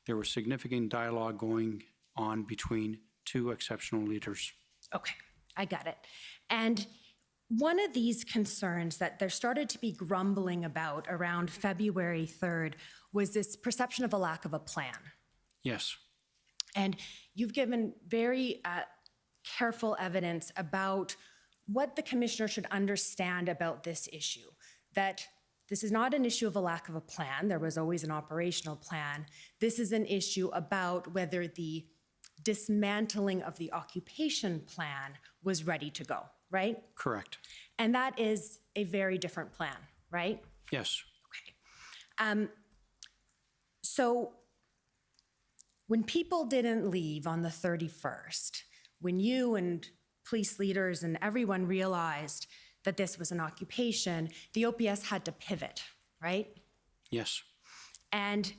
there was significant dialogue going on between two exceptional leaders. Okay, I got it. And one of these concerns that there started to be grumbling about around February 3rd was this perception of a lack of a plan. Yes. And you've given very careful evidence about what the commissioner should understand about this issue, that this is not an issue of a lack of a plan. There was always an operational plan. This is an issue about whether the dismantling of the occupation plan was ready to go, right? Correct. And that is a very different plan, right? Yes. So when people didn't leave on the 31st, when you and police leaders and everyone realized that this was an occupation, the OPS had to pivot, right? Yes. And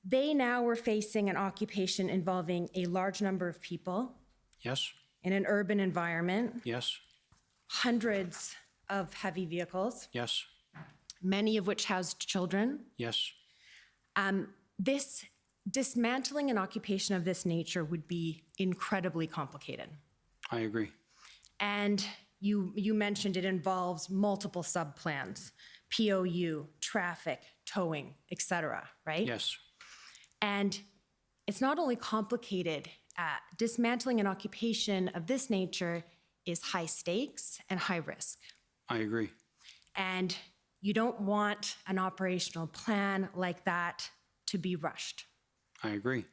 they now were facing an occupation involving a large number of people. Yes. In an urban environment. Yes. Hundreds of heavy vehicles. Yes. Many of which housed children. Yes. This dismantling an occupation of this nature would be incredibly complicated. I agree. And you mentioned it involves multiple subplans, POU, traffic, towing, et cetera, right? Yes. And it's not only complicated, dismantling an occupation of this nature is high stakes and high risk. I agree. And you don't want an operational plan like that to be rushed. I agree.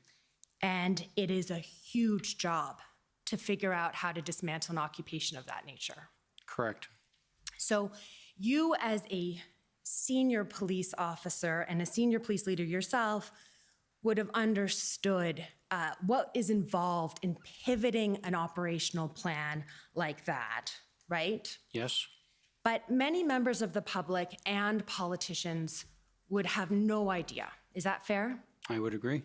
And it is a huge job to figure out how to dismantle an occupation of that nature. Correct. So you, as a senior police officer and a senior police leader yourself, would have understood what is involved in pivoting an operational plan like that, right? Yes. But many members of the public and politicians would have no idea. Is that fair? I would agree.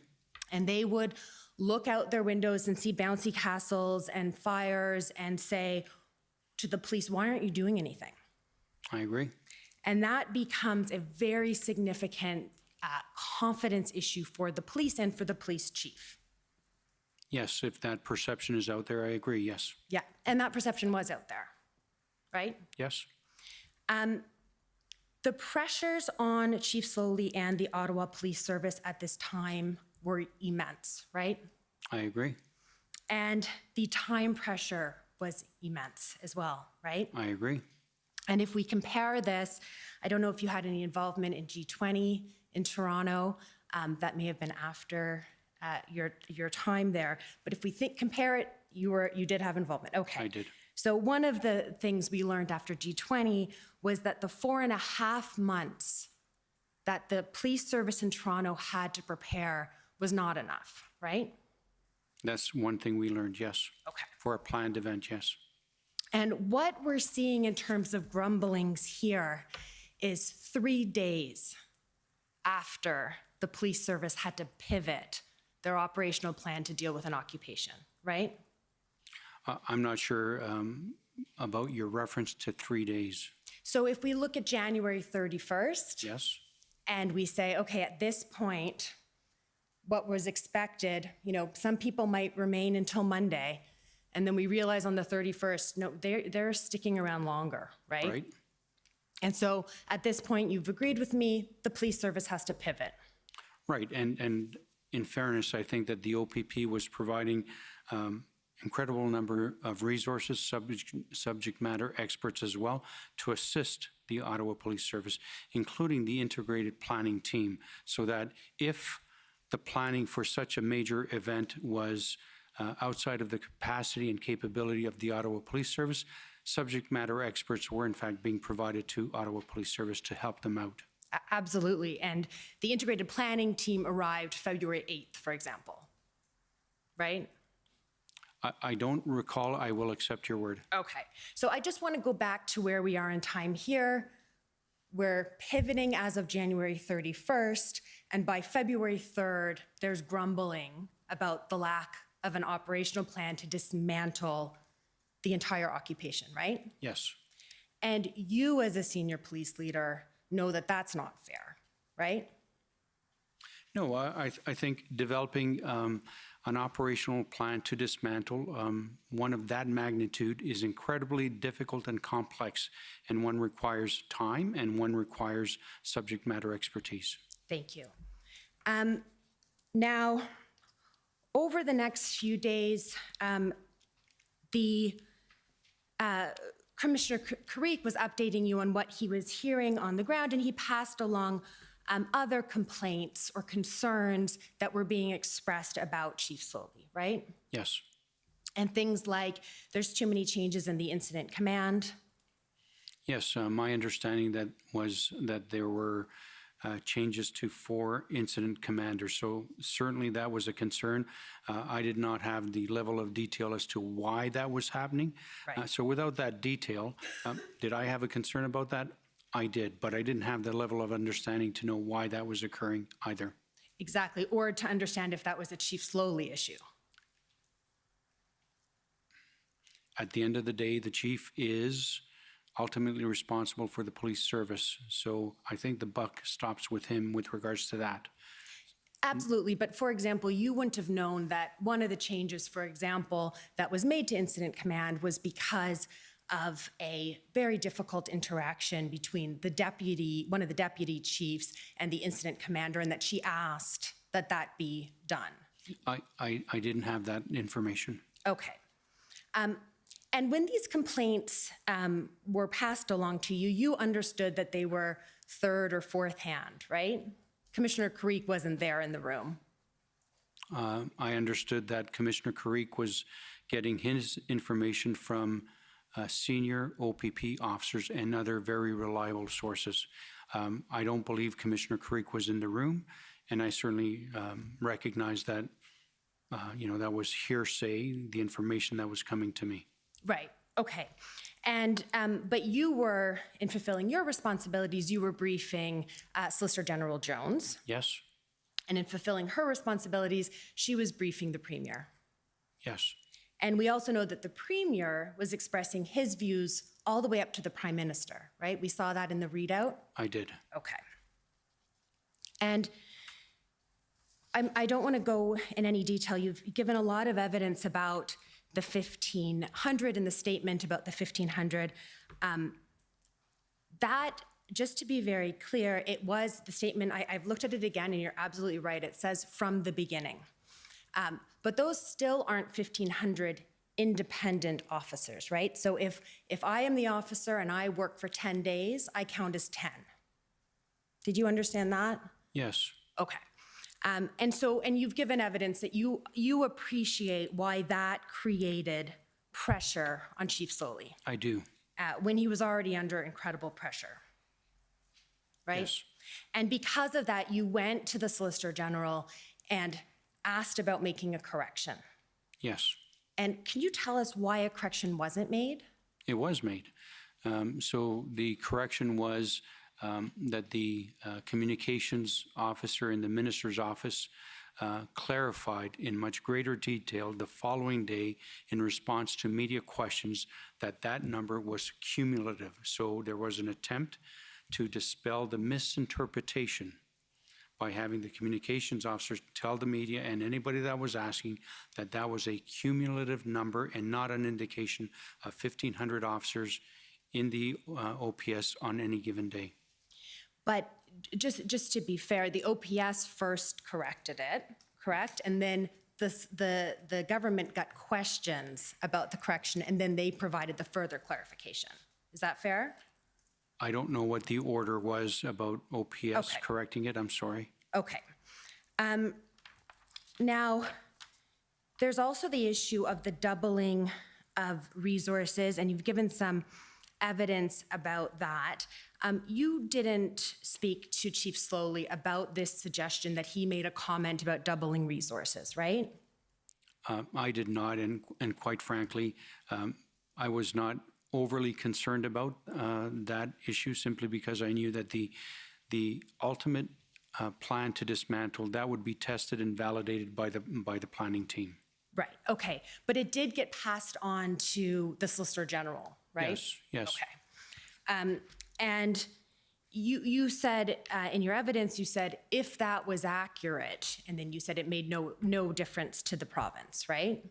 And they would look out their windows and see bouncy castles and fires and say to the police, why aren't you doing anything? I agree. And that becomes a very significant confidence issue for the police and for the police chief. Yes, if that perception is out there, I agree, yes. Yeah, and that perception was out there, right? Yes. The pressures on Chief Slowly and the Ottawa Police Service at this time were immense, right? I agree. And the time pressure was immense as well, right? I agree. And if we compare this, I don't know if you had any involvement in G20 in Toronto. That may have been after your time there. But if we compare it, you did have involvement. Okay. I did. So one of the things we learned after G20 was that the 4.5 months that the police service in Toronto had to prepare was not enough, right? That's one thing we learned, yes. Okay. For a planned event, yes. And what we're seeing in terms of grumblings here is 3 days after the police service had to pivot their operational plan to deal with an occupation, right? I'm not sure about your reference to 3 days. So if we look at January 31st, yes, and we say, okay, at this point, what was expected, some people might remain until Monday, and then we realize on the 31st, no, they're sticking around longer, right? Right. And so at this point, you've agreed with me, the police service has to pivot. Right, and in fairness, I think that the OPP was providing incredible number of resources, subject matter experts as well, to assist the Ottawa Police Service, including the integrated planning team, so that if the planning for such a major event was outside of the capacity and capability of the Ottawa Police Service, subject matter experts were in fact being provided to Ottawa Police Service to help them out. Absolutely, and the integrated planning team arrived February 8th, for example, right? I don't recall. I will accept your word. Okay, so I just want to go back to where we are in time here. We're pivoting as of January 31st, and by February 3rd, there's grumbling about the lack of an operational plan to dismantle the entire occupation, right? Yes. And you, as a senior police leader, know that that's not fair, right? No, I think developing an operational plan to dismantle one of that magnitude is incredibly difficult and complex, and one requires time and one requires subject matter expertise. Thank you. Now, over the next few days, Commissioner Kariq was updating you on what he was hearing on the ground, and he passed along other complaints or concerns that were being expressed about Chief Sloly, right? Yes. And things like there's too many changes in the incident command. Yes, my understanding that was that there were changes to 4 incident commanders. So certainly that was a concern. I did not have the level of detail as to why that was happening. Right. So without that detail, did I have a concern about that? I did, but I didn't have the level of understanding to know why that was occurring either. Exactly, or to understand if that was a Chief Sloly issue. At the end of the day, the chief is ultimately responsible for the police service. So I think the buck stops with him with regards to that. Absolutely, but for example, you wouldn't have known that one of the changes, for example, that was made to incident command was because of a very difficult interaction between one of the deputy chiefs and the incident commander, and that she asked that that be done. I didn't have that information. Okay. And when these complaints were passed along to you, you understood that they were third or fourth hand, right? Commissioner Kariq wasn't there in the room. I understood that Commissioner Kariq was getting his information from senior OPP officers and other very reliable sources. I don't believe Commissioner Kariq was in the room, and I certainly recognize that, that was hearsay, the information that was coming to me. Right, okay. And, but you were, in fulfilling your responsibilities, you were briefing Solicitor General Jones. Yes. And in fulfilling her responsibilities, she was briefing the Premier. Yes. And we also know that the Premier was expressing his views all the way up to the Prime Minister, right? We saw that in the readout. I did. Okay. And I don't want to go in any detail. You've given a lot of evidence about the 1,500 and the statement about the 1,500. That, just to be very clear, it was the statement, I've looked at it again, and you're absolutely right. It says from the beginning. But those still aren't 1,500 independent officers, right? So if I am the officer and I work for 10 days, I count as 10. Did you understand that? Yes. Okay. And you've given evidence that you appreciate why that created pressure on Chief Sloly. I do. When he was already under incredible pressure, right? Yes. And because of that, you went to the Solicitor General and asked about making a correction. Yes. And can you tell us why a correction wasn't made? It was made. So the correction was that the communications officer in the minister's office clarified in much greater detail the following day in response to media questions that that number was cumulative. So there was an attempt to dispel the misinterpretation by having the communications officers tell the media and anybody that was asking that that was a cumulative number and not an indication of 1,500 officers in the OPS on any given day. But just to be fair, the OPS first corrected it, correct? And then the government got questions about the correction, and then they provided the further clarification. Is that fair? I don't know what the order was about OPS correcting it. I'm sorry. Okay. Now, there's also the issue of the doubling of resources, and you've given some evidence about that. You didn't speak to Chief Sloly about this suggestion that he made a comment about doubling resources, right? I did not, and quite frankly, I was not overly concerned about that issue simply because I knew that the ultimate plan to dismantle, that would be tested and validated by the planning team. Right, okay. But it did get passed on to the Solicitor General, right? Yes, yes. Okay. And you said, in your evidence, you said if that was accurate, and then you said it made no difference to the province, right?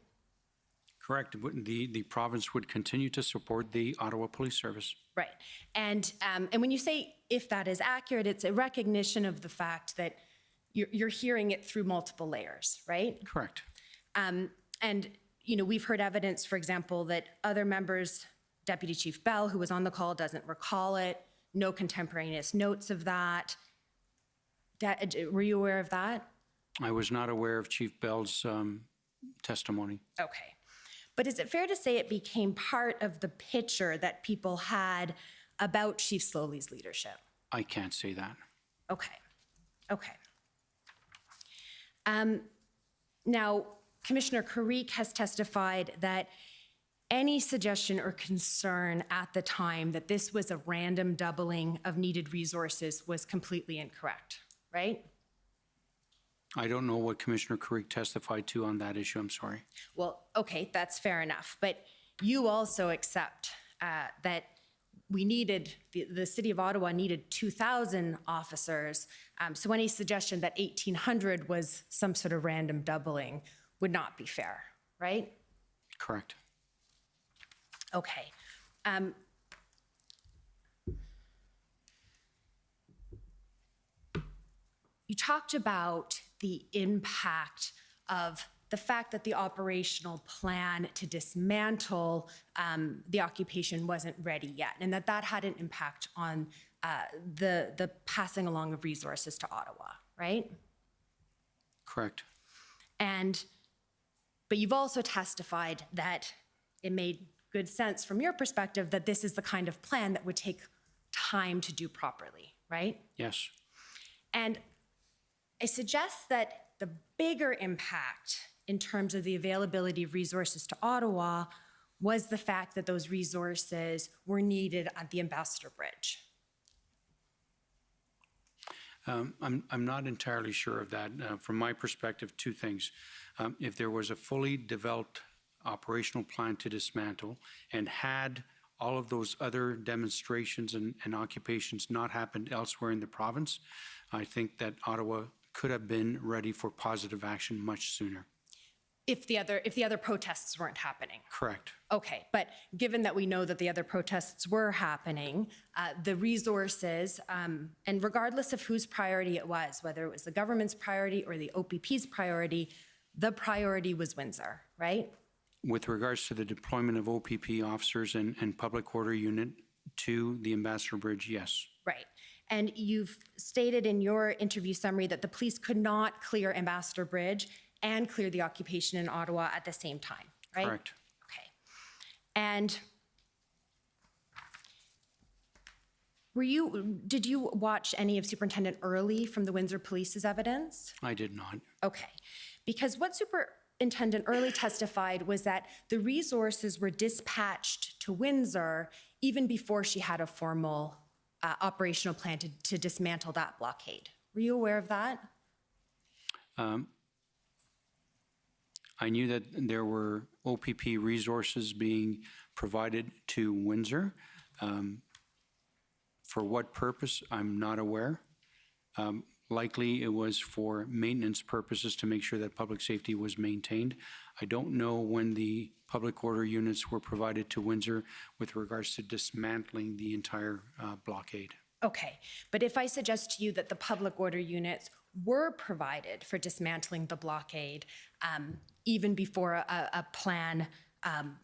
Correct. The province would continue to support the Ottawa Police Service. Right. And when you say if that is accurate, it's a recognition of the fact that you're hearing it through multiple layers, right? Correct. And, you know, we've heard evidence, for example, that other members, Deputy Chief Bell, who was on the call, doesn't recall it, no contemporaneous notes of that. Were you aware of that? I was not aware of Chief Bell's testimony. Okay. But is it fair to say it became part of the picture that people had about Chief Slowly's leadership? I can't say that. Okay. Okay. Now, Commissioner Kariq has testified that any suggestion or concern at the time that this was a random doubling of needed resources was completely incorrect, right? I don't know what Commissioner Kariq testified to on that issue. I'm sorry. Well, okay, that's fair enough. But you also accept that we needed, the City of Ottawa needed 2,000 officers. So any suggestion that 1,800 was some sort of random doubling would not be fair, right? Correct. Okay. You talked about the impact of the fact that the operational plan to dismantle the occupation wasn't ready yet, and that had an impact on the passing along of resources to Ottawa, right? Correct. But you've also testified that it made good sense from your perspective that this is the kind of plan that would take time to do properly, right? Yes. And I suggest that the bigger impact in terms of the availability of resources to Ottawa was the fact that those resources were needed at the Ambassador Bridge. I'm not entirely sure of that. From my perspective, two things. If there was a fully developed operational plan to dismantle and had all of those other demonstrations and occupations not happened elsewhere in the province, I think that Ottawa could have been ready for positive action much sooner. If the other protests weren't happening. Correct. Okay, but given that we know that the other protests were happening, the resources, and regardless of whose priority it was, whether it was the government's priority or the OPP's priority, the priority was Windsor, right? With regards to the deployment of OPP officers and public order unit to the Ambassador Bridge, yes. Right. And you've stated in your interview summary that the police could not clear Ambassador Bridge and clear the occupation in Ottawa at the same time, right? Correct. Okay. And did you watch any of Superintendent Early from the Windsor Police's evidence? I did not. Okay. Because what Superintendent Early testified was that the resources were dispatched to Windsor even before she had a formal operational plan to dismantle that blockade. Were you aware of that? I knew that there were OPP resources being provided to Windsor. For what purpose, I'm not aware. Likely it was for maintenance purposes to make sure that public safety was maintained. I don't know when the public order units were provided to Windsor with regards to dismantling the entire blockade. Okay, but if I suggest to you that the public order units were provided for dismantling the blockade even before a plan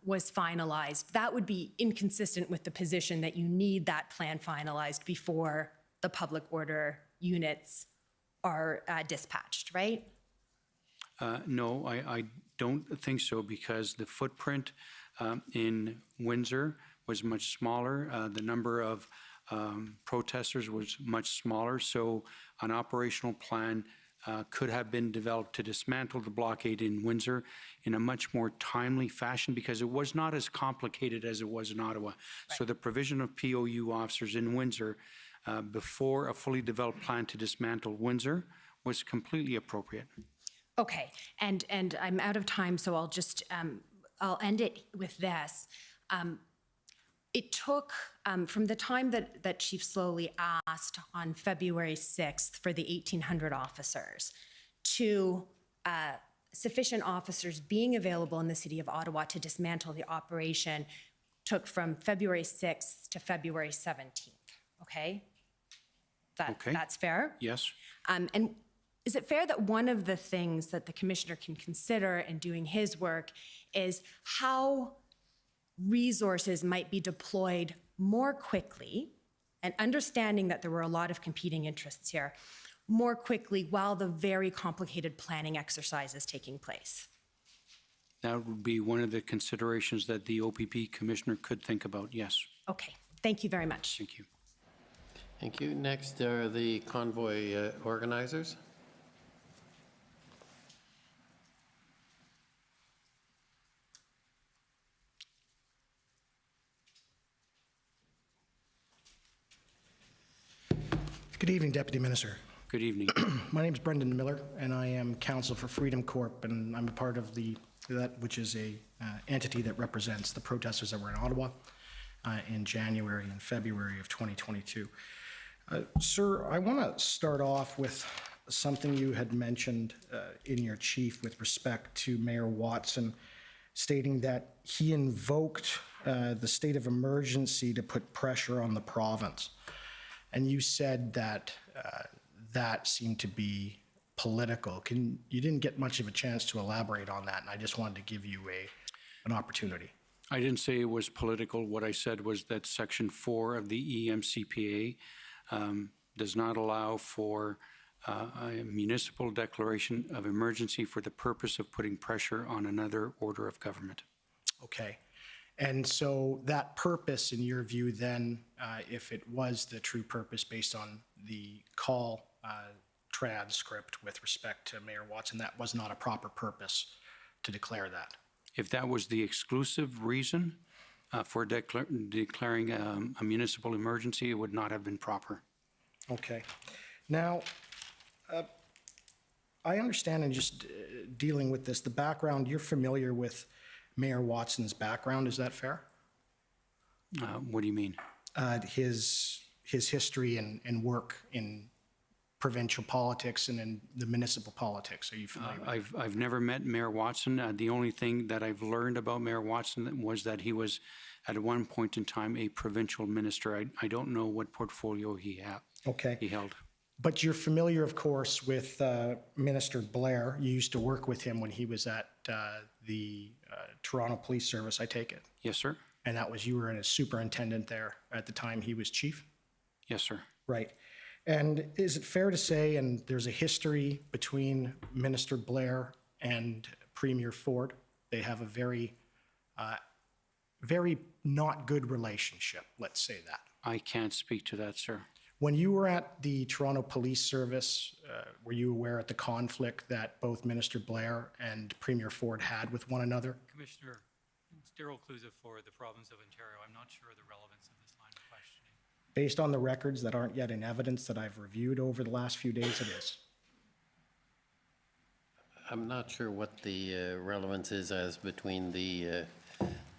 was finalized, that would be inconsistent with the position that you need that plan finalized before the public order units are dispatched, right? No, I don't think so, because the footprint in Windsor was much smaller. The number of protesters was much smaller, so an operational plan could have been developed to dismantle the blockade in Windsor in a much more timely fashion, because it was not as complicated as it was in Ottawa. Right. So the provision of POU officers in Windsor before a fully developed plan to dismantle Windsor was completely appropriate. Okay, and I'm out of time, so I'll just, I'll end it with this. It took, from the time that Chief Slowly asked on February 6th for the 1,800 officers to sufficient officers being available in the city of Ottawa to dismantle the operation took from February 6th to February 17th, okay? Okay. That's fair? Yes. And is it fair that one of the things that the commissioner can consider in doing his work is how resources might be deployed more quickly, and understanding that there were a lot of competing interests here, more quickly while the very complicated planning exercise is taking place? That would be one of the considerations that the OPP commissioner could think about, yes. Okay, thank you very much. Thank you. Thank you. Next are the convoy organizers. Good evening, Deputy Minister. Good evening. My name is Brendan Miller, and I am counsel for Freedom Corp, and I'm a part of that which is a entity that represents the protesters that were in Ottawa in January and February of 2022. Sir, I want to start off with something you had mentioned in your chief with respect to Mayor Watson, stating that he invoked the state of emergency to put pressure on the province. And you said that that seemed to be political. You didn't get much of a chance to elaborate on that, and I just wanted to give you an opportunity. I didn't say it was political. What I said was that Section 4 of the EMCPA does not allow for a municipal declaration of emergency for the purpose of putting pressure on another order of government. Okay. And so that purpose, in your view, then, if it was the true purpose based on the call transcript with respect to Mayor Watson, that was not a proper purpose to declare that? If that was the exclusive reason for declaring a municipal emergency, it would not have been proper. Okay. Now, I understand, in just dealing with this, the background, you're familiar with Mayor Watson's background, is that fair? What do you mean? His history and work in provincial politics and in the municipal politics. Are you familiar with I've never met Mayor Watson. The only thing that I've learned about Mayor Watson was that he was at one point in time a provincial minister. I don't know what portfolio he held. But you're familiar, of course, with Minister Blair. You used to work with him when he was at the Toronto Police Service, I take it? Yes, sir. And that was, you were a superintendent there at the time he was chief? Yes, sir. Right. And is it fair to say, and there's a history between Minister Blair and Premier Ford, they have a very not good relationship, let's say that. I can't speak to that, sir. When you were at the Toronto Police Service, were you aware of the conflict that both Minister Blair and Premier Ford had with one another? Commissioner, it's Daryl Cluza for the province of Ontario. I'm not sure of the relevance of this line of questioning. Based on the records that aren't yet in evidence that I've reviewed over the last few days, it is. I'm not sure what the relevance is as between the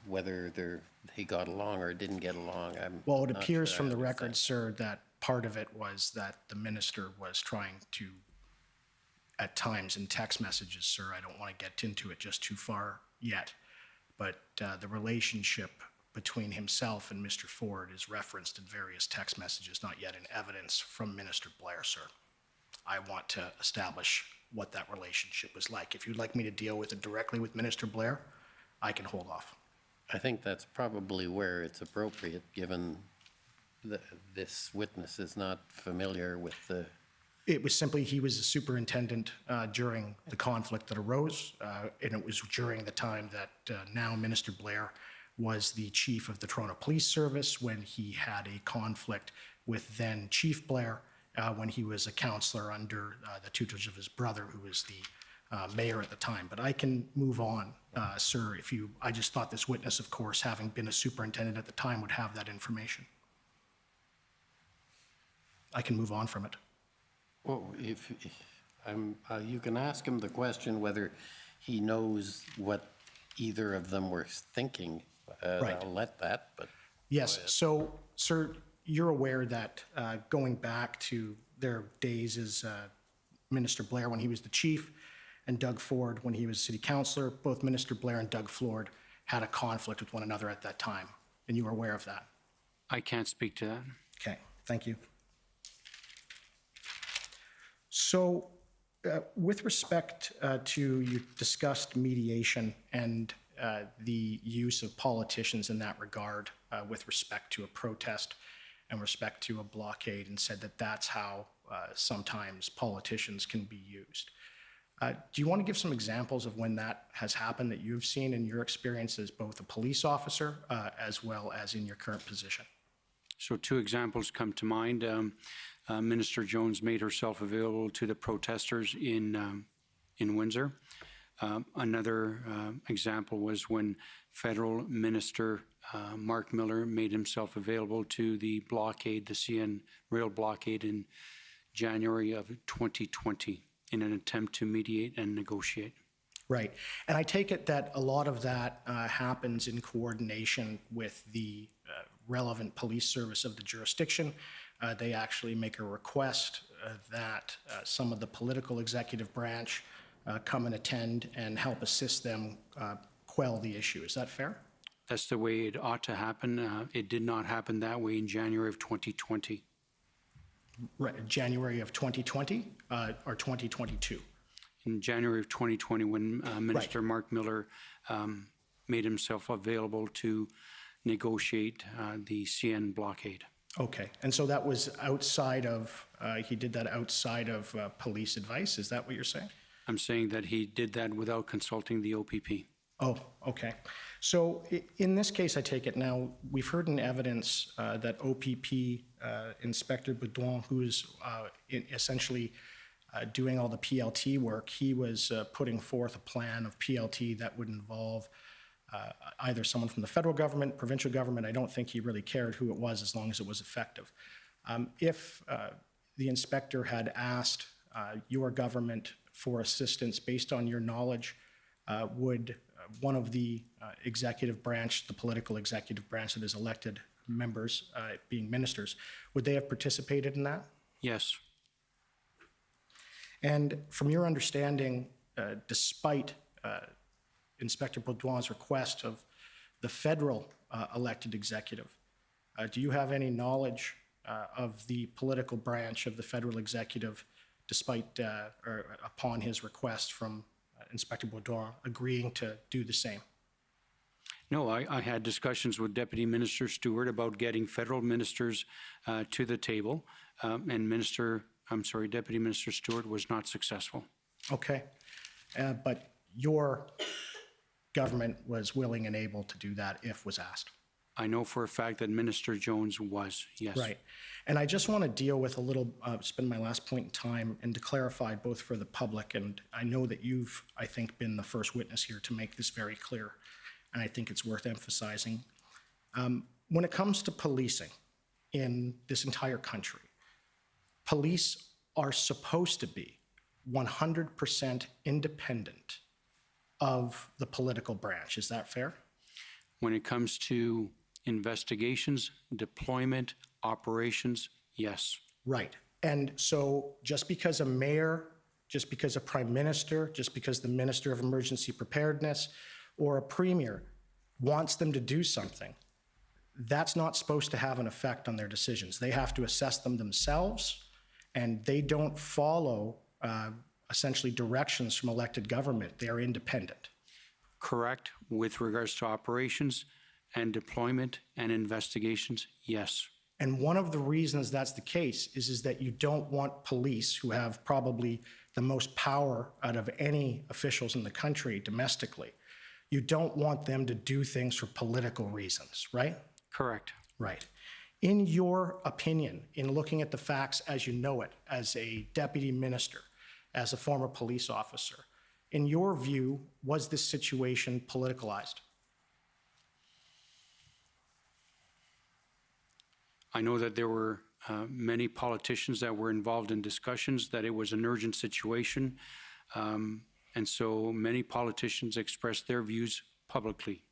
whether they got along or didn't get along. Well, it appears from the records, sir, that part of it was that the minister was trying to, at times in text messages, sir, I don't want to get into it just too far yet, but the relationship between himself and Mr. Ford is referenced in various text messages, not yet in evidence from Minister Blair, sir. I want to establish what that relationship was like. If you'd like me to deal with it directly with Minister Blair, I can hold off. I think that's probably where it's appropriate, given this witness is not familiar with the... It was simply, he was a superintendent during the conflict that arose, and it was during the time that now Minister Blair was the chief of the Toronto Police Service when he had a conflict with then Chief Blair when he was a councillor under the tutelage of his brother, who was the mayor at the time. But I can move on, sir, if you... I just thought this witness, of course, having been a superintendent at the time, would have that information. I can move on from it. Well, You can ask him the question whether he knows what either of them were thinking. Right. I'll let that, but. Yes, so, sir, you're aware that going back to their days as Minister Blair when he was the chief and Doug Ford when he was city councillor, both Minister Blair and Doug Ford had a conflict with one another at that time, and you were aware of that? I can't speak to that. Okay, thank you. So, with respect to you discussed mediation and the use of politicians in that regard with respect to a protest and respect to a blockade, and said that that's how sometimes politicians can be used. Do you want to give some examples of when that has happened that you've seen in your experience as both a police officer as well as in your current position? So 2 examples come to mind. Minister Jones made herself available to the protesters in Windsor. Another example was when Federal Minister Mark Miller made himself available to the blockade, the CN rail blockade in January of 2020 in an attempt to mediate and negotiate. Right. And I take it that a lot of that happens in coordination with the relevant police service of the jurisdiction. They actually make a request that some of the political executive branch come and attend and help assist them quell the issue. Is that fair? That's the way it ought to happen. It did not happen that way in January of 2020. Right, January of 2020 or 2022? In January of 2020, when Minister Mark Miller made himself available to negotiate the CN blockade. Okay, and so that was outside of, he did that outside of police advice, is that what you're saying? I'm saying that he did that without consulting the OPP. Oh, okay. So in this case, I take it now, we've heard in evidence that OPP Inspector Baudouin, who is essentially doing all the PLT work, he was putting forth a plan of PLT that would involve either someone from the federal government, provincial government. I don't think he really cared who it was as long as it was effective. If the inspector had asked your government for assistance based on your knowledge, would one of the executive branch, the political executive branch that is elected members, being ministers, would they have participated in that? Yes. And from your understanding, despite Inspector Baudouin's request of the federal elected executive, do you have any knowledge of the political branch of the federal executive, despite or upon his request from Inspector Baudouin agreeing to do the same? No, I had discussions with Deputy Minister Stewart about getting federal ministers to the table, and Deputy Minister Stewart was not successful. Okay, but your government was willing and able to do that if was asked? I know for a fact that Minister Jones was, yes. Right. And I just want to deal with a little, spend my last point in time and to clarify both for the public, and I know that you've, I think, been the first witness here to make this very clear, and I think it's worth emphasizing. When it comes to policing in this entire country, police are supposed to be 100% independent of the political branch. Is that fair? When it comes to investigations, deployment, operations, yes. Right. And so just because a mayor, just because a prime minister, just because the minister of emergency preparedness or a premier wants them to do something, that's not supposed to have an effect on their decisions. They have to assess them themselves, and they don't follow essentially directions from elected government. They are independent. Correct. With regards to operations and deployment and investigations, yes. And one of the reasons that's the case is that you don't want police, who have probably the most power out of any officials in the country domestically, you don't want them to do things for political reasons, right? Correct. Right. In your opinion, in looking at the facts as you know it, as a deputy minister, as a former police officer, in your view, was this situation politicalized? I know that there were many politicians that were involved in discussions that it was an urgent situation. And so many politicians expressed their views publicly.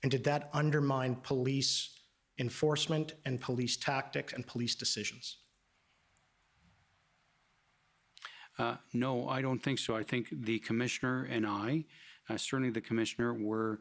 And did that undermine police enforcement and police tactics and police decisions? No, I don't think so. I think the commissioner and I, certainly the commissioner, were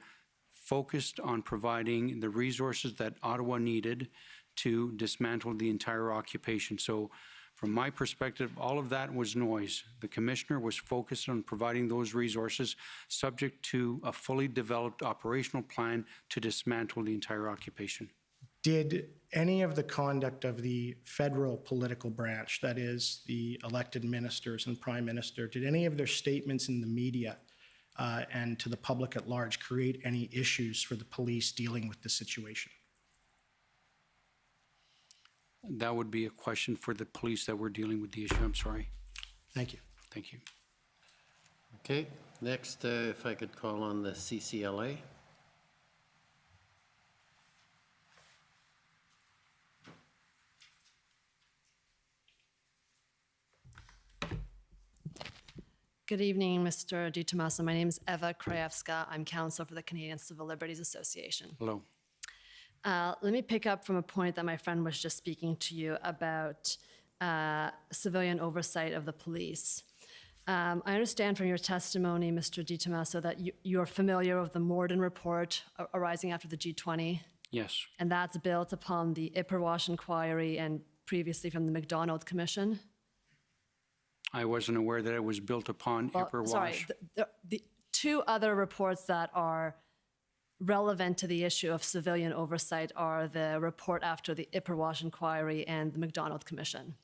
focused on providing the resources that Ottawa needed to dismantle the entire occupation. So from my perspective, all of that was noise. The commissioner was focused on providing those resources subject to a fully developed operational plan to dismantle the entire occupation. Did any of the conduct of the federal political branch, that is the elected ministers and prime minister, did any of their statements in the media and to the public at large create any issues for the police dealing with the situation? That would be a question for the police that were dealing with the issue. I'm sorry. Thank you. Thank you. Okay, next, if I could call on the CCLA. Good evening, Mr. DiTomaso. My name is Eva Krajewska. I'm counsel for the Canadian Civil Liberties Association. Hello. Let me pick up from a point that my friend was just speaking to you about civilian oversight of the police. I understand from your testimony, Mr. DiTomaso, that you're familiar with the Morden report arising after the G20. Yes. And that's built upon the Ipperwash inquiry and previously from the McDonald Commission. I wasn't aware that it was built upon Ipperwash. Sorry, the two other reports that are relevant to the issue of civilian oversight are the report after the Ipperwash inquiry and the McDonald Commission.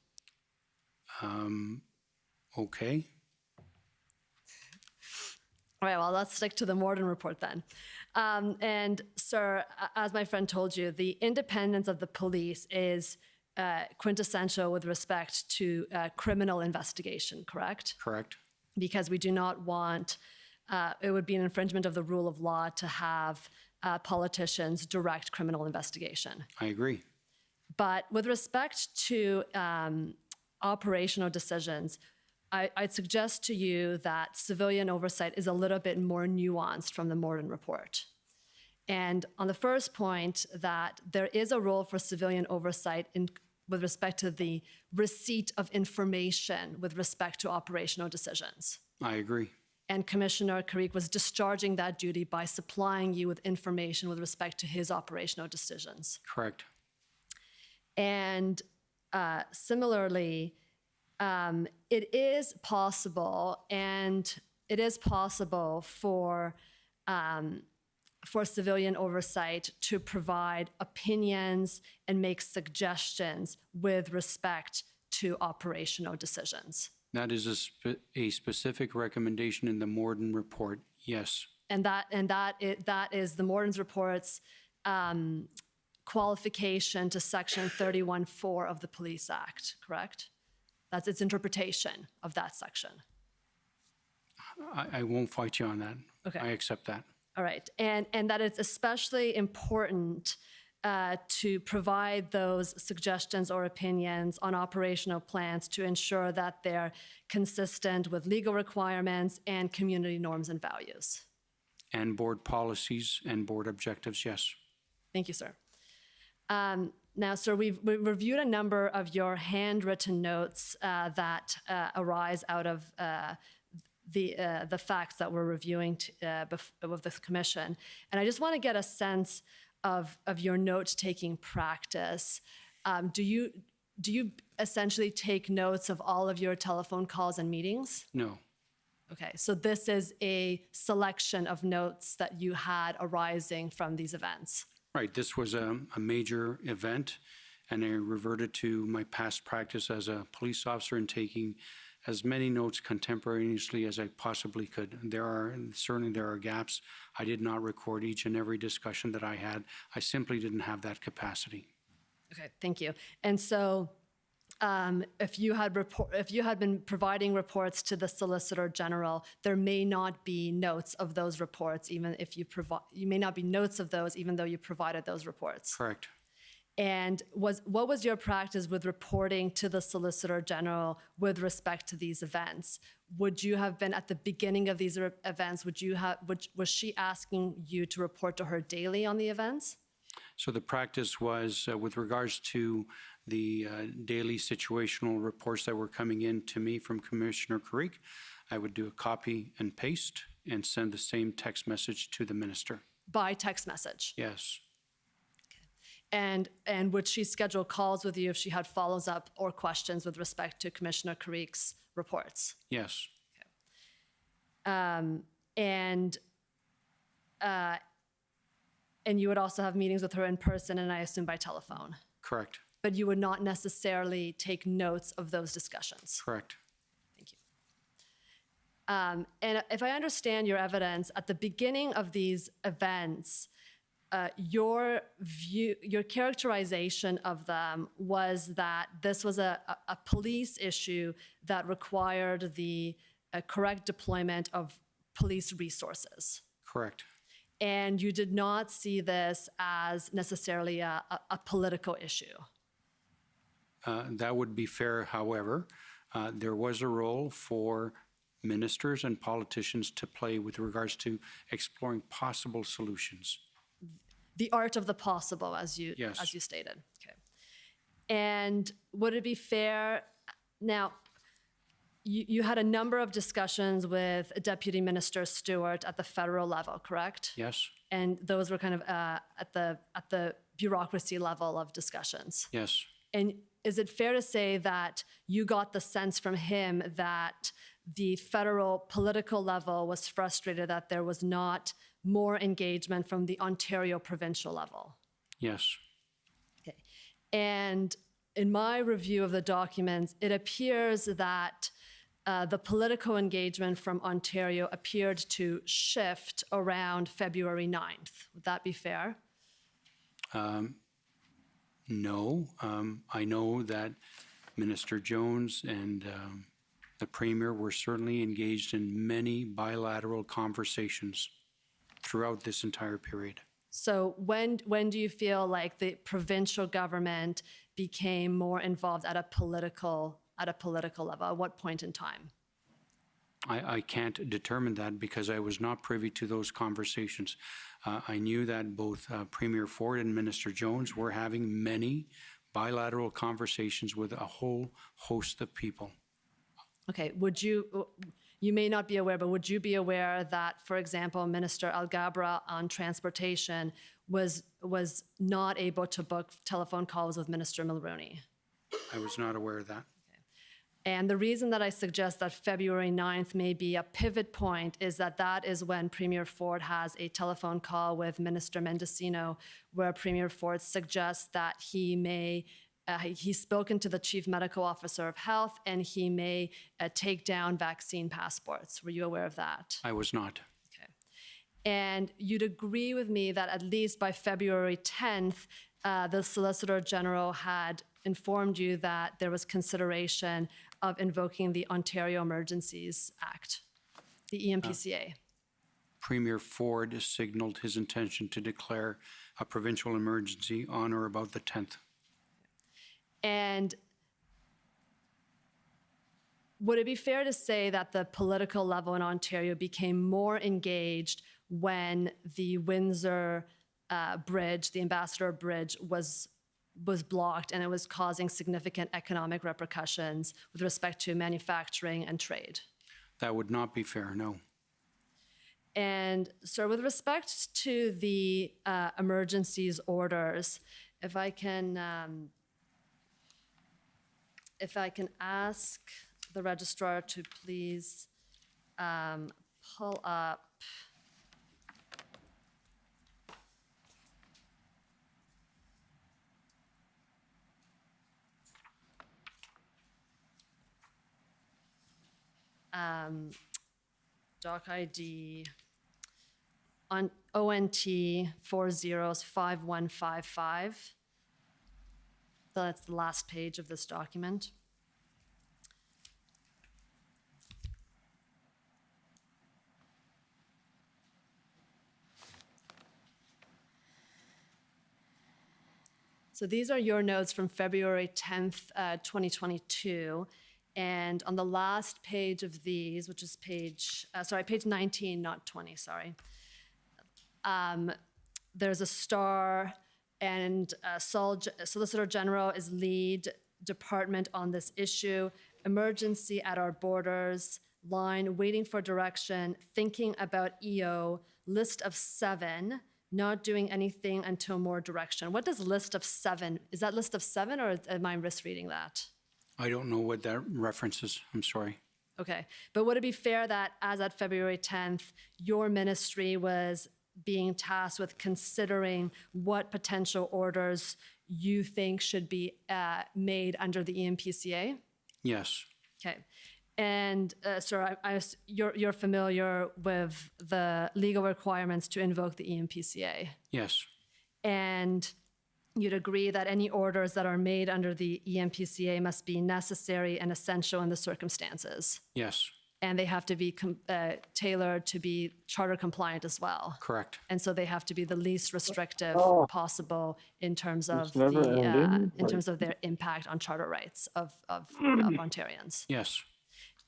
Okay. All right, well, let's stick to the Morden report then. And sir, as my friend told you, the independence of the police is quintessential with respect to criminal investigation, correct? Correct. Because we do not want, it would be an infringement of the rule of law to have politicians direct criminal investigation. I agree. But with respect to operational decisions, I'd suggest to you that civilian oversight is a little bit more nuanced from the Morden report. And on the first point, that there is a role for civilian oversight with respect to the receipt of information with respect to operational decisions. I agree. And Commissioner Carrique was discharging that duty by supplying you with information with respect to his operational decisions. Correct. And similarly, it is possible, for civilian oversight to provide opinions and make suggestions with respect to operational decisions. That is a specific recommendation in the Morden report, yes. And that is the Morden's report's qualification to Section 31(4) of the Police Act, correct? That's its interpretation of that section. I won't fight you on that. Okay. I accept that. All right, and that it's especially important to provide those suggestions or opinions on operational plans to ensure that they're consistent with legal requirements and community norms and values. And board policies and board objectives, yes. Thank you, sir. Now, sir, we've reviewed a number of your handwritten notes that arise out of the facts that we're reviewing with this commission. And I just want to get a sense of your note-taking practice. Do you essentially take notes of all of your telephone calls and meetings? No. Okay, so this is a selection of notes that you had arising from these events. Right, this was a major event, and I reverted to my past practice as a police officer in taking as many notes contemporaneously as I possibly could. Certainly there are gaps. I did not record each and every discussion that I had. I simply didn't have that capacity. Okay, thank you. And so if you had been providing reports to the Solicitor General, there may not be notes of those reports, even if you may not be notes of those, even though you provided those reports. Correct. And what was your practice with reporting to the Solicitor General with respect to these events? Would you have been at the beginning of these events, was she asking you to report to her daily on the events? So the practice was with regards to the daily situational reports that were coming in to me from Commissioner Creek, I would do a copy and paste and send the same text message to the minister. By text message? Yes. And would she schedule calls with you if she had follows up or questions with respect to Commissioner Creek's reports? Yes. And you would also have meetings with her in person and I assume by telephone. Correct. But you would not necessarily take notes of those discussions. Correct. Thank you. And if I understand your evidence, at the beginning of these events, your characterization of them was that this was a police issue that required the correct deployment of police resources. Correct. And you did not see this as necessarily a political issue. That would be fair. However, there was a role for ministers and politicians to play with regards to exploring possible solutions. The art of the possible, as you stated. Okay. And would it be fair now? You had a number of discussions with Deputy Minister Stewart at the federal level, correct? Yes. And those were kind of at the bureaucracy level of discussions. Yes. And is it fair to say that you got the sense from him that the federal political level was frustrated that there was not more engagement from the Ontario provincial level? Yes. Okay. And in my review of the documents, it appears that the political engagement from Ontario appeared to shift around February 9th. Would that be fair? No. I know that Minister Jones and the Premier were certainly engaged in many bilateral conversations throughout this entire period. So when do you feel like the provincial government became more involved at a political level? At what point in time? I can't determine that because I was not privy to those conversations. I knew that both Premier Ford and Minister Jones were having many bilateral conversations with a whole host of people. Okay, you may not be aware, but would you be aware that, for example, Minister Alghabra on transportation was not able to book telephone calls with Minister Mulroney? I was not aware of that. And the reason that I suggest that February 9th may be a pivot point is that is when Premier Ford has a telephone call with Minister Mendocino, where Premier Ford suggests that he's spoken to the Chief Medical Officer of Health and he may take down vaccine passports. Were you aware of that? I was not. Okay. And you'd agree with me that at least by February 10th, the Solicitor General had informed you that there was consideration of invoking the Ontario Emergencies Act, the EMPCA. Premier Ford signaled his intention to declare a provincial emergency on or about the 10th. And would it be fair to say that the political level in Ontario became more engaged when the Windsor Bridge, the Ambassador Bridge, was blocked and it was causing significant economic repercussions with respect to manufacturing and trade? That would not be fair, no. And so with respect to the emergencies orders, if I can ask the registrar to please pull up doc ID on ONT 405155. That's the last page of this document. So these are your notes from February 10th, 2022. And on the last page of these, which is page 19, not 20, sorry. There's a star, and Solicitor General is lead department on this issue. Emergency at our borders, line, waiting for direction, thinking about EO, list of 7, not doing anything until more direction. What does list of 7, is that list of 7 or am I misreading that? I don't know what that references. I'm sorry. Okay, but would it be fair that as at February 10th, your ministry was being tasked with considering what potential orders you think should be made under the EMPCA? Yes. Okay. And sir, you're familiar with the legal requirements to invoke the EMPCA? Yes. And you'd agree that any orders that are made under the EMPCA must be necessary and essential in the circumstances? Yes. And they have to be tailored to be charter compliant as well? Correct. And so they have to be the least restrictive possible in terms of It's never ending. in terms of their impact on charter rights of Ontarians. Yes.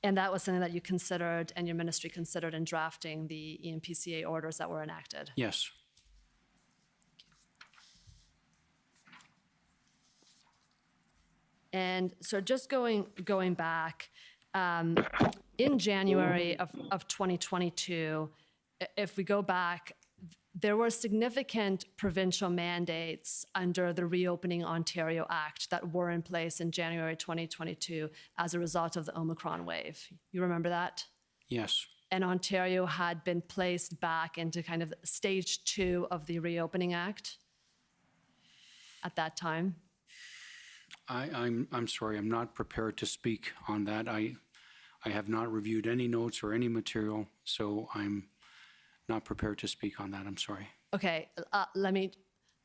And that was something that you considered and your ministry considered in drafting the EMPCA orders that were enacted? Yes. And so just going back, in January of 2022, if we go back, there were significant provincial mandates under the Reopening Ontario Act that were in place in January 2022 as a result of the Omicron wave. You remember that? Yes. And Ontario had been placed back into kind of stage 2 of the Reopening Act at that time. I'm sorry, I'm not prepared to speak on that. I have not reviewed any notes or any material, so I'm not prepared to speak on that. I'm sorry. Okay, let me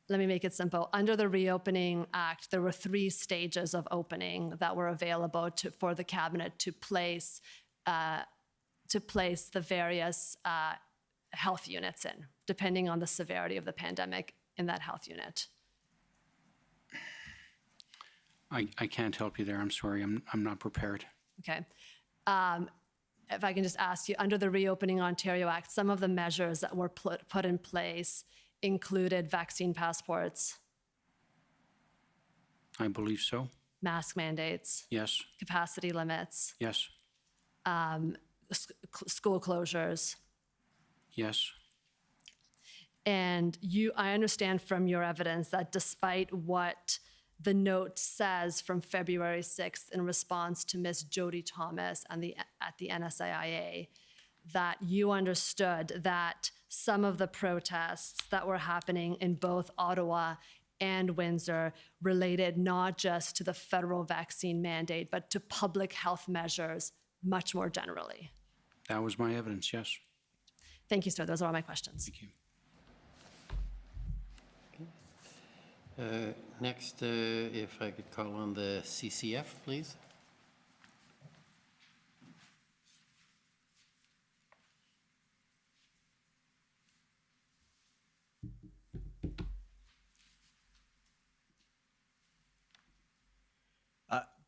make it simple. Under the Reopening Act, there were 3 stages of opening that were available for the cabinet to place the various health units in, depending on the severity of the pandemic in that health unit. I can't help you there. I'm sorry. I'm not prepared. Okay. If I can just ask you, under the Reopening Ontario Act, some of the measures that were put in place included vaccine passports. I believe so. Mask mandates. Yes. Capacity limits. Yes. School closures. Yes. And I understand from your evidence that despite what the note says from February 6th in response to Ms. Jody Thomas at the NSIA, that you understood that some of the protests that were happening in both Ottawa and Windsor related not just to the federal vaccine mandate, but to public health measures much more generally. That was my evidence, yes. Thank you, sir. Those are all my questions. Thank you. Next, if I could call on the CCF, please.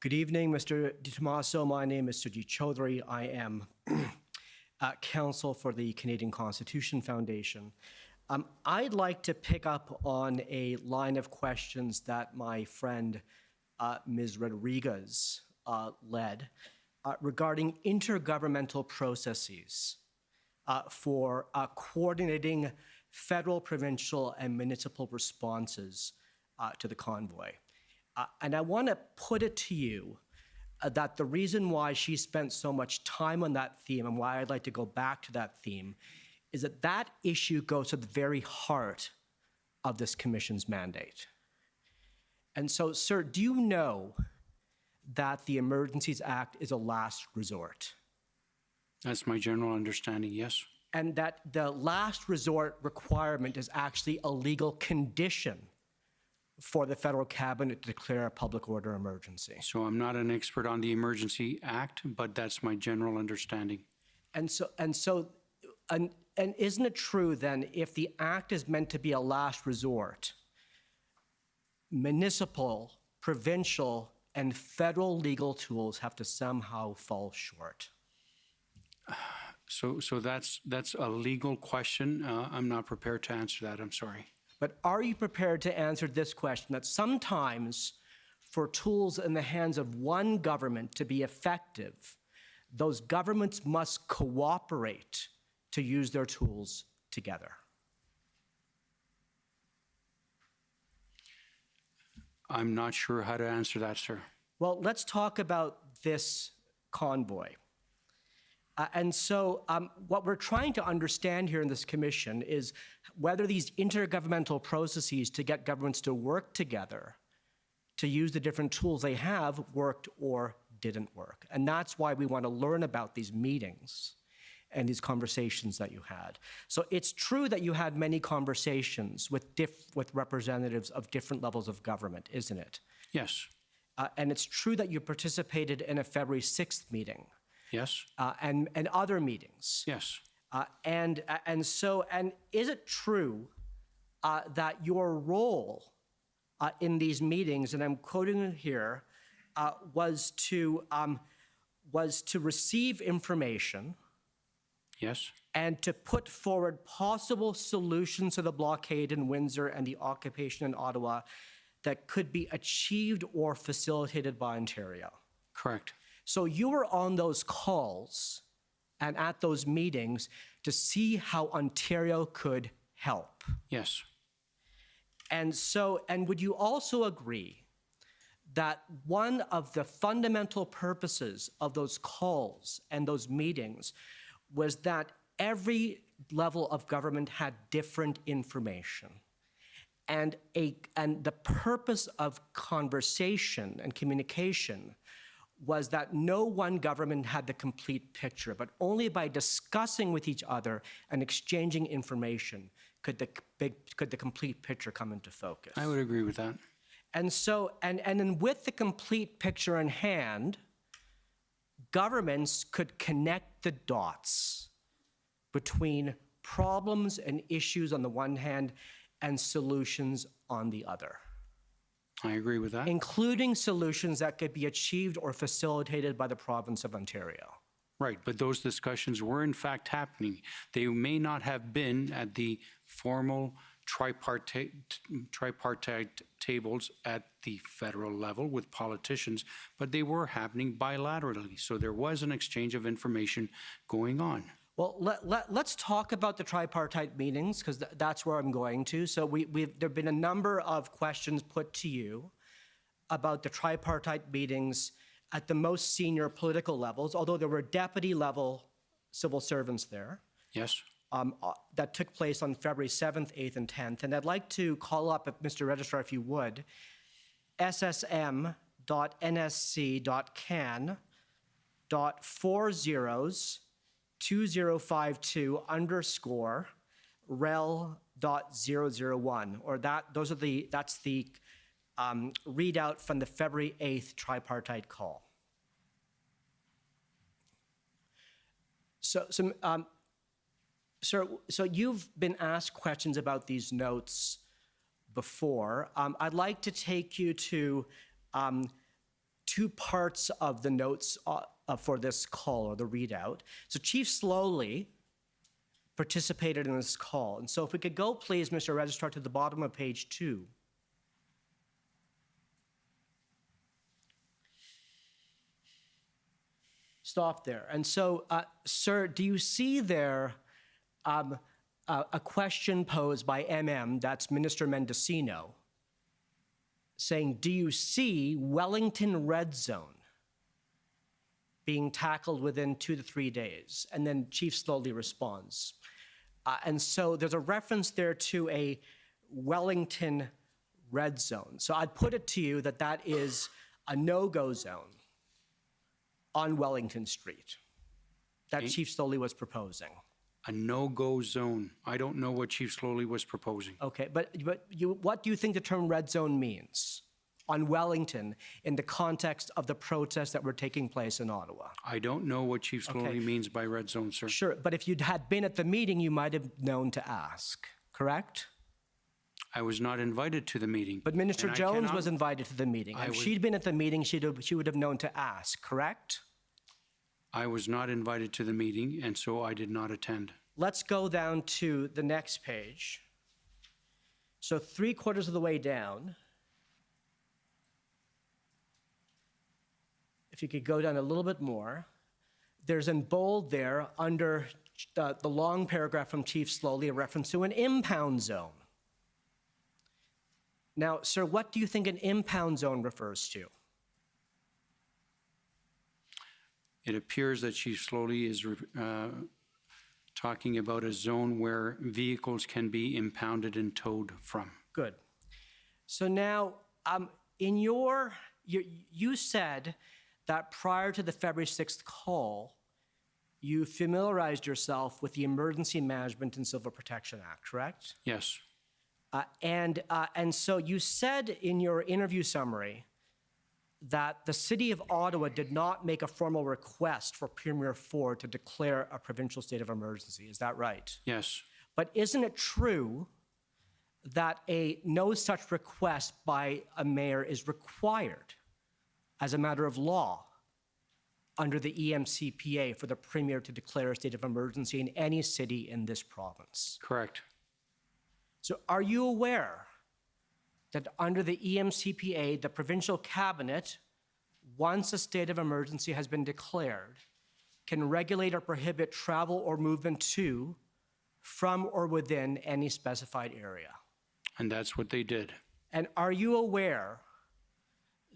Good evening, Mr. DiTomaso. My name is Sujit Chaudhary. I am counsel for the Canadian Constitution Foundation. I'd like to pick up on a line of questions that my friend, Ms. Rodriguez, led regarding intergovernmental processes for coordinating federal, provincial, and municipal responses to the convoy. And I want to put it to you that the reason why she spent so much time on that theme and why I'd like to go back to that theme is that that issue goes to the very heart of this commission's mandate. And so, sir, do you know that the Emergencies Act is a last resort? That's my general understanding, yes. And that the last resort requirement is actually a legal condition for the federal cabinet to declare a public order emergency. So I'm not an expert on the Emergency Act, but that's my general understanding. And isn't it true then, if the act is meant to be a last resort, municipal, provincial, and federal legal tools have to somehow fall short? So that's a legal question. I'm not prepared to answer that. I'm sorry. But are you prepared to answer this question, that sometimes for tools in the hands of one government to be effective, those governments must cooperate to use their tools together? I'm not sure how to answer that, sir. Well, let's talk about this convoy. And so what we're trying to understand here in this commission is whether these intergovernmental processes to get governments to work together to use the different tools they have worked or didn't work. And that's why we want to learn about these meetings and these conversations that you had. So it's true that you had many conversations with representatives of different levels of government, isn't it? Yes. And it's true that you participated in a February 6th meeting. Yes. And other meetings. Yes. And is it true that your role in these meetings, and I'm quoting it here, was to receive information? Yes. And to put forward possible solutions to the blockade in Windsor and the occupation in Ottawa that could be achieved or facilitated by Ontario? Correct. So you were on those calls and at those meetings to see how Ontario could help. Yes. And would you also agree that one of the fundamental purposes of those calls and those meetings was that every level of government had different information? And the purpose of conversation and communication was that no one government had the complete picture, but only by discussing with each other and exchanging information could the complete picture come into focus. I would agree with that. And so, and then with the complete picture in hand, governments could connect the dots between problems and issues on the one hand and solutions on the other. I agree with that. Including solutions that could be achieved or facilitated by the province of Ontario. Right, but those discussions were in fact happening. They may not have been at the formal tripartite tables at the federal level with politicians, but they were happening bilaterally. So there was an exchange of information going on. Well, let's talk about the tripartite meetings, because that's where I'm going to. So there have been a number of questions put to you about the tripartite meetings at the most senior political levels, although there were deputy level civil servants there. Yes. That took place on February 7th, 8th, and 10th. And I'd like to call up, Mr. Registrar, if you would, ssm.nsc.can.4050_rel.001, or that's the readout from the February 8th tripartite call. So you've been asked questions about these notes before. I'd like to take you to two parts of the notes for this call, or the readout. So Chief Slowly participated in this call. And so if we could go, please, Mr. Registrar, to the bottom of page 2. Stop there. And so, sir, do you see there a question posed by that's Minister Mendocino, saying, do you see Wellington Red Zone being tackled within 2 to 3 days? And then Chief Slowly responds. And so there's a reference there to a Wellington Red Zone. So I'd put it to you that that is a no-go zone on Wellington Street that Chief Slowly was proposing. A no-go zone. I don't know what Chief Slowly was proposing. Okay, but what do you think the term red zone means on Wellington in the context of the protests that were taking place in Ottawa? I don't know what Chief Slowly means by red zone, sir. Sure, but if you had been at the meeting, you might have known to ask, correct? I was not invited to the meeting. But Minister and I Jones cannot- was invited to the meeting. I If was- she'd been at the meeting, she would have known to ask, correct? I was not invited to the meeting, and so I did not attend. Let's go down to the next page. So 3/4 of the way down, if you could go down a little bit more, there's in bold there under the long paragraph from Chief Slowly a reference to an impound zone. Now, sir, what do you think an impound zone refers to? It appears that Chief Slowly is talking about a zone where vehicles can be impounded and towed from. Good. So now, you said that prior to the February 6th call, you familiarized yourself with the Emergency Management and Civil Protection Act, correct? Yes. And so you said in your interview summary that the City of Ottawa did not make a formal request for Premier Ford to declare a provincial state of emergency. Is that right? Yes. But isn't it true that no such request by a mayor is required as a matter of law under the EMCPA for the Premier to declare a state of emergency in any city in this province? Correct. So are you aware that under the EMCPA, the provincial cabinet, once a state of emergency has been declared, can regulate or prohibit travel or movement to, from or within any specified area? And that's what they did. And are you aware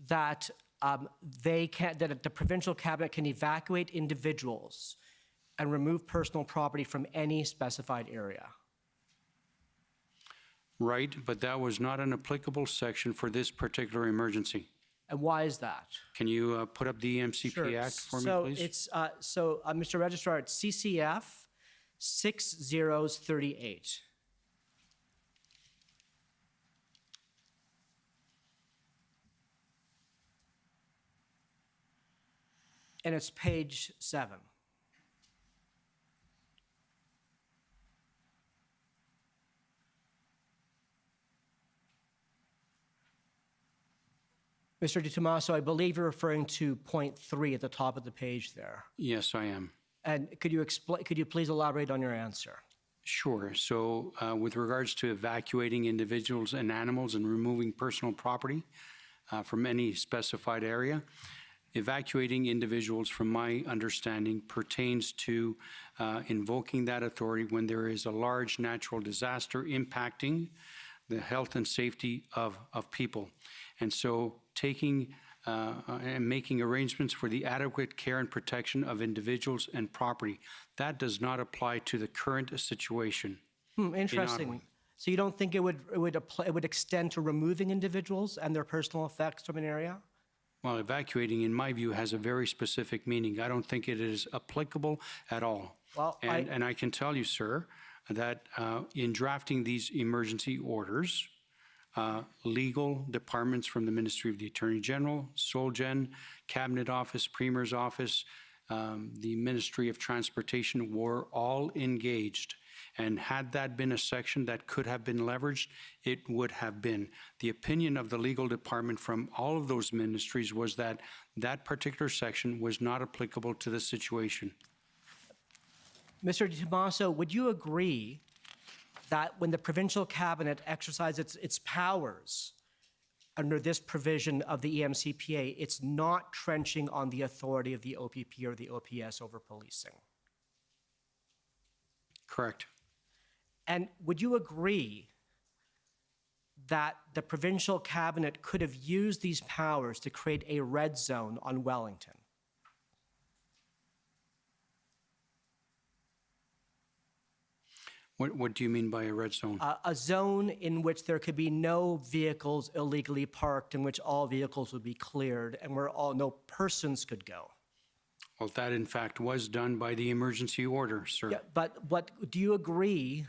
that that the provincial cabinet can evacuate individuals and remove personal property from any specified area? Right, but that was not an applicable section for this particular emergency. And why is that? Can you put up the EMCP Act for me, please? It's, Mr. Registrar, it's CCF 6038. And it's page 7. Mr. DiTomaso, I believe you're referring to point 3 at the top of the page there. Yes, I am. And could you please elaborate on your answer? Sure. So with regards to evacuating individuals and animals and removing personal property from any specified area, evacuating individuals, from my understanding, pertains to invoking that authority when there is a large natural disaster impacting the health and safety of people. And so taking and making arrangements for the adequate care and protection of individuals and property, that does not apply to the current situation. Interesting. So you don't think it would extend to removing individuals and their personal effects from an area? Well, evacuating, in my view, has a very specific meaning. I don't think it is applicable at all. Well, and I can tell you, sir, that in drafting these emergency orders, legal departments from the Ministry of the Attorney General, SolGen, Cabinet Office, Premier's Office, the Ministry of Transportation were all engaged. And had that been a section that could have been leveraged, it would have been. The opinion of the legal department from all of those ministries was that that particular section was not applicable to the situation. Mr. DiTomaso, would you agree that when the provincial cabinet exercises its powers under this provision of the EMCPA, it's not trenching on the authority of the OPP or the OPS over policing? Correct. And would you agree that the provincial cabinet could have used these powers to create a red zone on Wellington? What do you mean by a red zone? A zone in which there could be no vehicles illegally parked, in which all vehicles would be cleared, and where no persons could go. Well, that in fact was done by the emergency order, sir. Yeah, but do you agree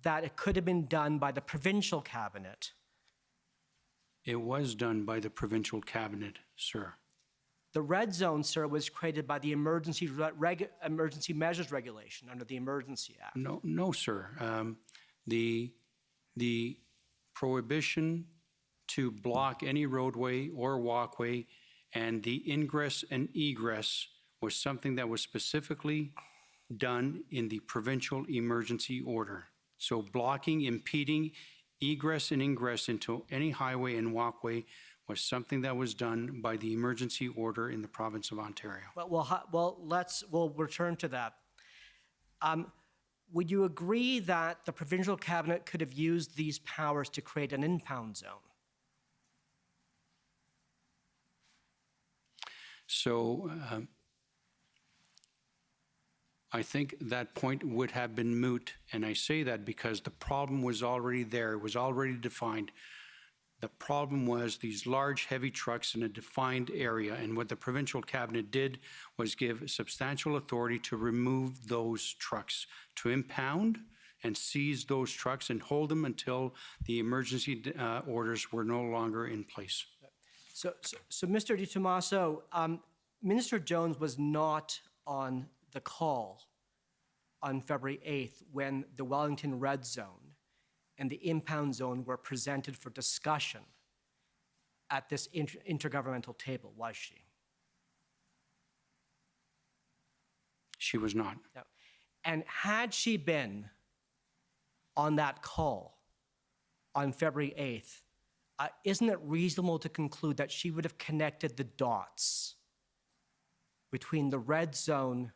that it could have been done by the provincial cabinet? It was done by the provincial cabinet, sir. The red zone, sir, was created by the emergency measures regulation under the Emergency Act. No, sir. The prohibition to block any roadway or walkway, and the ingress and egress was something that was specifically done in the provincial emergency order. So blocking, impeding egress and ingress into any highway and walkway was something that was done by the emergency order in the province of Ontario. We'll return to that. Would you agree that the provincial cabinet could have used these powers to create an impound zone? So I think that point would have been moot, and I say that because the problem was already there. It was already defined. The problem was these large, heavy trucks in a defined area, and what the provincial cabinet did was give substantial authority to remove those trucks, to impound and seize those trucks and hold them until the emergency orders were no longer in place. So Mr. Di Tommaso, Minister Jones was not on the call on February 8th when the Wellington Red Zone and the impound zone were presented for discussion at this intergovernmental table, was she? She was not. No. And had she been on that call on February 8th, isn't it reasonable to conclude that she would have connected the dots between the red zone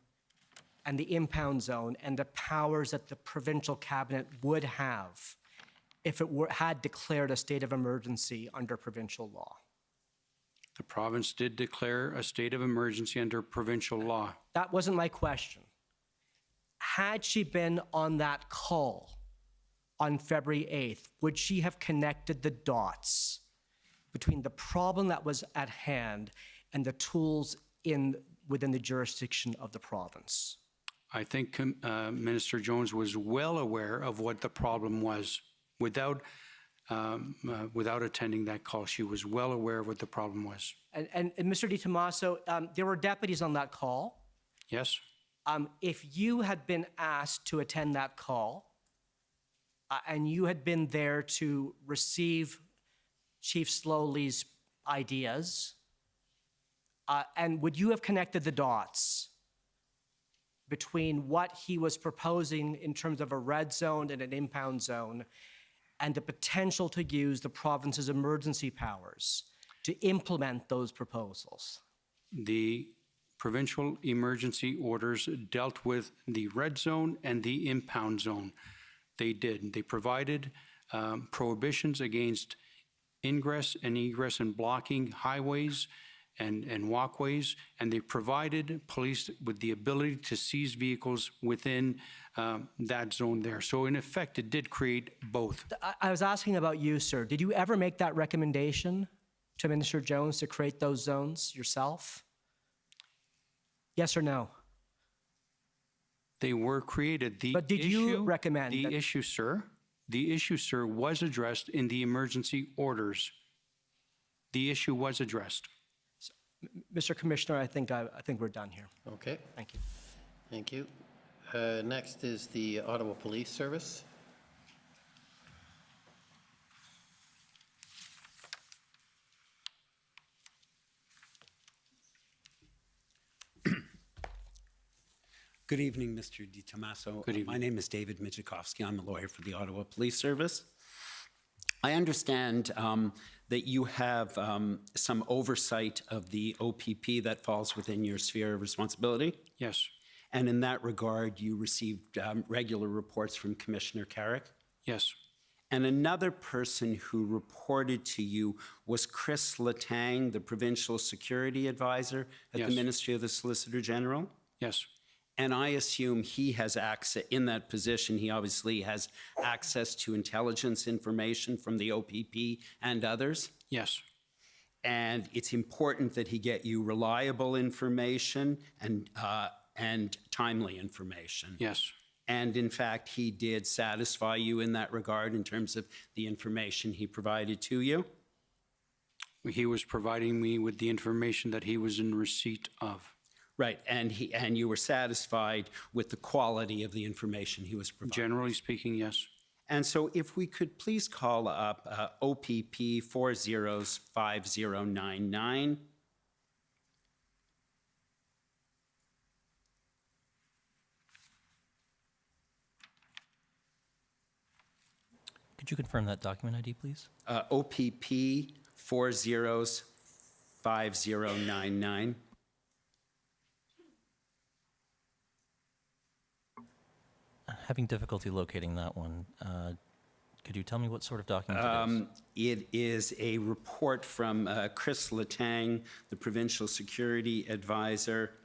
and the impound zone and the powers that the provincial cabinet would have if it had declared a state of emergency under provincial law? The province did declare a state of emergency under provincial law. That wasn't my question. Had she been on that call on February 8th, would she have connected the dots between the problem that was at hand and the tools within the jurisdiction of the province? I think Minister Jones was well aware of what the problem was. Without attending that call, she was well aware of what the problem was. And Mr. Di Tommaso, there were deputies on that call. Yes. If you had been asked to attend that call, and you had been there to receive Chief Slowly's ideas, and would you have connected the dots between what he was proposing in terms of a red zone and an impound zone and the potential to use the province's emergency powers to implement those proposals? The provincial emergency orders dealt with the red zone and the impound zone. They did. They provided prohibitions against ingress and egress and blocking highways and walkways, and they provided police with the ability to seize vehicles within that zone there. So in effect, it did create both. I was asking about you, sir. Did you ever make that recommendation to Minister Jones to create those zones yourself? Yes or no? They were created. But did you recommend the issue, sir? The issue, sir, was addressed in the emergency orders. The issue was addressed. Mr. Commissioner, I think we're done here. Okay. Thank you. Thank you. Next is the Ottawa Police Service. Good evening, Mr. Di Tommaso. Good evening. My name is David Michikowski. I'm a lawyer for the Ottawa Police Service. I understand that you have some oversight of the OPP that falls within your sphere of responsibility. Yes. And in that regard, you received regular reports from Commissioner Carrick. Yes. And another person who reported to you was Chris Letang, the Provincial Security Advisor at the Ministry of the Solicitor General. Yes. And I assume he has access, in that position, he obviously has access to intelligence information from the OPP and others. Yes. And it's important that he get you reliable information and timely information. Yes. And in fact, he did satisfy you in that regard in terms of the information he provided to you? He was providing me with the information that he was in receipt of. Right, and you were satisfied with the quality of the information he was providing? Generally speaking, yes. And so if we could please call up OPP 405099. Could you confirm that document ID, please? OPP 405099. Having difficulty locating that one. Could you tell me what sort of document it is? It is a report from Chris Letang, the Provincial Security Advisor,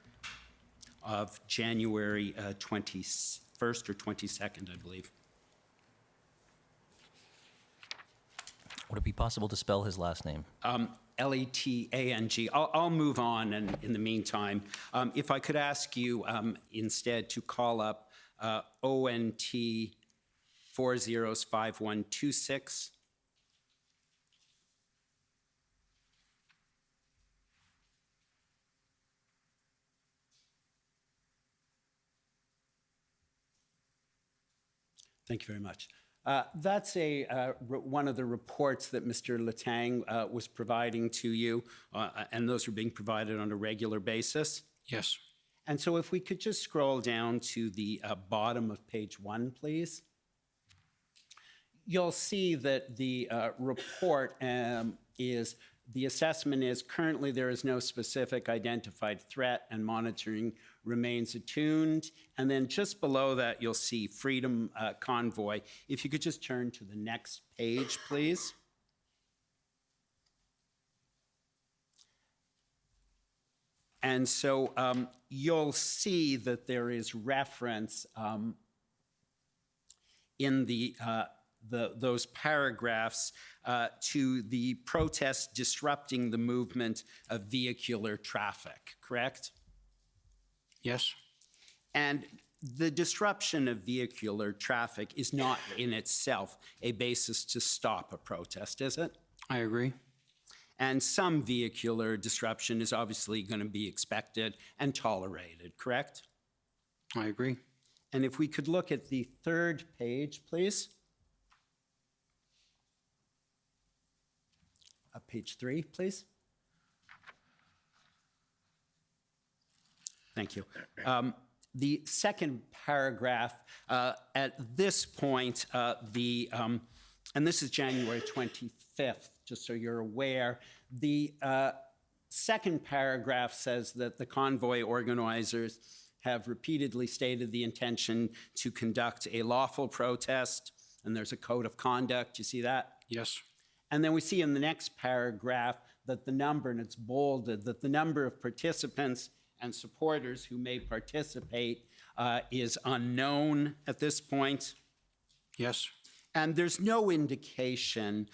of January 21st or 22nd, I believe. Would it be possible to spell his last name? Letang. I'll move on, and in the meantime, if I could ask you instead to call up ONT 405126. Thank you very much. That's one of the reports that Mr. Letang was providing to you, and those are being provided on a regular basis. Yes. And so if we could just scroll down to the bottom of page 1, please. You'll see that the report is, the assessment is currently there is no specific identified threat and monitoring remains attuned. And then just below that, you'll see Freedom Convoy. If you could just turn to the next page, please. And so you'll see that there is reference in those paragraphs to the protest disrupting the movement of vehicular traffic, correct? Yes. And the disruption of vehicular traffic is not in itself a basis to stop a protest, is it? I agree. And some vehicular disruption is obviously going to be expected and tolerated, correct? I agree. And if we could look at the third page, please. Page 3, please. Thank you. The second paragraph, at this point, and this is January 25th, just so you're aware, the second paragraph says that the convoy organizers have repeatedly stated the intention to conduct a lawful protest, and there's a code of conduct. You see that? Yes. And then we see in the next paragraph that the number, and it's bolded, that the number of participants and supporters who may participate is unknown at this point. Yes. And there's no indication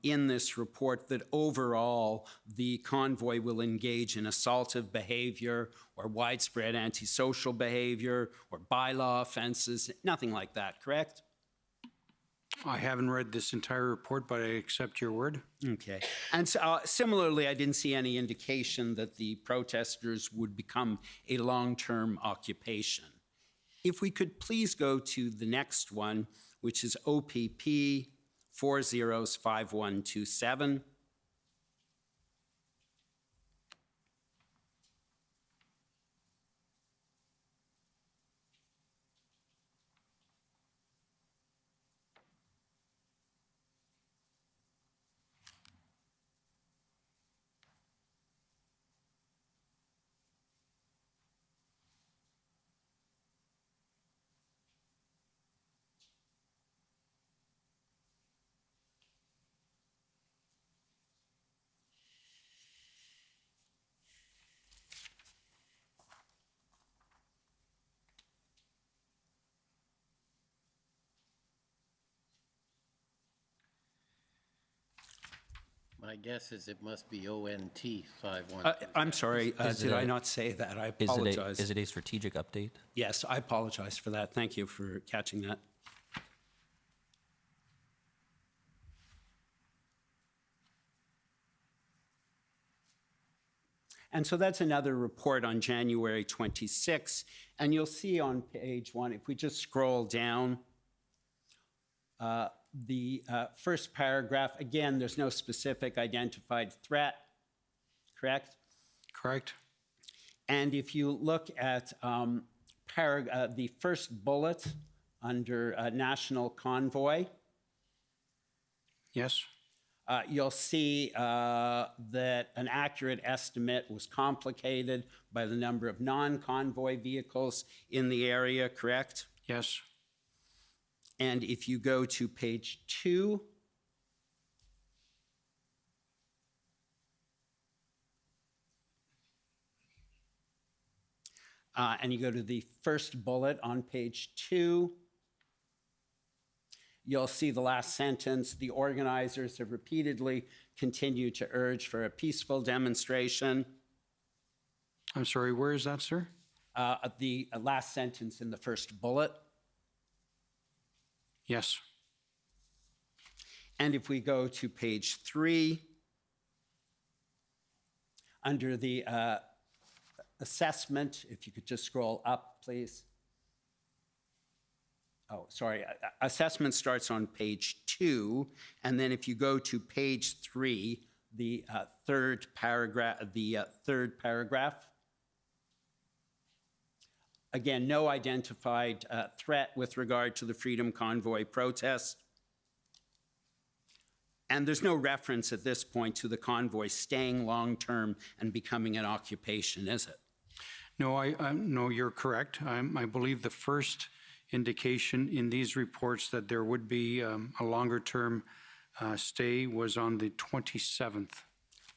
in this report that overall the convoy will engage in assaultive behavior or widespread antisocial behavior or bylaw offenses, nothing like that, correct? I haven't read this entire report, but I accept your word. Okay. And so, similarly, I didn't see any indication that the protesters would become a long-term occupation. If we could please go to the next one, which is OPP 405127. My guess is it must be ONT 51. I'm sorry, did I not say that? I apologize. Is it a strategic update? Yes, I apologize for that. Thank you for catching that. And so that's another report on January 26. And you'll see on page 1, if we just scroll down, The first paragraph, again, there's no specific identified threat, correct? Correct. And if you look at the first bullet under National Convoy, yes, you'll see that an accurate estimate was complicated by the number of non-convoy vehicles in the area, correct? Yes. And if you go to page 2, and you go to the first bullet on page 2, you'll see the last sentence. The organizers have repeatedly continued to urge for a peaceful demonstration. I'm sorry, where is that, sir? The last sentence in the first bullet. Yes. And if we go to page 3, under the assessment, if you could just scroll up, please. Oh, sorry. Assessment starts on page 2, and then if you go to page 3, the third paragraph. Again, no identified threat with regard to the Freedom Convoy protest. And there's no reference at this point to the convoy staying long-term and becoming an occupation, is it? No, no, you're correct. I believe the first indication in these reports that there would be a longer-term stay was on the 27th.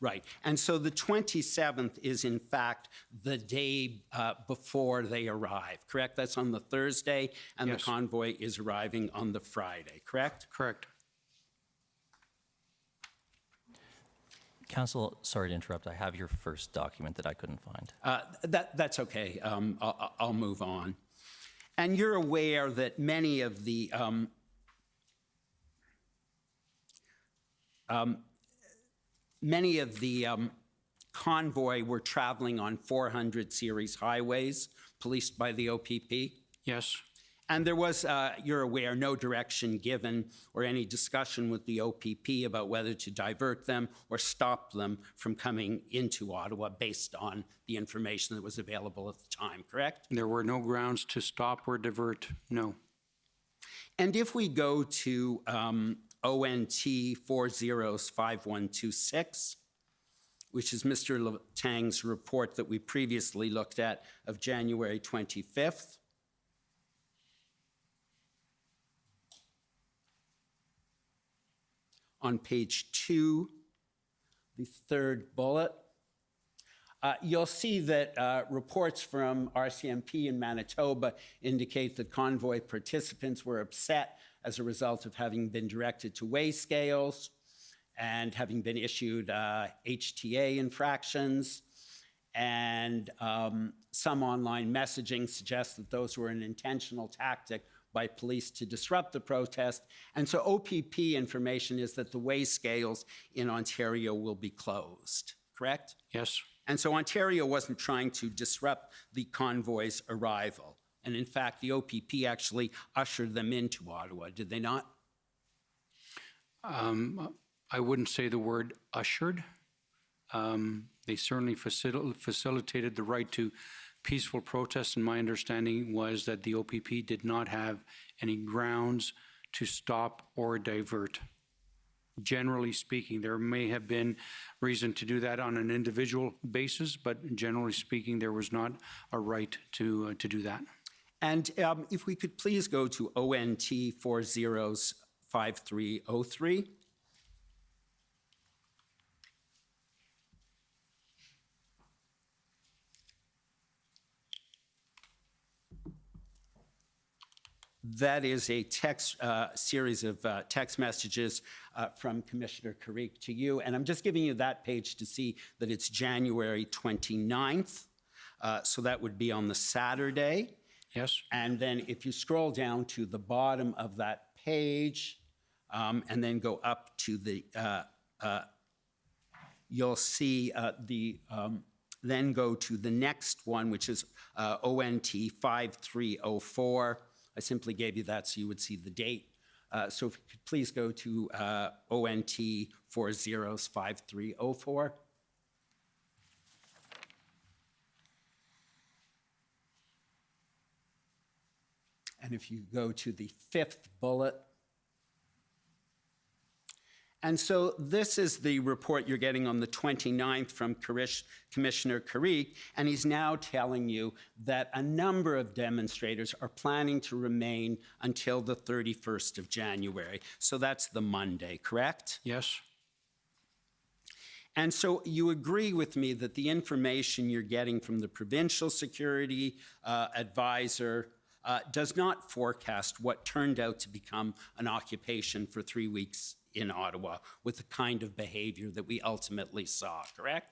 Right. And so the 27th is, in fact, the day before they arrive, correct? That's on the Thursday, and yes. The convoy is arriving on the Friday, correct? Correct. Council, sorry to interrupt. I have your first document that I couldn't find. That's okay. I'll move on. And you're aware that many of the convoy were traveling on 400 series highways policed by the OPP. Yes. And there was, you're aware, no direction given or any discussion with the OPP about whether to divert them or stop them from coming into Ottawa based on the information that was available at the time, correct? There were no grounds to stop or divert, no. And if we go to ONT 405126, which is Mr. Letang's report that we previously looked at of January 25th, on page 2, the third bullet, you'll see that reports from RCMP in Manitoba indicate that convoy participants were upset as a result of having been directed to weigh scales and having been issued HTA infractions. And some online messaging suggests that those were an intentional tactic by police to disrupt the protest. And so OPP information is that the weigh scales in Ontario will be closed, correct? Yes. And so Ontario wasn't trying to disrupt the convoy's arrival. And in fact, the OPP actually ushered them into Ottawa, did they not? I wouldn't say the word ushered. They certainly facilitated the right to peaceful protest, and my understanding was that the OPP did not have any grounds to stop or divert. Generally speaking, there may have been reason to do that on an individual basis, but generally speaking, there was not a right to do that. And if we could please go to ONT 405303. That is a text series of text messages from Commissioner Carrique to you. And I'm just giving you that page to see that it's January 29th. So that would be on the Saturday. Yes. And then if you scroll down to the bottom of that page and then go up to the, you'll see then go to the next one, which is ONT 5304. I simply gave you that so you would see the date. So if you could please go to ONT 405304. And if you go to the 5th bullet. And so this is the report you're getting on the 29th from Commissioner Karique, and he's now telling you that a number of demonstrators are planning to remain until the 31st of January. So that's the Monday, correct? Yes. And so you agree with me that the information you're getting from the provincial security advisor does not forecast what turned out to become an occupation for 3 weeks in Ottawa with the kind of behavior that we ultimately saw, correct?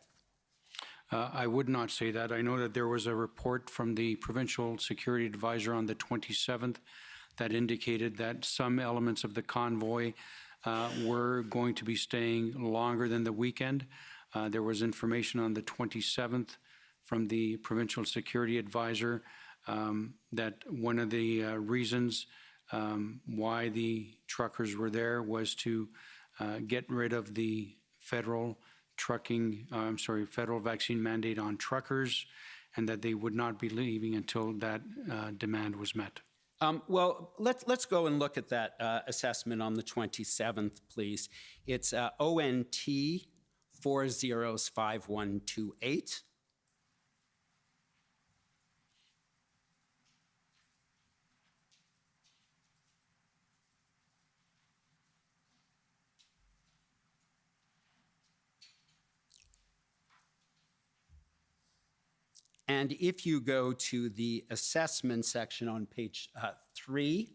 I would not say that. I know that there was a report from the provincial security advisor on the 27th that indicated that some elements of the convoy were going to be staying longer than the weekend. There was information on the 27th from the provincial security advisor that one of the reasons why the truckers were there was to get rid of the federal vaccine mandate on truckers, and that they would not be leaving until that demand was met. Well, let's go and look at that assessment on the 27th, please. It's ONT 405128. And if you go to the assessment section on page 3,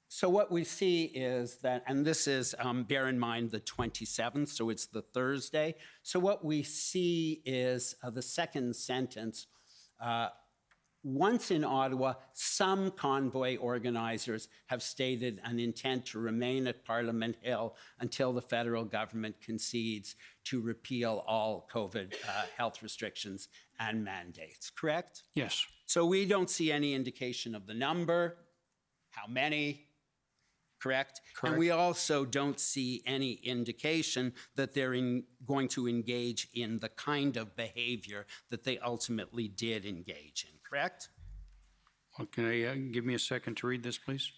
so what we see is that, and this is, bear in mind, the 27th, so it's the Thursday. So what we see is the second sentence. Once in Ottawa, some convoy organizers have stated an intent to remain at Parliament Hill until the federal government concedes to repeal all COVID health restrictions and mandates, correct? Yes. So we don't see any indication of the number, how many, correct? Correct. And we also don't see any indication that they're going to engage in the kind of behavior that they ultimately did engage in, correct? Well, can I give me a second to read this, please?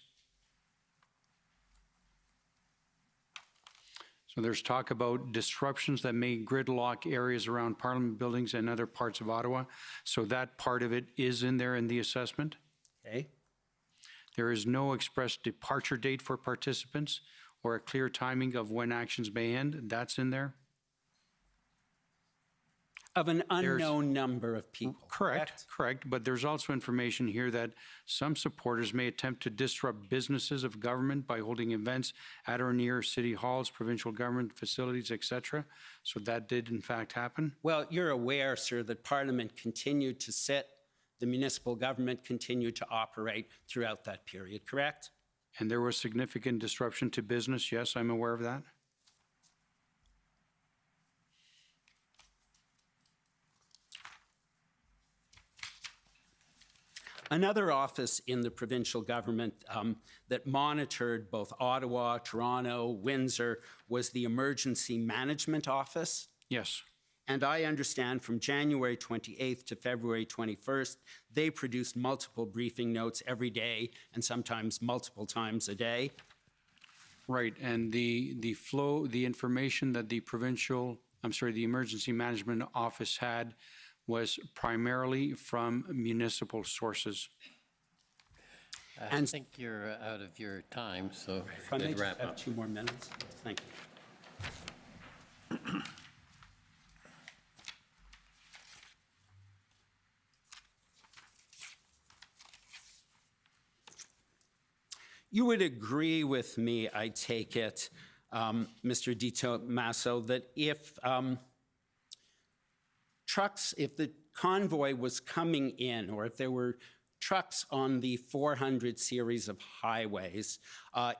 So there's talk about disruptions that may gridlock areas around Parliament buildings and other parts of Ottawa. So that part of it is in there in the assessment. Okay. There is no expressed departure date for participants or a clear timing of when actions may end. That's in there. Of an unknown number of people. Correct. But there's also information here that some supporters may attempt to disrupt businesses of government by holding events at or near city halls, provincial government facilities, etc. So that did in fact happen. Well, you're aware, sir, that Parliament continued to sit, the municipal government continued to operate throughout that period, correct? And there was significant disruption to business. Yes, I'm aware of that. Another office in the provincial government that monitored both Ottawa, Toronto, Windsor was the Emergency Management Office. Yes. And I understand from January 28th to February 21st, they produced multiple briefing notes every day and sometimes multiple times a day. Right, and the information that the Emergency Management Office had was primarily from municipal sources. I think you're out of your time, so If I may just wrap have up. 2 more minutes. Thank you. You would agree with me, I take it, Mr. Di Tommaso, that if if the convoy was coming in, or if there were trucks on the 400 series of highways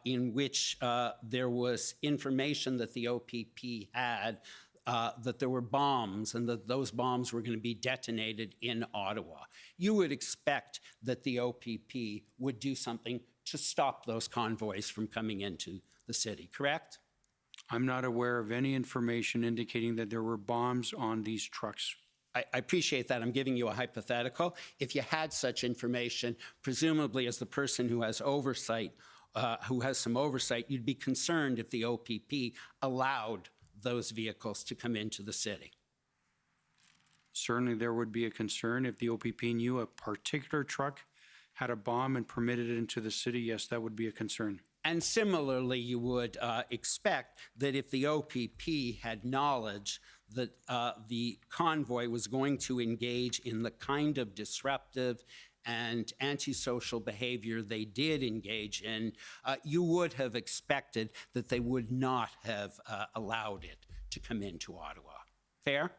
in which there was information that the OPP had that there were bombs and that those bombs were going to be detonated in Ottawa, you would expect that the OPP would do something to stop those convoys from coming into the city, correct? I'm not aware of any information indicating that there were bombs on these trucks. I appreciate that. I'm giving you a hypothetical. If you had such information, presumably as the person who has oversight, who has some oversight, you'd be concerned if the OPP allowed those vehicles to come into the city. Certainly there would be a concern if the OPP knew a particular truck had a bomb and permitted it into the city. Yes, that would be a concern. And similarly, you would expect that if the OPP had knowledge that the convoy was going to engage in the kind of disruptive and antisocial behavior they did engage in, you would have expected that they would not have allowed it to come into Ottawa. Fair?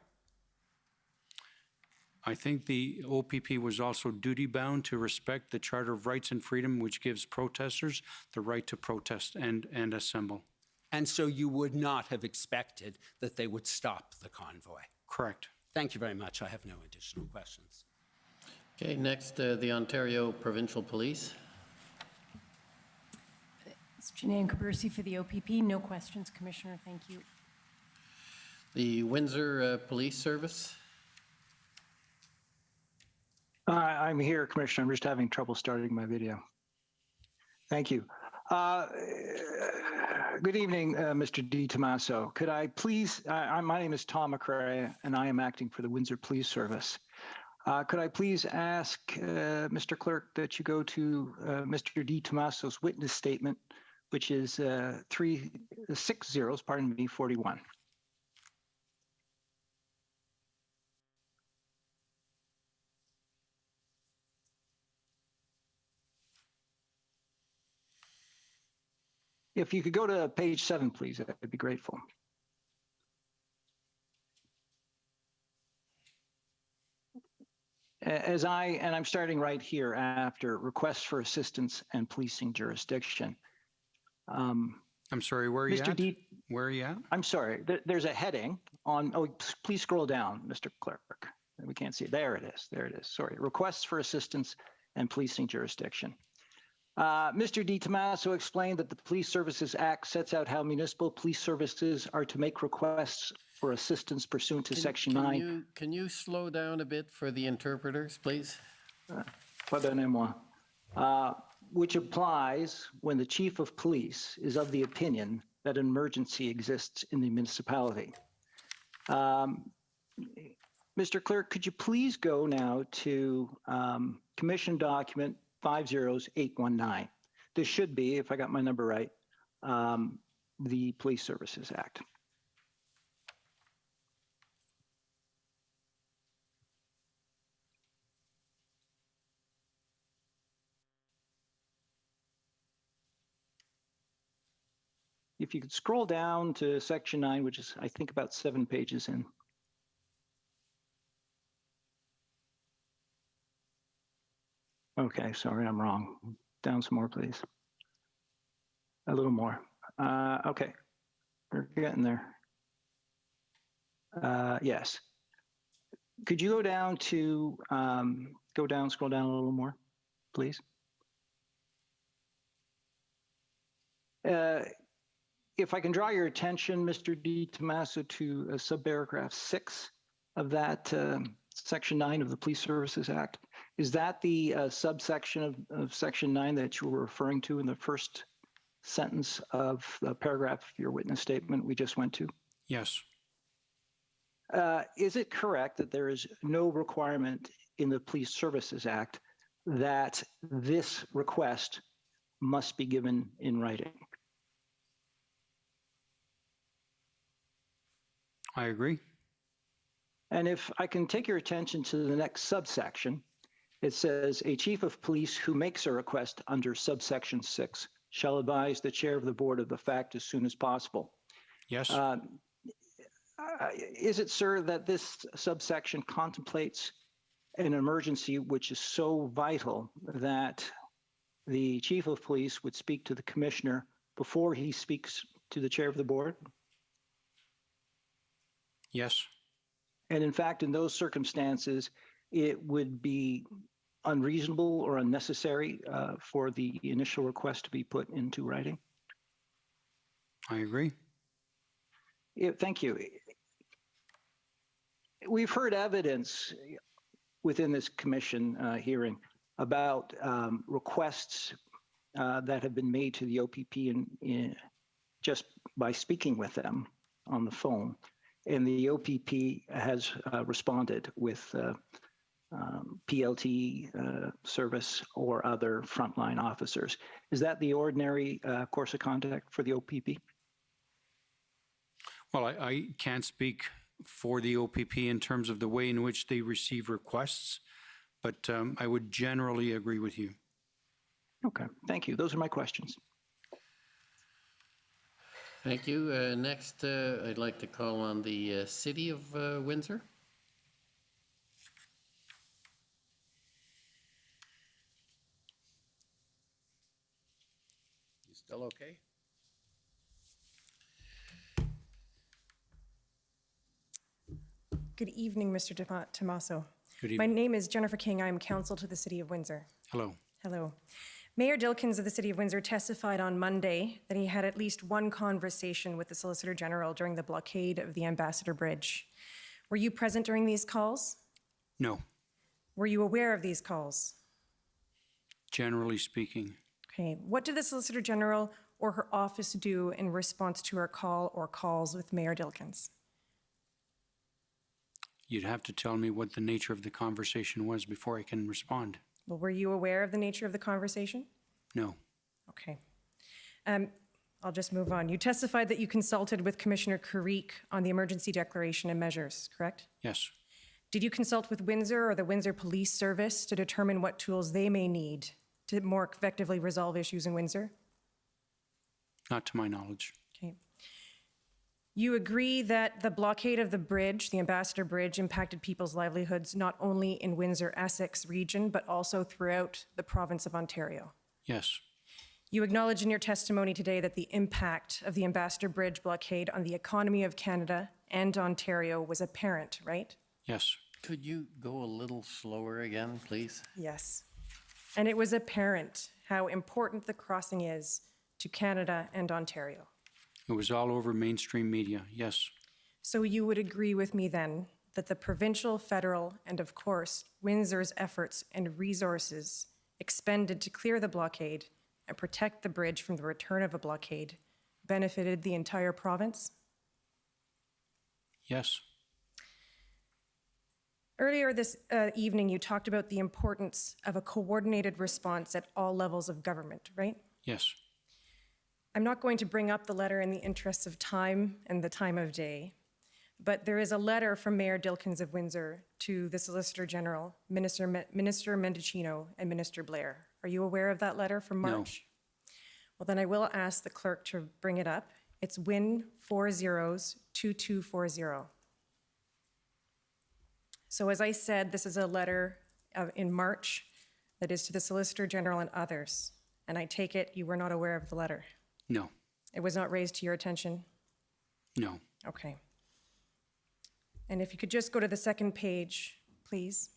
I think the OPP was also duty-bound to respect the Charter of Rights and Freedom, which gives protesters the right to protest and assemble. And so you would not have expected that they would stop the convoy? Correct. Thank you very much. I have no additional questions. Okay, next, the Ontario Provincial Police. It's Janine Cabersi for the OPP. No questions, Commissioner. Thank you. The Windsor Police Service. I'm here, Commissioner. I'm just having trouble starting my video. Thank you. Good evening, Mr. DiTomaso. Could I please, my name is Tom McRae, and I am acting for the Windsor Police Service. Could I please ask Mr. Clerk that you go to Mr. DiTomaso's witness statement, which is 41. If you could go to page 7, please, I'd be grateful. I'm starting right here after requests for assistance and policing jurisdiction. I'm sorry, where are you at? Where are you at? I'm sorry, there's a heading on, oh, please scroll down, Mr. Clerk. We can't see it. There it is. There it is. Sorry. Requests for assistance and policing jurisdiction. Mr. DiTomaso explained that the Police Services Act sets out how municipal police services are to make requests for assistance pursuant to Section 9. Can you slow down a bit for the interpreters, please? Pardonnez-moi. Which applies when the chief of police is of the opinion that an emergency exists in the municipality. Mr. Clerk, could you please go now to Commission Document 50819. This should be, if I got my number right, the Police Services Act. If you could scroll down to Section 9, which is, I think, about 7 pages in. Okay, sorry, I'm wrong. Down some more, please. A little more. Okay, we're getting there. Yes. Could you go down to, scroll down a little more, please? If I can draw your attention, Mr. DiTomaso, to subparagraph 6 of that Section 9 of the Police Services Act. Is that the subsection of Section 9 that you were referring to in the first sentence of the paragraph of your witness statement we just went to? Yes. Is it correct that there is no requirement in the Police Services Act that this request must be given in writing? I agree. And if I can take your attention to the next subsection, it says a chief of police who makes a request under subsection 6 shall advise the chair of the board of the fact as soon as possible. Yes. Is it, sir, that this subsection contemplates an emergency which is so vital that the chief of police would speak to the commissioner before he speaks to the chair of the board? Yes. And in fact, in those circumstances, it would be unreasonable or unnecessary for the initial request to be put into writing? I agree. Thank you. We've heard evidence within this commission hearing about requests that have been made to the OPP just by speaking with them on the phone. And the OPP has responded with PLT service or other frontline officers. Is that the ordinary course of conduct for the OPP? Well, I can't speak for the OPP in terms of the way in which they receive requests, but I would generally agree with you. Okay, thank you. Those are my questions. Thank you. Next, I'd like to call on the City of Windsor. You still okay? Good evening, Mr. Tomaso. Good evening. My name is Jennifer King. I am counsel to the City of Windsor. Hello. Hello. Mayor Dilkens of the City of Windsor testified on Monday that he had at least one conversation with the Solicitor General during the blockade of the Ambassador Bridge. Were you present during these calls? No. Were you aware of these calls? Generally speaking. Okay. What did the Solicitor General or her office do in response to her call or calls with Mayor Dilkens? You'd have to tell me what the nature of the conversation was before I can respond. Well, were you aware of the nature of the conversation? No. Okay. I'll just move on. You testified that you consulted with Commissioner Kariq on the emergency declaration and measures, correct? Yes. Did you consult with Windsor or the Windsor Police Service to determine what tools they may need to more effectively resolve issues in Windsor? Not to my knowledge. Okay. You agree that the blockade of the bridge, the Ambassador Bridge, impacted people's livelihoods not only in Windsor-Essex region, but also throughout the province of Ontario? Yes. You acknowledge in your testimony today that the impact of the Ambassador Bridge blockade on the economy of Canada and Ontario was apparent, right? Yes. Could you go a little slower again, please? Yes. And it was apparent how important the crossing is to Canada and Ontario. It was all over mainstream media, yes. So you would agree with me then that the provincial, federal, and of course, Windsor's efforts and resources expended to clear the blockade and protect the bridge from the return of a blockade benefited the entire province? Yes. Earlier this evening, you talked about the importance of a coordinated response at all levels of government, right? Yes. I'm not going to bring up the letter in the interests of time and the time of day, but there is a letter from Mayor Dilkens of Windsor to the Solicitor General, Minister Mendicino, and Minister Blair. Are you aware of that letter from March? No. Well, then I will ask the clerk to bring it up. It's WIN 402240. So as I said, this is a letter in March that is to the Solicitor General and others, and I take it you were not aware of the letter? No. It was not raised to your attention? No. Okay. And if you could just go to the second page, please.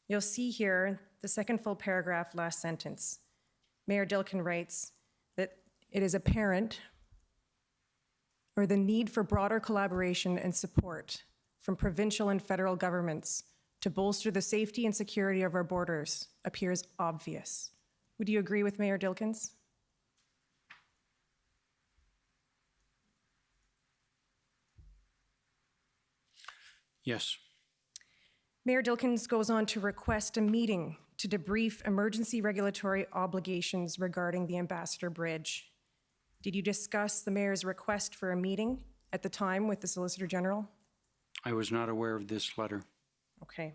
You'll see here the second full paragraph, last sentence. Mayor Dilken writes that it is apparent, or the need for broader collaboration and support from provincial and federal governments to bolster the safety and security of our borders appears obvious. Would you agree with Mayor Dilkens? Yes. Mayor Dilkens goes on to request a meeting to debrief emergency regulatory obligations regarding the Ambassador Bridge. Did you discuss the mayor's request for a meeting at the time with the Solicitor General? I was not aware of this letter. Okay.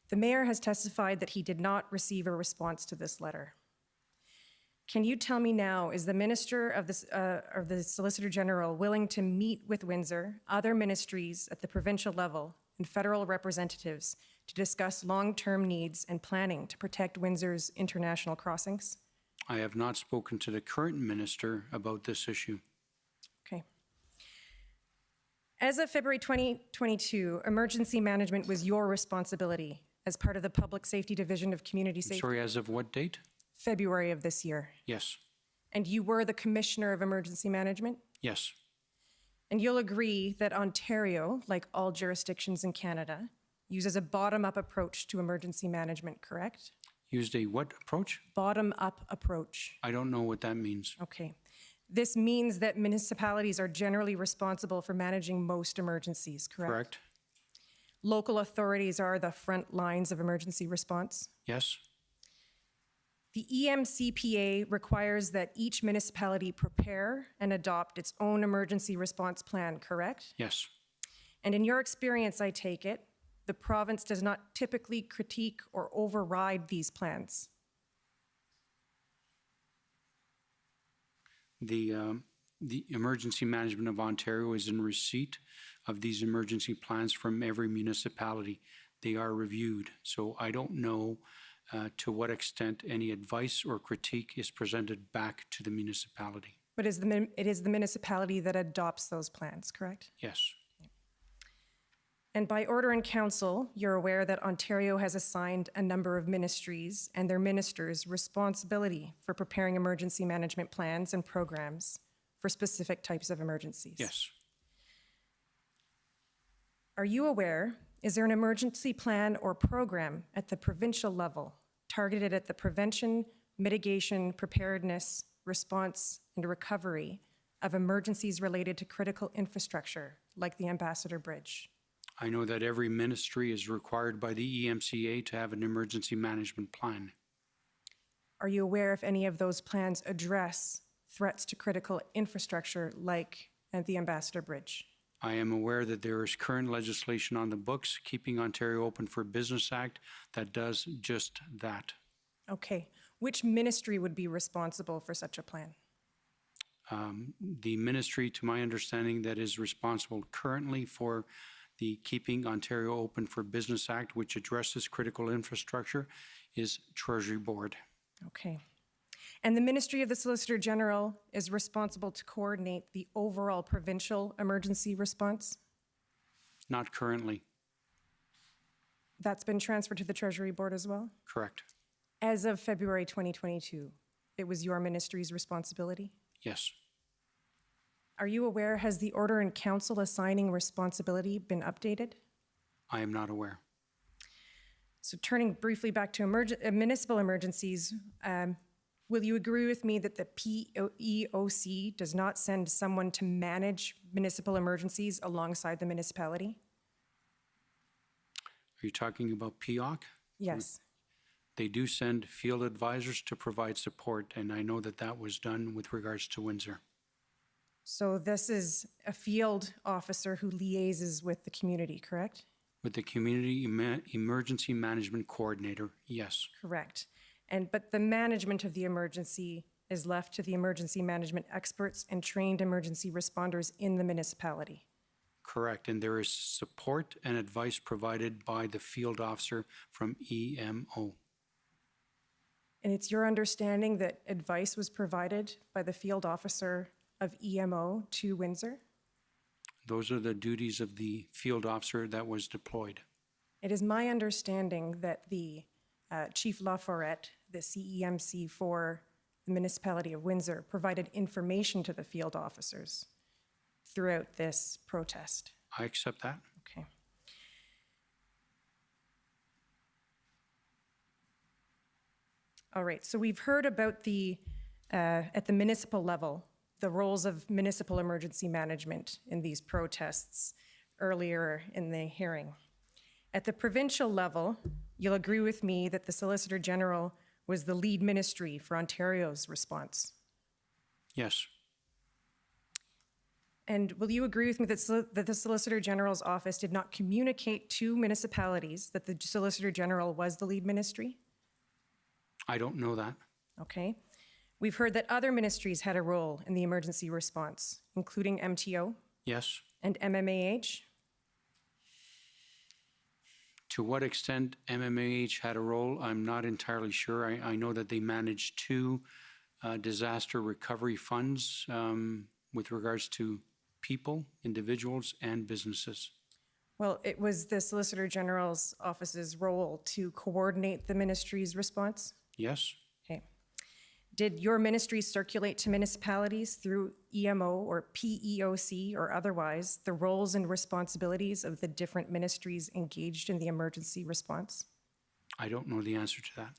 The mayor has testified that he did not receive a response to this letter. Can you tell me now, is the Minister of the Solicitor General willing to meet with Windsor, other ministries at the provincial level, and federal representatives to discuss long-term needs and planning to protect Windsor's international crossings? I have not spoken to the current minister about this issue. Okay. As of February 2022, emergency management was your responsibility as part of the Public Safety Division of Community Safety. Sorry, as of what date? February of this year. Yes. And you were the Commissioner of Emergency Management? Yes. And you'll agree that Ontario, like all jurisdictions in Canada, uses a bottom-up approach to emergency management, correct? Used a what approach? Bottom-up approach. I don't know what that means. Okay. This means that municipalities are generally responsible for managing most emergencies, correct? Correct. Local authorities are the front lines of emergency response. Yes. The EMCPA requires that each municipality prepare and adopt its own emergency response plan, correct? Yes. And in your experience, I take it, the province does not typically critique or override these plans. The Emergency Management of Ontario is in receipt of these emergency plans from every municipality. They are reviewed, so I don't know to what extent any advice or critique is presented back to the municipality. But it is the municipality that adopts those plans, correct? Yes. And by order in council, you're aware that Ontario has assigned a number of ministries and their ministers responsibility for preparing emergency management plans and programs for specific types of emergencies. Yes. Are you aware, is there an emergency plan or program at the provincial level targeted at the prevention, mitigation, preparedness, response, and recovery of emergencies related to critical infrastructure, like the Ambassador Bridge? I know that every ministry is required by the EMCA to have an emergency management plan. Are you aware if any of those plans address threats to critical infrastructure like at the Ambassador Bridge? I am aware that there is current legislation on the books, Keeping Ontario Open for Business Act, that does just that. Okay. Which ministry would be responsible for such a plan? The ministry, to my understanding, that is responsible currently for the Keeping Ontario Open for Business Act, which addresses critical infrastructure, is Treasury Board. Okay. And the Ministry of the Solicitor General is responsible to coordinate the overall provincial emergency response? Not currently. That's been transferred to the Treasury Board as well? Correct. As of February 2022, it was your ministry's responsibility? Yes. Are you aware, has the order in council assigning responsibility been updated? I am not aware. So turning briefly back to municipal emergencies, will you agree with me that the PEOC does not send someone to manage municipal emergencies alongside the municipality? Are you talking about PEOC? Yes. They do send field advisors to provide support, and I know that that was done with regards to Windsor. So this is a field officer who liaises with the community, correct? With the Community Emergency Management Coordinator, yes. Correct. But the management of the emergency is left to the emergency management experts and trained emergency responders in the municipality. Correct, and there is support and advice provided by the field officer from EMO. And it's your understanding that advice was provided by the field officer of EMO to Windsor? Those are the duties of the field officer that was deployed. It is my understanding that the Chief LaForette, the CEMC for the municipality of Windsor, provided information to the field officers throughout this protest. I accept that. Okay. All right, so we've heard about the, at the municipal level, the roles of municipal emergency management in these protests earlier in the hearing. At the provincial level, you'll agree with me that the Solicitor General was the lead ministry for Ontario's response. Yes. And will you agree with me that the Solicitor General's office did not communicate to municipalities that the Solicitor General was the lead ministry? I don't know that. Okay. We've heard that other ministries had a role in the emergency response, including MTO. Yes. And MMAH. To what extent MMAH had a role, I'm not entirely sure. I know that they managed two disaster recovery funds with regards to people, individuals, and businesses. Well, it was the Solicitor General's office's role to coordinate the ministry's response? Yes, Okay. Did your ministry circulate to municipalities through EMO or PEOC or otherwise the roles and responsibilities of the different ministries engaged in the emergency response? I don't know the answer to that.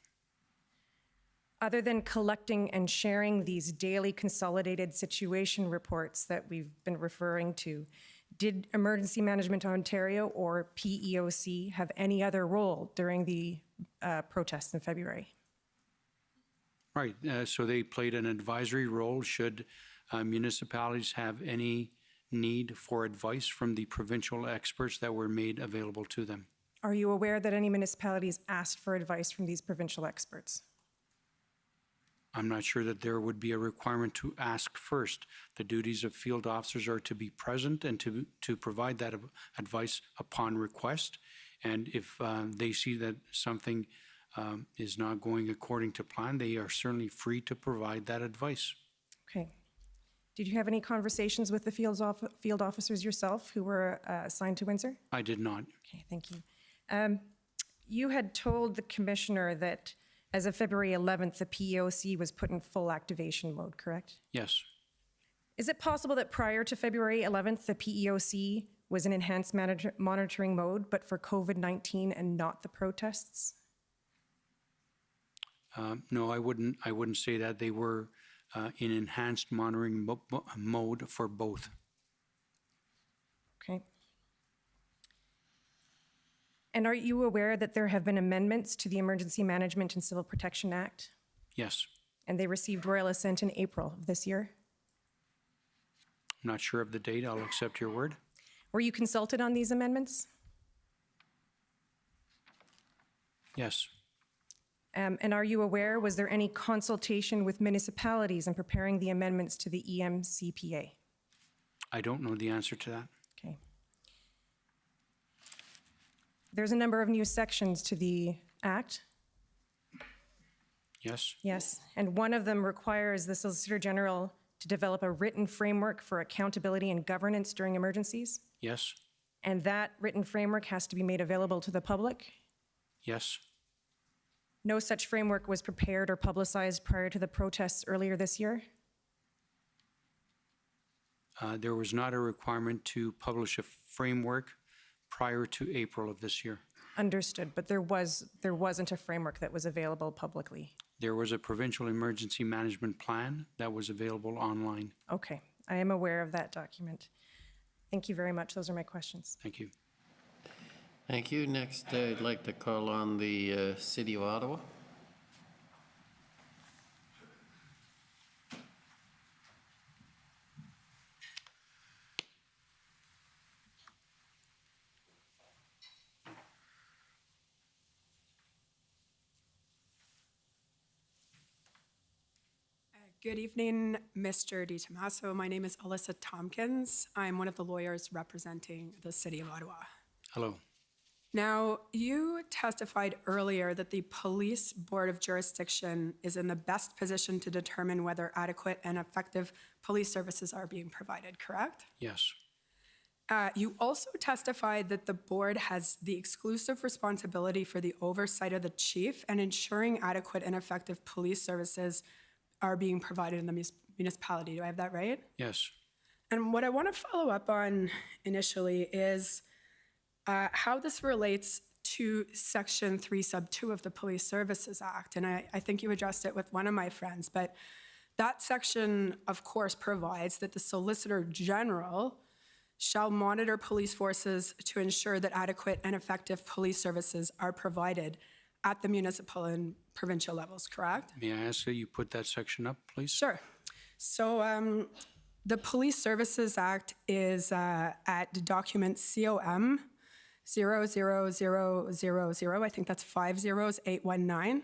Other than collecting and sharing these daily consolidated situation reports that we've been referring to, did Emergency Management Ontario or PEOC have any other role during the protests in February? Right, so they played an advisory role should municipalities have any need for advice from the provincial experts that were made available to them. Are you aware that any municipalities asked for advice from these provincial experts? I'm not sure that there would be a requirement to ask first. The duties of field officers are to be present and to provide that advice upon request. And if they see that something is not going according to plan, they are certainly free to provide that advice. Okay. Did you have any conversations with the field officers yourself who were assigned to Windsor? I did not. Okay, thank you. You had told the commissioner that as of February 11th, the PEOC was put in full activation mode, correct? Yes. Is it possible that prior to February 11th, the PEOC was in enhanced monitoring mode, but for COVID-19 and not the protests? No, I wouldn't say that. They were in enhanced monitoring mode for both. Okay. And are you aware that there have been amendments to the Emergency Management and Civil Protection Act? Yes. And they received royal assent in April of this year? I'm not sure of the date. I'll accept your word. Were you consulted on these amendments? Yes. And are you aware, was there any consultation with municipalities in preparing the amendments to the EMCPA? I don't know the answer to that. Okay. There's a number of new sections to the Act. Yes. Yes, and one of them requires the Solicitor General to develop a written framework for accountability and governance during emergencies. Yes. And that written framework has to be made available to the public. Yes. No such framework was prepared or publicized prior to the protests earlier this year? There was not a requirement to publish a framework prior to April of this year. Understood, but there wasn't a framework that was available publicly. There was a provincial emergency management plan that was available online. Okay, I am aware of that document. Thank you very much. Those are my questions. Thank you. Thank you. Next, I'd like to call on the City of Ottawa. Good evening, Mr. DiTomaso. My name is Alyssa Tompkins. I'm one of the lawyers representing the City of Ottawa. Hello. Now, you testified earlier that the Police Board of Jurisdiction is in the best position to determine whether adequate and effective police services are being provided, correct? Yes. You also testified that the board has the exclusive responsibility for the oversight of the chief and ensuring adequate and effective police services are being provided in the municipality. Do I have that right? Yes. And what I want to follow up on initially is how this relates to Section 3 Sub 2 of the Police Services Act. And I think you addressed it with one of my friends, but that section, of course, provides that the Solicitor General shall monitor police forces to ensure that adequate and effective police services are provided at the municipal and provincial levels, correct? May I ask that you put that section up, please? Sure. So the Police Services Act is at document COM 00000, I think that's 50819.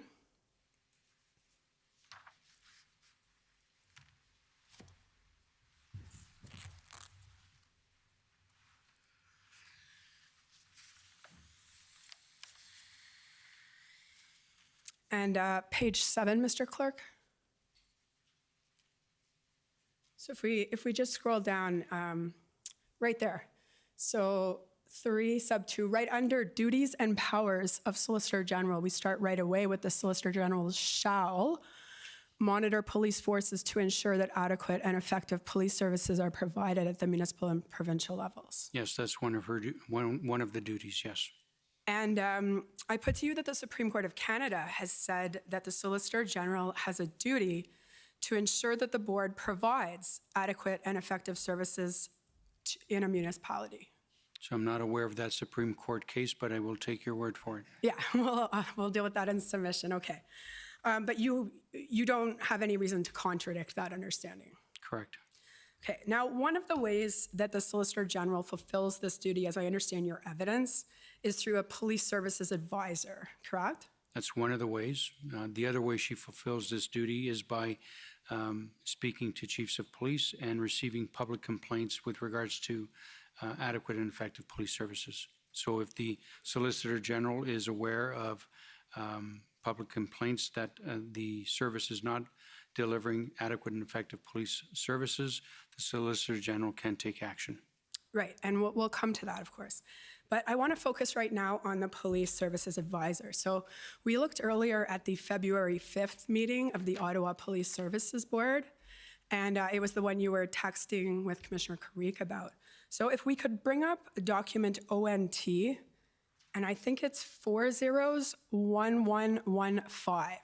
And page 7, Mr. Clerk. So if we just scroll down right there. So 3 sub 2, right under duties and powers of Solicitor General, we start right away with the Solicitor General shall monitor police forces to ensure that adequate and effective police services are provided at the municipal and provincial levels. Yes, that's one of her one of the duties. Yes. And I put to you that the Supreme Court of Canada has said that the Solicitor General has a duty to ensure that the board provides adequate and effective services in a municipality. So I'm not aware of that Supreme Court case, but I will take your word for it. Yeah, we'll deal with that in submission. Okay. But you don't have any reason to contradict that understanding. Correct. Okay, now one of the ways that the Solicitor General fulfills this duty, as I understand your evidence, is through a police services advisor, correct? That's one of the ways. The other way she fulfills this duty is by speaking to chiefs of police and receiving public complaints with regards to adequate and effective police services. So if the Solicitor General is aware of public complaints that the service is not delivering adequate and effective police services, the Solicitor General can take action. Right, and we'll come to that, of course. But I want to focus right now on the Police Services Advisor. So we looked earlier at the February 5th meeting of the Ottawa Police Services Board, and it was the one you were texting with Commissioner Karique about. So if we could bring up document ONT, and I think it's 401115.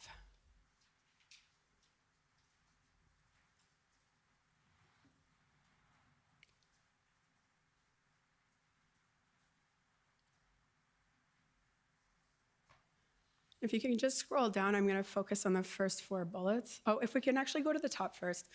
If you can just scroll down, I'm going to focus on the first 4 bullets. Oh, if we can actually go to the top first.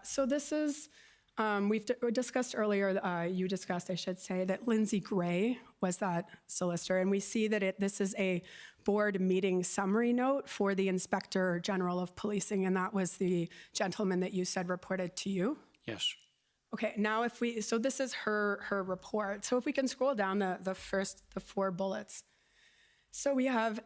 So this is, we discussed earlier, you discussed, I should say, that Lindsay Gray was that solicitor, and we see that this is a board meeting summary note for the Inspector General of Policing, and that was the gentleman that you said reported to you? Yes. Okay, now if we, so this is her report. So if we can scroll down the 4 bullets. So we have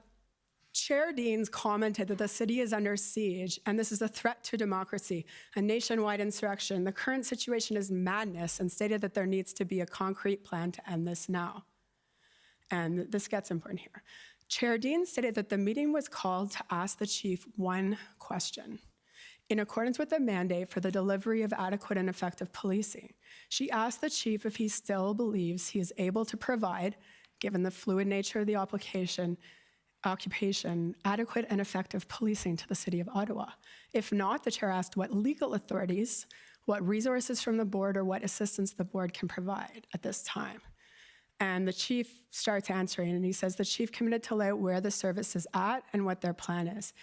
Chair Deans commented that the city is under siege and this is a threat to democracy, a nationwide insurrection. The current situation is madness, and stated that there needs to be a concrete plan to end this now. And this gets important here. Chair Deans stated that the meeting was called to ask the chief one question. In accordance with the mandate for the delivery of adequate and effective policing, she asked the chief if he still believes he is able to provide, given the fluid nature of the occupation, adequate and effective policing to the city of Ottawa. If not, the chair asked what legal authorities, what resources from the board, or what assistance the board can provide at this time. And the chief starts answering, and he says the chief committed to lay out where the service is at and what their plan is.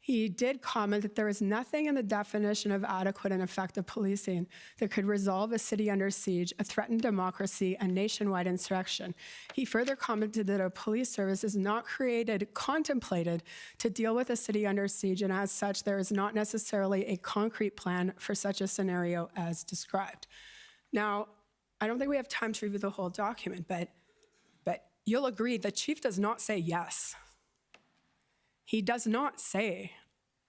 He did comment that there is nothing in the definition of adequate and effective policing that could resolve a city under siege, a threatened democracy, and nationwide insurrection. He further commented that a police service is not contemplated to deal with a city under siege, and as such, there is not necessarily a concrete plan for such a scenario as described. Now, I don't think we have time to review the whole document, but you'll agree the chief does not say yes. He does not say,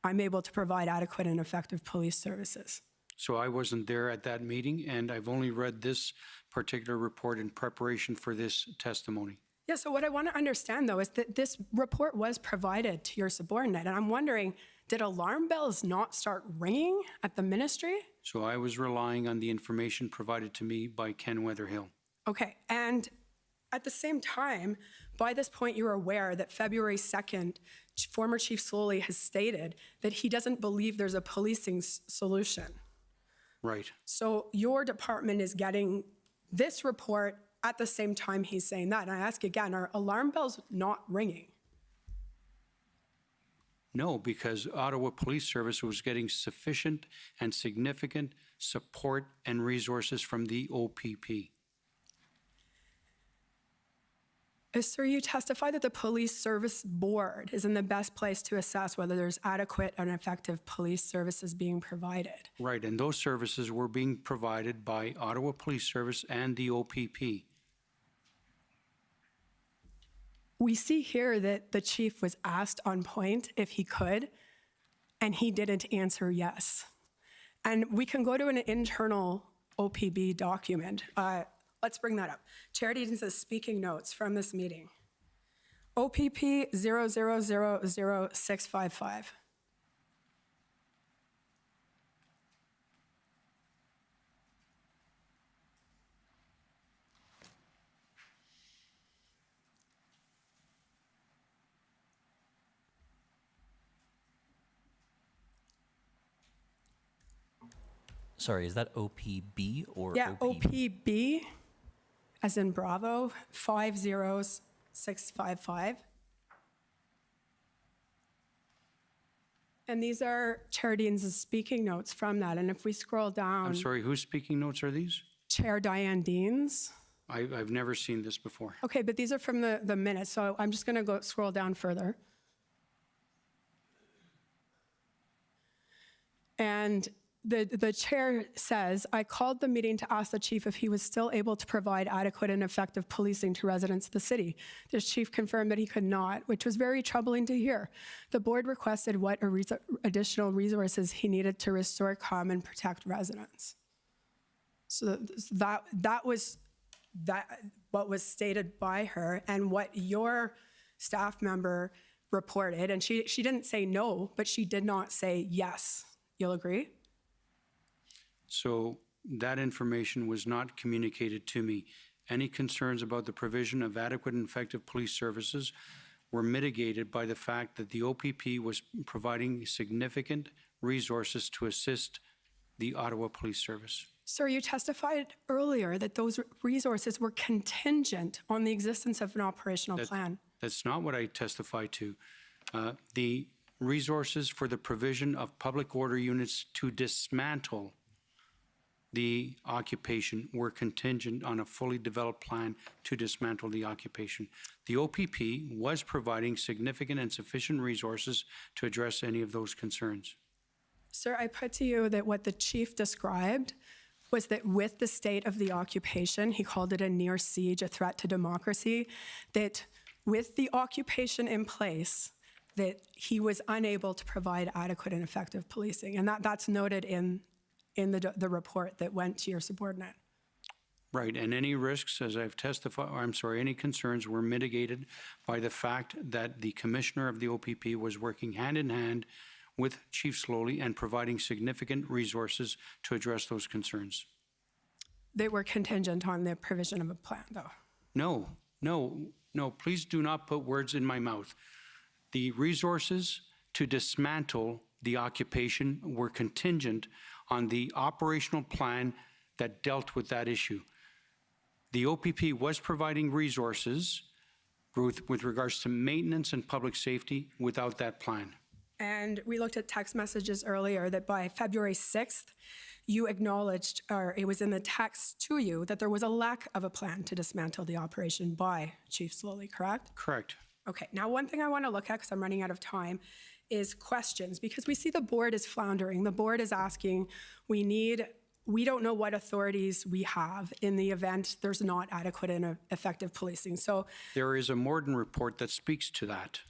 I'm able to provide adequate and effective police services. So I wasn't there at that meeting, and I've only read this particular report in preparation for this testimony. Yeah, so what I want to understand, though, is that this report was provided to your subordinate, and I'm wondering, did alarm bells not start ringing at the ministry? So I was relying on the information provided to me by Ken Weatherhill. Okay, and at the same time, by this point, you're aware that February 2nd, former Chief Slowly has stated that he doesn't believe there's a policing solution. Right. So your department is getting this report at the same time he's saying that. And I ask again, are alarm bells not ringing? No, because Ottawa Police Service was getting sufficient and significant support and resources from the OPP. Sir, you testified that the Police Service Board is in the best place to assess whether there's adequate and effective police services being provided. Right, and those services were being provided by Ottawa Police Service and the OPP. We see here that the chief was asked on point if he could, and he didn't answer yes. And we can go to an internal OPB document. Let's bring that up. Chair Deaton says speaking notes from this meeting. OPP 0000655. Sorry, is that OPB or Yeah, OP? OPB, as in Bravo, 50655. And these are Chair Dean's speaking notes from that. And if we scroll down, I'm sorry, whose speaking notes are these? Chair Diane Dean's. I've never seen this before. Okay, but these are from the minutes, so I'm just going to go scroll down further. And the chair says, I called the meeting to ask the chief if he was still able to provide adequate and effective policing to residents of the city. The chief confirmed that he could not, which was very troubling to hear. The board requested what additional resources he needed to restore calm and protect residents. So that was what was stated by her and what your staff member reported. And she didn't say no, but she did not say yes. You'll agree? So that information was not communicated to me. Any concerns about the provision of adequate and effective police services were mitigated by the fact that the OPP was providing significant resources to assist the Ottawa Police Service. Sir, you testified earlier that those resources were contingent on the existence of an operational plan. That's not what I testified to. The resources for the provision of public order units to dismantle the occupation were contingent on a fully developed plan to dismantle the occupation. The OPP was providing significant and sufficient resources to address any of those concerns. Sir, I put to you that what the chief described was that with the state of the occupation, he called it a near siege, a threat to democracy, that with the occupation in place, that he was unable to provide adequate and effective policing. And that's noted in the report that went to your subordinate. Right, and any risks, as I've testified, or I'm sorry, any concerns were mitigated by the fact that the commissioner of the OPP was working hand in hand with Chief Slowly and providing significant resources to address those concerns. They were contingent on the provision of a plan, though. No, please do not put words in my mouth. The resources to dismantle the occupation were contingent on the operational plan that dealt with that issue. The OPP was providing resources with regards to maintenance and public safety without that plan. And we looked at text messages earlier that by February 6th, you acknowledged, or it was in the text to you, that there was a lack of a plan to dismantle the operation by Chief Slowly, correct? Correct. Okay, now one thing I want to look at, because I'm running out of time, is questions, because we see the board is floundering. The board is asking, we don't know what authorities we have in the event there's not adequate and effective policing. So there is a Morden report that speaks to that.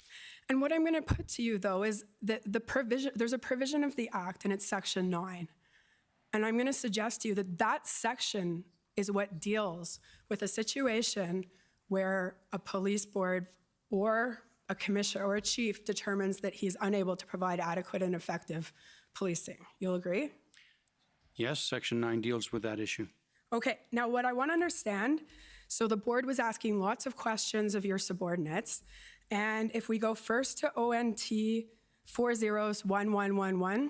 And what I'm going to put to you, though, is that there's a provision of the Act, and it's Section 9. And I'm going to suggest to you that that section is what deals with a situation where a police board or a commissioner or a chief determines that he's unable to provide adequate and effective policing. You'll agree? Yes, Section 9 deals with that issue. Okay, now what I want to understand, so the board was asking lots of questions of your subordinates, and if we go first to ONT 401111,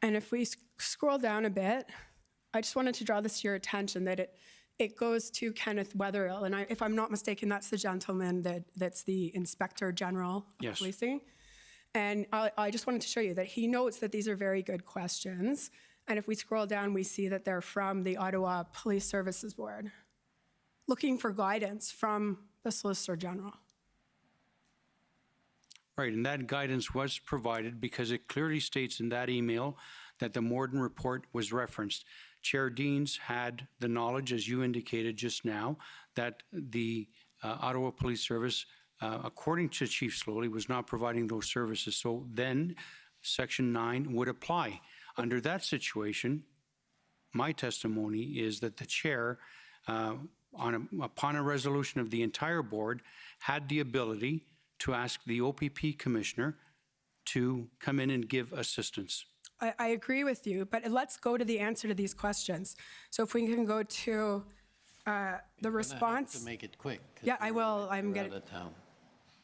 and if we scroll down a bit, I just wanted to draw this to your attention that it goes to Kenneth Wetherill, and if I'm not mistaken, that's the gentleman that's the Inspector General of Policing. And I just wanted to show you that he notes that these are very good questions. And if we scroll down, we see that they're from the Ottawa Police Services Board, looking for guidance from the Solicitor General. Right, and that guidance was provided because it clearly states in that email that the Morden report was referenced. Chair Deans had the knowledge, as you indicated just now, that the Ottawa Police Service, according to Chief Slowly, was not providing those services. So then Section 9 would apply. Under that situation, my testimony is that the chair, upon a resolution of the entire board, had the ability to ask the OPP commissioner to come in and give assistance. I agree with you, but let's go to the answer to these questions. So if we can go to the response. To make it quick. Yeah, I will. I'm We're getting. out of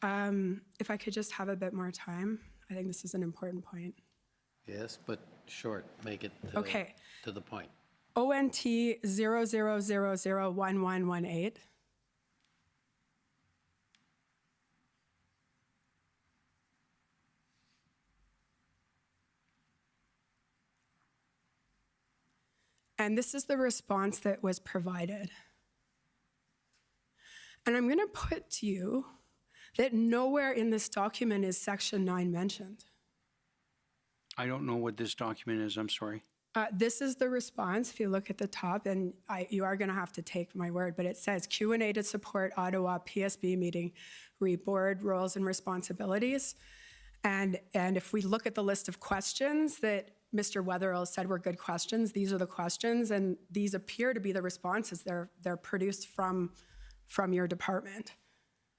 town. If I could just have a bit more time, I think this is an important point. Yes, but short, make it Okay. to the point. ONT 00001118. And this is the response that was provided. And I'm going to put to you that nowhere in this document is Section 9 mentioned. I don't know what this document is, I'm sorry. This is the response. If you look at the top, and you are going to have to take my word, but it says Q&A to support Ottawa PSB meeting, board roles and responsibilities. And if we look at the list of questions that Mr. Wetherill said were good questions, these are the questions, and these appear to be the responses. They're produced from your department.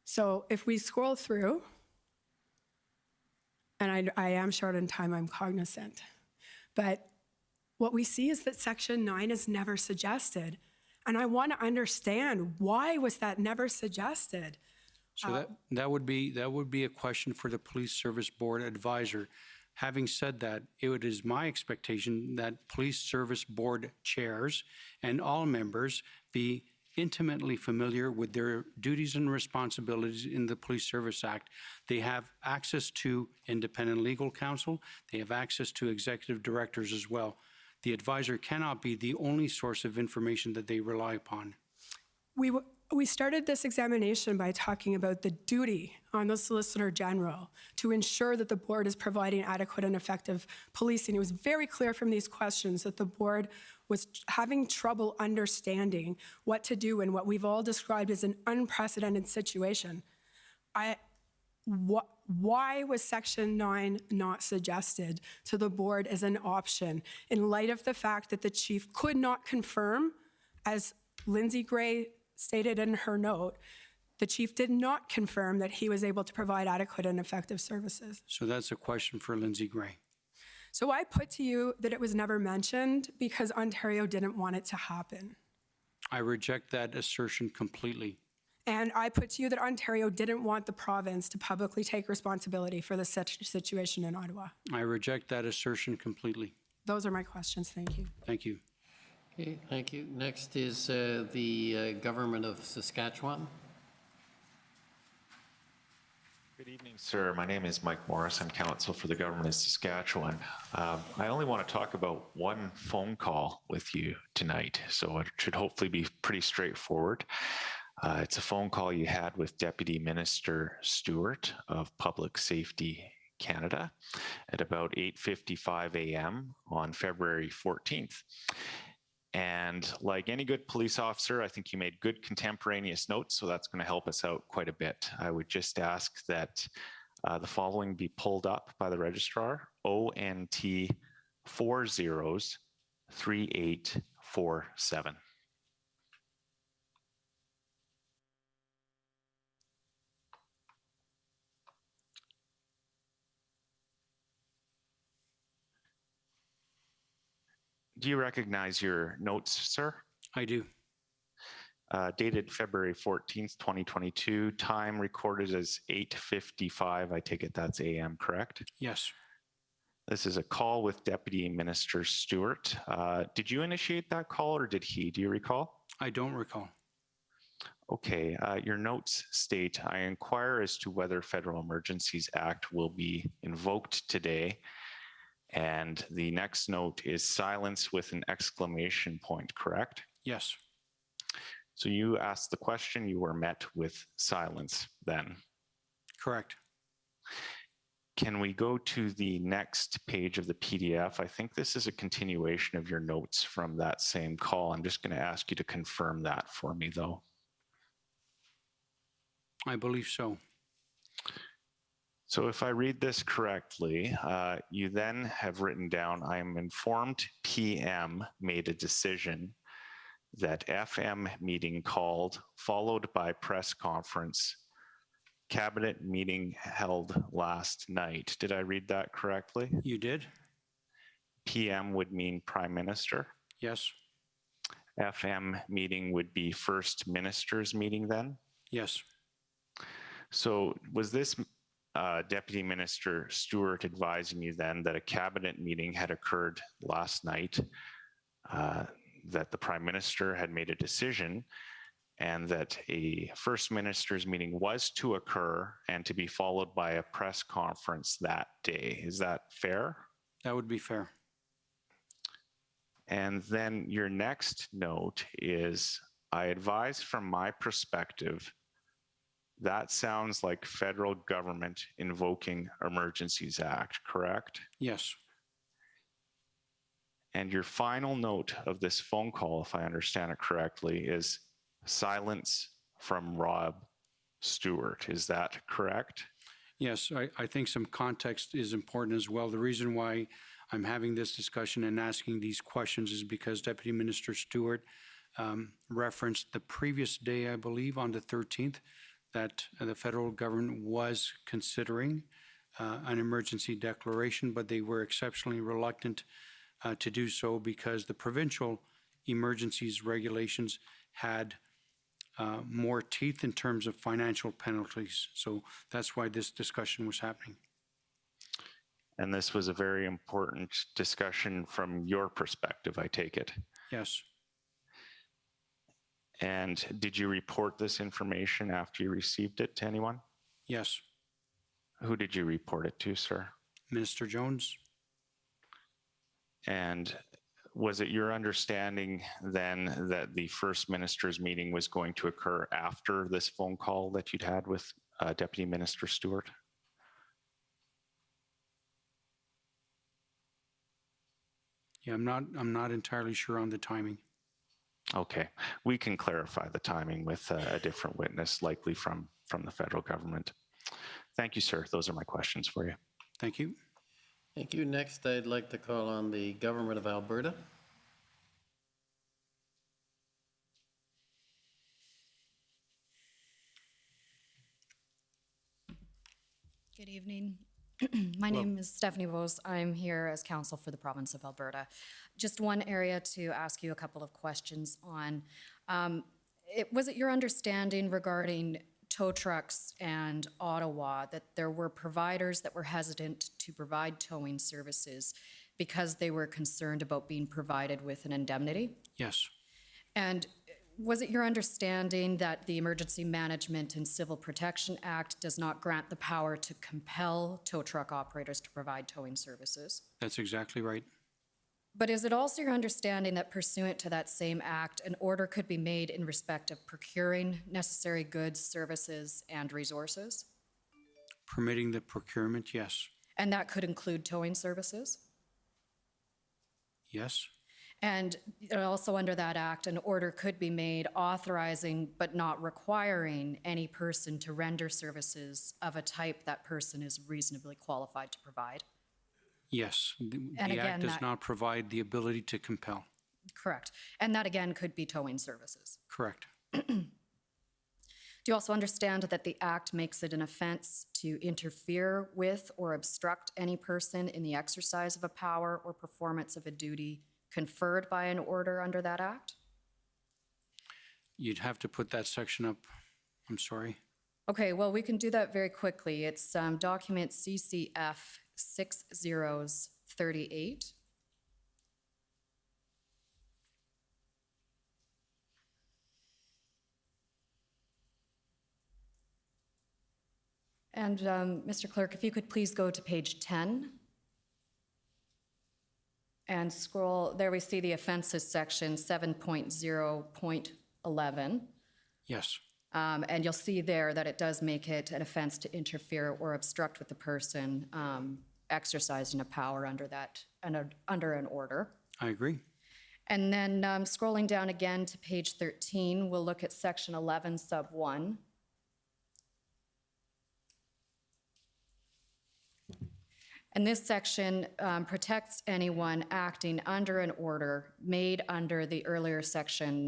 So if we scroll through, and I am short on time, I'm cognizant, but what we see is that Section 9 is never suggested. And I want to understand, why was that never suggested? So that would be a question for the Police Service Board advisor. Having said that, it is my expectation that Police Service Board chairs and all members be intimately familiar with their duties and responsibilities in the Police Service Act. They have access to independent legal counsel. They have access to executive directors as well. The advisor cannot be the only source of information that they rely upon. We started this examination by talking about the duty on the Solicitor General to ensure that the board is providing adequate and effective policing. It was very clear from these questions that the board was having trouble understanding what to do in what we've all described as an unprecedented situation. Why was Section 9 not suggested to the board as an option in light of the fact that the chief could not confirm, as Lindsay Gray stated in her note, the chief did not confirm that he was able to provide adequate and effective services? So that's a question for Lindsay Gray. So I put to you that it was never mentioned because Ontario didn't want it to happen. I reject that assertion completely. And I put to you that Ontario didn't want the province to publicly take responsibility for the situation in Ottawa. I reject that assertion completely. Those are my questions. Thank you. Thank you. Okay, thank you. Next is the Government of Saskatchewan. Good evening, sir. My name is Mike Morris. I'm counsel for the Government of Saskatchewan. I only want to talk about one phone call with you tonight, so it should hopefully be pretty straightforward. It's a phone call you had with Deputy Minister Stewart of Public Safety Canada at about 8:55 a.m. on February 14th. And like any good police officer, I think you made good contemporaneous notes, so that's going to help us out quite a bit. I would just ask that the following be pulled up by the registrar: ONT 403847. Do you recognize your notes, sir? I do. Dated February 14th, 2022, time recorded as 8:55. I take it that's AM, correct? Yes. This is a call with Deputy Minister Stewart. Did you initiate that call or did he? Do you recall? I don't recall. Okay, your notes state, I inquire as to whether Federal Emergencies Act will be invoked today. And the next note is silence with an exclamation point, correct? Yes. So you asked the question, you were met with silence then? Correct. can we go to the next page of the PDF? I think this is a continuation of your notes from that same call. I'm just going to ask you to confirm that for me, though. I believe so. So if I read this correctly, you then have written down, I am informed PM made a decision that FM meeting called, followed by press conference, cabinet meeting held last night. Did I read that correctly? You did? PM would mean Prime Minister. Yes. FM meeting would be First Minister's meeting then? Yes. So was this Deputy Minister Stewart advising you then that a cabinet meeting had occurred last night, that the Prime Minister had made a decision, and that a First Minister's meeting was to occur and to be followed by a press conference that day? Is that fair? That would be fair. And then your next note is, I advise from my perspective, that sounds like federal government invoking Emergencies Act, correct? Yes. And your final note of this phone call, if I understand it correctly, is silence from Rob Stewart. Is that correct? Yes, I think some context is important as well. The reason why I'm having this discussion and asking these questions is because Deputy Minister Stewart referenced the previous day, I believe, on the 13th, that the federal government was considering an emergency declaration, but they were exceptionally reluctant to do so because the provincial emergencies regulations had more teeth in terms of financial penalties. So that's why this discussion was happening. And this was a very important discussion from your perspective, I take it. Yes. And did you report this information after you received it to anyone? Yes. Who did you report it to, sir? Minister Jones. And was it your understanding then that the First Minister's meeting was going to occur after this phone call that you'd had with Deputy Minister Stewart? Yeah, I'm not entirely sure on the timing. Okay, we can clarify the timing with a different witness, likely from the federal government. Thank you, sir. Those are my questions for you. Thank you. Thank you. Next, I'd like to call on the Government of Alberta. Good evening. My name is Stephanie Vos. I'm here as counsel for the province of Alberta. Just one area to ask you a couple of questions on. Was it your understanding regarding tow trucks and Ottawa that there were providers that were hesitant to provide towing services because they were concerned about being provided with an indemnity? Yes. And was it your understanding that the Emergency Management and Civil Protection Act does not grant the power to compel tow truck operators to provide towing services? That's exactly right. But is it also your understanding that pursuant to that same act, an order could be made in respect of procuring necessary goods, services, and resources? Permitting the procurement, yes. And that could include towing services? Yes. And also under that act, an order could be made authorizing but not requiring any person to render services of a type that person is reasonably qualified to provide? Yes. The again, act does that- not provide the ability to compel. Correct. And that again could be towing services. Correct. Do you also understand that the act makes it an offense to interfere with or obstruct any person in the exercise of a power or performance of a duty conferred by an order under that act? You'd have to put that section up. I'm sorry. Okay, well, we can do that very quickly. It's document CCF 6038. And Mr. Clerk, if you could please go to page 10 and scroll, there we see the offenses section 7.0.11. Yes. And you'll see there that it does make it an offense to interfere or obstruct with the person exercising a power under under an order. I agree. And then scrolling down again to page 13, we'll look at section 11, sub 1. And this section protects anyone acting under an order made under the earlier section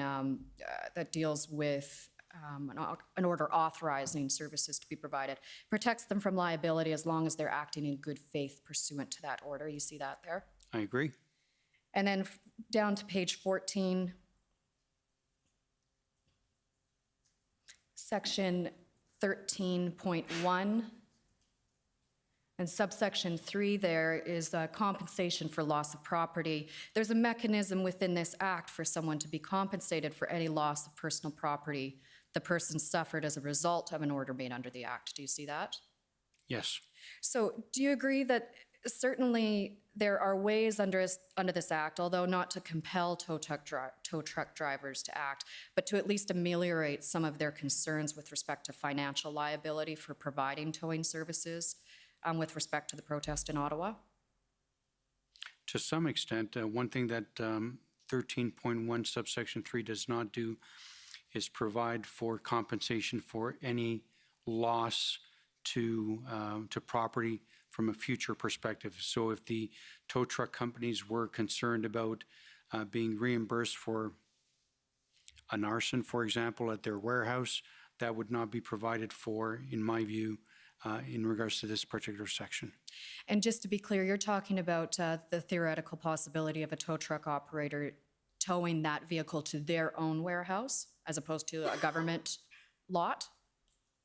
that deals with an order authorizing services to be provided. Protects them from liability as long as they're acting in good faith pursuant to that order. You see that there? I agree. And then down to page 14, section 13.1. And subsection 3 there is compensation for loss of property. There's a mechanism within this act for someone to be compensated for any loss of personal property the person suffered as a result of an order made under the act. Do you see that? Yes. So do you agree that certainly there are ways under this act, although not to compel tow truck drivers to act, but to at least ameliorate some of their concerns with respect to financial liability for providing towing services with respect to the protest in Ottawa? To some extent, one thing that 13.1 subsection 3 does not do is provide for compensation for any loss to property from a future perspective. So if the tow truck companies were concerned about being reimbursed for an arson, for example, at their warehouse, that would not be provided for, in my view, in regards to this particular section. And just to be clear, you're talking about the theoretical possibility of a tow truck operator towing that vehicle to their own warehouse as opposed to a government lot?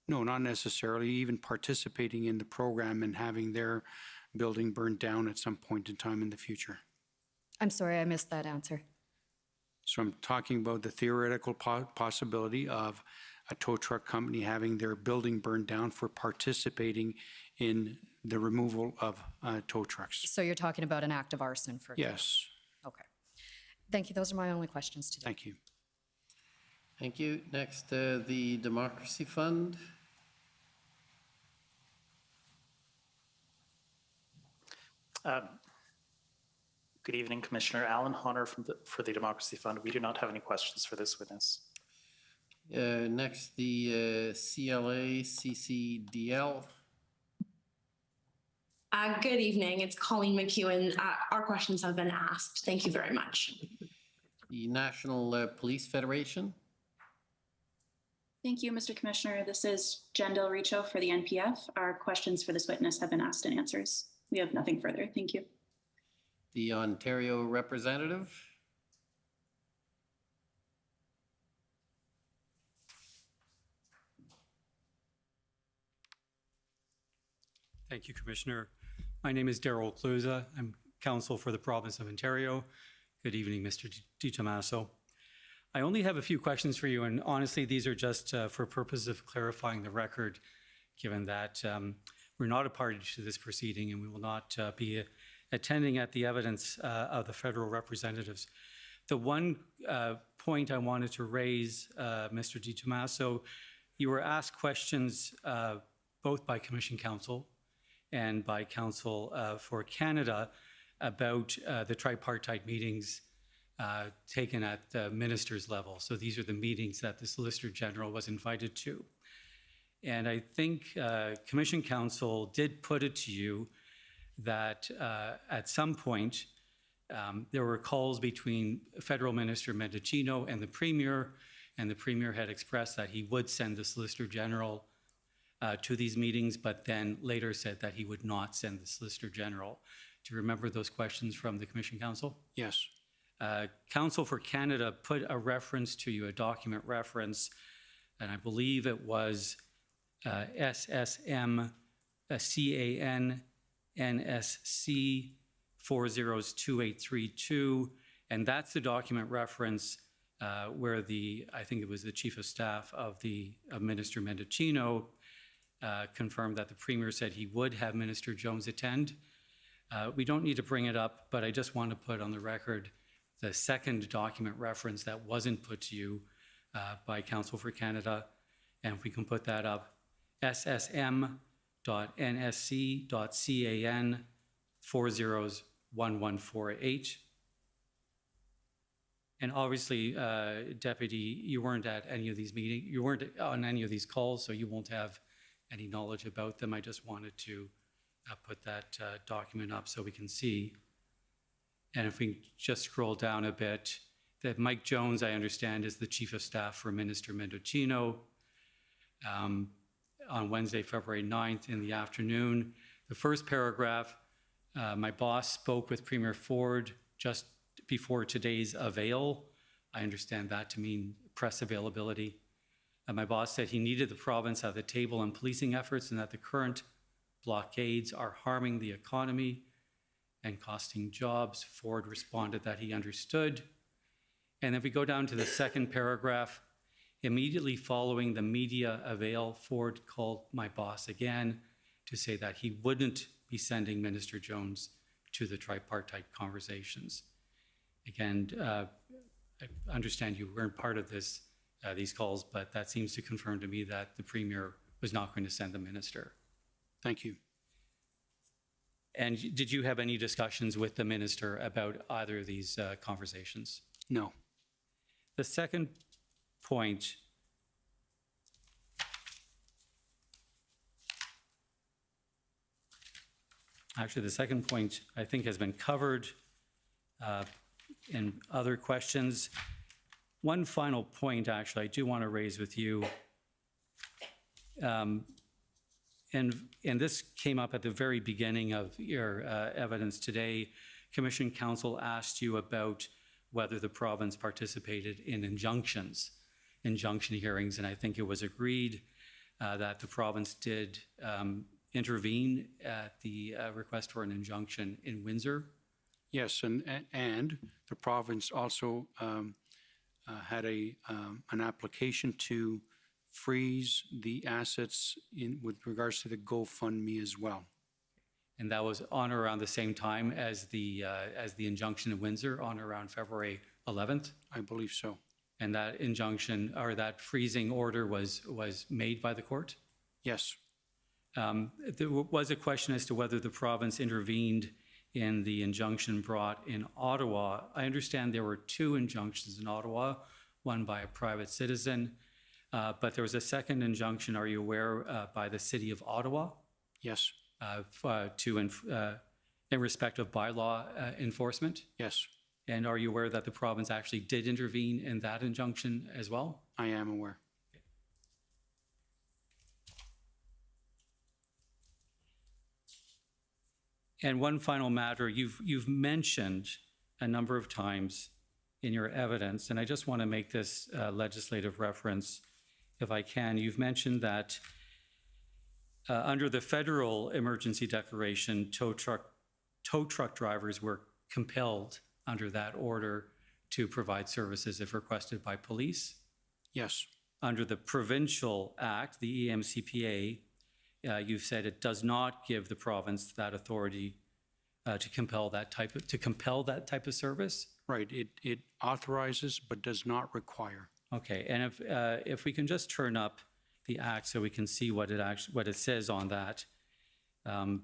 No, not necessarily. Even participating in the program and having their building burned down at some point in time in the future. I'm sorry, I missed that answer. So I'm talking about the theoretical possibility of a tow truck company having their building burned down for participating in the removal of tow trucks. So you're talking about an act of arson, for example? Yes. Okay. Thank you. Those are my only questions today. Thank you. Thank you. Next, the Democracy Fund. Good evening, Commissioner. Alan Honor for the Democracy Fund. We do not have any questions for this witness. Next, the CLA CCDL. Good evening. It's Colleen McEwen. Our questions have been asked. Thank you very much. The National Police Federation. Thank you, Mr. Commissioner. This is Jen Del Richo for the NPF. Our questions for this witness have been asked and answers. We have nothing further. Thank you. The Ontario Representative. Thank you, Commissioner. My name is Darrell Cluza. I'm counsel for the province of Ontario. Good evening, Mr. DiTomaso. I only have a few questions for you, and honestly, these are just for purpose of clarifying the record, given that we're not a party to this proceeding and we will not be attending at the evidence of the federal representatives. The one point I wanted to raise, Mr. DiTomaso, you were asked questions both by Commission Counsel and by Counsel for Canada about the tripartite meetings taken at the minister's level. So these are the meetings that the Solicitor General was invited to. And I think Commission Counsel did put it to you that at some point there were calls between Federal Minister Mendicino and the Premier had expressed that he would send the Solicitor General to these meetings, but then later said that he would not send the Solicitor General. Do you remember those questions from the Commission Counsel? Yes. Counsel for Canada put a reference to you, a document reference, and I believe it was SSM CAN NSC 402832, and that's the document reference where I think it was the Chief of Staff of Minister Mendicino confirmed that the Premier said he would have Minister Jones attend. We don't need to bring it up, but I just want to put on the record the second document reference that wasn't put to you by Counsel for Canada, And if we can put that up, ssm.nsc.can 401148. And obviously, Deputy, you weren't at any of these meetings, you weren't on any of these calls, so you won't have any knowledge about them. I just wanted to put that document up so we can see. And if we just scroll down a bit, that Mike Jones, I understand, is the Chief of Staff for Minister Mendocino. On Wednesday, February 9th in the afternoon. The first paragraph, my boss spoke with Premier Ford just before today's avail. I understand that to mean press availability. My boss said he needed the province at the table on policing efforts and that the current blockades are harming the economy and costing jobs. Ford responded that he understood. And if we go down to the second paragraph, immediately following the media avail, Ford called my boss again to say that he wouldn't be sending Minister Jones to the tripartite conversations. Again, I understand you weren't part of this, these calls, but that seems to confirm to me that the Premier was not going to send the minister. Thank you. And did you have any discussions with the minister about either of these conversations? No. The second point, actually the second point I think has been covered in other questions. One final point actually I do want to raise with you, and this came up at the very beginning of your evidence today. Commission Counsel asked you about whether the province participated in injunction hearings, and I think it was agreed that the province did intervene at the request for an injunction in Windsor. Yes, and the province also had an application to freeze the assets with regards to the GoFundMe as well. And that was on or around the same time as the injunction in Windsor, on or around February 11th? I believe so. And that injunction or that freezing order was made by the court? Yes. There was a question as to whether the province intervened in the injunction brought in Ottawa. I understand there were two injunctions in Ottawa, one by a private citizen, but there was a second injunction, are you aware, by the City of Ottawa? Yes. In respect of bylaw enforcement? Yes. And are you aware that the province actually did intervene in that injunction as well? I am aware. And one final matter, you've mentioned a number of times in your evidence, and I just want to make this legislative reference if I can. You've mentioned that under the federal emergency declaration, tow truck drivers were compelled under that order to provide services if requested by police. Yes. Under the provincial act, the EMCPA, you've said it does not give the province that authority to compel that type of service. Right. It authorizes but does not require. Okay. And if we can just turn up the act so we can see what it says on that. And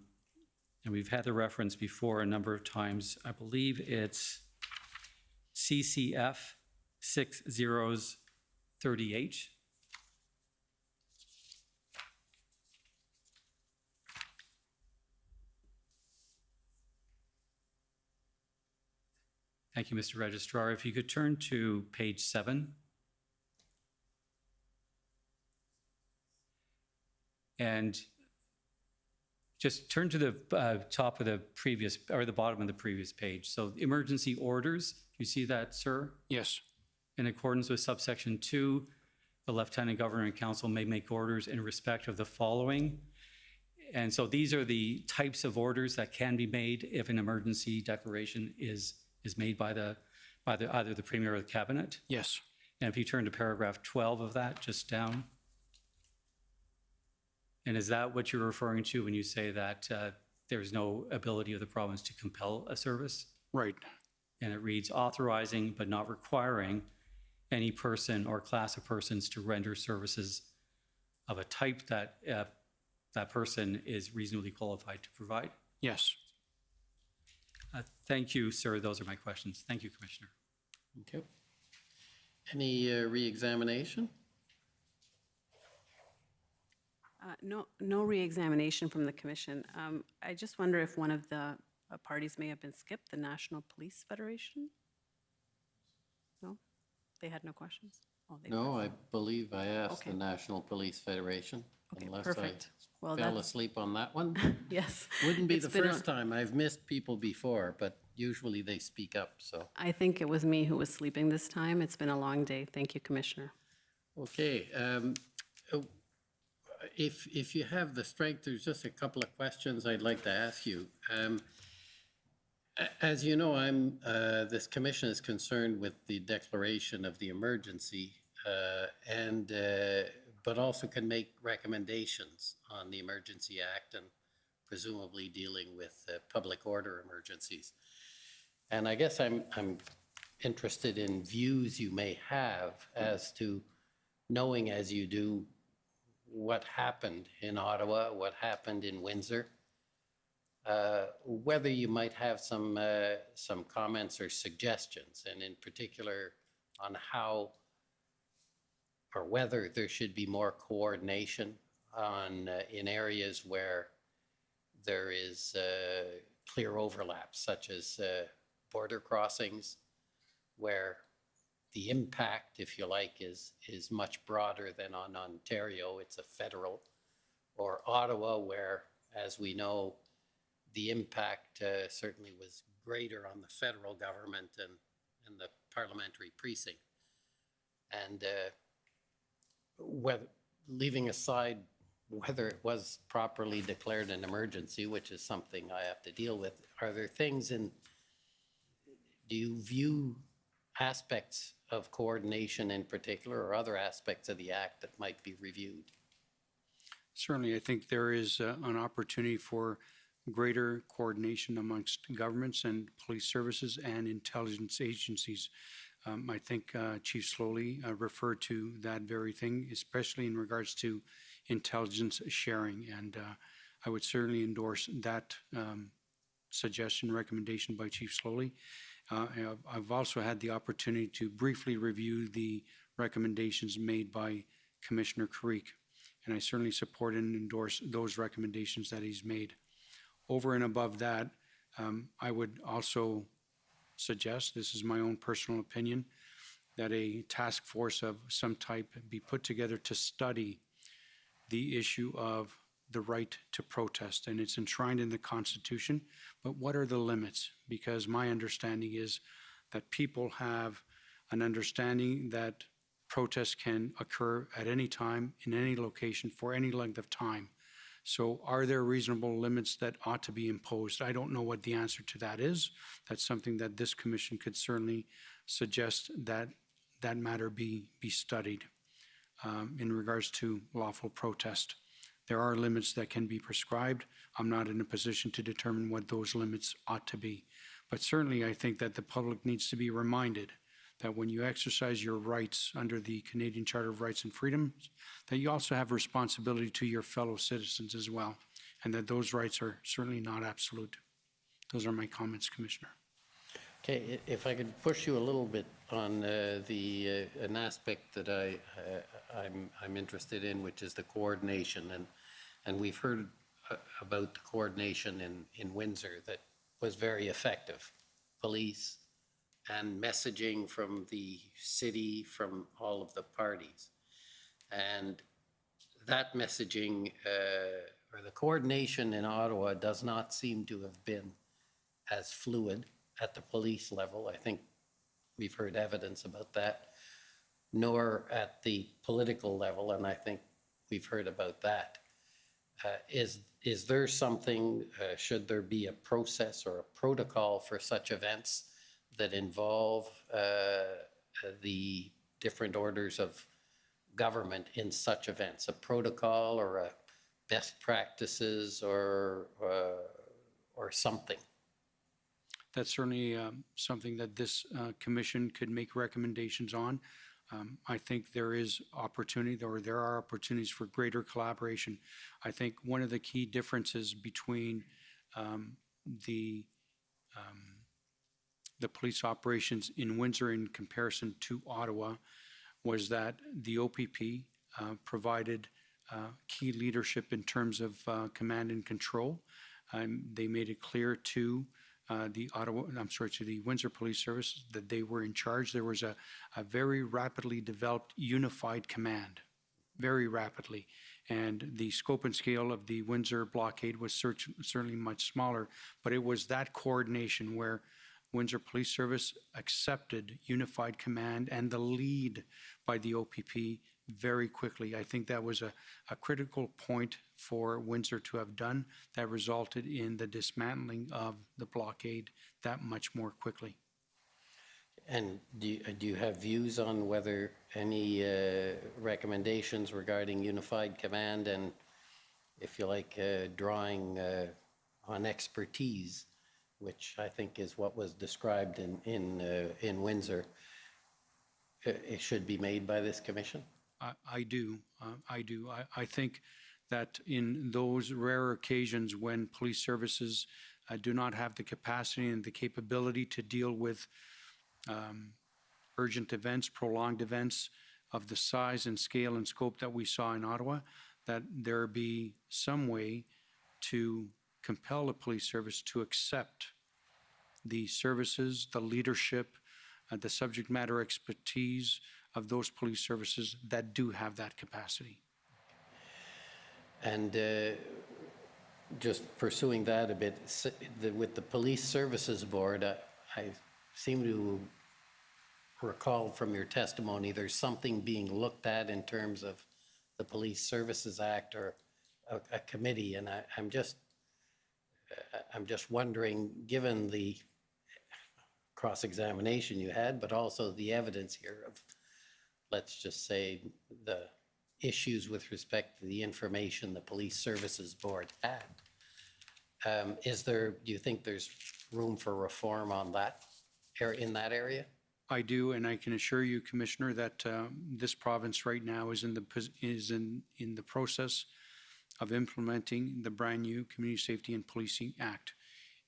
we've had the reference before a number of times. I believe it's CCF 6038. Thank you, Mr. Registrar. If you could turn to page 7. And just turn to the top of the previous, or the bottom of the previous page. So emergency orders, do you see that, sir? Yes. In accordance with subsection 2, the Lieutenant Governor and Council may make orders in respect of the following. And so these are the types of orders that can be made if an emergency declaration is made by either the Premier or the Cabinet. Yes. And if you turn to paragraph 12 of that, just down. And is that what you're referring to when you say that there's no ability of the province to compel a service? Right. And it reads, authorizing but not requiring any person or class of persons to render services of a type that that person is reasonably qualified to provide? Yes. Thank you, sir. Those are my questions. Thank you, Commissioner. Okay. Any re-examination? No re-examination from the commission. I just wonder if one of the parties may have been skipped, the National Police Federation? No? They had no questions? Oh, they No, were. I believe I asked Okay. the National Police Federation. Okay, Unless perfect. I Well, fell that's- asleep on that one. Yes. Wouldn't be It's the been first time. I've missed people before, but usually they speak up, so. I think it was me who was sleeping this time. It's been a long day. Thank you, Commissioner. Okay, if you have the strength, there's just a couple of questions I'd like to ask you. As you know, this commission is concerned with the declaration of the emergency, but also can make recommendations on the Emergency Act and presumably dealing with public order emergencies. And I guess I'm interested in views you may have as to knowing as you do what happened in Ottawa, what happened in Windsor, whether you might have some comments or suggestions, and in particular on how or whether there should be more coordination on in areas where there is clear overlap, such as border crossings, where the impact, if you like, is much broader than on Ontario. It's a federal, or Ottawa, where, as we know, the impact certainly was greater on the federal government and the parliamentary precinct. And whether, leaving aside whether it was properly declared an emergency, which is something I have to deal with, are there things do you view aspects of coordination in particular or other aspects of the Act that might be reviewed? Certainly, I think there is an opportunity for greater coordination amongst governments and police services and intelligence agencies. I think Chief Slowly referred to that very thing, especially in regards to intelligence sharing. And I would certainly endorse that suggestion, recommendation by Chief Slowly. I've also had the opportunity to briefly review the recommendations made by Commissioner Creek, and I certainly support and endorse those recommendations that he's made. Over and above that, I would also suggest, this is my own personal opinion, that a task force of some type be put together to study the issue of the right to protest, and it's enshrined in the Constitution, but what are the limits? Because my understanding is that people have an understanding that protests can occur at any time, in any location, for any length of time. So are there reasonable limits that ought to be imposed? I don't know what the answer to that is. That's something that this commission could certainly suggest that that matter be studied in regards to lawful protest. There are limits that can be prescribed. I'm not in a position to determine what those limits ought to be. But certainly I think that the public needs to be reminded that when you exercise your rights under the Canadian Charter of Rights and Freedoms, that you also have responsibility to your fellow citizens as well, and that those rights are certainly not absolute. Those are my comments, Commissioner. Okay, if I could push you a little bit on an aspect that I'm interested in, which is the coordination, and we've heard about the coordination in Windsor that was very effective. Police and messaging from the city, from all of the parties, and that messaging or the coordination in Ottawa does not seem to have been as fluid at the police level. I think we've heard evidence about that, nor at the political level, and I think we've heard about that. Is there something, should there be a process or a protocol for such events that involve the different orders of government in such events, a protocol or a best practices or something? That's certainly something that this commission could make recommendations on. I think there is opportunity, or there are opportunities for greater collaboration. I think one of the key differences between the police operations in Windsor in comparison to Ottawa was that the OPP provided key leadership in terms of command and control. They made it clear to the Windsor Police Service that they were in charge. There was a very rapidly developed unified command, very rapidly. And the scope and scale of the Windsor blockade was certainly much smaller, but it was that coordination where Windsor Police Service accepted unified command and the lead by the OPP very quickly. I think that was a critical point for Windsor to have done that resulted in the dismantling of the blockade that much more quickly. And do you have views on whether any recommendations regarding unified command and, if you like, drawing on expertise, which I think is what was described in Windsor, it should be made by this commission? I do. I think that in those rare occasions when police services do not have the capacity and the capability to deal with urgent events, prolonged events of the size and scale and scope that we saw in Ottawa, that there be some way to compel the police service to accept the services, the leadership, the subject matter expertise of those police services that do have that capacity. And just pursuing that a bit, with the Police Services Board, I seem to recall from your testimony there's something being looked at in terms of the Police Services Act or a committee, and I'm just wondering, given the cross-examination you had, but also the evidence here of, let's just say, the issues with respect to the information the Police Services Board had. Do you think there's room for reform on that, in that area? I do, and I can assure you, Commissioner, that this province right now is in the process of implementing the brand new Community Safety and Policing Act.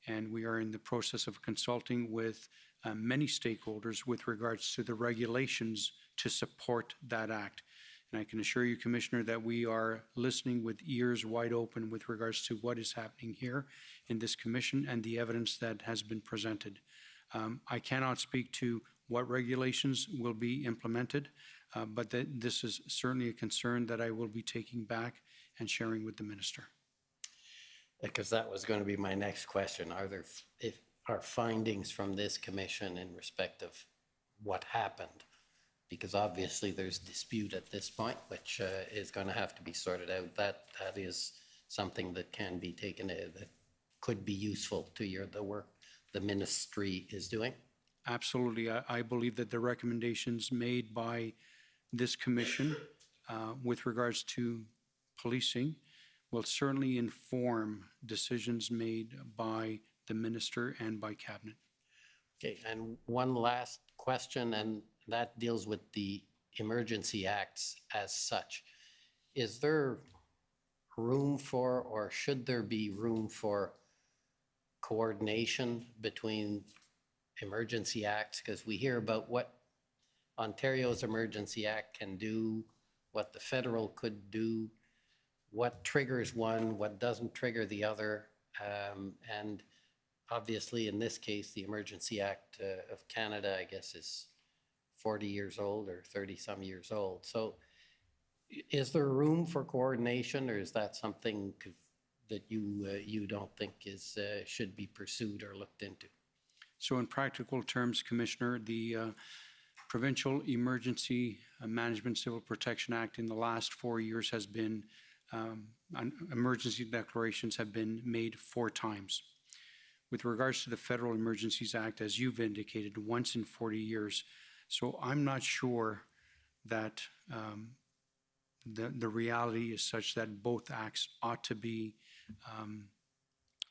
And we are in the process of consulting with many stakeholders with regards to the regulations to support that act. And I can assure you, Commissioner, that we are listening with ears wide open with regards to what is happening here in this commission and the evidence that has been presented. I cannot speak to what regulations will be implemented, but this is certainly a concern that I will be taking back and sharing with the Minister. Because that was going to be my next question. Are findings from this commission in respect of what happened? Because obviously there's dispute at this point, which is going to have to be sorted out. That is something that can be taken, that could be useful to the work the ministry is doing. Absolutely. I believe that the recommendations made by this commission with regards to policing will certainly inform decisions made by the minister and by cabinet. Okay, and one last question, and that deals with the emergency acts as such. Is there room for, or should there be room for, coordination between emergency acts? Because we hear about what Ontario's Emergency Act can do, what the federal could do, what triggers one, what doesn't trigger the other. And obviously, in this case, the Emergency Act of Canada, I guess, is 40 years old or 30-some years old. So is there room for coordination, or is that something that you don't think should be pursued or looked into? So in practical terms, Commissioner, the Provincial Emergency Management Civil Protection Act in the last 4 years has been, emergency declarations have been made 4 times. With regards to the Federal Emergencies Act, as you've indicated, once in 40 years. So I'm not sure that the reality is such that both acts ought to be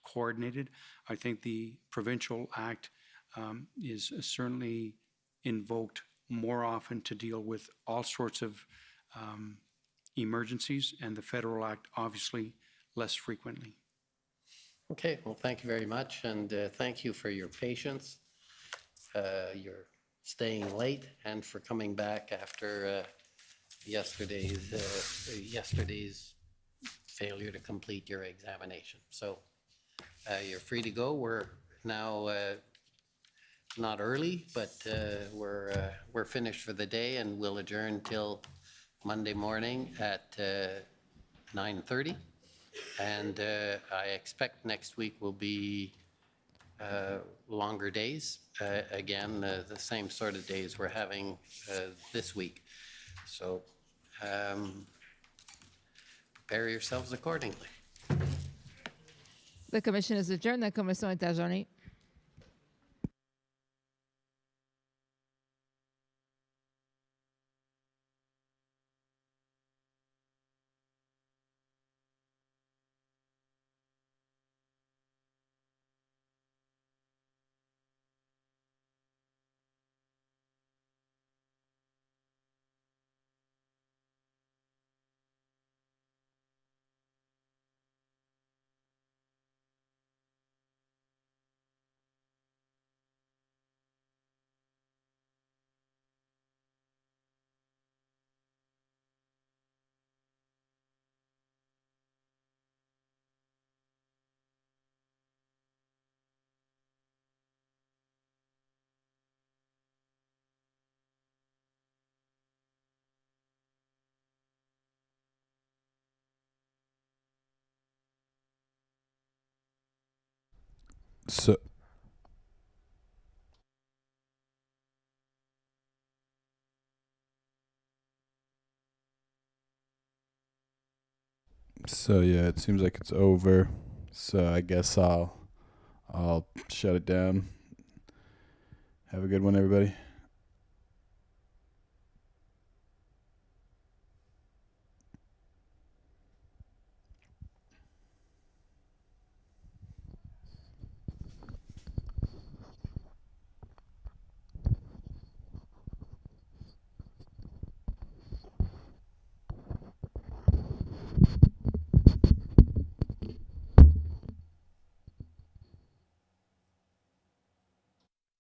coordinated. I think the Provincial Act is certainly invoked more often to deal with all sorts of emergencies, and the Federal Act obviously less frequently. Okay, well, thank you very much, and thank you for your patience, your staying late, and for coming back after yesterday's failure to complete your examination. So you're free to go. We're now not early, but we're finished for the day, and we'll adjourn till Monday morning at 9:30. And I expect next week will be longer days. Again, the same sort of days we're having this week. So prepare yourselves accordingly. The commission is adjourned. La commission est adjournée. So yeah, it seems like it's over. So I guess I'll shut it down. Have a good one, everybody.